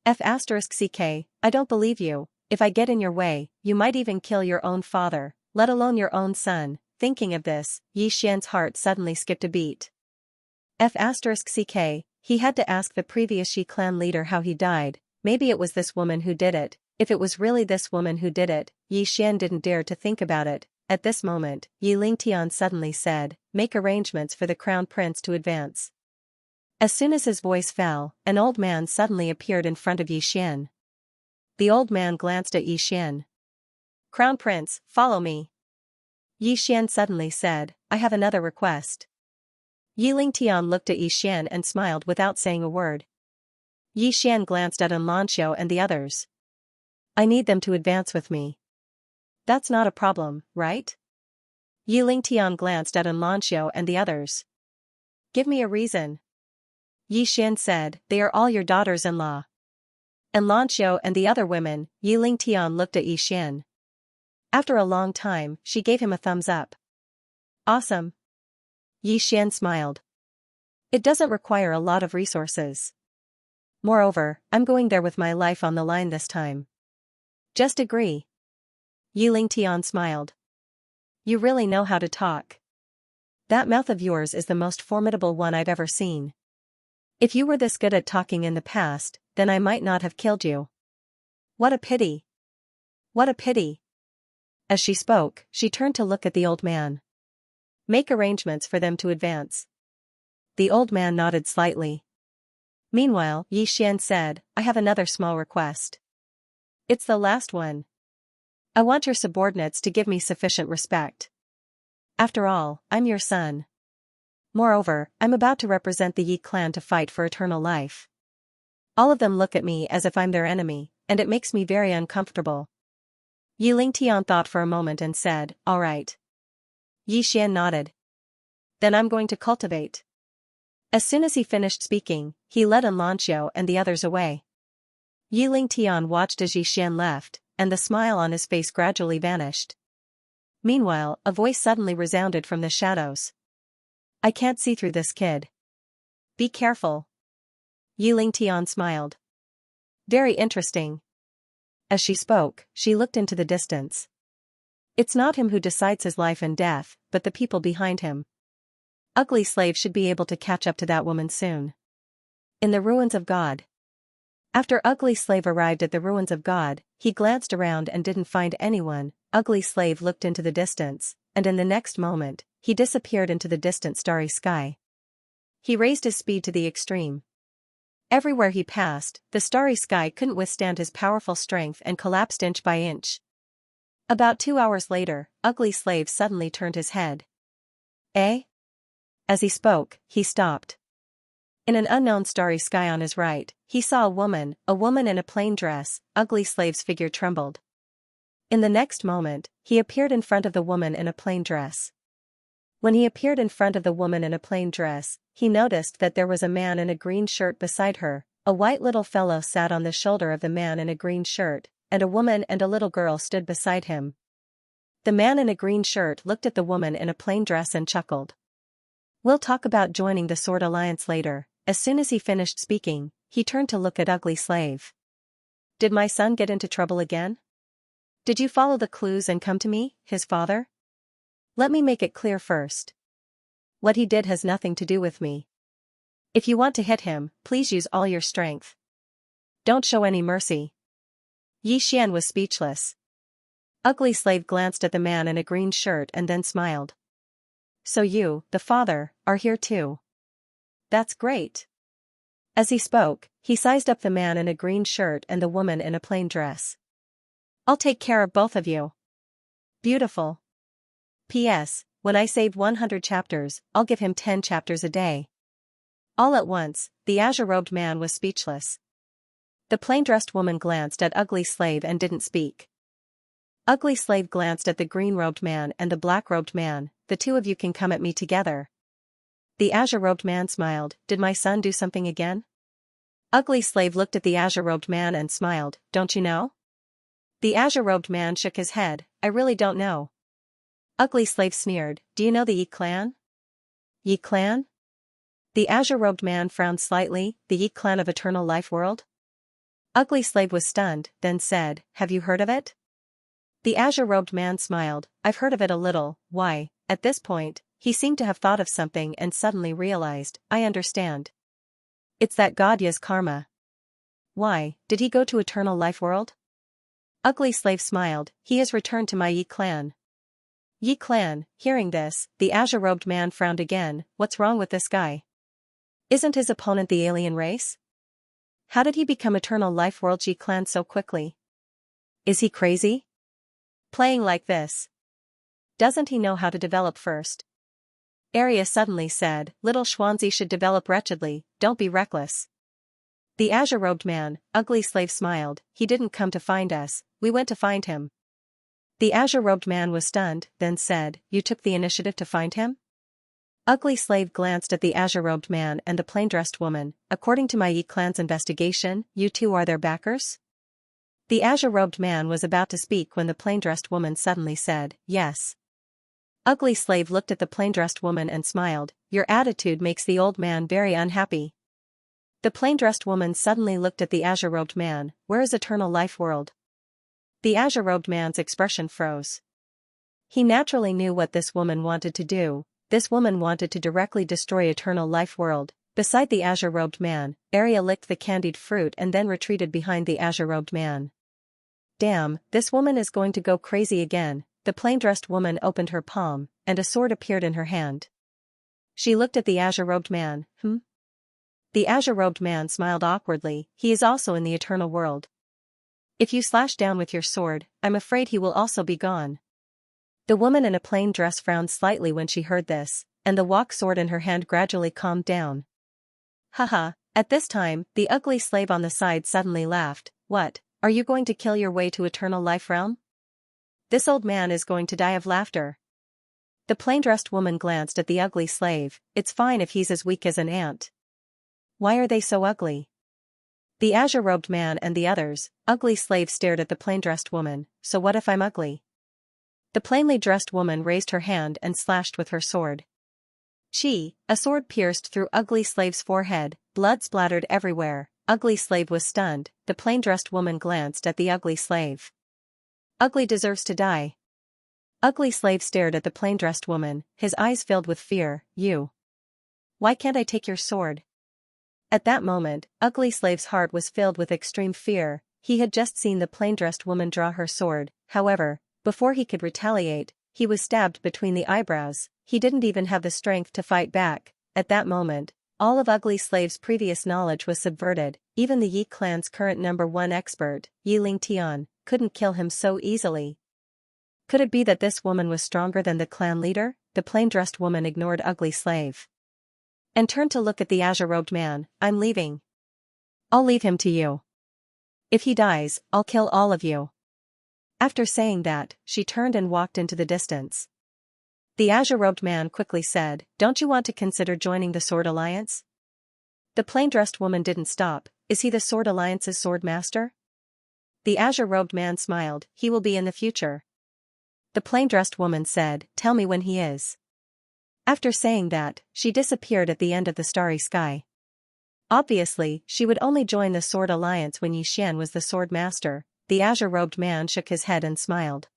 F*ck, I don't believe you. If I get in your way, you might even kill your own father, let alone your own son. Thinking of this, Yi Xian's heart suddenly skipped a beat. F*ck, he had to ask the previous Yi clan leader how he died. Maybe it was this woman who did it. If it was really this woman who did it, Yi Xian didn't dare to think about it. At this moment, Yi Lingtian suddenly said, make arrangements for the crown prince to advance. As soon as his voice fell, an old man suddenly appeared in front of Yi Xian. The old man glanced at Yi Xian. Crown prince, follow me. Yi Xian suddenly said, I have another request. Yi Lingtian looked at Yi Xian and smiled without saying a word. Yi Xian glanced at Xianxia and the others. I need them to advance with me. That's not a problem, right? Yi Lingtian glanced at Xianxia and the others. Give me a reason. Yi Xian said, they are all your daughters-in-law. Xianxia and the other women, Yi Lingtian looked at Yi Xian. After a long time, she gave him a thumbs up. Awesome. Yi Xian smiled. It doesn't require a lot of resources. Moreover, I'm going there with my life on the line this time. Just agree. Yi Lingtian smiled. You really know how to talk. That mouth of yours is the most formidable one I've ever seen. If you were this good at talking in the past, then I might not have killed you. What a pity. What a pity. As she spoke, she turned to look at the old man. Make arrangements for them to advance. The old man nodded slightly. Meanwhile, Yi Xian said, I have another small request. It's the last one. I want your subordinates to give me sufficient respect. After all, I'm your son. Moreover, I'm about to represent the Yi clan to fight for eternal life. All of them look at me as if I'm their enemy, and it makes me very uncomfortable. Yi Lingtian thought for a moment and said, all right. Yi Xian nodded. Then I'm going to cultivate. As soon as he finished speaking, he led Xianxia and the others away. Yi Lingtian watched as Yi Xian left, and the smile on his face gradually vanished. Meanwhile, a voice suddenly resounded from the shadows. I can't see through this kid. Be careful. Yi Lingtian smiled. Very interesting. As she spoke, she looked into the distance. It's not him who decides his life and death, but the people behind him. Ugly Slave should be able to catch up to that woman soon. In the ruins of God. After Ugly Slave arrived at the ruins of God, he glanced around and didn't find anyone. Ugly Slave looked into the distance, and in the next moment, he disappeared into the distant starry sky. He raised his speed to the extreme. Everywhere he passed, the starry sky couldn't withstand his powerful strength and collapsed inch by inch. About 2 hours later, Ugly Slave suddenly turned his head. Eh? As he spoke, he stopped. In an unknown starry sky on his right, he saw a woman in a plain dress. Ugly Slave's figure trembled. In the next moment, he appeared in front of the woman in a plain dress. When he appeared in front of the woman in a plain dress, he noticed that there was a man in a green shirt beside her. A white little fellow sat on the shoulder of the man in a green shirt, and a woman and a little girl stood beside him. The man in a green shirt looked at the woman in a plain dress and chuckled. We'll talk about joining the Sword Alliance later. As soon as he finished speaking, he turned to look at Ugly Slave. Did my son get into trouble again? Did you follow the clues and come to me, his father? Let me make it clear first. What he did has nothing to do with me. If you want to hit him, please use all your strength. Don't show any mercy. Yi Xian was speechless. Ugly Slave glanced at the man in a green shirt and then smiled. So you, the father, are here too. That's great. As he spoke, he sized up the man in a green shirt and the woman in a plain dress. I'll take care of both of you. Beautiful. P.S. When I save 100 chapters, I'll give him 10 chapters a day. All at once, the azure-robed man was speechless. The plain-dressed woman glanced at Ugly Slave and didn't speak. Ugly Slave glanced at the green-robed man and the black-robed man. The two of you can come at me together. The azure-robed man smiled. Did my son do something again? Ugly Slave looked at the azure-robed man and smiled. Don't you know? The azure-robed man shook his head. I really don't know. Ugly Slave sneered. Do you know the Yi clan? Yi clan? The azure-robed man frowned slightly. The Yi clan of Eternal Life World? Ugly Slave was stunned, then said, have you heard of it? The azure-robed man smiled. I've heard of it a little. Why? At this point, he seemed to have thought of something and suddenly realized, I understand. It's that god Ya's karma. Why, did he go to Eternal Life World? Ugly Slave smiled. He has returned to my Yi clan. Yi clan. Hearing this, the azure-robed man frowned again. What's wrong with this guy? Isn't his opponent the alien race? How did he become Eternal Life World Yi clan so quickly? Is he crazy? Playing like this. Doesn't he know how to develop first? Arya suddenly said, little Xianxia should develop wretchedly, don't be reckless. The azure-robed man, Ugly Slave smiled, he didn't come to find us, we went to find him. The azure-robed man was stunned, then said, "You took the initiative to find him?" Ugly Slave glanced at the azure-robed man and the plain-dressed woman. "According to my Yi clan's investigation, you two are their backers?" The azure-robed man was about to speak when the plain-dressed woman suddenly said, "Yes." Ugly Slave looked at the plain-dressed woman and smiled. "Your attitude makes the old man very unhappy." The plain-dressed woman suddenly looked at the azure-robed man. "Where is Eternal Life World?" The azure-robed man's expression froze. He naturally knew what this woman wanted to do. This woman wanted to directly destroy Eternal Life World. Beside the azure-robed man, Arya licked the candied fruit and then retreated behind the azure-robed man. Damn, this woman is going to go crazy again. The plain-dressed woman opened her palm, and a sword appeared in her hand. She looked at the azure-robed man. The azure-robed man smiled awkwardly. "He is also in the eternal world. If you slash down with your sword, I'm afraid he will also be gone." The woman in a plain dress frowned slightly when she heard this, and the walk sword in her hand gradually calmed down. Haha, at this time, the ugly slave on the side suddenly laughed. "What, are you going to kill your way to eternal life realm?" This old man is going to die of laughter. The plain-dressed woman glanced at the ugly slave. "It's fine if he's as weak as an ant." "Why are they so ugly?" The azure-robed man and the others, ugly slave stared at the plain-dressed woman. "So what if I'm ugly?" The plainly dressed woman raised her hand and slashed with her sword. A sword pierced through ugly slave's forehead, blood splattered everywhere. Ugly slave was stunned. The plain-dressed woman glanced at the ugly slave. "Ugly deserves to die." Ugly slave stared at the plain-dressed woman, his eyes filled with fear. "You. Why can't I take your sword?" At that moment, ugly slave's heart was filled with extreme fear. He had just seen the plain-dressed woman draw her sword. However, before he could retaliate, he was stabbed between the eyebrows. He didn't even have the strength to fight back. At that moment, all of Ugly Slave's previous knowledge was subverted. Even the Yi clan's current #1 expert, Yi Ling Tian, couldn't kill him so easily. Could it be that this woman was stronger than the clan leader? The plain-dressed woman ignored Ugly Slave and turned to look at the azure-robed man. "I'm leaving. I'll leave him to you. If he dies, I'll kill all of you." After saying that, she turned and walked into the distance. The azure-robed man quickly said, "Don't you want to consider joining the Sword Alliance?" The plain-dressed woman didn't stop. "Is he the Sword Alliance's sword master?" The azure-robed man smiled. "He will be in the future." The plain-dressed woman said, "Tell me when he is." After saying that, she disappeared at the end of the starry sky. Obviously, she would only join the Sword Alliance when Yi Xian was the sword master. The azure-robed man shook his head and smiled.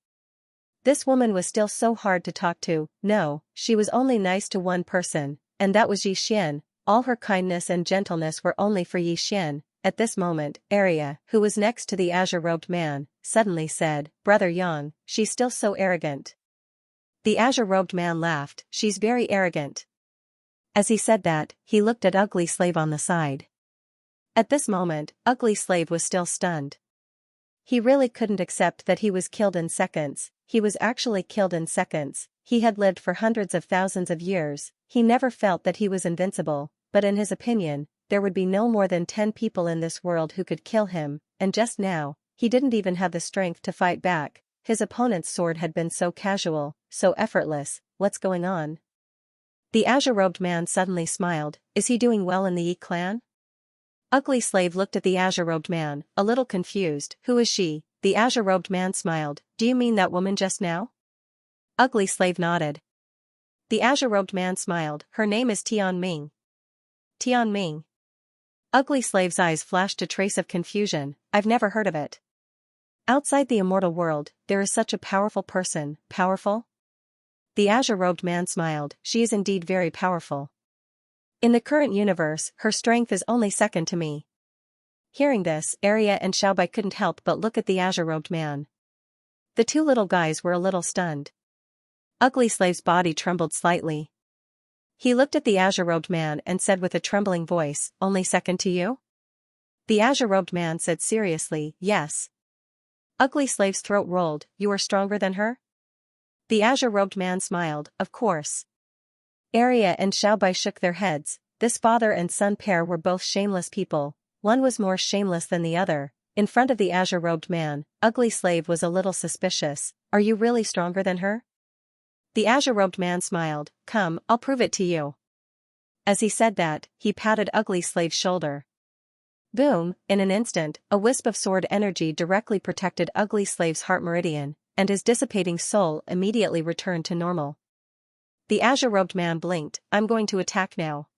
This woman was still so hard to talk to. No, she was only nice to one person, and that was Yi Xian. All her kindness and gentleness were only for Yi Xian. At this moment, Arya, who was next to the azure-robed man, suddenly said, "Brother Yang, she's still so arrogant." The azure-robed man laughed. "She's very arrogant." As he said that, he looked at Ugly Slave on the side. At this moment, Ugly Slave was still stunned. He really couldn't accept that he was killed in seconds. He was actually killed in seconds. He had lived for hundreds of thousands of years. He never felt that he was invincible, but in his opinion, there would be no more than 10 people in this world who could kill him, and just now, he didn't even have the strength to fight back. His opponent's sword had been so casual, so effortless. What's going on? The azure-robed man suddenly smiled. Is he doing well in the Yi clan? Ugly Slave looked at the azure-robed man, a little confused. Who is she? The azure-robed man smiled. Do you mean that woman just now? Ugly Slave nodded. The azure-robed man smiled. Her name is Tian Ming. Tian Ming. Ugly Slave's eyes flashed a trace of confusion. I've never heard of it. Outside the immortal world, there is such a powerful person. Powerful? The azure-robed man smiled. She is indeed very powerful. In the current universe, her strength is only second to me. Hearing this, Arya and Xiaobai couldn't help but look at the azure-robed man. The two little guys were a little stunned. Ugly Slave's body trembled slightly. He looked at the azure-robed man and said with a trembling voice, "Only second to you?" The azure-robed man said seriously, "Yes." Ugly Slave's throat rolled. "You are stronger than her?" The azure-robed man smiled. "Of course." Arya and Xiaobai shook their heads. This father and son pair were both shameless people. One was more shameless than the other. in front of the azure-robed man, Ugly Slave was a little suspicious. Are you really stronger than her? The azure-robed man smiled. Come, I'll prove it to you. As he said that, he patted Ugly Slave's shoulder. Boom, in an instant, a wisp of sword energy directly protected Ugly Slave's heart meridian, and his dissipating soul immediately returned to normal. The azure-robed man blinked. I'm going to attack now.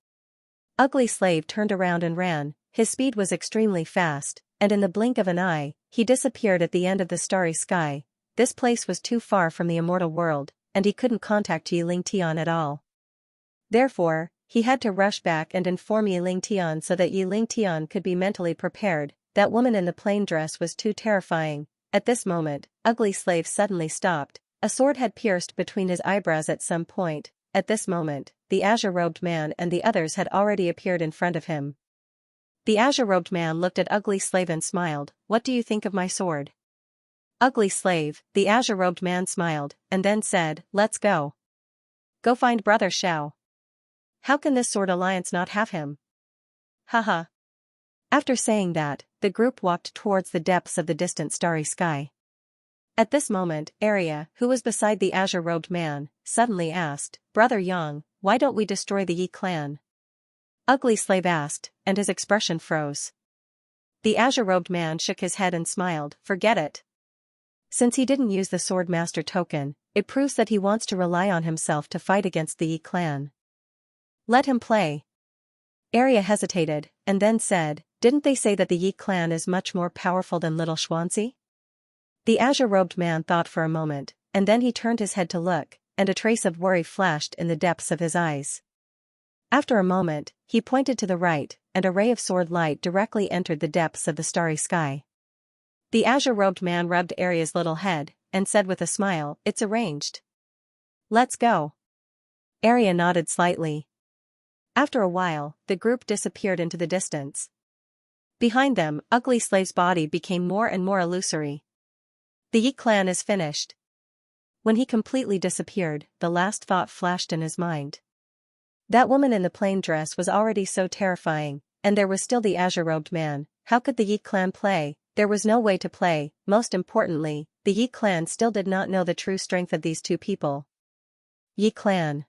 Ugly Slave turned around and ran. His speed was extremely fast, and in the blink of an eye, he disappeared at the end of the starry sky. This place was too far from the immortal world, and he couldn't contact Yilingtian at all. Therefore, he had to rush back and inform Yilingtian so that Yilingtian could be mentally prepared. That woman in the plain dress was too terrifying. At this moment, Ugly Slave suddenly stopped. A sword had pierced between his eyebrows at some point. At this moment, the azure-robed man and the others had already appeared in front of him. The azure-robed man looked at Ugly Slave and smiled. What do you think of my sword? Ugly Slave, the azure-robed man smiled, and then said, let's go. Go find Brother Xiao. How can this sword alliance not have him? Haha. After saying that, the group walked towards the depths of the distant starry sky. At this moment, Arya, who was beside the azure-robed man, suddenly asked, Brother Yang, why don't we destroy the Yi clan? Ugly Slave asked, and his expression froze. The azure-robed man shook his head and smiled. Forget it. Since he didn't use the Sword Master token, it proves that he wants to rely on himself to fight against the Yi clan. Let him play. Arya hesitated, and then said, didn't they say that the Yi clan is much more powerful than Little Xianxia? The azure-robed man thought for a moment, and then he turned his head to look, and a trace of worry flashed in the depths of his eyes. After a moment, he pointed to the right, and a ray of sword light directly entered the depths of the starry sky. The azure-robed man rubbed Arya's little head, and said with a smile, it's arranged. Let's go. Arya nodded slightly. After a while, the group disappeared into the distance. Behind them, Ugly Slave's body became more and more illusory. The Yi clan is finished. When he completely disappeared, the last thought flashed in his mind. That woman in the plain dress was already so terrifying, and there was still the azure-robed man. How could the Yi clan play? There was no way to play. Most importantly, the Yi clan still did not know the true strength of these two people. Yi clan.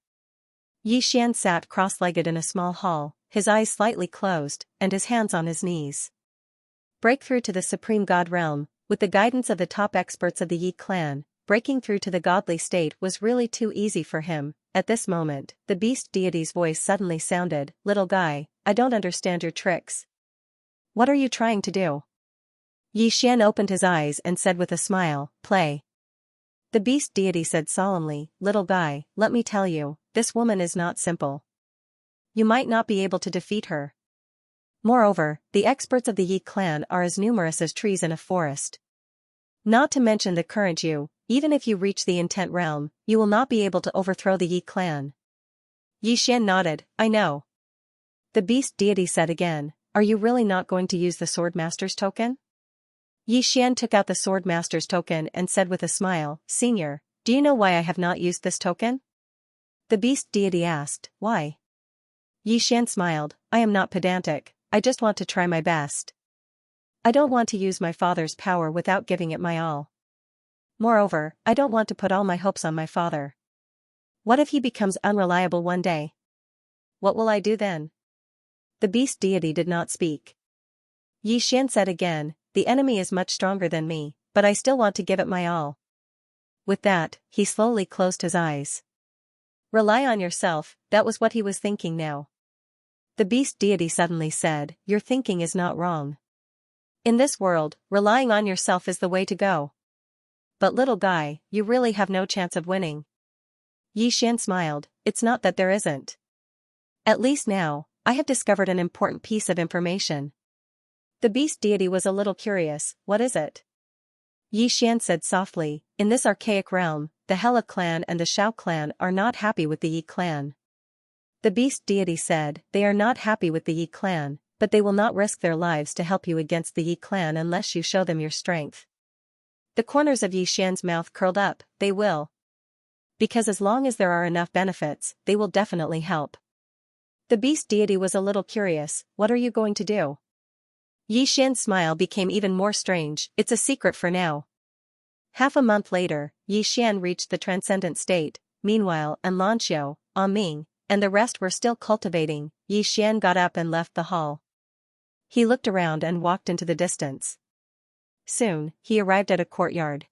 Yi Xian sat cross-legged in a small hall, his eyes slightly closed, and his hands on his knees. Breakthrough to the Supreme God realm, with the guidance of the top experts of the Yi clan, breaking through to the godly state was really too easy for him. At this moment, the beast deity's voice suddenly sounded, Little guy, I don't understand your tricks. What are you trying to do? Yi Xian opened his eyes and said with a smile, play. The beast deity said solemnly, Little guy, let me tell you, this woman is not simple. You might not be able to defeat her. Moreover, the experts of the Yi clan are as numerous as trees in a forest. Not to mention the current you, even if you reach the intent realm, you will not be able to overthrow the Yi clan. Yi Xian nodded, I know. The beast deity said again, are you really not going to use the Sword Master's token? Yi Xian took out the Sword Master's token and said with a smile, Senior, do you know why I have not used this token? The beast deity asked, why? Yi Xian smiled, I am not pedantic, I just want to try my best. I don't want to use my father's power without giving it my all. Moreover, I don't want to put all my hopes on my father. What if he becomes unreliable one day? What will I do then? The beast deity did not speak. Yi Xian said again, the enemy is much stronger than me, but I still want to give it my all. With that, he slowly closed his eyes. Rely on yourself, that was what he was thinking now. The beast deity suddenly said, your thinking is not wrong. In this world, relying on yourself is the way to go. But little guy, you really have no chance of winning. Yi Xian smiled, it's not that there isn't. At least now, I have discovered an important piece of information. The beast deity was a little curious, what is it? Yi Xian said softly, in this archaic realm, the Hela clan and the Xiao clan are not happy with the Yi clan. The beast deity said, they are not happy with the Yi clan, but they will not risk their lives to help you against the Yi clan unless you show them your strength. The corners of Yi Xian's mouth curled up, they will. Because as long as there are enough benefits, they will definitely help. The beast deity was a little curious, what are you going to do? Yi Xian's smile became even more strange. It's a secret for now. Half a month later, Yi Xian reached the transcendent state. Meanwhile, and Lanqiu, Ming, and the rest were still cultivating. Yi Xian got up and left the hall. He looked around and walked into the distance. Soon, he arrived at a courtyard.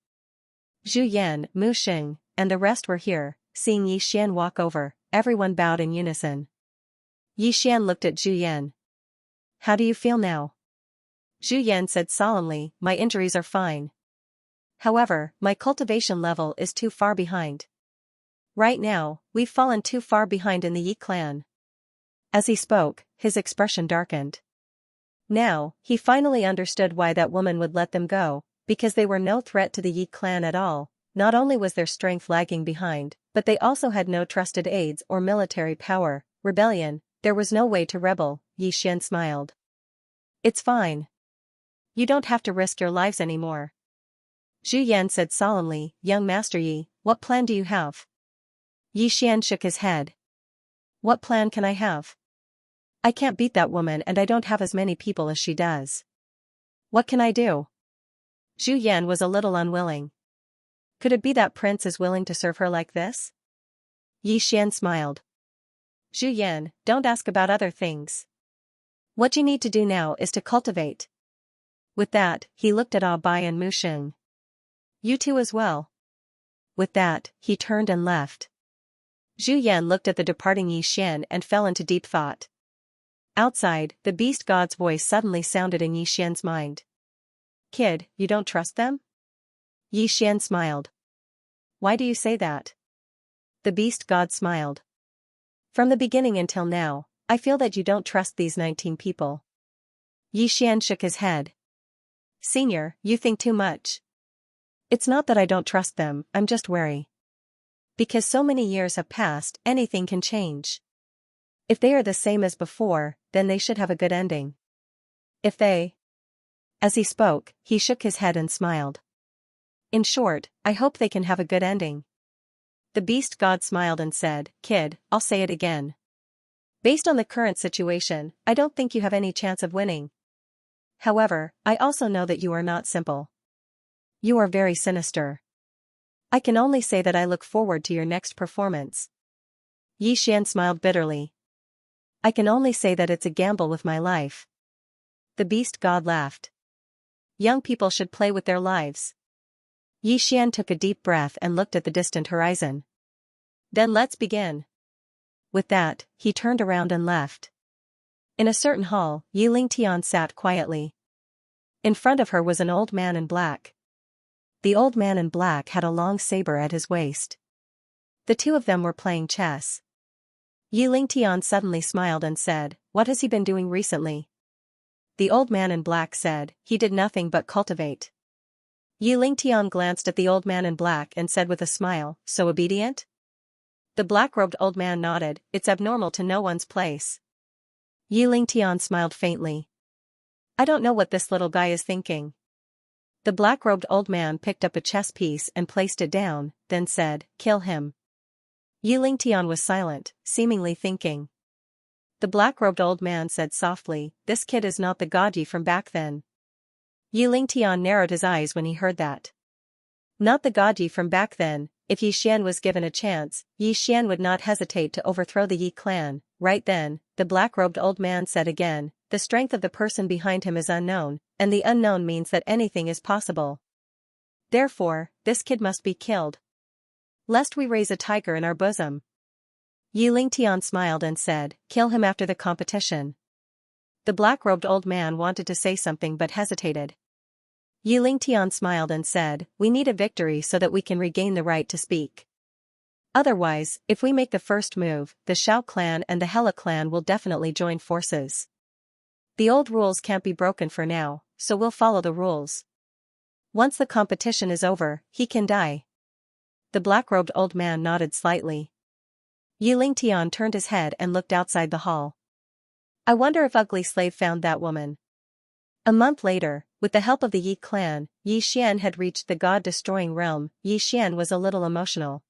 Zhu Yan, Mu Xing, and the rest were here. Seeing Yi Xian walk over, everyone bowed in unison. Yi Xian looked at Zhu Yan. How do you feel now? Zhu Yan said solemnly, my injuries are fine. However, my cultivation level is too far behind. Right now, we've fallen too far behind in the Yi clan. As he spoke, his expression darkened. Now, he finally understood why that woman would let them go, because they were no threat to the Yi clan at all. Not only was their strength lagging behind, but they also had no trusted aides or military power. Rebellion, there was no way to rebel. Yi Xian smiled. It's fine. You don't have to risk your lives anymore. Zhu Yan said solemnly, young Master Yi, what plan do you have? Yi Xian shook his head. What plan can I have? I can't beat that woman and I don't have as many people as she does. What can I do? Zhu Yan was a little unwilling. Could it be that Prince is willing to serve her like this? Yi Xian smiled. Zhu Yan, don't ask about other things. What you need to do now is to cultivate. With that, he looked at Bai and Mu Xing. You too as well. With that, he turned and left. Zhu Yan looked at the departing Yi Xian and fell into deep thought. Outside, the beast god's voice suddenly sounded in Yi Xian's mind. Kid, you don't trust them? Yi Xian smiled. Why do you say that? The beast god smiled. From the beginning until now, I feel that you don't trust these 19 people. Yi Xian shook his head. Senior, you think too much. It's not that I don't trust them, I'm just wary. Because so many years have passed, anything can change. If they are the same as before, then they should have a good ending. If they... As he spoke, he shook his head and smiled. In short, I hope they can have a good ending. The beast god smiled and said, Kid, I'll say it again. Based on the current situation, I don't think you have any chance of winning. However, I also know that you are not simple. You are very sinister. I can only say that I look forward to your next performance. Yi Xian smiled bitterly. I can only say that it's a gamble with my life. The beast god laughed. Young people should play with their lives. Yi Xian took a deep breath and looked at the distant horizon. Then let's begin. With that, he turned around and left. In a certain hall, Yi Lingtian sat quietly. In front of her was an old man in black. The old man in black had a long saber at his waist. The two of them were playing chess. Yi Lingtian suddenly smiled and said, What has he been doing recently? The old man in black said, He did nothing but cultivate. Yi Lingtian glanced at the old man in black and said with a smile, So obedient? The black-robed old man nodded, It's abnormal to know one's place. Yi Lingtian smiled faintly. I don't know what this little guy is thinking. The black-robed old man picked up a chess piece and placed it down, then said, Kill him. Yi Lingtian was silent, seemingly thinking. The black-robed old man said softly, This kid is not the god Yi from back then. Yi Lingtian narrowed his eyes when he heard that. Not the god Yi from back then. If Yi Xian was given a chance, Yi Xian would not hesitate to overthrow the Yi clan. Right then, the black-robed old man said again, The strength of the person behind him is unknown, and the unknown means that anything is possible. Therefore, this kid must be killed. Lest we raise a tiger in our bosom. Yi Lingtian smiled and said, Kill him after the competition. The black-robed old man wanted to say something but hesitated. Yi Lingtian smiled and said, We need a victory so that we can regain the right to speak. Otherwise, if we make the first move, the Shao clan and the Hela clan will definitely join forces. The old rules can't be broken for now, so we'll follow the rules. Once the competition is over, he can die. The black-robed old man nodded slightly. Yi Lingtian turned his head and looked outside the hall. I wonder if Ugly Slave found that woman. A month later, with the help of the Yi clan, Yi Xian had reached the god-destroying realm. Yi Xian was a little emotional.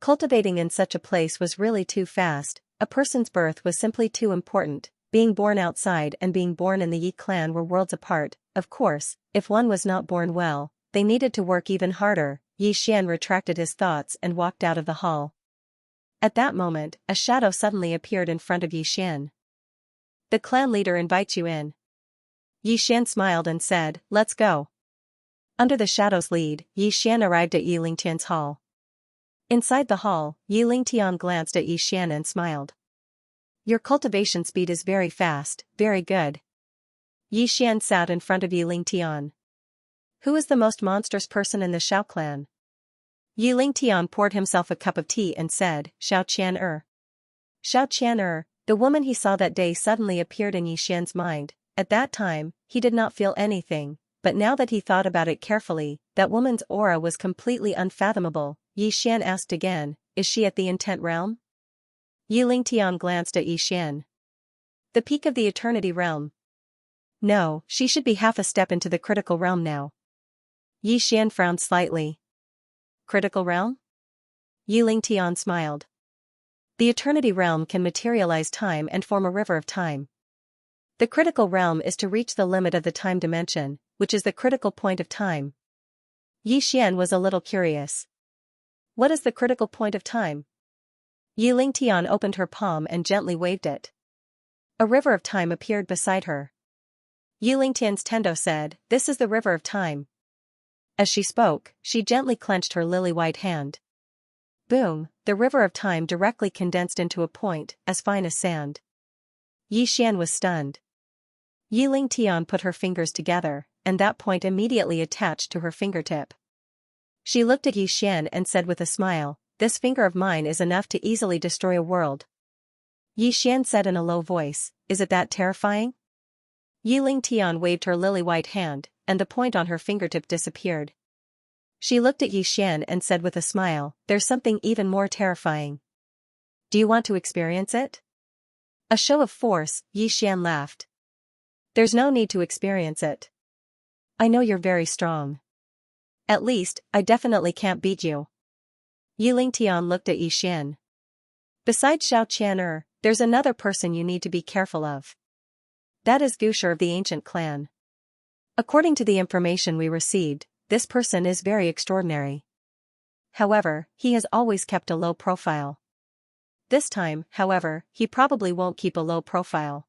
Cultivating in such a place was really too fast, a person's birth was simply too important, Being born outside and being born in the Yi clan were worlds apart. Of course, if one was not born well, they needed to work even harder. Yi Xian retracted his thoughts and walked out of the hall. At that moment, a shadow suddenly appeared in front of Yi Xian. The clan leader invites you in. Yi Xian smiled and said, let's go. Under the shadow's lead, Yi Xian arrived at Yi Lingtian's hall. Inside the hall, Yi Lingtian glanced at Yi Xian and smiled. Your cultivation speed is very fast, very good. Yi Xian sat in front of Yi Lingtian. Who is the most monstrous person in the Xiao clan? Yi Lingtian poured himself a cup of tea and said, Xiao Qian. Xiao Qian, the woman he saw that day suddenly appeared in Yi Xian's mind. At that time, he did not feel anything, but now that he thought about it carefully, that woman's aura was completely unfathomable. Yi Xian asked again, is she at the intent realm? Yi Lingtian glanced at Yi Xian. The peak of the eternity realm. No, she should be half a step into the critical realm now. Yi Xian frowned slightly. Critical realm? Yi Lingtian smiled. The eternity realm can materialize time and form a river of time. The critical realm is to reach the limit of the time dimension, which is the critical point of time. Yi Xian was a little curious. What is the critical point of time? Yi Lingtian opened her palm and gently waved it. A river of time appeared beside her. Yi Lingtian's Tendo said, this is the river of time. As she spoke, she gently clenched her lily-white hand. Boom, the river of time directly condensed into a point, as fine as sand. Yi Xian was stunned. Yi Lingtian put her fingers together, and that point immediately attached to her fingertip. She looked at Yi Xian and said with a smile, this finger of mine is enough to easily destroy a world. Yi Xian said in a low voice, is it that terrifying? Yi Lingtian waved her lily-white hand, and the point on her fingertip disappeared. She looked at Yi Xian and said with a smile, there's something even more terrifying. Do you want to experience it? A show of force, Yi Xian laughed. There's no need to experience it. I know you're very strong. At least, I definitely can't beat you. Yi Lingtian looked at Yi Xian. Besides Xiao Qian, there's another person you need to be careful of. That is Gusher of the ancient clan. According to the information we received, this person is very extraordinary. However, he has always kept a low profile. This time, however, he probably won't keep a low profile.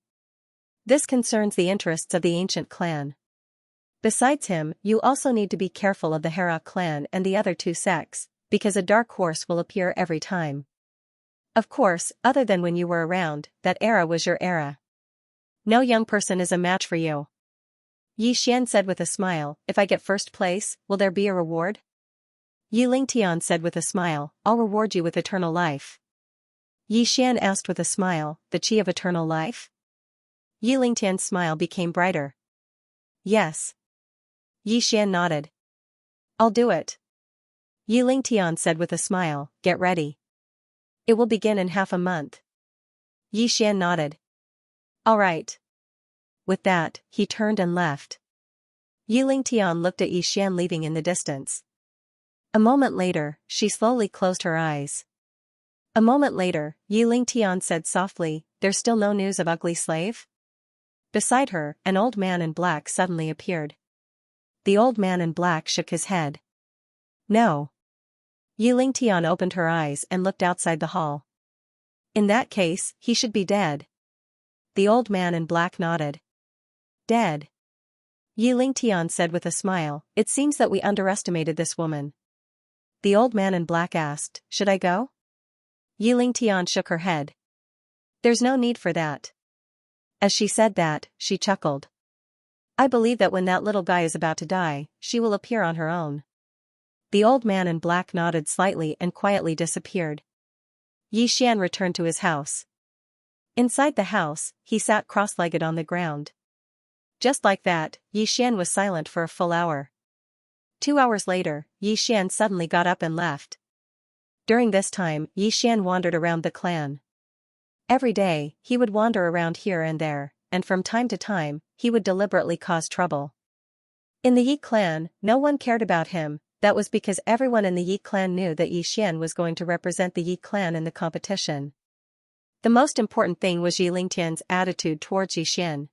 This concerns the interests of the ancient clan. Besides him, you also need to be careful of the Hera clan and the other two sects, because a dark horse will appear every time. Of course, other than when you were around, that era was your era. No young person is a match for you. Yi Xian said with a smile, if I get first place, will there be a reward? Yi Lingtian said with a smile, I'll reward you with eternal life. Yi Xian asked with a smile, the chi of eternal life? Yi Lingtian's smile became brighter. Yes. Yi Xian nodded. I'll do it. Yi Lingtian said with a smile, get ready. It will begin in half a month. Yi Xian nodded. All right. With that, he turned and left. Yi Lingtian looked at Yi Xian leaving in the distance. A moment later, she slowly closed her eyes. A moment later, Yi Lingtian said softly, there's still no news of Ugly Slave? Beside her, an old man in black suddenly appeared. The old man in black shook his head. No. Yi Lingtian opened her eyes and looked outside the hall. In that case, he should be dead. The old man in black nodded. Dead. Yi Lingtian said with a smile, it seems that we underestimated this woman. The old man in black asked, should I go? Yi Lingtian shook her head. There's no need for that. As she said that, she chuckled. I believe that when that little guy is about to die, she will appear on her own. The old man in black nodded slightly and quietly disappeared. Yi Xian returned to his house. Inside the house, he sat cross-legged on the ground. Just like that, Yi Xian was silent for a full hour. 2 hours later, Yi Xian suddenly got up and left. During this time, Yi Xian wandered around the clan. Every day, he would wander around here and there, and from time to time, he would deliberately cause trouble. In the Yi clan, no one cared about him. That was because everyone in the Yi clan knew that Yi Xian was going to represent the Yi clan in the competition. The most important thing was Yi Lingtian's attitude towards Yi Xian.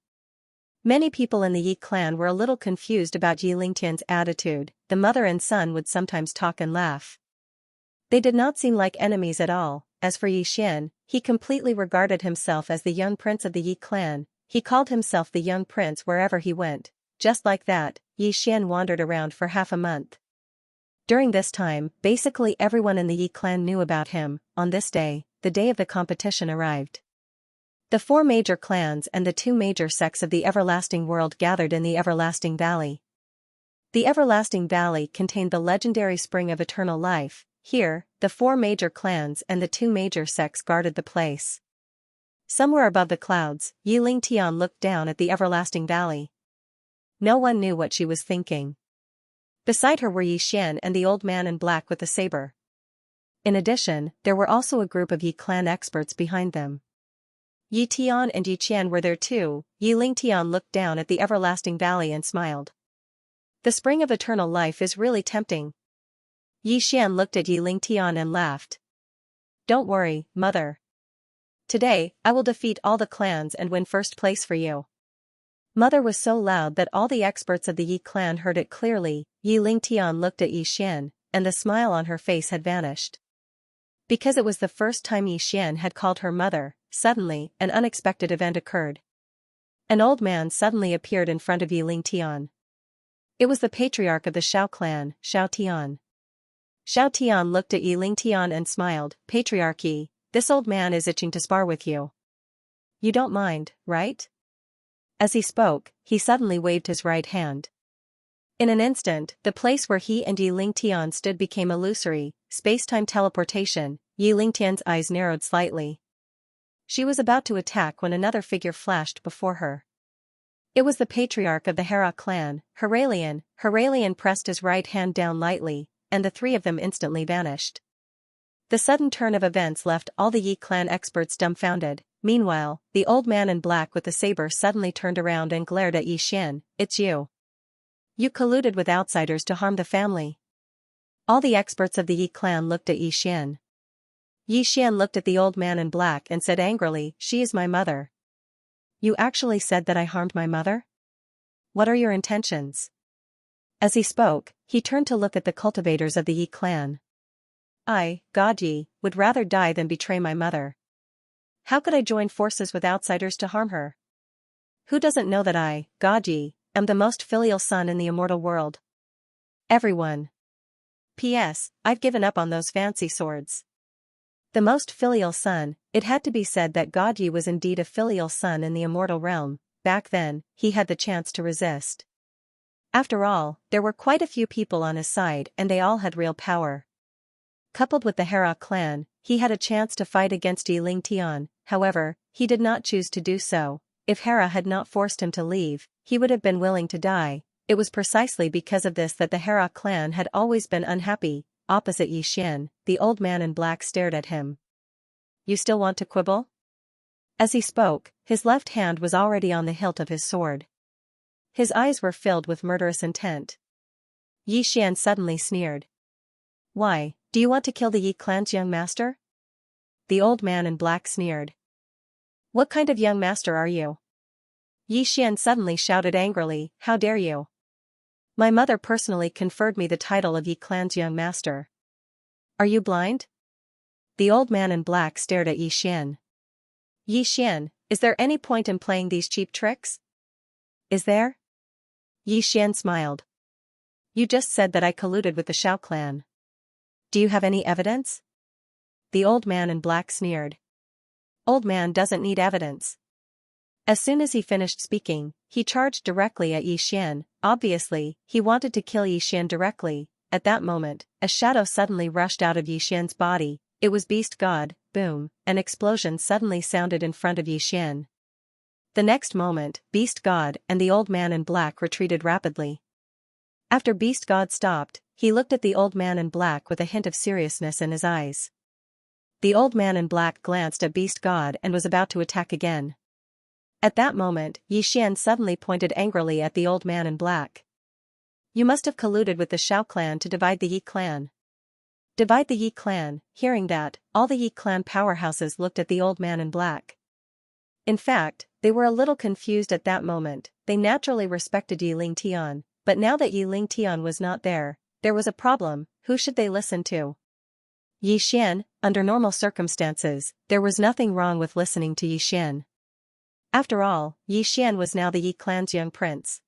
Many people in the Yi clan were a little confused about Yi Lingtian's attitude. The mother and son would sometimes talk and laugh. They did not seem like enemies at all. As for Yi Xian, he completely regarded himself as the young prince of the Yi clan. He called himself the young prince wherever he went. Just like that, Yi Xian wandered around for half a month. During this time, basically everyone in the Yi clan knew about him. On this day, the day of the competition arrived. The 4 major clans and the 2 major sects of the Everlasting World gathered in the Everlasting Valley. The Everlasting Valley contained the legendary Spring of Eternal Life. Here, the 4 major clans and the 2 major sects guarded the place. Somewhere above the clouds, Yi Lingtian looked down at the Everlasting Valley. No one knew what she was thinking. Beside her were Yi Xian and the old man in black with the saber. In addition, there were also a group of Yi clan experts behind them. Yi Tian and Yi Qian were there too. Yi Lingtian looked down at the Everlasting Valley and smiled. The Spring of Eternal Life is really tempting. Yi Xian looked at Yi Lingtian and laughed. Don't worry, mother. Today, I will defeat all the clans and win first place for you. Mother was so loud that all the experts of the Yi clan heard it clearly. Yi Lingtian looked at Yi Xian, and the smile on her face had vanished. Because it was the first time Yi Xian had called her mother, suddenly, an unexpected event occurred. An old man suddenly appeared in front of Yi Lingtian. It was the patriarch of the Shao clan, Shao Tian. Shao Tian looked at Yi Lingtian and smiled. Patriarchy, this old man is itching to spar with you. You don't mind, right? As he spoke, he suddenly waved his right hand. In an instant, the place where he and Yi Lingtian stood became illusory, space-time teleportation. Yi Lingtian's eyes narrowed slightly. She was about to attack when another figure flashed before her. It was the patriarch of the Hera clan, Heralian. Heralian pressed his right hand down lightly, and the 3 of them instantly vanished. The sudden turn of events left all the Yi clan experts dumbfounded. Meanwhile, the old man in black with the saber suddenly turned around and glared at Yi Xian. It's you. You colluded with outsiders to harm the family. All the experts of the Yi clan looked at Yi Xian. Yi Xian looked at the old man in black and said angrily, she is my mother. You actually said that I harmed my mother? What are your intentions? As he spoke, he turned to look at the cultivators of the Yi clan. I, God Yi, would rather die than betray my mother. How could I join forces with outsiders to harm her? Who doesn't know that I, God Yi, am the most filial son in the immortal world? Everyone. P.S. I've given up on those fancy swords. The most filial son, it had to be said that God Yi was indeed a filial son in the immortal realm. Back then, he had the chance to resist. After all, there were quite a few people on his side and they all had real power. Coupled with the Hera clan, he had a chance to fight against Yi Lingtian. However, he did not choose to do so. If Hera had not forced him to leave, he would have been willing to die. It was precisely because of this that the Hera clan had always been unhappy. Opposite Yi Xian, the old man in black stared at him. You still want to quibble? As he spoke, his left hand was already on the hilt of his sword. His eyes were filled with murderous intent. Yi Xian suddenly sneered. Why, do you want to kill the Yi clan's young master? The old man in black sneered. What kind of young master are you? Yi Xian suddenly shouted angrily, how dare you? My mother personally conferred me the title of Yi clan's young master. Are you blind? The old man in black stared at Yi Xian. Yi Xian, is there any point in playing these cheap tricks? Is there? Yi Xian smiled. You just said that I colluded with the Shao clan. Do you have any evidence? The old man in black sneered. Old man doesn't need evidence. As soon as he finished speaking, he charged directly at Yi Xian. Obviously, he wanted to kill Yi Xian directly. At that moment, a shadow suddenly rushed out of Yi Xian's body. It was Beast God. Boom, an explosion suddenly sounded in front of Yi Xian. The next moment, Beast God and the old man in black retreated rapidly. After Beast God stopped, he looked at the old man in black with a hint of seriousness in his eyes. The old man in black glanced at Beast God and was about to attack again. At that moment, Yi Xian suddenly pointed angrily at the old man in black. You must have colluded with the Shao clan to divide the Yi clan. Divide the Yi clan. Hearing that, all the Yi clan powerhouses looked at the old man in black. In fact, they were a little confused at that moment. They naturally respected Yi Lingtian, but now that Yi Lingtian was not there was a problem. Who should they listen to? Yi Xian. Under normal circumstances, there was nothing wrong with listening to Yi Xian. After all, Yi Xian was now the Yi clan's young prince.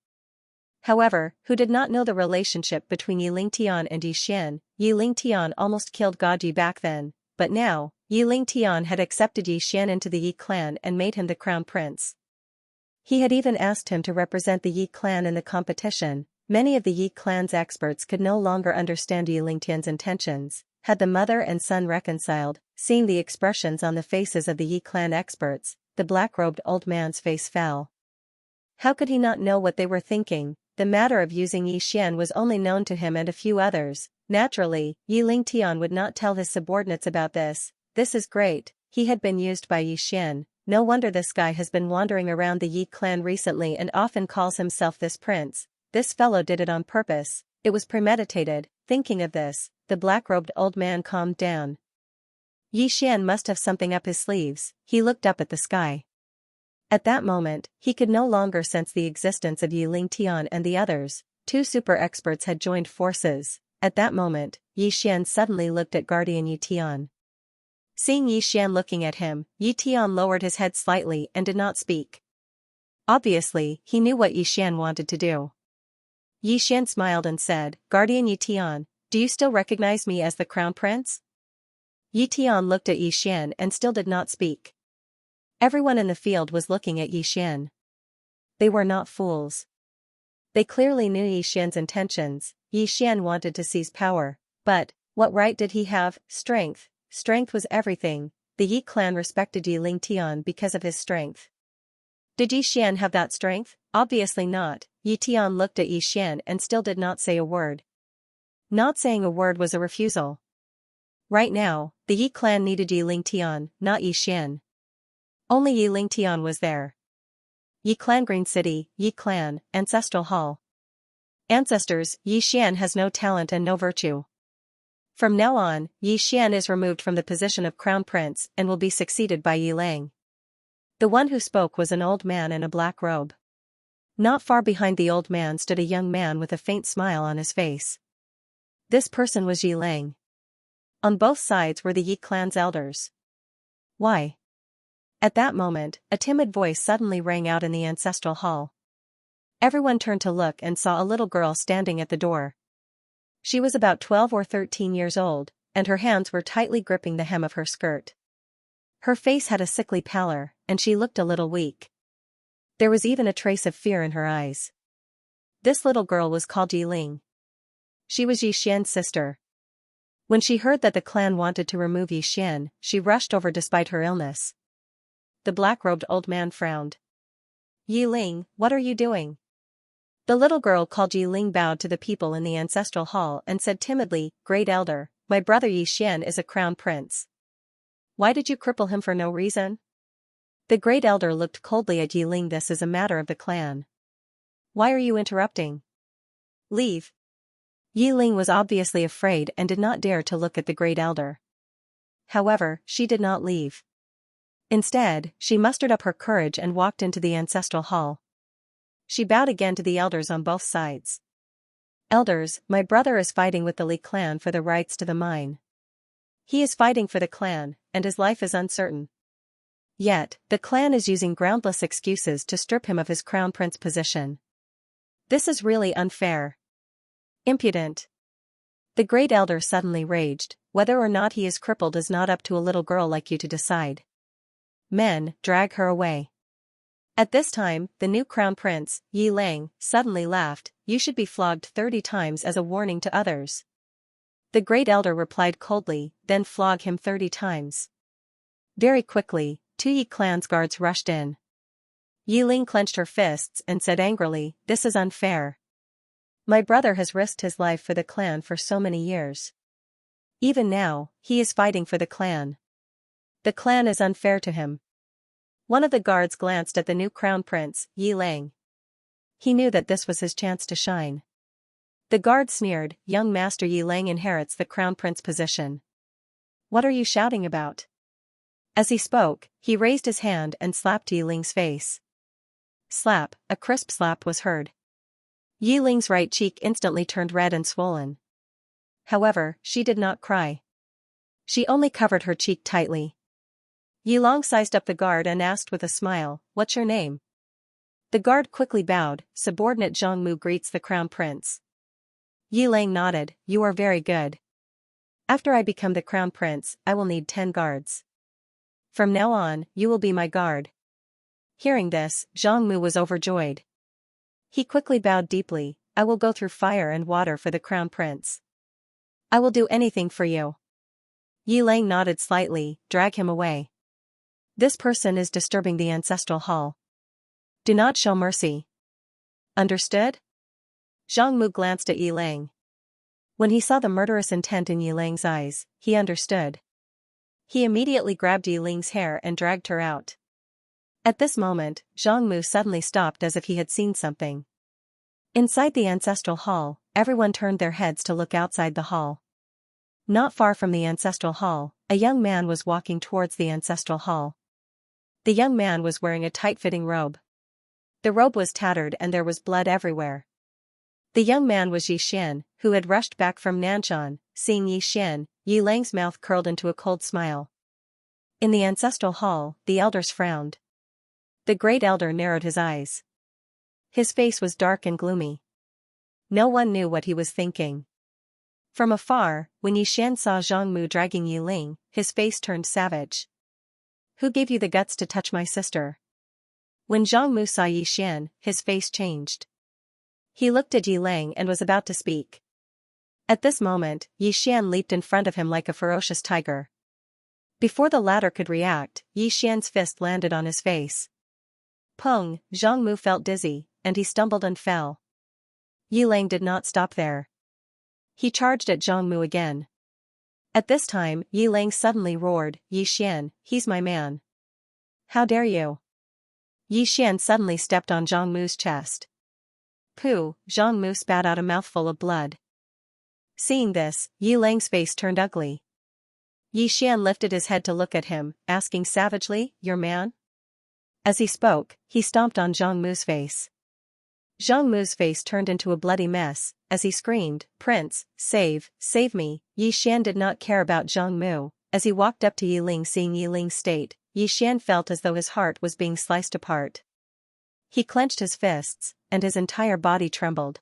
However, who did not know the relationship between Yi Lingtian and Yi Xian? Yi Lingtian almost killed Gaji back then, but now, Yi Lingtian had accepted Yi Xian into the Yi clan and made him the crown prince. He had even asked him to represent the Yi clan in the competition. Many of the Yi clan's experts could no longer understand Yi Lingtian's intentions. Had the mother and son reconciled? Seeing the expressions on the faces of the Yi clan experts, the black-robed old man's face fell. How could he not know what they were thinking? The matter of using Yi Xian was only known to him and a few others. Naturally, Yi Lingtian would not tell his subordinates about this. This is great. He had been used by Yi Xian. No wonder this guy has been wandering around the Yi clan recently and often calls himself this prince. This fellow did it on purpose. It was premeditated. Thinking of this, the black-robed old man calmed down. Yi Xian must have something up his sleeves. He looked up at the sky. At that moment, he could no longer sense the existence of Yi Lingtian and the others. Two super experts had joined forces. At that moment, Yi Xian suddenly looked at Guardian Yi Tian. Seeing Yi Xian looking at him, Yi Tian lowered his head slightly and did not speak. Obviously, he knew what Yi Xian wanted to do. Yi Xian smiled and said, "Guardian Yi Tian, do you still recognize me as the crown prince?" Yi Tian looked at Yi Xian and still did not speak. Everyone in the field was looking at Yi Xian. They were not fools. They clearly knew Yi Xian's intentions. Yi Xian wanted to seize power. But, what right did he have? Strength. Strength was everything. The Yi clan respected Yi Lingtian because of his strength. Did Yi Xian have that strength? Obviously not. Yi Tian looked at Yi Xian and still did not say a word. Not saying a word was a refusal. Right now, the Yi clan needed Yi Lingtian, not Yi Xian. Only Yi Lingtian was there. Yi Clan Green City, Yi Clan, Ancestral Hall. Ancestors, Yi Xian has no talent and no virtue. From now on, Yi Xian is removed from the position of crown prince and will be succeeded by Yi Lang. The one who spoke was an old man in a black robe. Not far behind the old man stood a young man with a faint smile on his face. This person was Yi Lang. On both sides were the Yi clan's elders. Why? At that moment, a timid voice suddenly rang out in the ancestral hall. Everyone turned to look and saw a little girl standing at the door. She was about 12 or 13 years old, and her hands were tightly gripping the hem of her skirt. Her face had a sickly pallor, and she looked a little weak. There was even a trace of fear in her eyes. This little girl was called Yi Ling. She was Yi Xian's sister. When she heard that the clan wanted to remove Yi Xian, she rushed over despite her illness. The black-robed old man frowned. "Yi Ling, what are you doing?" The little girl called Yi Ling bowed to the people in the ancestral hall and said timidly, "Great elder, my brother Yi Xian is a crown prince. Why did you cripple him for no reason?" The great elder looked coldly at Yi Ling. "This is a matter of the clan. Why are you interrupting? Leave." Yi Ling was obviously afraid and did not dare to look at the great elder. However, she did not leave. Instead, she mustered up her courage and walked into the ancestral hall. She bowed again to the elders on both sides. "Elders, my brother is fighting with the Li clan for the rights to the mine. He is fighting for the clan, and his life is uncertain. Yet, the clan is using groundless excuses to strip him of his crown prince position. This is really unfair. Impudent." The great elder suddenly raged. "Whether or not he is crippled is not up to a little girl like you to decide. Men, drag her away." At this time, the new crown prince, Yi Lang, suddenly laughed. "You should be flogged 30 times as a warning to others." The great elder replied coldly, "Then flog him 30 times. Very quickly, 2 Yi clan's guards rushed in. Yi Ling clenched her fists and said angrily, "This is unfair. My brother has risked his life for the clan for so many years. Even now, he is fighting for the clan. The clan is unfair to him." One of the guards glanced at the new crown prince, Yi Lang. He knew that this was his chance to shine. The guard sneered, young Master Yi Lang inherits the crown prince position. What are you shouting about? As he spoke, he raised his hand and slapped Yi Ling's face. Slap, a crisp slap was heard. Yi Ling's right cheek instantly turned red and swollen. However, she did not cry. She only covered her cheek tightly. Yi Lang sized up the guard and asked with a smile, "What's your name?" The guard quickly bowed, "Subordinate Zhang Mu greets the crown prince." Yi Lang nodded, "You are very good. After I become the crown prince, I will need 10 guards. From now on, you will be my guard." Hearing this, Zhang Mu was overjoyed. He quickly bowed deeply, "I will go through fire and water for the crown prince. I will do anything for you." Yi Lang nodded slightly, "Drag him away. This person is disturbing the ancestral hall. Do not show mercy. Understood?" Zhang Mu glanced at Yi Lang. When he saw the murderous intent in Yi Lang's eyes, he understood. He immediately grabbed Yi Ling's hair and dragged her out. At this moment, Zhang Mu suddenly stopped as if he had seen something. Inside the ancestral hall, everyone turned their heads to look outside the hall. Not far from the ancestral hall, a young man was walking towards the ancestral hall. The young man was wearing a tight-fitting robe. The robe was tattered and there was blood everywhere. The young man was Yi Xian, who had rushed back from Nanshan. Seeing Yi Xian, Yi Lang's mouth curled into a cold smile. In the ancestral hall, the elders frowned. The great elder narrowed his eyes. His face was dark and gloomy. No one knew what he was thinking. From afar, when Yi Xian saw Zhang Mu dragging Yi Ling, his face turned savage. "Who gave you the guts to touch my sister?" When Zhang Mu saw Yi Xian, his face changed. He looked at Yi Lang and was about to speak. At this moment, Yi Xian leaped in front of him like a ferocious tiger. Before the latter could react, Yi Xian's fist landed on his face. Pung, Zhang Mu felt dizzy, and he stumbled and fell. Yi Lang did not stop there. He charged at Zhang Mu again. At this time, Yi Lang suddenly roared, "Yi Xian, he's my man. How dare you?" Yi Xian suddenly stepped on Zhang Mu's chest. Pooh, Zhang Mu spat out a mouthful of blood. Seeing this, Yi Lang's face turned ugly. Yi Xian lifted his head to look at him, asking savagely, "Your man?" As he spoke, he stomped on Zhang Mu's face. Zhang Mu's face turned into a bloody mess, as he screamed, "Prince, save me." Yi Xian did not care about Zhang Mu. As he walked up to Yi Ling, seeing Yi Ling's state, Yi Xian felt as though his heart was being sliced apart. He clenched his fists, and his entire body trembled.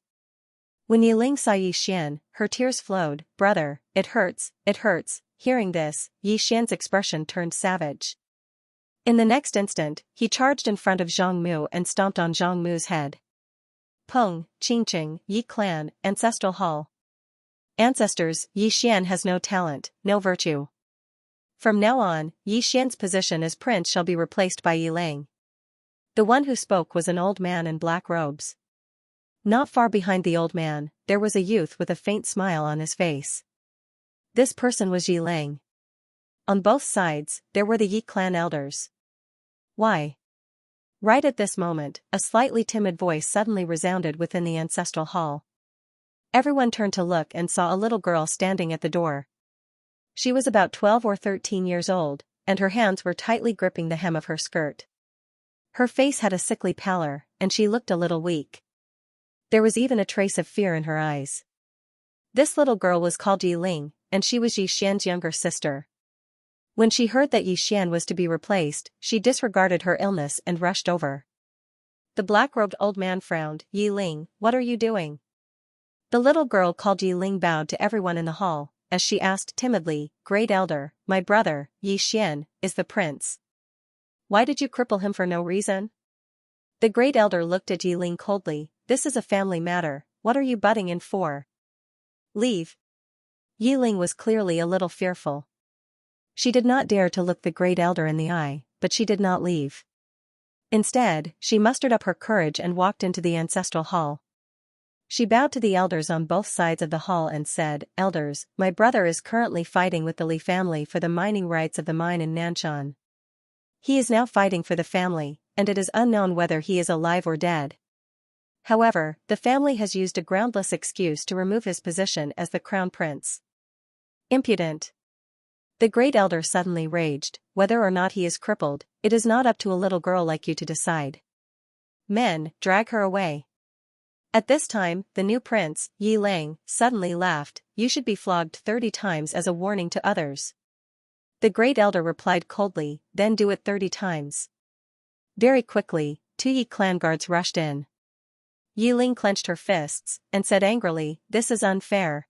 When Yi Ling saw Yi Xian, her tears flowed, "Brother, it hurts, it hurts." Hearing this, Yi Xian's expression turned savage. In the next instant, he charged in front of Zhang Mu and stomped on Zhang Mu's head. Peng, Qingqing, Yi Clan, Ancestral Hall. Ancestors, Yi Xian has no talent, no virtue. From now on, Yi Xian's position as prince shall be replaced by Yi Lang. The one who spoke was an old man in black robes. Not far behind the old man, there was a youth with a faint smile on his face. This person was Yi Lang. On both sides, there were the Yi clan elders. Why? Right at this moment, a slightly timid voice suddenly resounded within the ancestral hall. Everyone turned to look and saw a little girl standing at the door. She was about 12 or 13 years old, and her hands were tightly gripping the hem of her skirt. Her face had a sickly pallor, and she looked a little weak. There was even a trace of fear in her eyes. This little girl was called Yi Ling, and she was Yi Xian's younger sister. When she heard that Yi Xian was to be replaced, she disregarded her illness and rushed over. The black-robed old man frowned, "Yi Ling, what are you doing?" The little girl called Yi Ling bowed to everyone in the hall, as she asked timidly, "Great elder, my brother, Yi Xian, is the prince. Why did you cripple him for no reason?" The great elder looked at Yi Ling coldly, "This is a family matter, what are you butting in for? Leave." Yi Ling was clearly a little fearful. She did not dare to look the great elder in the eye, but she did not leave. Instead, she mustered up her courage and walked into the ancestral hall. She bowed to the elders on both sides of the hall and said, "Elders, my brother is currently fighting with the Li family for the mining rights of the mine in Nanshan. He is now fighting for the family, and it is unknown whether he is alive or dead. However, the family has used a groundless excuse to remove his position as the crown prince. Impudent. The great elder suddenly raged, whether or not he is crippled, it is not up to a little girl like you to decide. Men, drag her away. At this time, the new prince, Yi Lang, suddenly laughed, you should be flogged 30 times as a warning to others. The great elder replied coldly, then do it 30 times. Very quickly, 2 Yi clan guards rushed in. Yi Ling clenched her fists, and said angrily, this is unfair.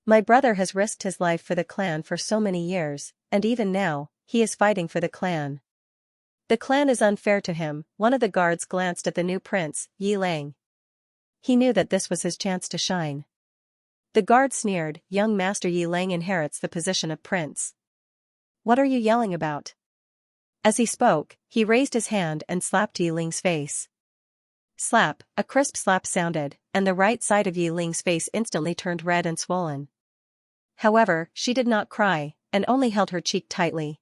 My brother has risked his life for the clan for so many years, and even now, he is fighting for the clan. The clan is unfair to him. One of the guards glanced at the new prince, Yi Lang. He knew that this was his chance to shine. The guard sneered, young master Yi Lang inherits the position of prince. What are you yelling about? As he spoke, he raised his hand and slapped Yi Ling's face. Slap, a crisp slap sounded, and the right side of Yi Ling's face instantly turned red and swollen. However, she did not cry, and only held her cheek tightly.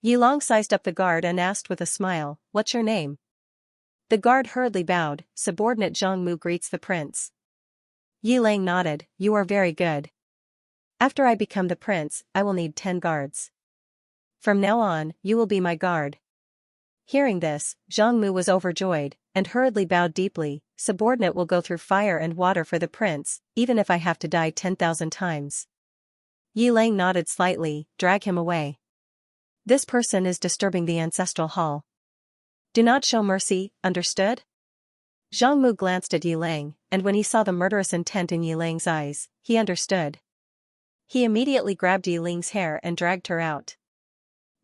Yi Lang sized up the guard and asked with a smile, what's your name? The guard hurriedly bowed, subordinate Zhang Mu greets the prince. Yi Lang nodded, you are very good. After I become the prince, I will need 10 guards. From now on, you will be my guard. Hearing this, Zhang Mu was overjoyed, and hurriedly bowed deeply, subordinate will go through fire and water for the prince, even if I have to die 10,000 times. Yi Lang nodded slightly, drag him away. This person is disturbing the ancestral hall. Do not show mercy, understood? Zhang Mu glanced at Yi Lang, and when he saw the murderous intent in Yi Lang's eyes, he understood. He immediately grabbed Yi Ling's hair and dragged her out.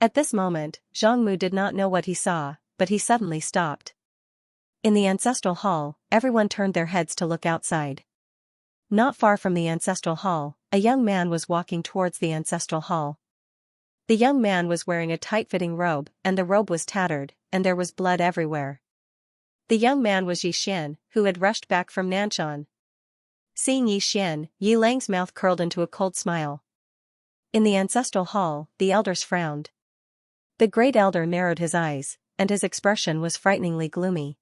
At this moment, Zhang Mu did not know what he saw, but he suddenly stopped. In the ancestral hall, everyone turned their heads to look outside. Not far from the ancestral hall, a young man was walking towards the ancestral hall. The young man was wearing a tight-fitting robe, and the robe was tattered, and there was blood everywhere. The young man was Yi Xian, who had rushed back from Nanshan. Seeing Yi Xian, Yi Lang's mouth curled into a cold smile. In the ancestral hall, the elders frowned. The great elder narrowed his eyes, and his expression was frighteningly gloomy.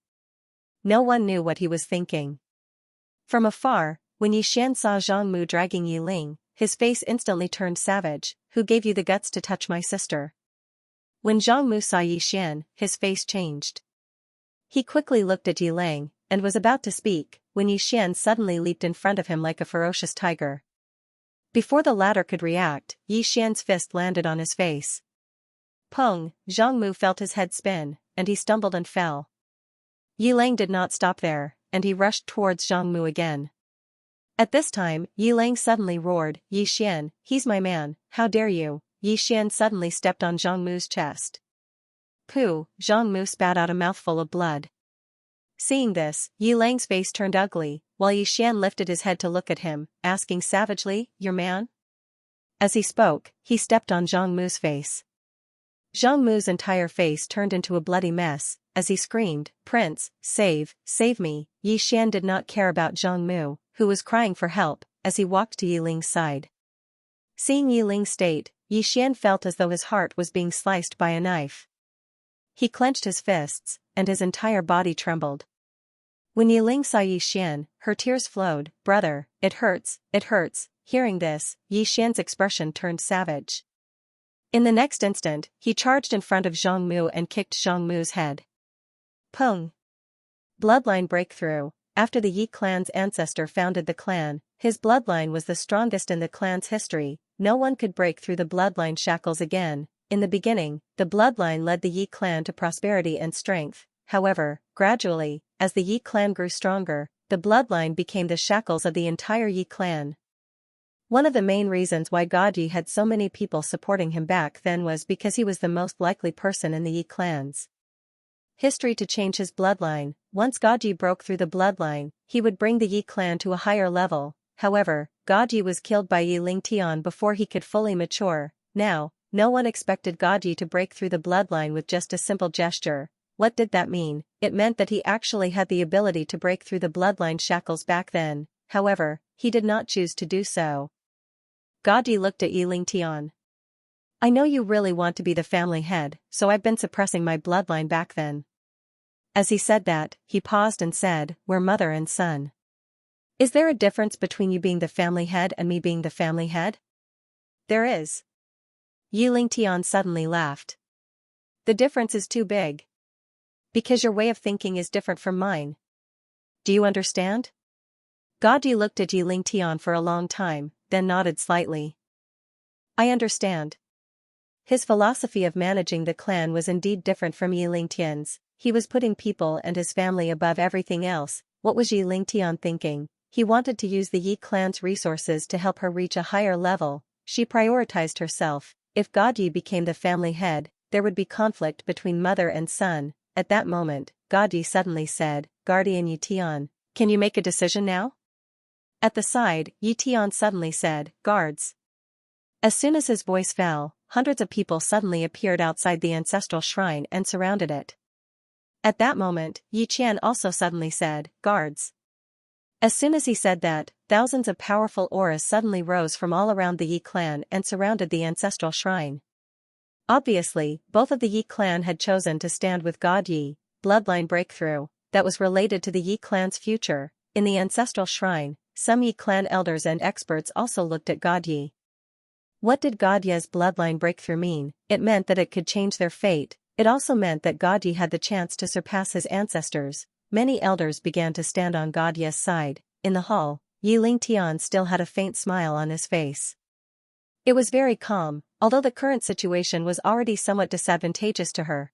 No one knew what he was thinking. From afar, when Yi Xian saw Zhang Mu dragging Yi Ling, his face instantly turned savage. Who gave you the guts to touch my sister? When Zhang Mu saw Yi Xian, his face changed. He quickly looked at Yi Lang, and was about to speak, when Yi Xian suddenly leaped in front of him like a ferocious tiger. Before the latter could react, Yi Xian's fist landed on his face. Pung, Zhang Mu felt his head spin, and he stumbled and fell. Yi Lang did not stop there, and he rushed towards Zhang Mu again. At this time, Yi Lang suddenly roared, Yi Xian, he's my man, how dare you? Yi Xian suddenly stepped on Zhang Mu's chest. Pooh, Zhang Mu spat out a mouthful of blood. Seeing this, Yi Lang's face turned ugly, while Yi Xian lifted his head to look at him, asking savagely, your man? As he spoke, he stepped on Zhang Mu's face. Zhang Mu's entire face turned into a bloody mess, as he screamed, Prince, save me. Yi Xian did not care about Zhang Mu, who was crying for help, as he walked to Yi Ling's side. Seeing Yi Ling's state, Yi Xian felt as though his heart was being sliced by a knife. He clenched his fists, and his entire body trembled. When Yi Ling saw Yi Xian, her tears flowed, brother, it hurts. Hearing this, Yi Xian's expression turned savage. In the next instant, he charged in front of Zhang Mu and kicked Zhang Mu's head. Pung. Bloodline breakthrough. After the Yi clan's ancestor founded the clan, his bloodline was the strongest in the clan's history. No one could break through the bloodline shackles again. In the beginning, the bloodline led the Yi clan to prosperity and strength. However, gradually, as the Yi clan grew stronger, the bloodline became the shackles of the entire Yi clan. One of the main reasons why God Yi had so many people supporting him back then was because he was the most likely person in the Yi clans. History to change his bloodline. Once God Yi broke through the bloodline, he would bring the Yi clan to a higher level. However, God Yi was killed by Yi Ling Tian before he could fully mature. Now, no one expected God Yi to break through the bloodline with just a simple gesture. What did that mean? It meant that he actually had the ability to break through the bloodline shackles back then. However, he did not choose to do so. God Yi looked at Yi Ling Tian. I know you really want to be the family head, so I've been suppressing my bloodline back then. As he said that, he paused and said, "We're mother and son. Is there a difference between you being the family head and me being the family head?" "There is." Yi Lingtian suddenly laughed. "The difference is too big. Because your way of thinking is different from mine. Do you understand?" Gaudy looked at Yi Lingtian for a long time, then nodded slightly. "I understand." His philosophy of managing the clan was indeed different from Yi Lingtian's. He was putting people and his family above everything else. What was Yi Lingtian thinking? He wanted to use the Yi clan's resources to help her reach a higher level. She prioritized herself. If Gaudy became the family head, there would be conflict between mother and son. At that moment, Gaudy suddenly said, "Guardian Yi Tian, can you make a decision now?" At the side, Yi Tian suddenly said, "Guards." As soon as his voice fell, hundreds of people suddenly appeared outside the ancestral shrine and surrounded it. At that moment, Yi Qian also suddenly said, "Guards." As soon as he said that, thousands of powerful auras suddenly rose from all around the Yi clan and surrounded the ancestral shrine. Obviously, both of the Yi clan had chosen to stand with God Yi, bloodline breakthrough, that was related to the Yi clan's future. In the ancestral shrine, some Yi clan elders and experts also looked at God Yi. What did God Yi's bloodline breakthrough mean? It meant that it could change their fate. It also meant that God Yi had the chance to surpass his ancestors. Many elders began to stand on God Yi's side. In the hall, Yi Lingtian still had a faint smile on his face. It was very calm, although the current situation was already somewhat disadvantageous to her.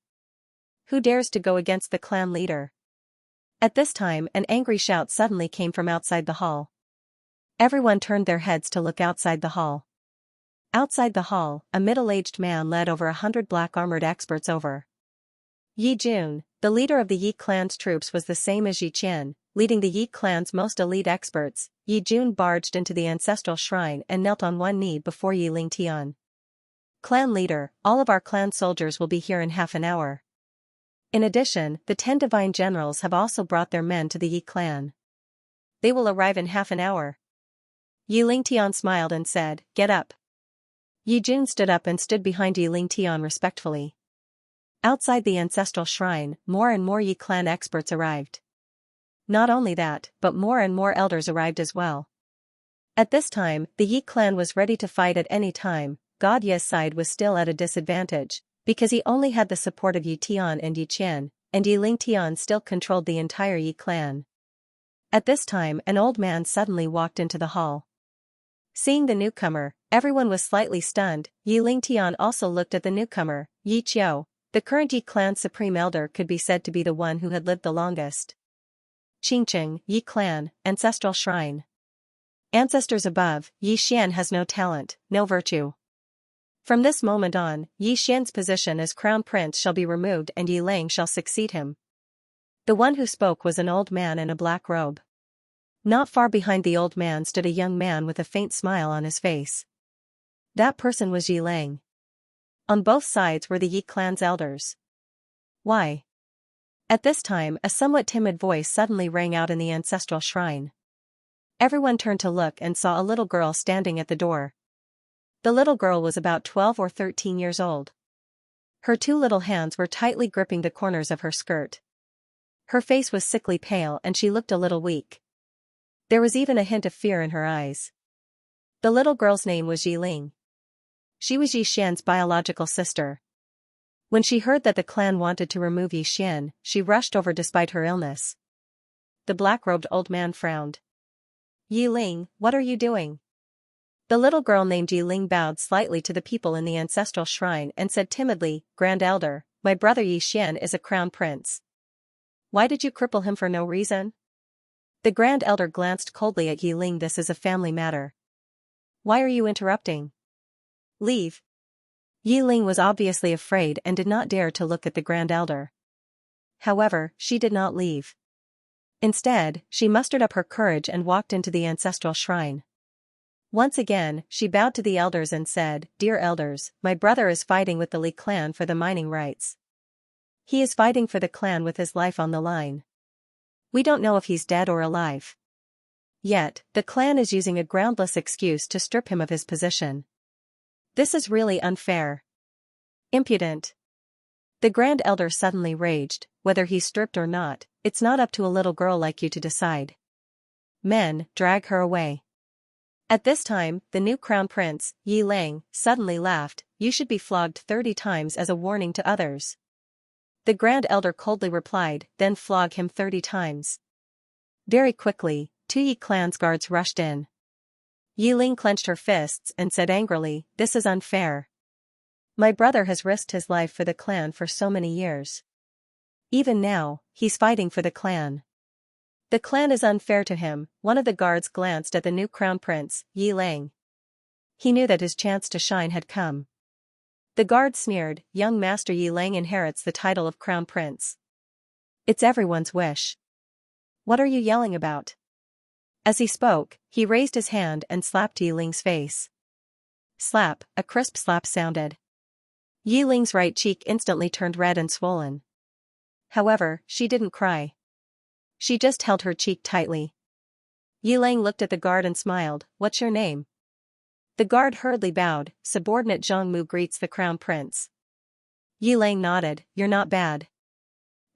Who dares to go against the clan leader? At this time, an angry shout suddenly came from outside the hall. Everyone turned their heads to look outside the hall. Outside the hall, a middle-aged man led over 100 black-armored experts over. Yi Jun, the leader of the Yi clan's troops, was the same as Yi Qian, leading the Yi clan's most elite experts. Yi Jun barged into the ancestral shrine and knelt on one knee before Yi Lingtian. "Clan leader, all of our clan soldiers will be here in half an hour. In addition, the 10 divine generals have also brought their men to the Yi clan. They will arrive in half an hour." Yi Lingtian smiled and said, "Get up." Yi Jun stood up and stood behind Yi Lingtian respectfully. Outside the ancestral shrine, more and more Yi clan experts arrived. Not only that, but more and more elders arrived as well. At this time, the Yi clan was ready to fight at any time. God Yi's side was still at a disadvantage, because he only had the support of Yi Tian and Yi Qian, and Yi Lingtian still controlled the entire Yi clan. At this time, an old man suddenly walked into the hall. Seeing the newcomer, everyone was slightly stunned. Yi Lingtian also looked at the newcomer, Yi Qiu. The current Yi clan's supreme elder could be said to be the one who had lived the longest. Qingqing, Yi clan, ancestral shrine. Ancestors above, Yi Xian has no talent, no virtue. From this moment on, Yi Xian's position as crown prince shall be removed and Yi Lang shall succeed him. The one who spoke was an old man in a black robe. Not far behind the old man stood a young man with a faint smile on his face. That person was Yi Lang. On both sides were the Yi clan's elders. "Why?" At this time, a somewhat timid voice suddenly rang out in the ancestral shrine. Everyone turned to look and saw a little girl standing at the door. The little girl was about 12 or 13 years old. Her two little hands were tightly gripping the corners of her skirt. Her face was sickly pale and she looked a little weak. There was even a hint of fear in her eyes. The little girl's name was Yi Ling. She was Yi Xian's biological sister. When she heard that the clan wanted to remove Yi Xian, she rushed over despite her illness. The black-robed old man frowned. "Yi Ling, what are you doing?" The little girl named Yi Ling bowed slightly to the people in the ancestral shrine and said timidly, "Grand Elder, my brother Yi Xian is a crown prince. Why did you cripple him for no reason?" The Grand Elder glanced coldly at Yi Ling. "This is a family matter. Why are you interrupting? Leave." Yi Ling was obviously afraid and did not dare to look at the Grand Elder. However, she did not leave. Instead, she mustered up her courage and walked into the ancestral shrine. Once again, she bowed to the elders and said, "Dear elders, my brother is fighting with the Li clan for the mining rights. He is fighting for the clan with his life on the line. We don't know if he's dead or alive. Yet, the clan is using a groundless excuse to strip him of his position. This is really unfair. Impudent." The Grand Elder suddenly raged. whether he's stripped or not, it's not up to a little girl like you to decide. Men, drag her away. At this time, the new crown prince, Yi Lang, suddenly laughed. You should be flogged 30 times as a warning to others. The Grand Elder coldly replied, then flog him 30 times. Very quickly, 2 Yi clan's guards rushed in. Yi Ling clenched her fists and said angrily, this is unfair. My brother has risked his life for the clan for so many years. Even now, he's fighting for the clan. The clan is unfair to him. One of the guards glanced at the new crown prince, Yi Lang. He knew that his chance to shine had come. The guard sneered, young master Yi Lang inherits the title of crown prince. It's everyone's wish. What are you yelling about? As he spoke, he raised his hand and slapped Yi Ling's face. Slap, a crisp slap sounded. Yi Ling's right cheek instantly turned red and swollen. However, she didn't cry. She just held her cheek tightly. Yi Lang looked at the guard and smiled, what's your name? The guard hurriedly bowed, subordinate Zhang Mu greets the crown prince. Yi Lang nodded, you're not bad.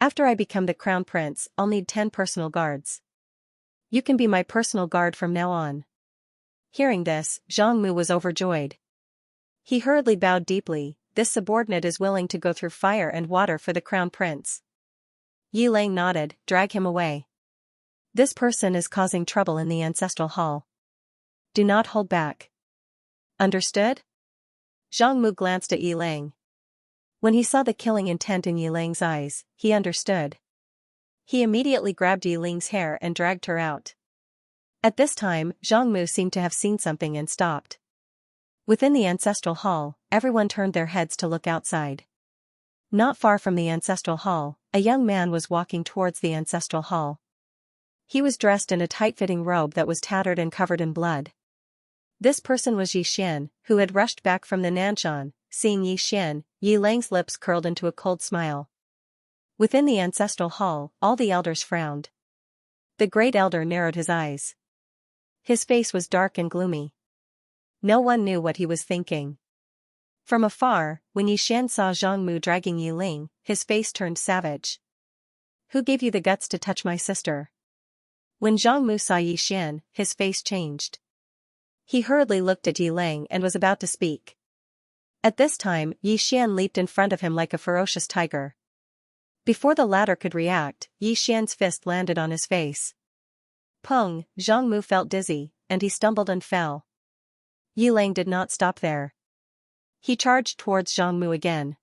After I become the crown prince, I'll need 10 personal guards. You can be my personal guard from now on. Hearing this, Zhang Mu was overjoyed. He hurriedly bowed deeply, this subordinate is willing to go through fire and water for the crown prince. Yi Lang nodded, drag him away. This person is causing trouble in the ancestral hall. Do not hold back. Understood? Zhang Mu glanced at Yi Lang. When he saw the killing intent in Yi Lang's eyes, he understood. He immediately grabbed Yi Ling's hair and dragged her out. At this time, Zhang Mu seemed to have seen something and stopped. Within the ancestral hall, everyone turned their heads to look outside. Not far from the ancestral hall, a young man was walking towards the ancestral hall. He was dressed in a tight-fitting robe that was tattered and covered in blood. This person was Yi Xian, who had rushed back from the Nanshan. Seeing Yi Xian, Yi Lang's lips curled into a cold smile. Within the ancestral hall, all the elders frowned. The great elder narrowed his eyes. His face was dark and gloomy. No one knew what he was thinking. From afar, when Yi Xian saw Zhang Mu dragging Yi Ling, his face turned savage. Who gave you the guts to touch my sister? When Zhang Mu saw Yi Xian, his face changed. He hurriedly looked at Yi Lang and was about to speak. At this time, Yi Xian leaped in front of him like a ferocious tiger. Before the latter could react, Yi Xian's fist landed on his face. Pung, Zhang Mu felt dizzy, and he stumbled and fell. Yi Lang did not stop there. He charged towards Zhang Mu again.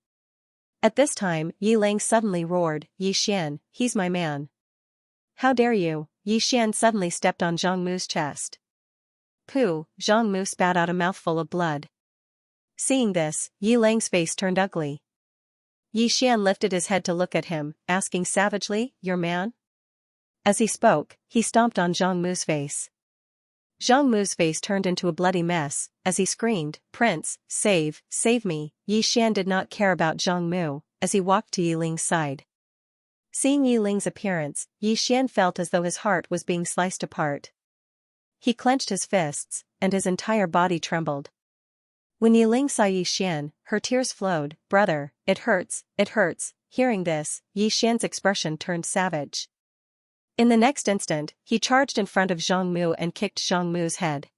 At this time, Yi Lang suddenly roared, Yi Xian, he's my man. How dare you? Yi Xian suddenly stepped on Zhang Mu's chest. Pooh, Zhang Mu spat out a mouthful of blood. Seeing this, Yi Lang's face turned ugly. Yi Xian lifted his head to look at him, asking savagely, your man? As he spoke, he stomped on Zhang Mu's face. Zhang Mu's face turned into a bloody mess, as he screamed, Prince, save me. Yi Xian did not care about Zhang Mu, as he walked to Yi Ling's side. Seeing Yi Ling's appearance, Yi Xian felt as though his heart was being sliced apart. He clenched his fists, and his entire body trembled. When Yi Ling saw Yi Xian, her tears flowed, brother, it hurts, it hurts. Hearing this, Yi Xian's expression turned savage. In the next instant, he charged in front of Zhang Mu and kicked Zhang Mu's head.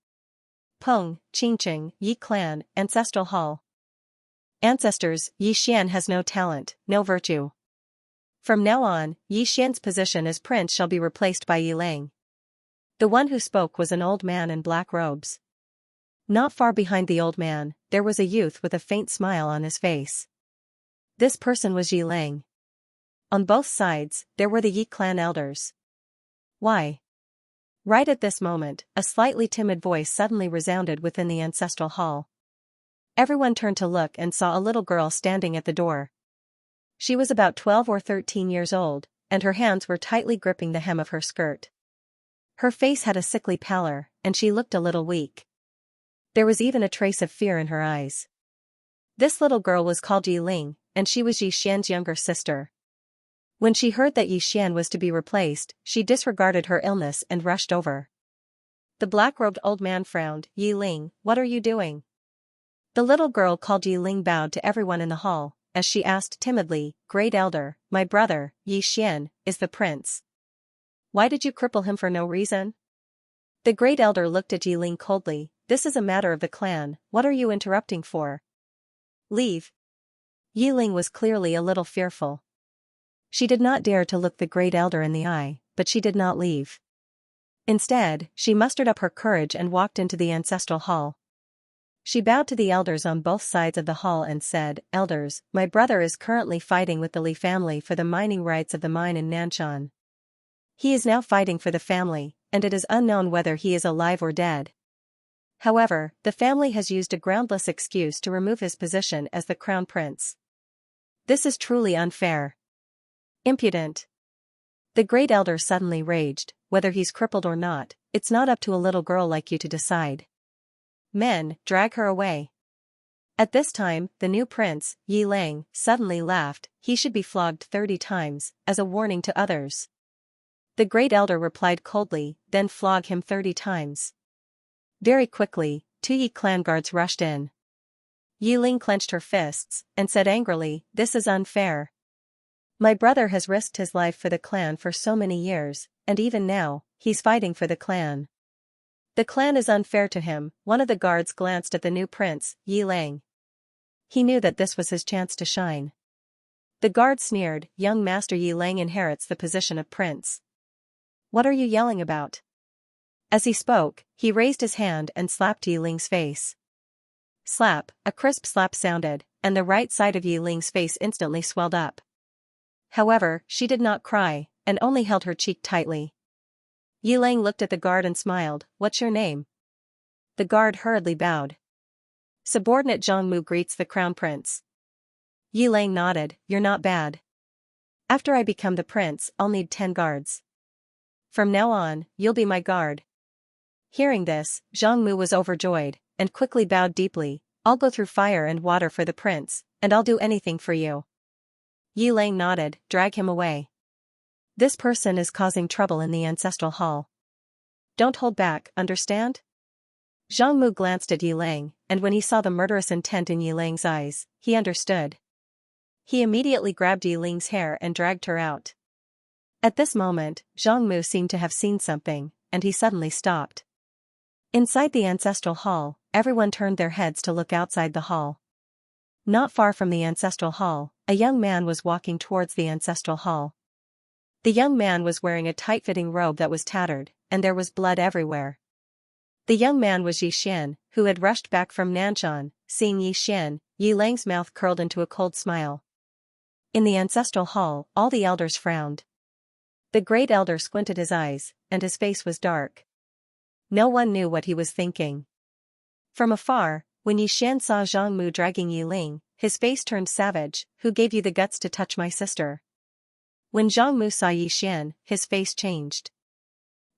Peng, Qingqing, Yi Clan, Ancestral Hall. Ancestors, Yi Xian has no talent, no virtue. From now on, Yi Xian's position as prince shall be replaced by Yi Lang. The one who spoke was an old man in black robes. Not far behind the old man, there was a youth with a faint smile on his face. This person was Yi Lang. On both sides, there were the Yi clan elders. Why? Right at this moment, a slightly timid voice suddenly resounded within the ancestral hall. Everyone turned to look and saw a little girl standing at the door. She was about 12 or 13 years old, and her hands were tightly gripping the hem of her skirt. Her face had a sickly pallor, and she looked a little weak. There was even a trace of fear in her eyes. This little girl was called Yi Ling, and she was Yi Xian's younger sister. When she heard that Yi Xian was to be replaced, she disregarded her illness and rushed over. The black-robed old man frowned, Yi Ling, what are you doing? The little girl called Yi Ling bowed to everyone in the hall, as she asked timidly, "Great Elder, my brother, Yi Xian, is the prince. Why did you cripple him for no reason?" The Great Elder looked at Yi Ling coldly. "This is a matter of the clan, what are you interrupting for? Leave." Yi Ling was clearly a little fearful. She did not dare to look the Great Elder in the eye, but she did not leave. Instead, she mustered up her courage and walked into the ancestral hall. She bowed to the elders on both sides of the hall and said, "Elders, my brother is currently fighting with the Li family for the mining rights of the mine in Nanshan. He is now fighting for the family, and it is unknown whether he is alive or dead. However, the family has used a groundless excuse to remove his position as the crown prince. This is truly unfair. Impudent." The Great Elder suddenly raged, "Whether he's crippled or not, it's not up to a little girl like you to decide. Men, drag her away." At this time, the new prince, Yi Lang, suddenly laughed. "He should be flogged 30 times, as a warning to others." The Great Elder replied coldly, "Then flog him 30 times. Very quickly, 2 Yi clan guards rushed in. Yi Ling clenched her fists, and said angrily, "This is unfair. My brother has risked his life for the clan for so many years, and even now, he's fighting for the clan. The clan is unfair to him." One of the guards glanced at the new prince, Yi Lang. He knew that this was his chance to shine. The guard sneered, "Young Master Yi Lang inherits the position of prince. What are you yelling about?" As he spoke, he raised his hand and slapped Yi Ling's face. Slap, a crisp slap sounded, and the right side of Yi Ling's face instantly swelled up. However, she did not cry, and only held her cheek tightly. Yi Lang looked at the guard and smiled, "What's your name?" The guard hurriedly bowed. "Subordinate Zhang Mu greets the crown prince." Yi Lang nodded, "You're not bad. After I become the prince, I'll need 10 guards. From now on, you'll be my guard." Hearing this, Zhang Mu was overjoyed, and quickly bowed deeply. "I'll go through fire and water for the prince, and I'll do anything for you." Yi Lang nodded, "Drag him away. This person is causing trouble in the ancestral hall. Don't hold back, understand?" Zhang Mu glanced at Yi Lang, and when he saw the murderous intent in Yi Lang's eyes, he understood. He immediately grabbed Yi Ling's hair and dragged her out. At this moment, Zhang Mu seemed to have seen something, and he suddenly stopped. Inside the ancestral hall, everyone turned their heads to look outside the hall. Not far from the ancestral hall, a young man was walking towards the ancestral hall. The young man was wearing a tight-fitting robe that was tattered, and there was blood everywhere. The young man was Yi Xian, who had rushed back from Nanshan. Seeing Yi Xian, Yi Lang's mouth curled into a cold smile. In the ancestral hall, all the elders frowned. The Great Elder squinted his eyes, and his face was dark. No one knew what he was thinking. From afar, when Yi Xian saw Zhang Mu dragging Yi Ling, his face turned savage. "Who gave you the guts to touch my sister?" When Zhang Mu saw Yi Xian, his face changed.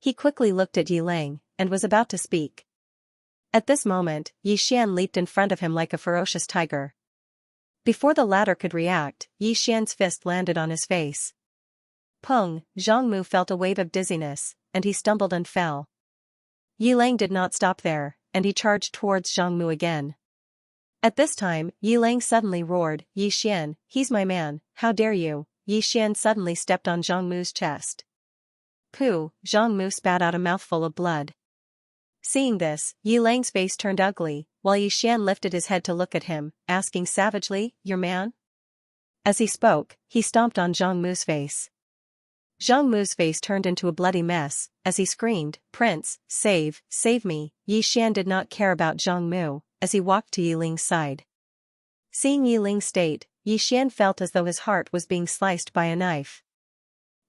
He quickly looked at Yi Lang, and was about to speak. At this moment, Yi Xian leaped in front of him like a ferocious tiger. Before the latter could react, Yi Xian's fist landed on his face. Pung, Zhang Mu felt a wave of dizziness, and he stumbled and fell. Yi Lang did not stop there, and he charged towards Zhang Mu again. At this time, Yi Lang suddenly roared, "Yi Xian, he's my man, how dare you!" Yi Xian suddenly stepped on Zhang Mu's chest. Pooh, Zhang Mu spat out a mouthful of blood. Seeing this, Yi Lang's face turned ugly, while Yi Xian lifted his head to look at him, asking savagely, "Your man?" As he spoke, he stomped on Zhang Mu's face. Zhang Mu's face turned into a bloody mess, as he screamed, "Prince, save me!" Yi Xian did not care about Zhang Mu, as he walked to Yi Ling's side. Seeing Yi Ling's state, Yi Xian felt as though his heart was being sliced by a knife.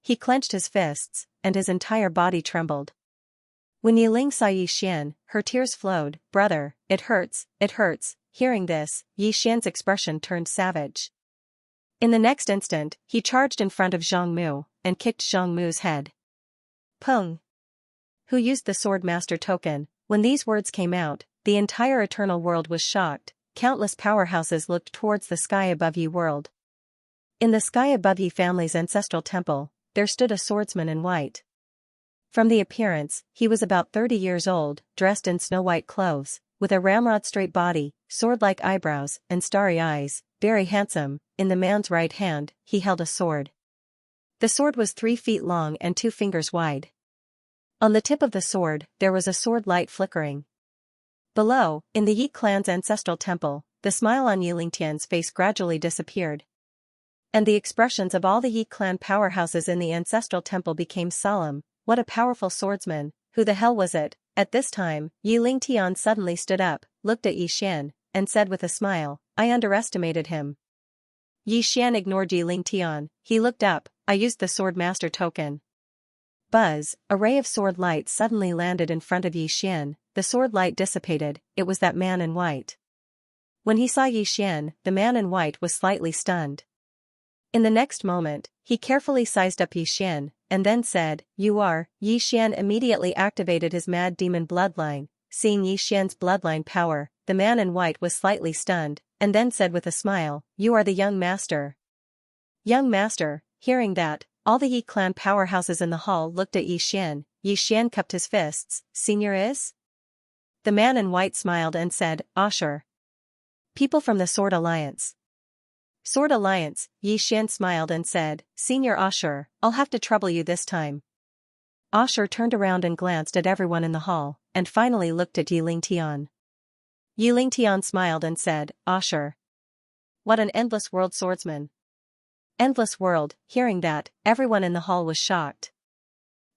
He clenched his fists, and his entire body trembled. When Yi Ling saw Yi Xian, her tears flowed. "Brother, it hurts, it hurts." Hearing this, Yi Xian's expression turned savage. In the next instant, he charged in front of Zhang Mu, and kicked Zhang Mu's head. Pung. Who used the sword master token? When these words came out, the entire eternal world was shocked. Countless powerhouses looked towards the sky above Yi world. In the sky above Yi family's ancestral temple, there stood a swordsman in white. From the appearance, he was about 30 years old, dressed in snow-white clothes, with a ramrod straight body, sword-like eyebrows, and starry eyes, very handsome. in the man's right hand, he held a sword. The sword was 3 feet long and 2 fingers wide. On the tip of the sword, there was a sword light flickering. Below, in the Yi clan's ancestral temple, the smile on Yilingtian's face gradually disappeared. And the expressions of all the Yi clan powerhouses in the ancestral temple became solemn. What a powerful swordsman, who the hell was it? At this time, Yilingtian suddenly stood up, looked at Yi Xian, and said with a smile, I underestimated him. Yi Xian ignored Yilingtian, he looked up, I used the sword master token. Buzz, a ray of sword light suddenly landed in front of Yi Xian, the sword light dissipated, it was that man in white. When he saw Yi Xian, the man in white was slightly stunned. In the next moment, he carefully sized up Yi Xian, and then said, You are. Yi Xian immediately activated his mad demon bloodline. Seeing Yi Xian's bloodline power, the man in white was slightly stunned, and then said with a smile, You are the young master. Young master. Hearing that, all the Yi clan powerhouses in the hall looked at Yi Xian. Yi Xian cupped his fists. Senior is? The man in white smiled and said, Sure. People from the Sword Alliance. Sword Alliance, Yi Xian smiled and said, Senior Sure, I'll have to trouble you this time. Sure turned around and glanced at everyone in the hall, and finally looked at Yilingtian. Yilingtian smiled and said, Sure. What an endless world swordsman. Endless world. Hearing that, everyone in the hall was shocked.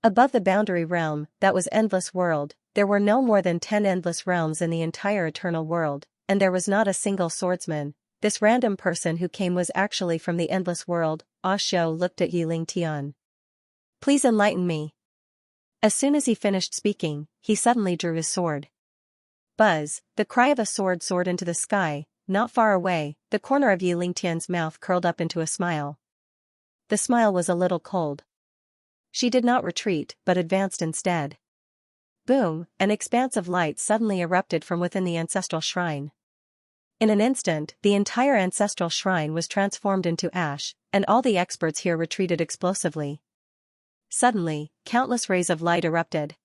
Above the boundary realm, that was endless world, there were no more than 10 endless realms in the entire eternal world, and there was not a single swordsman. This random person who came was actually from the endless world. Xiao looked at Yilingtian. Please enlighten me. As soon as he finished speaking, he suddenly drew his sword. Buzz, the cry of a sword soared into the sky. Not far away, the corner of Yilingtian's mouth curled up into a smile. The smile was a little cold. She did not retreat, but advanced instead. Boom, an expanse of light suddenly erupted from within the ancestral shrine. In an instant, the entire ancestral shrine was transformed into ash, and all the experts here retreated explosively. Suddenly, countless rays of light erupted.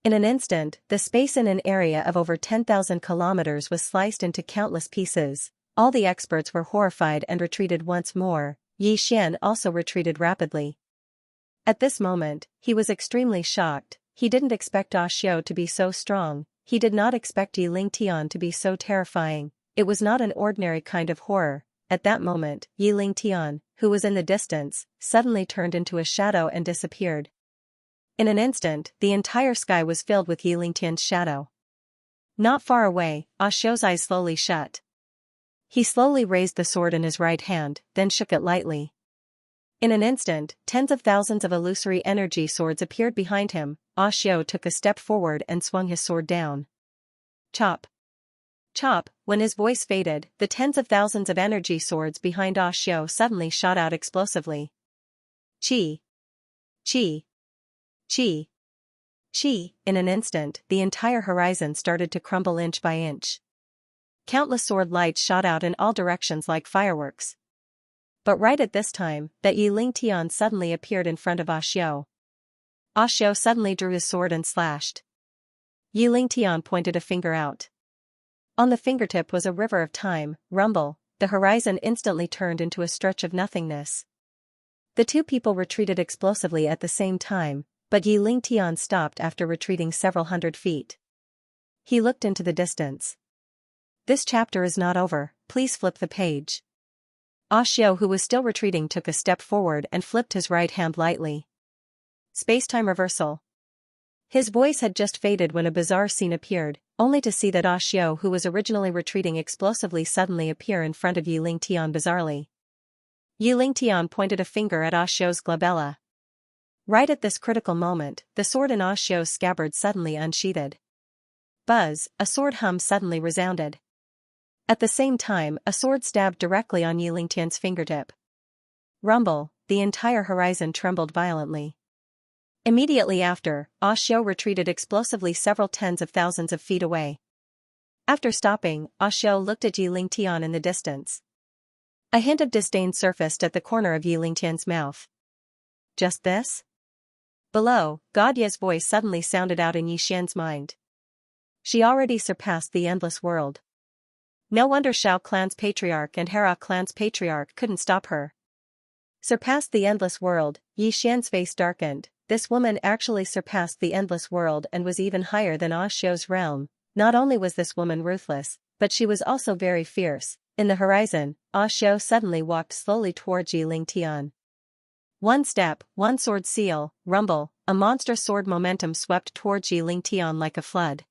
In an instant, the space in an area of over 10,000 kilometers was sliced into countless pieces. All the experts were horrified and retreated once more. Yi Xian also retreated rapidly. At this moment, he was extremely shocked. He didn't expect Xiao to be so strong. He did not expect Yilingtian to be so terrifying. It was not an ordinary kind of horror. At that moment, Yilingtian, who was in the distance, suddenly turned into a shadow and disappeared. In an instant, the entire sky was filled with Yilingtian's shadow. Not far away, Xiao's eyes slowly shut. He slowly raised the sword in his right hand, then shook it lightly. In an instant, tens of thousands of illusory energy swords appeared behind him. Xiao took a step forward and swung his sword down. Chop. Chop. When his voice faded, the tens of thousands of energy swords behind Xiao suddenly shot out explosively. Chi. Chi. Chi. Chi. In an instant, the entire horizon started to crumble inch by inch. Countless sword lights shot out in all directions like fireworks. But right at this time, that Yilingtian suddenly appeared in front of Xiao. Xiao suddenly drew his sword and slashed. Yilingtian pointed a finger out. On the fingertip was a river of time. Rumble. The horizon instantly turned into a stretch of nothingness. The two people retreated explosively at the same time, but Yilingtian stopped after retreating several hundred feet. He looked into the distance. This chapter is not over, please flip the page. Xiao, who was still retreating, took a step forward and flipped his right hand lightly. Space-time reversal. His voice had just faded when a bizarre scene appeared, only to see that Xiao, who was originally retreating explosively, suddenly appear in front of Yilingtian bizarrely. Yilingtian pointed a finger at Xiao's glabella. Right at this critical moment, the sword in Xiao's scabbard suddenly unsheathed. Buzz, a sword hum suddenly resounded. At the same time, a sword stabbed directly on Yilingtian's fingertip. Rumble, the entire horizon trembled violently. Immediately after, Xiao retreated explosively several tens of thousands of feet away. After stopping, Xiao looked at Yilingtian in the distance. A hint of disdain surfaced at the corner of Yilingtian's mouth. Just this? Below, Godya's voice suddenly sounded out in Yi Xian's mind. She already surpassed the endless world. No wonder Shao clan's patriarch and Hera clan's patriarch couldn't stop her. Surpassed the endless world, Yi Xian's face darkened. This woman actually surpassed the endless world and was even higher than Ah Xiu's realm. Not only was this woman ruthless, but she was also very fierce. In the horizon, Ah Xiu suddenly walked slowly towards Yi Lingtian. One step, one sword seal, rumble, a monstrous sword momentum swept towards Yi Lingtian like a flood.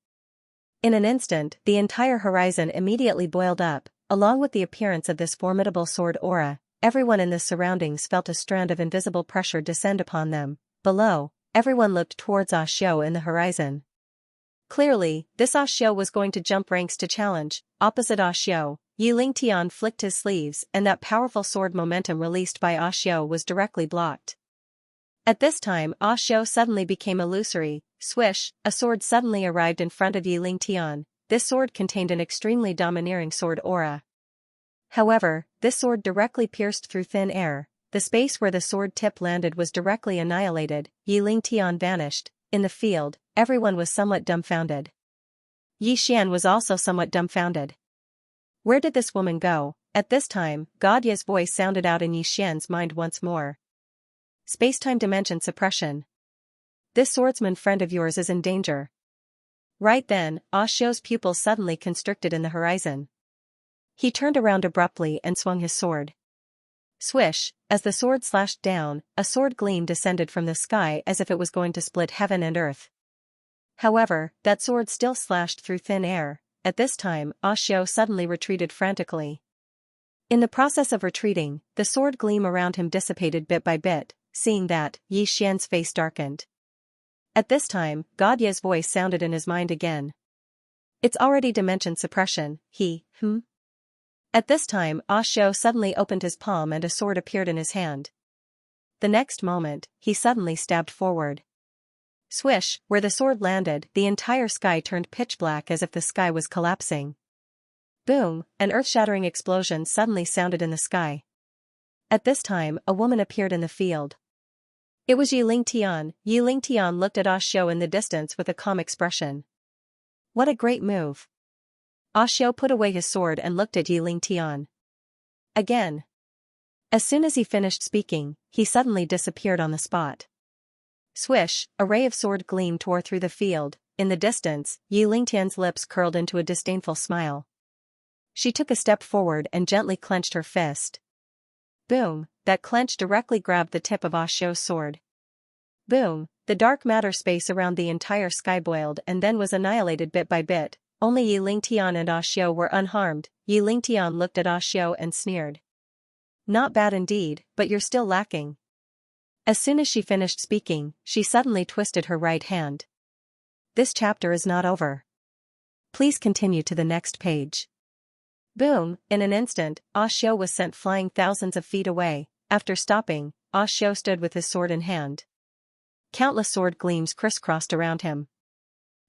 In an instant, the entire horizon immediately boiled up. Along with the appearance of this formidable sword aura, everyone in the surroundings felt a strand of invisible pressure descend upon them. Below, everyone looked towards Ah Xiu in the horizon. Clearly, this Ah Xiu was going to jump ranks to challenge. Opposite Ah Xiu, Yi Lingtian flicked his sleeves and that powerful sword momentum released by Ah Xiu was directly blocked. At this time Ah Xiu suddenly became illusory. Swish, a sword suddenly arrived in front of Yi Lingtian. This sword contained an extremely domineering sword aura. However, this sword directly pierced through thin air. The space where the sword tip landed was directly annihilated. Yi Lingtian vanished. In the field, everyone was somewhat dumbfounded. Yi Xian was also somewhat dumbfounded. Where did this woman go? At this time, God Ye's voice sounded out in Yi Xian's mind once more. Spacetime dimension suppression. This swordsman friend of yours is in danger. Right then, Ah Xiu's pupils suddenly constricted in the horizon. He turned around abruptly and swung his sword. Swish, as the sword slashed down, a sword gleam descended from the sky as if it was going to split heaven and earth. However, that sword still slashed through thin air. At this time, Ah Xiu suddenly retreated frantically. In the process of retreating, the sword gleam around him dissipated bit by bit. Seeing that, Yi Xian's face darkened. At this time, God Ye's voice sounded in his mind again. It's already dimension suppression, At this time, Ah Xiu suddenly opened his palm and a sword appeared in his hand. The next moment, he suddenly stabbed forward. Swish, where the sword landed, the entire sky turned pitch black as if the sky was collapsing. Boom, an earth-shattering explosion suddenly sounded in the sky. At this time, a woman appeared in the field. It was Yi Lingtian. Yi Lingtian looked at Ah Xiu in the distance with a calm expression. What a great move. Ah Xiu put away his sword and looked at Yi Lingtian. Again. As soon as he finished speaking, he suddenly disappeared on the spot. Swish, a ray of sword gleam tore through the field. In the distance, Yi Lingtian's lips curled into a disdainful smile. She took a step forward and gently clenched her fist. Boom, that clench directly grabbed the tip of Ah Xiu's sword. Boom, the dark matter space around the entire sky boiled and then was annihilated bit by bit. Only Yi Lingtian and Ah Xiu were unharmed. Yi Lingtian looked at Ah Xiu and sneered. Not bad indeed, but you're still lacking. As soon as she finished speaking, she suddenly twisted her right hand. This chapter is not over. Please continue to the next page. Boom, in an instant, Ah Xiu was sent flying thousands of feet away. After stopping, Ah Xiu stood with his sword in hand. Countless sword gleams crisscrossed around him.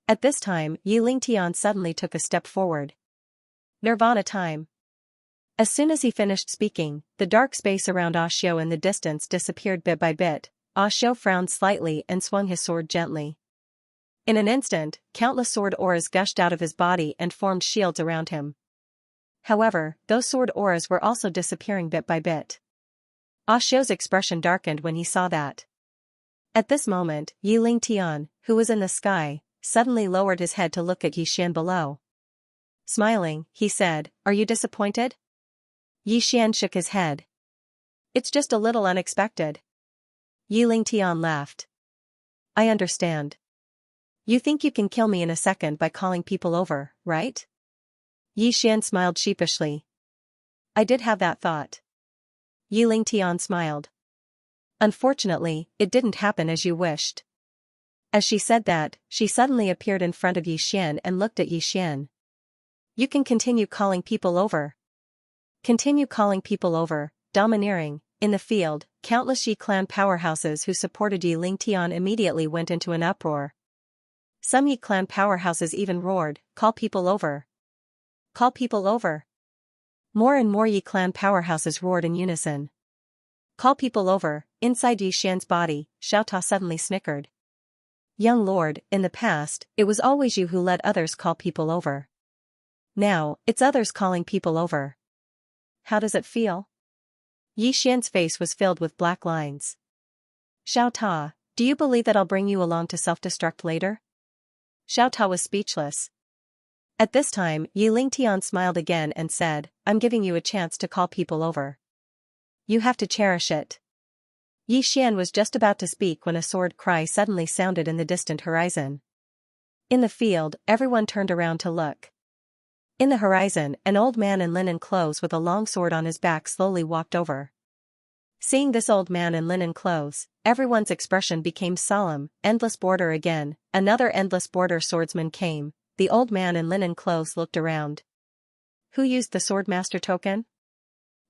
At this time, Yi Lingtian suddenly took a step forward. Nirvana time. As soon as he finished speaking, the dark space around Ah Xiu in the distance disappeared bit by bit. Ah Xiu frowned slightly and swung his sword gently. In an instant, countless sword auras gushed out of his body and formed shields around him. However, those sword auras were also disappearing bit by bit. Ah Xiu's expression darkened when he saw that. At this moment, Yi Lingtian, who was in the sky, suddenly lowered his head to look at Yi Xian below. Smiling, he said, "Are you disappointed?" Yi Xian shook his head. "It's just a little unexpected." Yi Lingtian laughed. "I understand. You think you can kill me in a second by calling people over, right?" Yi Xian smiled sheepishly. "I did have that thought." Yi Lingtian smiled. "Unfortunately, it didn't happen as you wished." As she said that, she suddenly appeared in front of Yi Xian and looked at Yi Xian. "You can continue calling people over." Continue calling people over, domineering. In the field, countless Yi clan powerhouses who supported Yi Lingtian immediately went into an uproar. Some Yi clan powerhouses even roared, "Call people over! Call people over!" More and more Yi clan powerhouses roared in unison. "Call people over!" Inside Yi Xian's body, Xiao Ta suddenly snickered. "Young lord, in the past, it was always you who let others call people over. Now, it's others calling people over. How does it feel? Yi Xian's face was filled with black lines. Xiao Ta, do you believe that I'll bring you along to self-destruct later? Xiao Ta was speechless. At this time, Yi Lingtian smiled again and said, I'm giving you a chance to call people over. You have to cherish it. Yi Xian was just about to speak when a sword cry suddenly sounded in the distant horizon. In the field, everyone turned around to look. In the horizon, an old man in linen clothes with a long sword on his back slowly walked over. Seeing this old man in linen clothes, everyone's expression became solemn. Endless border again, another endless border swordsman came. The old man in linen clothes looked around. Who used the swordmaster token?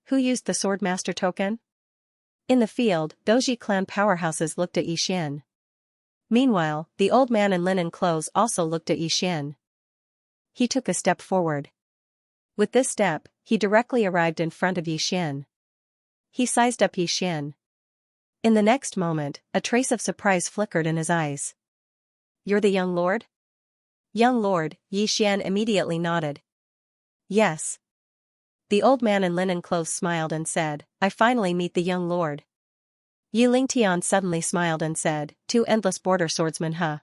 Who used the swordmaster token? In the field, Doji clan powerhouses looked at Yi Xian. Meanwhile, the old man in linen clothes also looked at Yi Xian. He took a step forward. With this step, he directly arrived in front of Yi Xian. He sized up Yi Xian. In the next moment, a trace of surprise flickered in his eyes. You're the young lord? Young lord, Yi Xian immediately nodded. Yes. The old man in linen clothes smiled and said, I finally meet the young lord. Yi Lingtian suddenly smiled and said, Two endless border swordsmen, huh?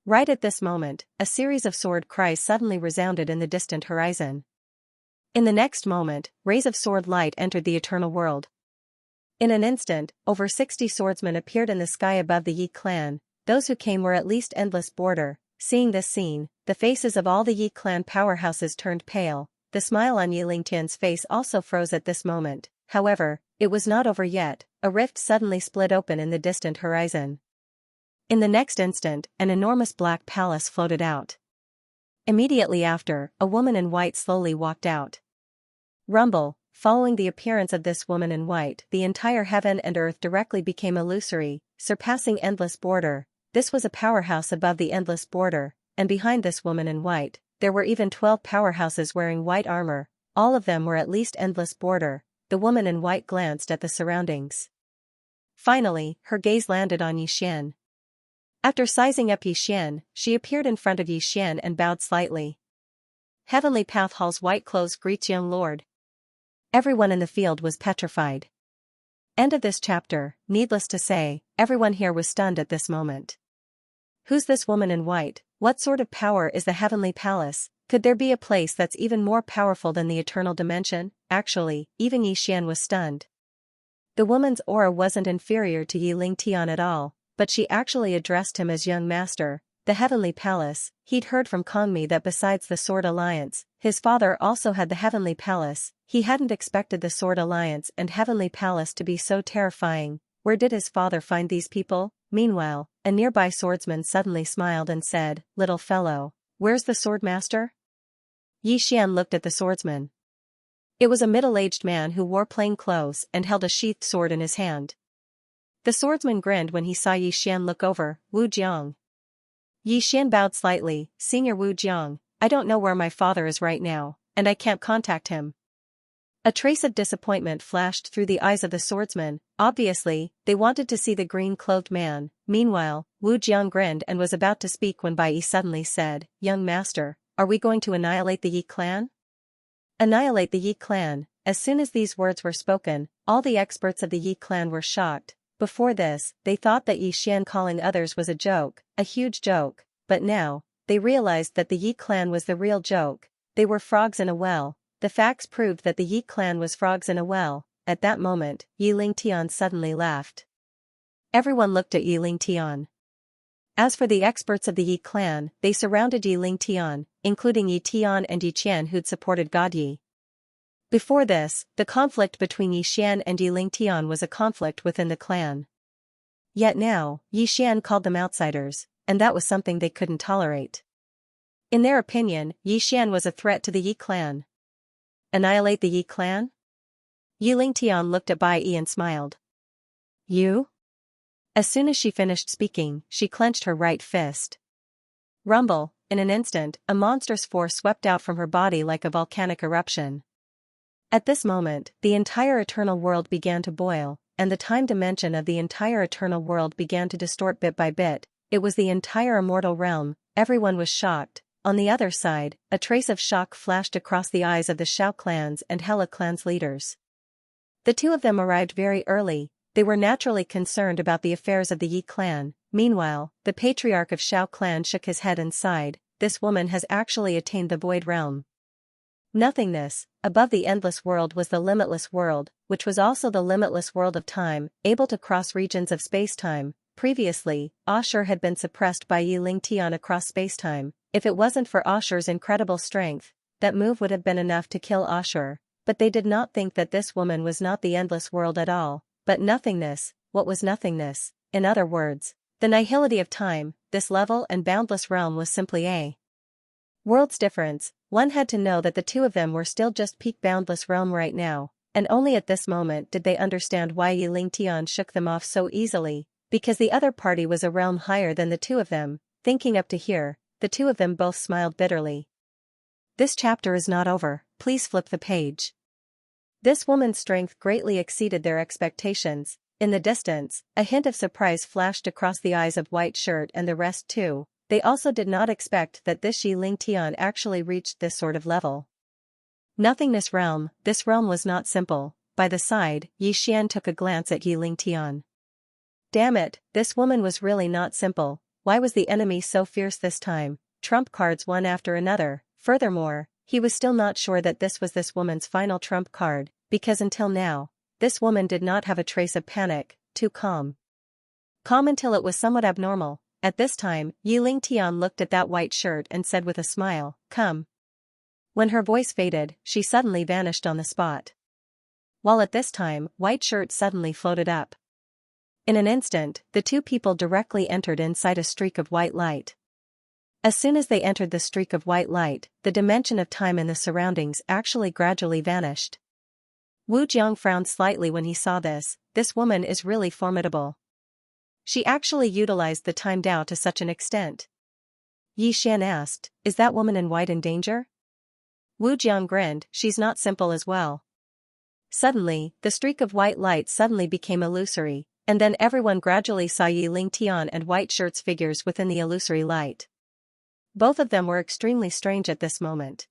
Right at this moment, a series of sword cries suddenly resounded in the distant horizon. In the next moment, rays of sword light entered the eternal world. In an instant, over 60 swordsmen appeared in the sky above the Yi clan. Those who came were at least endless border. Seeing this scene, the faces of all the Yi clan powerhouses turned pale. The smile on Yi Lingtian's face also froze at this moment. However, it was not over yet. A rift suddenly split open in the distant horizon. In the next instant, an enormous black palace floated out. Immediately after, a woman in white slowly walked out. Rumble, following the appearance of this woman in white, the entire heaven and earth directly became illusory, surpassing endless border. This was a powerhouse above the endless border, and behind this woman in white, there were even 12 powerhouses wearing white armor. All of them were at least endless border. The woman in white glanced at the surroundings. Finally, her gaze landed on Yi Xian. After sizing up Yi Xian, she appeared in front of Yi Xian and bowed slightly. Heavenly Path Hall's white clothes greets young lord. Everyone in the field was petrified. End of this chapter. Needless to say, everyone here was stunned at this moment. Who's this woman in white? What sort of power is the Heavenly Palace? Could there be a place that's even more powerful than the eternal dimension? Actually, even Yi Xian was stunned. The woman's aura wasn't inferior to Yi Lingtian at all, but she actually addressed him as young master. The Heavenly Palace. He'd heard from Kongmi that besides the Sword Alliance, his father also had the Heavenly Palace. He hadn't expected the Sword Alliance and Heavenly Palace to be so terrifying. Where did his father find these people? Meanwhile, a nearby swordsman suddenly smiled and said, Little fellow, where's the swordmaster? Yi Xian looked at the swordsman. It was a middle-aged man who wore plain clothes and held a sheathed sword in his hand. The swordsman grinned when he saw Yi Xian look over. Wu Jiang. Yi Xian bowed slightly. Senior Wu Jiang, I don't know where my father is right now, and I can't contact him. A trace of disappointment flashed through the eyes of the swordsman. Obviously, they wanted to see the green-clothed man. Meanwhile, Wu Jiang grinned and was about to speak when Bai Yi suddenly said, Young master, are we going to annihilate the Yi clan? Annihilate the Yi clan. As soon as these words were spoken, all the experts of the Yi clan were shocked. Before this, they thought that Yi Xian calling others was a joke, a huge joke, but now, they realized that the Yi clan was the real joke. They were frogs in a well. The facts proved that the Yi clan was frogs in a well. At that moment, Yi Lingtian suddenly laughed. Everyone looked at Yi Lingtian. As for the experts of the Yi clan, they surrounded Yi Lingtian, including Yi Tian and Yi Qian who'd supported God Yi. Before this, the conflict between Yi Xian and Yi Lingtian was a conflict within the clan. Yet now, Yi Xian called them outsiders, and that was something they couldn't tolerate. In their opinion, Yi Xian was a threat to the Yi clan. Annihilate the Yi clan? Yi Lingtian looked at Bai Yi and smiled. You? As soon as she finished speaking, she clenched her right fist. Rumble, in an instant, a monstrous force swept out from her body like a volcanic eruption. At this moment, the entire eternal world began to boil, and the time dimension of the entire eternal world began to distort bit by bit. It was the entire immortal realm. Everyone was shocked. On the other side, a trace of shock flashed across the eyes of the Shao clan's and Hela clan's leaders. The two of them arrived very early. They were naturally concerned about the affairs of the Yi clan. Meanwhile, the patriarch of Shao clan shook his head and sighed, this woman has actually attained the void realm. Nothingness, above the endless world was the limitless world, which was also the limitless world of time, able to cross regions of space-time. Previously, Ashur had been suppressed by Yi Lingtian across space-time. If it wasn't for Ashur's incredible strength, that move would have been enough to kill Ashur. But they did not think that this woman was not the endless world at all, but nothingness. What was nothingness? In other words, the nihility of time. This level and boundless realm was simply a world's difference. One had to know that the two of them were still just peak boundless realm right now, and only at this moment did they understand why Yi Lingtian shook them off so easily, because the other party was a realm higher than the two of them. Thinking up to here, the two of them both smiled bitterly. This chapter is not over, please flip the page. This woman's strength greatly exceeded their expectations. In the distance, a hint of surprise flashed across the eyes of White Shirt and the rest too. They also did not expect that this Yi Lingtian actually reached this sort of level. Nothingness realm. This realm was not simple. By the side, Yi Xian took a glance at Yi Lingtian. Damn it, this woman was really not simple. Why was the enemy so fierce this time? Trump cards one after another. Furthermore, he was still not sure that this was this woman's final trump card, because until now, this woman did not have a trace of panic, too calm. Calm until it was somewhat abnormal. At this time, Yi Lingtian looked at that White Shirt and said with a smile, come. When her voice faded, she suddenly vanished on the spot. While at this time, White Shirt suddenly floated up. In an instant, the two people directly entered inside a streak of white light. As soon as they entered the streak of white light, the dimension of time in the surroundings actually gradually vanished. Wu Jiang frowned slightly when he saw this. This woman is really formidable. She actually utilized the time Dao to such an extent. Yi Xian asked, is that woman in white in danger? Wu Jiang grinned, she's not simple as well. Suddenly, the streak of white light suddenly became illusory, and then everyone gradually saw Yi Lingtian and White Shirt's figures within the illusory light. Both of them were extremely strange at this moment.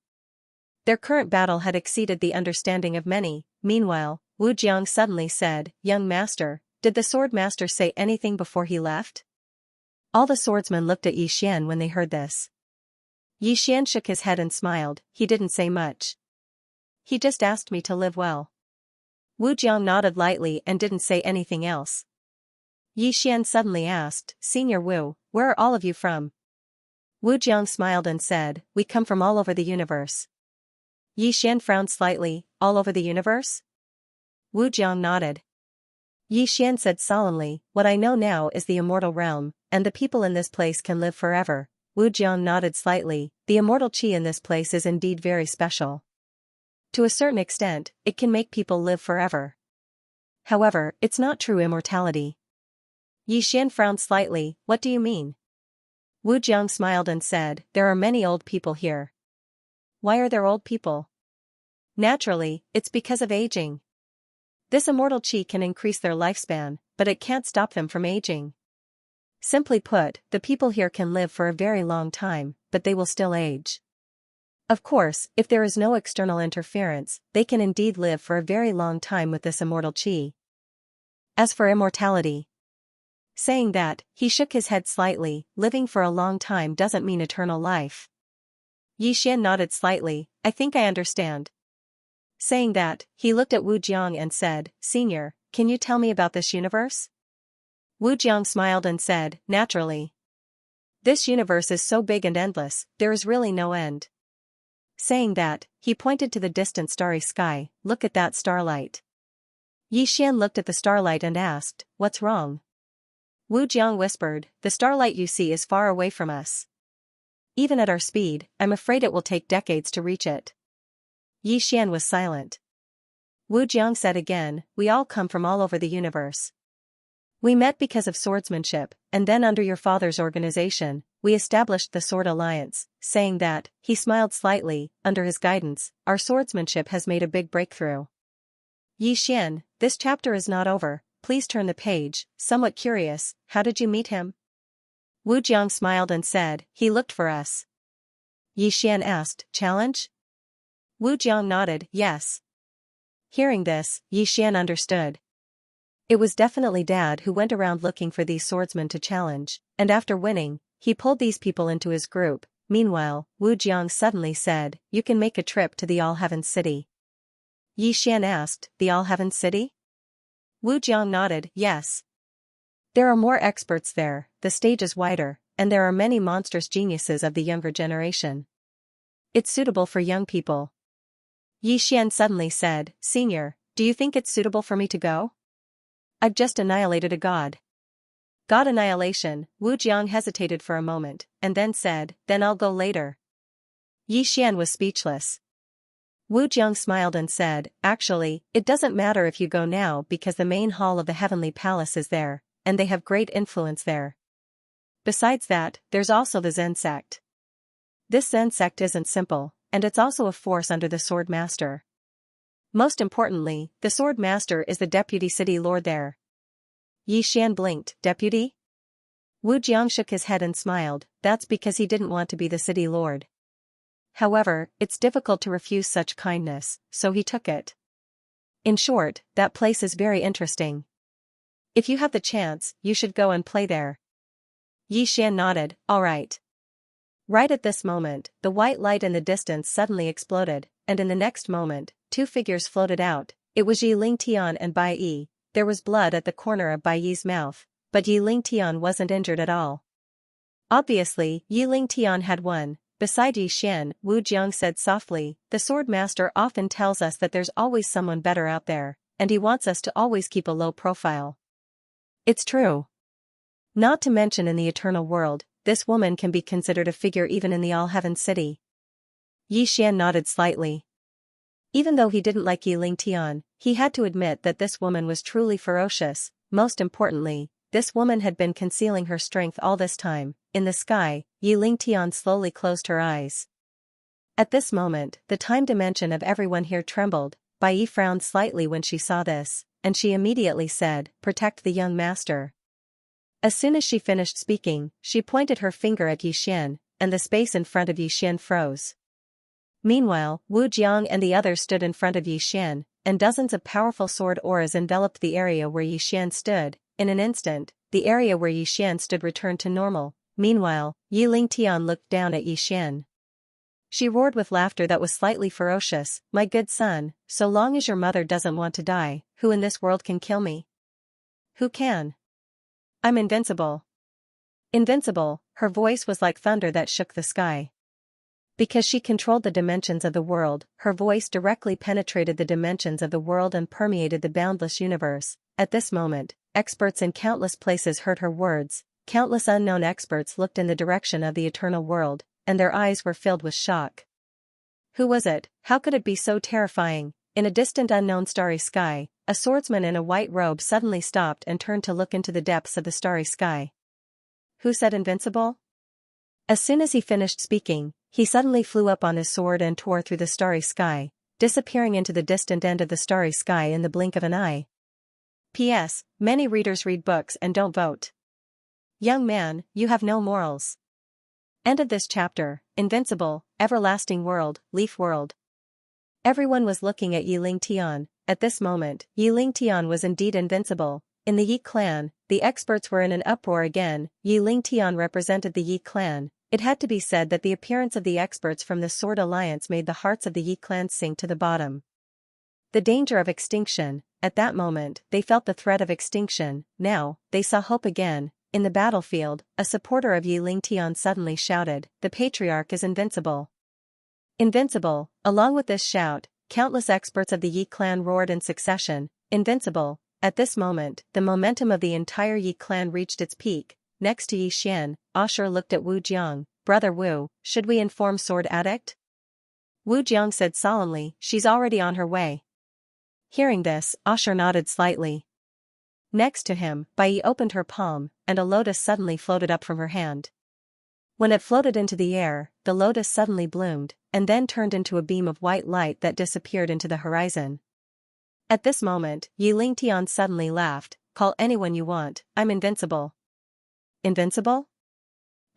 Their current battle had exceeded the understanding of many. Meanwhile, Wu Jiang suddenly said, young master, did the sword master say anything before he left? All the swordsmen looked at Yi Xian when they heard this. Yi Xian shook his head and smiled, he didn't say much. He just asked me to live well. Wu Jiang nodded lightly and didn't say anything else. Yi Xian suddenly asked, Senior Wu, where are all of you from? Wu Jiang smiled and said, we come from all over the universe. Yi Xian frowned slightly, all over the universe? Wu Jiang nodded. Yi Xian said solemnly, what I know now is the immortal realm, and the people in this place can live forever. Wu Jiang nodded slightly, the immortal qi in this place is indeed very special. To a certain extent, it can make people live forever. However, it's not true immortality. Yi Xian frowned slightly, what do you mean? Wu Jiang smiled and said, there are many old people here. Why are there old people? Naturally, it's because of aging. This immortal qi can increase their lifespan, but it can't stop them from aging. Simply put, the people here can live for a very long time, but they will still age. Of course, if there is no external interference, they can indeed live for a very long time with this immortal qi. As for immortality. Saying that, he shook his head slightly, living for a long time doesn't mean eternal life. Yi Xian nodded slightly, I think I understand. Saying that, he looked at Wu Jiang and said, Senior, can you tell me about this universe? Wu Jiang smiled and said, naturally. This universe is so big and endless, there is really no end. Saying that, he pointed to the distant starry sky, look at that starlight. Yi Xian looked at the starlight and asked, what's wrong? Wu Jiang whispered, the starlight you see is far away from us. Even at our speed, I'm afraid it will take decades to reach it. Yi Xian was silent. Wu Jiang said again, we all come from all over the universe. We met because of swordsmanship, and then under your father's organization, we established the Sword Alliance. Saying that, he smiled slightly, under his guidance, our swordsmanship has made a big breakthrough. Yi Xian, this chapter is not over, please turn the page. Somewhat curious, how did you meet him? Wu Jiang smiled and said, he looked for us. Yi Xian asked, challenge? Wu Jiang nodded, yes. Hearing this, Yi Xian understood. It was definitely Dad who went around looking for these swordsmen to challenge, and after winning, he pulled these people into his group. Meanwhile, Wu Jiang suddenly said, you can make a trip to the All-Heaven City. Yi Xian asked, the All-Heaven City? Wu Jiang nodded, yes. There are more experts there, the stage is wider, and there are many monstrous geniuses of the younger generation. It's suitable for young people. Yi Xian suddenly said, Senior, do you think it's suitable for me to go? I've just annihilated a god. God annihilation, Wu Jiang hesitated for a moment, and then said, then I'll go later. Yi Xian was speechless. Wu Jiang smiled and said, actually, it doesn't matter if you go now because the main hall of the Heavenly Palace is there, and they have great influence there. Besides that, there's also the Zen sect. This Zen sect isn't simple, and it's also a force under the Sword Master. Most importantly, the Sword Master is the deputy city lord there. Yi Xian blinked, deputy? Wu Jiang shook his head and smiled, that's because he didn't want to be the city lord. However, it's difficult to refuse such kindness, so he took it. In short, that place is very interesting. If you have the chance, you should go and play there. Yi Xian nodded, all right. Right at this moment, the white light in the distance suddenly exploded, and in the next moment, two figures floated out. It was Yi Lingtian and Bai Yi. There was blood at the corner of Bai Yi's mouth, but Yi Lingtian wasn't injured at all. Obviously, Yi Lingtian had won. Beside Yi Xian, Wu Jiang said softly, the Sword Master often tells us that there's always someone better out there, and he wants us to always keep a low profile. It's true. Not to mention in the eternal world, this woman can be considered a figure even in the All-Heaven City. Yi Xian nodded slightly. Even though he didn't like Yi Lingtian, he had to admit that this woman was truly ferocious. Most importantly, this woman had been concealing her strength all this time. In the sky, Yi Lingtian slowly closed her eyes. At this moment, the time dimension of everyone here trembled. Bai Yi frowned slightly when she saw this, and she immediately said, protect the young master. As soon as she finished speaking, she pointed her finger at Yi Xian, and the space in front of Yi Xian froze. Meanwhile, Wu Jiang and the others stood in front of Yi Xian, and dozens of powerful sword auras enveloped the area where Yi Xian stood. In an instant, the area where Yi Xian stood returned to normal. Meanwhile, Yi Lingtian looked down at Yi Xian. She roared with laughter that was slightly ferocious, my good son, so long as your mother doesn't want to die, who in this world can kill me? Who can? I'm invincible. Invincible, her voice was like thunder that shook the sky. Because she controlled the dimensions of the world, her voice directly penetrated the dimensions of the world and permeated the boundless universe. At this moment, experts in countless places heard her words. Countless unknown experts looked in the direction of the eternal world, and their eyes were filled with shock. Who was it? How could it be so terrifying? In a distant unknown starry sky, a swordsman in a white robe suddenly stopped and turned to look into the depths of the starry sky. Who said invincible? As soon as he finished speaking, he suddenly flew up on his sword and tore through the starry sky, disappearing into the distant end of the starry sky in the blink of an eye. P.S. Many readers read books and don't vote. Young man, you have no morals. End of this chapter. Invincible, everlasting world, leaf world. Everyone was looking at Yi Lingtian. At this moment, Yi Lingtian was indeed invincible. In the Yi clan, the experts were in an uproar again. Yi Lingtian represented the Yi clan. It had to be said that the appearance of the experts from the Sword Alliance made the hearts of the Yi clan sink to the bottom. The danger of extinction. At that moment, they felt the threat of extinction. Now, they saw hope again. In the battlefield, a supporter of Yi Lingtian suddenly shouted, the patriarch is invincible. Invincible. Along with this shout, countless experts of the Yi clan roared in succession, invincible. At this moment, the momentum of the entire Yi clan reached its peak. Next to Yi Xian, Ashur looked at Wu Jiang. Brother Wu, should we inform Sword Addict? Wu Jiang said solemnly, she's already on her way. Hearing this, Ashur nodded slightly. Next to him, Bai Yi opened her palm, and a lotus suddenly floated up from her hand. When it floated into the air, the lotus suddenly bloomed, and then turned into a beam of white light that disappeared into the horizon. At this moment, Yi Lingtian suddenly laughed, call anyone you want, I'm invincible. Invincible?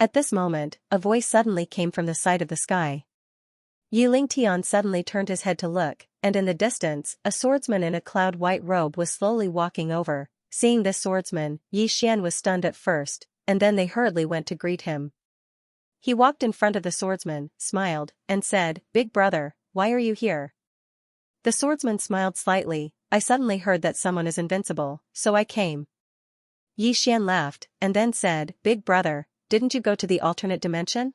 At this moment, a voice suddenly came from the side of the sky. Yi Lingtian suddenly turned his head to look, and in the distance, a swordsman in a cloud-white robe was slowly walking over. Seeing this swordsman, Yi Xian was stunned at first, and then they hurriedly went to greet him. He walked in front of the swordsman, smiled, and said, "Big brother, why are you here?" The swordsman smiled slightly. "I suddenly heard that someone is invincible, so I came." Yi Xian laughed, and then said, "Big brother, didn't you go to the alternate dimension?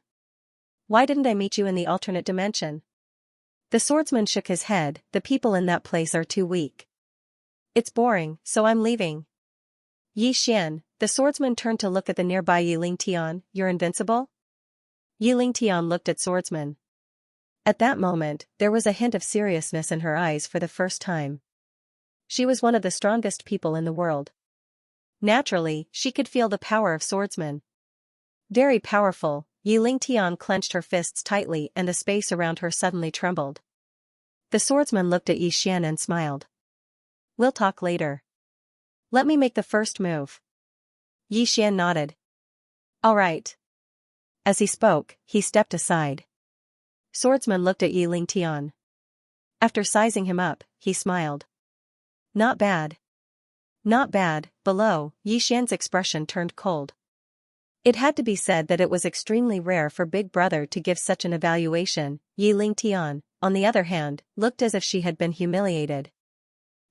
Why didn't I meet you in the alternate dimension?" The swordsman shook his head. "The people in that place are too weak. It's boring, so I'm leaving." Yi Xian, the swordsman turned to look at the nearby Yi Lingtian. "You're invincible?" Yi Lingtian looked at swordsman. At that moment, there was a hint of seriousness in her eyes for the first time. She was one of the strongest people in the world. Naturally, she could feel the power of swordsman. Very powerful. Yi Lingtian clenched her fists tightly and the space around her suddenly trembled. The swordsman looked at Yi Xian and smiled. "We'll talk later. Let me make the first move." Yi Xian nodded. "All right." As he spoke, he stepped aside. Swordsman looked at Yi Lingtian. After sizing him up, he smiled. "Not bad. Not bad." Below, Yi Xian's expression turned cold. It had to be said that it was extremely rare for Big Brother to give such an evaluation. Yi Lingtian, on the other hand, looked as if she had been humiliated.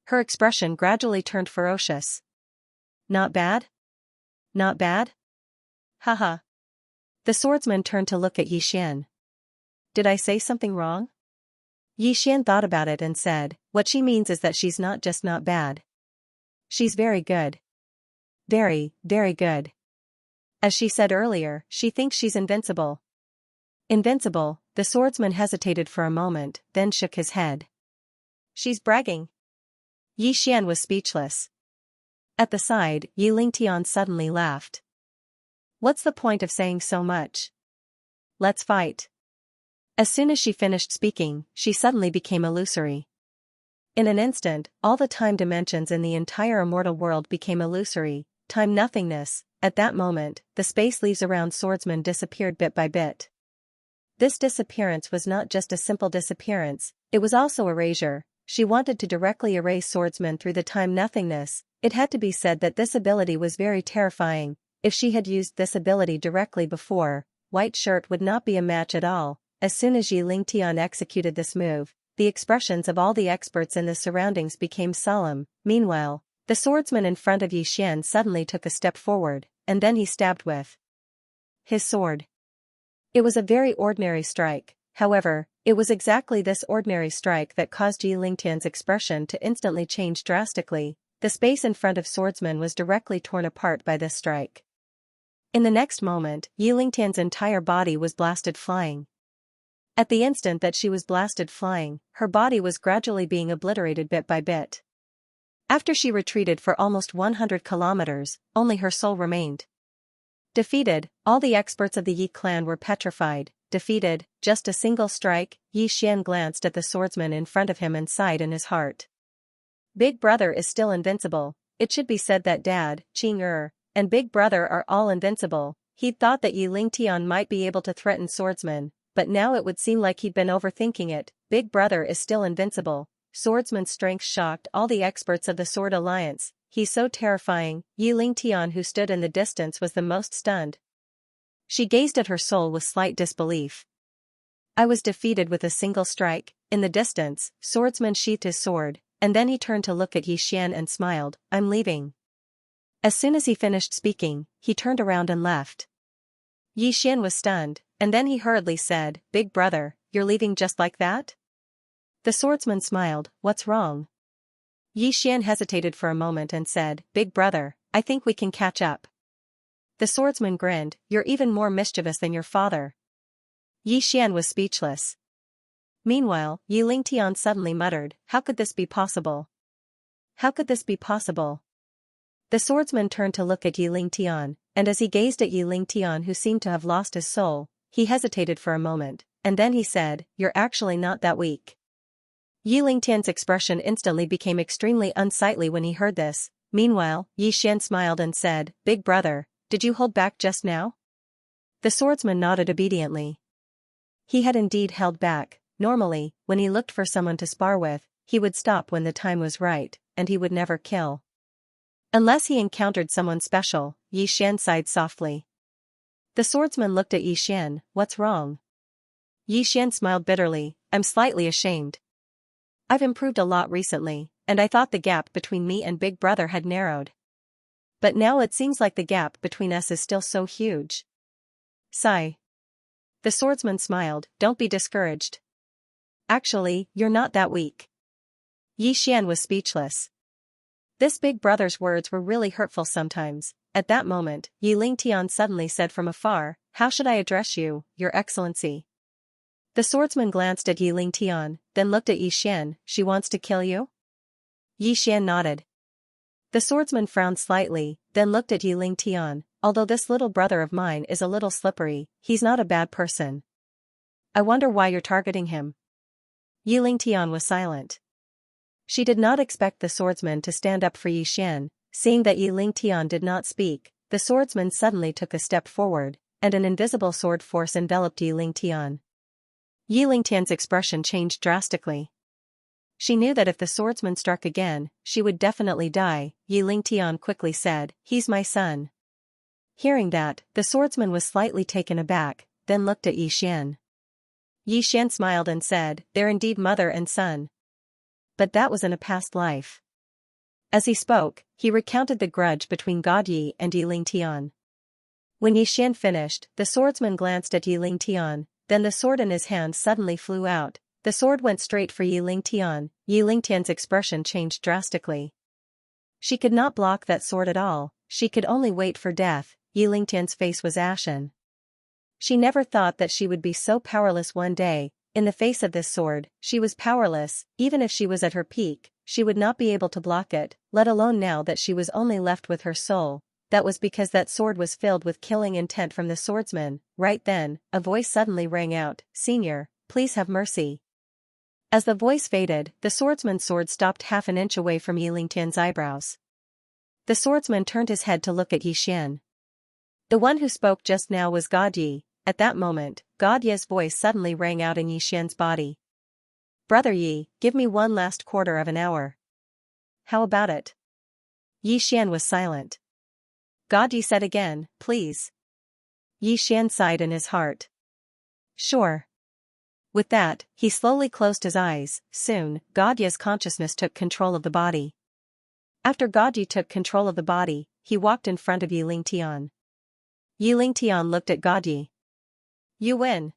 Her expression gradually turned ferocious. "Not bad? Not bad? Haha." The swordsman turned to look at Yi Xian. "Did I say something wrong?" Yi Xian thought about it and said, "What she means is that she's not just not bad. She's very good. Very, very good. As she said earlier, she thinks she's invincible." "Invincible?" The swordsman hesitated for a moment, then shook his head. "She's bragging." Yi Xian was speechless. At the side, Yi Lingtian suddenly laughed. "What's the point of saying so much? Let's fight." As soon as she finished speaking, she suddenly became illusory. In an instant, all the time dimensions in the entire immortal world became illusory, time nothingness. At that moment, the space leaves around swordsman disappeared bit by bit. This disappearance was not just a simple disappearance, it was also erasure. She wanted to directly erase swordsman through the time nothingness. It had to be said that this ability was very terrifying. If she had used this ability directly before, White Shirt would not be a match at all. As soon as Yi Lingtian executed this move, the expressions of all the experts in the surroundings became solemn. Meanwhile, the swordsman in front of Yi Xian suddenly took a step forward, and then he stabbed with his sword. It was a very ordinary strike, however, it was exactly this ordinary strike that caused Yi Lingtian's expression to instantly change drastically. The space in front of swordsman was directly torn apart by this strike. In the next moment, Yi Lingtian's entire body was blasted flying. At the instant that she was blasted flying, her body was gradually being obliterated bit by bit. After she retreated for almost 100 kilometers, only her soul remained. Defeated, all the experts of the Yi clan were petrified. Defeated, just a single strike. Yi Xian glanced at the swordsman in front of him and sighed in his heart. Big Brother is still invincible. It should be said that Dad, Qing and Big Brother are all invincible. He'd thought that Yi Lingtian might be able to threaten swordsman, but now it would seem like he'd been overthinking it. Big Brother is still invincible. Swordsman's strength shocked all the experts of the Sword Alliance. He's so terrifying. Yi Lingtian, who stood in the distance, was the most stunned. She gazed at her soul with slight disbelief. I was defeated with a single strike. In the distance, swordsman sheathed his sword, and then he turned to look at Yi Xian and smiled. I'm leaving. As soon as he finished speaking, he turned around and left. Yi Xian was stunned, and then he hurriedly said, Big Brother, you're leaving just like that? The swordsman smiled. What's wrong? Yi Xian hesitated for a moment and said, Big Brother, I think we can catch up. The swordsman grinned. You're even more mischievous than your father. Yi Xian was speechless. Meanwhile, Yi Lingtian suddenly muttered, How could this be possible? How could this be possible? The swordsman turned to look at Yi Lingtian, and as he gazed at Yi Lingtian, who seemed to have lost his soul, he hesitated for a moment, and then he said, You're actually not that weak. Yi Lingtian's expression instantly became extremely unsightly when he heard this. Meanwhile, Yi Xian smiled and said, Big Brother, did you hold back just now? The The swordsman nodded obediently. He had indeed held back. Normally, when he looked for someone to spar with, he would stop when the time was right, and he would never kill. Unless he encountered someone special, Xian sighed softly. The swordsman looked at Xian. What's wrong? Xian smiled bitterly. I'm slightly ashamed. I've improved a lot recently, and I thought the gap between me and Big Brother had narrowed. But now it seems like the gap between us is still so huge. Sigh. The swordsman smiled. Don't be discouraged. Actually, you're not that weak. Xian was speechless. This Big Brother's words were really hurtful sometimes. At that moment, Yilingtian suddenly said from afar, "How should I address you, Your Excellency?" The swordsman glanced at Yilingtian, then looked at Xian. She wants to kill you? Xian nodded. The swordsman frowned slightly, then looked at Yilingtian. Although this little brother of mine is a little slippery, he's not a bad person. I wonder why you're targeting him. Yilingtian was silent. She did not expect the swordsman to stand up for Xian. Seeing that Yilingtian did not speak, the swordsman suddenly took a step forward, and an invisible sword force enveloped Yilingtian. Yilingtian's expression changed drastically. She knew that if the swordsman struck again, she would definitely die. Yilingtian quickly said, "He's my son." Hearing that, the swordsman was slightly taken aback, then looked at Xian. Xian smiled and said, "They're indeed mother and son. But that was in a past life." As he spoke, he recounted the grudge between Godyi and Yilingtian. When Xian finished, the swordsman glanced at Yilingtian, then the sword in his hand suddenly flew out. The sword went straight for Yilingtian. Yilingtian's expression changed drastically. She could not block that sword at all, she could only wait for death. Yilingtian's face was ashen. She never thought that she would be so powerless one day. In the face of this sword, she was powerless. Even if she was at her peak, she would not be able to block it, let alone now that she was only left with her soul. That was because that sword was filled with killing intent from the swordsman. Right then, a voice suddenly rang out, "Senior, please have mercy." As the voice faded, the swordsman's sword stopped half an inch away from Yilingtian's eyebrows. The swordsman turned his head to look at Xian. The one who spoke just now was Godyi. At that moment, Godye's voice suddenly rang out in Xian's body. "Brother Yi, give me one last quarter of an hour." "How about it?" Xian was silent. Godyi said again, "Please." Xian sighed in his heart. "Sure." With that, he slowly closed his eyes. Soon, Godye's consciousness took control of the body. After Godyi took control of the body, he walked in front of Yilingtian. Yilingtian looked at Godyi. "You win."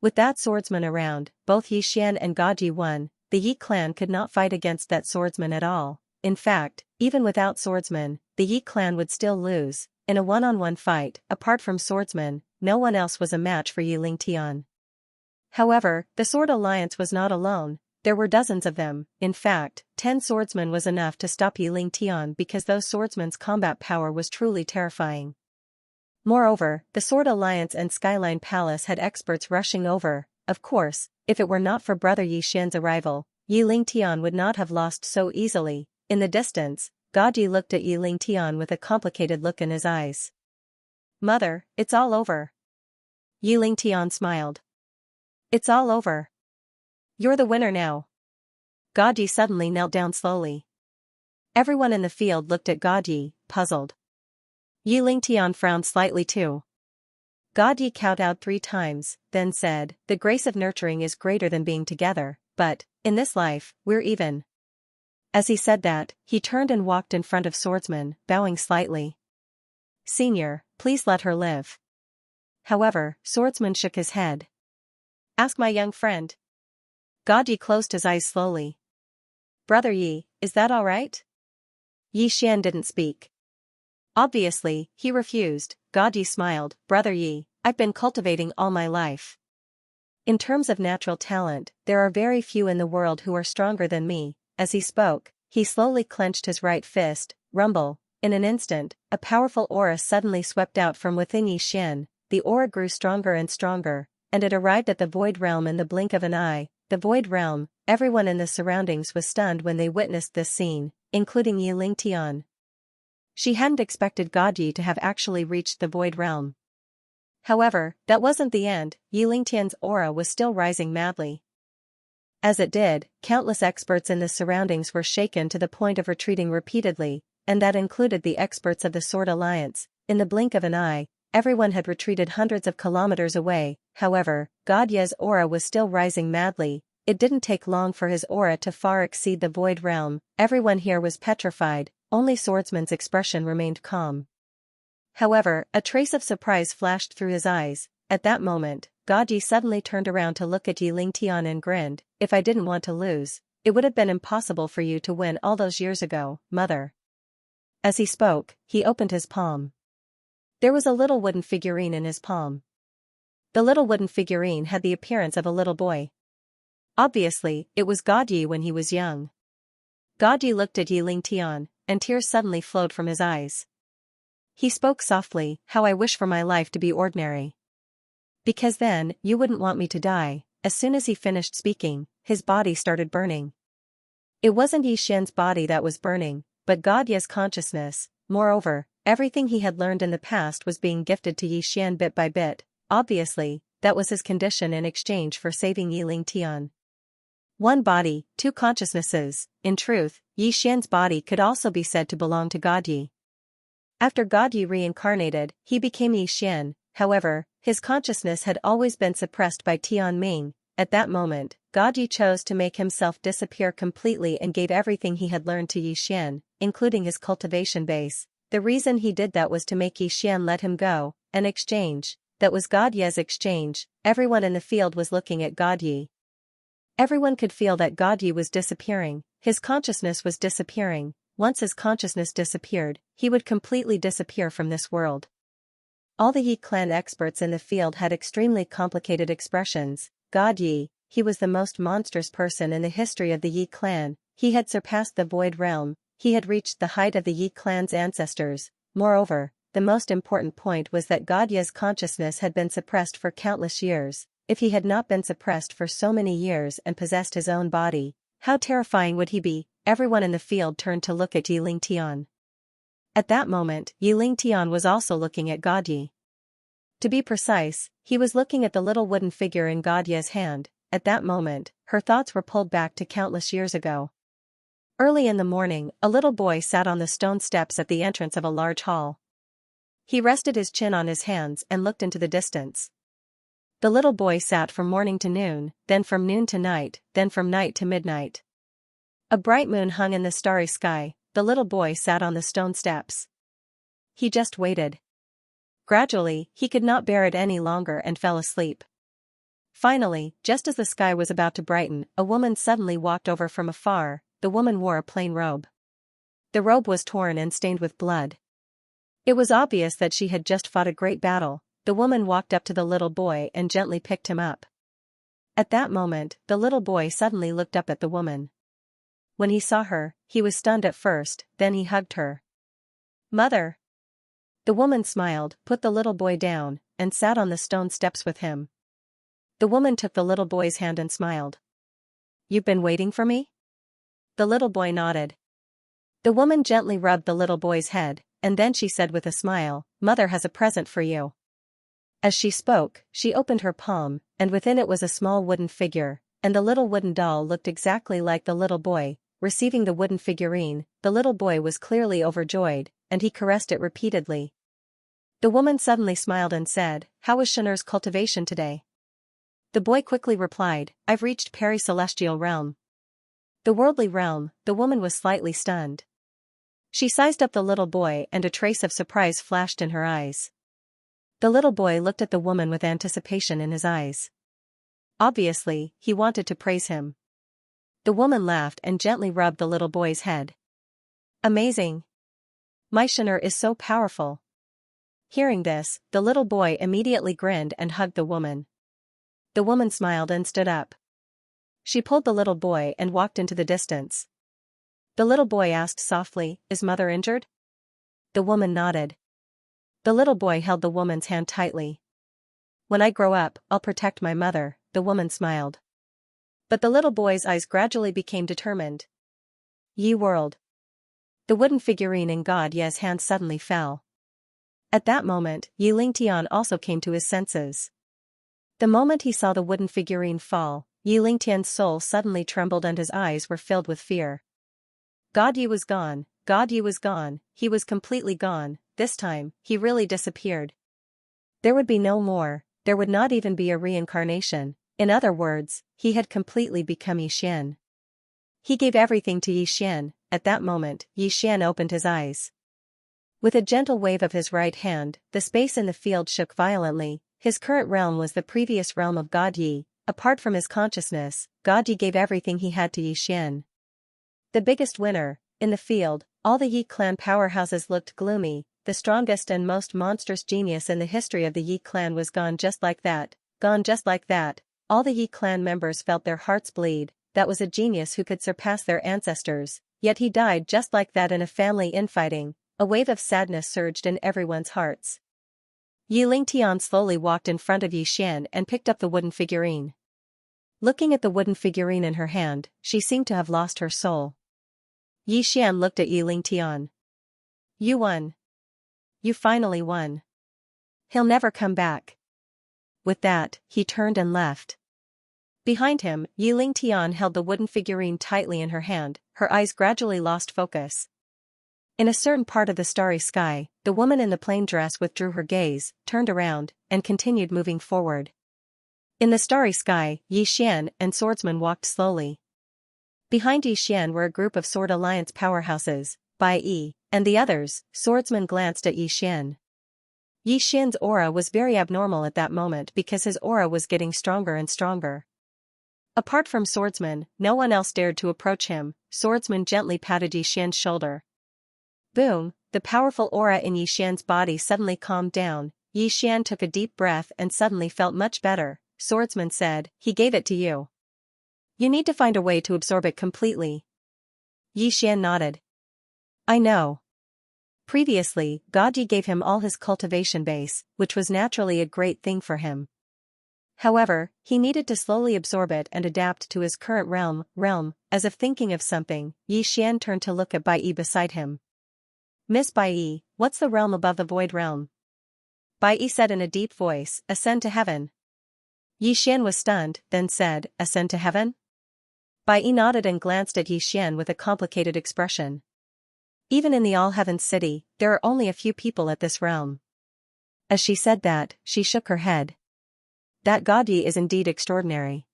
With that swordsman around, both Xian and Godyi won. The Yi clan could not fight against that swordsman at all. In fact, even without swordsman, the Yi clan would still lose. In a one-on-one fight, apart from swordsman, no one else was a match for Yilingtian. However, the Sword Alliance was not alone. There were dozens of them. In fact, 10 swordsmen was enough to stop Yilingtian because those swordsmen's combat power was truly terrifying. Moreover, the Sword Alliance and Skyline Palace had experts rushing over. Of course, if it were not for Brother Xian's arrival, Yilingtian would not have lost so easily. In the distance, Godyi looked at Yilingtian with a complicated look in his eyes. "Mother, it's all over." Yilingtian smiled. "It's all over. You're the winner now." Godyi suddenly knelt down slowly. Everyone in the field looked at Godyi, puzzled. Yilingtian frowned slightly too. Godyi kowtowed 3 times, then said, "The grace of nurturing is greater than being together, but, in this life, we're even." As he said that, he turned and walked in front of Swordsman, bowing slightly. "Senior, please let her live." However, Swordsman shook his head. "Ask my young friend." Godyi closed his eyes slowly. "Brother Yi, is that all right?" Xian didn't speak. Obviously, he refused. Godyi smiled. "Brother Yi, I've been cultivating all my life. In terms of natural talent, there are very few in the world who are stronger than me." As he spoke, he slowly clenched his right fist. Rumble. In an instant, a powerful aura suddenly swept out from within Xian. The aura grew stronger and stronger, and it arrived at the Void Realm in the blink of an eye. The Void Realm. Everyone in the surroundings was stunned when they witnessed this scene, including Yilingtian. She hadn't expected Godyi to have actually reached the Void Realm. However, that wasn't the end. Yilingtian's aura was still rising madly. As it did, countless experts in the surroundings were shaken to the point of retreating repeatedly, and that included the experts of the Sword Alliance. In the blink of an eye, everyone had retreated hundreds of kilometers away. However, God Ye's aura was still rising madly. It didn't take long for his aura to far exceed the void realm. Everyone here was petrified, only Swordsman's expression remained calm. However, a trace of surprise flashed through his eyes. At that moment, God Yi suddenly turned around to look at Yilingtian and grinned. If I didn't want to lose, it would have been impossible for you to win all those years ago, mother. As he spoke, he opened his palm. There was a little wooden figurine in his palm. The little wooden figurine had the appearance of a little boy. Obviously, it was God Yi when he was young. God Yi looked at Yilingtian, and tears suddenly flowed from his eyes. He spoke softly, "How I wish for my life to be ordinary. Because then, you wouldn't want me to die." As soon as he finished speaking, his body started burning. It wasn't Yi Xian's body that was burning, but God Ye's consciousness. Moreover, everything he had learned in the past was being gifted to Yi Xian bit by bit. Obviously, that was his condition in exchange for saving Yilingtian. One body, two consciousnesses. In truth, Yi Xian's body could also be said to belong to God Yi. After God Yi reincarnated, he became Yi Xian. However, his consciousness had always been suppressed by Tian Ming. At that moment, God Yi chose to make himself disappear completely and gave everything he had learned to Yi Xian, including his cultivation base. The reason he did that was to make Yi Xian let him go, an exchange. That was God Ye's exchange. Everyone in the field was looking at God Yi. Everyone could feel that God Yi was disappearing. His consciousness was disappearing. Once his consciousness disappeared, he would completely disappear from this world. All the Yi clan experts in the field had extremely complicated expressions. God Yi, he was the most monstrous person in the history of the Yi clan. He had surpassed the void realm. He had reached the height of the Yi clan's ancestors. Moreover, the most important point was that God Ye's consciousness had been suppressed for countless years. If he had not been suppressed for so many years and possessed his own body, how terrifying would he be? Everyone in the field turned to look at Yilingtian. At that moment, Yilingtian was also looking at God Yi. To be precise, he was looking at the little wooden figure in God Ye's hand. At that moment, her thoughts were pulled back to countless years ago. Early in the morning, a little boy sat on the stone steps at the entrance of a large hall. He rested his chin on his hands and looked into the distance. The little boy sat from morning to noon, then from noon to night, then from night to midnight. A bright moon hung in the starry sky. The little boy sat on the stone steps. He just waited. Gradually, he could not bear it any longer and fell asleep. Finally, just as the sky was about to brighten, a woman suddenly walked over from afar. The woman wore a plain robe. The robe was torn and stained with blood. It was obvious that she had just fought a great battle. The woman walked up to the little boy and gently picked him up. At that moment, the little boy suddenly looked up at the woman. When he saw her, he was stunned at first, then he hugged her. "Mother!" The woman smiled, put the little boy down, and sat on the stone steps with him. The woman took the little boy's hand and smiled. "You've been waiting for me?" The little boy nodded. The woman gently rubbed the little boy's head, and then she said with a smile, "Mother has a present for you." As she spoke, she opened her palm, and within it was a small wooden figure, and the little wooden doll looked exactly like the little boy. Receiving the wooden figurine, the little boy was clearly overjoyed, and he caressed it repeatedly. The woman suddenly smiled and said, "How was Xian'er's cultivation today?" The boy quickly replied, "I've reached peri-celestial realm." The worldly realm. The woman was slightly stunned. She sized up the little boy and a trace of surprise flashed in her eyes. The little boy looked at the woman with anticipation in his eyes. Obviously, he wanted to praise him. The woman laughed and gently rubbed the little boy's head. "Amazing! My Xian'er is so powerful." Hearing this, the little boy immediately grinned and hugged the woman. The woman smiled and stood up. She pulled the little boy and walked into the distance. The little boy asked softly, "Is mother injured?" The woman nodded. The little boy held the woman's hand tightly. "When I grow up, I'll protect my mother," the woman smiled. But the little boy's eyes gradually became determined. Yi world. The wooden figurine in God Ye's hand suddenly fell. At that moment, Xianxia also came to his senses. The moment he saw the wooden figurine fall, Xianxia's soul suddenly trembled and his eyes were filled with fear. God Yi was gone, God Yi was gone, he was completely gone. This time, he really disappeared. There would be no more, there would not even be a reincarnation. In other words, he had completely become Yixian. He gave everything to Yixian. At that moment, Yixian opened his eyes. With a gentle wave of his right hand, the space in the field shook violently. His current realm was the previous realm of God Yi. Apart from his consciousness, God Yi gave everything he had to Yixian. The biggest winner. In the field, all the Yi clan powerhouses looked gloomy. The strongest and most monstrous genius in the history of the Yi clan was gone just like that. Gone just like that. All the Yi clan members felt their hearts bleed. That was a genius who could surpass their ancestors, yet he died just like that in a family infighting. A wave of sadness surged in everyone's hearts. Xianxia slowly walked in front of Yixian and picked up the wooden figurine. Looking at the wooden figurine in her hand, she seemed to have lost her soul. Yixian looked at Xianxia. You won. You finally won. He'll never come back. With that, he turned and left. Behind him, Xianxia held the wooden figurine tightly in her hand, her eyes gradually lost focus. In a certain part of the starry sky, the woman in the plain dress withdrew her gaze, turned around, and continued moving forward. In the starry sky, Yixian and Swordsman walked slowly. Behind Yixian were a group of Sword Alliance powerhouses, Bai Yi, and the others. Swordsman glanced at Yixian. Yixian's aura was very abnormal at that moment because his aura was getting stronger and stronger. Apart from Swordsman, no one else dared to approach him. Swordsman gently patted Yixian's shoulder. Boom, the powerful aura in Yixian's body suddenly calmed down. Yixian took a deep breath and suddenly felt much better. Swordsman said, he gave it to you. You need to find a way to absorb it completely. Yixian nodded. I know. Previously, God Yi gave him all his cultivation base, which was naturally a great thing for him. However, he needed to slowly absorb it and adapt to his current realm. As if thinking of something, Yixian turned to look at Bai Yi beside him. Miss Bai Yi, what's the realm above the void realm? Bai Yi said in a deep voice, ascend to heaven. Yixian was stunned, then said, ascend to heaven? Bai Yi nodded and glanced at Yixian with a complicated expression. Even in the All-Heavens city, there are only a few people at this realm. As she said that, she shook her head. That God Yi is indeed extraordinary.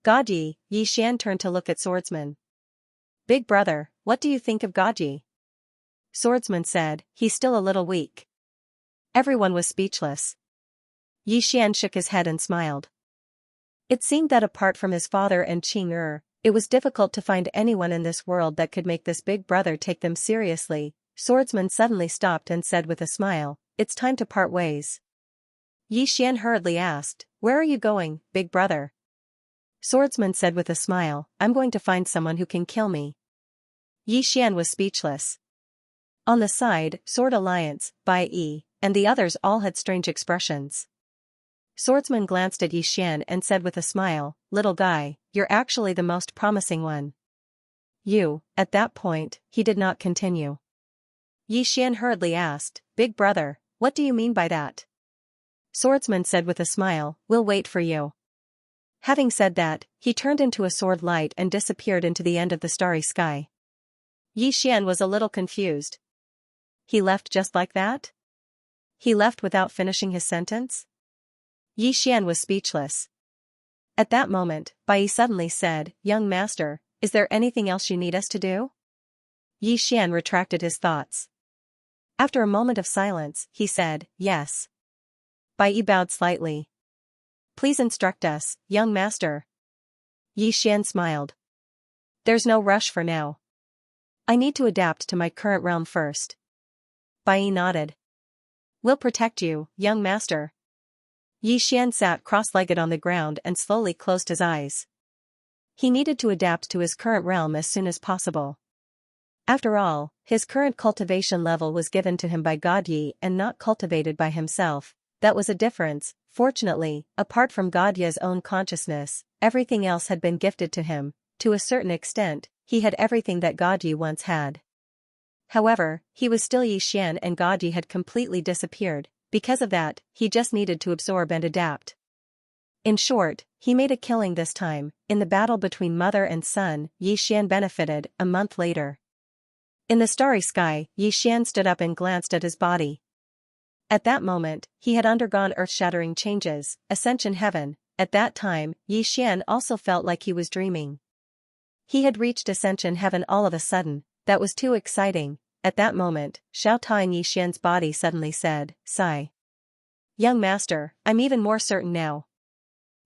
God Yi, Yixian turned to look at Swordsman. Big brother, what do you think of God Yi? Swordsman said, he's still a little weak. Everyone was speechless. Yixian shook his head and smiled. It seemed that apart from his father and Qing, it was difficult to find anyone in this world that could make this big brother take them seriously. Swordsman suddenly stopped and said with a smile, it's time to part ways. Yixian hurriedly asked, where are you going, big brother? Swordsman said with a smile, I'm going to find someone who can kill me. Yixian was speechless. On the side, Sword Alliance, Bai Yi, and the others all had strange expressions. Swordsman glanced at Yixian and said with a smile, little guy, you're actually the most promising one. You, at that point, he did not continue. Yixian hurriedly asked, big brother, what do you mean by that? Swordsman said with a smile, we'll wait for you. Having said that, he turned into a sword light and disappeared into the end of the starry sky. Yixian was a little confused. He left just like that? He left without finishing his sentence? Yixian was speechless. At that moment, Bai Yi suddenly said, young master, is there anything else you need us to do? Yixian retracted his thoughts. After a moment of silence, he said, yes. Bai Yi bowed slightly. Please instruct us, young master. Yixian smiled. There's no rush for now. I need to adapt to my current realm first. Bai Yi nodded. We'll protect you, young master. Yixian sat cross-legged on the ground and slowly closed his eyes. He needed to adapt to his current realm as soon as possible. After all, his current cultivation level was given to him by God Yi and not cultivated by himself. That was a difference. Fortunately, apart from God Yi's own consciousness, everything else had been gifted to him. To a certain extent, he had everything that God Yi once had. However, he was still Yi Xian and God Yi had completely disappeared. Because of that, he just needed to absorb and adapt. In short, he made a killing this time. In the battle between mother and son, Yi Xian benefited. A month later, in the starry sky, Yi Xian stood up and glanced at his body. At that moment, he had undergone earth-shattering changes, ascension heaven. At that time, Yi Xian also felt like he was dreaming. He had reached ascension heaven all of a sudden. That was too exciting. At that moment, Xiao Ta in Yi Xian's body suddenly said, "Sigh. Young master, I'm even more certain now."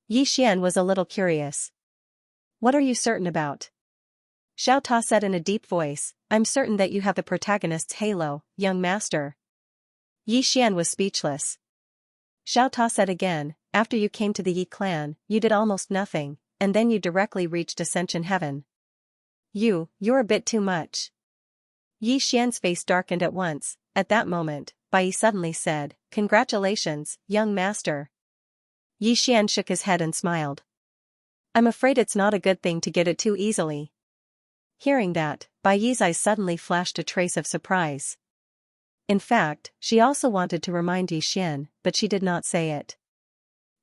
Yi Xian was a little curious. "What are you certain about?" Xiao Ta said in a deep voice, "I'm certain that you have the protagonist's halo, young master." Yi Xian was speechless. Xiao Ta said again, "After you came to the Yi clan, you did almost nothing, and then you directly reached ascension heaven. You're a bit too much." Yi Xian's face darkened at once. At that moment, Bai Yi suddenly said, "Congratulations, young master." Yi Xian shook his head and smiled. "I'm afraid it's not a good thing to get it too easily." Hearing that, Bai Yi's eyes suddenly flashed a trace of surprise. In fact, she also wanted to remind Yi Xian, but she did not say it.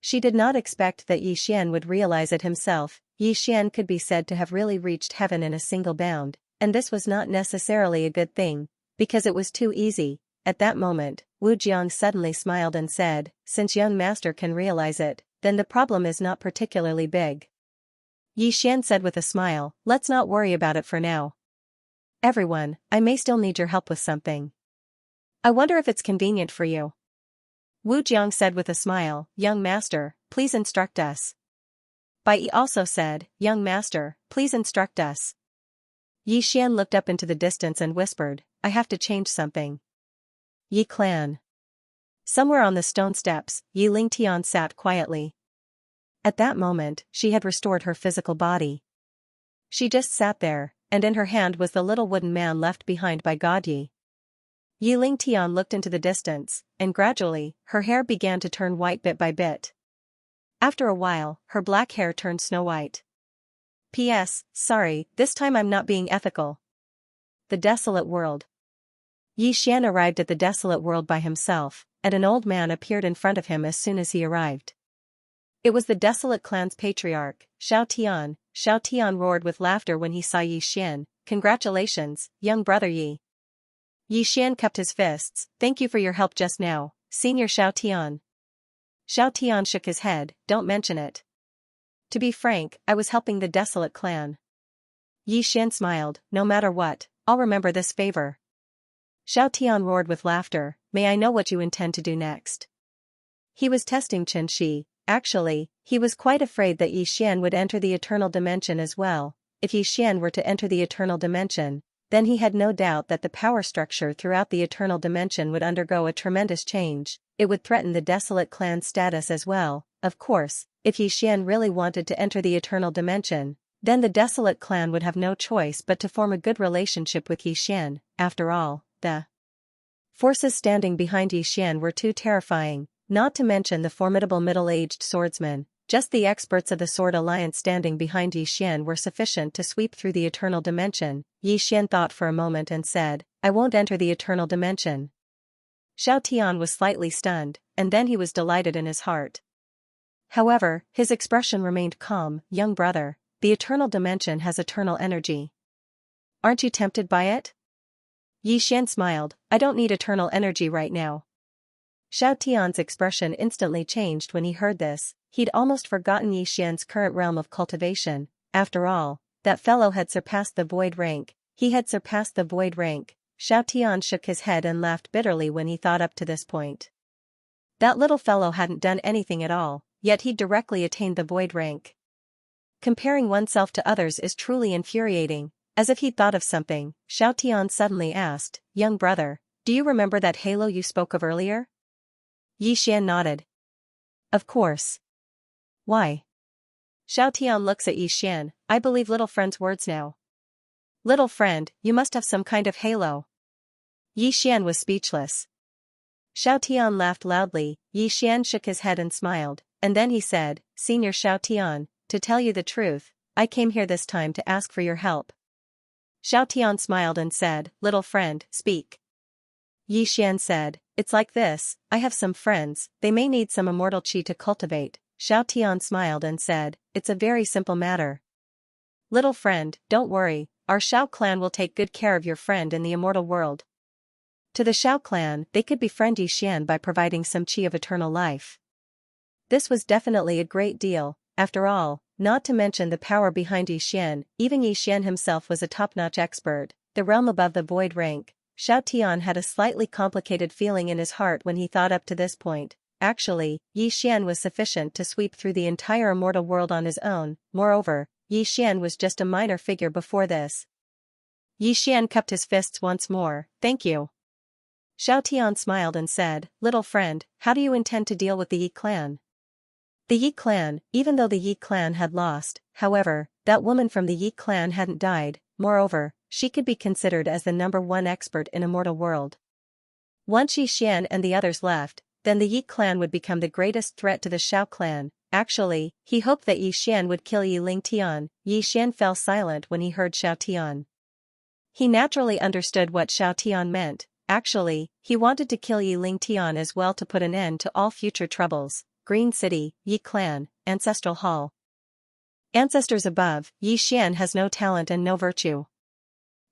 She did not expect that Yi Xian would realize it himself. Yi Xian could be said to have really reached heaven in a single bound, and this was not necessarily a good thing, because it was too easy. At that moment, Wu Jiang suddenly smiled and said, "Since young master can realize it, then the problem is not particularly big." Yi Xian said with a smile, "Let's not worry about it for now. Everyone, I may still need your help with something. I wonder if it's convenient for you." Wu Jiang said with a smile, "Young master, please instruct us." Bai Yi also said, "Young master, please instruct us." Yi Xian looked up into the distance and whispered, "I have to change something." Yi clan. Somewhere on the stone steps, Yi Lingtian sat quietly. At that moment, she had restored her physical body. She just sat there, and in her hand was the little wooden man left behind by God Yi. Yi Lingtian looked into the distance, and gradually, her hair began to turn white bit by bit. After a while, her black hair turned snow-white. P.S. Sorry, this time I'm not being ethical. The desolate world. Yi Xian arrived at the desolate world by himself, and an old man appeared in front of him as soon as he arrived. It was the desolate clan's patriarch, Xiao Tian. Xiao Tian roared with laughter when he saw Yi Xian. "Congratulations, young brother Yi." Yi Xian cupped his fists. "Thank you for your help just now, Senior Xiao Tian." Xiao Tian shook his head, "Don't mention it. To be frank, I was helping the desolate clan." Yi Xian smiled, "No matter what, I'll remember this favor." Xiao Tian roared with laughter, "May I know what you intend to do next?" He was testing Chen Shi. Actually, he was quite afraid that Yi Xian would enter the eternal dimension as well. If Yi Xian were to enter the eternal dimension, then he had no doubt that the power structure throughout the eternal dimension would undergo a tremendous change. It would threaten the desolate clan's status as well. Of course, if Yi Xian really wanted to enter the eternal dimension, then the desolate clan would have no choice but to form a good relationship with Yi Xian. After all, the forces standing behind Yi Xian were too terrifying, not to mention the formidable middle-aged swordsman. Just the experts of the Sword Alliance standing behind Yi Xian were sufficient to sweep through the eternal dimension. Yi Xian thought for a moment and said, "I won't enter the eternal dimension." Xiao Tian was slightly stunned, and then he was delighted in his heart. However, his expression remained calm. "Young brother, the eternal dimension has eternal energy. Aren't you tempted by it?" Yi Xian smiled, "I don't need eternal energy right now." Xiao Tian's expression instantly changed when he heard this. He'd almost forgotten Yi Xian's current realm of cultivation. After all, that fellow had surpassed the void rank. He had surpassed the void rank. Xiao Tian shook his head and laughed bitterly when he thought up to this point. That little fellow hadn't done anything at all, yet he'd directly attained the void rank. Comparing oneself to others is truly infuriating. As if he'd thought of something, Xiao Tian suddenly asked, "Young brother, do you remember that halo you spoke of earlier?" Yi Xian nodded. "Of course. Why?" Xiao Tian looks at Yi Xian, "I believe little friend's words now." "Little friend, you must have some kind of halo." Yi Xian was speechless. Xiao Tian laughed loudly. Yi Xian shook his head and smiled, and then he said, "Senior Xiao Tian, to tell you the truth, I came here this time to ask for your help." Xiao Tian smiled and said, "Little friend, speak." Yi Xian said, "It's like this, I have some friends, they may need some immortal qi to cultivate." Xiao Tian smiled and said, "It's a very simple matter. Little friend, don't worry, our Xiao clan will take good care of your friend in the immortal world." To the Xiao clan, they could befriend Yi Xian by providing some qi of eternal life. This was definitely a great deal, after all, not to mention the power behind Yi Xian, even Yi Xian himself was a top-notch expert, the realm above the void rank. Xiao Tian had a slightly complicated feeling in his heart when he thought up to this point. Actually, Yi Xian was sufficient to sweep through the entire immortal world on his own. Moreover, Yi Xian was just a minor figure before this. Yi Xian cupped his fists once more. "Thank you." Xiao Tian smiled and said, "Little friend, how do you intend to deal with the Yi clan?" The Yi clan, even though the Yi clan had lost, however, that woman from the Yi clan hadn't died. Moreover, she could be considered as the #1 expert in immortal world. Once Yi Xian and the others left, then the Yi clan would become the greatest threat to the Xiao clan. Actually, he hoped that Yi Xian would kill Yi Ling Tian. Yi Xian fell silent when he heard Xiao Tian. He naturally understood what Xiao Tian meant. Actually, he wanted to kill Yi Ling Tian as well to put an end to all future troubles. Green City, Yi Clan, Ancestral Hall. Ancestors above, Yi Xian has no talent and no virtue.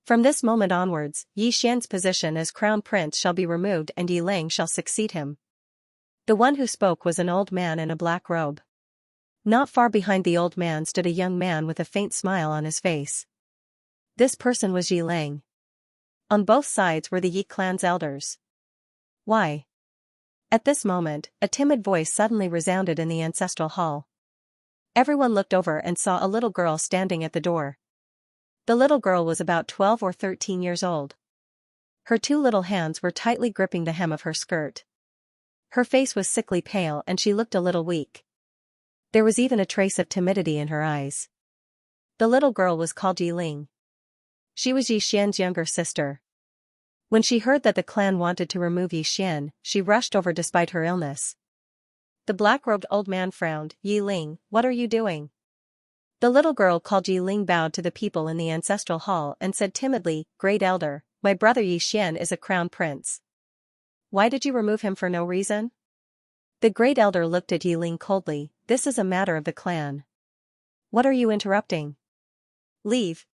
From this moment onwards, Yi Xian's position as crown prince shall be removed and Yi Ling shall succeed him. The one who spoke was an old man in a black robe. Not far behind the old man stood a young man with a faint smile on his face. This person was Yi Ling. On both sides were the Yi clan's elders. "Why?" At this moment, a timid voice suddenly resounded in the ancestral hall. Everyone looked over and saw a little girl standing at the door. The little girl was about 12 or 13 years old. Her two little hands were tightly gripping the hem of her skirt. Her face was sickly pale and she looked a little weak. There was even a trace of timidity in her eyes. The little girl was called Yi Ling. She was Yi Xian's younger sister. When she heard that the clan wanted to remove Yi Xian, she rushed over despite her illness. The black-robed old man frowned. "Yi Ling, what are you doing?" The little girl called Yi Ling bowed to the people in the ancestral hall and said timidly, "Great elder, my brother Yi Xian is a crown prince. Why did you remove him for no reason?" The great elder looked at Yi Ling coldly. "This is a matter of the clan. What are you interrupting? Leave."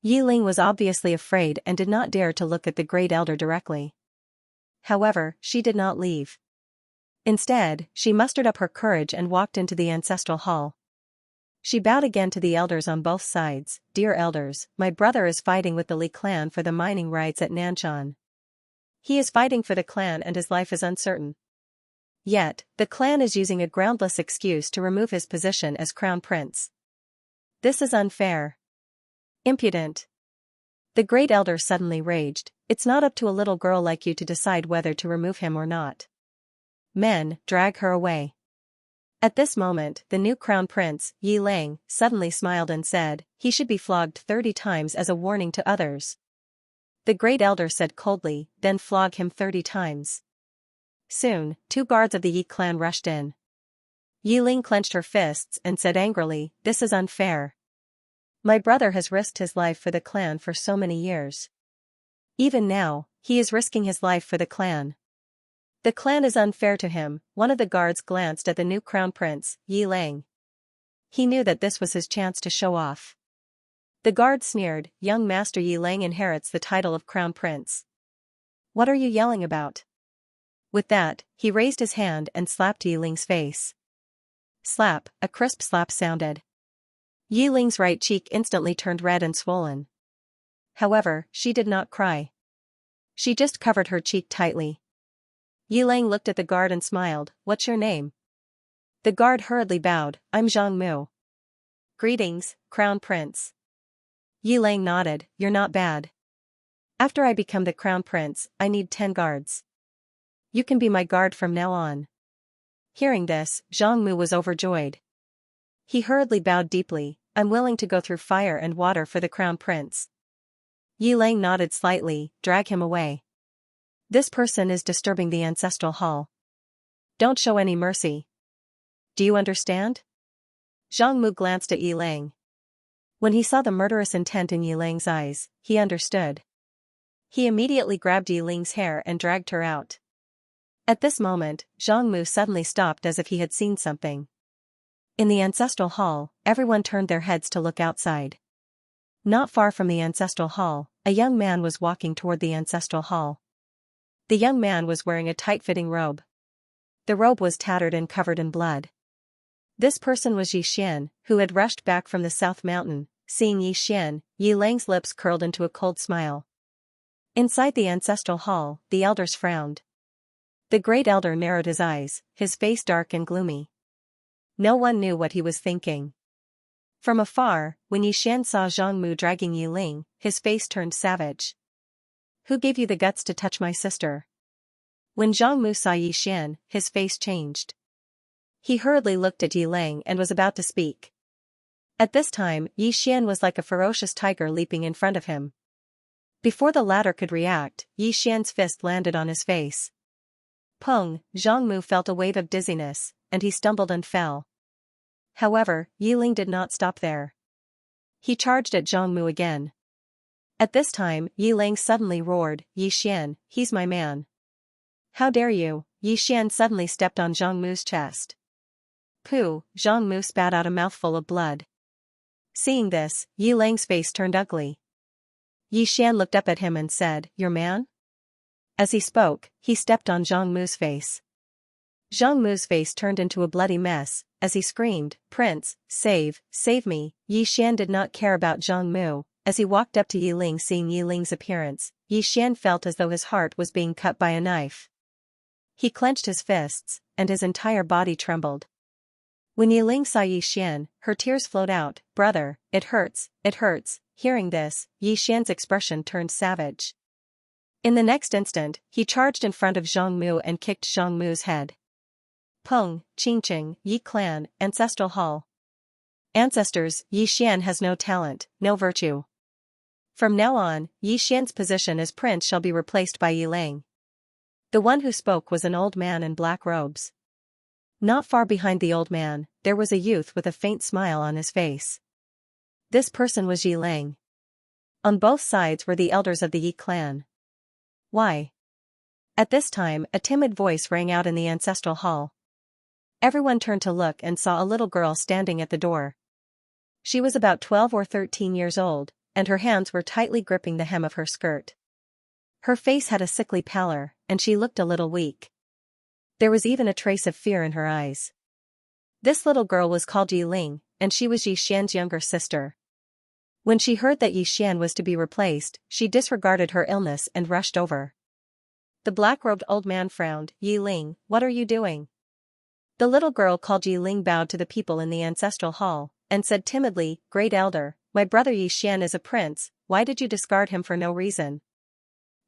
Yi Ling was obviously afraid and did not dare to look at the great elder directly. However, she did not leave. Instead, she mustered up her courage and walked into the ancestral hall. She bowed again to the elders on both sides. "Dear elders, my brother is fighting with the Li clan for the mining rights at Nanshan. He is fighting for the clan and his life is uncertain. Yet, the clan is using a groundless excuse to remove his position as crown prince. This is unfair. Impudent." The great elder suddenly raged. "It's not up to a little girl like you to decide whether to remove him or not. Men, drag her away." At this moment, the new crown prince, Yi Ling, suddenly smiled and said, "He should be flogged 30 times as a warning to others." The great elder said coldly, "Then flog him 30 times. Soon, 2 guards of the Yi clan rushed in. Yi Ling clenched her fists and said angrily, "This is unfair. My brother has risked his life for the clan for so many years. Even now, he is risking his life for the clan. The clan is unfair to him." One of the guards glanced at the new crown prince, Yi Ling. He knew that this was his chance to show off. The guard sneered, "Young Master Yi Ling inherits the title of crown prince. What are you yelling about?" With that, he raised his hand and slapped Yi Ling's face. Slap, a crisp slap sounded. Yi Ling's right cheek instantly turned red and swollen. However, she did not cry. She just covered her cheek tightly. Yi Ling looked at the guard and smiled. "What's your name?" The guard hurriedly bowed. "I'm Zhang Mu." "Greetings, Crown Prince." Yi Ling nodded. "You're not bad. After I become the Crown Prince, I need 10 guards. You can be my guard from now on." Hearing this, Zhang Mu was overjoyed. He hurriedly bowed deeply. "I'm willing to go through fire and water for the Crown Prince." Yi Ling nodded slightly. "Drag him away. This person is disturbing the ancestral hall. Don't show any mercy. Do you understand?" Zhang Mu glanced at Yi Ling. When he saw the murderous intent in Yiling's eyes, he understood. He immediately grabbed Yiling's hair and dragged her out. At this moment, Zhang Mu suddenly stopped as if he had seen something. In the ancestral hall, everyone turned their heads to look outside. Not far from the ancestral hall, a young man was walking toward the ancestral hall. The young man was wearing a tight-fitting robe. The robe was tattered and covered in blood. This person was Yi Xian, who had rushed back from the South Mountain. Seeing Yi Xian, Yiling's lips curled into a cold smile. Inside the ancestral hall, the elders frowned. The great elder narrowed his eyes, his face dark and gloomy. No one knew what he was thinking. From afar, when Yi Xian saw Zhang Mu dragging Yiling, his face turned savage. "Who gave you the guts to touch my sister?" When Zhang Mu saw Yi Xian, his face changed. He hurriedly looked at Yiling and was about to speak. At this time, Yi Xian was like a ferocious tiger leaping in front of him. Before the latter could react, Yi Xian's fist landed on his face. Peng, Zhang Mu felt a wave of dizziness, and he stumbled and fell. However, Yiling did not stop there. He charged at Zhang Mu again. At this time, Yiling suddenly roared, "Yi Xian, he's my man." "How dare you?" Yi Xian suddenly stepped on Zhang Mu's chest. Pooh, Zhang Mu spat out a mouthful of blood. Seeing this, Yiling's face turned ugly. Yi Xian looked up at him and said, "Your man?" As he spoke, he stepped on Zhang Mu's face. Zhang Mu's face turned into a bloody mess, as he screamed, "Prince, save me." Yi Xian did not care about Zhang Mu. As he walked up to Yiling, seeing Yiling's appearance, Yi Xian felt as though his heart was being cut by a knife. He clenched his fists, and his entire body trembled. When Yiling saw Yi Xian, her tears flowed out. "Brother, it hurts, it hurts." Hearing this, Yi Xian's expression turned savage. In the next instant, he charged in front of Zhang Mu and kicked Zhang Mu's head. Peng, Qingqing, Yi Clan, Ancestral Hall. Ancestors, Yi Xian has no talent, no virtue. From now on, Yi Xian's position as prince shall be replaced by Yiling. The one who spoke was an old man in black robes. Not far behind the old man, there was a youth with a faint smile on his face. This person was Yiling. On both sides were the elders of the Yi clan. "Why?" At this time, a timid voice rang out in the ancestral hall. Everyone turned to look and saw a little girl standing at the door. She was about 12 or 13 years old, and her hands were tightly gripping the hem of her skirt. Her face had a sickly pallor, and she looked a little weak. There was even a trace of fear in her eyes. This little girl was called Yiling, and she was Yi Xian's younger sister. When she heard that Yi Xian was to be replaced, she disregarded her illness and rushed over. The black-robed old man frowned. "Yiling, what are you doing?" The little girl called Yiling bowed to the people in the ancestral hall, and said timidly, "Great elder, my brother Yi Xian is a prince, why did you discard him for no reason?"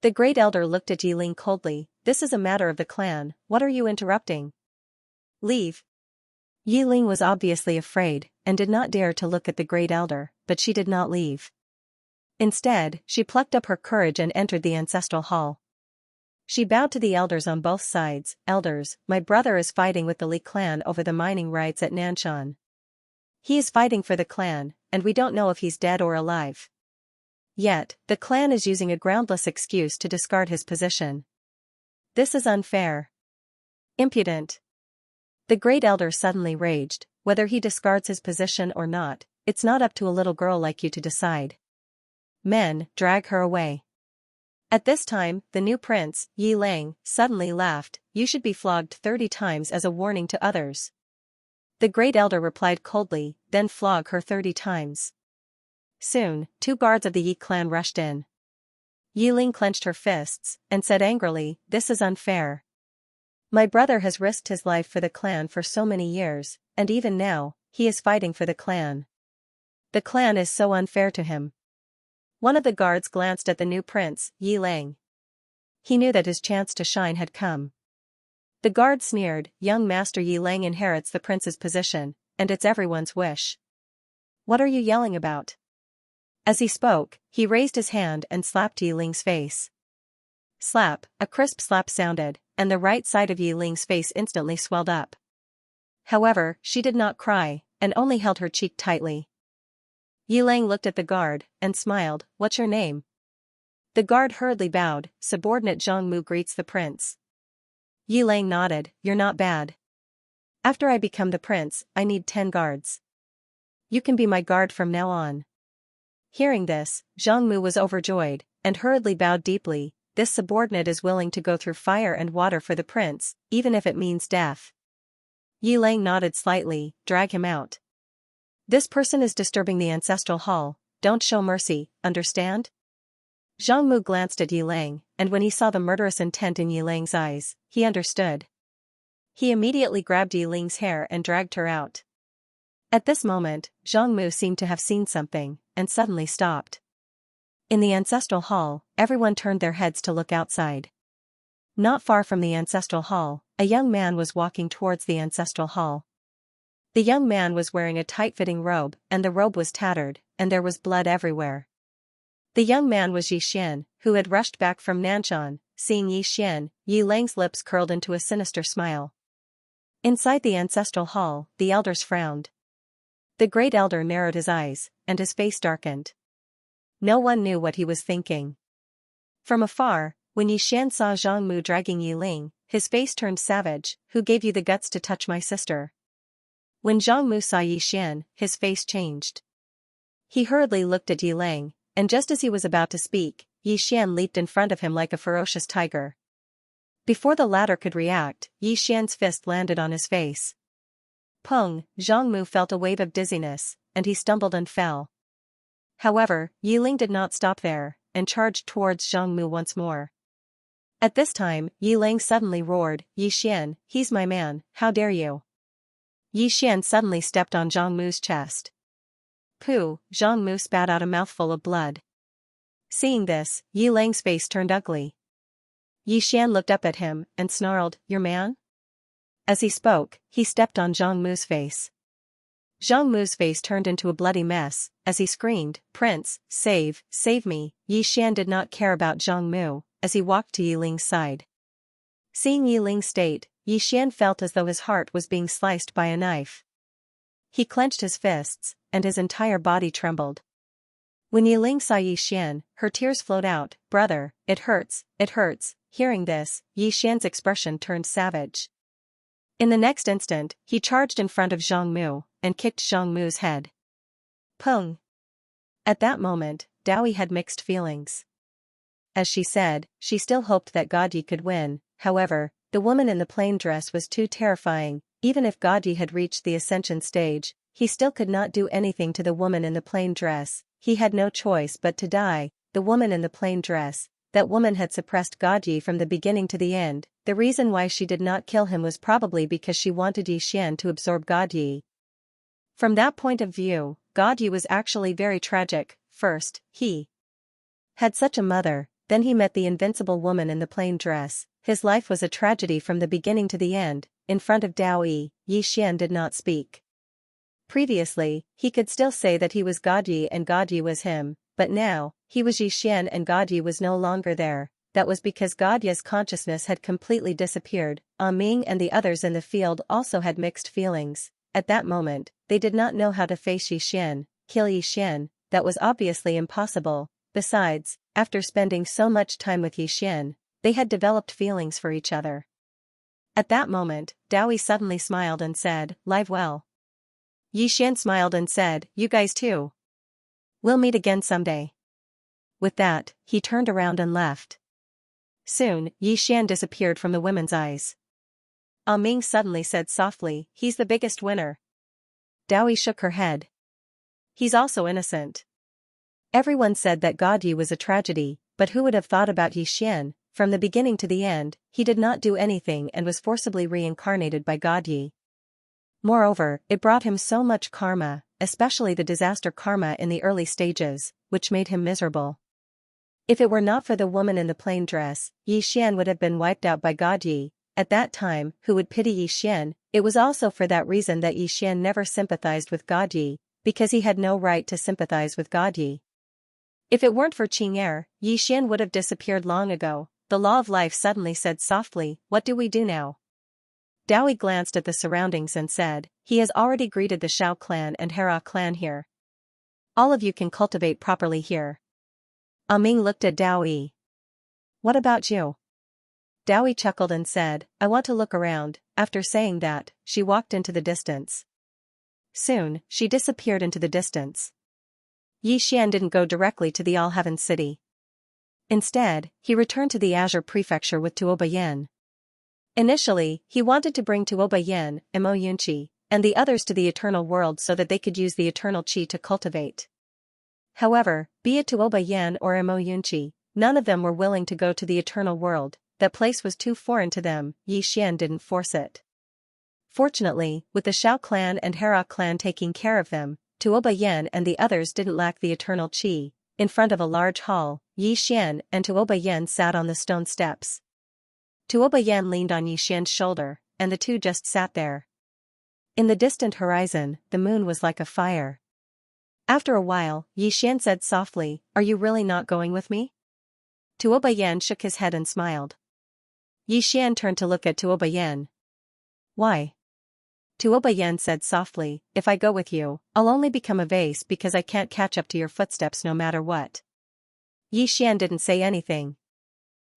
The great elder looked at Yiling coldly. "This is a matter of the clan, what are you interrupting? Leave." Yiling was obviously afraid, and did not dare to look at the great elder, but she did not leave. Instead, she plucked up her courage and entered the ancestral hall. She bowed to the elders on both sides. "Elders, my brother is fighting with the Li clan over the mining rights at Nanshan. He is fighting for the clan, and we don't know if he's dead or alive. Yet, the clan is using a groundless excuse to discard his position. This is unfair. Impudent." The great elder suddenly raged. "Whether he discards his position or not, it's not up to a little girl like you to decide. Men, drag her away." At this time, the new prince, Yiling, suddenly laughed. "You should be flogged 30 times as a warning to others." The great elder replied coldly, "Then flog her 30 times. Soon, 2 guards of the Yi clan rushed in. Yiling clenched her fists, and said angrily, "This is unfair. My brother has risked his life for the clan for so many years, and even now, he is fighting for the clan. The clan is so unfair to him." One of the guards glanced at the new prince, Yiling. He knew that his chance to shine had come. The guard sneered, "Young Master Yiling inherits the prince's position, and it's everyone's wish. What are you yelling about?" As he spoke, he raised his hand and slapped Yiling's face. Slap, a crisp slap sounded, and the right side of Yiling's face instantly swelled up. However, she did not cry, and only held her cheek tightly. Lang looked at the guard and smiled. What's your name? The guard hurriedly bowed. Subordinate Zhang greets the prince. Lang nodded. You're not bad. After I become the prince, I need 10 guards. You can be my guard from now on. Hearing this, Zhang was overjoyed, and hurriedly bowed deeply. This subordinate is willing to go through fire and water for the prince, even if it means death. Lang nodded slightly. Drag him out. This person is disturbing the ancestral hall. Don't show mercy, understand? Zhang glanced at Lang, and when he saw the murderous intent in Lang's eyes, he understood. He immediately grabbed Lang's hair and dragged her out. At this moment, Zhang seemed to have seen something, and suddenly stopped. In the ancestral hall, everyone turned their heads to look outside. Not far from the ancestral hall, a young man was walking towards the ancestral hall. The young man was wearing a tight-fitting robe, and the robe was tattered, and there was blood everywhere. The young man was Xian, who had rushed back from Nanshan. Seeing Xian, Lang's lips curled into a sinister smile. Inside the ancestral hall, the elders frowned. The great elder narrowed his eyes, and his face darkened. No one knew what he was thinking. From afar, when Xian saw Zhang dragging Lang, his face turned savage. Who gave you the guts to touch my sister? When Zhang saw Xian, his face changed. He hurriedly looked at Lang, and just as he was about to speak, Xian leaped in front of him like a ferocious tiger. Before the latter could react, Xian's fist landed on his face. Pung! Zhang felt a wave of dizziness, and he stumbled and fell. However, Lang did not stop there, and charged towards Zhang once more. At this time, Lang suddenly roared, Xian, he's my man, how dare you? Xian suddenly stepped on Zhang chest. Pooh! Zhang spat out a mouthful of blood. Seeing this, Lang's face turned ugly. Xian looked up at him and snarled, your man? As he spoke, he stepped on Zhang face. Zhang face turned into a bloody mess, as he screamed, Prince, save me. Xian did not care about Zhang as he walked to Yiling's side. Seeing Yiling's state, Xian felt as though his heart was being sliced by a knife. He clenched his fists, and his entire body trembled. When Yiling saw Xian, her tears flowed out. Brother, it hurts, it hurts. Hearing this, Xian's expression turned savage. In the next instant, he charged in front of Zhang and kicked Zhang head. Pung! At that moment, Daoi had mixed feelings. As she said, she still hoped that Godyi could win. However, the woman in the plain dress was too terrifying. Even if Godyi had reached the ascension stage, he still could not do anything to the woman in the plain dress. He had no choice but to die. The woman in the plain dress, that woman had suppressed Godyi from the beginning to the end. The reason why she did not kill him was probably because she wanted Xian to absorb Godyi. From that point of view, Godyi was actually very tragic. First, he had such a mother, then he met the invincible woman in the plain dress. His life was a tragedy from the beginning to the end. In front of Daoi, Xian did not speak. Previously, he could still say that he was Godyi and Godyi was him, but now, he was Xian and Godyi was no longer there. That was because Godyi's consciousness had completely disappeared. Ming and the others in the field also had mixed feelings. At that moment, they did not know how to face Xian, kill Xian. That was obviously impossible. Besides, after spending so much time with Xian, they had developed feelings for each other. At that moment, Daoi suddenly smiled and said, live well. Xian smiled and said, you guys too. We'll meet again someday. With that, he turned around and left. Soon, Xian disappeared from the women's eyes. Ming suddenly said softly, he's the biggest winner. Daoi shook her head. He's also innocent. Everyone said that Godyi was a tragedy, but who would have thought about Xian? From the beginning to the end, he did not do anything and was forcibly reincarnated by Godyi. Moreover, it brought him so much karma, especially the disaster karma in the early stages, which made him miserable. If it were not for the woman in the plain dress, Xian would have been wiped out by Godyi. At that time, who would pity Xian? It was also for that reason that Xian never sympathized with Godyi, because he had no right to sympathize with Godyi. If it weren't for Qing'er, Xian would have disappeared long ago. The law of life suddenly said softly, what do we do now? Daoi glanced at the surroundings and said, he has already greeted the Shao clan and Hera clan here. All of you can cultivate properly here. Ming looked at Dao Yi. What about you? Dao Yi chuckled and said, I want to look around. After saying that, she walked into the distance. Soon, she disappeared into the distance. Yi Xian didn't go directly to the All Heaven City. Instead, he returned to the Azure Prefecture with Tuo Bayan. Initially, he wanted to bring Tuo Bayan, Mo Yunqi, and the others to the Eternal World so that they could use the Eternal Qi to cultivate. However, be it Tuo Bayan or Mo Yunqi, none of them were willing to go to the Eternal World. That place was too foreign to them. Yi Xian didn't force it. Fortunately, with the Shao clan and Hera clan taking care of them, Tuo Bayan and the others didn't lack the Eternal Qi. In front of a large hall, Yi Xian and Tuo Bayan sat on the stone steps. Tuo Bayan leaned on Yi Xian's shoulder, and the two just sat there. In the distant horizon, the moon was like a fire. After a while, Yi Xian said softly, Are you really not going with me? Tuo Bayan shook his head and smiled. Yi Xian turned to look at Tuo Bayan. Why? Tuo Bayan said softly, If I go with you, I'll only become a vase because I can't catch up to your footsteps no matter what. Yi Xian didn't say anything.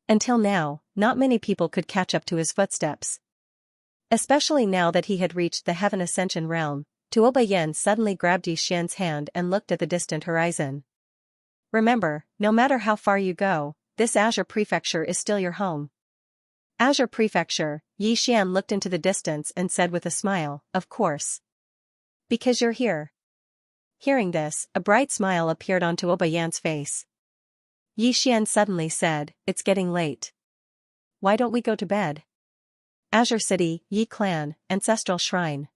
Until now, not many people could catch up to his footsteps. Especially now that he had reached the Heaven Ascension realm, Tuo Bayan suddenly grabbed Yi Xian's hand and looked at the distant horizon. Remember, no matter how far you go, this Azure Prefecture is still your home. Azure Prefecture, Yi Xian looked into the distance and said with a smile, Of course. Because you're here. Hearing this, a bright smile appeared on Tuo Bayan's face. Yi Xian suddenly said, It's getting late. Why don't we go to bed? Azure City, Yi Clan, Ancestral Shrine.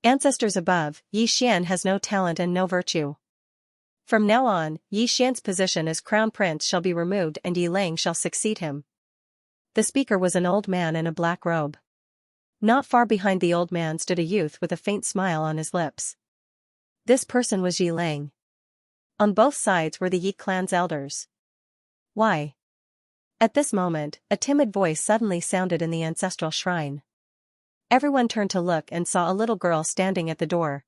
Ancestors above, Yi Xian has no talent and no virtue. From now on, Yi Xian's position as Crown Prince shall be removed and Yi Lang shall succeed him. The speaker was an old man in a black robe. Not far behind the old man stood a youth with a faint smile on his lips. This person was Yi Lang. On both sides were the Yi clan's elders. Why? At this moment, a timid voice suddenly sounded in the ancestral shrine. Everyone turned to look and saw a little girl standing at the door.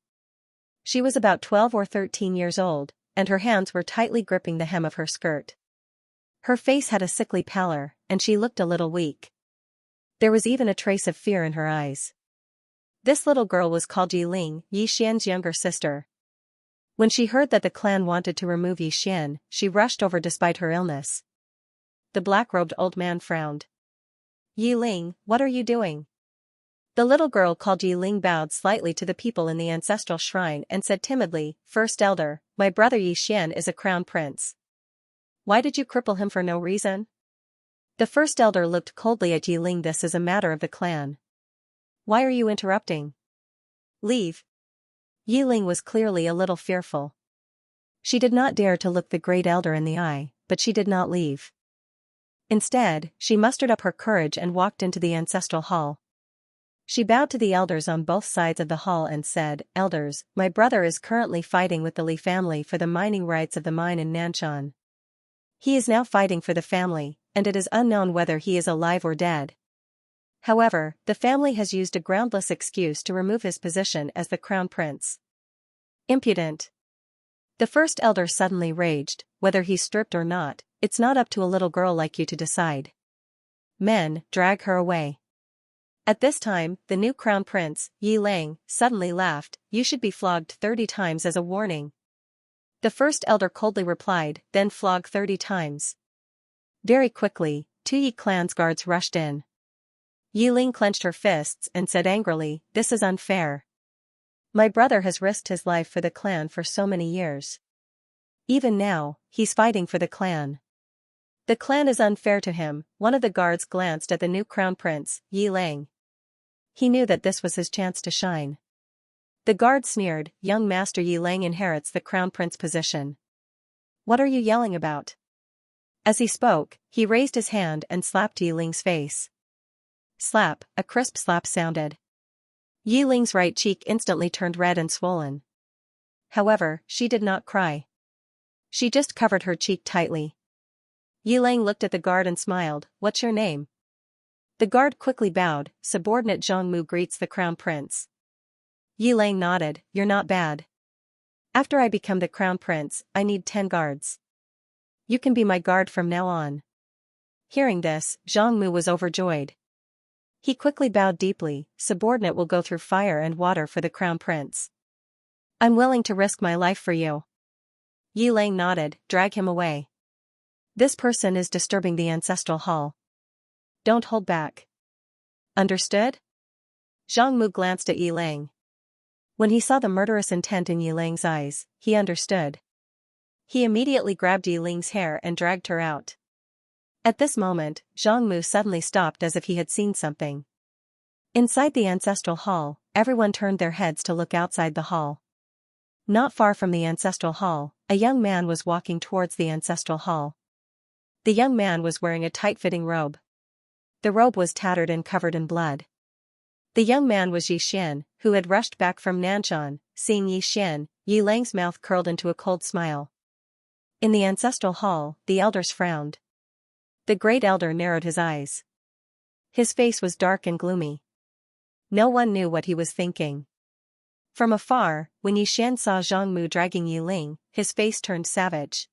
She was about 12 or 13 years old, and her hands were tightly gripping the hem of her skirt. Her face had a sickly pallor, and she looked a little weak. There was even a trace of fear in her eyes. This little girl was called Yi Ling, Yi Xian's younger sister. When she heard that the clan wanted to remove Yi Xian, she rushed over despite her illness. The black-robed old man frowned. Yi Ling, what are you doing? The little girl called Yi Ling bowed slightly to the people in the ancestral shrine and said timidly, First Elder, my brother Yi Xian is a crown prince. Why did you cripple him for no reason? The first elder looked coldly at Yi Ling. This is a matter of the clan. Why are you interrupting? Leave. Yi Ling was clearly a little fearful. She did not dare to look the great elder in the eye, but she did not leave. Instead, she mustered up her courage and walked into the ancestral hall. She bowed to the elders on both sides of the hall and said, Elders, my brother is currently fighting with the Li family for the mining rights of the mine in Nanshan. He is now fighting for the family, and it is unknown whether he is alive or dead. However, the family has used a groundless excuse to remove his position as the crown prince. Impudent. The first elder suddenly raged, whether he's stripped or not, it's not up to a little girl like you to decide. Men, drag her away. At this time, the new crown prince, Yi Lang, suddenly laughed, You should be flogged 30 times as a warning. The first elder coldly replied, Then flog 30 times. Very quickly, 2 Yi clan's guards rushed in. Yi Ling clenched her fists and said angrily, This is unfair. My brother has risked his life for the clan for so many years. Even now, he's fighting for the clan. The clan is unfair to him. One of the guards glanced at the new crown prince, Yi Lang. He knew that this was his chance to shine. The guard sneered, Young Master Yi Lang inherits the crown prince position. What are you yelling about? As he spoke, he raised his hand and slapped Yi Ling's face. Slap, a crisp slap sounded. Yi Ling's right cheek instantly turned red and swollen. However, she did not cry. She just covered her cheek tightly. Yi Lang looked at the guard and smiled, What's your name? The guard quickly bowed, Subordinate Zhongmu greets the crown prince. Yi Lang nodded, You're not bad. After I become the crown prince, I need 10 guards. You can be my guard from now on. Hearing this, Zhang Mu was overjoyed. He quickly bowed deeply. Subordinate will go through fire and water for the crown prince. I'm willing to risk my life for you. Yi Lang nodded. Drag him away. This person is disturbing the ancestral hall. Don't hold back. Understood? Zhang Mu glanced at Yi Lang. When he saw the murderous intent in Yi Lang's eyes, he understood. He immediately grabbed Yi Ling's hair and dragged her out. At this moment, Zhang Mu suddenly stopped as if he had seen something. Inside the ancestral hall, everyone turned their heads to look outside the hall. Not far from the ancestral hall, a young man was walking towards the ancestral hall. The young man was wearing a tight-fitting robe. The robe was tattered and covered in blood. The young man was Yi Xian, who had rushed back from Nanshan. Seeing Yi Xian, Yi Lang's mouth curled into a cold smile. In the ancestral hall, the elders frowned. The great elder narrowed his eyes. His face was dark and gloomy. No one knew what he was thinking. From afar, when Yi Xian saw Zhang Mu dragging Yi Ling, his face turned savage.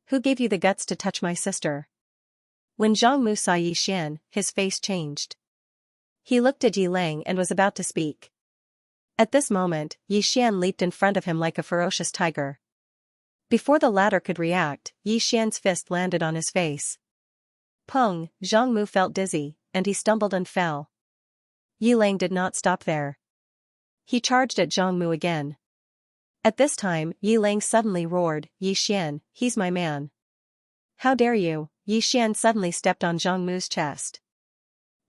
Who gave you the guts to touch my sister? When Zhang Mu saw Yi Xian, his face changed. He looked at Yi Lang and was about to speak. At this moment, Yi Xian leaped in front of him like a ferocious tiger. Before the latter could react, Yi Xian's fist landed on his face. Pung! Zhang Mu felt dizzy, and he stumbled and fell. Yi Lang did not stop there. He charged at Zhang Mu again. At this time, Yi Lang suddenly roared, Yi Xian, he's my man. How dare you? Yi Xian suddenly stepped on Zhang Mu's chest.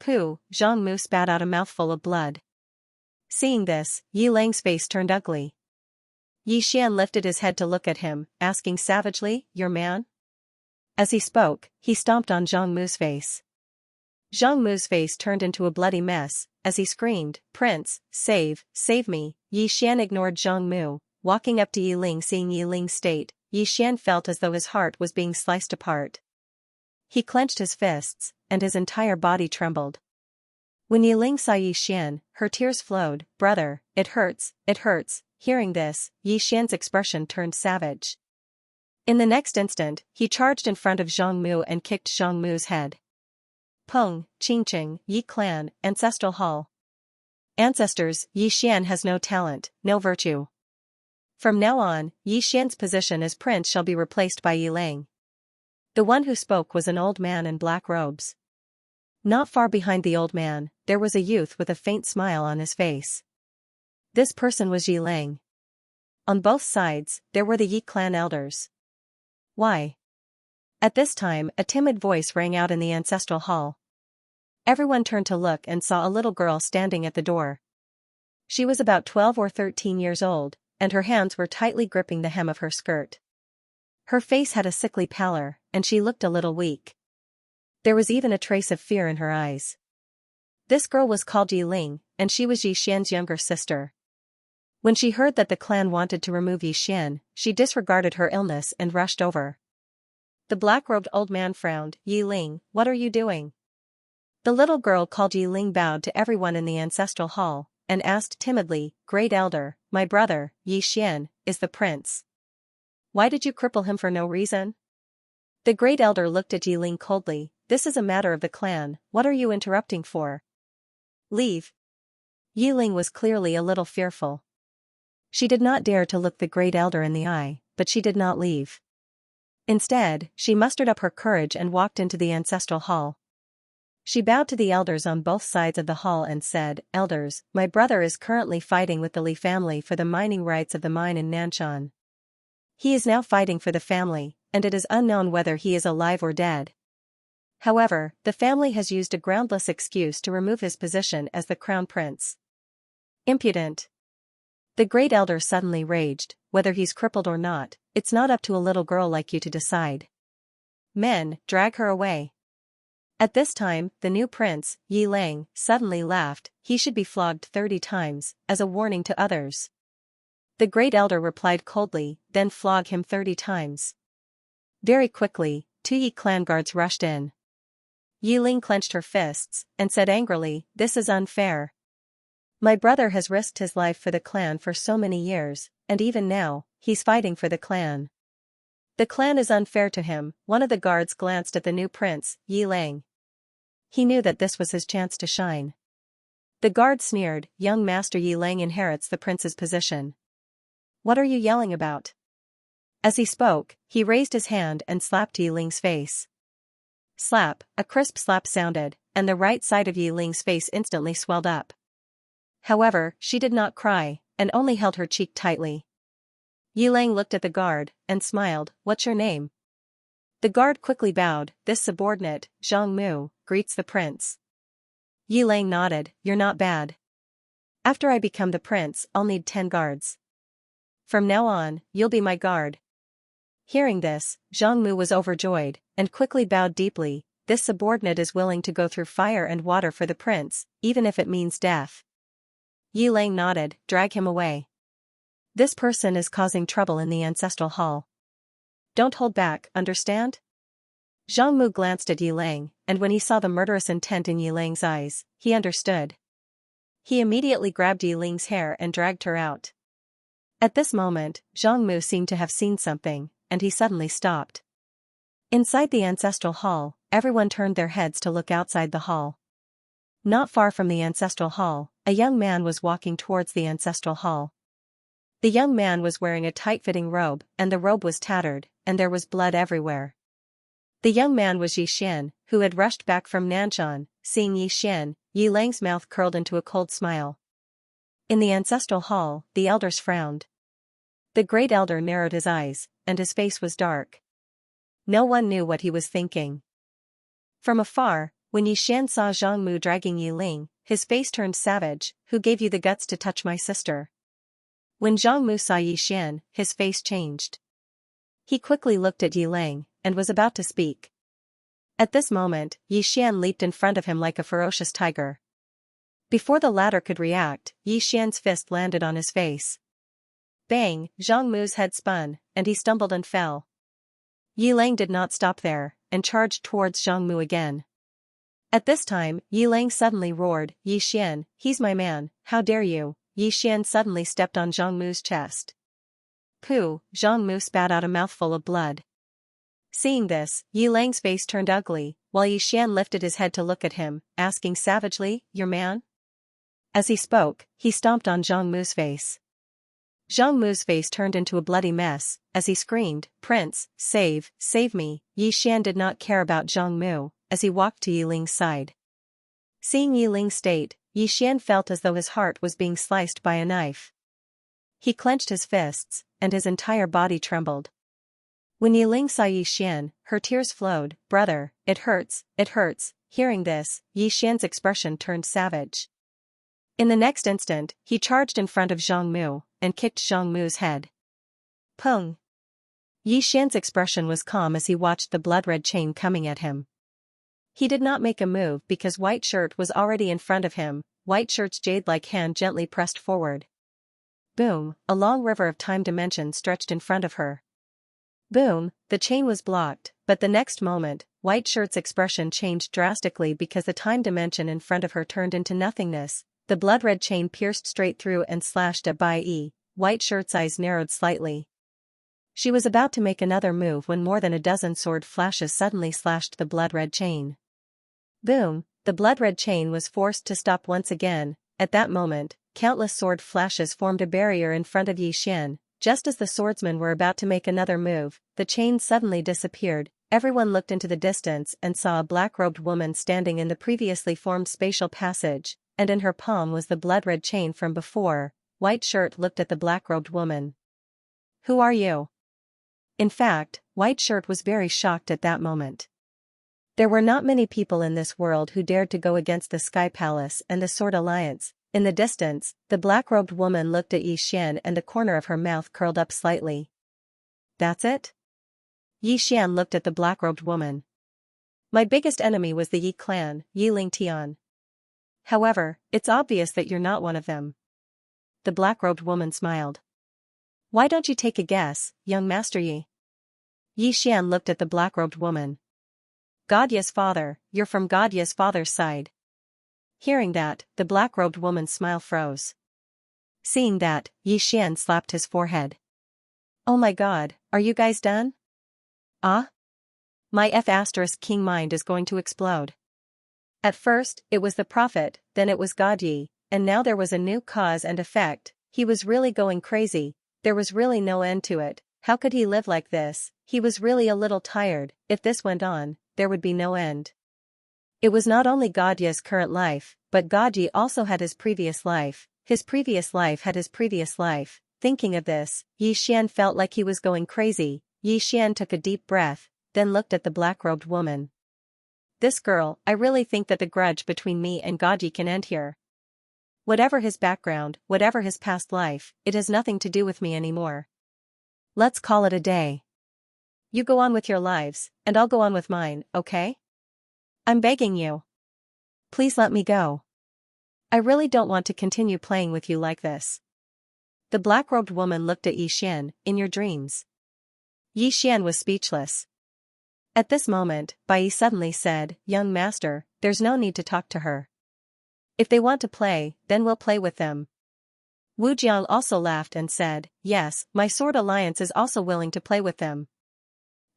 Pooh! Zhang Mu spat out a mouthful of blood. Seeing this, Yi Lang's face turned ugly. Yi Xian lifted his head to look at him, asking savagely, your man? As he spoke, he stomped on Zhang Mu's face. Zhang Mu's face turned into a bloody mess, as he screamed, Prince, save me. Yi Xian ignored Zhang Mu, walking up to Yi Ling. Seeing Yi Ling's state, Yi Xian felt as though his heart was being sliced apart. He clenched his fists, and his entire body trembled. When Yi Ling saw Yi Xian, her tears flowed, brother, it hurts, it hurts. Hearing this, Yi Xian's expression turned savage. In the next instant, he charged in front of Zhang Mu and kicked Zhang Mu's head. Peng, Qingqing, Yi Clan, Ancestral Hall. Ancestors, Yi Xian has no talent, no virtue. From now on, Yi Xian's position as prince shall be replaced by Yi Lang. The one who spoke was an old man in black robes. Not far behind the old man, there was a youth with a faint smile on his face. This person was Yi Lang. On both sides, there were the Yi clan elders. Why? At this time, a timid voice rang out in the ancestral hall. Everyone turned to look and saw a little girl standing at the door. She was about 12 or 13 years old, and her hands were tightly gripping the hem of her skirt. Her face had a sickly pallor, and she looked a little weak. There was even a trace of fear in her eyes. This girl was called Yi Ling, and she was Yi Xian's younger sister. When she heard that the clan wanted to remove Yi Xian, she disregarded her illness and rushed over. The black-robed old man frowned. Yi Ling, what are you doing? The little girl called Yi Ling bowed to everyone in the ancestral hall, and asked timidly, Great Elder, my brother, Yi Xian, is the prince. Why did you cripple him for no reason? The Great Elder looked at Yi Ling coldly. This is a matter of the clan, what are you interrupting for? Leave. Yi Ling was clearly a little fearful. She did not dare to look the Great Elder in the eye, but she did not leave. Instead, she mustered up her courage and walked into the ancestral hall. She bowed to the elders on both sides of the hall and said, Elders, my brother is currently fighting with the Li family for the mining rights of the mine in Nanshan. He is now fighting for the family, and it is unknown whether he is alive or dead. However, the family has used a groundless excuse to remove his position as the crown prince. Impudent. The Great Elder suddenly raged, whether he's crippled or not, it's not up to a little girl like you to decide. Men, drag her away. At this time, the new prince, Yi Lang, suddenly laughed. He should be flogged 30 times, as a warning to others. The Great Elder replied coldly, then flog him 30 times. Very quickly, 2 Yi clan guards rushed in. Yi Ling clenched her fists, and said angrily, this is unfair. My brother has risked his life for the clan for so many years, and even now, he's fighting for the clan. The clan is unfair to him. One of the guards glanced at the new prince, Yi Lang. He knew that this was his chance to shine. The guard sneered, young master Yi Lang inherits the prince's position. What are you yelling about? As he spoke, he raised his hand and slapped Yi Ling's face. Slap, a crisp slap sounded, and the right side of Yi Ling's face instantly swelled up. However, she did not cry, and only held her cheek tightly. Yi Lang looked at the guard, and smiled, what's your name? The guard quickly bowed, this subordinate, Zhang Mu, greets the prince. Yi Lang nodded, you're not bad. After I become the prince, I'll need 10 guards. From now on, you'll be my guard. Hearing this, Zhang Mu was overjoyed, and quickly bowed deeply, this subordinate is willing to go through fire and water for the prince, even if it means death. Yi Lang nodded, drag him away. This person is causing trouble in the ancestral hall. Don't hold back, understand? Zhang Mu glanced at Yi Lang, and when he saw the murderous intent in Yi Lang's eyes, he understood. He immediately grabbed Yi Ling's hair and dragged her out. At this moment, Zhang Mu seemed to have seen something, and he suddenly stopped. Inside the ancestral hall, everyone turned their heads to look outside the hall. Not far from the ancestral hall, a young man was walking towards the ancestral hall. The young man was wearing a tight-fitting robe, and the robe was tattered, and there was blood everywhere. The young man was Yi Xian, who had rushed back from Nanshan. Seeing Yi Xian, Yi Lang's mouth curled into a cold smile. In the ancestral hall, the elders frowned. The great elder narrowed his eyes, and his face was dark. No one knew what he was thinking. From afar, when Yi Xian saw Zhang Mu dragging Yi Ling, his face turned savage, who gave you the guts to touch my sister? When Zhang Mu saw Yi Xian, his face changed. He quickly looked at Yi Lang, and was about to speak. At this moment, Yi Xian leaped in front of him like a ferocious tiger. Before the latter could react, Yi Xian's fist landed on his face. Bang, Zhang Mu's head spun, and he stumbled and fell. Yi Lang did not stop there, and charged towards Zhang Mu again. At this time, Yi Lang suddenly roared, Yi Xian, he's my man, how dare you? Yi Xian suddenly stepped on Zhang Mu's chest. Pooh, Zhang Mu spat out a mouthful of blood. Seeing this, Yi Lang's face turned ugly, while Yi Xian lifted his head to look at him, asking savagely, your man? As he spoke, he stomped on Zhang Mu's face. Zhang Mu's face turned into a bloody mess, as he screamed, Prince, save me. Yi Xian did not care about Zhang Mu, as he walked to Yi Ling's side. Seeing Yi Ling's state, Yi Xian felt as though his heart was being sliced by a knife. He clenched his fists, and his entire body trembled. When Yi Ling saw Yi Xian, her tears flowed, brother, it hurts. Hearing this, Yi Xian's expression turned savage. In the next instant, he charged in front of Zhang Mu, and kicked Zhang Mu's head. Pung! Yi Xian's expression was calm as he watched the blood-red chain coming at him. He did not make a move because White Shirt was already in front of him. White Shirt's jade-like hand gently pressed forward. Boom, a long river of time dimension stretched in front of her. Boom, the chain was blocked, but the next moment, White Shirt's expression changed drastically because the time dimension in front of her turned into nothingness. The blood-red chain pierced straight through and slashed at Bai Yi. White Shirt's eyes narrowed slightly. She was about to make another move when more than a dozen sword flashes suddenly slashed the blood-red chain. Boom, the blood-red chain was forced to stop once again. At that moment, countless sword flashes formed a barrier in front of Yi Xian. Just as the swordsmen were about to make another move, the chain suddenly disappeared. Everyone looked into the distance and saw a black-robed woman standing in the previously formed spatial passage, and in her palm was the blood-red chain from before. White Shirt looked at the black-robed woman. Who are you? In fact, White Shirt was very shocked at that moment. There were not many people in this world who dared to go against the Sky Palace and the Sword Alliance. In the distance, the black-robed woman looked at Yi Xian and the corner of her mouth curled up slightly. That's it? Yi Xian looked at the black-robed woman. My biggest enemy was the Yi clan, Yi Ling Tian. However, it's obvious that you're not one of them. The black-robed woman smiled. Why don't you take a guess, young Master Yi? Yi Xian looked at the black-robed woman. Godya's father, you're from Godya's father's side. Hearing that, the black-robed woman's smile froze. Seeing that, Yi Xian slapped his forehead. Oh my god, are you guys done? Ah? My F***king mind is going to explode. At first, it was the prophet, then it was God Yi, and now there was a new cause and effect. He was really going crazy, there was really no end to it. How could he live like this? He was really a little tired. If this went on, there would be no end. It was not only God Yi's current life, but God Yi also had his previous life. His previous life had his previous life. Thinking of this, Yi Xian felt like he was going crazy. Yi Xian took a deep breath, then looked at the black-robed woman. This girl, I really think that the grudge between me and God Yi can end here. Whatever his background, whatever his past life, it has nothing to do with me anymore. Let's call it a day. You go on with your lives, and I'll go on with mine, okay? I'm begging you. Please let me go. I really don't want to continue playing with you like this. The black-robed woman looked at Yi Xian. In your dreams. Yi Xian was speechless. At this moment, Bai Yi suddenly said, Young master, there's no need to talk to her. If they want to play, then we'll play with them. Wu Jiang also laughed and said, Yes, my sword alliance is also willing to play with them.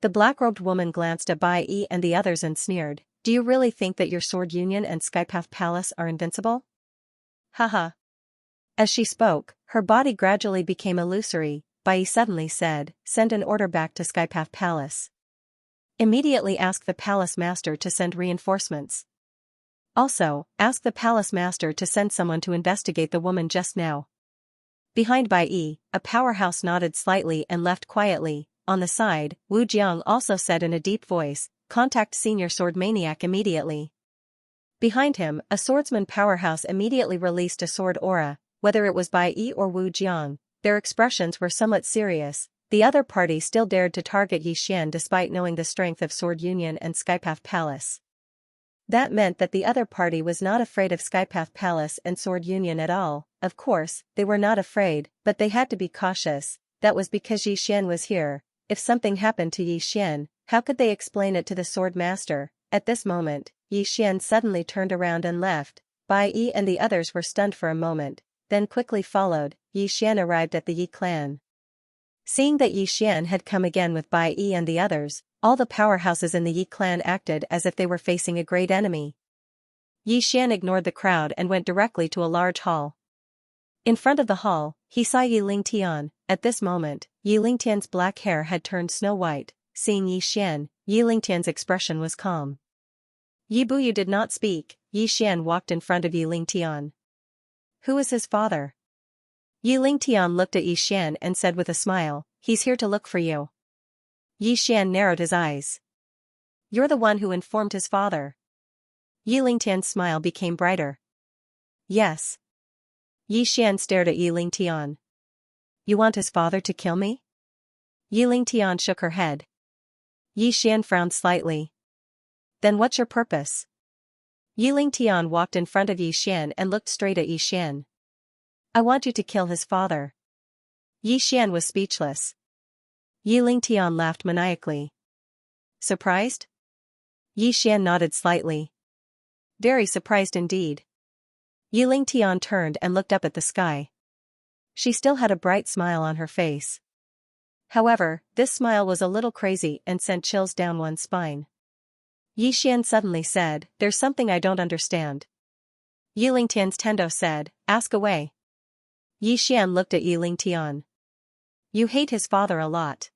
The black-robed woman glanced at Bai Yi and the others and sneered, Do you really think that your sword union and Skypath Palace are invincible? Haha. As she spoke, her body gradually became illusory. Bai Yi suddenly said, Send an order back to Skypath Palace. Immediately ask the palace master to send reinforcements. Also, ask the palace master to send someone to investigate the woman just now. Behind Bai Yi, a powerhouse nodded slightly and left quietly. On the side, Wu Jiang also said in a deep voice, Contact Senior Sword Maniac immediately. Behind him, a swordsman powerhouse immediately released a sword aura. Whether it was Bai Yi or Wu Jiang, their expressions were somewhat serious. The other party still dared to target Yi Xian despite knowing the strength of Sword Union and Skypath Palace. That meant that the other party was not afraid of Skypath Palace and Sword Union at all. Of course, they were not afraid, but they had to be cautious. That was because Yi Xian was here. If something happened to Yi Xian, how could they explain it to the sword master? At this moment, Yi Xian suddenly turned around and left. Bai Yi and the others were stunned for a moment, then quickly followed. Yi Xian arrived at the Yi clan. Seeing that Yi Xian had come again with Bai Yi and the others, all the powerhouses in the Yi clan acted as if they were facing a great enemy. Yi Xian ignored the crowd and went directly to a large hall. In front of the hall, he saw Yi Lingtian. At this moment, Yi Lingtian's black hair had turned snow white. Seeing Yi Xian, Yi Lingtian's expression was calm. Yi Buyu did not speak. Yi Xian walked in front of Yi Lingtian. Who is his father? Yi Lingtian looked at Yi Xian and said with a smile, He's here to look for you. Yi Xian narrowed his eyes. You're the one who informed his father. Yi Lingtian's smile became brighter. Yes. Yi Xian stared at Yi Lingtian. You want his father to kill me? Yi Lingtian shook her head. Yi Xian frowned slightly. Then what's your purpose? Yi Lingtian walked in front of Yi Xian and looked straight at Yi Xian. I want you to kill his father. Yi Xian was speechless. Yi Lingtian laughed maniacally. Surprised? Yi Xian nodded slightly. Very surprised indeed. Yi Lingtian turned and looked up at the sky. She still had a bright smile on her face. However, this smile was a little crazy and sent chills down one's spine. Yi Xian suddenly said, There's something I don't understand. Yi Lingtian's Tendo said, Ask away. Yi Xian looked at Yi Lingtian. You hate his father a lot.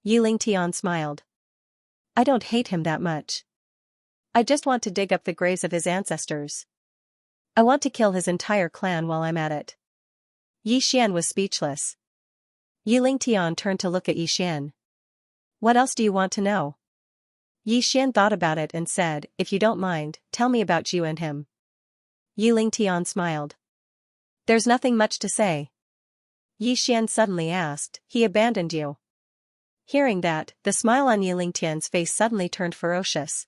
Yi Lingtian smiled. I don't hate him that much. I just want to dig up the graves of his ancestors. I want to kill his entire clan while I'm at it. Yi Xian was speechless. Yi Lingtian turned to look at Yi Xian. What else do you want to know? Yi Xian thought about it and said, If you don't mind, tell me about you and him. Yi Lingtian smiled. There's nothing much to say. Yi Xian suddenly asked, He abandoned you? Hearing that, the smile on Yi Lingtian's face suddenly turned ferocious.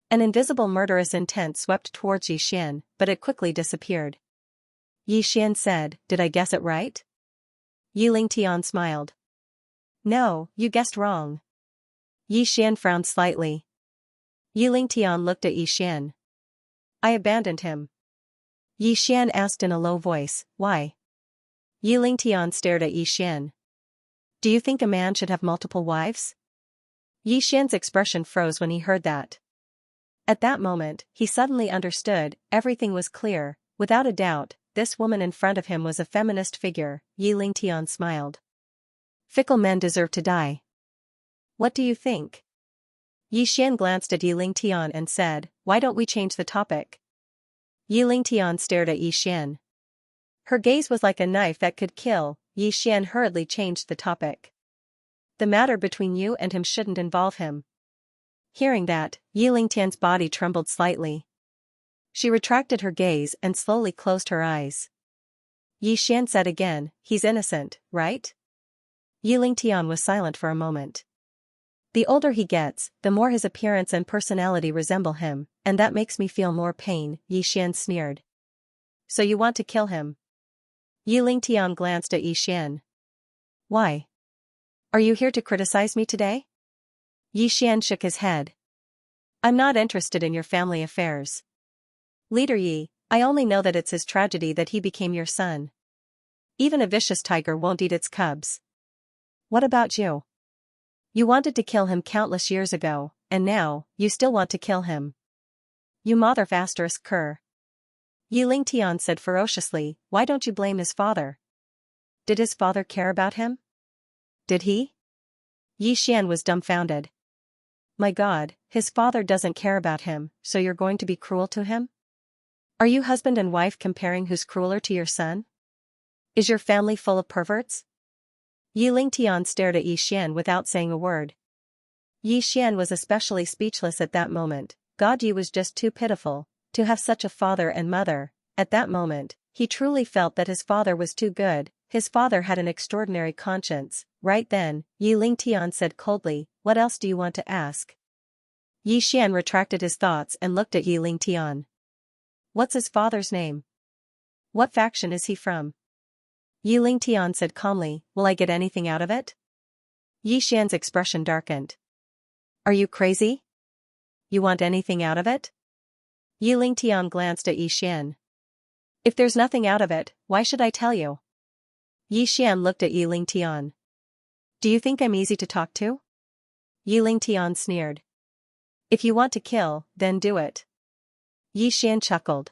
An invisible murderous intent swept towards Yi Xian, but it quickly disappeared. Yi Xian said, Did I guess it right? Yi Lingtian smiled. No, you guessed wrong. Yi Xian frowned slightly. Yi Lingtian looked at Yi Xian. I abandoned him. Yi Xian asked in a low voice, Why? Yi Lingtian stared at Yi Xian. Do you think a man should have multiple wives? Yi Xian's expression froze when he heard that. At that moment, he suddenly understood, everything was clear, without a doubt, this woman in front of him was a feminist figure. Yi Lingtian smiled. Fickle men deserve to die. What do you think? Yi Xian glanced at Yi Lingtian and said, why don't we change the topic? Yi Lingtian stared at Yi Xian. Her gaze was like a knife that could kill. Yi Xian hurriedly changed the topic. The matter between you and him shouldn't involve him. Hearing that, Yi Lingtian's body trembled slightly. She retracted her gaze and slowly closed her eyes. Yi Xian said again, he's innocent, right? Yi Lingtian was silent for a moment. The older he gets, the more his appearance and personality resemble him, and that makes me feel more pain, Yi Xian sneered. So you want to kill him? Yi Lingtian glanced at Yi Xian. Why? Are you here to criticize me today? Yi Xian shook his head. I'm not interested in your family affairs. Leader Yi, I only know that it's his tragedy that he became your son. Even a vicious tiger won't eat its cubs. What about you? You wanted to kill him countless years ago, and now, you still want to kill him. You mother asterisk cur. Yi Lingtian said ferociously, why don't you blame his father? Did his father care about him? Did he? Yi Xian was dumbfounded. My God, his father doesn't care about him, so you're going to be cruel to him? Are you husband and wife comparing who's crueler to your son? Is your family full of perverts? Yi Lingtian stared at Yi Xian without saying a word. Yi Xian was especially speechless at that moment. God, Yi was just too pitiful, to have such a father and mother. At that moment, he truly felt that his father was too good. His father had an extraordinary conscience. Right then, Yi Lingtian said coldly, what else do you want to ask? Yi Xian retracted his thoughts and looked at Yi Lingtian. What's his father's name? What faction is he from? Yi Lingtian said calmly, will I get anything out of it? Yi Xian's expression darkened. Are you crazy? You want anything out of it? Yi Lingtian glanced at Yi Xian. If there's nothing out of it, why should I tell you? Yi Xian looked at Yi Lingtian. Do you think I'm easy to talk to? Yi Lingtian sneered. If you want to kill, then do it. Yi Xian chuckled.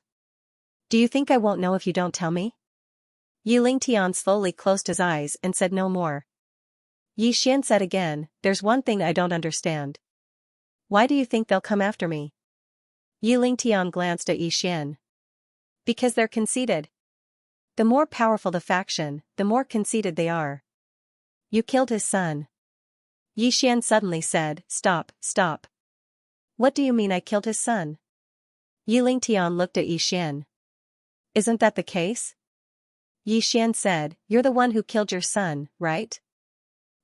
Do you think I won't know if you don't tell me? Yi Lingtian slowly closed his eyes and said no more. Yi Xian said again, there's one thing I don't understand. Why do you think they'll come after me? Yi Lingtian glanced at Yi Xian. Because they're conceited. The more powerful the faction, the more conceited they are. You killed his son. Yi Xian suddenly said, stop, stop. What do you mean I killed his son? Yi Lingtian looked at Yi Xian. Isn't that the case? Yi Xian said, you're the one who killed your son, right?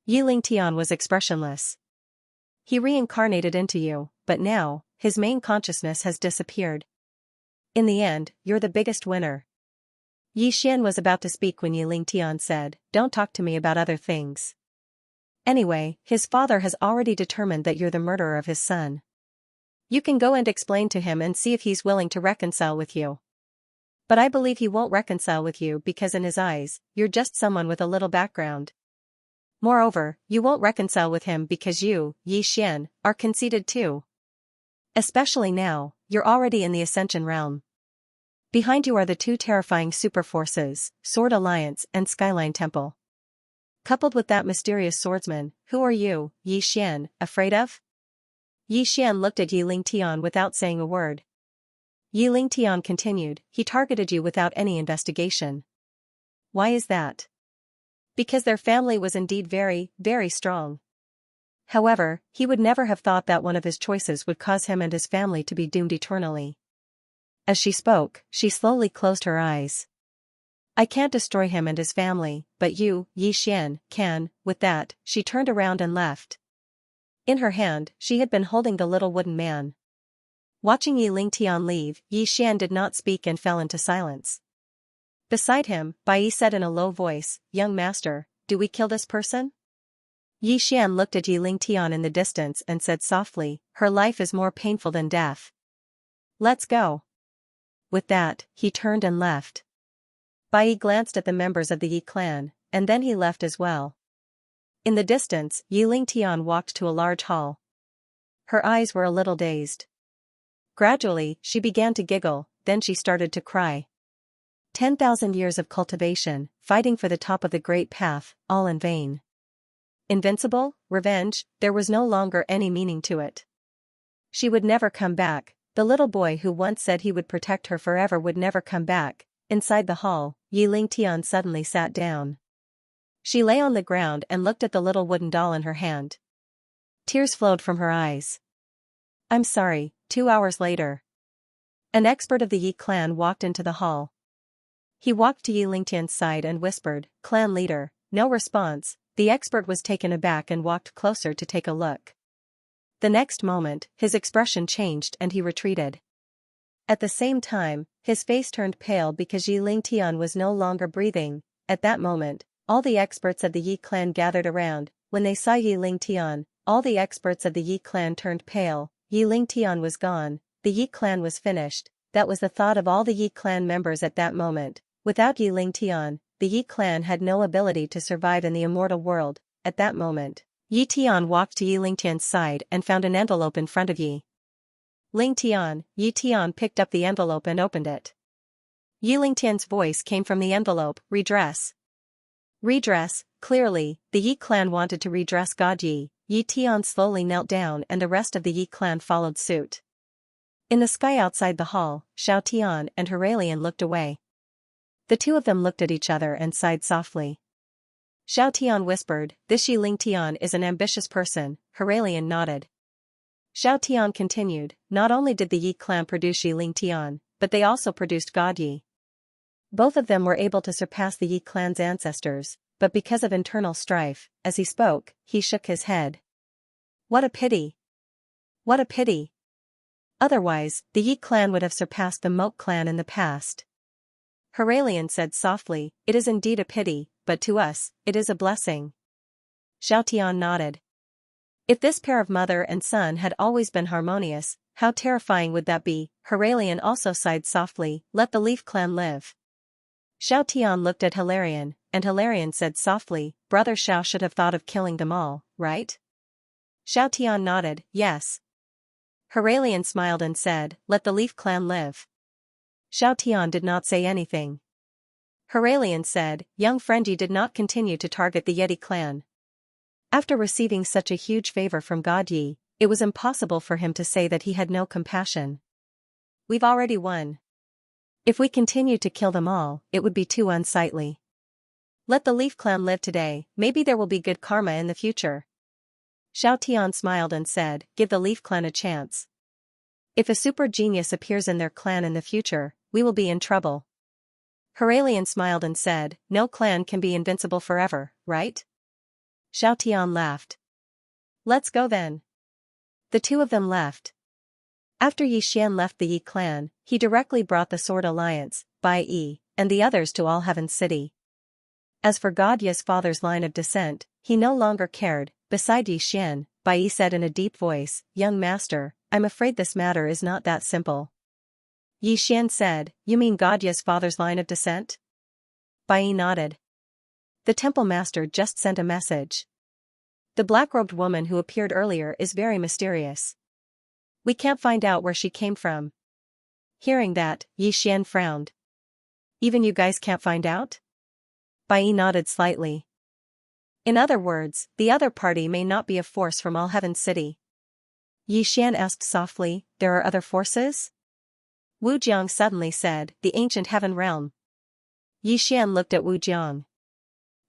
Yi Lingtian was expressionless. He reincarnated into you, but now, his main consciousness has disappeared. In the end, you're the biggest winner. Yi Xian was about to speak when Yi Lingtian said, don't talk to me about other things. Anyway, his father has already determined that you're the murderer of his son. You can go and explain to him and see if he's willing to reconcile with you. But I believe he won't reconcile with you because in his eyes, you're just someone with a little background. Moreover, you won't reconcile with him because you, Yi Xian, are conceited too. Especially now, you're already in the Ascension realm. Behind you are the two terrifying superforces, Sword Alliance and Skyline Temple. Coupled with that mysterious swordsman, who are you, Yi Xian, afraid of? Yi Xian looked at Yi Lingtian without saying a word. Yi Lingtian continued, he targeted you without any investigation. Why is that? Because their family was indeed very, very strong. However, he would never have thought that one of his choices would cause him and his family to be doomed eternally. As she spoke, she slowly closed her eyes. I can't destroy him and his family, but you, Yi Xian, can. With that, she turned around and left. In her hand, she had been holding the little wooden man. Watching Yi Lingtian leave, Yi Xian did not speak and fell into silence. Beside him, Bai Yi said in a low voice, young master, do we kill this person? Yi Xian looked at Yi Lingtian in the distance and said softly, her life is more painful than death. Let's go. With that, he turned and left. Bai Yi glanced at the members of the Yi clan, and then he left as well. In the distance, Yi Lingtian walked to a large hall. Her eyes were a little dazed. Gradually, she began to giggle, then she started to cry. 10,000 years of cultivation, fighting for the top of the great path, all in vain. Invincible, revenge, there was no longer any meaning to it. She would never come back, the little boy who once said he would protect her forever would never come back. Inside the hall, Yi Lingtian suddenly sat down. She lay on the ground and looked at the little wooden doll in her hand. Tears flowed from her eyes. I'm sorry. 2 hours later. An expert of the Yi clan walked into the hall. He walked to Yi Lingtian's side and whispered, "Clan leader." No response, the expert was taken aback and walked closer to take a look. The next moment, his expression changed and he retreated. At the same time, his face turned pale because Yi Lingtian was no longer breathing. At that moment, all the experts of the Yi clan gathered around. When they saw Yi Lingtian, all the experts of the Yi clan turned pale. Yi Lingtian was gone, the Yi clan was finished. That was the thought of all the Yi clan members at that moment. Without Yi Lingtian, the Yi clan had no ability to survive in the immortal world. At that moment, Yi Tian walked to Yi Lingtian's side and found an envelope in front of Yi Lingtian. Yi Tian picked up the envelope and opened it. Yi Lingtian's voice came from the envelope, redress. Redress, clearly, the Yi clan wanted to redress God Yi. Yi Tian slowly knelt down and the rest of the Yi clan followed suit. In the sky outside the hall, Xiao Tian and Heralian looked away. The two of them looked at each other and sighed softly. Xiao Tian whispered, "This Yi Lingtian is an ambitious person." Heralian nodded. Xiao Tian continued, "Not only did the Yi clan produce Yi Lingtian, but they also produced God Yi. Both of them were able to surpass the Yi clan's ancestors, but because of internal strife." As he spoke, he shook his head. What a pity! What a pity! Otherwise, the Yi clan would have surpassed the Moke clan in the past. Heralian said softly, "It is indeed a pity, but to us, it is a blessing." Xiao Tian nodded. If this pair of mother and son had always been harmonious, how terrifying would that be? Heralian also sighed softly, "Let the Leaf clan live." Xiao Tian looked at Hilarion, and Hilarion said softly, "Brother Xiao should have thought of killing them all, right?" Xiao Tian nodded, "Yes." Heralion smiled and said, "Let the Leaf clan live." Xiao Tian did not say anything. Heralion said, "Young friend, you did not continue to target the Yeti clan." After receiving such a huge favor from God Yi, it was impossible for him to say that he had no compassion. We've already won. If we continue to kill them all, it would be too unsightly. Let the Leaf clan live today, maybe there will be good karma in the future. Xiao Tian smiled and said, "Give the Leaf clan a chance. If a super genius appears in their clan in the future, we will be in trouble." Heralion smiled and said, "No clan can be invincible forever, right?" Xiao Tian laughed. "Let's go then." The two of them left. After Yi Xian left the Yi clan, he directly brought the Sword Alliance, Bai Yi, and the others to All Heaven City. As for God Yi's father's line of descent, he no longer cared. Beside Yi Xian, Bai Yi said in a deep voice, "Young master, I'm afraid this matter is not that simple." Yi Xian said, "You mean God Yi's father's line of descent?" Bai Yi nodded. "The temple master just sent a message. The black-robed woman who appeared earlier is very mysterious. We can't find out where she came from." Hearing that, Yi Xian frowned. "Even you guys can't find out?" Bai Yi nodded slightly. "In other words, the other party may not be a force from All Heaven City." Yi Xian asked softly, "There are other forces?" Wu Jiang suddenly said, "The ancient heaven realm." Yi Xian looked at Wu Jiang.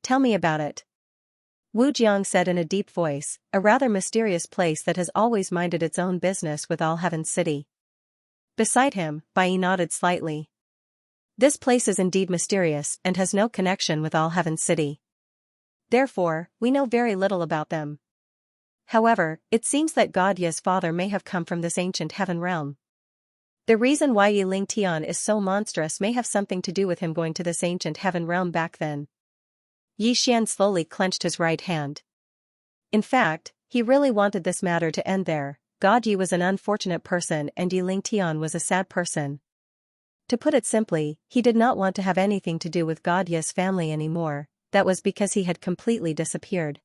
"Tell me about it." Wu Jiang said in a deep voice, "A rather mysterious place that has always minded its own business with All Heaven City." Beside him, Bai Yi nodded slightly. "This place is indeed mysterious and has no connection with All Heaven City. Therefore, we know very little about them. However, it seems that God Yi's father may have come from this ancient heaven realm. The reason why Yi Lingtian is so monstrous may have something to do with him going to this ancient heaven realm back then." Yi Xian slowly clenched his right hand. In fact, he really wanted this matter to end there. God Yi was an unfortunate person and Yi Lingtian was a sad person. To put it simply, he did not want to have anything to do with God Ye's family anymore. That was because he had completely disappeared.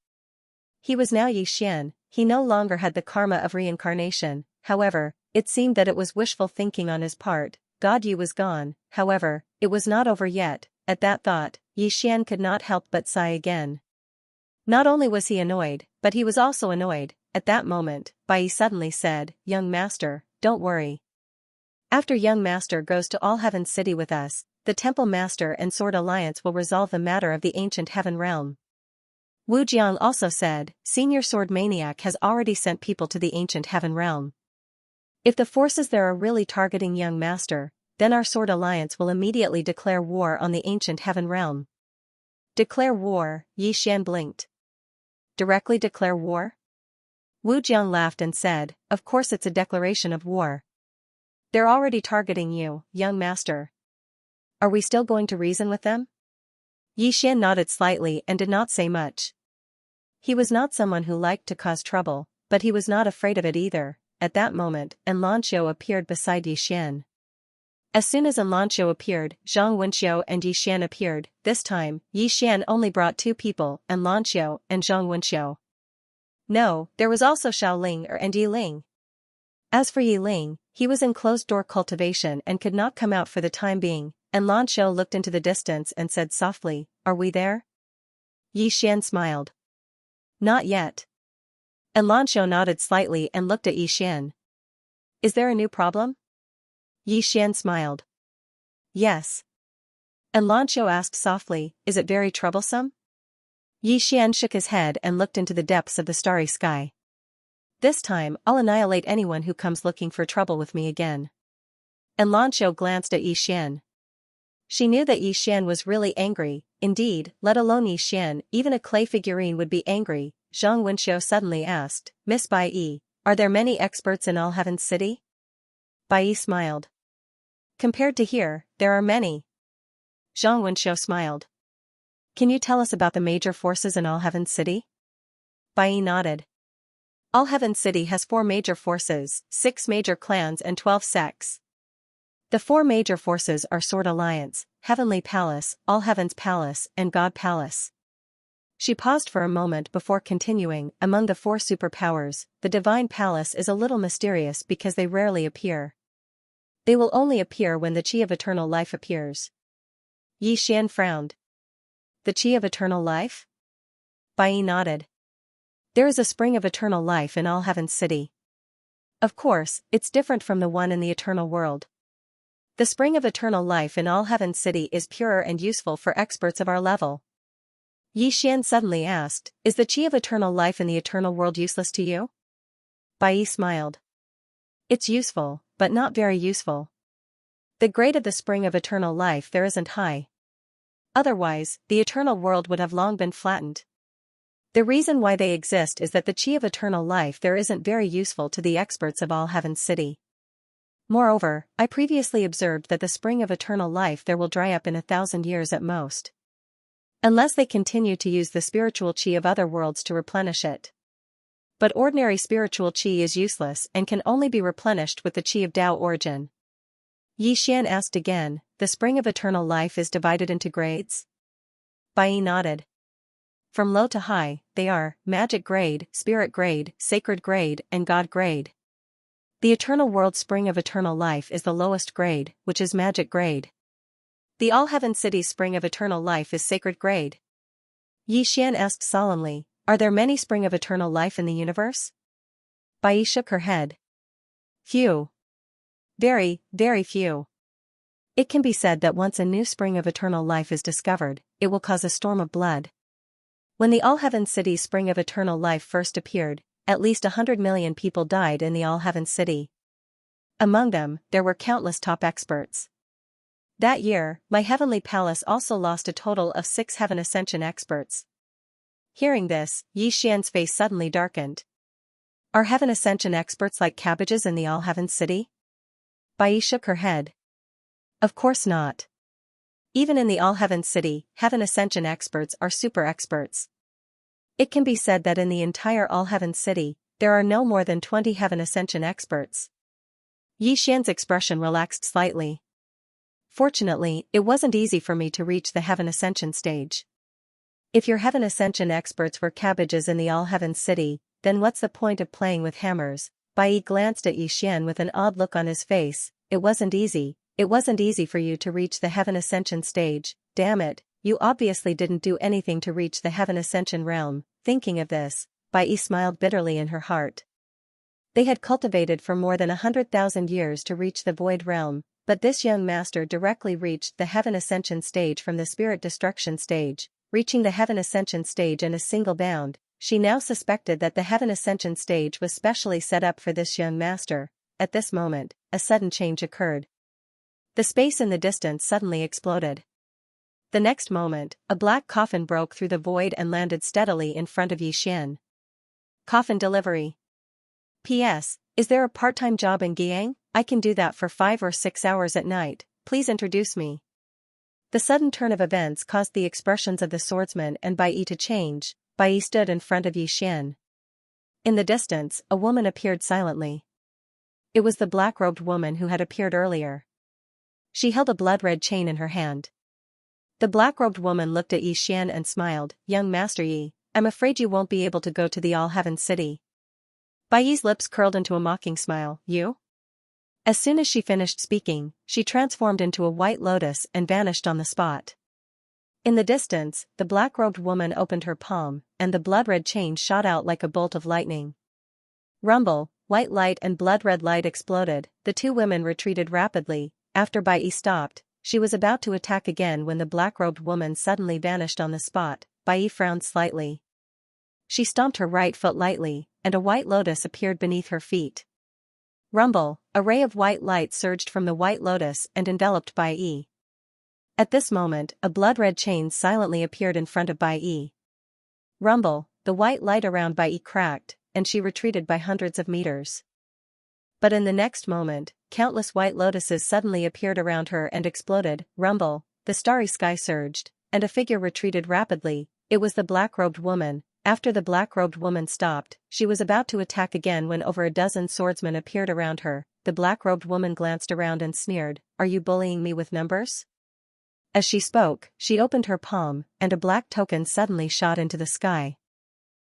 He was now Yi Xian, he no longer had the karma of reincarnation. However, it seemed that it was wishful thinking on his part. God Yi was gone. However, it was not over yet. At that thought, Yi Xian could not help but sigh again. Not only was he annoyed, but he was also annoyed. At that moment, Bai suddenly said, "Young master, don't worry. After young master goes to All Heaven City with us, the Temple Master and Sword Alliance will resolve the matter of the ancient heaven realm." Wu Jiang also said, "Senior Sword Maniac has already sent people to the ancient heaven realm. If the forces there are really targeting young master, then our Sword Alliance will immediately declare war on the ancient heaven realm." Declare war? Yi Xian blinked. Directly declare war? Wu Jiang laughed and said, "Of course it's a declaration of war. They're already targeting you, young master. Are we still going to reason with them?" Yi Xian nodded slightly and did not say much. He was not someone who liked to cause trouble, but he was not afraid of it either. At that moment, Enlanxiu appeared beside Yi Xian. As soon as Enlanxiu appeared, Zhang Wenxiu and Yi Xian appeared. This time, Yi Xian only brought two people, Enlanxiu and Zhang Wenxiu. No, there was also Xiao Ling and Yi Ling. As for Yi Ling, he was in closed-door cultivation and could not come out for the time being. Enlanxiu looked into the distance and said softly, "Are we there?" Yi Xian smiled. "Not yet." Enlanxiu nodded slightly and looked at Yi Xian. "Is there a new problem?" Yi Xian smiled. "Yes." Enlanxiu asked softly, "Is it very troublesome?" Yi Xian shook his head and looked into the depths of the starry sky. "This time, I'll annihilate anyone who comes looking for trouble with me again." Enlanxiu glanced at Yi Xian. She knew that Yi Xian was really angry. Indeed, let alone Yi Xian, even a clay figurine would be angry. Zhang Wenxiu suddenly asked, "Miss Bai Yi, are there many experts in All Heaven City?" Bai Yi smiled. "Compared to here, there are many." Zhang Wenxiu smiled. "Can you tell us about the major forces in All Heaven City?" Bai Yi nodded. All Heaven City has 4 major forces, 6 major clans and 12 sects. The 4 major forces are Sword Alliance, Heavenly Palace, All Heaven's Palace, and God Palace. She paused for a moment before continuing. Among the 4 superpowers, the Divine Palace is a little mysterious because they rarely appear. They will only appear when the Qi of Eternal Life appears. Yi Xian frowned. The Qi of Eternal Life? Bai Yi nodded. There is a spring of eternal life in All Heaven City. Of course, it's different from the one in the eternal world. The spring of eternal life in All Heaven City is purer and useful for experts of our level. Yi Xian suddenly asked, "Is the Qi of eternal life in the eternal world useless to you?" Bai Yi smiled. "It's useful, but not very useful. The grade of the spring of eternal life there isn't high. Otherwise, the eternal world would have long been flattened. The reason why they exist is that the Qi of eternal life there isn't very useful to the experts of All Heaven City. Moreover, I previously observed that the spring of eternal life there will dry up in 1,000 years at most. Unless they continue to use the spiritual Qi of other worlds to replenish it. But ordinary spiritual Qi is useless and can only be replenished with the Qi of Tao origin." Yi Xian asked again, "The spring of eternal life is divided into grades?" Bai Yi nodded. From low to high, they are magic grade, spirit grade, sacred grade, and God grade. The eternal world spring of eternal life is the lowest grade, which is magic grade. The All Heaven City spring of eternal life is sacred grade. Yi Xian asked solemnly, "Are there many spring of eternal life in the universe?" Bai Yi shook her head. "Few. Very, very few. It can be said that once a new spring of eternal life is discovered, it will cause a storm of blood. When the All Heaven City spring of eternal life first appeared, at least 100 million people died in the All Heaven City. Among them, there were countless top experts. That year, my Heavenly Palace also lost a total of 6 Heaven Ascension experts." Hearing this, Yi Xian's face suddenly darkened. "Are Heaven Ascension experts like cabbages in the All Heaven City?" Bai Yi shook her head. "Of course not. Even in the All Heaven City, Heaven Ascension experts are super experts. It can be said that in the entire All Heaven City, there are no more than 20 Heaven Ascension experts." Yi Xian's expression relaxed slightly. Fortunately, it wasn't easy for me to reach the Heaven Ascension stage. If your Heaven Ascension experts were cabbages in the All-Heaven City, then what's the point of playing with hammers? Bai Yi glanced at Yixian with an odd look on his face. It wasn't easy for you to reach the Heaven Ascension stage, damn it, you obviously didn't do anything to reach the Heaven Ascension realm. Thinking of this, Bai Yi smiled bitterly in her heart. They had cultivated for more than 100,000 years to reach the Void Realm, but this young master directly reached the Heaven Ascension stage from the Spirit Destruction stage, reaching the Heaven Ascension stage in a single bound. She now suspected that the Heaven Ascension stage was specially set up for this young master. At this moment, a sudden change occurred. The space in the distance suddenly exploded. The next moment, a black coffin broke through the void and landed steadily in front of Yixian. Coffin delivery. P.S. Is there a part-time job in Guiyang? I can do that for 5 or 6 hours at night. Please introduce me. The sudden turn of events caused the expressions of the swordsman and Bai Yi to change. Bai Yi stood in front of Yixian. In the distance, a woman appeared silently. It was the black-robed woman who had appeared earlier. She held a blood-red chain in her hand. The black-robed woman looked at Yixian and smiled. Young Master Yi, I'm afraid you won't be able to go to the All-Heaven City. Bai Yi's lips curled into a mocking smile. You? As soon as she finished speaking, she transformed into a white lotus and vanished on the spot. In the distance, the black-robed woman opened her palm, and the blood-red chain shot out like a bolt of lightning. Rumble, white light and blood-red light exploded. The two women retreated rapidly. After Bai Yi stopped, she was about to attack again when the black-robed woman suddenly vanished on the spot. Bai Yi frowned slightly. She stomped her right foot lightly, and a white lotus appeared beneath her feet. Rumble, a ray of white light surged from the white lotus and enveloped Bai Yi. At this moment, a blood-red chain silently appeared in front of Bai Yi. Rumble, the white light around Bai Yi cracked, and she retreated by hundreds of meters. But in the next moment, countless white lotuses suddenly appeared around her and exploded. Rumble, the starry sky surged, and a figure retreated rapidly. It was the black-robed woman. After the black-robed woman stopped, she was about to attack again when over a dozen swordsmen appeared around her. The black-robed woman glanced around and sneered, "Are you bullying me with numbers?" As she spoke, she opened her palm, and a black token suddenly shot into the sky.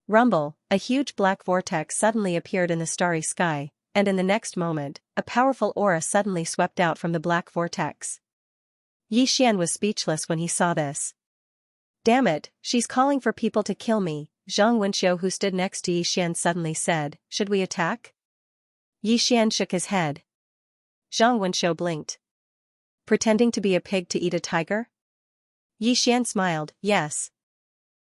Rumble, a huge black vortex suddenly appeared in the starry sky, and in the next moment, a powerful aura suddenly swept out from the black vortex. Yixian was speechless when he saw this. Damn it, she's calling for people to kill me, Zhang Wenxiu, who stood next to Yixian, suddenly said. Should we attack? Yixian shook his head. Zhang Wenxiu blinked. Pretending to be a pig to eat a tiger? Yixian smiled. Yes.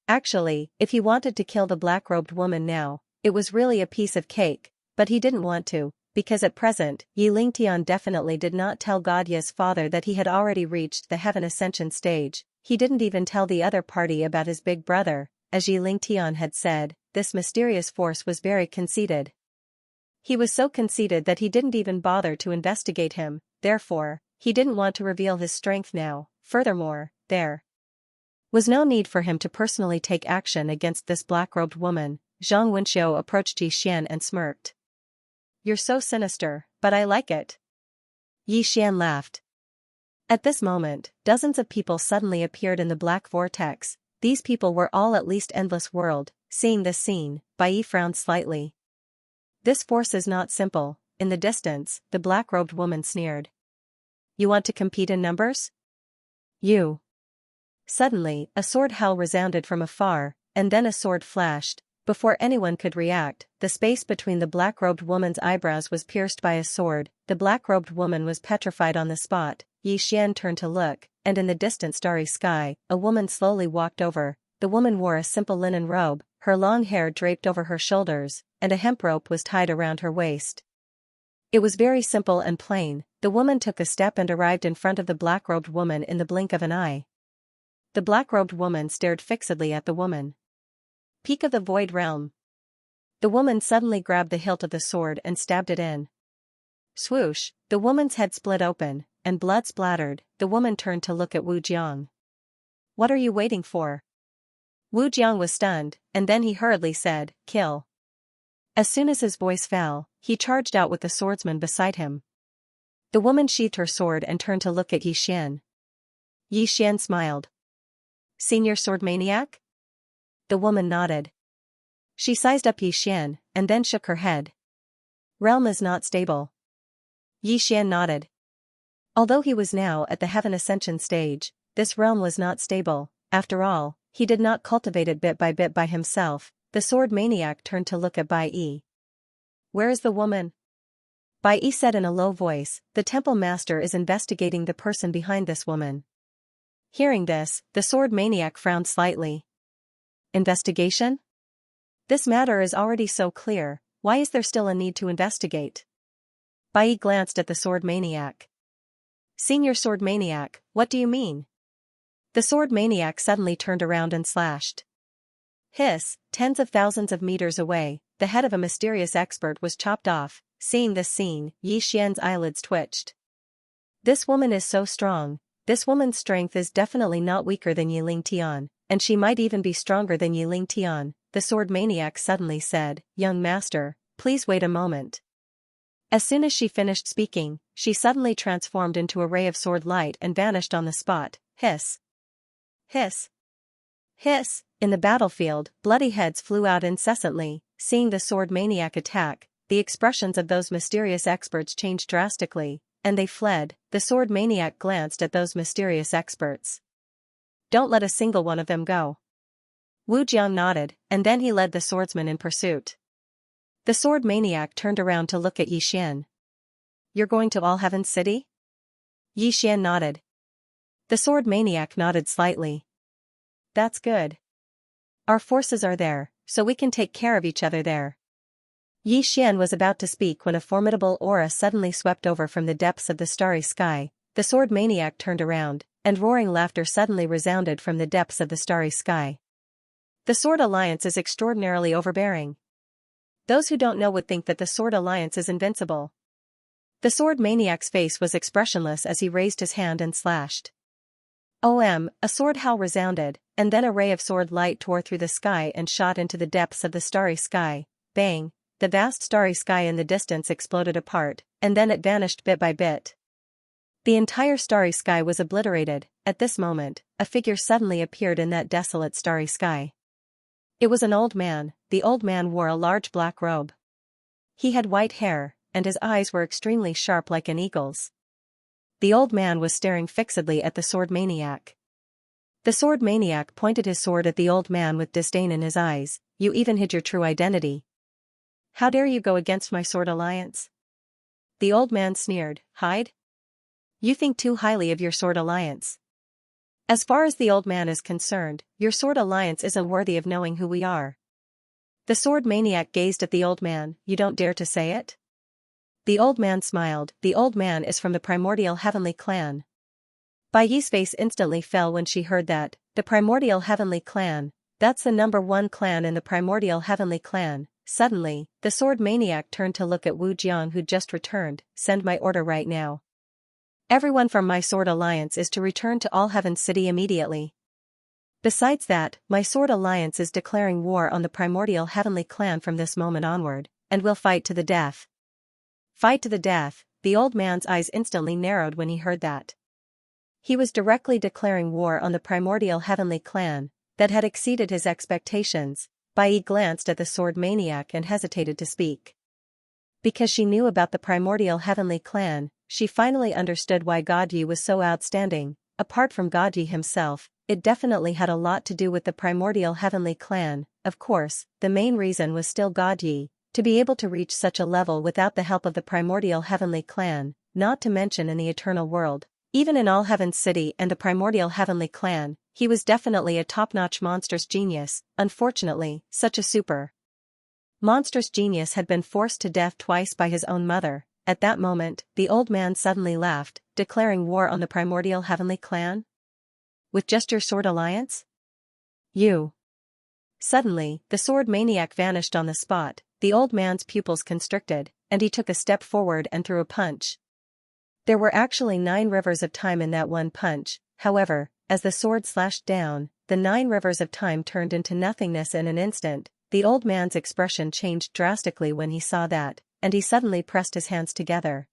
Actually, if he wanted to kill the black-robed woman now, it was really a piece of cake, but he didn't want to, because at present, Yi Lingtian definitely did not tell Godya's father that he had already reached the Heaven Ascension stage. He didn't even tell the other party about his big brother. As Yi Lingtian had said, this mysterious force was very conceited. He was so conceited that he didn't even bother to investigate him, therefore, he didn't want to reveal his strength now. Furthermore, there was no need for him to personally take action against this black-robed woman. Zhang Wenxiu approached Yixian and smirked. You're so sinister, but I like it. Yixian laughed. At this moment, dozens of people suddenly appeared in the black vortex. These people were all at least Endless World. Seeing this scene, Bai Yi frowned slightly. This force is not simple. In the distance, the black-robed woman sneered. You want to compete in numbers? You. Suddenly, a sword howl resounded from afar, and then a sword flashed. Before anyone could react, the space between the black-robed woman's eyebrows was pierced by a sword. The black-robed woman was petrified on the spot. Yixian turned to look, and in the distant starry sky, a woman slowly walked over. The woman wore a simple linen robe, her long hair draped over her shoulders, and a hemp rope was tied around her waist. It was very simple and plain. The woman took a step and arrived in front of the black-robed woman in the blink of an eye. The black-robed woman stared fixedly at the woman. Peak of the Void Realm. The woman suddenly grabbed the hilt of the sword and stabbed it in. Swoosh, the woman's head split open, and blood splattered. The woman turned to look at Wu Jiang. What are you waiting for? Wu Jiang was stunned, and then he hurriedly said, Kill. As soon as his voice fell, he charged out with the swordsman beside him. The woman sheathed her sword and turned to look at Yi Xian. Yi Xian smiled. Senior sword maniac? The woman nodded. She sized up Yi Xian, and then shook her head. Realm is not stable. Yi Xian nodded. Although he was now at the heaven ascension stage, this realm was not stable. After all, he did not cultivate it bit by himself. The sword maniac turned to look at Bai Yi. Where is the woman? Bai Yi said in a low voice, the temple master is investigating the person behind this woman. Hearing this, the sword maniac frowned slightly. Investigation? This matter is already so clear, why is there still a need to investigate? Bai Yi glanced at the sword maniac. Senior sword maniac, what do you mean? The sword maniac suddenly turned around and slashed. Hiss, tens of thousands of meters away, the head of a mysterious expert was chopped off. Seeing this scene, Yi Xian's eyelids twitched. This woman is so strong. This woman's strength is definitely not weaker than Yiling Tian, and she might even be stronger than Yiling Tian, the sword maniac suddenly said, Young master, please wait a moment. As soon as she finished speaking, she suddenly transformed into a ray of sword light and vanished on the spot. Hiss. Hiss. Hiss. In the battlefield, bloody heads flew out incessantly. Seeing the sword maniac attack, the expressions of those mysterious experts changed drastically, and they fled. The sword maniac glanced at those mysterious experts. Don't let a single one of them go. Wu Jiang nodded, and then he led the swordsman in pursuit. The sword maniac turned around to look at Yi Xian. You're going to All Heaven City? Yi Xian nodded. The sword maniac nodded slightly. That's good. Our forces are there, so we can take care of each other there. Yi Xian was about to speak when a formidable aura suddenly swept over from the depths of the starry sky. The sword maniac turned around, and roaring laughter suddenly resounded from the depths of the starry sky. The Sword Alliance is extraordinarily overbearing. Those who don't know would think that the Sword Alliance is invincible. The sword maniac's face was expressionless as he raised his hand and slashed. A sword howl resounded, and then a ray of sword light tore through the sky and shot into the depths of the starry sky. Bang! The vast starry sky in the distance exploded apart, and then it vanished bit by bit. The entire starry sky was obliterated. At this moment, a figure suddenly appeared in that desolate starry sky. It was an old man. The old man wore a large black robe. He had white hair, and his eyes were extremely sharp like an eagle's. The old man was staring fixedly at the sword maniac. The sword maniac pointed his sword at the old man with disdain in his eyes. You even hid your true identity. How dare you go against my sword alliance? The old man sneered. Hide? You think too highly of your sword alliance. As far as the old man is concerned, your sword alliance isn't worthy of knowing who we are. The sword maniac gazed at the old man. You don't dare to say it? The old man smiled. The old man is from the primordial heavenly clan. Bai Yi's face instantly fell when she heard that. The primordial heavenly clan. That's the number one clan in the primordial heavenly clan. Suddenly, the sword maniac turned to look at Wu Jiang who'd just returned. Send my order right now. Everyone from my sword alliance is to return to All Heaven City immediately. Besides that, my sword alliance is declaring war on the primordial heavenly clan from this moment onward, and will fight to the death. Fight to the death. The old man's eyes instantly narrowed when he heard that. He was directly declaring war on the primordial heavenly clan. That had exceeded his expectations. Bai Yi glanced at the sword maniac and hesitated to speak. Because she knew about the primordial heavenly clan, she finally understood why God Yi was so outstanding. Apart from God Yi himself, it definitely had a lot to do with the primordial heavenly clan. Of course, the main reason was still God Yi. To be able to reach such a level without the help of the primordial heavenly clan, not to mention in the eternal world, even in All Heaven City and the primordial heavenly clan, he was definitely a top-notch monstrous genius. Unfortunately, such a super monstrous genius had been forced to death twice by his own mother. At that moment, the old man suddenly laughed, declaring war on the primordial heavenly clan? With just your sword alliance? You. Suddenly, the sword maniac vanished on the spot. The old man's pupils constricted, and he took a step forward and threw a punch. There were actually 9 rivers of time in that one punch. However, as the sword slashed down, the 9 rivers of time turned into nothingness in an instant. The old man's expression changed drastically when he saw that, and he suddenly pressed his hands together.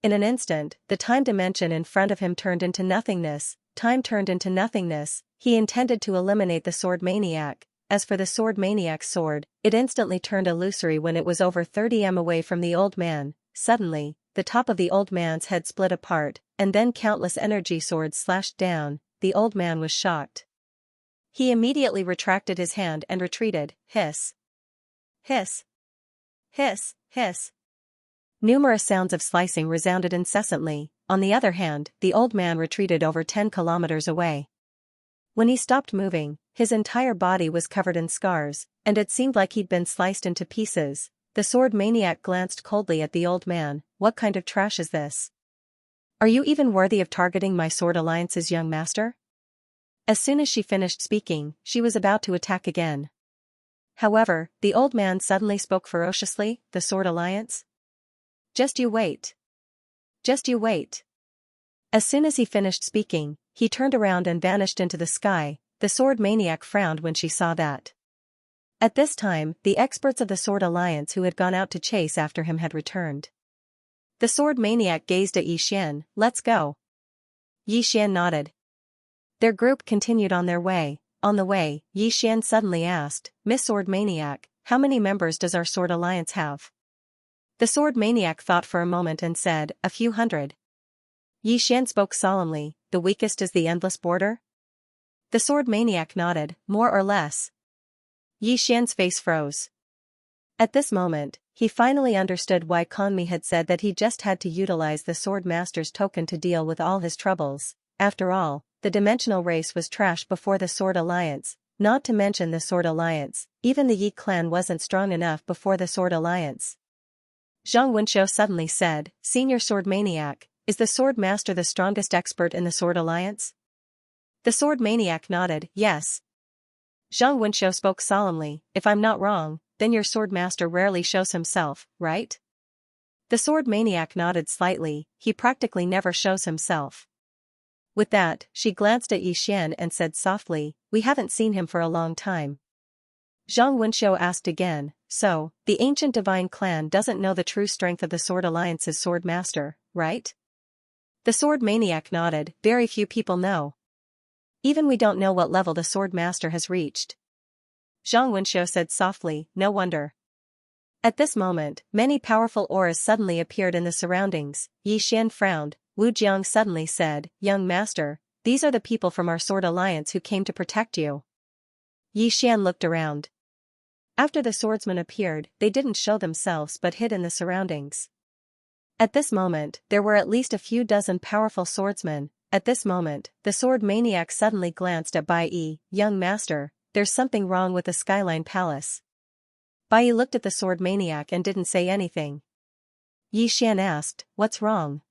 In an instant, the time dimension in front of him turned into nothingness, time turned into nothingness. He intended to eliminate the sword maniac. As for the sword maniac's sword, it instantly turned illusory when it was over 30 m away from the old man. Suddenly, the top of the old man's head split apart, and then countless energy swords slashed down. The old man was shocked. He immediately retracted his hand and retreated. Hiss. Hiss. Hiss, hiss. Numerous sounds of slicing resounded incessantly. On the other hand, the old man retreated over 10 kilometers away. When he stopped moving, his entire body was covered in scars, and it seemed like he'd been sliced into pieces. The sword maniac glanced coldly at the old man. What kind of trash is this? Are you even worthy of targeting my sword alliance's young master? As soon as she finished speaking, she was about to attack again. However, the old man suddenly spoke ferociously. The sword alliance? Just you wait. Just you wait. As soon as he finished speaking, he turned around and vanished into the sky. The sword maniac frowned when she saw that. At this time, the experts of the Sword Alliance who had gone out to chase after him had returned. The sword maniac gazed at Xian. Let's go. Xian nodded. Their group continued on their way. On the way, Xian suddenly asked, Miss Sword Maniac, how many members does our Sword Alliance have? The sword maniac thought for a moment and said, a few hundred. Xian spoke solemnly, the weakest is the endless border? The sword maniac nodded, more or less. Xian's face froze. At this moment, he finally understood why Conmi had said that he just had to utilize the Sword Master's token to deal with all his troubles. After all, the dimensional race was trash before the Sword Alliance, not to mention the Sword Alliance, even the Yi clan wasn't strong enough before the Sword Alliance. Zhang Wenshou suddenly said, Senior Sword Maniac, is the Sword Master the strongest expert in the Sword Alliance? The Sword Maniac nodded, yes. Zhang Wenshou spoke solemnly, if I'm not wrong, then your Sword Master rarely shows himself, right? The Sword Maniac nodded slightly, he practically never shows himself. With that, she glanced at Xian and said softly, we haven't seen him for a long time. Zhang Wenshou asked again, so, the ancient divine clan doesn't know the true strength of the Sword Alliance's Sword Master, right? The Sword Maniac nodded, very few people know. Even we don't know what level the Sword Master has reached. Zhang Wenshou said softly, no wonder. At this moment, many powerful auras suddenly appeared in the surroundings. Xian frowned. Wu Jiang suddenly said, young master, these are the people from our Sword Alliance who came to protect you. Xian looked around. After the swordsmen appeared, they didn't show themselves but hid in the surroundings. At this moment, there were at least a few dozen powerful swordsmen. At this moment, the sword maniac suddenly glanced at Bai Yi, young master, there's something wrong with the Skyline Palace. Bai Yi looked at the sword maniac and didn't say anything. Xian asked, what's wrong?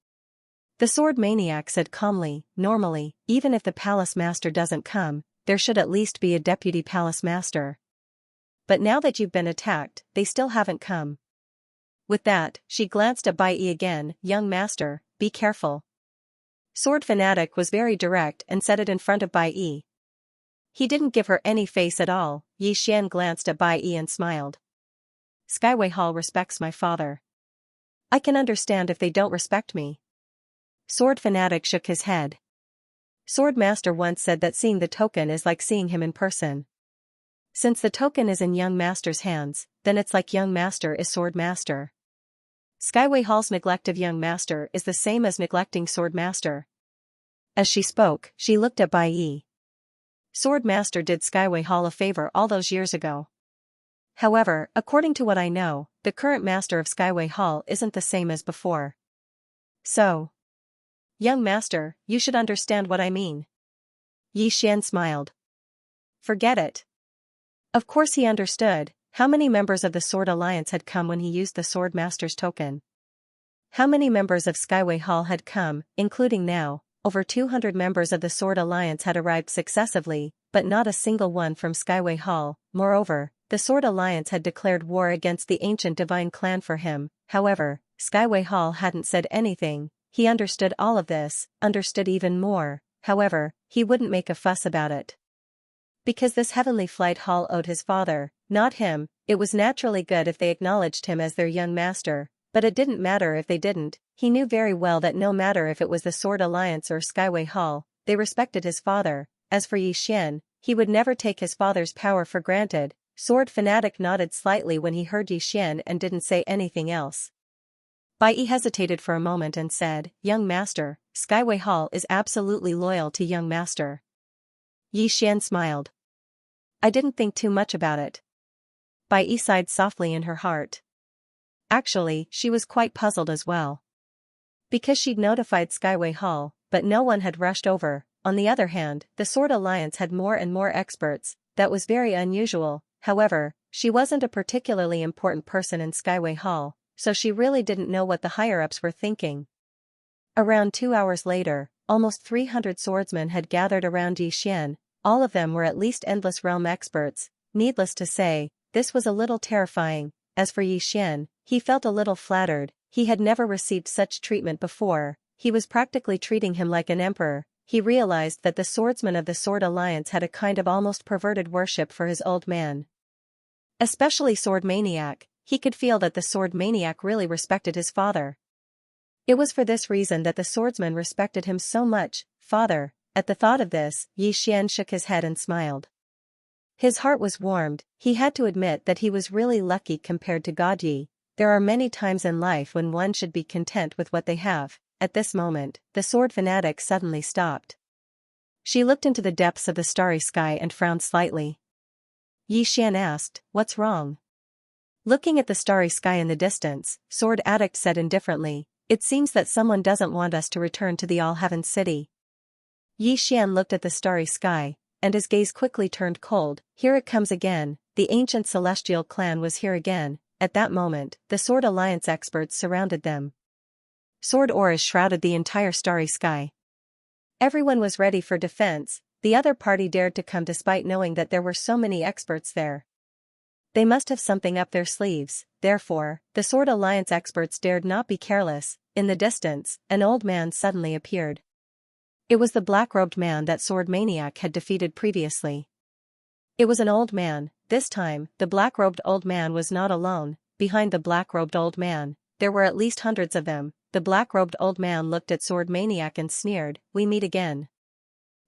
The sword maniac said calmly, normally, even if the palace master doesn't come, there should at least be a deputy palace master. But now that you've been attacked, they still haven't come. With that, she glanced at Bai Yi again, young master, be careful. Sword Fanatic was very direct and said it in front of Bai Yi. He didn't give her any face at all. Xian glanced at Bai Yi and smiled. Skyway Hall respects my father. I can understand if they don't respect me. Sword Fanatic shook his head. Sword Master once said that seeing the token is like seeing him in person. Since the token is in young master's hands, then it's like young master is sword master. Skyway Hall's neglect of young master is the same as neglecting sword master. As she spoke, she looked at Bai Yi. Sword master did Skyway Hall a favor all those years ago. However, according to what I know, the current master of Skyway Hall isn't the same as before. So, young master, you should understand what I mean. Xian smiled. Forget it. Of course he understood. How many members of the Sword Alliance had come when he used the Sword Master's token? How many members of Skyway Hall had come, including now? Over 200 members of the Sword Alliance had arrived successively, but not a single one from Skyway Hall. Moreover, the Sword Alliance had declared war against the ancient divine clan for him. However, Skyway Hall hadn't said anything. He understood all of this, understood even more. However, he wouldn't make a fuss about it. Because this Heavenly Flight Hall owed his father, not him, it was naturally good if they acknowledged him as their young master. But it didn't matter if they didn't, he knew very well that no matter if it was the Sword Alliance or Skyway Hall, they respected his father. As for Xian, he would never take his father's power for granted. Sword Fanatic nodded slightly when he heard Xian and didn't say anything else. Bai Yi hesitated for a moment and said, "Young master, Skyway Hall is absolutely loyal to young master." Xian smiled. "I didn't think too much about it." Bai Yi sighed softly in her heart. Actually, she was quite puzzled as well. Because she'd notified Skyway Hall, but no one had rushed over. On the other hand, the Sword Alliance had more and more experts. That was very unusual. However, she wasn't a particularly important person in Skyway Hall, so she really didn't know what the higher-ups were thinking. Around 2 hours later, almost 300 swordsmen had gathered around Xian. All of them were at least Endless Realm experts. Needless to say, this was a little terrifying. As for Xian, he felt a little flattered. He had never received such treatment before. He was practically treating him like an emperor. He realized that the swordsmen of the Sword Alliance had a kind of almost perverted worship for his old man. Especially Sword Maniac, he could feel that the Sword Maniac really respected his father. It was for this reason that the swordsman respected him so much. "Father." At the thought of this, Xian shook his head and smiled. His heart was warmed. He had to admit that he was really lucky compared to Godyi. There are many times in life when one should be content with what they have. At this moment, the Sword Fanatic suddenly stopped. She looked into the depths of the starry sky and frowned slightly. Xian asked, "What's wrong?" Looking at the starry sky in the distance, Sword Addict said indifferently, "It seems that someone doesn't want us to return to the All-Heaven City." Xian looked at the starry sky, and his gaze quickly turned cold. "Here it comes again." The ancient celestial clan was here again. At that moment, the Sword Alliance experts surrounded them. Sword auras shrouded the entire starry sky. Everyone was ready for defense. The other party dared to come despite knowing that there were so many experts there. They must have something up their sleeves. Therefore, the Sword Alliance experts dared not be careless. In the distance, an old man suddenly appeared. It was the black-robed man that Sword Maniac had defeated previously. It was an old man. This time, the black-robed old man was not alone. Behind the black-robed old man, there were at least hundreds of them. The black-robed old man looked at Sword Maniac and sneered, "We meet again."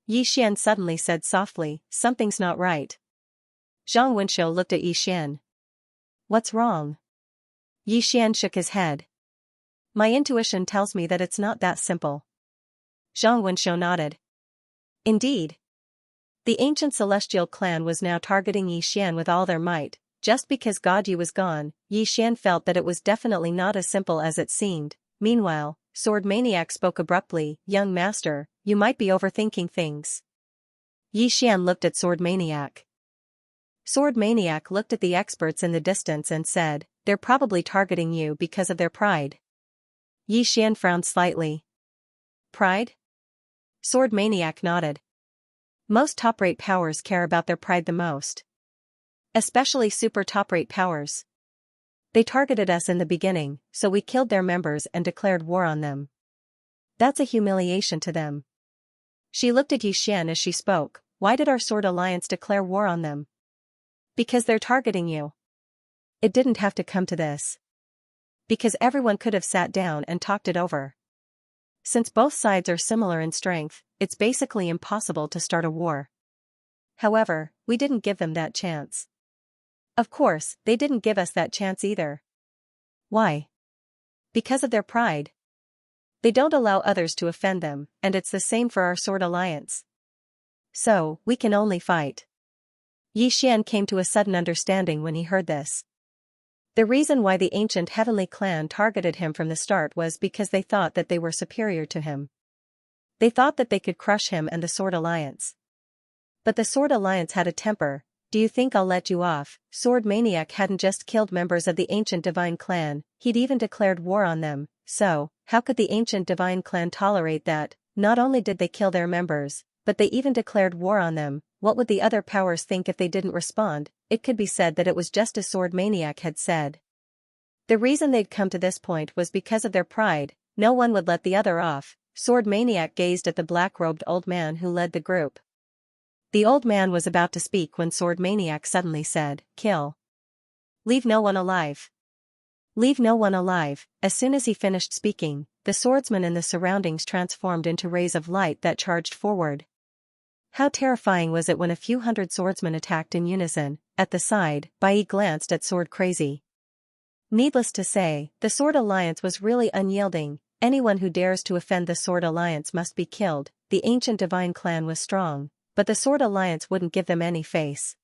Xian suddenly said softly, "Something's not right." Zhang Wenshou looked at Xian. "What's wrong?" Xian shook his head. "My intuition tells me that it's not that simple." Zhang Wenshou nodded. Indeed. The ancient celestial clan was now targeting Xian with all their might. Just because Godyi was gone, Xian felt that it was definitely not as simple as it seemed. Meanwhile, Sword Maniac spoke abruptly, "Young master, you might be overthinking things." Xian looked at Sword Maniac. Sword Maniac looked at the experts in the distance and said, "They're probably targeting you because of their pride." Xian frowned slightly. "Pride?" Sword Maniac nodded. Most top-rate powers care about their pride the most. Especially super top-rate powers. They targeted us in the beginning, so we killed their members and declared war on them. That's a humiliation to them. She looked at Xian as she spoke. "Why did our Sword Alliance declare war on them?" "Because they're targeting you." It didn't have to come to this. Because everyone could have sat down and talked it over. Since both sides are similar in strength, it's basically impossible to start a war. However, we didn't give them that chance. Of course, they didn't give us that chance either. Why? Because of their pride. They don't allow others to offend them, and it's the same for our Sword Alliance. So, we can only fight. Xian came to a sudden understanding when he heard this. The reason why the ancient heavenly clan targeted him from the start was because they thought that they were superior to him. They thought that they could crush him and the Sword Alliance. But the Sword Alliance had a temper. "Do you think I'll let you off?" Sword Maniac hadn't just killed members of the ancient divine clan, he'd even declared war on them. So, how could the ancient divine clan tolerate that? Not only did they kill their members, but they even declared war on them. What would the other powers think if they didn't respond? It could be said that it was just as Sword Maniac had said. The reason they'd come to this point was because of their pride. No one would let the other off. Sword Maniac gazed at the black-robed old man who led the group. The old man was about to speak when Sword Maniac suddenly said, "Kill. Leave no one alive." Leave no one alive. As soon as he finished speaking, the swordsman and the surroundings transformed into rays of light that charged forward. How terrifying was it when a few hundred swordsmen attacked in unison. At the side, Bai glanced at Sword Crazy. Needless to say, the Sword Alliance was really unyielding. Anyone who dares to offend the Sword Alliance must be killed. The ancient divine clan was strong, but the Sword Alliance wouldn't give them any face.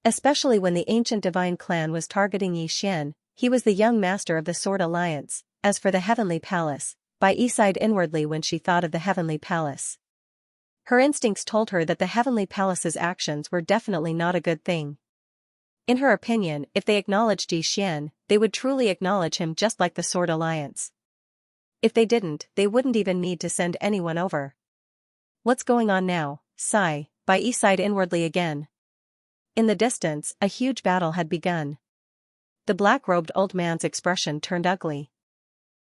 Especially when the ancient divine clan was targeting Xianxia. He was the young master of the Sword Alliance. As for the Heavenly Palace, Bai sighed inwardly when she thought of the Heavenly Palace. Her instincts told her that the Heavenly Palace's actions were definitely not a good thing. In her opinion, if they acknowledged Xianxia, they would truly acknowledge him just like the Sword Alliance. If they didn't, they wouldn't even need to send anyone over. What's going on now? Sigh, Bai sighed inwardly again. In the distance, a huge battle had begun. The black-robed old man's expression turned ugly.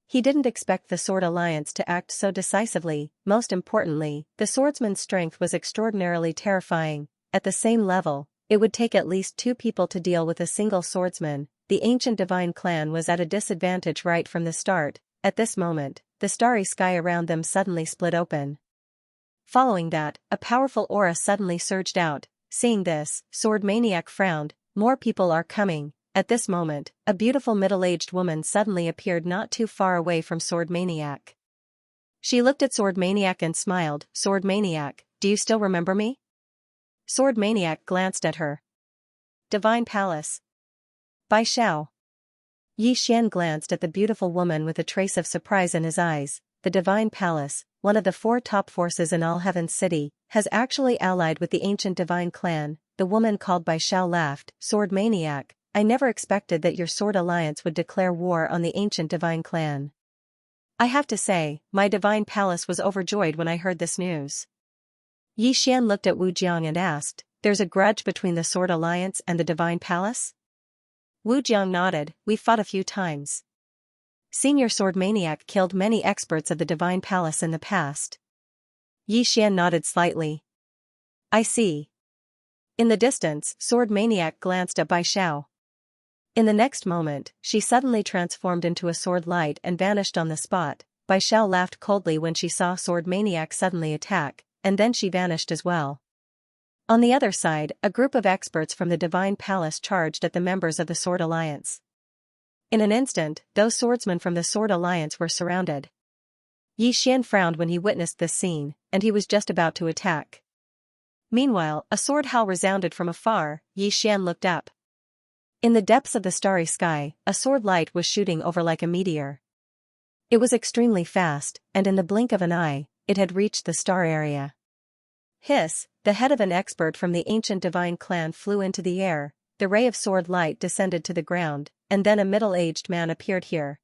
He didn't expect the Sword Alliance to act so decisively. Most importantly, the swordsman's strength was extraordinarily terrifying. At the same level, it would take at least 2 people to deal with a single swordsman. The ancient divine clan was at a disadvantage right from the start. At this moment, the starry sky around them suddenly split open. Following that, a powerful aura suddenly surged out. Seeing this, Sword Maniac frowned. More people are coming. At this moment, a beautiful middle-aged woman suddenly appeared not too far away from Sword Maniac. She looked at Sword Maniac and smiled. Sword Maniac, do you still remember me? Sword Maniac glanced at her. Divine Palace. Bai Xiao. Xian glanced at the beautiful woman with a trace of surprise in his eyes. The Divine Palace, one of the 4 top forces in all Heaven's City, has actually allied with the ancient divine clan. The woman called Bai Xiao laughed. Sword Maniac, I never expected that your Sword Alliance would declare war on the ancient divine clan. I have to say, my Divine Palace was overjoyed when I heard this news. Xian looked at Wu Jiang and asked, there's a grudge between the Sword Alliance and the Divine Palace? Wu Jiang nodded, we fought a few times. Senior Sword Maniac killed many experts of the Divine Palace in the past. Xian nodded slightly. I see. In the distance, Sword Maniac glanced at Bai Xiao. In the next moment, she suddenly transformed into a sword light and vanished on the spot. Bai Xiao laughed coldly when she saw Sword Maniac suddenly attack, and then she vanished as well. On the other side, a group of experts from the Divine Palace charged at the members of the Sword Alliance. In an instant, those swordsmen from the Sword Alliance were surrounded. Xian frowned when he witnessed this scene, and he was just about to attack. Meanwhile, a sword howl resounded from afar. Xian looked up. In the depths of the starry sky, a sword light was shooting over like a meteor. It was extremely fast, and in the blink of an eye, it had reached the star area. Hiss, the head of an expert from the ancient divine clan flew into the air. The ray of sword light descended to the ground, and then a middle-aged man appeared here.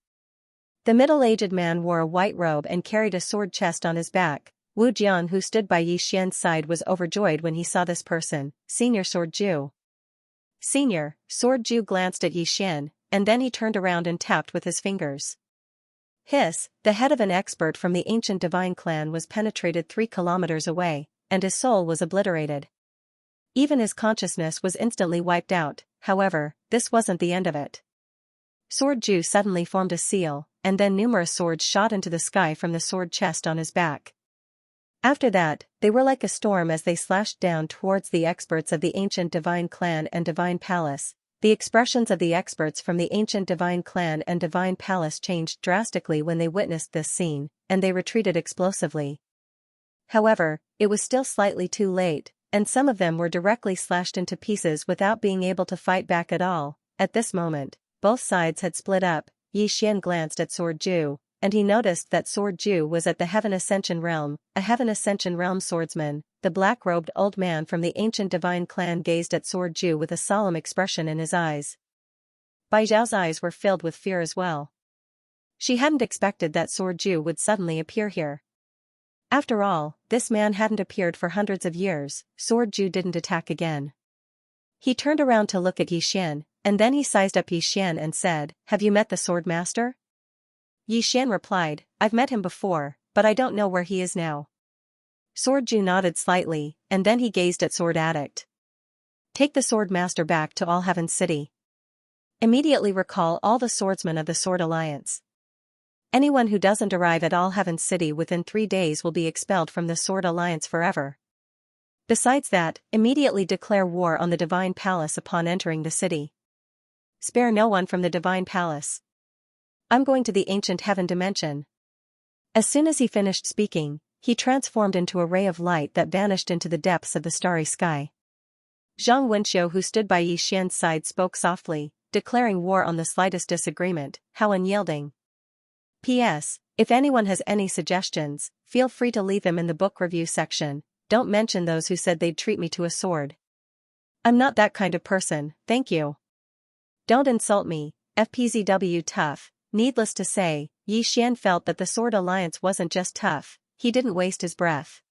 The middle-aged man wore a white robe and carried a sword chest on his back. Wu Jian, who stood by Xian's side, was overjoyed when he saw this person. Senior Sword Ju. Senior, Sword Ju glanced at Xian, and then he turned around and tapped with his fingers. Hiss, the head of an expert from the ancient divine clan was penetrated 3 kilometers away, and his soul was obliterated. Even his consciousness was instantly wiped out. However, this wasn't the end of it. Sword Ju suddenly formed a seal, and then numerous swords shot into the sky from the sword chest on his back. After that, they were like a storm as they slashed down towards the experts of the ancient divine clan and divine palace. The expressions of the experts from the ancient divine clan and divine palace changed drastically when they witnessed this scene, and they retreated explosively. However, it was still slightly too late, and some of them were directly slashed into pieces without being able to fight back at all. At this moment, both sides had split up. Xian glanced at Sword Ju, and he noticed that Sword Ju was at the Heaven Ascension Realm, a Heaven Ascension Realm swordsman. The black-robed old man from the ancient divine clan gazed at Sword Ju with a solemn expression in his eyes. Bai Zhao's eyes were filled with fear as well. She hadn't expected that Sword Ju would suddenly appear here. After all, this man hadn't appeared for hundreds of years. Sword Ju didn't attack again. He turned around to look at Xian, and then he sized up Xian and said, "Have you met the Sword Master?" Xian replied, "I've met him before, but I don't know where he is now." Sword Ju nodded slightly, and then he gazed at Sword Addict. "Take the Sword Master back to All Heaven City." Immediately recall all the swordsmen of the Sword Alliance. Anyone who doesn't arrive at All Heaven City within 3 days will be expelled from the Sword Alliance forever. Besides that, immediately declare war on the Divine Palace upon entering the city. Spare no one from the Divine Palace. I'm going to the Ancient Heaven Dimension. As soon as he finished speaking, he transformed into a ray of light that vanished into the depths of the starry sky. Zhang Wenxiu, who stood by Yi Xian's side, spoke softly, declaring war on the slightest disagreement, how unyielding. P.S. If anyone has any suggestions, feel free to leave them in the book review section. Don't mention those who said they'd treat me to a sword. I'm not that kind of person, thank you. Don't insult me, FPZW tough. Needless to say, Yi Xian felt that the Sword Alliance wasn't just tough, he didn't waste his breath.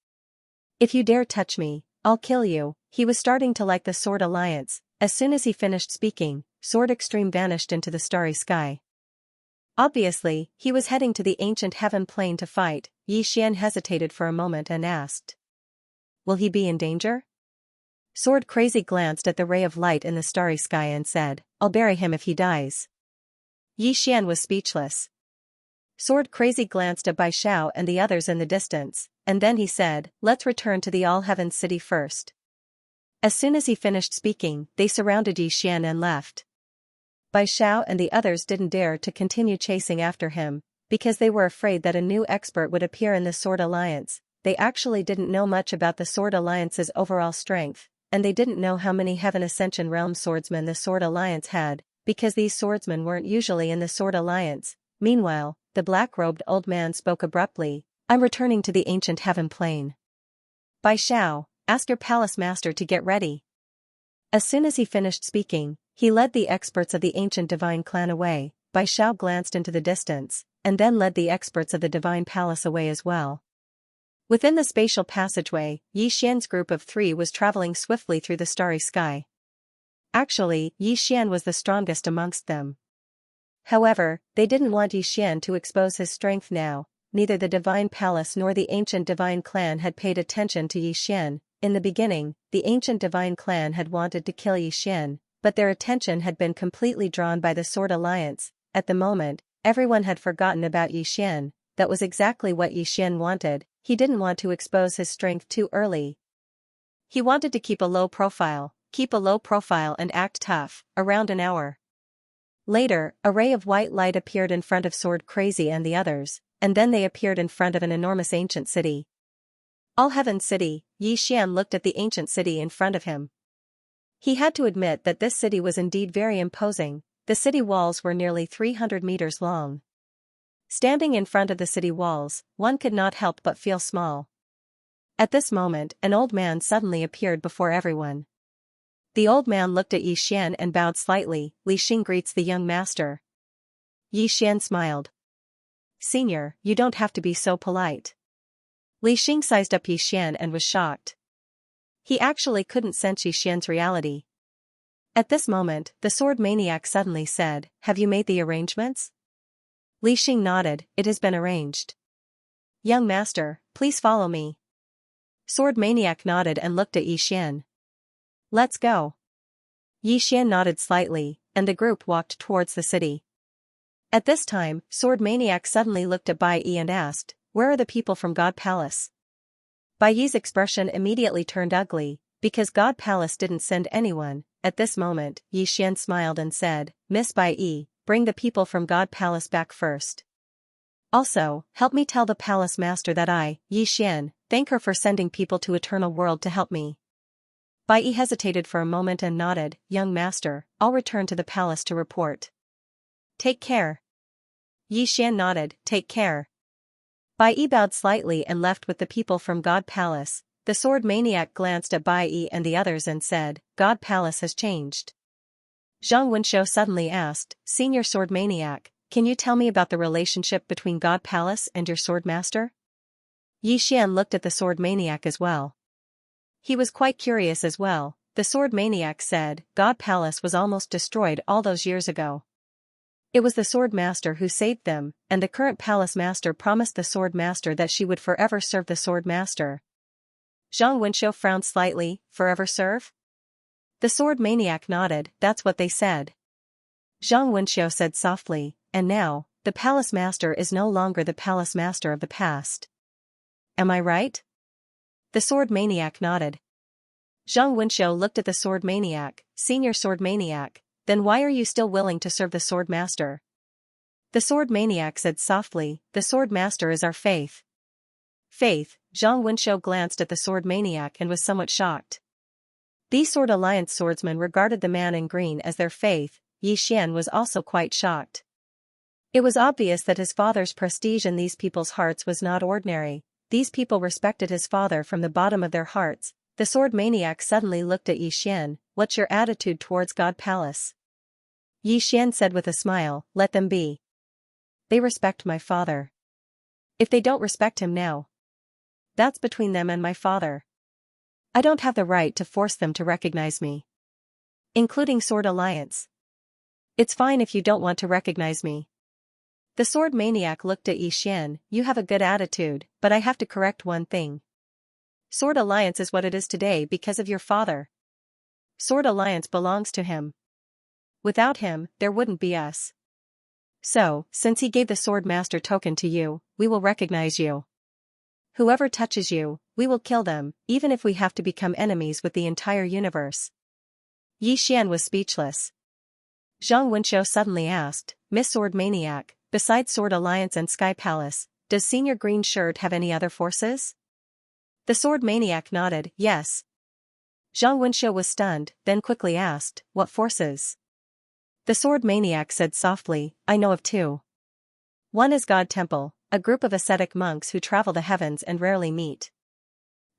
If you dare touch me, I'll kill you. He was starting to like the Sword Alliance. As soon as he finished speaking, Sword Extreme vanished into the starry sky. Obviously, he was heading to the Ancient Heaven Plane to fight. Yi Xian hesitated for a moment and asked, will he be in danger? Sword Crazy glanced at the ray of light in the starry sky and said, I'll bury him if he dies. Yi Xian was speechless. Sword Crazy glanced at Bai Xiao and the others in the distance, and then he said, let's return to the All Heaven City first. As soon as he finished speaking, they surrounded Yi Xian and left. Bai Xiao and the others didn't dare to continue chasing after him, because they were afraid that a new expert would appear in the Sword Alliance. They actually didn't know much about the Sword Alliance's overall strength, and they didn't know how many Heaven Ascension Realm swordsmen the Sword Alliance had, because these swordsmen weren't usually in the Sword Alliance. Meanwhile, the black-robed old man spoke abruptly, I'm returning to the Ancient Heaven Plane. Bai Xiao, ask your palace master to get ready. As soon as he finished speaking, he led the experts of the Ancient Divine Clan away. Bai Xiao glanced into the distance, and then led the experts of the Divine Palace away as well. Within the spatial passageway, Yi Xian's group of 3 was traveling swiftly through the starry sky. Actually, Yi Xian was the strongest amongst them. However, they didn't want Yi Xian to expose his strength now. Neither the Divine Palace nor the Ancient Divine Clan had paid attention to Yi Xian. In the beginning, the Ancient Divine Clan had wanted to kill Yi Xian, but their attention had been completely drawn by the Sword Alliance. At the moment, everyone had forgotten about Yi Xian. That was exactly what Yi Xian wanted. He didn't want to expose his strength too early. He wanted to keep a low profile and act tough. Around an hour later, a ray of white light appeared in front of Sword Crazy and the others, and then they appeared in front of an enormous ancient city. All Heaven City. Yi Xian looked at the ancient city in front of him. He had to admit that this city was indeed very imposing. The city walls were nearly 300 meters long. Standing in front of the city walls, one could not help but feel small. At this moment, an old man suddenly appeared before everyone. The old man looked at Yi Xian and bowed slightly. Li Xing greets the young master. Yi Xian smiled. Senior, you don't have to be so polite. Li Xing sized up Yi Xian and was shocked. He actually couldn't sense Yi Xian's reality. At this moment, the sword maniac suddenly said, have you made the arrangements? Li Xing nodded, it has been arranged. Young master, please follow me. Sword maniac nodded and looked at Yi Xian. Let's go. Yi Xian nodded slightly, and the group walked towards the city. At this time, Sword Maniac suddenly looked at Bai Yi and asked, where are the people from God Palace? Bai Yi's expression immediately turned ugly, because God Palace didn't send anyone. At this moment, Yi Xian smiled and said, Miss Bai Yi, bring the people from God Palace back first. Also, help me tell the palace master that I, Yi Xian, thank her for sending people to Eternal World to help me. Bai Yi hesitated for a moment and nodded, young master, I'll return to the palace to report. Take care. Yi Xian nodded, take care. Bai Yi bowed slightly and left with the people from God Palace. The sword maniac glanced at Bai Yi and the others and said, God Palace has changed. Zhang Wenxiu suddenly asked, Senior Sword Maniac, can you tell me about the relationship between God Palace and your sword master? Yi Xian looked at the sword maniac as well. He was quite curious as well. The sword maniac said, God Palace was almost destroyed all those years ago. It was the sword master who saved them, and the current palace master promised the sword master that she would forever serve the sword master. Zhang Wenxiu frowned slightly, forever serve? The sword maniac nodded, that's what they said. Zhang Wenxiu said softly, and now, the palace master is no longer the palace master of the past. Am I right? The sword maniac nodded. Zhang Wenxiu looked at the sword maniac, senior sword maniac, then why are you still willing to serve the sword master? The sword maniac said softly, the sword master is our faith. Faith, Zhang Wenxiu glanced at the sword maniac and was somewhat shocked. These Sword Alliance swordsmen regarded the man in green as their faith. Xian was also quite shocked. It was obvious that his father's prestige in these people's hearts was not ordinary. These people respected his father from the bottom of their hearts. The sword maniac suddenly looked at Xian. What's your attitude towards God Palace? Xian said with a smile, let them be. They respect my father. If they don't respect him now, that's between them and my father. I don't have the right to force them to recognize me. Including Sword Alliance. It's fine if you don't want to recognize me. The sword maniac looked at Xian. You have a good attitude, but I have to correct one thing. Sword Alliance is what it is today because of your father. Sword Alliance belongs to him. Without him, there wouldn't be us. So, since he gave the Sword Master token to you, we will recognize you. Whoever touches you, we will kill them, even if we have to become enemies with the entire universe. Xian was speechless. Zhang Wenxiu suddenly asked, Miss Sword Maniac, besides Sword Alliance and Sky Palace, does Senior Green Shirt have any other forces? The Sword Maniac nodded, yes. Zhang Wenxiu was stunned, then quickly asked, what forces? The Sword Maniac said softly, I know of two. One is God Temple, a group of ascetic monks who travel the heavens and rarely meet.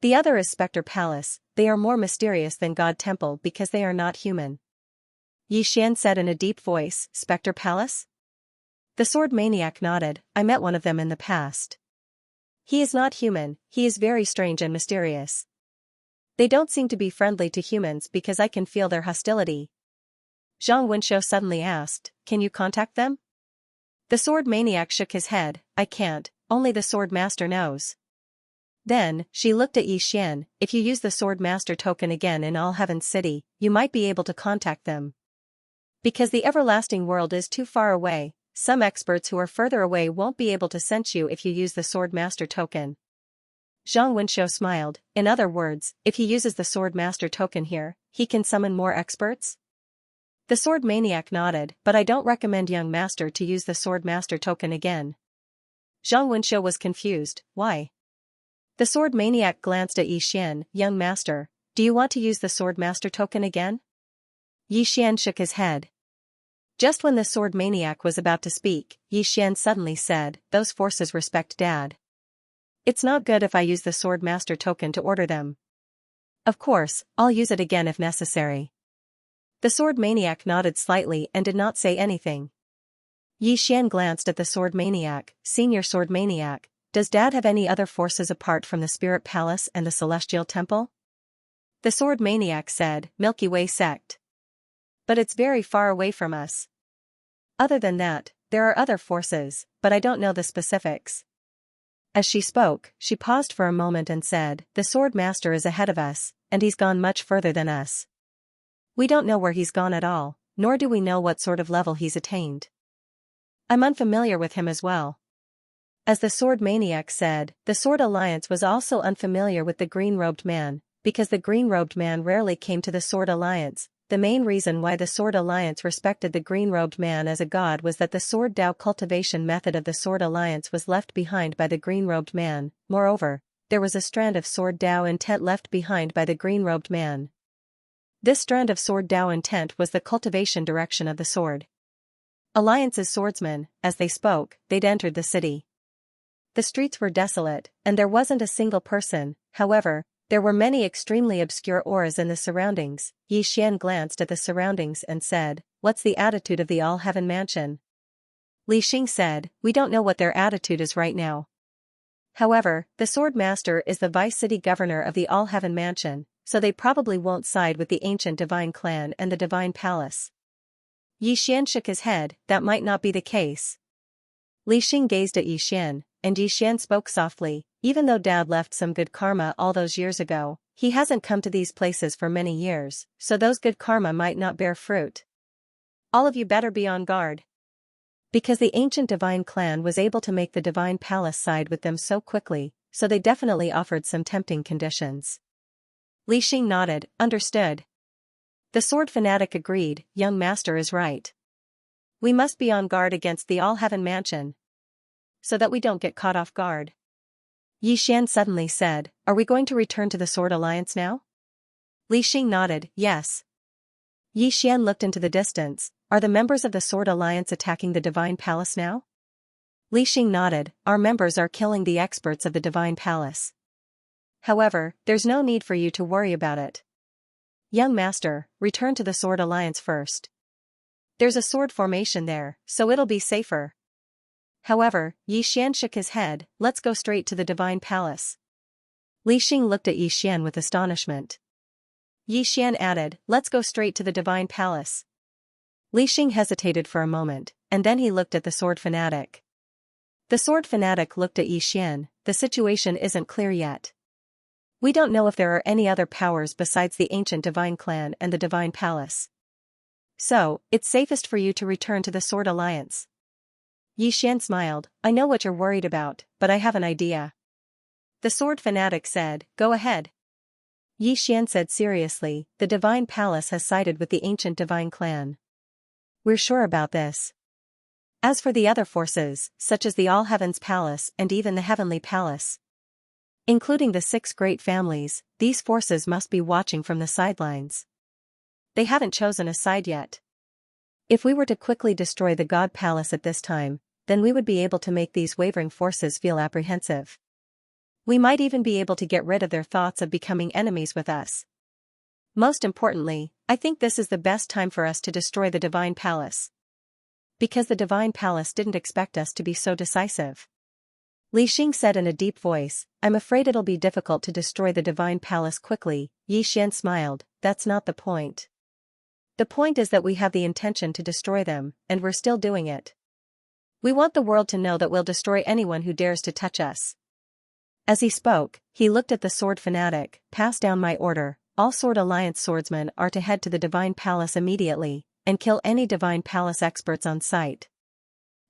The other is Spectre Palace. They are more mysterious than God Temple because they are not human. Xian said in a deep voice, Spectre Palace? The sword maniac nodded, I met one of them in the past. He is not human, he is very strange and mysterious. They don't seem to be friendly to humans because I can feel their hostility. Zhang Wenxiu suddenly asked, can you contact them? The sword maniac shook his head, I can't, only the sword master knows. Then, she looked at Xian, if you use the sword master token again in All Heaven City, you might be able to contact them. Because the everlasting world is too far away, some experts who are further away won't be able to sense you if you use the sword master token. Zhang Wenxiu smiled, in other words, if he uses the sword master token here, he can summon more experts? The sword maniac nodded, but I don't recommend young master to use the sword master token again. Zhang Wenxiu was confused, why? The sword maniac glanced at Xian, young master, do you want to use the sword master token again? Xian shook his head. Just when the sword maniac was about to speak, Xian suddenly said, those forces respect Dad. It's not good if I use the sword master token to order them. Of course, I'll use it again if necessary. The sword maniac nodded slightly and did not say anything. Xian glanced at the sword maniac, senior sword maniac, does Dad have any other forces apart from the Spirit Palace and the Celestial Temple? The sword maniac said, Milky Way sect. But it's very far away from us. Other than that, there are other forces, but I don't know the specifics. As she spoke, she paused for a moment and said, the sword master is ahead of us, and he's gone much further than us. We don't know where he's gone at all, nor do we know what sort of level he's attained. I'm unfamiliar with him as well. As the sword maniac said, the Sword Alliance was also unfamiliar with the green-robed man, because the green-robed man rarely came to the Sword Alliance. The main reason why the Sword Alliance respected the green-robed man as a god was that the Sword Dao cultivation method of the Sword Alliance was left behind by the green-robed man. Moreover, there was a strand of Sword Dao intent left behind by the green-robed man. This strand of Sword Dao intent was the cultivation direction of the Sword Alliance's swordsmen. As they spoke, they'd entered the city. The streets were desolate, and there wasn't a single person. However, there were many extremely obscure auras in the surroundings. Xian glanced at the surroundings and said, what's the attitude of the All Heaven Mansion? Li Xing said, we don't know what their attitude is right now. However, the Sword Master is the Vice City Governor of the All Heaven Mansion, so they probably won't side with the ancient Divine Clan and the Divine Palace. Xian shook his head, that might not be the case. Li Xing gazed at Xian, and Xian spoke softly, even though Dad left some good karma all those years ago, he hasn't come to these places for many years, so those good karma might not bear fruit. All of you better be on guard. Because the ancient divine clan was able to make the divine palace side with them so quickly, so they definitely offered some tempting conditions. Li Xing nodded, understood. The sword fanatic agreed, young master is right. We must be on guard against the All-Heaven Mansion, so that we don't get caught off guard. Yi Xian suddenly said, are we going to return to the Sword Alliance now? Li Xing nodded, yes. Yi Xian looked into the distance, are the members of the Sword Alliance attacking the Divine Palace now? Li Xing nodded, our members are killing the experts of the Divine Palace. However, there's no need for you to worry about it. Young master, return to the Sword Alliance first. There's a sword formation there, so it'll be safer. However, Yi Xian shook his head, let's go straight to the Divine Palace. Li Xing looked at Yi Xian with astonishment. Yi Xian added, let's go straight to the Divine Palace. Li Xing hesitated for a moment, and then he looked at the sword fanatic. The sword fanatic looked at Yi Xian, the situation isn't clear yet. We don't know if there are any other powers besides the ancient divine clan and the Divine Palace. So, it's safest for you to return to the Sword Alliance. Yi Xian smiled, I know what you're worried about, but I have an idea. The sword fanatic said, go ahead. Yi Xian said seriously, the Divine Palace has sided with the ancient divine clan. We're sure about this. As for the other forces, such as the All Heavens Palace and even the Heavenly Palace, including the 6 great families, these forces must be watching from the sidelines. They haven't chosen a side yet. If we were to quickly destroy the God Palace at this time, then we would be able to make these wavering forces feel apprehensive. We might even be able to get rid of their thoughts of becoming enemies with us. Most importantly, I think this is the best time for us to destroy the Divine Palace. Because the Divine Palace didn't expect us to be so decisive. Li Xing said in a deep voice, I'm afraid it'll be difficult to destroy the Divine Palace quickly. Yi Xian smiled, that's not the point. The point is that we have the intention to destroy them, and we're still doing it. We want the world to know that we'll destroy anyone who dares to touch us. As he spoke, he looked at the sword fanatic, pass down my order, all Sword Alliance swordsmen are to head to the Divine Palace immediately, and kill any Divine Palace experts on sight.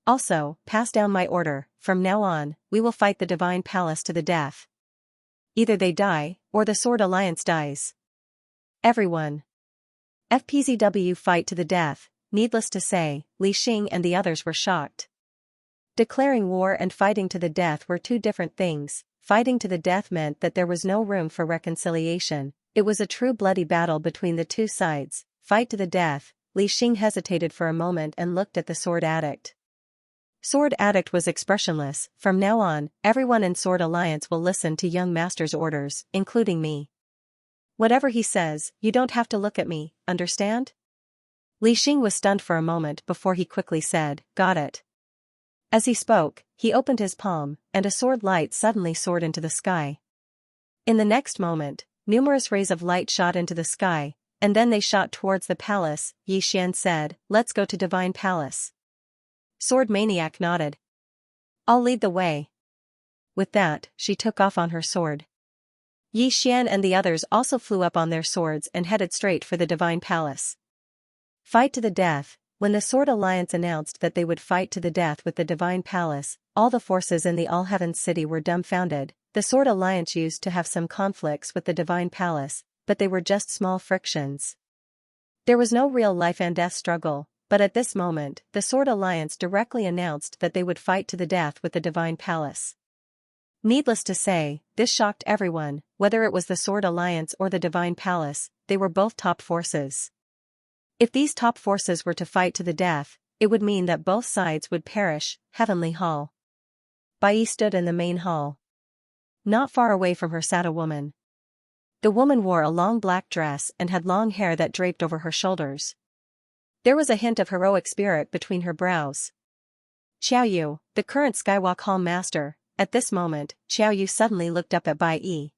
Also, pass down my order, from now on, we will fight the Divine Palace to the death. Either they die, or the Sword Alliance dies. Everyone. FPZW fight to the death. Needless to say, Li Xing and the others were shocked. Declaring war and fighting to the death were two different things. Fighting to the death meant that there was no room for reconciliation, it was a true bloody battle between the two sides. Fight to the death. Li Xing hesitated for a moment and looked at the sword addict. Sword addict was expressionless, from now on, everyone in Sword Alliance will listen to young master's orders, including me. Whatever he says, you don't have to look at me, understand? Li Xing was stunned for a moment before he quickly said, got it. As he spoke, he opened his palm, and a sword light suddenly soared into the sky. In the next moment, numerous rays of light shot into the sky, and then they shot towards the palace. Yi Xian said, let's go to Divine Palace. Sword Maniac nodded. I'll lead the way. With that, she took off on her sword. Yi Xian and the others also flew up on their swords and headed straight for the Divine Palace. Fight to the death. When the Sword Alliance announced that they would fight to the death with the Divine Palace, all the forces in the All Heavens City were dumbfounded. The Sword Alliance used to have some conflicts with the Divine Palace, but they were just small frictions. There was no real life and death struggle, but at this moment, the Sword Alliance directly announced that they would fight to the death with the Divine Palace. Needless to say, this shocked everyone, whether it was the Sword Alliance or the Divine Palace, they were both top forces. If these top forces were to fight to the death, it would mean that both sides would perish. Heavenly Hall. Bai stood in the main hall. Not far away from her sat a woman. The woman wore a long black dress and had long hair that draped over her shoulders. There was a hint of heroic spirit between her brows. Xiao Yu, the current Skywalk Hall master. At this moment, Xiao Yu suddenly looked up at Bai Yi.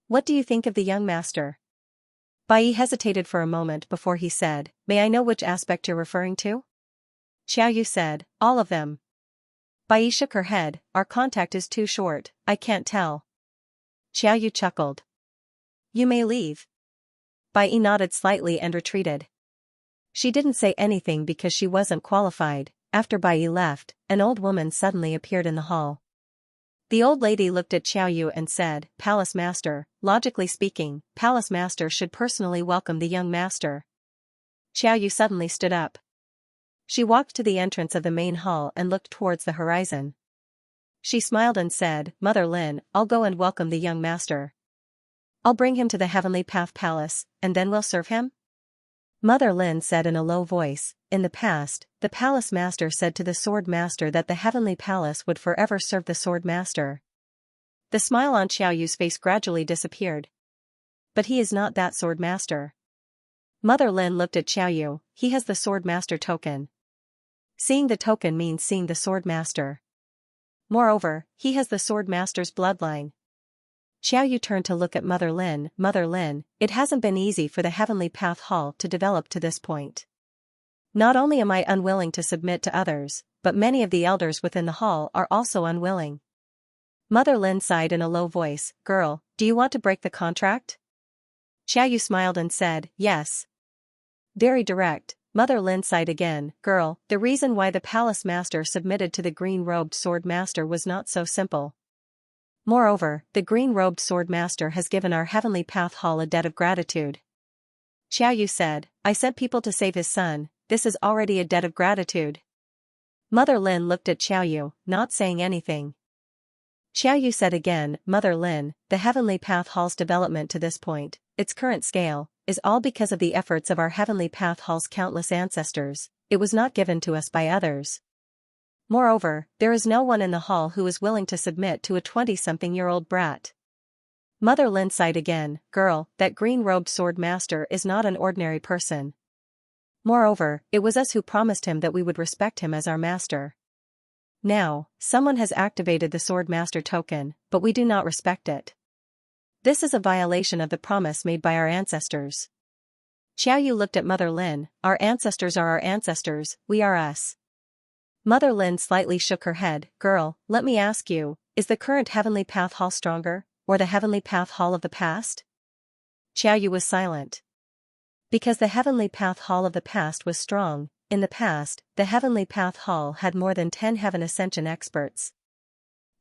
What do you think of the young master? Bai Yi hesitated for a moment before he said, may I know which aspect you're referring to? Xiao Yu said, all of them. Bai Yi shook her head, our contact is too short, I can't tell. Xiao Yu chuckled. You may leave. Bai Yi nodded slightly and retreated. She didn't say anything because she wasn't qualified. After Bai left, an old woman suddenly appeared in the hall. The old lady looked at Xiao Yu and said, "Palace Master, logically speaking, Palace Master should personally welcome the young master." Xiao Yu suddenly stood up. She walked to the entrance of the main hall and looked towards the horizon. She smiled and said, "Mother Lin, I'll go and welcome the young master. I'll bring him to the Heavenly Path Palace, and then we'll serve him?" Mother Lin said in a low voice, "In the past, the Palace Master said to the Sword Master that the Heavenly Palace would forever serve the Sword Master." The smile on Xiao Yu's face gradually disappeared. "But he is not that Sword Master." Mother Lin looked at Xiao Yu. "He has the Sword Master token. Seeing the token means seeing the Sword Master. Moreover, he has the Sword Master's bloodline." Xiao Yu turned to look at Mother Lin. "Mother Lin, it hasn't been easy for the Heavenly Path Hall to develop to this point. Not only am I unwilling to submit to others, but many of the elders within the hall are also unwilling." Mother Lin sighed in a low voice, "Girl, do you want to break the contract?" Xiao Yu smiled and said, "Yes." Very direct, Mother Lin sighed again, "Girl, the reason why the Palace Master submitted to the green-robed Sword Master was not so simple. Moreover, the green-robed Sword Master has given our Heavenly Path Hall a debt of gratitude." Xiao Yu said, "I sent people to save his son, this is already a debt of gratitude." Mother Lin looked at Xiao Yu, not saying anything. Xiao Yu said again, "Mother Lin, the Heavenly Path Hall's development to this point, its current scale, is all because of the efforts of our Heavenly Path Hall's countless ancestors. It was not given to us by others. Moreover, there is no one in the hall who is willing to submit to a 20-something-year-old brat." Mother Lin sighed again, "Girl, that green-robed Sword Master is not an ordinary person. Moreover, it was us who promised him that we would respect him as our master. Now, someone has activated the Sword Master token, but we do not respect it. This is a violation of the promise made by our ancestors." Xiao Yu looked at Mother Lin, "Our ancestors are our ancestors, we are us." Mother Lin slightly shook her head, "Girl, let me ask you, is the current Heavenly Path Hall stronger, or the Heavenly Path Hall of the past?" Xiao Yu was silent. Because the Heavenly Path Hall of the past was strong, in the past, the Heavenly Path Hall had more than 10 Heaven Ascension experts.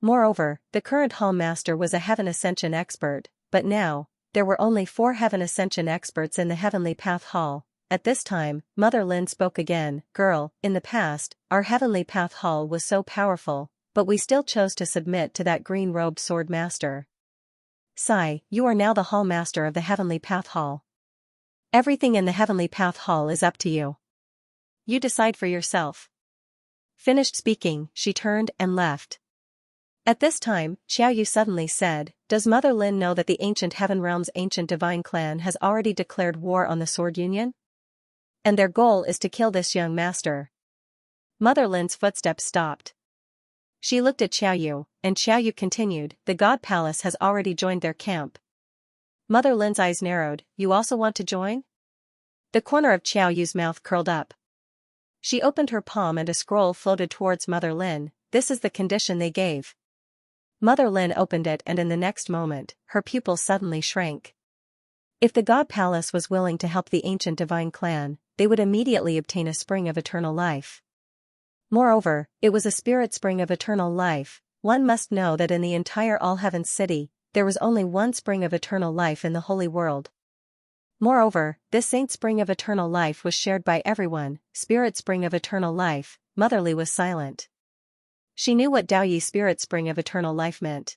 Moreover, the current Hall Master was a Heaven Ascension expert, but now, there were only 4 Heaven Ascension experts in the Heavenly Path Hall. At this time, Mother Lin spoke again, "Girl, in the past, our Heavenly Path Hall was so powerful, but we still chose to submit to that green-robed Sword Master. Sai, you are now the Hall Master of the Heavenly Path Hall. Everything in the Heavenly Path Hall is up to you. You decide for yourself." Finished speaking, she turned and left. At this time, Xiao Yu suddenly said, "Does Mother Lin know that the Ancient Heaven Realm's Ancient Divine Clan has already declared war on the Sword Union? And their goal is to kill this young master." Mother Lin's footsteps stopped. She looked at Xiao Yu, and Xiao Yu continued, "The God Palace has already joined their camp." Mother Lin's eyes narrowed, "You also want to join?" The corner of Xiao Yu's mouth curled up. She opened her palm and a scroll floated towards Mother Lin. "This is the condition they gave." Mother Lin opened it and in the next moment, her pupils suddenly shrank. If the God Palace was willing to help the Ancient Divine Clan, they would immediately obtain a spring of eternal life. Moreover, it was a spirit spring of eternal life. One must know that in the entire All Heavens city, there was only one spring of eternal life in the holy world. Moreover, this saint spring of eternal life was shared by everyone. Spirit spring of eternal life. Motherly was silent. She knew what Dao Yi's spirit spring of eternal life meant.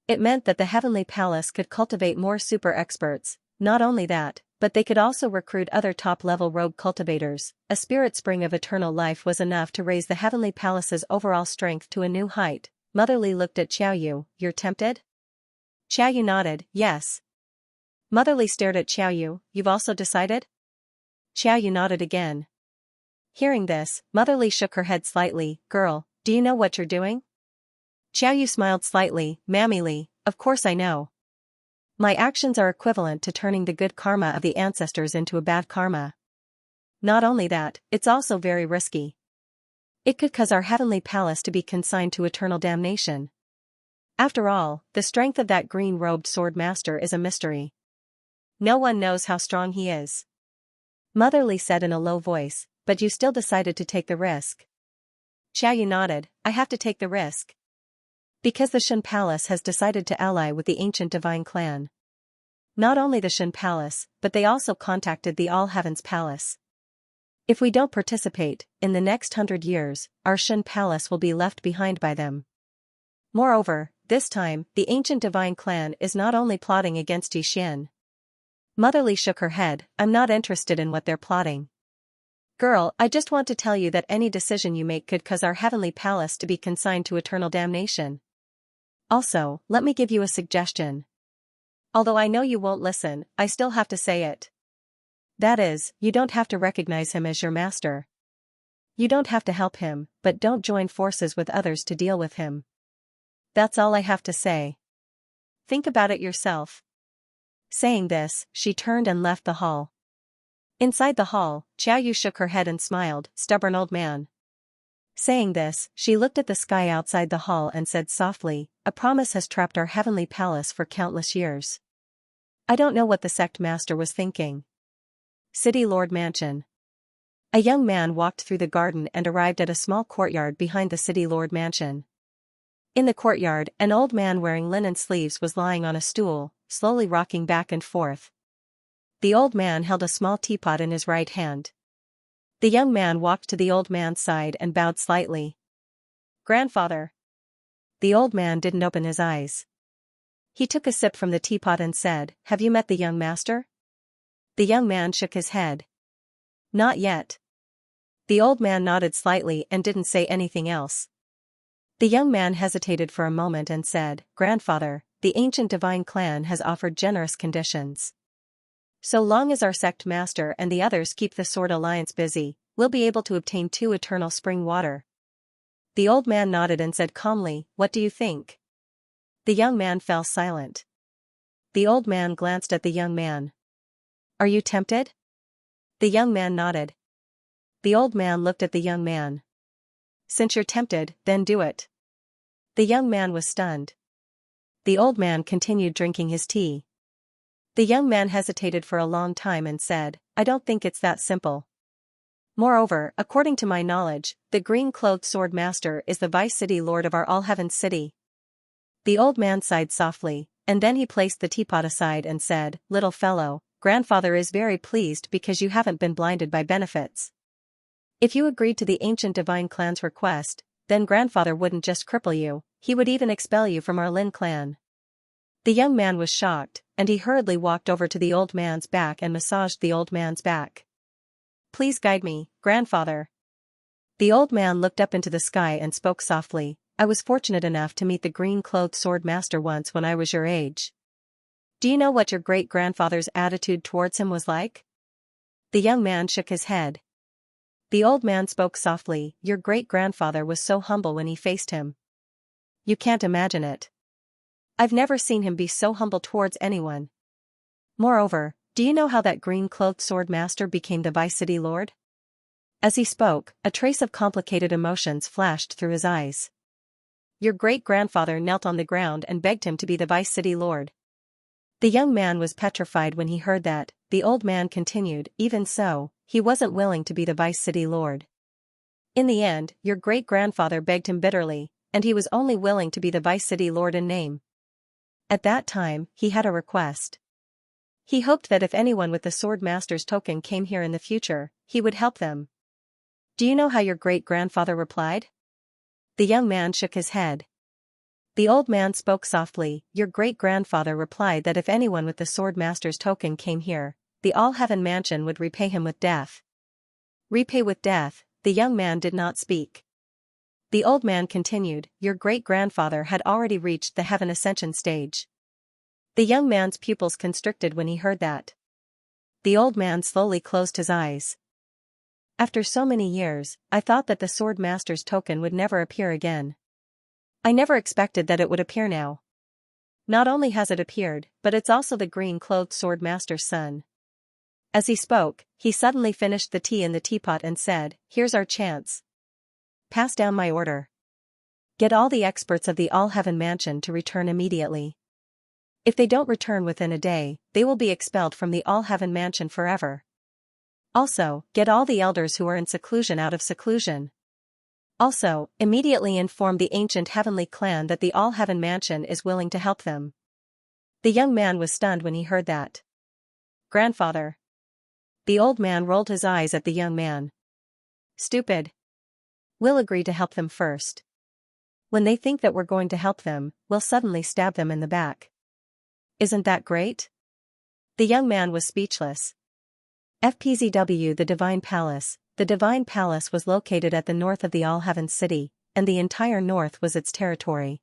It meant that the Heavenly Palace could cultivate more super experts. Not only that, but they could also recruit other top-level rogue cultivators. A spirit spring of eternal life was enough to raise the Heavenly Palace's overall strength to a new height. Motherly looked at Xiao Yu, "You're tempted?" Xiao Yu nodded, "Yes." Motherly stared at Xiao Yu, "You've also decided?" Xiao Yu nodded again. Hearing this, Motherly shook her head slightly, "Girl, do you know what you're doing?" Xiao Yu smiled slightly, "Mammyly, of course I know. My actions are equivalent to turning the good karma of the ancestors into a bad karma. Not only that, it's also very risky. It could cause our Heavenly Palace to be consigned to eternal damnation. After all, the strength of that green-robed Sword Master is a mystery. No one knows how strong he is. Motherly said in a low voice, but you still decided to take the risk. Xiaoyu nodded, I have to take the risk. Because the Shen Palace has decided to ally with the ancient divine clan. Not only the Shen Palace, but they also contacted the All Heavens Palace. If we don't participate, in the next 100 years, our Shen Palace will be left behind by them. Moreover, this time, the ancient divine clan is not only plotting against Yixin. Motherly shook her head, I'm not interested in what they're plotting. Girl, I just want to tell you that any decision you make could cause our heavenly palace to be consigned to eternal damnation. Also, let me give you a suggestion. Although I know you won't listen, I still have to say it. That is, you don't have to recognize him as your master. You don't have to help him, but don't join forces with others to deal with him. That's all I have to say. Think about it yourself. Saying this, she turned and left the hall. Inside the hall, Xiaoyu shook her head and smiled, stubborn old man. Saying this, she looked at the sky outside the hall and said softly, a promise has trapped our heavenly palace for countless years. I don't know what the sect master was thinking. City Lord Mansion. A young man walked through the garden and arrived at a small courtyard behind the City Lord Mansion. In the courtyard, an old man wearing linen sleeves was lying on a stool, slowly rocking back and forth. The old man held a small teapot in his right hand. The young man walked to the old man's side and bowed slightly. Grandfather. The old man didn't open his eyes. He took a sip from the teapot and said, have you met the young master? The young man shook his head. Not yet. The old man nodded slightly and didn't say anything else. The young man hesitated for a moment and said, Grandfather, the ancient divine clan has offered generous conditions. So long as our sect master and the others keep the Sword Alliance busy, we'll be able to obtain 2 eternal spring water. The old man nodded and said calmly, what do you think? The young man fell silent. The old man glanced at the young man. Are you tempted? The young man nodded. The old man looked at the young man. Since you're tempted, then do it. The young man was stunned. The old man continued drinking his tea. The young man hesitated for a long time and said, I don't think it's that simple. Moreover, according to my knowledge, the green-clothed sword master is the vice city lord of our all-heaven city. The old man sighed softly, and then he placed the teapot aside and said, little fellow, grandfather is very pleased because you haven't been blinded by benefits. If you agreed to the ancient divine clan's request, then grandfather wouldn't just cripple you, he would even expel you from our Lin clan. The young man was shocked, and he hurriedly walked over to the old man's back and massaged the old man's back. Please guide me, grandfather. The old man looked up into the sky and spoke softly, I was fortunate enough to meet the green-clothed sword master once when I was your age. Do you know what your great-grandfather's attitude towards him was like? The young man shook his head. The old man spoke softly, your great-grandfather was so humble when he faced him. You can't imagine it. I've never seen him be so humble towards anyone. Moreover, do you know how that green-clothed sword master became the Vice City Lord? As he spoke, a trace of complicated emotions flashed through his eyes. Your great-grandfather knelt on the ground and begged him to be the Vice City Lord. The young man was petrified when he heard that. The old man continued, even so, he wasn't willing to be the Vice City Lord. In the end, your great-grandfather begged him bitterly, and he was only willing to be the Vice City Lord in name. At that time, he had a request. He hoped that if anyone with the Sword Master's token came here in the future, he would help them. Do you know how your great-grandfather replied? The young man shook his head. The old man spoke softly, your great-grandfather replied that if anyone with the Sword Master's token came here, the All-Heaven Mansion would repay him with death. Repay with death, the young man did not speak. The old man continued, your great-grandfather had already reached the Heaven Ascension stage. The young man's pupils constricted when he heard that. The old man slowly closed his eyes. After so many years, I thought that the Sword Master's token would never appear again. I never expected that it would appear now. Not only has it appeared, but it's also the green-clothed Sword Master's son. As he spoke, he suddenly finished the tea in the teapot and said, here's our chance. Pass down my order. Get all the experts of the All-Heaven Mansion to return immediately. If they don't return within a day, they will be expelled from the All-Heaven Mansion forever. Also, get all the elders who are in seclusion out of seclusion. Also, immediately inform the ancient heavenly clan that the All-Heaven Mansion is willing to help them. The young man was stunned when he heard that. Grandfather. The old man rolled his eyes at the young man. Stupid. We'll agree to help them first. When they think that we're going to help them, we'll suddenly stab them in the back. Isn't that great? The young man was speechless. FPZW. The Divine Palace. The Divine Palace was located at the north of the All-Heaven City, and the entire north was its territory.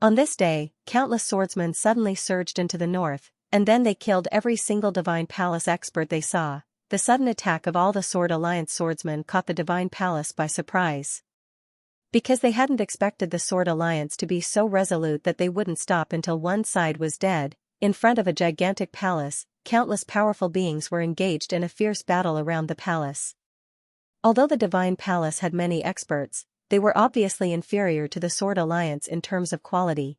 On this day, countless swordsmen suddenly surged into the north, and then they killed every single Divine Palace expert they saw. The sudden attack of all the Sword Alliance swordsmen caught the Divine Palace by surprise. Because they hadn't expected the Sword Alliance to be so resolute that they wouldn't stop until one side was dead, in front of a gigantic palace, countless powerful beings were engaged in a fierce battle around the palace. Although the Divine Palace had many experts, they were obviously inferior to the Sword Alliance in terms of quality.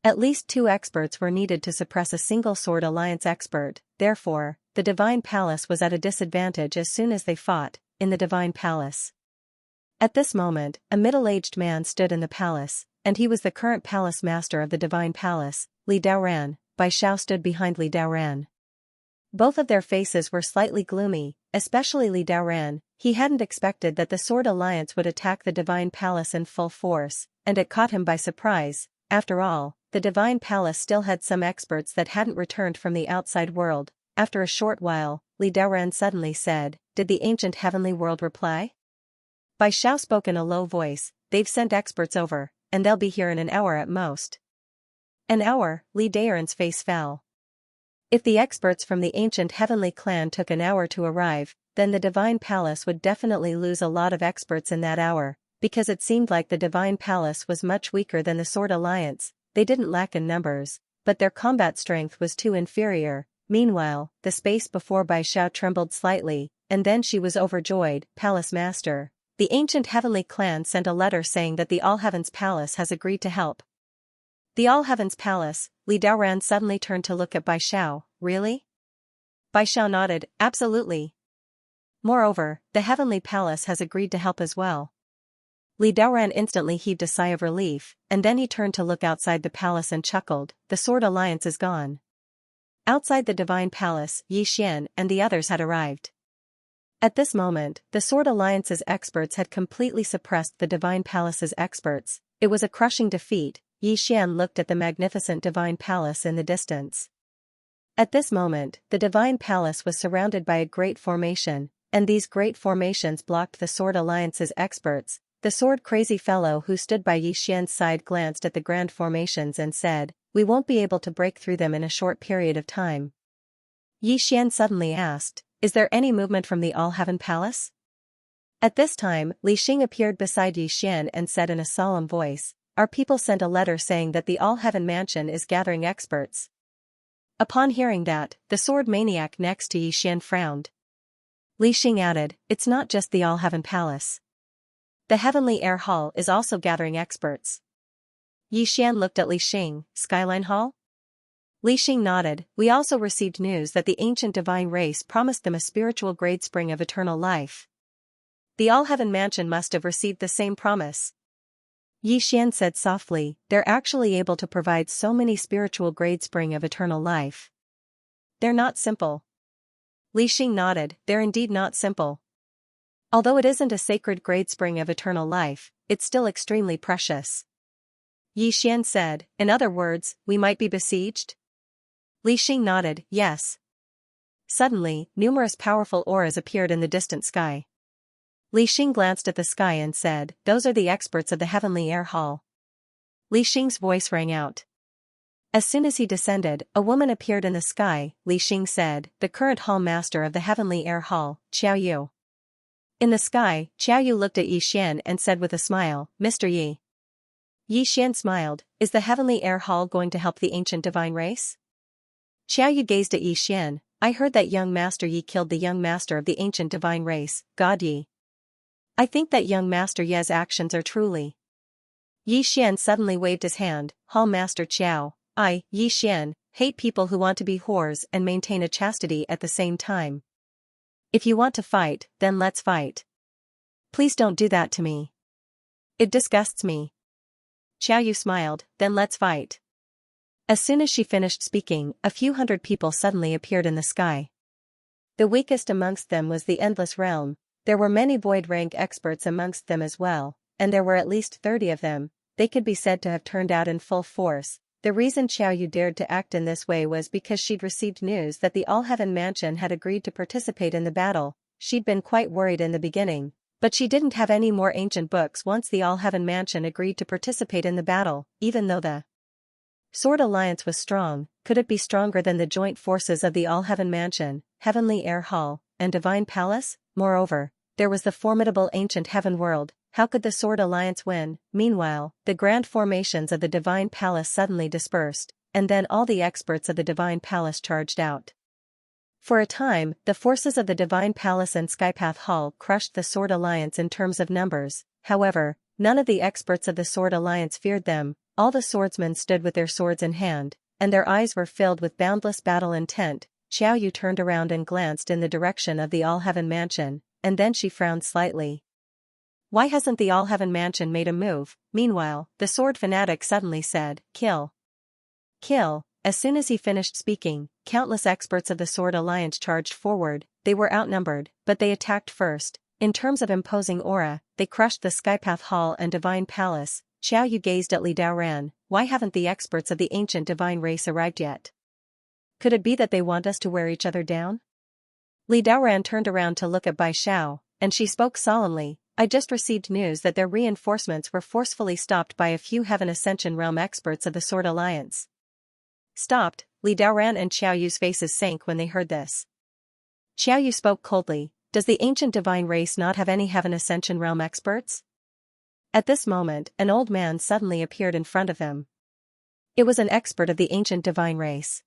At least 2 experts were needed to suppress a single Sword Alliance expert, therefore, the Divine Palace was at a disadvantage as soon as they fought, in the Divine Palace. At this moment, a middle-aged man stood in the palace, and he was the current palace master of the Divine Palace, Li Daoran. Bai Xiao stood behind Li Daoran. Both of their faces were slightly gloomy, especially Li Daoran. He hadn't expected that the Sword Alliance would attack the Divine Palace in full force, and it caught him by surprise. After all, the Divine Palace still had some experts that hadn't returned from the outside world. After a short while, Li Daoran suddenly said, "Did the ancient heavenly world reply?" Bai Xiao spoke in a low voice, "They've sent experts over, and they'll be here in an hour at most." An hour? Li Daoran's face fell. If the experts from the ancient heavenly clan took an hour to arrive, then the Divine Palace would definitely lose a lot of experts in that hour, because it seemed like the Divine Palace was much weaker than the Sword Alliance. They didn't lack in numbers, but their combat strength was too inferior. Meanwhile, the space before Bai Xiao trembled slightly, and then she was overjoyed. "Palace Master, the ancient heavenly clan sent a letter saying that the All-Heaven's Palace has agreed to help." The All-Heaven's Palace. Li Daoran suddenly turned to look at Bai Xiao. "Really?" Bai Xiao nodded, "Absolutely. Moreover, the Heavenly Palace has agreed to help as well." Li Daoran instantly heaved a sigh of relief, and then he turned to look outside the palace and chuckled. The Sword Alliance is gone. Outside the Divine Palace, Xian and the others had arrived. At this moment, the Sword Alliance's experts had completely suppressed the Divine Palace's experts. It was a crushing defeat. Xian looked at the magnificent Divine Palace in the distance. At this moment, the Divine Palace was surrounded by a great formation, and these great formations blocked the Sword Alliance's experts. The sword-crazy fellow who stood by Xian's side glanced at the grand formations and said, "We won't be able to break through them in a short period of time." Xian suddenly asked, "Is there any movement from the All-Heaven Palace?" At this time, Li Xing appeared beside Xian and said in a solemn voice, "Our people sent a letter saying that the All-Heaven Mansion is gathering experts." Upon hearing that, the sword maniac next to Xian frowned. Li Xing added, "It's not just the All-Heaven Palace. The Heavenly Air Hall is also gathering experts." Xian looked at Li Xing. "Skyline Hall?" Li Xing nodded. "We also received news that the ancient divine race promised them a spiritual grade spring of eternal life." The All-Heaven Mansion must have received the same promise. Xian said softly, "They're actually able to provide so many spiritual grade spring of eternal life. They're not simple." Li Xing nodded, "They're indeed not simple. Although it isn't a sacred grade spring of eternal life, it's still extremely precious." Xian said, "In other words, we might be besieged?" Li Xing nodded, "Yes." Suddenly, numerous powerful auras appeared in the distant sky. Li Xing glanced at the sky and said, "Those are the experts of the Heavenly Air Hall." Li Xing's voice rang out. As soon as he descended, a woman appeared in the sky. Li Xing said, "The current hall master of the Heavenly Air Hall, Qiao Yu." In the sky, Qiao Yu looked at Xian and said with a smile, "Mr. Yi." Xian smiled, "Is the Heavenly Air Hall going to help the ancient divine race?" Qiao Yu gazed at Xian. "I heard that young Master Yi killed the young master of the ancient divine race, God Yi. I think that young Master Ye's actions are truly—" Xian suddenly waved his hand. "Hall Master Qiao, I, Xian, hate people who want to be whores and maintain a chastity at the same time." If you want to fight, then let's fight. Please don't do that to me. It disgusts me. Xiao Yu smiled, then let's fight. As soon as she finished speaking, a few hundred people suddenly appeared in the sky. The weakest amongst them was the Endless Realm. There were many void rank experts amongst them as well, and there were at least 30 of them. They could be said to have turned out in full force. The reason Xiao Yu dared to act in this way was because she'd received news that the All-Heaven Mansion had agreed to participate in the battle. She'd been quite worried in the beginning, but she didn't have any more ancient books once the All-Heaven Mansion agreed to participate in the battle, even though the Sword Alliance was strong. Could it be stronger than the joint forces of the All-Heaven Mansion, Heavenly Air Hall, and Divine Palace? Moreover, there was the formidable ancient Heaven World. How could the Sword Alliance win? Meanwhile, the grand formations of the Divine Palace suddenly dispersed, and then all the experts of the Divine Palace charged out. For a time, the forces of the Divine Palace and Skypath Hall crushed the Sword Alliance in terms of numbers. However, none of the experts of the Sword Alliance feared them. All the swordsmen stood with their swords in hand, and their eyes were filled with boundless battle intent. Xiao Yu turned around and glanced in the direction of the All-Heaven Mansion, and then she frowned slightly. Why hasn't the All-Heaven Mansion made a move? Meanwhile, the sword fanatic suddenly said, "Kill! Kill!" As soon as he finished speaking, countless experts of the Sword Alliance charged forward. They were outnumbered, but they attacked first. In terms of imposing aura, they crushed the Skypath Hall and Divine Palace. Xiao Yu gazed at Li Daoran. Why haven't the experts of the ancient divine race arrived yet? Could it be that they want us to wear each other down? Li Daoran turned around to look at Bai Xiao, and she spoke solemnly. I just received news that their reinforcements were forcefully stopped by a few Heaven Ascension Realm experts of the Sword Alliance. Stopped? Li Daoran and Xiao Yu's faces sank when they heard this. Xiao Yu spoke coldly. Does the ancient divine race not have any Heaven Ascension Realm experts? At this moment, an old man suddenly appeared in front of them. It was an expert of the ancient divine race.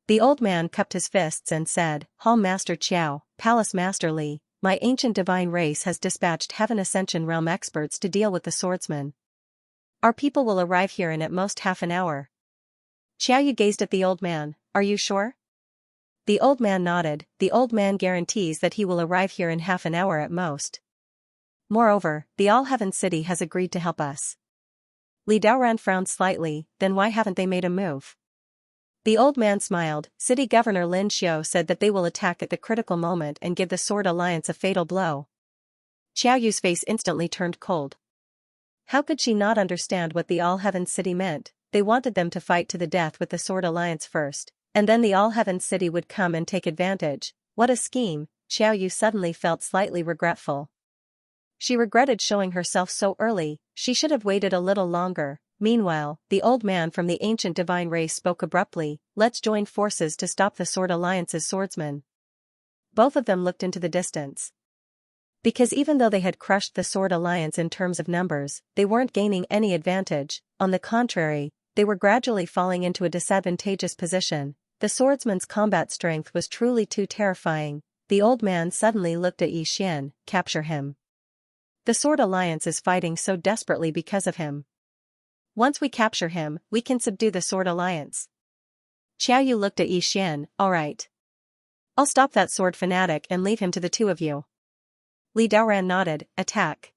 The old man cupped his fists and said, Hall Master Qiao, Palace Master Li, my ancient divine race has dispatched Heaven Ascension Realm experts to deal with the swordsman. Our people will arrive here in at most half an hour. Xiao Yu gazed at the old man. Are you sure? The old man nodded. The old man guarantees that he will arrive here in half an hour at most. Moreover, the All-Heaven City has agreed to help us. Li Daoran frowned slightly. Then why haven't they made a move? The old man smiled. City Governor Lin Xiu said that they will attack at the critical moment and give the Sword Alliance a fatal blow. Xiao Yu's face instantly turned cold. How could she not understand what the All-Heaven City meant? They wanted them to fight to the death with the Sword Alliance first, and then the All-Heaven City would come and take advantage. What a scheme! Xiao Yu suddenly felt slightly regretful. She regretted showing herself so early. She should have waited a little longer. Meanwhile, the old man from the ancient divine race spoke abruptly. Let's join forces to stop the Sword Alliance's swordsmen. Both of them looked into the distance. Because even though they had crushed the Sword Alliance in terms of numbers, they weren't gaining any advantage. On the contrary, they were gradually falling into a disadvantageous position. The swordsman's combat strength was truly too terrifying. The old man suddenly looked at Xian. Capture him. The Sword Alliance is fighting so desperately because of him. Once we capture him, we can subdue the Sword Alliance. Xiao Yu looked at Xian. All right. I'll stop that sword fanatic and leave him to the two of you. Li Daoran nodded. Attack.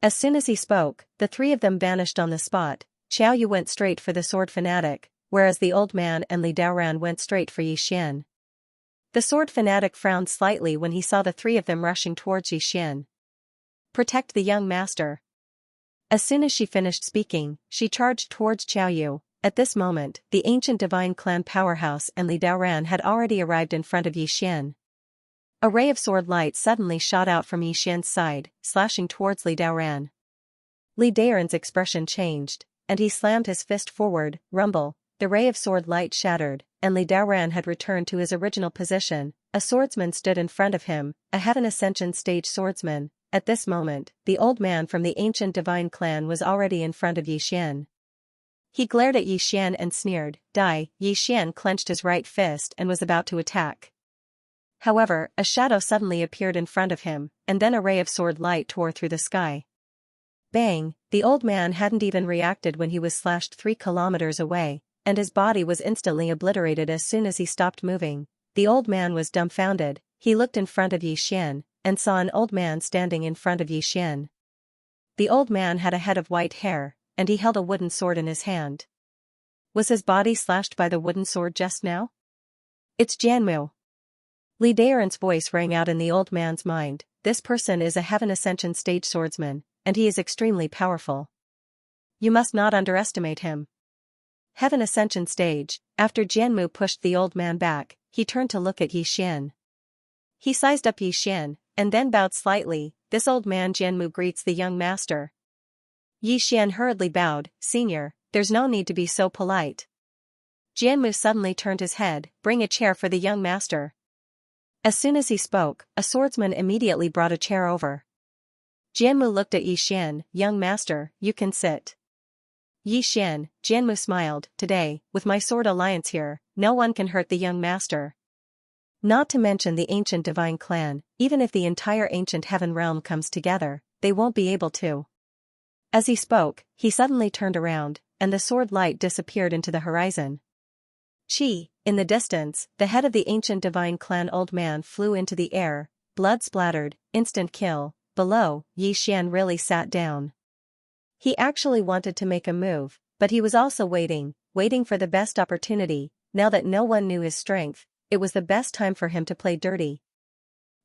As soon as he spoke, the three of them vanished on the spot. Xiao Yu went straight for the sword fanatic, whereas the old man and Li Daoran went straight for Xian. The sword fanatic frowned slightly when he saw the three of them rushing towards Xian. Protect the young master. As soon as she finished speaking, she charged towards Xiao Yu. At this moment, the ancient divine clan powerhouse and Li Daoran had already arrived in front of Xian. A ray of sword light suddenly shot out from Xian's side, slashing towards Li Daoran. Li Daoran's expression changed, and he slammed his fist forward. Rumble. The ray of sword light shattered, and Li Daoran had returned to his original position. A swordsman stood in front of him, a Heaven Ascension stage swordsman. At this moment, the old man from the ancient divine clan was already in front of Xian. He glared at Xian and sneered. Die. Xian clenched his right fist and was about to attack. However, a shadow suddenly appeared in front of him, and then a ray of sword light tore through the sky. Bang! The old man hadn't even reacted when he was slashed 3 kilometers away, and his body was instantly obliterated as soon as he stopped moving. The old man was dumbfounded. he looked in front of Xian, and saw an old man standing in front of Xian. The old man had a head of white hair, and he held a wooden sword in his hand. Was his body slashed by the wooden sword just now? It's Jianmu. Li Daoran's voice rang out in the old man's mind. This person is a Heaven Ascension stage swordsman, and he is extremely powerful. You must not underestimate him. Heaven Ascension stage. After Jianmu pushed the old man back, he turned to look at Xian. He sized up Xian, and then bowed slightly. This old man Jianmu greets the young master. Xian hurriedly bowed. Senior, there's no need to be so polite. Jianmu suddenly turned his head. Bring a chair for the young master. As soon as he spoke, a swordsman immediately brought a chair over. Jianmu looked at Xian. Young master, you can sit. Xian, Jianmu smiled. Today, with my sword alliance here, no one can hurt the young master. Not to mention the ancient divine clan, even if the entire ancient heaven realm comes together, they won't be able to. As he spoke, he suddenly turned around, and the sword light disappeared into the horizon. In the distance, the head of the ancient divine clan old man flew into the air, blood splattered, instant kill. Below, Xian really sat down. He actually wanted to make a move, but he was also waiting for the best opportunity. Now that no one knew his strength, it was the best time for him to play dirty.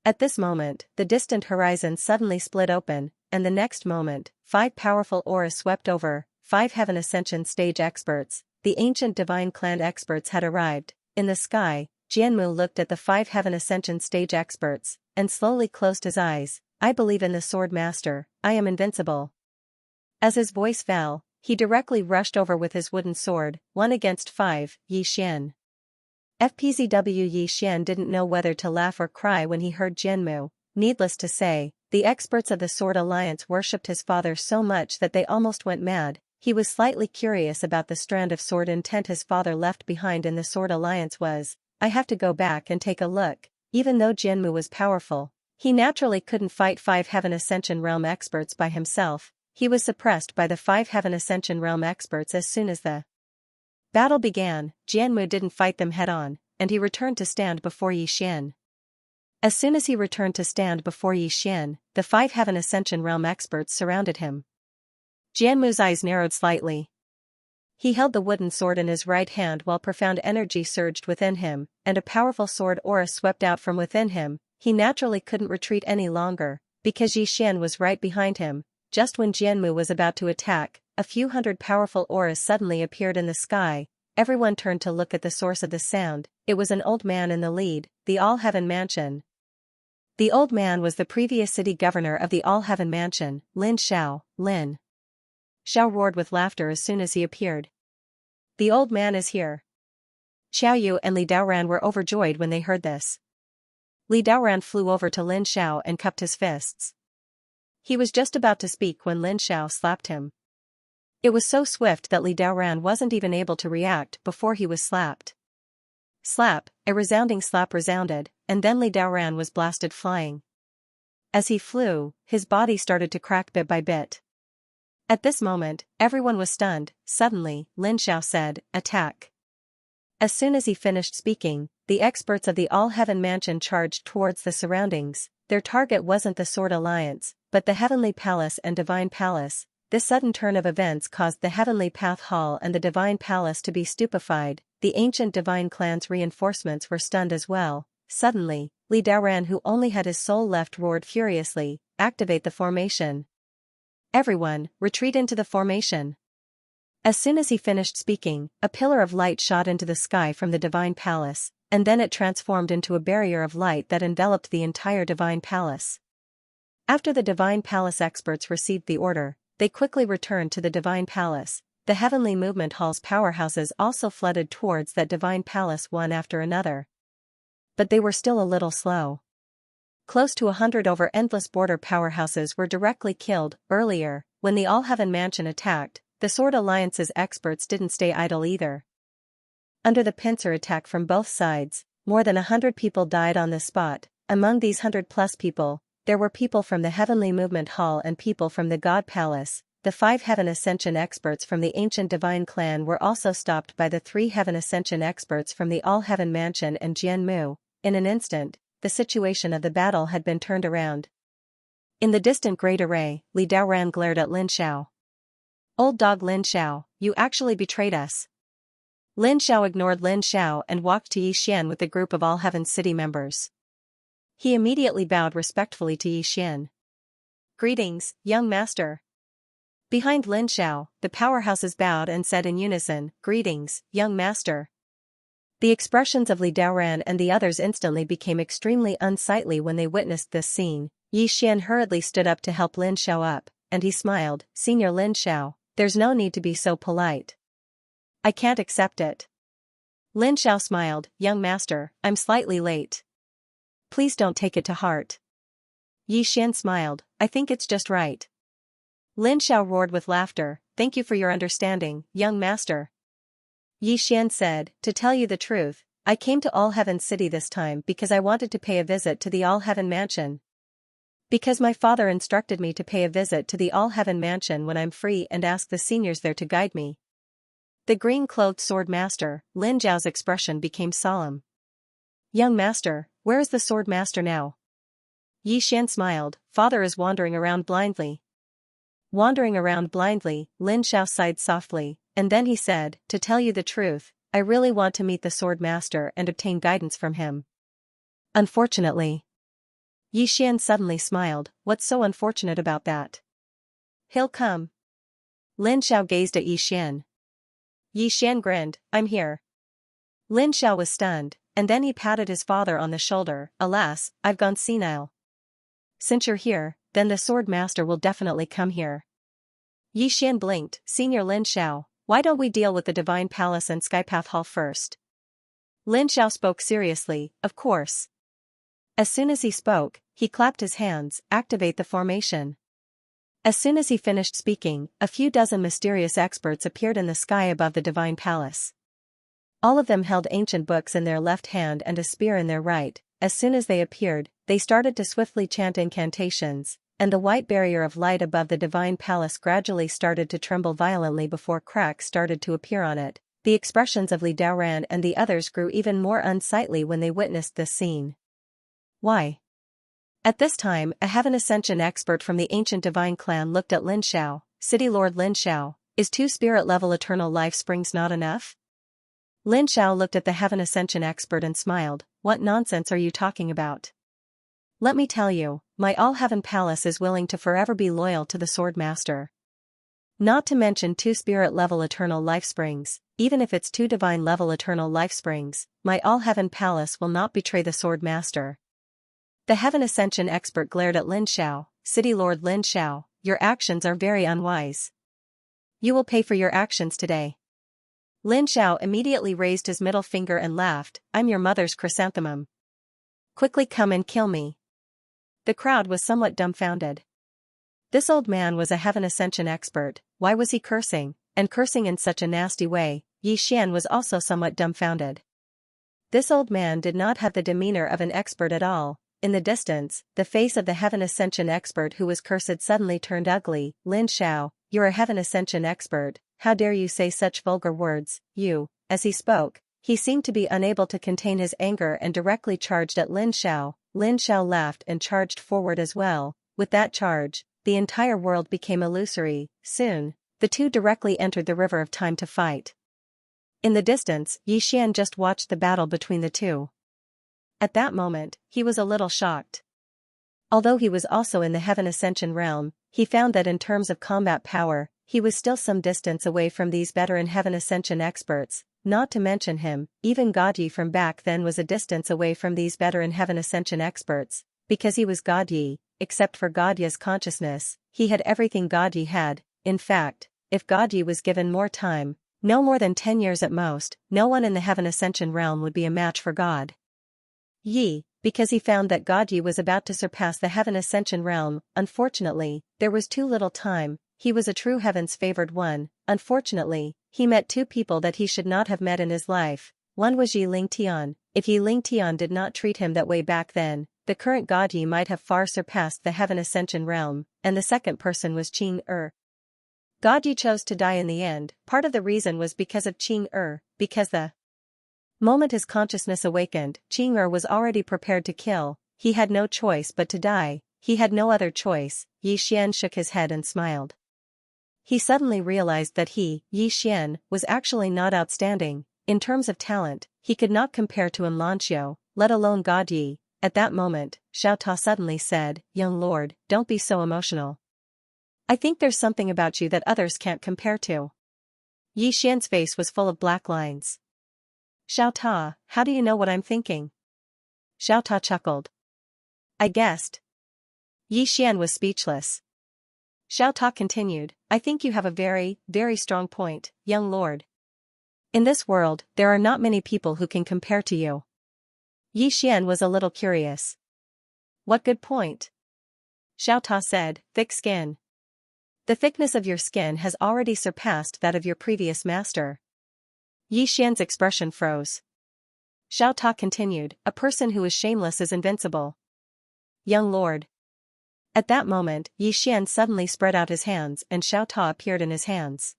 At this moment, the distant horizon suddenly split open, and the next moment, 5 powerful auras swept over. 5 Heaven Ascension stage experts, the ancient divine clan experts had arrived. In the sky, Jianmu looked at the 5 Heaven Ascension stage experts, and slowly closed his eyes. I believe in the sword master, I am invincible. As his voice fell, he directly rushed over with his wooden sword, 1 against 5, Xian. FPZW Xian didn't know whether to laugh or cry when he heard Jianmu. Needless to say, the experts of the Sword Alliance worshipped his father so much that they almost went mad. He was slightly curious about the strand of sword intent his father left behind in the Sword Alliance was. I have to go back and take a look. Even though Jianmu was powerful, he naturally couldn't fight 5 Heaven Ascension Realm experts by himself. He was suppressed by the 5 Heaven Ascension Realm experts as soon as the battle began. Jianmu didn't fight them head-on, and he returned to stand before Xian. As soon as he returned to stand before Xian, the 5 Heaven Ascension Realm experts surrounded him. Jianmu's eyes narrowed slightly. He held the wooden sword in his right hand while profound energy surged within him, and a powerful sword aura swept out from within him. He naturally couldn't retreat any longer, because Xian was right behind him. Just when Jianmu was about to attack, a few hundred powerful auras suddenly appeared in the sky. Everyone turned to look at the source of the sound. It was an old man in the lead, the All-Heaven Mansion. The old man was the previous city governor of the All-Heaven Mansion, Lin Xiao. Lin Xiao roared with laughter as soon as he appeared. The old man is here. Xiaoyu and Li Daoran were overjoyed when they heard this. Li Daoran flew over to Lin Xiao and cupped his fists. He was just about to speak when Lin Xiao slapped him. It was so swift that Li Daoran wasn't even able to react before he was slapped. Slap, a resounding slap resounded, and then Li Daoran was blasted flying. As he flew, his body started to crack bit by bit. At this moment, everyone was stunned. Suddenly, Lin Xiao said, "Attack." As soon as he finished speaking, the experts of the All-Heaven Mansion charged towards the surroundings. Their target wasn't the Sword Alliance, but the Heavenly Palace and Divine Palace. This sudden turn of events caused the Heavenly Path Hall and the Divine Palace to be stupefied. The ancient Divine Clan's reinforcements were stunned as well. Suddenly, Li Daoran, who only had his soul left, roared furiously, "Activate the formation. Everyone, retreat into the formation." As soon as he finished speaking, a pillar of light shot into the sky from the Divine Palace, and then it transformed into a barrier of light that enveloped the entire Divine Palace. After the Divine Palace experts received the order, they quickly returned to the Divine Palace. The Heavenly Movement Hall's powerhouses also flooded towards that Divine Palace one after another. But they were still a little slow. Close to 100 over endless border powerhouses were directly killed. Earlier, when the All-Heaven Mansion attacked, the Sword Alliance's experts didn't stay idle either. Under the pincer attack from both sides, more than 100 people died on the spot. Among these 100+ people, there were people from the Heavenly Movement Hall and people from the God Palace. The 5 Heaven Ascension experts from the ancient Divine Clan were also stopped by the 3 Heaven Ascension experts from the All-Heaven Mansion and Jianmu. In an instant, the situation of the battle had been turned around. In the distant great array, Li Daoran glared at Lin Xiao. "Old dog Lin Xiao, you actually betrayed us." Lin Xiao ignored Lin Xiao and walked to Yi Xian with the group of all Heaven's city members. He immediately bowed respectfully to Yi Xian. "Greetings, young master." Behind Lin Xiao, the powerhouses bowed and said in unison, "Greetings, young master." The expressions of Li Daoran and the others instantly became extremely unsightly when they witnessed this scene. Yi Xian hurriedly stood up to help Lin Xiao up, and he smiled, "Senior Lin Xiao, there's no need to be so polite." "I can't accept it." Lin Xiao smiled, "Young master, I'm slightly late. Please don't take it to heart." Yi Xian smiled, "I think it's just right." Lin Xiao roared with laughter, "Thank you for your understanding, young master." Yi Xian said, "To tell you the truth, I came to All Heaven City this time because I wanted to pay a visit to the All Heaven Mansion. Because my father instructed me to pay a visit to the All Heaven Mansion when I'm free and ask the seniors there to guide me." The green-clothed sword master, Lin Zhao's expression became solemn. "Young master, where is the sword master now?" Yi Xian smiled, "Father is wandering around blindly." Wandering around blindly, Lin Xiao sighed softly, and then he said, "To tell you the truth, I really want to meet the sword master and obtain guidance from him. Unfortunately." Yi Xian suddenly smiled, "What's so unfortunate about that?" "He'll come." Lin Xiao gazed at Yi Xian. Yi Xian grinned, "I'm here." Lin Xiao was stunned, and then he patted his father on the shoulder, "Alas, I've gone senile. Since you're here, then the sword master will definitely come here." Yi Xian blinked, "Senior Lin Xiao, why don't we deal with the Divine Palace and Skypath Hall first?" Lin Xiao spoke seriously, "Of course." As soon as he spoke, he clapped his hands, "Activate the formation." As soon as he finished speaking, a few dozen mysterious experts appeared in the sky above the Divine Palace. All of them held ancient books in their left hand and a spear in their right. As soon as they appeared, they started to swiftly chant incantations, and the white barrier of light above the Divine Palace gradually started to tremble violently before cracks started to appear on it. The expressions of Li Daoran and the others grew even more unsightly when they witnessed this scene. "Why?" At this time, a Heaven Ascension expert from the ancient divine clan looked at Lin Xiao. "City Lord Lin Xiao, is 2 spirit-level eternal life springs not enough?" Lin Xiao looked at the Heaven Ascension expert and smiled, "What nonsense are you talking about? Let me tell you, my All-Heaven Palace is willing to forever be loyal to the Sword Master. Not to mention 2 spirit-level eternal life springs, even if it's 2 divine-level eternal life springs, my All-Heaven Palace will not betray the Sword Master." The Heaven Ascension expert glared at Lin Xiao, "City Lord Lin Xiao, your actions are very unwise. You will pay for your actions today." Lin Xiao immediately raised his middle finger and laughed, "I'm your mother's chrysanthemum. Quickly come and kill me." The crowd was somewhat dumbfounded. This old man was a Heaven Ascension expert, why was he cursing, and cursing in such a nasty way? Yi Xian was also somewhat dumbfounded. This old man did not have the demeanor of an expert at all. In the distance, the face of the Heaven Ascension expert who was cursed suddenly turned ugly. "Lin Xiao, you're a Heaven Ascension expert, how dare you say such vulgar words, you." As he spoke, he seemed to be unable to contain his anger and directly charged at Lin Xiao. Lin Xiao laughed and charged forward as well. With that charge, the entire world became illusory. Soon, the two directly entered the river of time to fight. In the distance, Yi Xian just watched the battle between the two. At that moment, he was a little shocked. Although he was also in the Heaven Ascension realm, he found that in terms of combat power, he was still some distance away from these veteran Heaven Ascension experts. Not to mention him, even Godyi from back then was a distance away from these veteran Heaven Ascension experts. Because he was Godyi, except for Godya's consciousness, he had everything Godyi had. In fact, if Godyi was given more time, no more than 10 years at most, no one in the Heaven Ascension realm would be a match for God Yi, because he found that Godyi was about to surpass the Heaven Ascension realm. Unfortunately, there was too little time. He was a true Heaven's favored one. Unfortunately, he met 2 people that he should not have met in his life. One was Yi Lingtian. If Yi Lingtian did not treat him that way back then, the current Godyi might have far surpassed the Heaven Ascension realm, and the second person was Qing Er. Godyi chose to die in the end. Part of the reason was because of Qing Er, because the Moment his consciousness awakened, Qing'er was already prepared to kill. He had no choice but to die. He had no other choice. Yi Xian shook his head and smiled. He suddenly realized that he, Yi Xian, was actually not outstanding. In terms of talent, he could not compare to Xianxia, let alone God Yi. At that moment, Xiao Ta suddenly said, "Young lord, don't be so emotional. I think there's something about you that others can't compare to." Yi Xian's face was full of black lines. "Xiao Ta, how do you know what I'm thinking?" Xiao Ta chuckled. "I guessed." Yi Xian was speechless. Xiao Ta continued, "I think you have a very, very strong point, young lord. In this world, there are not many people who can compare to you." Yi Xian was a little curious. "What good point?" Xiao Ta said, "Thick skin. The thickness of your skin has already surpassed that of your previous master." Yi Xian's expression froze. Xiao Ta continued, "A person who is shameless is invincible. Young lord." At that moment, Yi Xian suddenly spread out his hands and Xiao Ta appeared in his hands.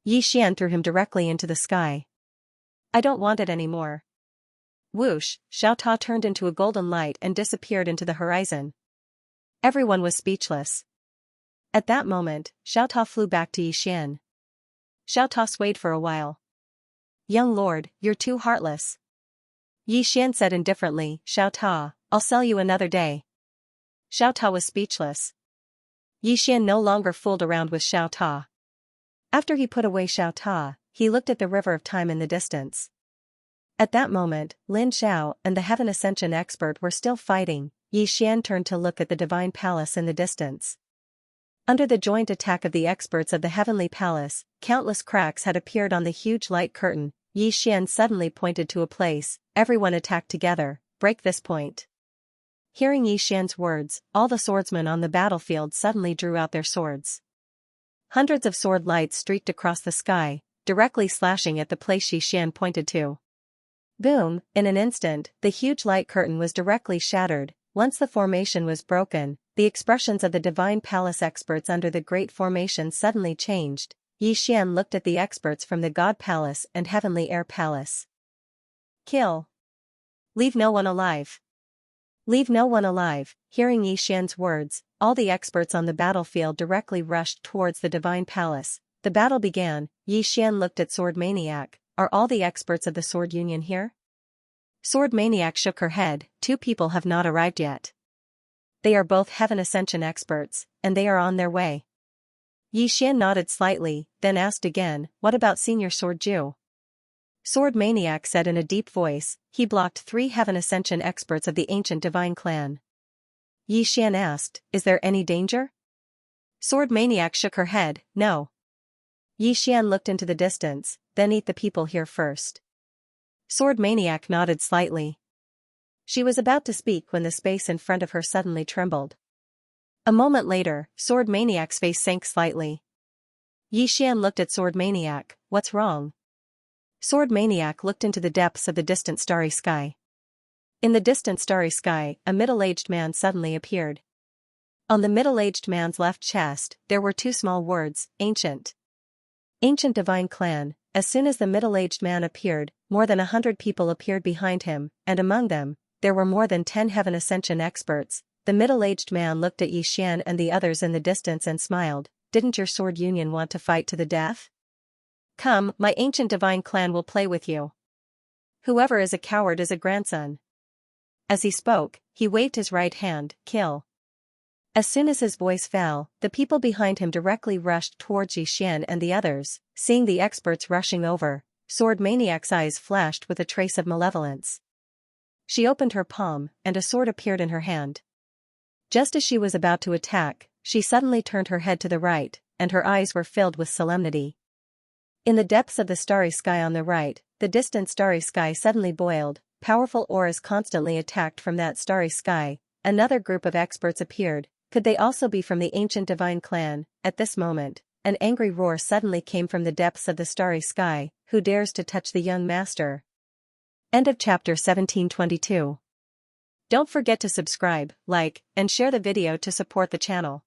Yi Xian threw him directly into the sky. "I don't want it anymore." Whoosh, Xiao Ta turned into a golden light and disappeared into the horizon. Everyone was speechless. At that moment, Xiao Ta flew back to Yi Xian. Xiao Ta swayed for a while. "Young lord, you're too heartless." Yi Xian said indifferently, "Xiao Ta, I'll sell you another day." Xiao Ta was speechless. Yi Xian no longer fooled around with Xiao Ta. After he put away Xiao Ta, he looked at the river of time in the distance. At that moment, Lin Xiao and the Heaven Ascension expert were still fighting. Yi Xian turned to look at the divine palace in the distance. Under the joint attack of the experts of the heavenly palace, countless cracks had appeared on the huge light curtain. Yi Xian suddenly pointed to a place. "Everyone attack together, break this point." Hearing Yi Xian's words, all the swordsmen on the battlefield suddenly drew out their swords. Hundreds of sword lights streaked across the sky, directly slashing at the place Yi Xian pointed to. Boom, in an instant, the huge light curtain was directly shattered. Once the formation was broken, the expressions of the divine palace experts under the great formation suddenly changed. Yi Xian looked at the experts from the God Palace and Heavenly Air Palace. "Kill. Leave no one alive. Leave no one alive." Hearing Yi Xian's words, all the experts on the battlefield directly rushed towards the divine palace. The battle began. Yi Xian looked at Sword Maniac. "Are all the experts of the Sword Union here?" Sword Maniac shook her head. "Two people have not arrived yet. They are both Heaven Ascension experts, and they are on their way." Yi Xian nodded slightly, then asked again, "What about Senior Sword Ju?" Sword Maniac said in a deep voice, "He blocked 3 Heaven Ascension experts of the ancient divine clan." Yi Xian asked, "Is there any danger?" Sword Maniac shook her head, "No." Yi Xian looked into the distance, "Then eat the people here first." Sword Maniac nodded slightly. She was about to speak when the space in front of her suddenly trembled. A moment later, Sword Maniac's face sank slightly. Yi Xian looked at Sword Maniac. "What's wrong?" Sword Maniac looked into the depths of the distant starry sky. In the distant starry sky, a middle-aged man suddenly appeared. On the middle-aged man's left chest, there were 2 small words, "Ancient." Ancient Divine Clan. As soon as the middle-aged man appeared, more than 100 people appeared behind him, and among them, there were more than 10 Heaven Ascension experts. The middle-aged man looked at Yi Xian and the others in the distance and smiled. "Didn't your Sword Union want to fight to the death? Come, my ancient divine clan will play with you. Whoever is a coward is a grandson." As he spoke, he waved his right hand, "Kill." As soon as his voice fell, the people behind him directly rushed towards Yi Xian and the others. Seeing the experts rushing over, Sword Maniac's eyes flashed with a trace of malevolence. She opened her palm, and a sword appeared in her hand. Just as she was about to attack, she suddenly turned her head to the right, and her eyes were filled with solemnity. In the depths of the starry sky on the right, the distant starry sky suddenly boiled. Powerful auras constantly attacked from that starry sky. Another group of experts appeared. Could they also be from the ancient divine clan? At this moment, an angry roar suddenly came from the depths of the starry sky. "Who dares to touch the young master?" End of chapter 1722. Don't forget to subscribe, like, and share the video to support the channel.